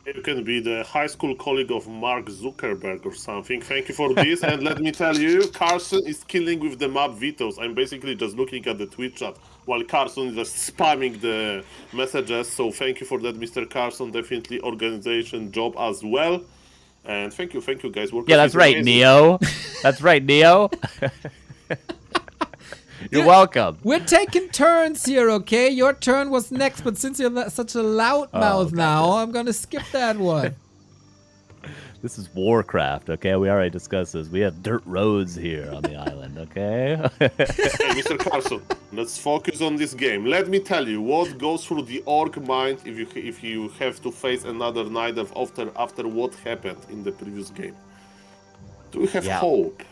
You can be the high school colleague of Mark Zuckerberg or something. Thank you for this. And let me tell you, Carson is killing with the map vetoes. I'm basically just looking at the Twitch chat while Carson is just spamming the messages. So thank you for that, Mr. Carson. Definitely organization job as well. And thank you guys. Yeah, that's right, amazing. Neo. That's right, Neo. You're welcome. We're taking turns here, okay? Your turn was next, but since you're such a loud mouth now, I'm going to skip that one. This is Warcraft, okay? We already discussed this. We have dirt roads here on the island, okay? Hey, Mr. Carson, let's focus on this game. Let me tell you what goes through the orc mind if you have to face another night after what happened in the previous game. Do you have hope?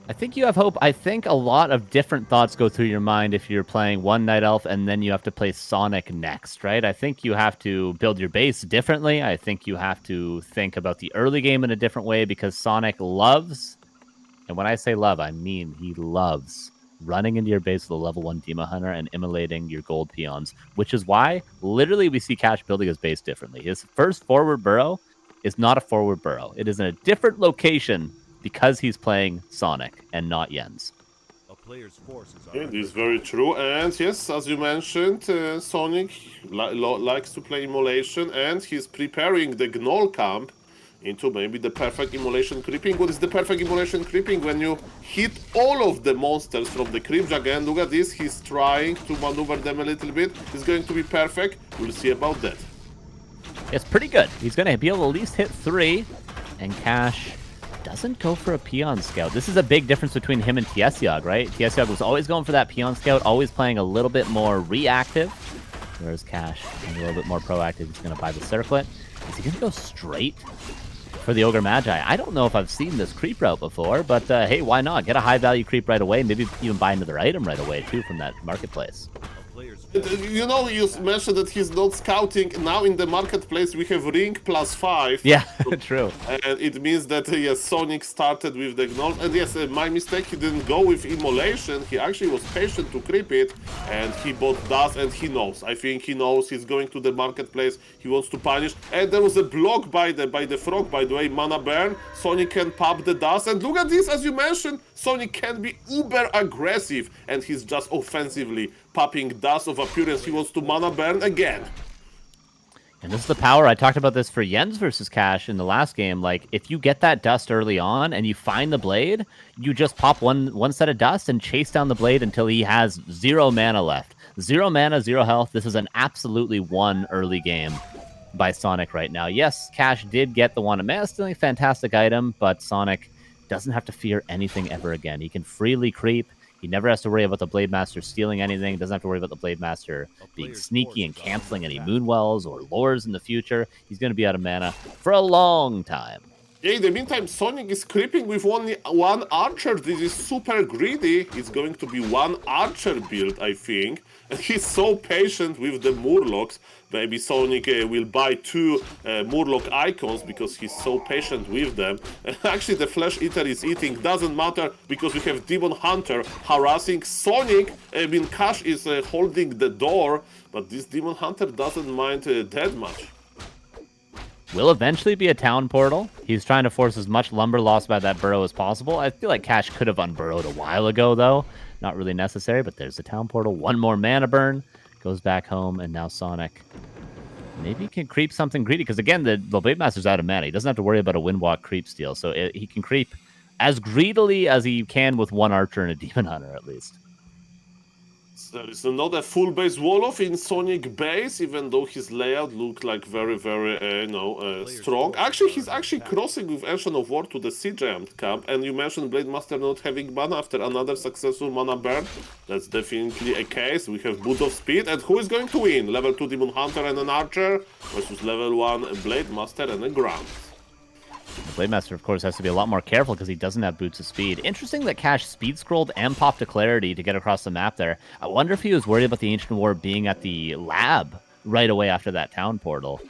I think you have hope. I think a lot of different thoughts go through your mind if you're playing one Night Elf and then you have to play Sonic next, right? I think you have to build your base differently. I think you have to think about the early game in a different way because Sonic loves, and when I say love, I mean he loves running into your base with a level 1 Demon Hunter and immolating your gold peons, which is why literally we see Cash building his base differently. His first forward burrow is not a forward burrow. It is in a different location because he's playing Sonic and not Jens. player's forces are Yeah, under this is very true. And yes, as you mentioned, Sonic likes to play immolation, and he's preparing the Gnoll camp into maybe the perfect immolation creeping. What is the perfect immolation creeping? When you hit all of the monsters from the creep again. Look at this, he's trying to maneuver them a little bit. It's going to be perfect. We'll see about that. It's pretty good. He's going to be able to at least hit 3, and Cash doesn't go for a Peon Scout. This is a big difference between him and Tsiog, right? Tsiog was always going for that Peon Scout, always playing a little bit more reactive, whereas Cash is a little bit more proactive. He's going to buy the circlet. Is he going to go straight for the Ogre Magi? I don't know if I've seen this creep route before, but hey, why not? Get a high-value creep right away, maybe even buy another item right away, too, from that marketplace. You know, you mentioned that he's not scouting. Now in the marketplace we have ring +5. Yeah, true. And it means that yes, Sonic started with the Gnoll. And yes, my mistake, he didn't go with immolation. He actually was patient to creep it, and he bought dust, and he knows. I think he knows he's going to the marketplace. He wants to punish. And there was a block by the frog, by the way, mana burn. Sonic can pop the dust, and look at this, as you mentioned, Sonic can be uber aggressive, and he's just offensively popping dust of appearance. He wants to mana burn again. And this is the power. I talked about this for Jens versus Cash in the last game. Like, if you get that dust early on and you find the blade, you just pop one set of dust and chase down the blade until he has 0 mana left. 0 mana, 0 health. This is an absolutely won early game by Sonic right now. Yes, Cash did get the one mana stealing, fantastic item, but Sonic doesn't have to fear anything ever again. He can freely creep. He never has to worry about the Blade Master stealing anything. Doesn't have to worry about the Blade Master being sneaky and canceling any Moonwells or lures in the future. He's going to be out of mana for a long time. Yeah, in the meantime, Sonic is creeping with only one archer. This is super greedy. It's going to be one archer build, I think. And he's so patient with the Murlocs. Maybe Sonic will buy 2 Murloc icons because he's so patient with them. And actually, the Flesh Eater is eating. Doesn't matter because we have Demon Hunter harassing Sonic. I mean, Cash is holding the door, but this Demon Hunter doesn't mind that much. Will eventually be a town portal. He's trying to force as much lumber loss by that burrow as possible. I feel like Cash could have unburrowed a while ago, though. Not really necessary, but there's the town portal. 1 more mana burn. Goes back home, and now Sonic maybe can creep something greedy. Because, again, the Blade Master's out of mana. He doesn't have to worry about a Windwalk creep steal. So he can creep as greedily as he can with 1 Archer and a Demon Hunter, at least. There is not a full base Wolof in Sonic base, even though his layout looked like very, very, strong. Actually, he's actually crossing with Ancient of War to the Sea Giant camp, and you mentioned Blade Master not having mana after another successful mana burn. That's definitely a case. We have Boot of Speed, and who is going to win? Level 2 Demon Hunter and an Archer versus level 1 Blade Master and a Ground. The Blade Master, of course, has to be a lot more careful because he doesn't have Boots of Speed. Interesting that Cash speed scrolled and popped to Clarity to get across the map there. I wonder if he was worried about the Ancient War being at the lab right away after that town portal.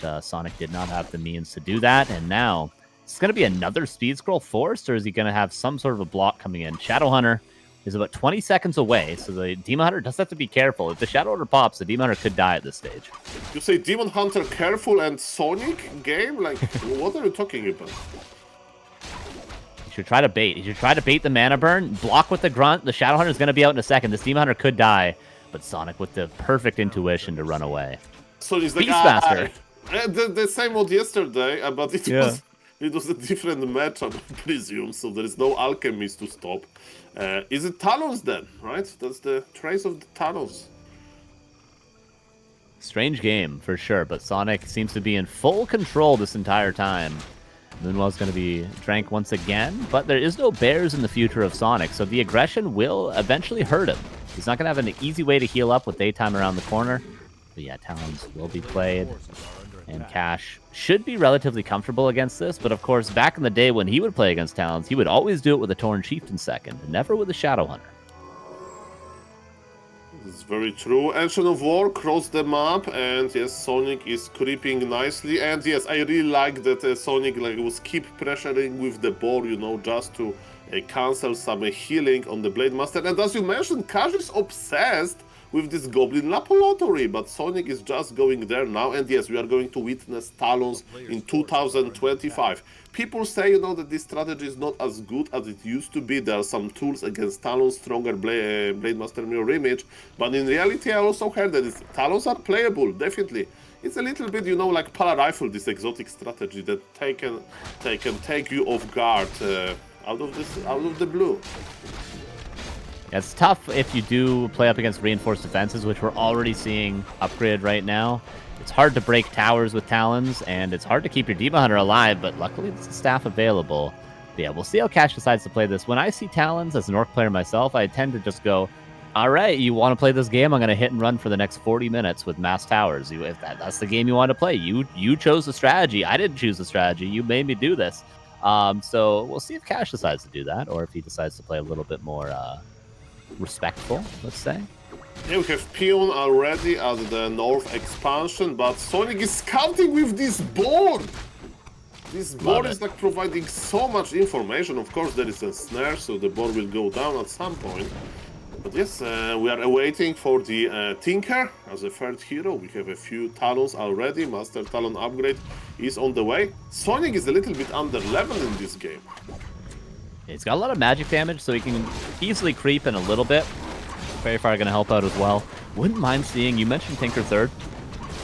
But Sonic did not have the means to do that, and now it's going to be another speed scroll forced, or is he going to have some sort of a block coming in? Shadow Hunter is about 20 seconds away, so the Demon Hunter does have to be careful. If the Shadow Hunter pops, the Demon Hunter could die at this stage. You say Demon Hunter careful and Sonic game? Like, what are you talking about? He should try to bait. He should try to bait the mana burn, block with the grunt. The Shadow Hunter is going to be out in a second. This Demon Hunter could die, but Sonic with the perfect intuition to run away. So he's like, Beastmaster. The same old yesterday, but it was a different matchup, I presume, so there is no Alchemist to stop. Is it Talons then, right? That's the trace of the Talons. Strange game, for sure, but Sonic seems to be in full control this entire time. Moonwell's going to be drank once again, but there is no bears in the future of Sonic, so the aggression will eventually hurt him. He's not going to have an easy way to heal up with daytime around the corner. But yeah, Talons will be played, and Cash should be relatively comfortable against this, but of course, back in the day when he would play against Talons, he would always do it with a Torn Chieftain second, never with a Shadow Hunter. This is very true. Ancient of War crossed the map, and yes, Sonic is creeping nicely. And yes, I really like that Sonic was keep pressuring with the ball, you know, just to cancel some healing on the Blade Master. And as you mentioned, Cash is obsessed with this Goblin Laboratory, but Sonic is just going there now, and yes, we are going to witness Talons in 2025. People say, you know, that this strategy is not as good as it used to be. There are some tools against Talons, stronger Blade Master Mirror Image, but in reality I also heard that Talons are playable, definitely. It's a little bit, you know, like Pala Rifle, this exotic strategy that can take you off guard out of the blue. Yeah, it's tough if you do play up against reinforced defenses, which we're already seeing upgraded right now. It's hard to break towers with Talons, and it's hard to keep your Demon Hunter alive, but luckily there's a staff available. But yeah, we'll see how Cash decides to play this. When I see Talons as an Orc player myself, I tend to just go, all right, you want to play this game? I'm going to hit and run for the next 40 minutes with mass towers. If that's the game you want to play, you chose the strategy. I didn't choose the strategy. You made me do this. So we'll see if Cash decides to do that, or if he decides to play a little bit more respectful, let's say. Yeah, we have Peon already at the north expansion, but Sonic is scouting with this board! This board is like providing so much information. Of course, there is a snare, so the board will go down at some point. But yes, we are awaiting for the Tinker as a third hero. We have a few Talons already. Master Talon upgrade is on the way. Sonic is a little bit under level in this game. It's got a lot of magic damage, so he can easily creep in a little bit. Fairy Fire going to help out as well. Wouldn't mind seeing, you mentioned Tinker third.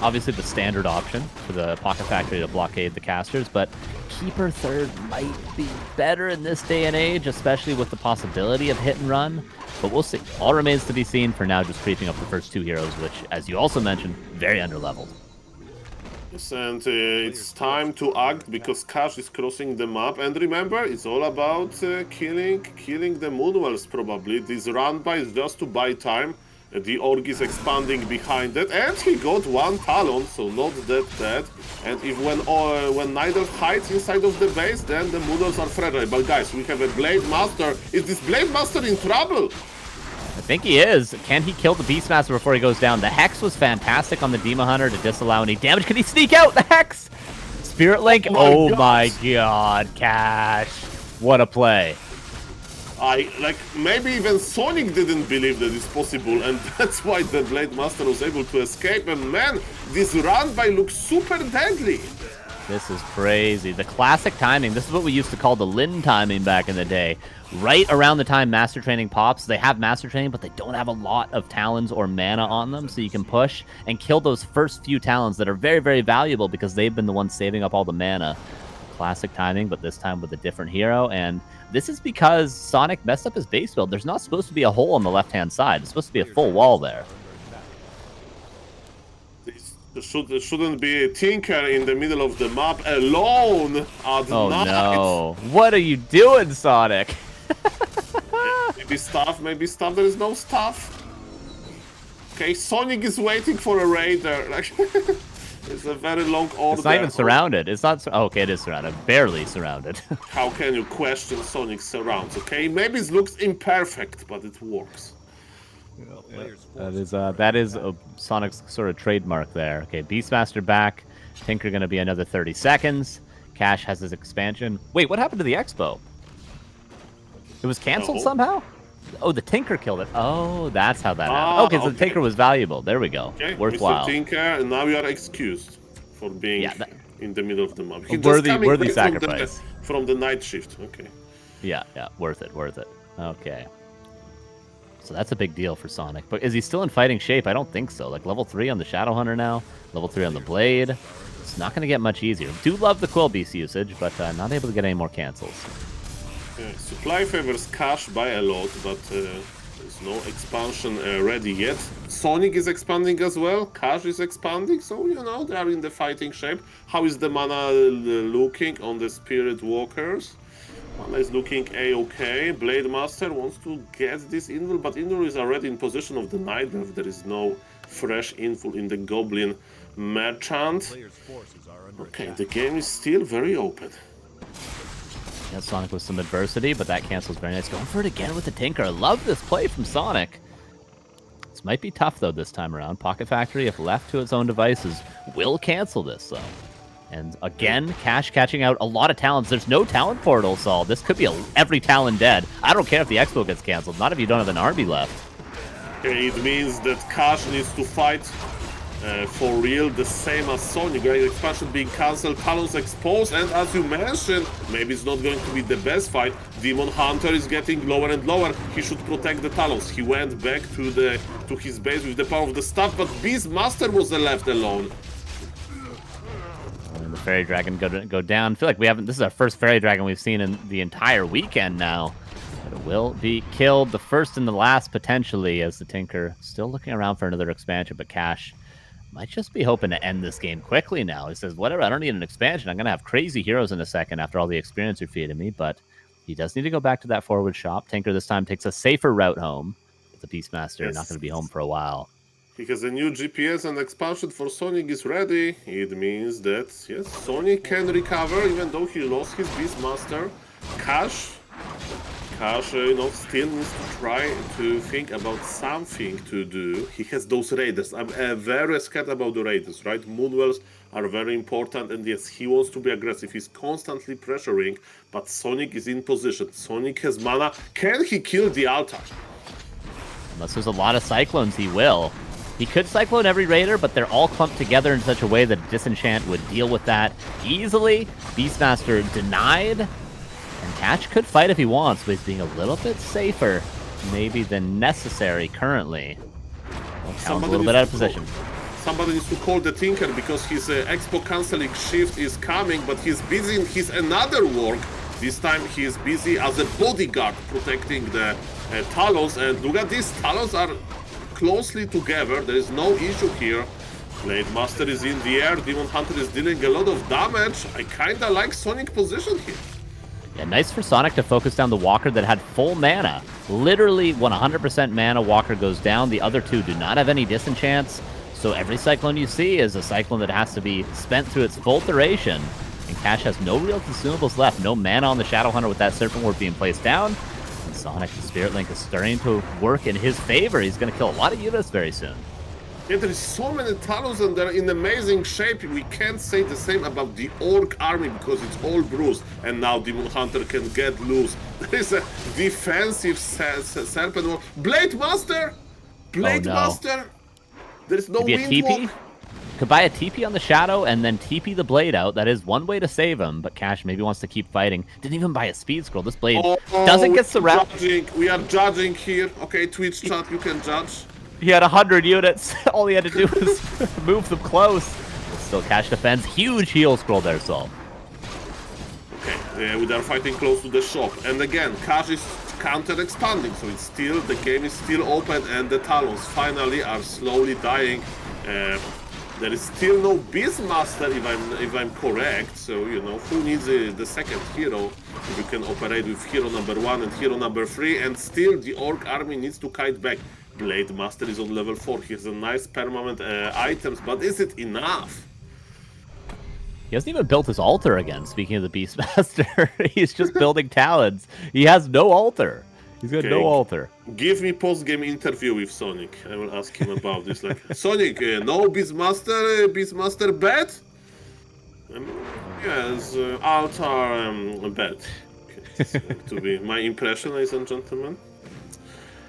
Obviously the standard option for the Pocket Factory to blockade the casters, but Keeper third might be better in this day and age, especially with the possibility of hit and run. But we'll see. All remains to be seen. For now, just creeping up the first two heroes, which, as you also mentioned, very underleveled. Yes, and it's time to act because Cash is crossing the map. And remember, it's all about killing the Moonwells, probably. This run-by is just to buy time. The Org is expanding behind it, and he got one Talon, so not that dead. And if when Nidal hides inside of the base, then the Moonwells are fragile. But guys, we have a Blade Master. Is this Blade Master in trouble? I think he is. Can he kill the Beastmaster before he goes down? The Hex was fantastic on the Demon Hunter to disallow any damage. Can he sneak out the Hex? Spirit Link? Oh my god, Cash. What a play. Maybe even Sonic didn't believe that it's possible, and that's why the Blade Master was able to escape. And man, this run-by looks super deadly. This is crazy. The classic timing. This is what we used to call the Lin timing back in the day. Right around the time Master Training pops, they have Master Training, but they don't have a lot of Talons or mana on them, so you can push and kill those first few Talons that are very, very valuable because they've been the ones saving up all the mana. Classic timing, but this time with a different hero, and this is because Sonic messed up his base build. There's not supposed to be a hole on the left-hand side. It's supposed to be a full wall there. There shouldn't be a Tinker in the middle of the map alone at night. Oh no. What are you doing, Sonic? Maybe stuff. There is no stuff. Okay, Sonic is waiting for a raider. It's a very long order. It's not even surrounded. It's not. Okay, it is surrounded. Barely surrounded. How can you question Sonic's surrounds? Okay, maybe it looks imperfect, but it works. That is Sonic's sort of trademark there. Okay, Beastmaster back. Tinker going to be another 30 seconds. Cash has his expansion. Wait, what happened to the Expo? It was canceled somehow? Oh, the Tinker killed it. Oh, that's how that happened. Okay, so the Tinker was valuable. There we go. Okay, worthwhile. Mr. Tinker, and now you are excused for being in the middle of the map. Worthy sacrifice. From the night shift. Okay. Yeah, worth it. Okay. So that's a big deal for Sonic. But is he still in fighting shape? I don't think so. Like level 3 on the Shadow Hunter now, level 3 on the Blade. It's not going to get much easier. Do love the Quill Beast usage, but not able to get any more cancels. Yeah, supply favors Cash by a lot, but there's no expansion ready yet. Sonic is expanding as well. Cash is expanding, so you know they are in the fighting shape. How is the mana looking on the Spirit Walkers? Mana is looking a-okay. Blade Master wants to get this invul, but invul is already in possession of the Night Elf. There is no fresh invul in the Goblin Merchant. Okay, the game is still very open. Yeah, Sonic with some adversity, but that cancels very nice. Going for it again with the Tinker. I love this play from Sonic. This might be tough, though, this time around. Pocket Factory, if left to its own devices, will cancel this, though. And again, Cash catching out a lot of talents. There's no talent portal, Saul. This could be every talent dead. I don't care if the Expo gets canceled. Not if you don't have an army left. It means that Cash needs to fight for real, the same as Sonic. Great expansion being cancelled, Talons exposed, and as you mentioned, maybe it's not going to be the best fight. Demon Hunter is getting lower and lower. He should protect the Talons. He went back to his base with the power of the staff, but Beastmaster was left alone. And the Fairy Dragon go down. I feel like we haven't. This is our first Fairy Dragon we've seen in the entire weekend now. But it will be killed, the first and the last potentially, as the Tinker still looking around for another expansion, but Cash might just be hoping to end this game quickly now. He says, whatever, I don't need an expansion. I'm going to have crazy heroes in a second after all the experience you're feeding me, but he does need to go back to that forward shop. Tinker this time takes a safer route home. But the Beastmaster not going to be home for a while. Because the new GPS and expansion for Sonic is ready. It means that, yes, Sonic can recover even though he lost his Beastmaster. Cash, still needs to try to think about something to do. He has those raiders. I'm very scared about the raiders, right? Moonwells are very important, and yes, he wants to be aggressive. He's constantly pressuring, but Sonic is in position. Sonic has mana. Can he kill the altar? Unless there's a lot of Cyclones, he will. He could Cyclone every Raider, but they're all clumped together in such a way that Disenchant would deal with that easily. Beastmaster denied. And Cash could fight if he wants, but he's being a little bit safer, maybe, than necessary currently. Well, a little bit out of position. Somebody needs to call the Tinker because his Expo cancelling shift is coming, but he's busy in his another work. This time he is busy as a bodyguard protecting the Talons, and look at this, Talons are closely together. There is no issue here. Blade Master is in the air, Demon Hunter is dealing a lot of damage. I kinda like Sonic position here. Yeah, nice for Sonic to focus down the Walker that had full mana. Literally 100% mana Walker goes down. The other two do not have any disenchants. So every Cyclone you see is a Cyclone that has to be spent through its full duration. And Cash has no real consumables left. No mana on the Shadow Hunter with that Serpent Ward being placed down. And Sonic, the Spirit Link, is starting to work in his favor. He's going to kill a lot of units very soon. Yeah, there is so many Talons and they're in amazing shape. We can't say the same about the Orc army because it's all bruised. And now Demon Hunter can get loose. There is a defensive Serpent Ward. Blade Master! Blade Master! There is no wind walk. Could buy a TP on the Shadow and then TP the Blade out. That is one way to save him, but Cash maybe wants to keep fighting. Didn't even buy a Speed Scroll. This Blade doesn't get surrounded. We are judging here. Okay, Twitch chat, you can judge. He had 100 units. All he had to do was move them close. But still, Cash defends. Huge heal scroll there, Sol. Okay, we are fighting close to the shop. And again, Cash is counter-expanding, so it's still, the game is still open, and the Talons finally are slowly dying. There is still no Beastmaster, if I'm correct. So, you know, who needs the second hero? If you can operate with hero number 1 and hero number 3, and still the Orc army needs to kite back. Blade Master is on level 4. He has a nice permanent items, but is it enough? He hasn't even built his altar again, speaking of the Beastmaster. He's just building talons. He has no altar. He's got no altar. Give me post-game interview with Sonic. I will ask him about this. Like, Sonic, no Beastmaster bet? Yes, altar bet. Okay, to be my impression, ladies and gentlemen.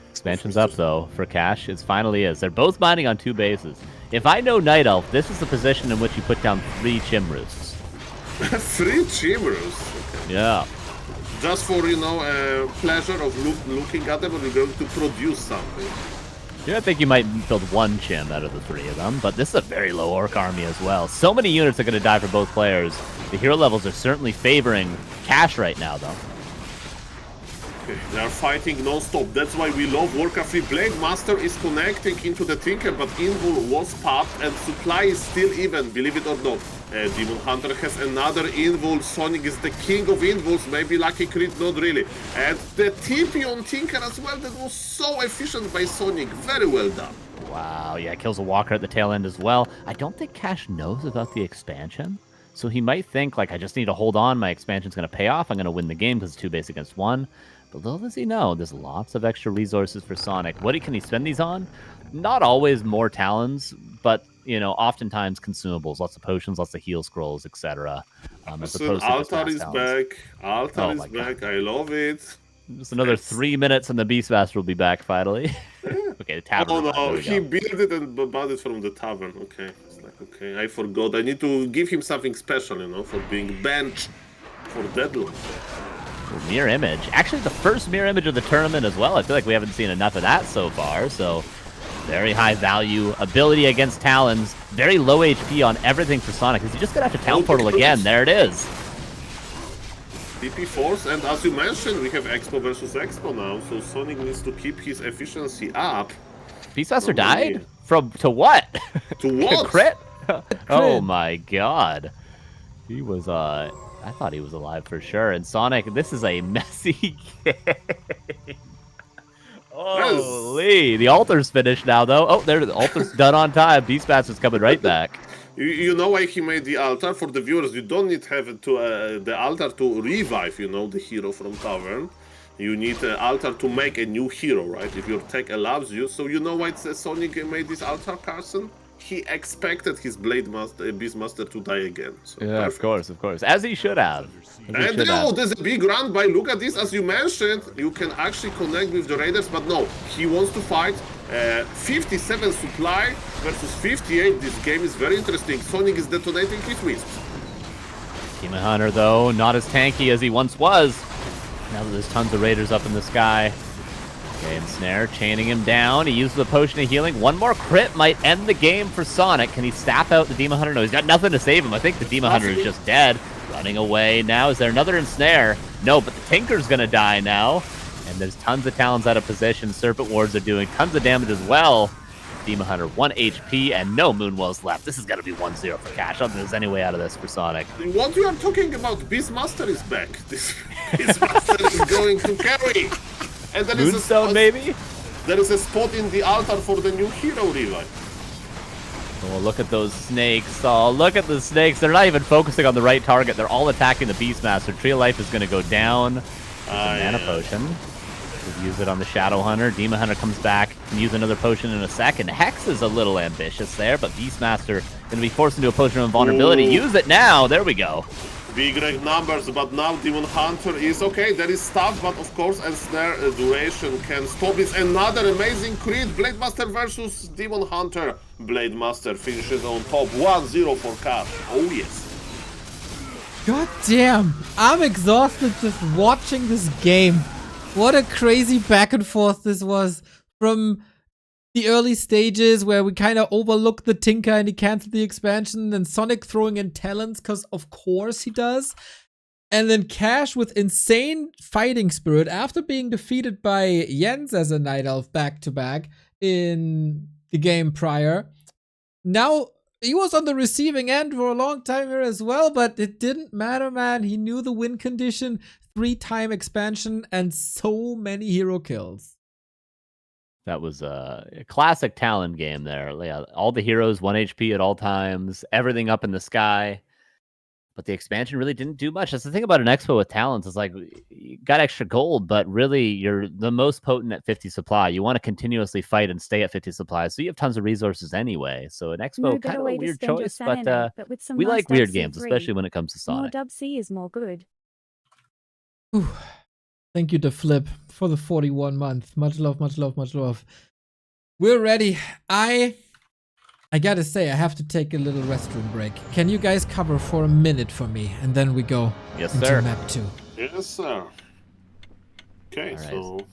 Expansion's up, though, for Cash. It finally is. They're both mining on 2 bases. If I know Night Elf, this is the position in which you put down 3 Chimroosts. 3 Chimroosts? Okay. Yeah. Just for, you know, pleasure of looking at them, or you're going to produce something. Yeah, I think you might build 1 Chim out of the 3 of them, but this is a very low Orc army as well. So many units are going to die for both players. The hero levels are certainly favoring Cash right now, though. Okay, they are fighting non-stop. That's why we love Warcraft 3. Blade Master is connecting into the Tinker, but Invul was popped and supply is still even, believe it or not. Demon Hunter has another Invul. Sonic is the king of Invuls. Maybe lucky crit, not really. And the TP on Tinker as well, that was so efficient by Sonic. Very well done. Wow, yeah, kills a Walker at the tail end as well. I don't think Cash knows about the expansion. So he might think, like, I just need to hold on. My expansion's going to pay off. I'm going to win the game because it's 2 base against 1. But little does he know, there's lots of extra resources for Sonic. What can he spend these on? Not always more Talons, but, you know, oftentimes consumables. Lots of potions, lots of heal scrolls, etc. Altar is back. Altar is back. I love it. Just another 3 minutes and the Beastmaster will be back finally. Okay, the tavern. Oh There no, we he go. built it and bought it from the tavern. Okay, it's like, okay, I forgot. I need to give him something special, you know, for being benched for deadlock. Mirror image. Actually, the first mirror image of the tournament as well. I feel like we haven't seen enough of that so far. So, very high value ability against Talons. Very low HP on everything for Sonic. Because he just got after Town Portal again. There it is. TP Force, and as you mentioned, we have Expo versus Expo now. So Sonic needs to keep his efficiency up. Beastmaster died? To what? To what? Crit? Oh my god. He was, I thought he was alive for sure. And Sonic, this is a messy game. Holy. The altar's finished now, though. Oh, there, the altar's done on time. Beastmaster's coming right back. You know why he made the altar? For the viewers, you don't need to have the altar to revive, you know, the hero from Tavern. You need an altar to make a new hero, right? If your tech allows you. So you know why Sonic made this altar, Carson? He expected his Beastmaster to die again. So Yeah, perfect. of course. As he should have. And now there's a big run by, look at this, as you mentioned, you can actually connect with the Raiders, but no, he wants to fight 57 supply versus 58. This game is very interesting. Sonic is detonating his wisps. Demon Hunter, though, not as tanky as he once was. Now that there's tons of Raiders up in the sky. Okay, and Snare chaining him down. He uses the potion of healing. One more crit might end the game for Sonic. Can he staff out the Demon Hunter? No, he's got nothing to save him. I think the Demon Hunter is just dead. Running away now. Is there another ensnare? No, but the Tinker's gonna die now. And there's tons of Talons out of position. Serpent Wards are doing tons of damage as well. Demon Hunter 1 HP and no Moonwells left. This is gonna be 1-0 for Cash. I don't think there's any way out of this for Sonic. What you are talking about? Beastmaster is back. This Beastmaster is going to carry. And there is Moonstone, maybe? There is a spot in the altar for the new hero revive. Oh, look at those snakes. Oh, look at the snakes. They're not even focusing on the right target. They're all attacking the Beastmaster. Tree of Life is going to go down. Mana potion. We'll use it on the Shadow Hunter. Demon Hunter comes back. Can use another potion in a second. Hex is a little ambitious there, but Beastmaster going to be forced into a potion of invulnerability. Ooh. Use it now. There we go. Big rank numbers, but now Demon Hunter is okay. There is stuff, but of course, Ensnare duration can stop this. Another amazing crit. Blademaster versus Demon Hunter. Blademaster finishes on top. 1-0 for Cash. Oh yes. God damn, I'm exhausted just watching this game. What a crazy back and forth this was. From the early stages where we kind of overlooked the Tinker and he canceled the expansion, and Sonic throwing in talents because of course he does. And then Cash with insane fighting spirit after being defeated by Jens as a Night Elf back-to-back in the game prior. Now, he was on the receiving end for a long time here as well, but it didn't matter, man. He knew the win condition, 3-time expansion, and so many hero kills. That was a classic Talon game there. Yeah, all the heroes 1 HP at all times, everything up in the sky. But the expansion really didn't do much. That's the thing about an expo with Talons. It's like, you got extra gold, but really you're the most potent at 50 supply. You want to continuously fight and stay at 50 supply, so you have tons of resources anyway. So an expo, kind of a weird choice, but we like weird games, especially when it comes to Sonic. More W3C is more good. Whew. Thank you to Flip for the 41 month. Much love, much love, much love. We're ready. I gotta say, I have to take a little restroom break. Can you guys cover for a minute for me? And then we go yes, into sir. map 2. Yes, sir. Okay, right. so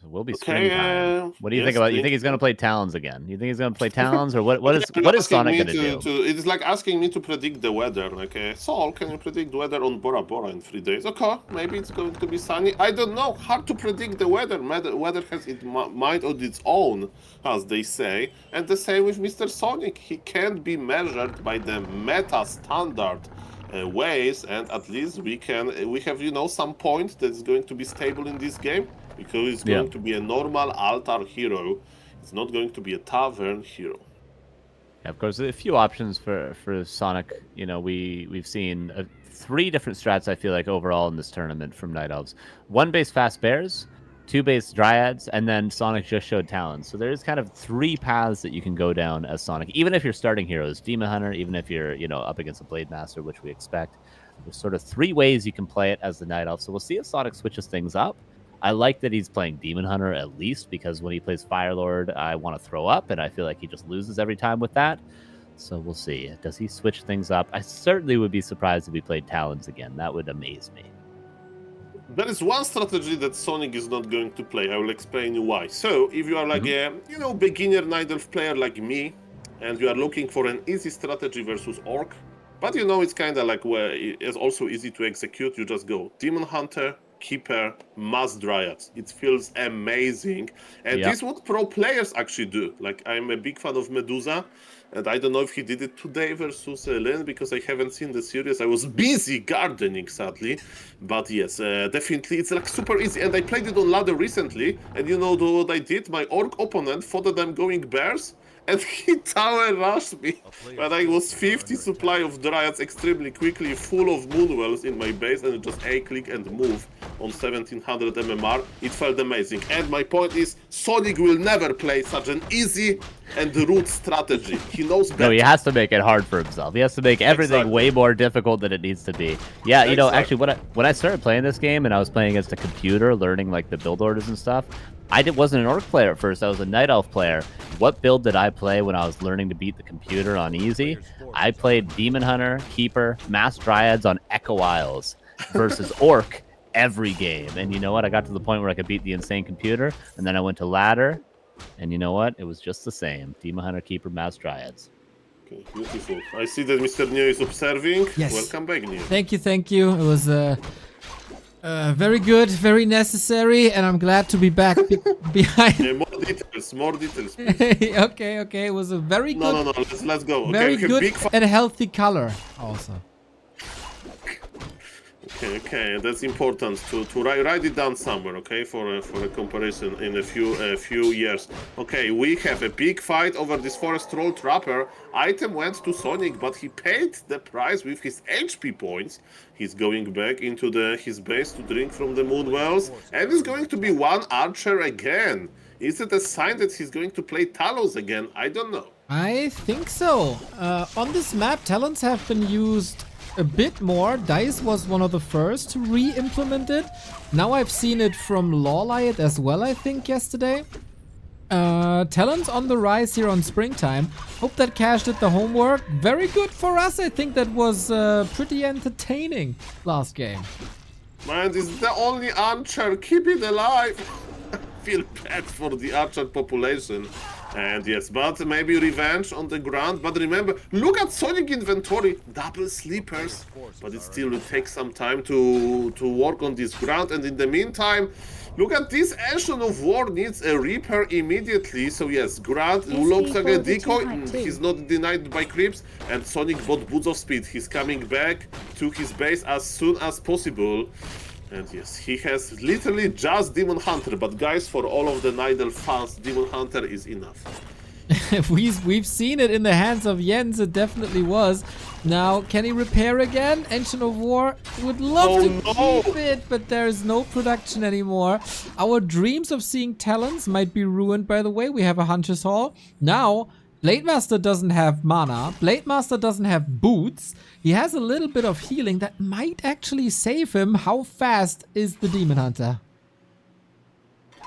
we'll be screen time. What do you think about? You think he's going to play Talons again? You think he's going to play Talons, or what is Sonic going to do? It is like asking me to predict the weather. Like, Saul, can you predict the weather on Bora Bora in 3 days? Okay, maybe it's going to be sunny. I don't know. Hard to predict the weather. Weather has its mind of its own, as they say. And the same with Mr. Sonic. He can't be measured by the meta standard ways, and at least we have some point that is going to be stable in this game. Because it's going to be a normal altar hero. It's not going to be a tavern hero. Yeah, of course, a few options for Sonic. You know, we've seen 3 different strats, I feel like, overall in this tournament from Night Elves. 1 base Fast Bears, 2 base Dryads, and then Sonic just showed Talons. So there's kind of 3 paths that you can go down as Sonic, even if you're starting heroes. Demon Hunter, even if you're, up against a Blade Master, which we expect. There's sort of 3 ways you can play it as the Night Elf. So we'll see if Sonic switches things up. I like that he's playing Demon Hunter at least, because when he plays Firelord, I want to throw up, and I feel like he just loses every time with that. So we'll see. Does he switch things up? I certainly would be surprised if he played Talons again. That would amaze me. There is one strategy that Sonic is not going to play. I will explain you why. So, if you are like a, beginner Night Elf player like me, and you are looking for an easy strategy versus Orc, but it's kind of like where it's also easy to execute, you just go Demon Hunter, Keeper, Mass Dryads. It feels amazing. And this is what pro players actually do. Like, I'm a big fan of Medusa, and I don't know if he did it today versus Lynn, because I haven't seen the series. I was busy gardening, sadly. But yes, definitely, it's like super easy. And I played it on ladder recently, and you know what I did? My Orc opponent thought that I'm going Bears, and he tower rushed me. But I was 50 supply of Dryads extremely quickly, full of Moonwells in my base, and just A-click and move on 1700 MMR. It felt amazing. And my point is, Sonic will never play such an easy and root strategy. He knows better. No, he has to make it hard for himself. He has to make everything way more difficult than it needs to be. Yeah, actually, when I started playing this game and I was playing against a computer, learning like the build orders and stuff, I wasn't an Orc player at first. I was a Night Elf player. What build did I play when I was learning to beat the computer on easy? I played Demon Hunter, Keeper, Mass Dryads on Echo Isles versus Orc every game. And you know what? I got to the point where I could beat the insane computer, and then I went to ladder, and you know what? It was just the same. Demon Hunter, Keeper, Mass Dryads. Okay, beautiful. I see that Mr. Neo is observing. Yes. Welcome back, Neo. Thank you. It was very good, very necessary, and I'm glad to be back behind. Yeah, more details. Okay. It was a very good. No. Let's go. Very okay, good big and healthy color, also. Okay, that's important to write it down somewhere, okay, for a comparison in a few years. Okay, we have a big fight over this Forest Troll Trapper. Item went to Sonic, but he paid the price with his HP points. He's going back into his base to drink from the Moonwells, and he's going to be one archer again. Is it a sign that he's going to play Talos again? I don't know. I think so. On this map, talents have been used a bit more. DICE was one of the first to re-implement it. Now I've seen it from Lawlight as well, I think, yesterday. Talents on the rise here on Springtime. Hope that Cash did the homework. Very good for us. I think that was pretty entertaining last game. Man, this is the only archer. Keep it alive. I feel bad for the archer population. And yes, but maybe revenge on the ground. But remember, look at Sonic inventory, double sleepers. But it still will take some time to work on this ground. And in the meantime, look at this Ancient of War needs a repair immediately. So yes, Grant looks like a decoy. He's not denied by creeps. And Sonic bought Boots of Speed. He's coming back to his base as soon as possible. And yes, he has literally just Demon Hunter, but guys, for all of the Night Elf fans, Demon Hunter is enough. We've seen it in the hands of Jens, it definitely was. Now, can he repair again? Ancient of War would love to keep it, but there is no production anymore. Our dreams of seeing talents might be ruined, by the way. We have a Hunter's Hall. Now, Blademaster doesn't have mana. Blademaster doesn't have boots. He has a little bit of healing that might actually save him. How fast is the Demon Hunter?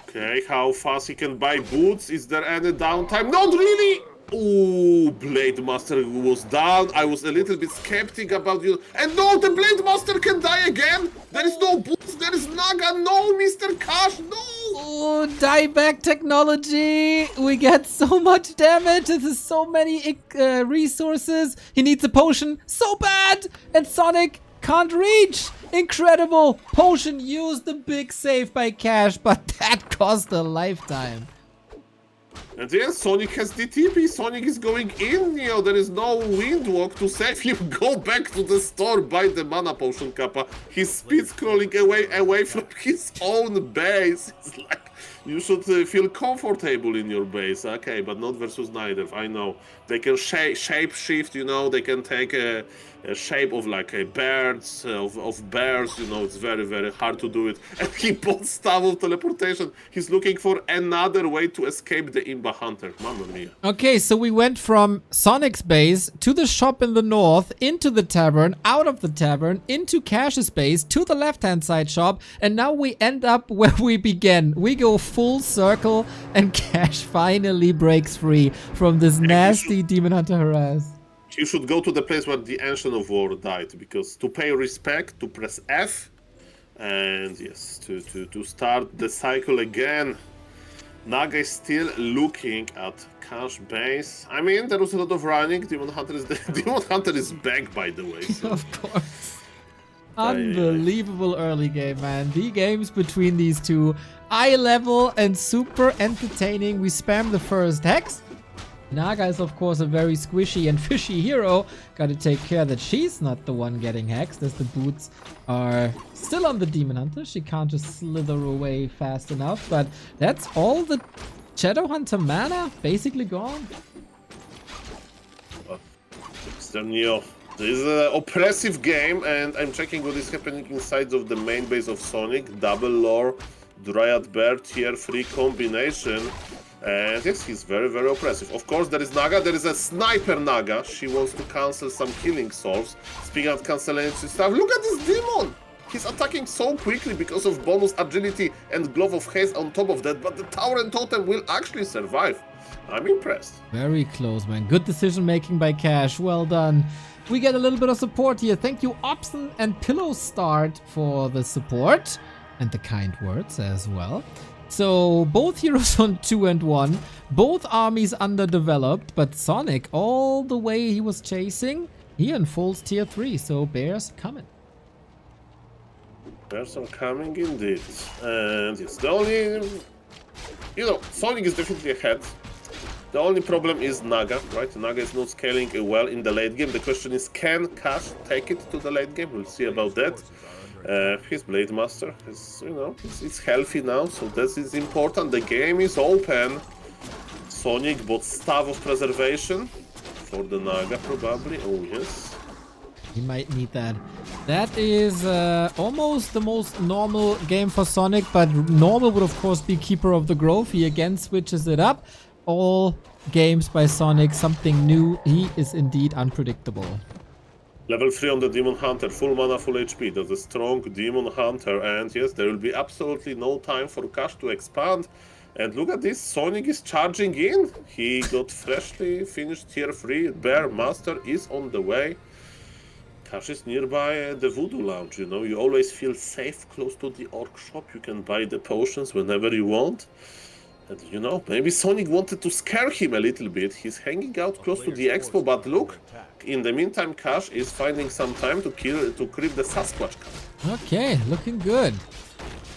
Okay, how fast he can buy boots? Is there any downtime? Not really! Ooh, Blademaster was down. I was a little bit skeptic about you. And no, the Blademaster can die again! There is no boots, there is Naga, no, Mr. Cash, no! Oh, dieback technology! We get so much damage, this is so many resources. He needs a potion so bad! And Sonic can't reach! Incredible! Potion used, the big save by Cash, but that cost a lifetime. And yes, Sonic has DTP. Sonic is going in, Neo. There is no Windwalk to save him. Go back to the store, buy the mana potion, Kappa. He's speed scrolling away from his own base. It's like, you should feel comfortable in your base. Okay, but not versus Night Elf. I know. They can shape shift, you know. They can take a shape of like birds, of bears, you know. It's very, very hard to do it. And he bought Staff of Teleportation. He's looking for another way to escape the imbalance. by Hunter. Mamma mia. Okay, so we went from Sonic's base to the shop in the north, into the tavern, out of the tavern, into Cash's base, to the left-hand side shop, and now we end up where we began. We go full circle, and Cash finally breaks free from this nasty Demon Hunter harass. You should go to the place where the Ancient of War died, because to pay respect, to press F, and yes, to start the cycle again. Naga is still looking at Cash base. I mean, there was a lot of running. Demon Hunter is back, by the way. So. Of course. Unbelievable early game, man. The games between these two, eye level and super entertaining. We spam the first hex. Naga is, of course, a very squishy and fishy hero. Gotta take care that she's not the one getting hexed, as the boots are still on the Demon Hunter. She can't just slither away fast enough, but that's all the Shadow Hunter mana basically gone. Mr. Neo, this is an oppressive game, and I'm checking what is happening inside of the main base of Sonic. Double lore, Dryad Bear, tier 3 combination. And yes, he's very, very oppressive. Of course, there is Naga. There is a sniper Naga. She wants to cancel some killing souls. Speaking of cancellation stuff, look at this demon! He's attacking so quickly because of bonus agility and glove of haste on top of that, but the tower and totem will actually survive. I'm impressed. Very close, man. Good decision making by Cash. Well done. We get a little bit of support here. Thank you, Opson and Pillow Start, for the support and the kind words as well. So both heroes on 2 and 1, both armies underdeveloped, but Sonic, all the way he was chasing, he unfolds tier 3, so bears coming. Bears are coming indeed. And yes, the only, Sonic is definitely ahead. The only problem is Naga, right? Naga is not scaling well in the late game. The question is, can Cash take it to the late game? We'll see about that. His Blade Master is, it's healthy now, so this is important. The game is open. Sonic bought Staff of Preservation for the Naga, probably. Oh, yes. He might need that. That is almost the most normal game for Sonic, but normal would, of course, be Keeper of the Grove. He again switches it up. All games by Sonic, something new. He is indeed unpredictable. Level 3 on the Demon Hunter, full mana, full HP. That's a strong Demon Hunter, and yes, there will be absolutely no time for Cash to expand. And look at this, Sonic is charging in. He got freshly finished tier 3. Bear Master is on the way. Cash is nearby the Voodoo Lounge, You always feel safe close to the Orc Shop. You can buy the potions whenever you want. And maybe Sonic wanted to scare him a little bit. He's hanging out close to the expo, but look, in the meantime, Cash is finding some time to creep the Sasquatch camp. Okay, looking good.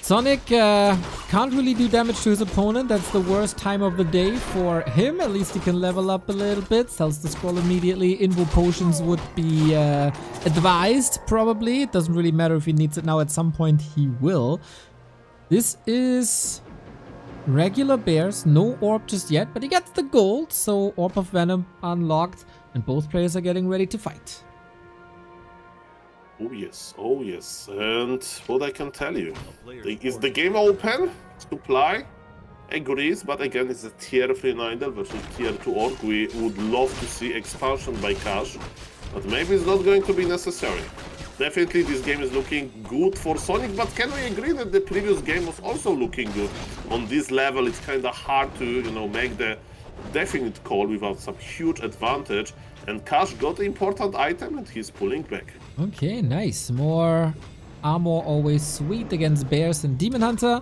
Sonic can't really do damage to his opponent. That's the worst time of the day for him. At least he can level up a little bit. Sells the scroll immediately. Invo potions would be advised, probably. It doesn't really matter if he needs it now. At some point, he will. This is regular bears. No orb just yet, but he gets the gold. So Orb of Venom unlocked, and both players are getting ready to fight. Oh yes, and what I can tell you, is the game open? Supply agrees, but again it's a tier 3 Nidal versus tier 2 Orc. We would love to see expansion by Cash, but maybe it's not going to be necessary. Definitely this game is looking good for Sonic, but can we agree that the previous game was also looking good? On this level it's kind of hard to, make the definite call without some huge advantage, and Cash got the important item and he's pulling back. Okay, nice. More armor, always sweet against bears and Demon Hunter.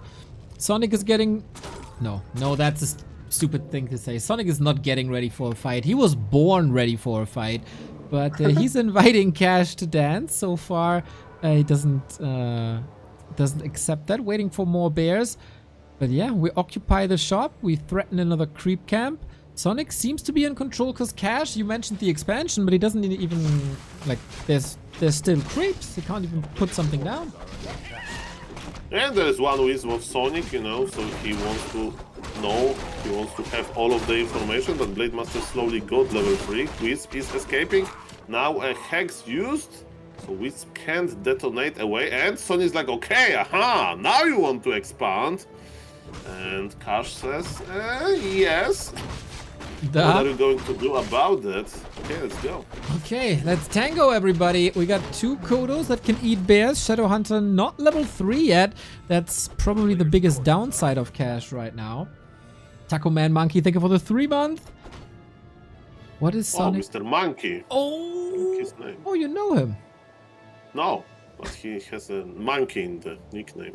Sonic is getting... No, that's a stupid thing to say. Sonic is not getting ready for a fight. He was born ready for a fight, but he's inviting Cash to dance. So far, he doesn't accept that. Waiting for more bears. But yeah, we occupy the shop. We threaten another creep camp. Sonic seems to be in control because Cash, you mentioned the expansion, but he doesn't even, there's still creeps. He can't even put something down. And there is one wisp of Sonic, so he wants to know, he wants to have all of the information, but Blade Master slowly got level 3. Wisp is escaping. Now a Hex used, so Wisp can't detonate away, and Sonic is like, okay, aha, now you want to expand. And Cash says, yes. Duh. What are you going to do about that? Okay, let's go. Okay, let's tango, everybody. We got 2 Kodos that can eat bears. Shadowhunter not level 3 yet. That's probably the biggest downside of Cash right now. Taco Man Monkey, thank you for the 3-month. What is Sonic? Oh, Mr. Monkey. Oh, His name. oh, you know him. No, but he has a monkey in the nickname.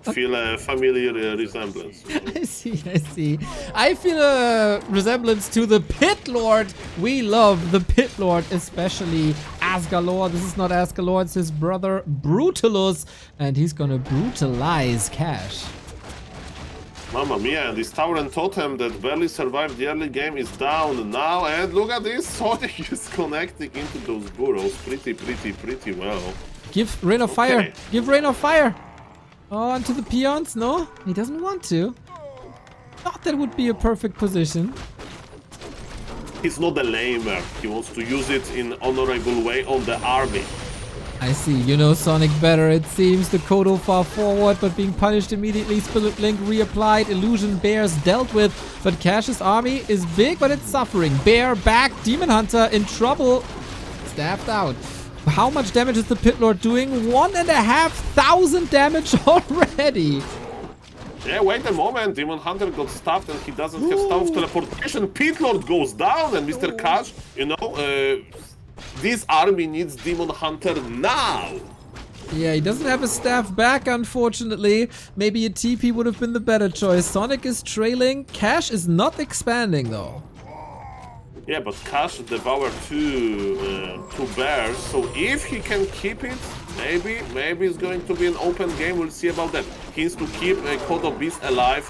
Feel a familiar resemblance. I see, I see. I feel a resemblance to the Pit Lord. We love the Pit Lord, especially Asgalor. This is not Asgalor, it's his brother Brutalus, and he's gonna brutalize Cash. Mamma mia, and this tower and totem that barely survived the early game is down now, and look at this, Sonic is connecting into those burrows pretty well. Give Rain of Fire! Give Rain of Fire! Oh, onto the peons? No? He doesn't want to. Thought that would be a perfect position. He's not a lamer, he wants to use it in honorable way on the army. I see, you know Sonic better, it seems. The Kodo far forward, but being punished immediately. Spirit Link reapplied, Illusion Bears dealt with. But Cash's army is big, but it's suffering. Bear back, Demon Hunter in trouble. Staffed out. How much damage is the Pit Lord doing? 1,500 damage already. Yeah, wait a moment, Demon Hunter got stuffed and he doesn't have staff of teleportation. Pit Lord goes down and Mr. Cash, you know, this army needs Demon Hunter now! Yeah, he doesn't have a staff back, unfortunately. Maybe a TP would have been the better choice. Sonic is trailing. Cash is not expanding, though. Yeah, but Cash devoured two bears, so if he can keep it, maybe it's going to be an open game. We'll see about that. He needs to keep Kodo Beast alive.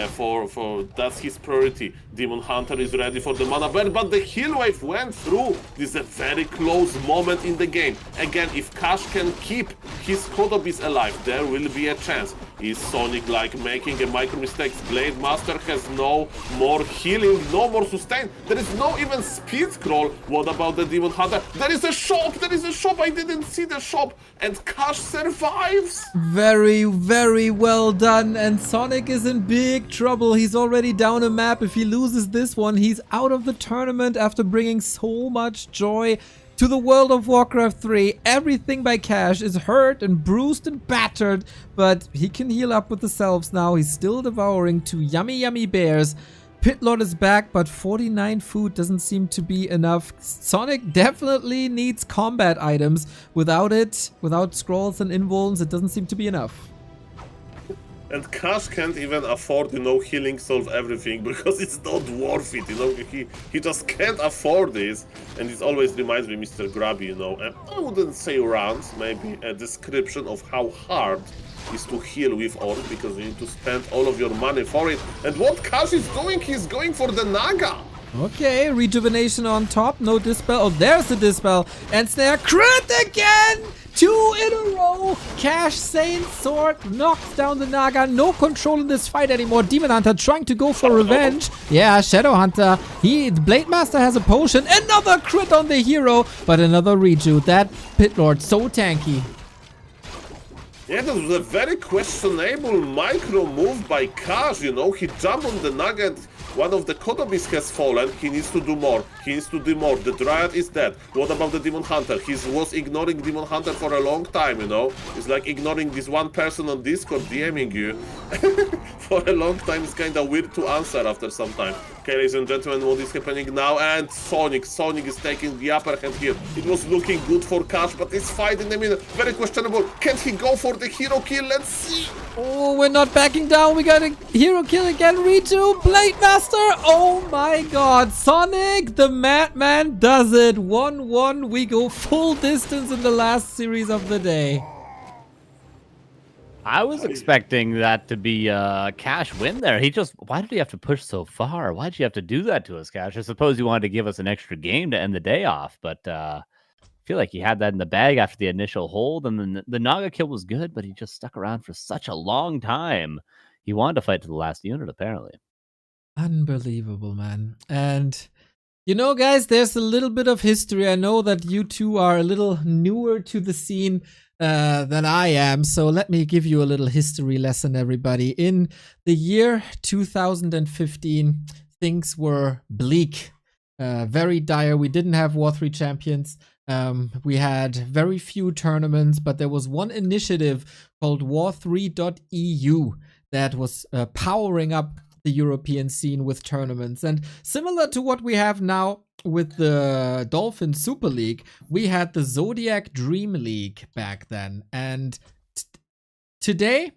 For that's his priority. Demon Hunter is ready for the mana burn, but the heal wave went through. This is a very close moment in the game. Again, if Cash can keep his Kodo Beast alive, there will be a chance. Is Sonic like making a micro mistakes? Blade Master has no more healing, no more sustain. There is no even speed scroll. What about the Demon Hunter? There is a shop. I didn't see the shop, and Cash survives. Very, very well done. And Sonic is in big trouble. He's already down a map. If he loses this one, he's out of the tournament after bringing so much joy to the world of Warcraft 3. Everything by Cash is hurt and bruised and battered, but he can heal up with the selves now. He's still devouring 2 yummy bears. Pit Lord is back, but 49 food doesn't seem to be enough. Sonic definitely needs combat items. Without it, without scrolls and invulns, it doesn't seem to be enough. And Cash can't even afford, you know, healing solve everything because it's not worth it, you know. He just can't afford this, and it always reminds me, Mr. Grubby, you know. I wouldn't say rants, maybe a description of how hard is to heal with Orb because you need to spend all of your money for it. And what Cash is doing, he's going for the Naga. Okay, rejuvenation on top, no dispel. Oh, there's the dispel. And Snare crit again! 2 in a row. Cash Saint Sword knocks down the Naga. No control in this fight anymore. Demon Hunter trying to go for revenge. Yeah, Shadow Hunter. The Blade Master has a potion. Another crit on the hero, but another reju. That Pit Lord so tanky. Yeah, that was a very questionable micro move by Cash, you know. He jumped on the Nugget. One of the Kodo Beasts has fallen. He needs to do more. The Dryad is dead. What about the Demon Hunter? He was ignoring Demon Hunter for a long time, you know. It's like ignoring this one person on Discord DMing you. For a long time, it's kind of weird to answer after some time. Okay, ladies and gentlemen, what is happening now? And Sonic is taking the upper hand here. It was looking good for Cash, but this fight in a minute, very questionable. Can he go for the hero kill? Let's see. Oh, we're not backing down. We got a hero kill again. Reju, Blade Master. Oh my god. Sonic, the Madman, does it. 1-1. We go full distance in the last series of the day. I was expecting that to be a Cash win there. Why did he have to push so far? Why did you have to do that to us, Cash? I suppose you wanted to give us an extra game to end the day off, but I feel like he had that in the bag after the initial hold, and then the Naga kill was good, but he just stuck around for such a long time. He wanted to fight to the last unit, apparently. Unbelievable, man. And you know, guys, there's a little bit of history. I know that you two are a little newer to the scene, than I am. So let me give you a little history lesson, everybody. In the year 2015, things were bleak, very dire. We didn't have War3Champions. We had very few tournaments, but there was one initiative called War3.eu that was powering up the European scene with tournaments. And similar to what we have now with the Dolphin Super League, we had the Zodiac Dream League back then. And today,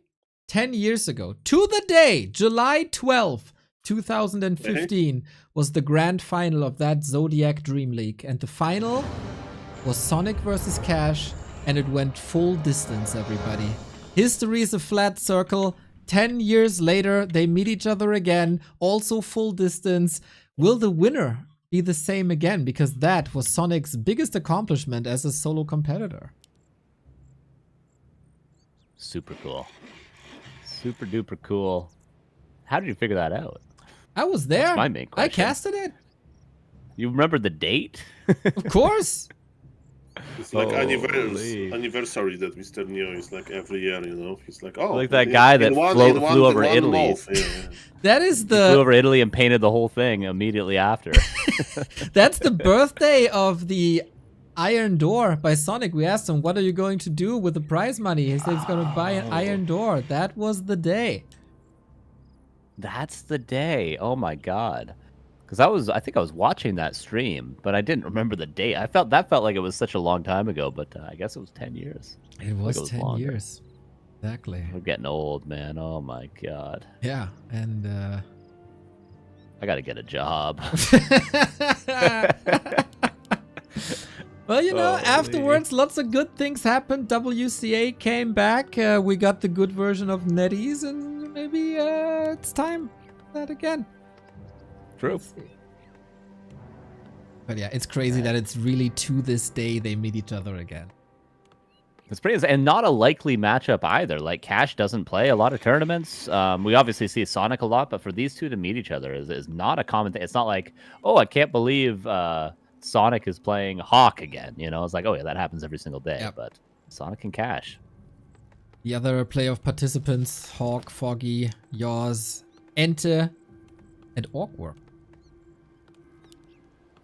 10 years ago, to the day, July 12th, 2015, was the grand final of that Zodiac Dream League. And the final was Sonic versus Cash, and it went full distance, everybody. History is a flat circle. 10 years later, they meet each other again, also full distance. Will the winner be the same again? Because that was Sonic's biggest accomplishment as a solo competitor. Super cool. Super duper cool. How did you figure that out? I was there. That's my main question. I casted it. You remember the date? Of course. It's like anniversary that Mr. Neo is like every year, you know. He's like, oh, like that guy that flew over Italy. Yeah. That is the he flew over Italy and painted the whole thing immediately after. That's the birthday of the Iron Door by Sonic. We asked him, what are you going to do with the prize money? He said he's going to buy an Iron Door. That was the day. That's the day. Oh my god. Because I think I was watching that stream, but I didn't remember the date. That felt like it was such a long time ago, but I guess it was 10 years. It was 10 years. Exactly. We're getting old, man. Oh my god. Yeah, and I gotta get a job. Well, you know, afterwards, lots of good things happened. WCA came back. We got the good version of NetEase, and maybe it's time for that again. True. But yeah, it's crazy that it's really to this day they meet each other again. It's pretty, and not a likely matchup either. Like, Cash doesn't play a lot of tournaments. We obviously see Sonic a lot, but for these two to meet each other is not a common thing. It's not like, oh, I can't believe Sonic is playing Hawk again. You know, it's like, oh yeah, that happens every single day. Yep. But Sonic and Cash. The other playoff participants: Hawk, Foggy, Yaws, Ente, and Awkward.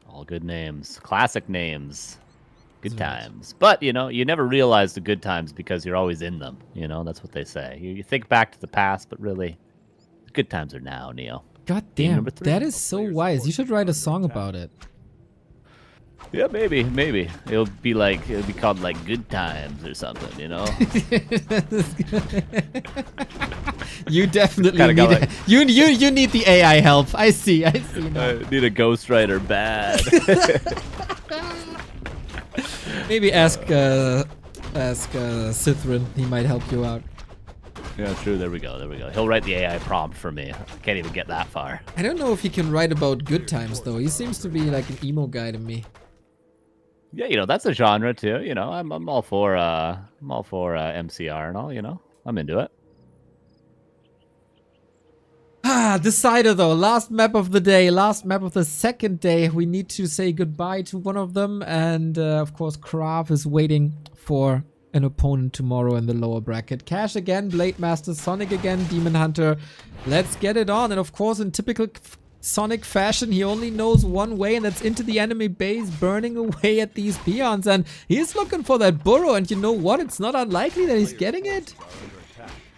All good names. Classic names. Good times. But, you know, you never realize the good times because you're always in them. You know, that's what they say. You think back to the past, but really, the good times are now, Neo. God damn, that is so wise. You should write a song about it. Yeah, maybe. It'll be called like Good Times or something, you know? You definitely need you need the AI help. I see now. I need a ghostwriter bad. Maybe ask Cithrin. He might help you out. Yeah, true. There we go. He'll write the AI prompt for me. I can't even get that far. I don't know if he can write about good times though. He seems to be like an emo guy to me. Yeah, you know, that's a genre too. You know, I'm all for MCR and all. You know, I'm into it. Decider though, last map of the day, last map of the second day. We need to say goodbye to one of them, and of course, Krav is waiting for an opponent tomorrow in the lower bracket. Cash again, Blade Master, Sonic again, Demon Hunter. Let's get it on, and of course, in typical Sonic fashion, he only knows one way, and that's into the enemy base, burning away at these peons, and he's looking for that burrow, and you know what? It's not unlikely that he's getting it.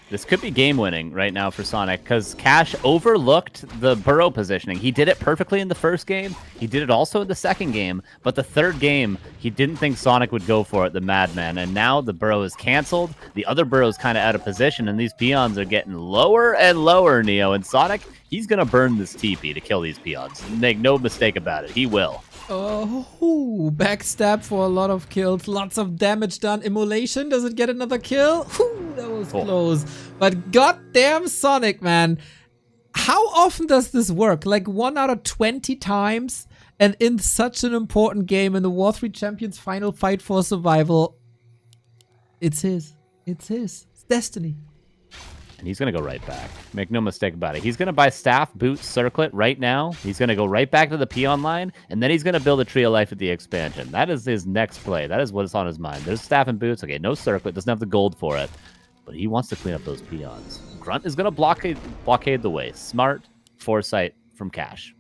This could be game-winning right now for Sonic, because Cash overlooked the burrow positioning. He did it perfectly in the first game. He did it also in the second game, but the third game, he didn't think Sonic would go for it, the madman, and now the burrow is canceled. The other burrow's kind of out of position, and these peons are getting lower and lower, Neo, and Sonic, he's going to burn this TP to kill these peons. Make no mistake about it. He will. Oh, backstab for a lot of kills. Lots of damage done. Immolation, does it get another kill? Whew, that was close. But goddamn Sonic, man. How often does this work? Like 1 out of 20 times? And in such an important game, in the War3Champions final fight for survival, it's his. It's his. It's destiny. And he's going to go right back. Make no mistake about it. He's going to buy staff, boots, circlet right now. He's going to go right back to the peon line, and then he's going to build a Tree of Life at the expansion. That is his next play. That is what's on his mind. There's staff and boots. Okay, no circlet. Doesn't have the gold for it. But he wants to clean up those peons. Grunt is going to blockade the way. Smart foresight from Cash.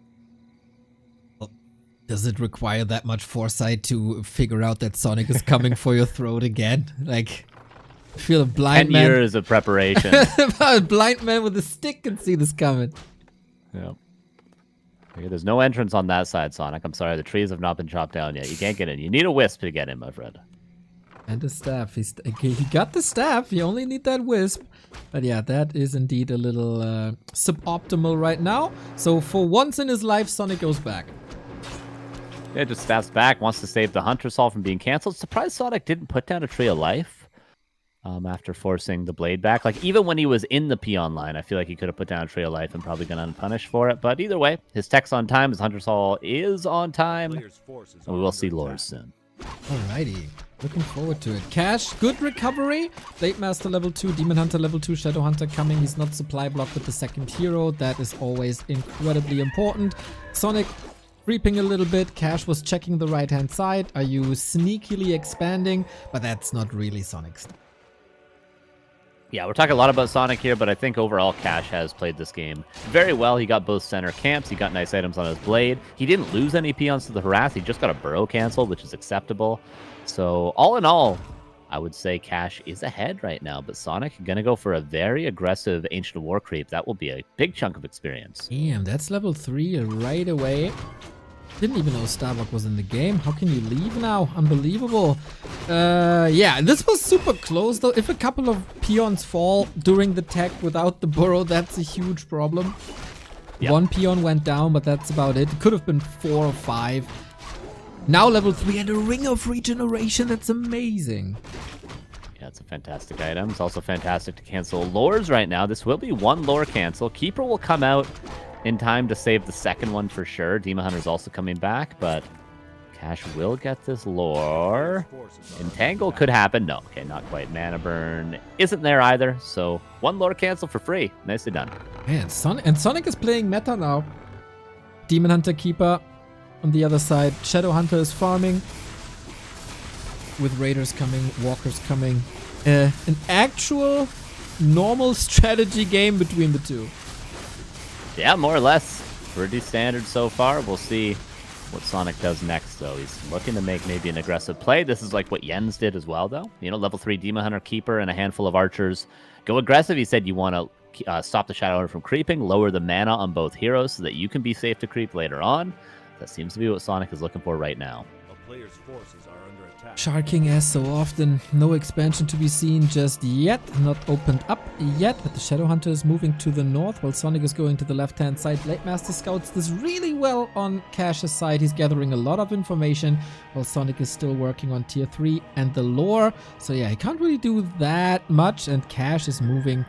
Does it require that much foresight to figure out that Sonic is coming for your throat again? Like, I feel a blind 10 man. years of preparation. A blind man with a stick can see this coming. Yeah. Okay, there's no entrance on that side, Sonic. I'm sorry, the trees have not been chopped down yet. You can't get in. You need a wisp to get in, my friend. And the staff. He got the staff. You only need that wisp. But yeah, that is indeed a little suboptimal right now. So for once in his life, Sonic goes back. Yeah, just steps back, wants to save the Hunter Saw from being canceled. Surprised Sonic didn't put down a Tree of Life after forcing the blade back. Like, even when he was in the peon line, I feel like he could have put down a Tree of Life and probably gone unpunished for it. But either way, his tech's on time, his Hunter Saw is on time, and we will see lures soon. Alrighty, looking forward to it. Cash, good recovery. Blade Master level 2, Demon Hunter level 2, Shadow Hunter coming. He's not supply blocked with the second hero. That is always incredibly important. Sonic creeping a little bit. Cash was checking the right hand side. Are you sneakily expanding? But that's not really Sonic's. Yeah, we're talking a lot about Sonic here, but I think overall Cash has played this game very well. He got both center camps. He got nice items on his blade. He didn't lose any peons to the harass. He just got a burrow canceled, which is acceptable. So all in all, I would say Cash is ahead right now, but Sonic going to go for a very aggressive Ancient War creep. That will be a big chunk of experience. Damn, that's level 3 right away. Didn't even know Starbuck was in the game. How can you leave now? Unbelievable. Yeah, this was super close though. If a couple of peons fall during the tech without the burrow, that's a huge problem. Yep. One peon went down, but that's about it. It could have been 4 or 5. Now level 3 and a Ring of Regeneration. That's amazing. Yeah, it's a fantastic item. It's also fantastic to cancel lures right now. This will be one lure cancel. Keeper will come out in time to save the second one for sure. Demon Hunter's also coming back, but Cash will get this lore. Entangle could happen. No, okay, not quite. Mana burn isn't there either, so one lore cancel for free. Nicely done. Man, Sonic is playing meta now. Demon Hunter Keeper on the other side. Shadow Hunter is farming. With Raiders coming, Walkers coming. An actual normal strategy game between the two. Yeah, more or less. Pretty standard so far. We'll see what Sonic does next, though. He's looking to make maybe an aggressive play. This is like what Jens did as well, though. You know, level 3 Demon Hunter Keeper and a handful of archers. Go aggressive. He said you want to stop the Shadow Hunter from creeping, lower the mana on both heroes so that you can be safe to creep later on. That seems to be what Sonic is looking for right now. A player's forces are under attack. Sharking as so often. No expansion to be seen just yet. Not opened up yet, but the Shadow Hunter is moving to the north while Sonic is going to the left-hand side. Blade Master scouts this really well on Cash's side. He's gathering a lot of information while Sonic is still working on tier 3 and the lore. So yeah, he can't really do that much, and Cash is moving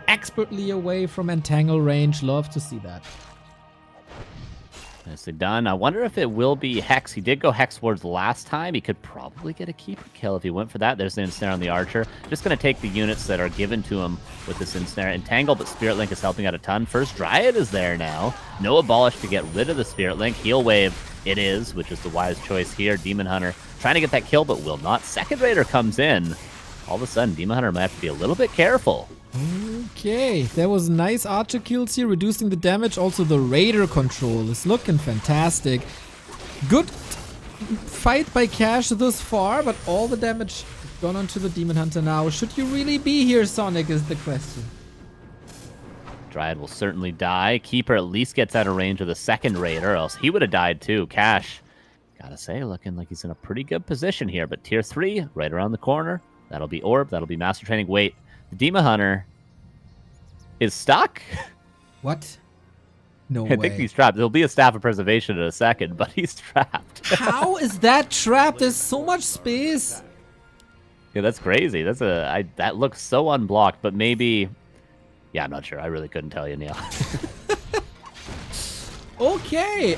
expertly away from Entangle range. Love to see that. Nicely done. I wonder if it will be Hex. He did go Hex Wards last time. He could probably get a Keeper kill if he went for that. There's the Ensnare on the Archer. Just going to take the units that are given to him with this Ensnare. Entangle, but Spirit Link is helping out a ton. First Dryad is there now. No Abolish to get rid of the Spirit Link. Heal Wave it is, which is the wise choice here. Demon Hunter trying to get that kill, but will not. Second Raider comes in. All of a sudden, Demon Hunter might have to be a little bit careful. Okay, there was nice archer kills here, reducing the damage. Also, the Raider control is looking fantastic. Good fight by Cash thus far, but all the damage gone onto the Demon Hunter now. Should you really be here, Sonic, is the question. Dryad will certainly die. Keeper at least gets out of range of the second Raider, or else he would have died too. Cash, gotta say, looking like he's in a pretty good position here, but tier 3, right around the corner. That'll be Orb, that'll be Master Training. Wait, the Demon Hunter is stuck? What? No way. I think he's trapped. There'll be a Staff of Preservation in a second, but he's trapped. How is that trapped? There's so much space. Yeah, that's crazy. That looks so unblocked, but maybe... Yeah, I'm not sure. I really couldn't tell you, Neil. Okay.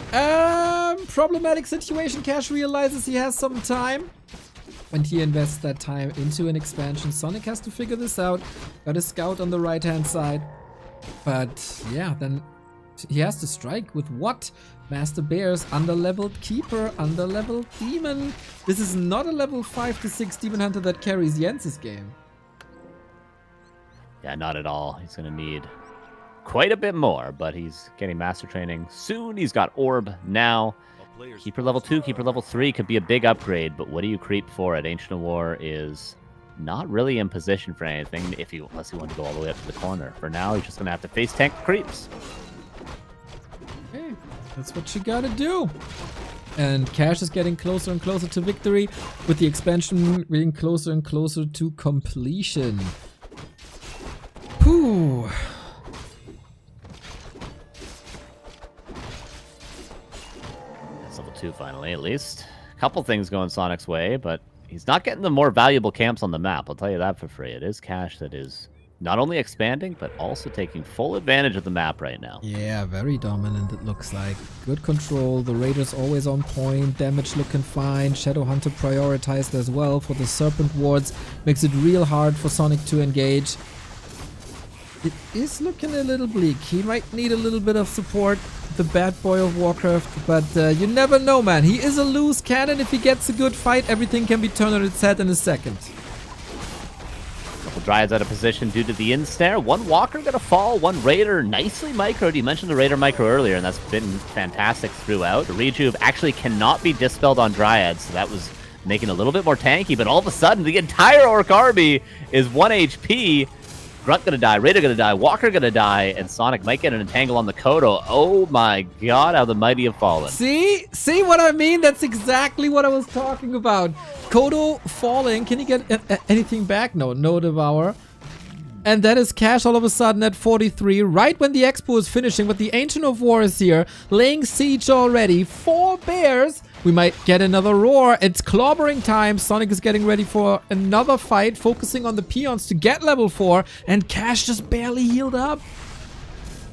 Problematic situation. Cash realizes he has some time. when he invests that time into an expansion. Sonic has to figure this out. Got a scout on the right-hand side. But yeah, then he has to strike with what? Master Bears, under-leveled Keeper, under-leveled Demon. This is not a level 5 to 6 Demon Hunter that carries Jens's game. Yeah, not at all. He's going to need quite a bit more, but he's getting Master Training soon. He's got Orb now. Keeper level 2, Keeper level 3 could be a big upgrade, but what do you creep for at Ancient of War is not really in position for anything unless you want to go all the way up to the corner. For now, he's just going to have to face tank creeps. Okay, that's what you gotta do. And Cash is getting closer and closer to victory, with the expansion being closer and closer to completion. Whew. That's level 2 finally, at least. A couple things going Sonic's way, but he's not getting the more valuable camps on the map. I'll tell you that for free. It is Cash that is not only expanding, but also taking full advantage of the map right now. Yeah, very dominant it looks like. Good control, the Raiders always on point, damage looking fine, Shadow Hunter prioritized as well for the Serpent Wards. Makes it real hard for Sonic to engage. It is looking a little bleak. He might need a little bit of support, the bad boy of Warcraft, but you never know, man. He is a loose cannon. If he gets a good fight, everything can be turned on its head in a second. Couple Dryads out of position due to the in-snare. One Walker gonna fall, one Raider nicely microed. You mentioned the Raider micro earlier, and that's been fantastic throughout. Rejuve actually cannot be dispelled on Dryads, so that was making it a little bit more tanky, but all of a sudden, the entire Orc army is 1 HP. Grunt gonna die, Raider gonna die, Walker gonna die, and Sonic might get an entangle on the Kodo. Oh my god, how the mighty have fallen. See what I mean? That's exactly what I was talking about. Kodo falling. Can he get anything back? No Devour. And that is Cash all of a sudden at 43, right when the Expo is finishing, but the Ancient of War is here, laying siege already. 4 bears. We might get another roar. It's clobbering time. Sonic is getting ready for another fight, focusing on the peons to get level 4, and Cash just barely healed up.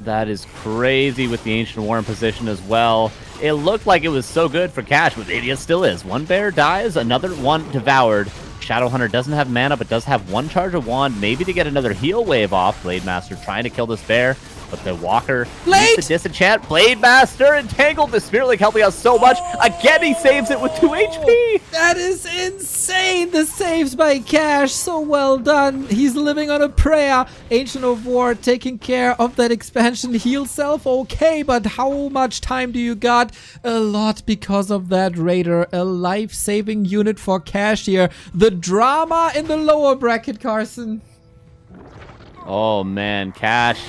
That is crazy with the Ancient War in position as well. It looked like it was so good for Cash, but maybe it still is. One bear dies, another one devoured. Shadow Hunter doesn't have mana, but does have one charge of wand, maybe to get another heal wave off. Blade Master trying to kill this bear, but the Walker needs to disenchant. Blade Master entangled. The Spirit Link helping out so much. Again, he saves it with 2 HP. That is insane. The saves by Cash. So well done. He's living on a prayer. Ancient of War taking care of that expansion. Heal self. Okay, but how much time do you got? A lot because of that Raider. A life-saving unit for Cash here. The drama in the lower bracket, Carson. Oh, man. Cash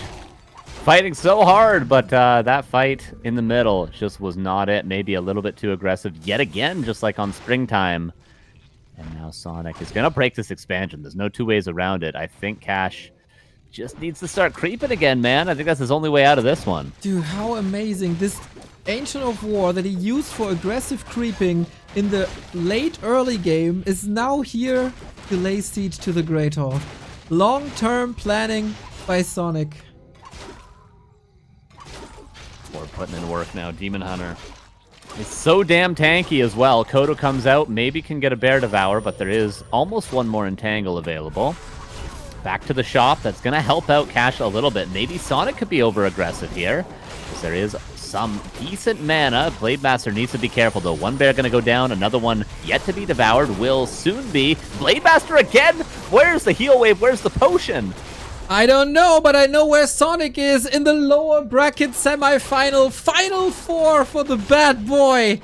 fighting so hard, but that fight in the middle just was not it. Maybe a little bit too aggressive yet again, just like on Springtime. And now Sonic is going to break this expansion. There's no two ways around it. I think Cash just needs to start creeping again, man. I think that's his only way out of this one. Dude, how amazing. This Ancient of War that he used for aggressive creeping in the late early game is now here to lay siege to the Great Hall. Long-term planning by Sonic. We're putting in work now. Demon Hunter is so damn tanky as well. Kodo comes out, maybe can get a Bear Devour, but there is almost one more Entangle available. Back to the shop. That's going to help out Cash a little bit. Maybe Sonic could be over-aggressive here, because there is some decent mana. Blade Master needs to be careful, though. One bear going to go down. Another one yet to be devoured. Will soon be. Blade Master again? Where's the heal wave? Where's the potion? I don't know, but I know where Sonic is in the lower bracket semi-final. Final 4 for the bad boy.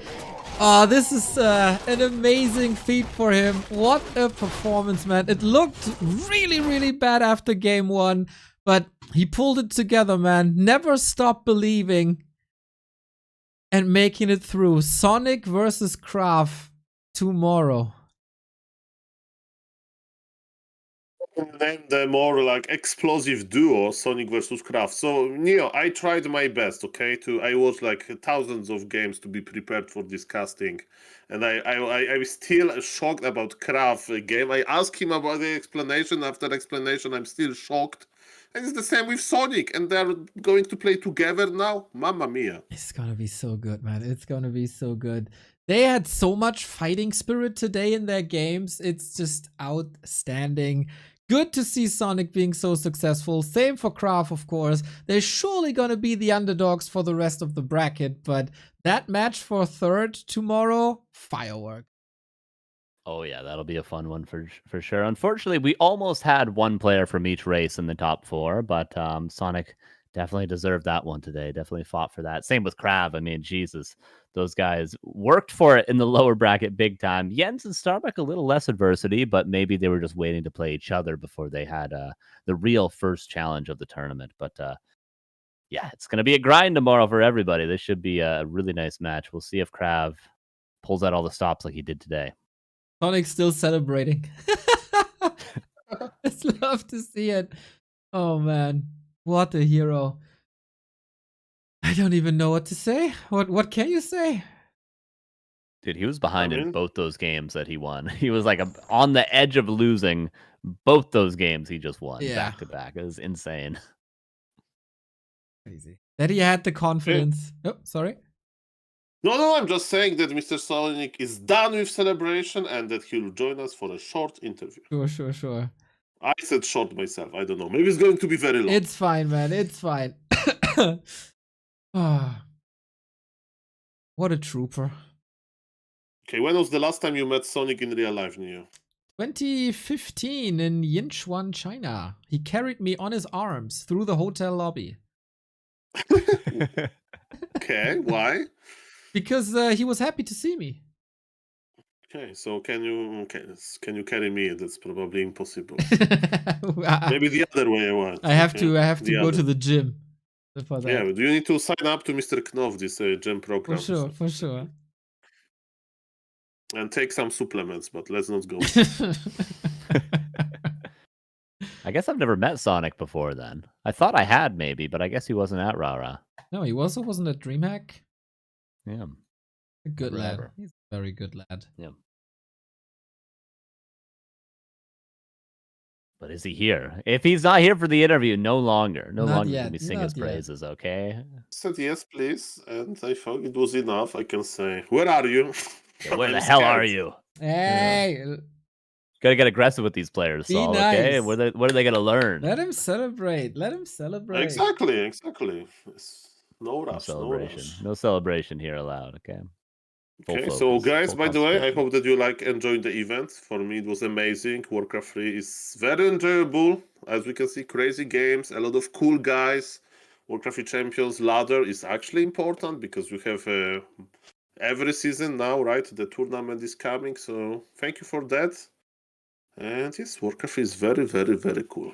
Oh, this is an amazing feat for him. What a performance, man. It looked really, really bad after game 1, but he pulled it together, man. Never stop believing and making it through. Sonic versus Kraft tomorrow. Name the more like explosive duo, Sonic versus Kraft. So Neo, I tried my best, okay? I watched like thousands of games to be prepared for this casting, and I was still shocked about Kraft game. I asked him about the explanation. After explanation, I'm still shocked. And it's the same with Sonic, and they're going to play together now. Mamma mia! It's gonna be so good, man. It's gonna be so good. They had so much fighting spirit today in their games. It's just outstanding. Good to see Sonic being so successful. Same for Krav, of course. They're surely going to be the underdogs for the rest of the bracket, but that match for third tomorrow, firework. Oh yeah, that'll be a fun one for sure. Unfortunately, we almost had one player from each race in the top 4, but Sonic definitely deserved that one today. Definitely fought for that. Same with Krav. I mean, Jesus, those guys worked for it in the lower bracket big time. Jens and Starbuck a little less adversity, but maybe they were just waiting to play each other before they had the real first challenge of the tournament. But yeah, it's going to be a grind tomorrow for everybody. This should be a really nice match. We'll see if Krav pulls out all the stops like he did today. Sonic's still celebrating. I just love to see it. Oh man, what a hero. I don't even know what to say. What can you say? Dude, he was behind in both those games that he won. He was like on the edge of losing both those games he just won back to back. It was insane. Crazy. That he had the confidence. Oh, sorry. No, I'm just saying that Mr. Sonic is done with celebration and that he'll join us for a short interview. Sure. I said short myself. I don't know. Maybe it's going to be very long. It's fine, man. It's fine. Oh, what a trooper. Okay, when was the last time you met Sonic in real life, Neo? 2015 in Yinchuan, China. He carried me on his arms through the hotel lobby. Okay, why? Because he was happy to see me. Okay, so can you carry me? That's probably impossible. Maybe the other way around. I have to go to the gym for that. Yeah, do you need to sign up to Mr. Knopf, this gym program? For sure. And take some supplements, but let's not go. I guess I've never met Sonic before then. I thought I had maybe, but I guess he wasn't at Rara. No, he also wasn't at DreamHack. Yeah. A good lad. He's a very good lad. Yeah. But is he here? If he's not here for the interview, no longer can we sing his praises, okay? I said yes, please, and I thought it was enough. I can say, where are you? Yeah, where the hell are you? Hey! Yeah. Gotta get aggressive with these players, Saul, nice. okay? What are they gonna learn? Let him celebrate. Exactly. No rush. celebration. No celebration here allowed, okay? Okay, so guys, by the way, I hope that you enjoyed the event. For me, it was amazing. Warcraft 3 is very enjoyable. As we can see, crazy games, a lot of cool guys. Warcraft 3 Champions ladder is actually important because we have every season now, right? The tournament is coming, so thank you for that. And yes, Warcraft 3 is very, very, very cool.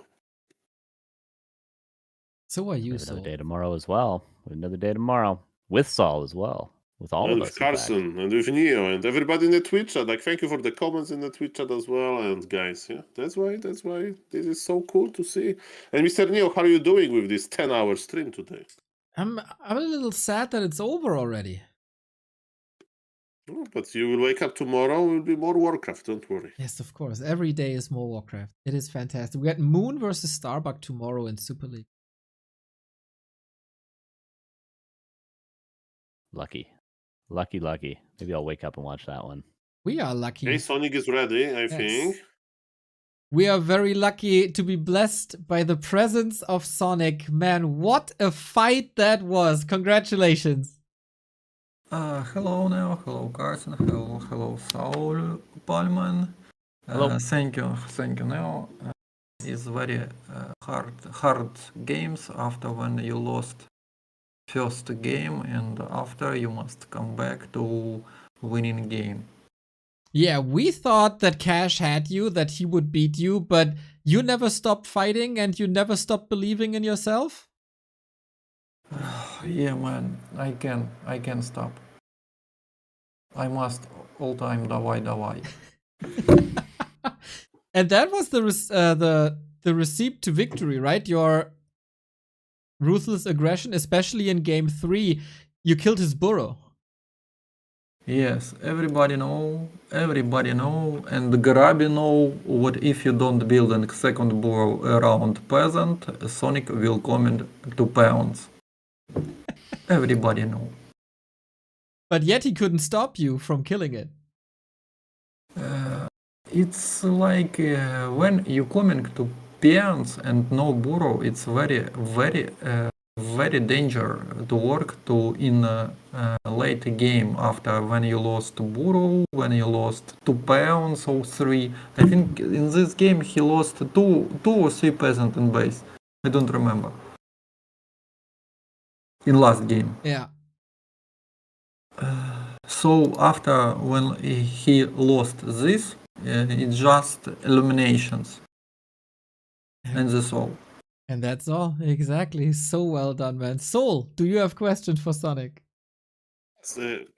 So are you, Saul? Another day tomorrow as well. Another day tomorrow with Saul as well. With all of us, with Carson and with Neo and everybody in the Twitch chat. Thank you for the comments in the Twitch chat as well. And guys, yeah, that's why this is so cool to see. And Mr. Neo, how are you doing with this 10-hour stream today? I'm a little sad that it's over already. Oh, but you will wake up tomorrow, will be more Warcraft, don't worry. Yes, of course. Every day is more Warcraft. It is fantastic. We got Moon versus Starbuck tomorrow in Super League. Lucky. Maybe I'll wake up and watch that one. We are lucky. Hey, Sonic is ready, I think. We are very lucky to be blessed by the presence of Sonic. Man, what a fight that was. Congratulations. Hello, Neo. Hello, Carson. Hello, Saul Palman. Hello. Thank you, Neo. It's very hard games after when you lost first game and after you must come back to winning game. Yeah, we thought that Cash had you, that he would beat you, but you never stopped fighting and you never stopped believing in yourself? Yeah, man, I can stop. I must all time давай. And that was the receipt to victory, right? Your ruthless aggression, especially in game 3, you killed his burrow. Yes, everybody know, and Garabi know what if you don't build a second burrow around peasant, Sonic will come to pounds. Everybody know. but yet he couldn't stop you from killing it. It's like when you coming to peons and no burrow, it's very, very danger to work to in late game after when you lost burrow, when you lost 2 peons or 3. I think in this game he lost two or 3 peasant in base. I don't remember. In last game. Yeah. So after when he lost this, it's just eliminations. And that's all. And that's all. Exactly. So well done, man. Soul, do you have questions for Sonic?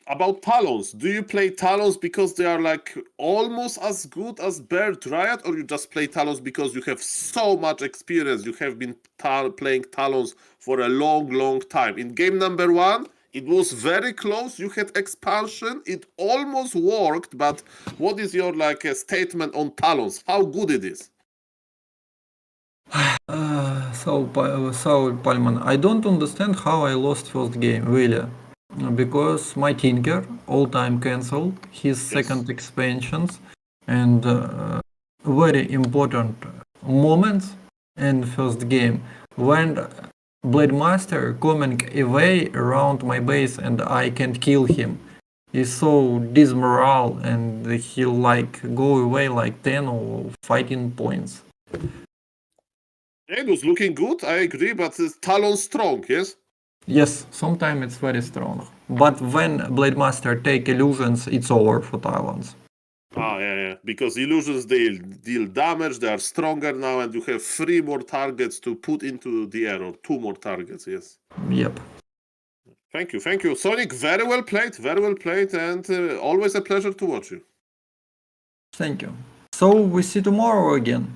About Talons, do you play Talons because they are like almost as good as Bear Dryad, or you just play Talons because you have so much experience? You have been playing Talons for a long time. In game number 1, it was very close. You had expansion. It almost worked, but what is your statement on Talons? How good it is? So Palman, I don't understand how I lost first game, really. Because my Tinker all-time cancelled his second expansions and very important moments in first game when Blade Master coming away around my base and I can't kill him. He's so dismorale and he'll go away like 10 or 15 points. It was looking good, I agree, but Talon strong, yes? Yes, sometimes it's very strong. But when Blade Master take illusions, it's over for Talons. Yeah. Because illusions, they deal damage, they are stronger now, and you have 3 more targets to put into the air, or 2 more targets, yes. Yep. Thank you. Sonic, very well played, and always a pleasure to watch you. Thank you. So we see tomorrow again.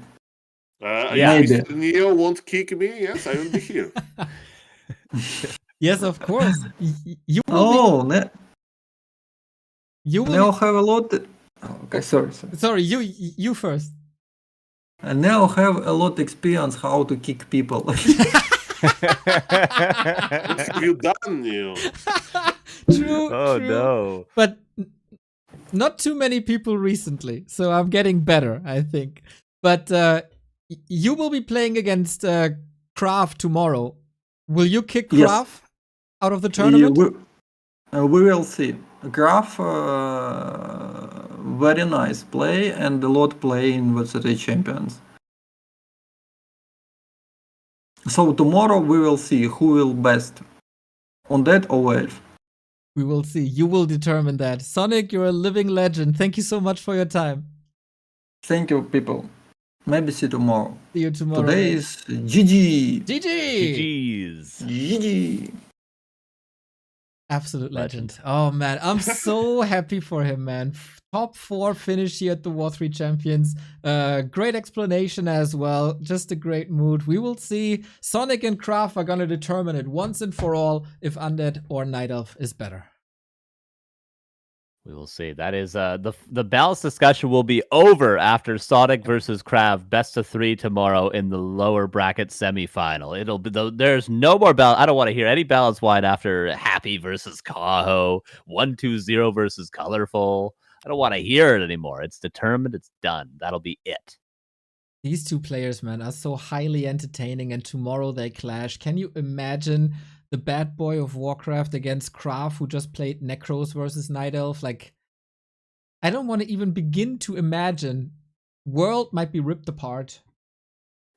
If Mr. Neo won't kick me, yes, I will be here. Yes, of course. You will Neo have a lot. Okay, sorry. Sorry, you first. Neo have a lot experience how to kick people. What have you done, Neo? True. No. But not too many people recently, so I'm getting better, I think. But you will be playing against Kraft tomorrow. Will you kick Graf out of the tournament? We will see. Graf, very nice play and a lot play in W3Champions. So tomorrow we will see who will best on that or Elf. We will see. You will determine that. Sonic, you're a living legend. Thank you so much for your time. Thank you, people. Maybe see tomorrow. See you tomorrow. Today is GG. GG. Absolute legend. Oh man, I'm so happy for him, man. Top 4 finish here at the W3Champions. Great explanation as well. Just a great mood. We will see. Sonic and Kraft are gonna determine it once and for all if Undead or Night Elf is better. We will see. That is the balance discussion will be over after Sonic versus Krav best of 3 tomorrow in the lower bracket semifinal. It'll be there's no more balance. I don't want to hear any balance wide after Happy versus Kaho, 1-2-0 versus Colorful. I don't want to hear it anymore. It's determined. It's done. That'll be it. These two players, man, are so highly entertaining, and tomorrow they clash. Can you imagine the bad boy of Warcraft against Kraft, who just played Necros versus Night Elf? Like, I don't want to even begin to imagine. World might be ripped apart.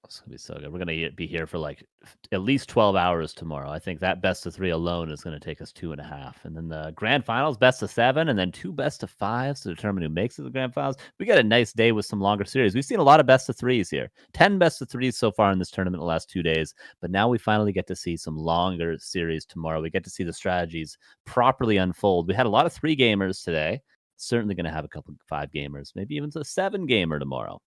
It's gonna be so good. We're gonna be here for like at least 12 hours tomorrow. I think that best of 3 alone is gonna take us 2.5, and then the grand finals, best of 7, and then 2 best of 5s to determine who makes it to the grand finals. We got a nice day with some longer series. We've seen a lot of best of 3s here. 10 best of 3s so far in this tournament in the last 2 days, but now we finally get to see some longer series tomorrow. We get to see the strategies properly unfold. We had a lot of 3 gamers today. Certainly gonna have a couple 5 gamers, maybe even a 7 gamer tomorrow.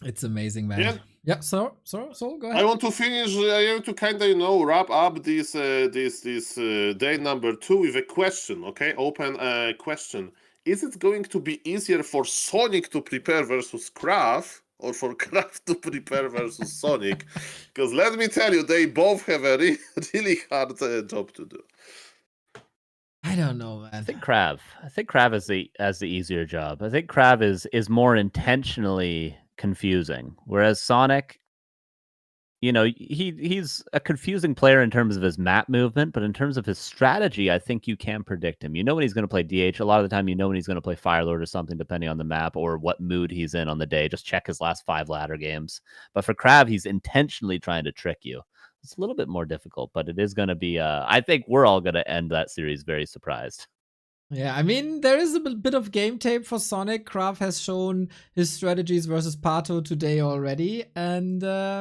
It's amazing, man. Yeah. So go ahead. I want to finish. I want to kind of wrap up this day number 2 with a question. Okay, open question. Is it going to be easier for Sonic to prepare versus Kraft, or for Kraft to prepare versus Sonic? Because let me tell you, they both have a really hard job to do. I don't know, man. I think Krav has the easier job. I think Krav is more intentionally confusing, whereas Sonic, you know, he's a confusing player in terms of his map movement, but in terms of his strategy, I think you can predict him. You know when he's going to play DH. A lot of the time, you know when he's going to play Firelord or something, depending on the map or what mood he's in on the day. Just check his last 5 ladder games. But for Krav, he's intentionally trying to trick you. It's a little bit more difficult, but it is going to be. I think we're all going to end that series very surprised. Yeah, I mean, there is a bit of game tape for Sonic. Krav has shown his strategies versus Pato today already, and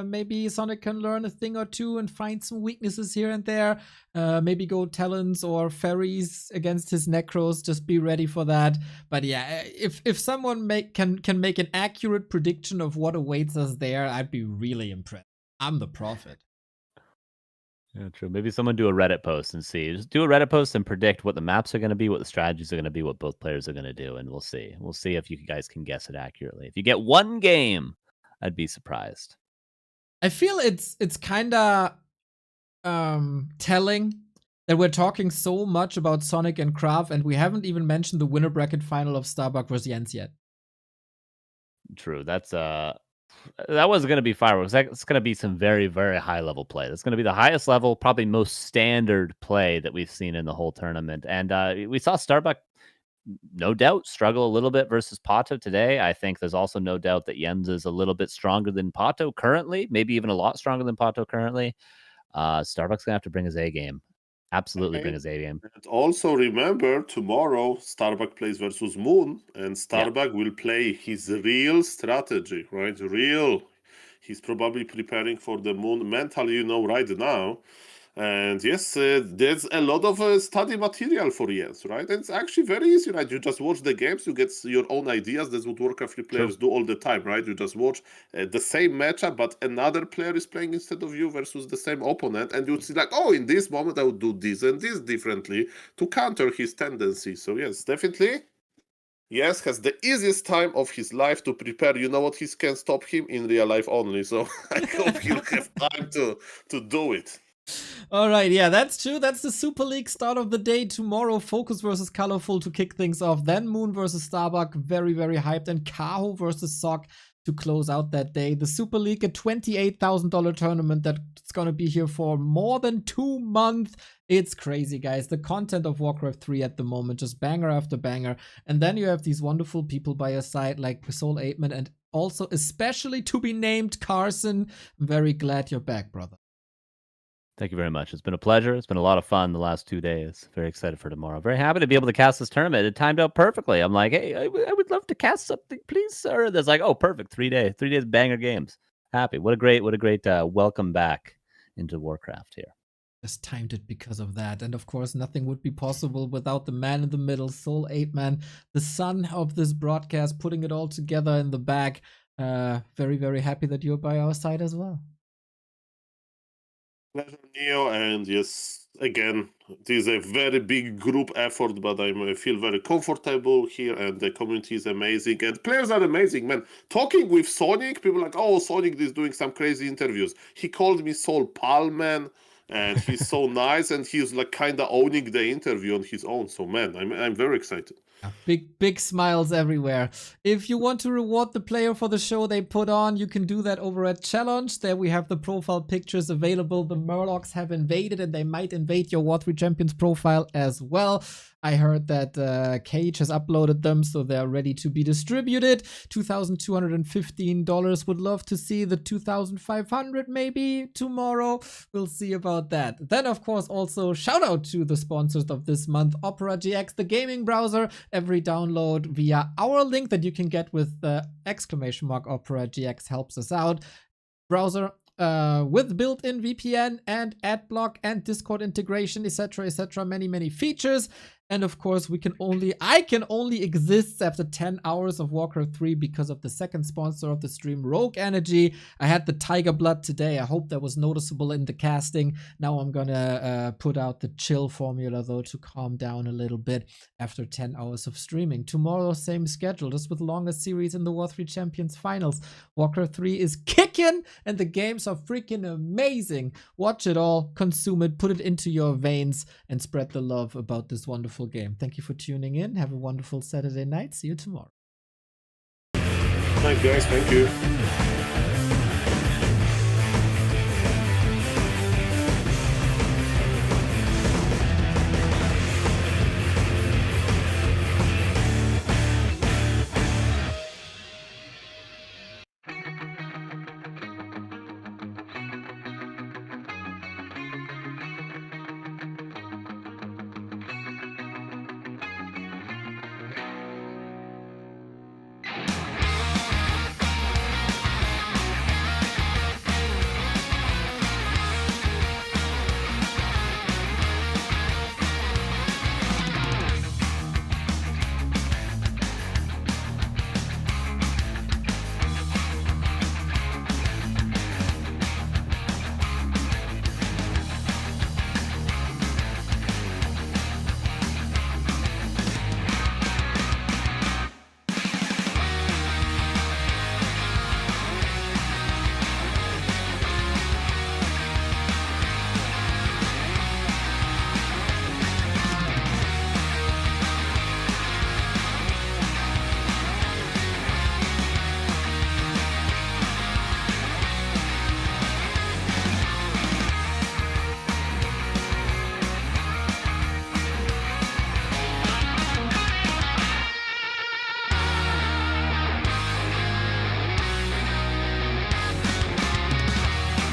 maybe Sonic can learn a thing or two and find some weaknesses here and there. Maybe go Talons or Fairies against his Necros. Just be ready for that. But yeah, if someone can make an accurate prediction of what awaits us there, I'd be really impressed. I'm the prophet. Yeah, true. Maybe someone do a Reddit post and see. Just do a Reddit post and predict what the maps are going to be, what the strategies are going to be, what both players are going to do, and we'll see. We'll see if you guys can guess it accurately. If you get one game, I'd be surprised. I feel it's kind of telling that we're talking so much about Sonic and Krav, and we haven't even mentioned the winner bracket final of Starbuck versus Jens yet. True. That wasn't going to be fireworks. That's going to be some very, very high level play. That's going to be the highest level, probably most standard play that we've seen in the whole tournament. And we saw Starbuck, no doubt, struggle a little bit versus Pato today. I think there's also no doubt that Jens is a little bit stronger than Pato currently, maybe even a lot stronger than Pato currently. Starbuck's going to have to bring his A game. Absolutely bring his A game. And also remember, tomorrow Starbuck plays versus Moon, and Starbuck will play his real strategy, right? He's probably preparing for the Moon mentally, right now. And yes, there's a lot of study material for Jens, right? And it's actually very easy, right? You just watch the games, you get your own ideas. That's what Warcraft 3 players do all the time, right? You just watch the same matchup, but another player is playing instead of you versus the same opponent. And you see like, oh, in this moment, I would do this and this differently to counter his tendencies. So yes, definitely. Yes, has the easiest time of his life to prepare. You know what? He can stop him in real life only. So I hope he'll have time to do it. All right, yeah, that's true. That's the Super League start of the day tomorrow. Focus versus Colorful to kick things off. Then Moon versus Starbuck, very, very hyped. And Kaho versus Tsiog to close out that day. The Super League, a $28,000 tournament that's going to be here for more than 2 months. It's crazy, guys. The content of Warcraft 3 at the moment, just banger after banger. And then you have these wonderful people by your side like Soul 8man and also especially to be named Carson. I'm very glad you're back, brother. Thank you very much. It's been a pleasure. It's been a lot of fun the last 2 days. Very excited for tomorrow. Very happy to be able to cast this tournament. It timed out perfectly. I'm like, hey, I would love to cast something, please, sir. That's like, oh, perfect. 3 days. 3 days banger games. Happy. What a great welcome back into Warcraft here. Just timed it because of that. And of course, nothing would be possible without the man in the middle, Soul 8man, the son of this broadcast, putting it all together in the back. Very, very happy that you're by our side as well. Pleasure, Neo, and yes, again, this is a very big group effort, but I feel very comfortable here, and the community is amazing, and players are amazing, man. Talking with Sonic, people are like, oh, Sonic is doing some crazy interviews. He called me Soul Palman, and he's so nice, and he's like kind of owning the interview on his own. So, man, I'm very excited. Big smiles everywhere. If you want to reward the player for the show they put on, you can do that over at Challenge. There we have the profile pictures available. The Murlocs have invaded, and they might invade your W3Champions profile as well. I heard that Cage has uploaded them, so they're ready to be distributed. $2,215. Would love to see the 2,500 maybe tomorrow. We'll see about that. Then, of course, also shout out to the sponsors of this month, Opera GX, the gaming browser. Every download via our link that you can get with the ! Opera GX helps us out. Browser with built-in VPN and adblock and Discord integration, etc., etc. Many features. And of course, I can only exist after 10 hours of Warcraft 3 because of the second sponsor of the stream, Rogue Energy. I had the Tiger Blood today. I hope that was noticeable in the casting. Now I'm gonna put out the chill formula, though, to calm down a little bit after 10 hours of streaming. Tomorrow, same schedule, just with longer series in the W3Champions Finals. Warcraft 3 is kicking, and the games are freaking amazing. Watch it all, consume it, put it into your veins, and spread the love about this wonderful beautiful game. Thank you for tuning in. Have a wonderful Saturday night. See you tomorrow. Thank you guys. Thank you.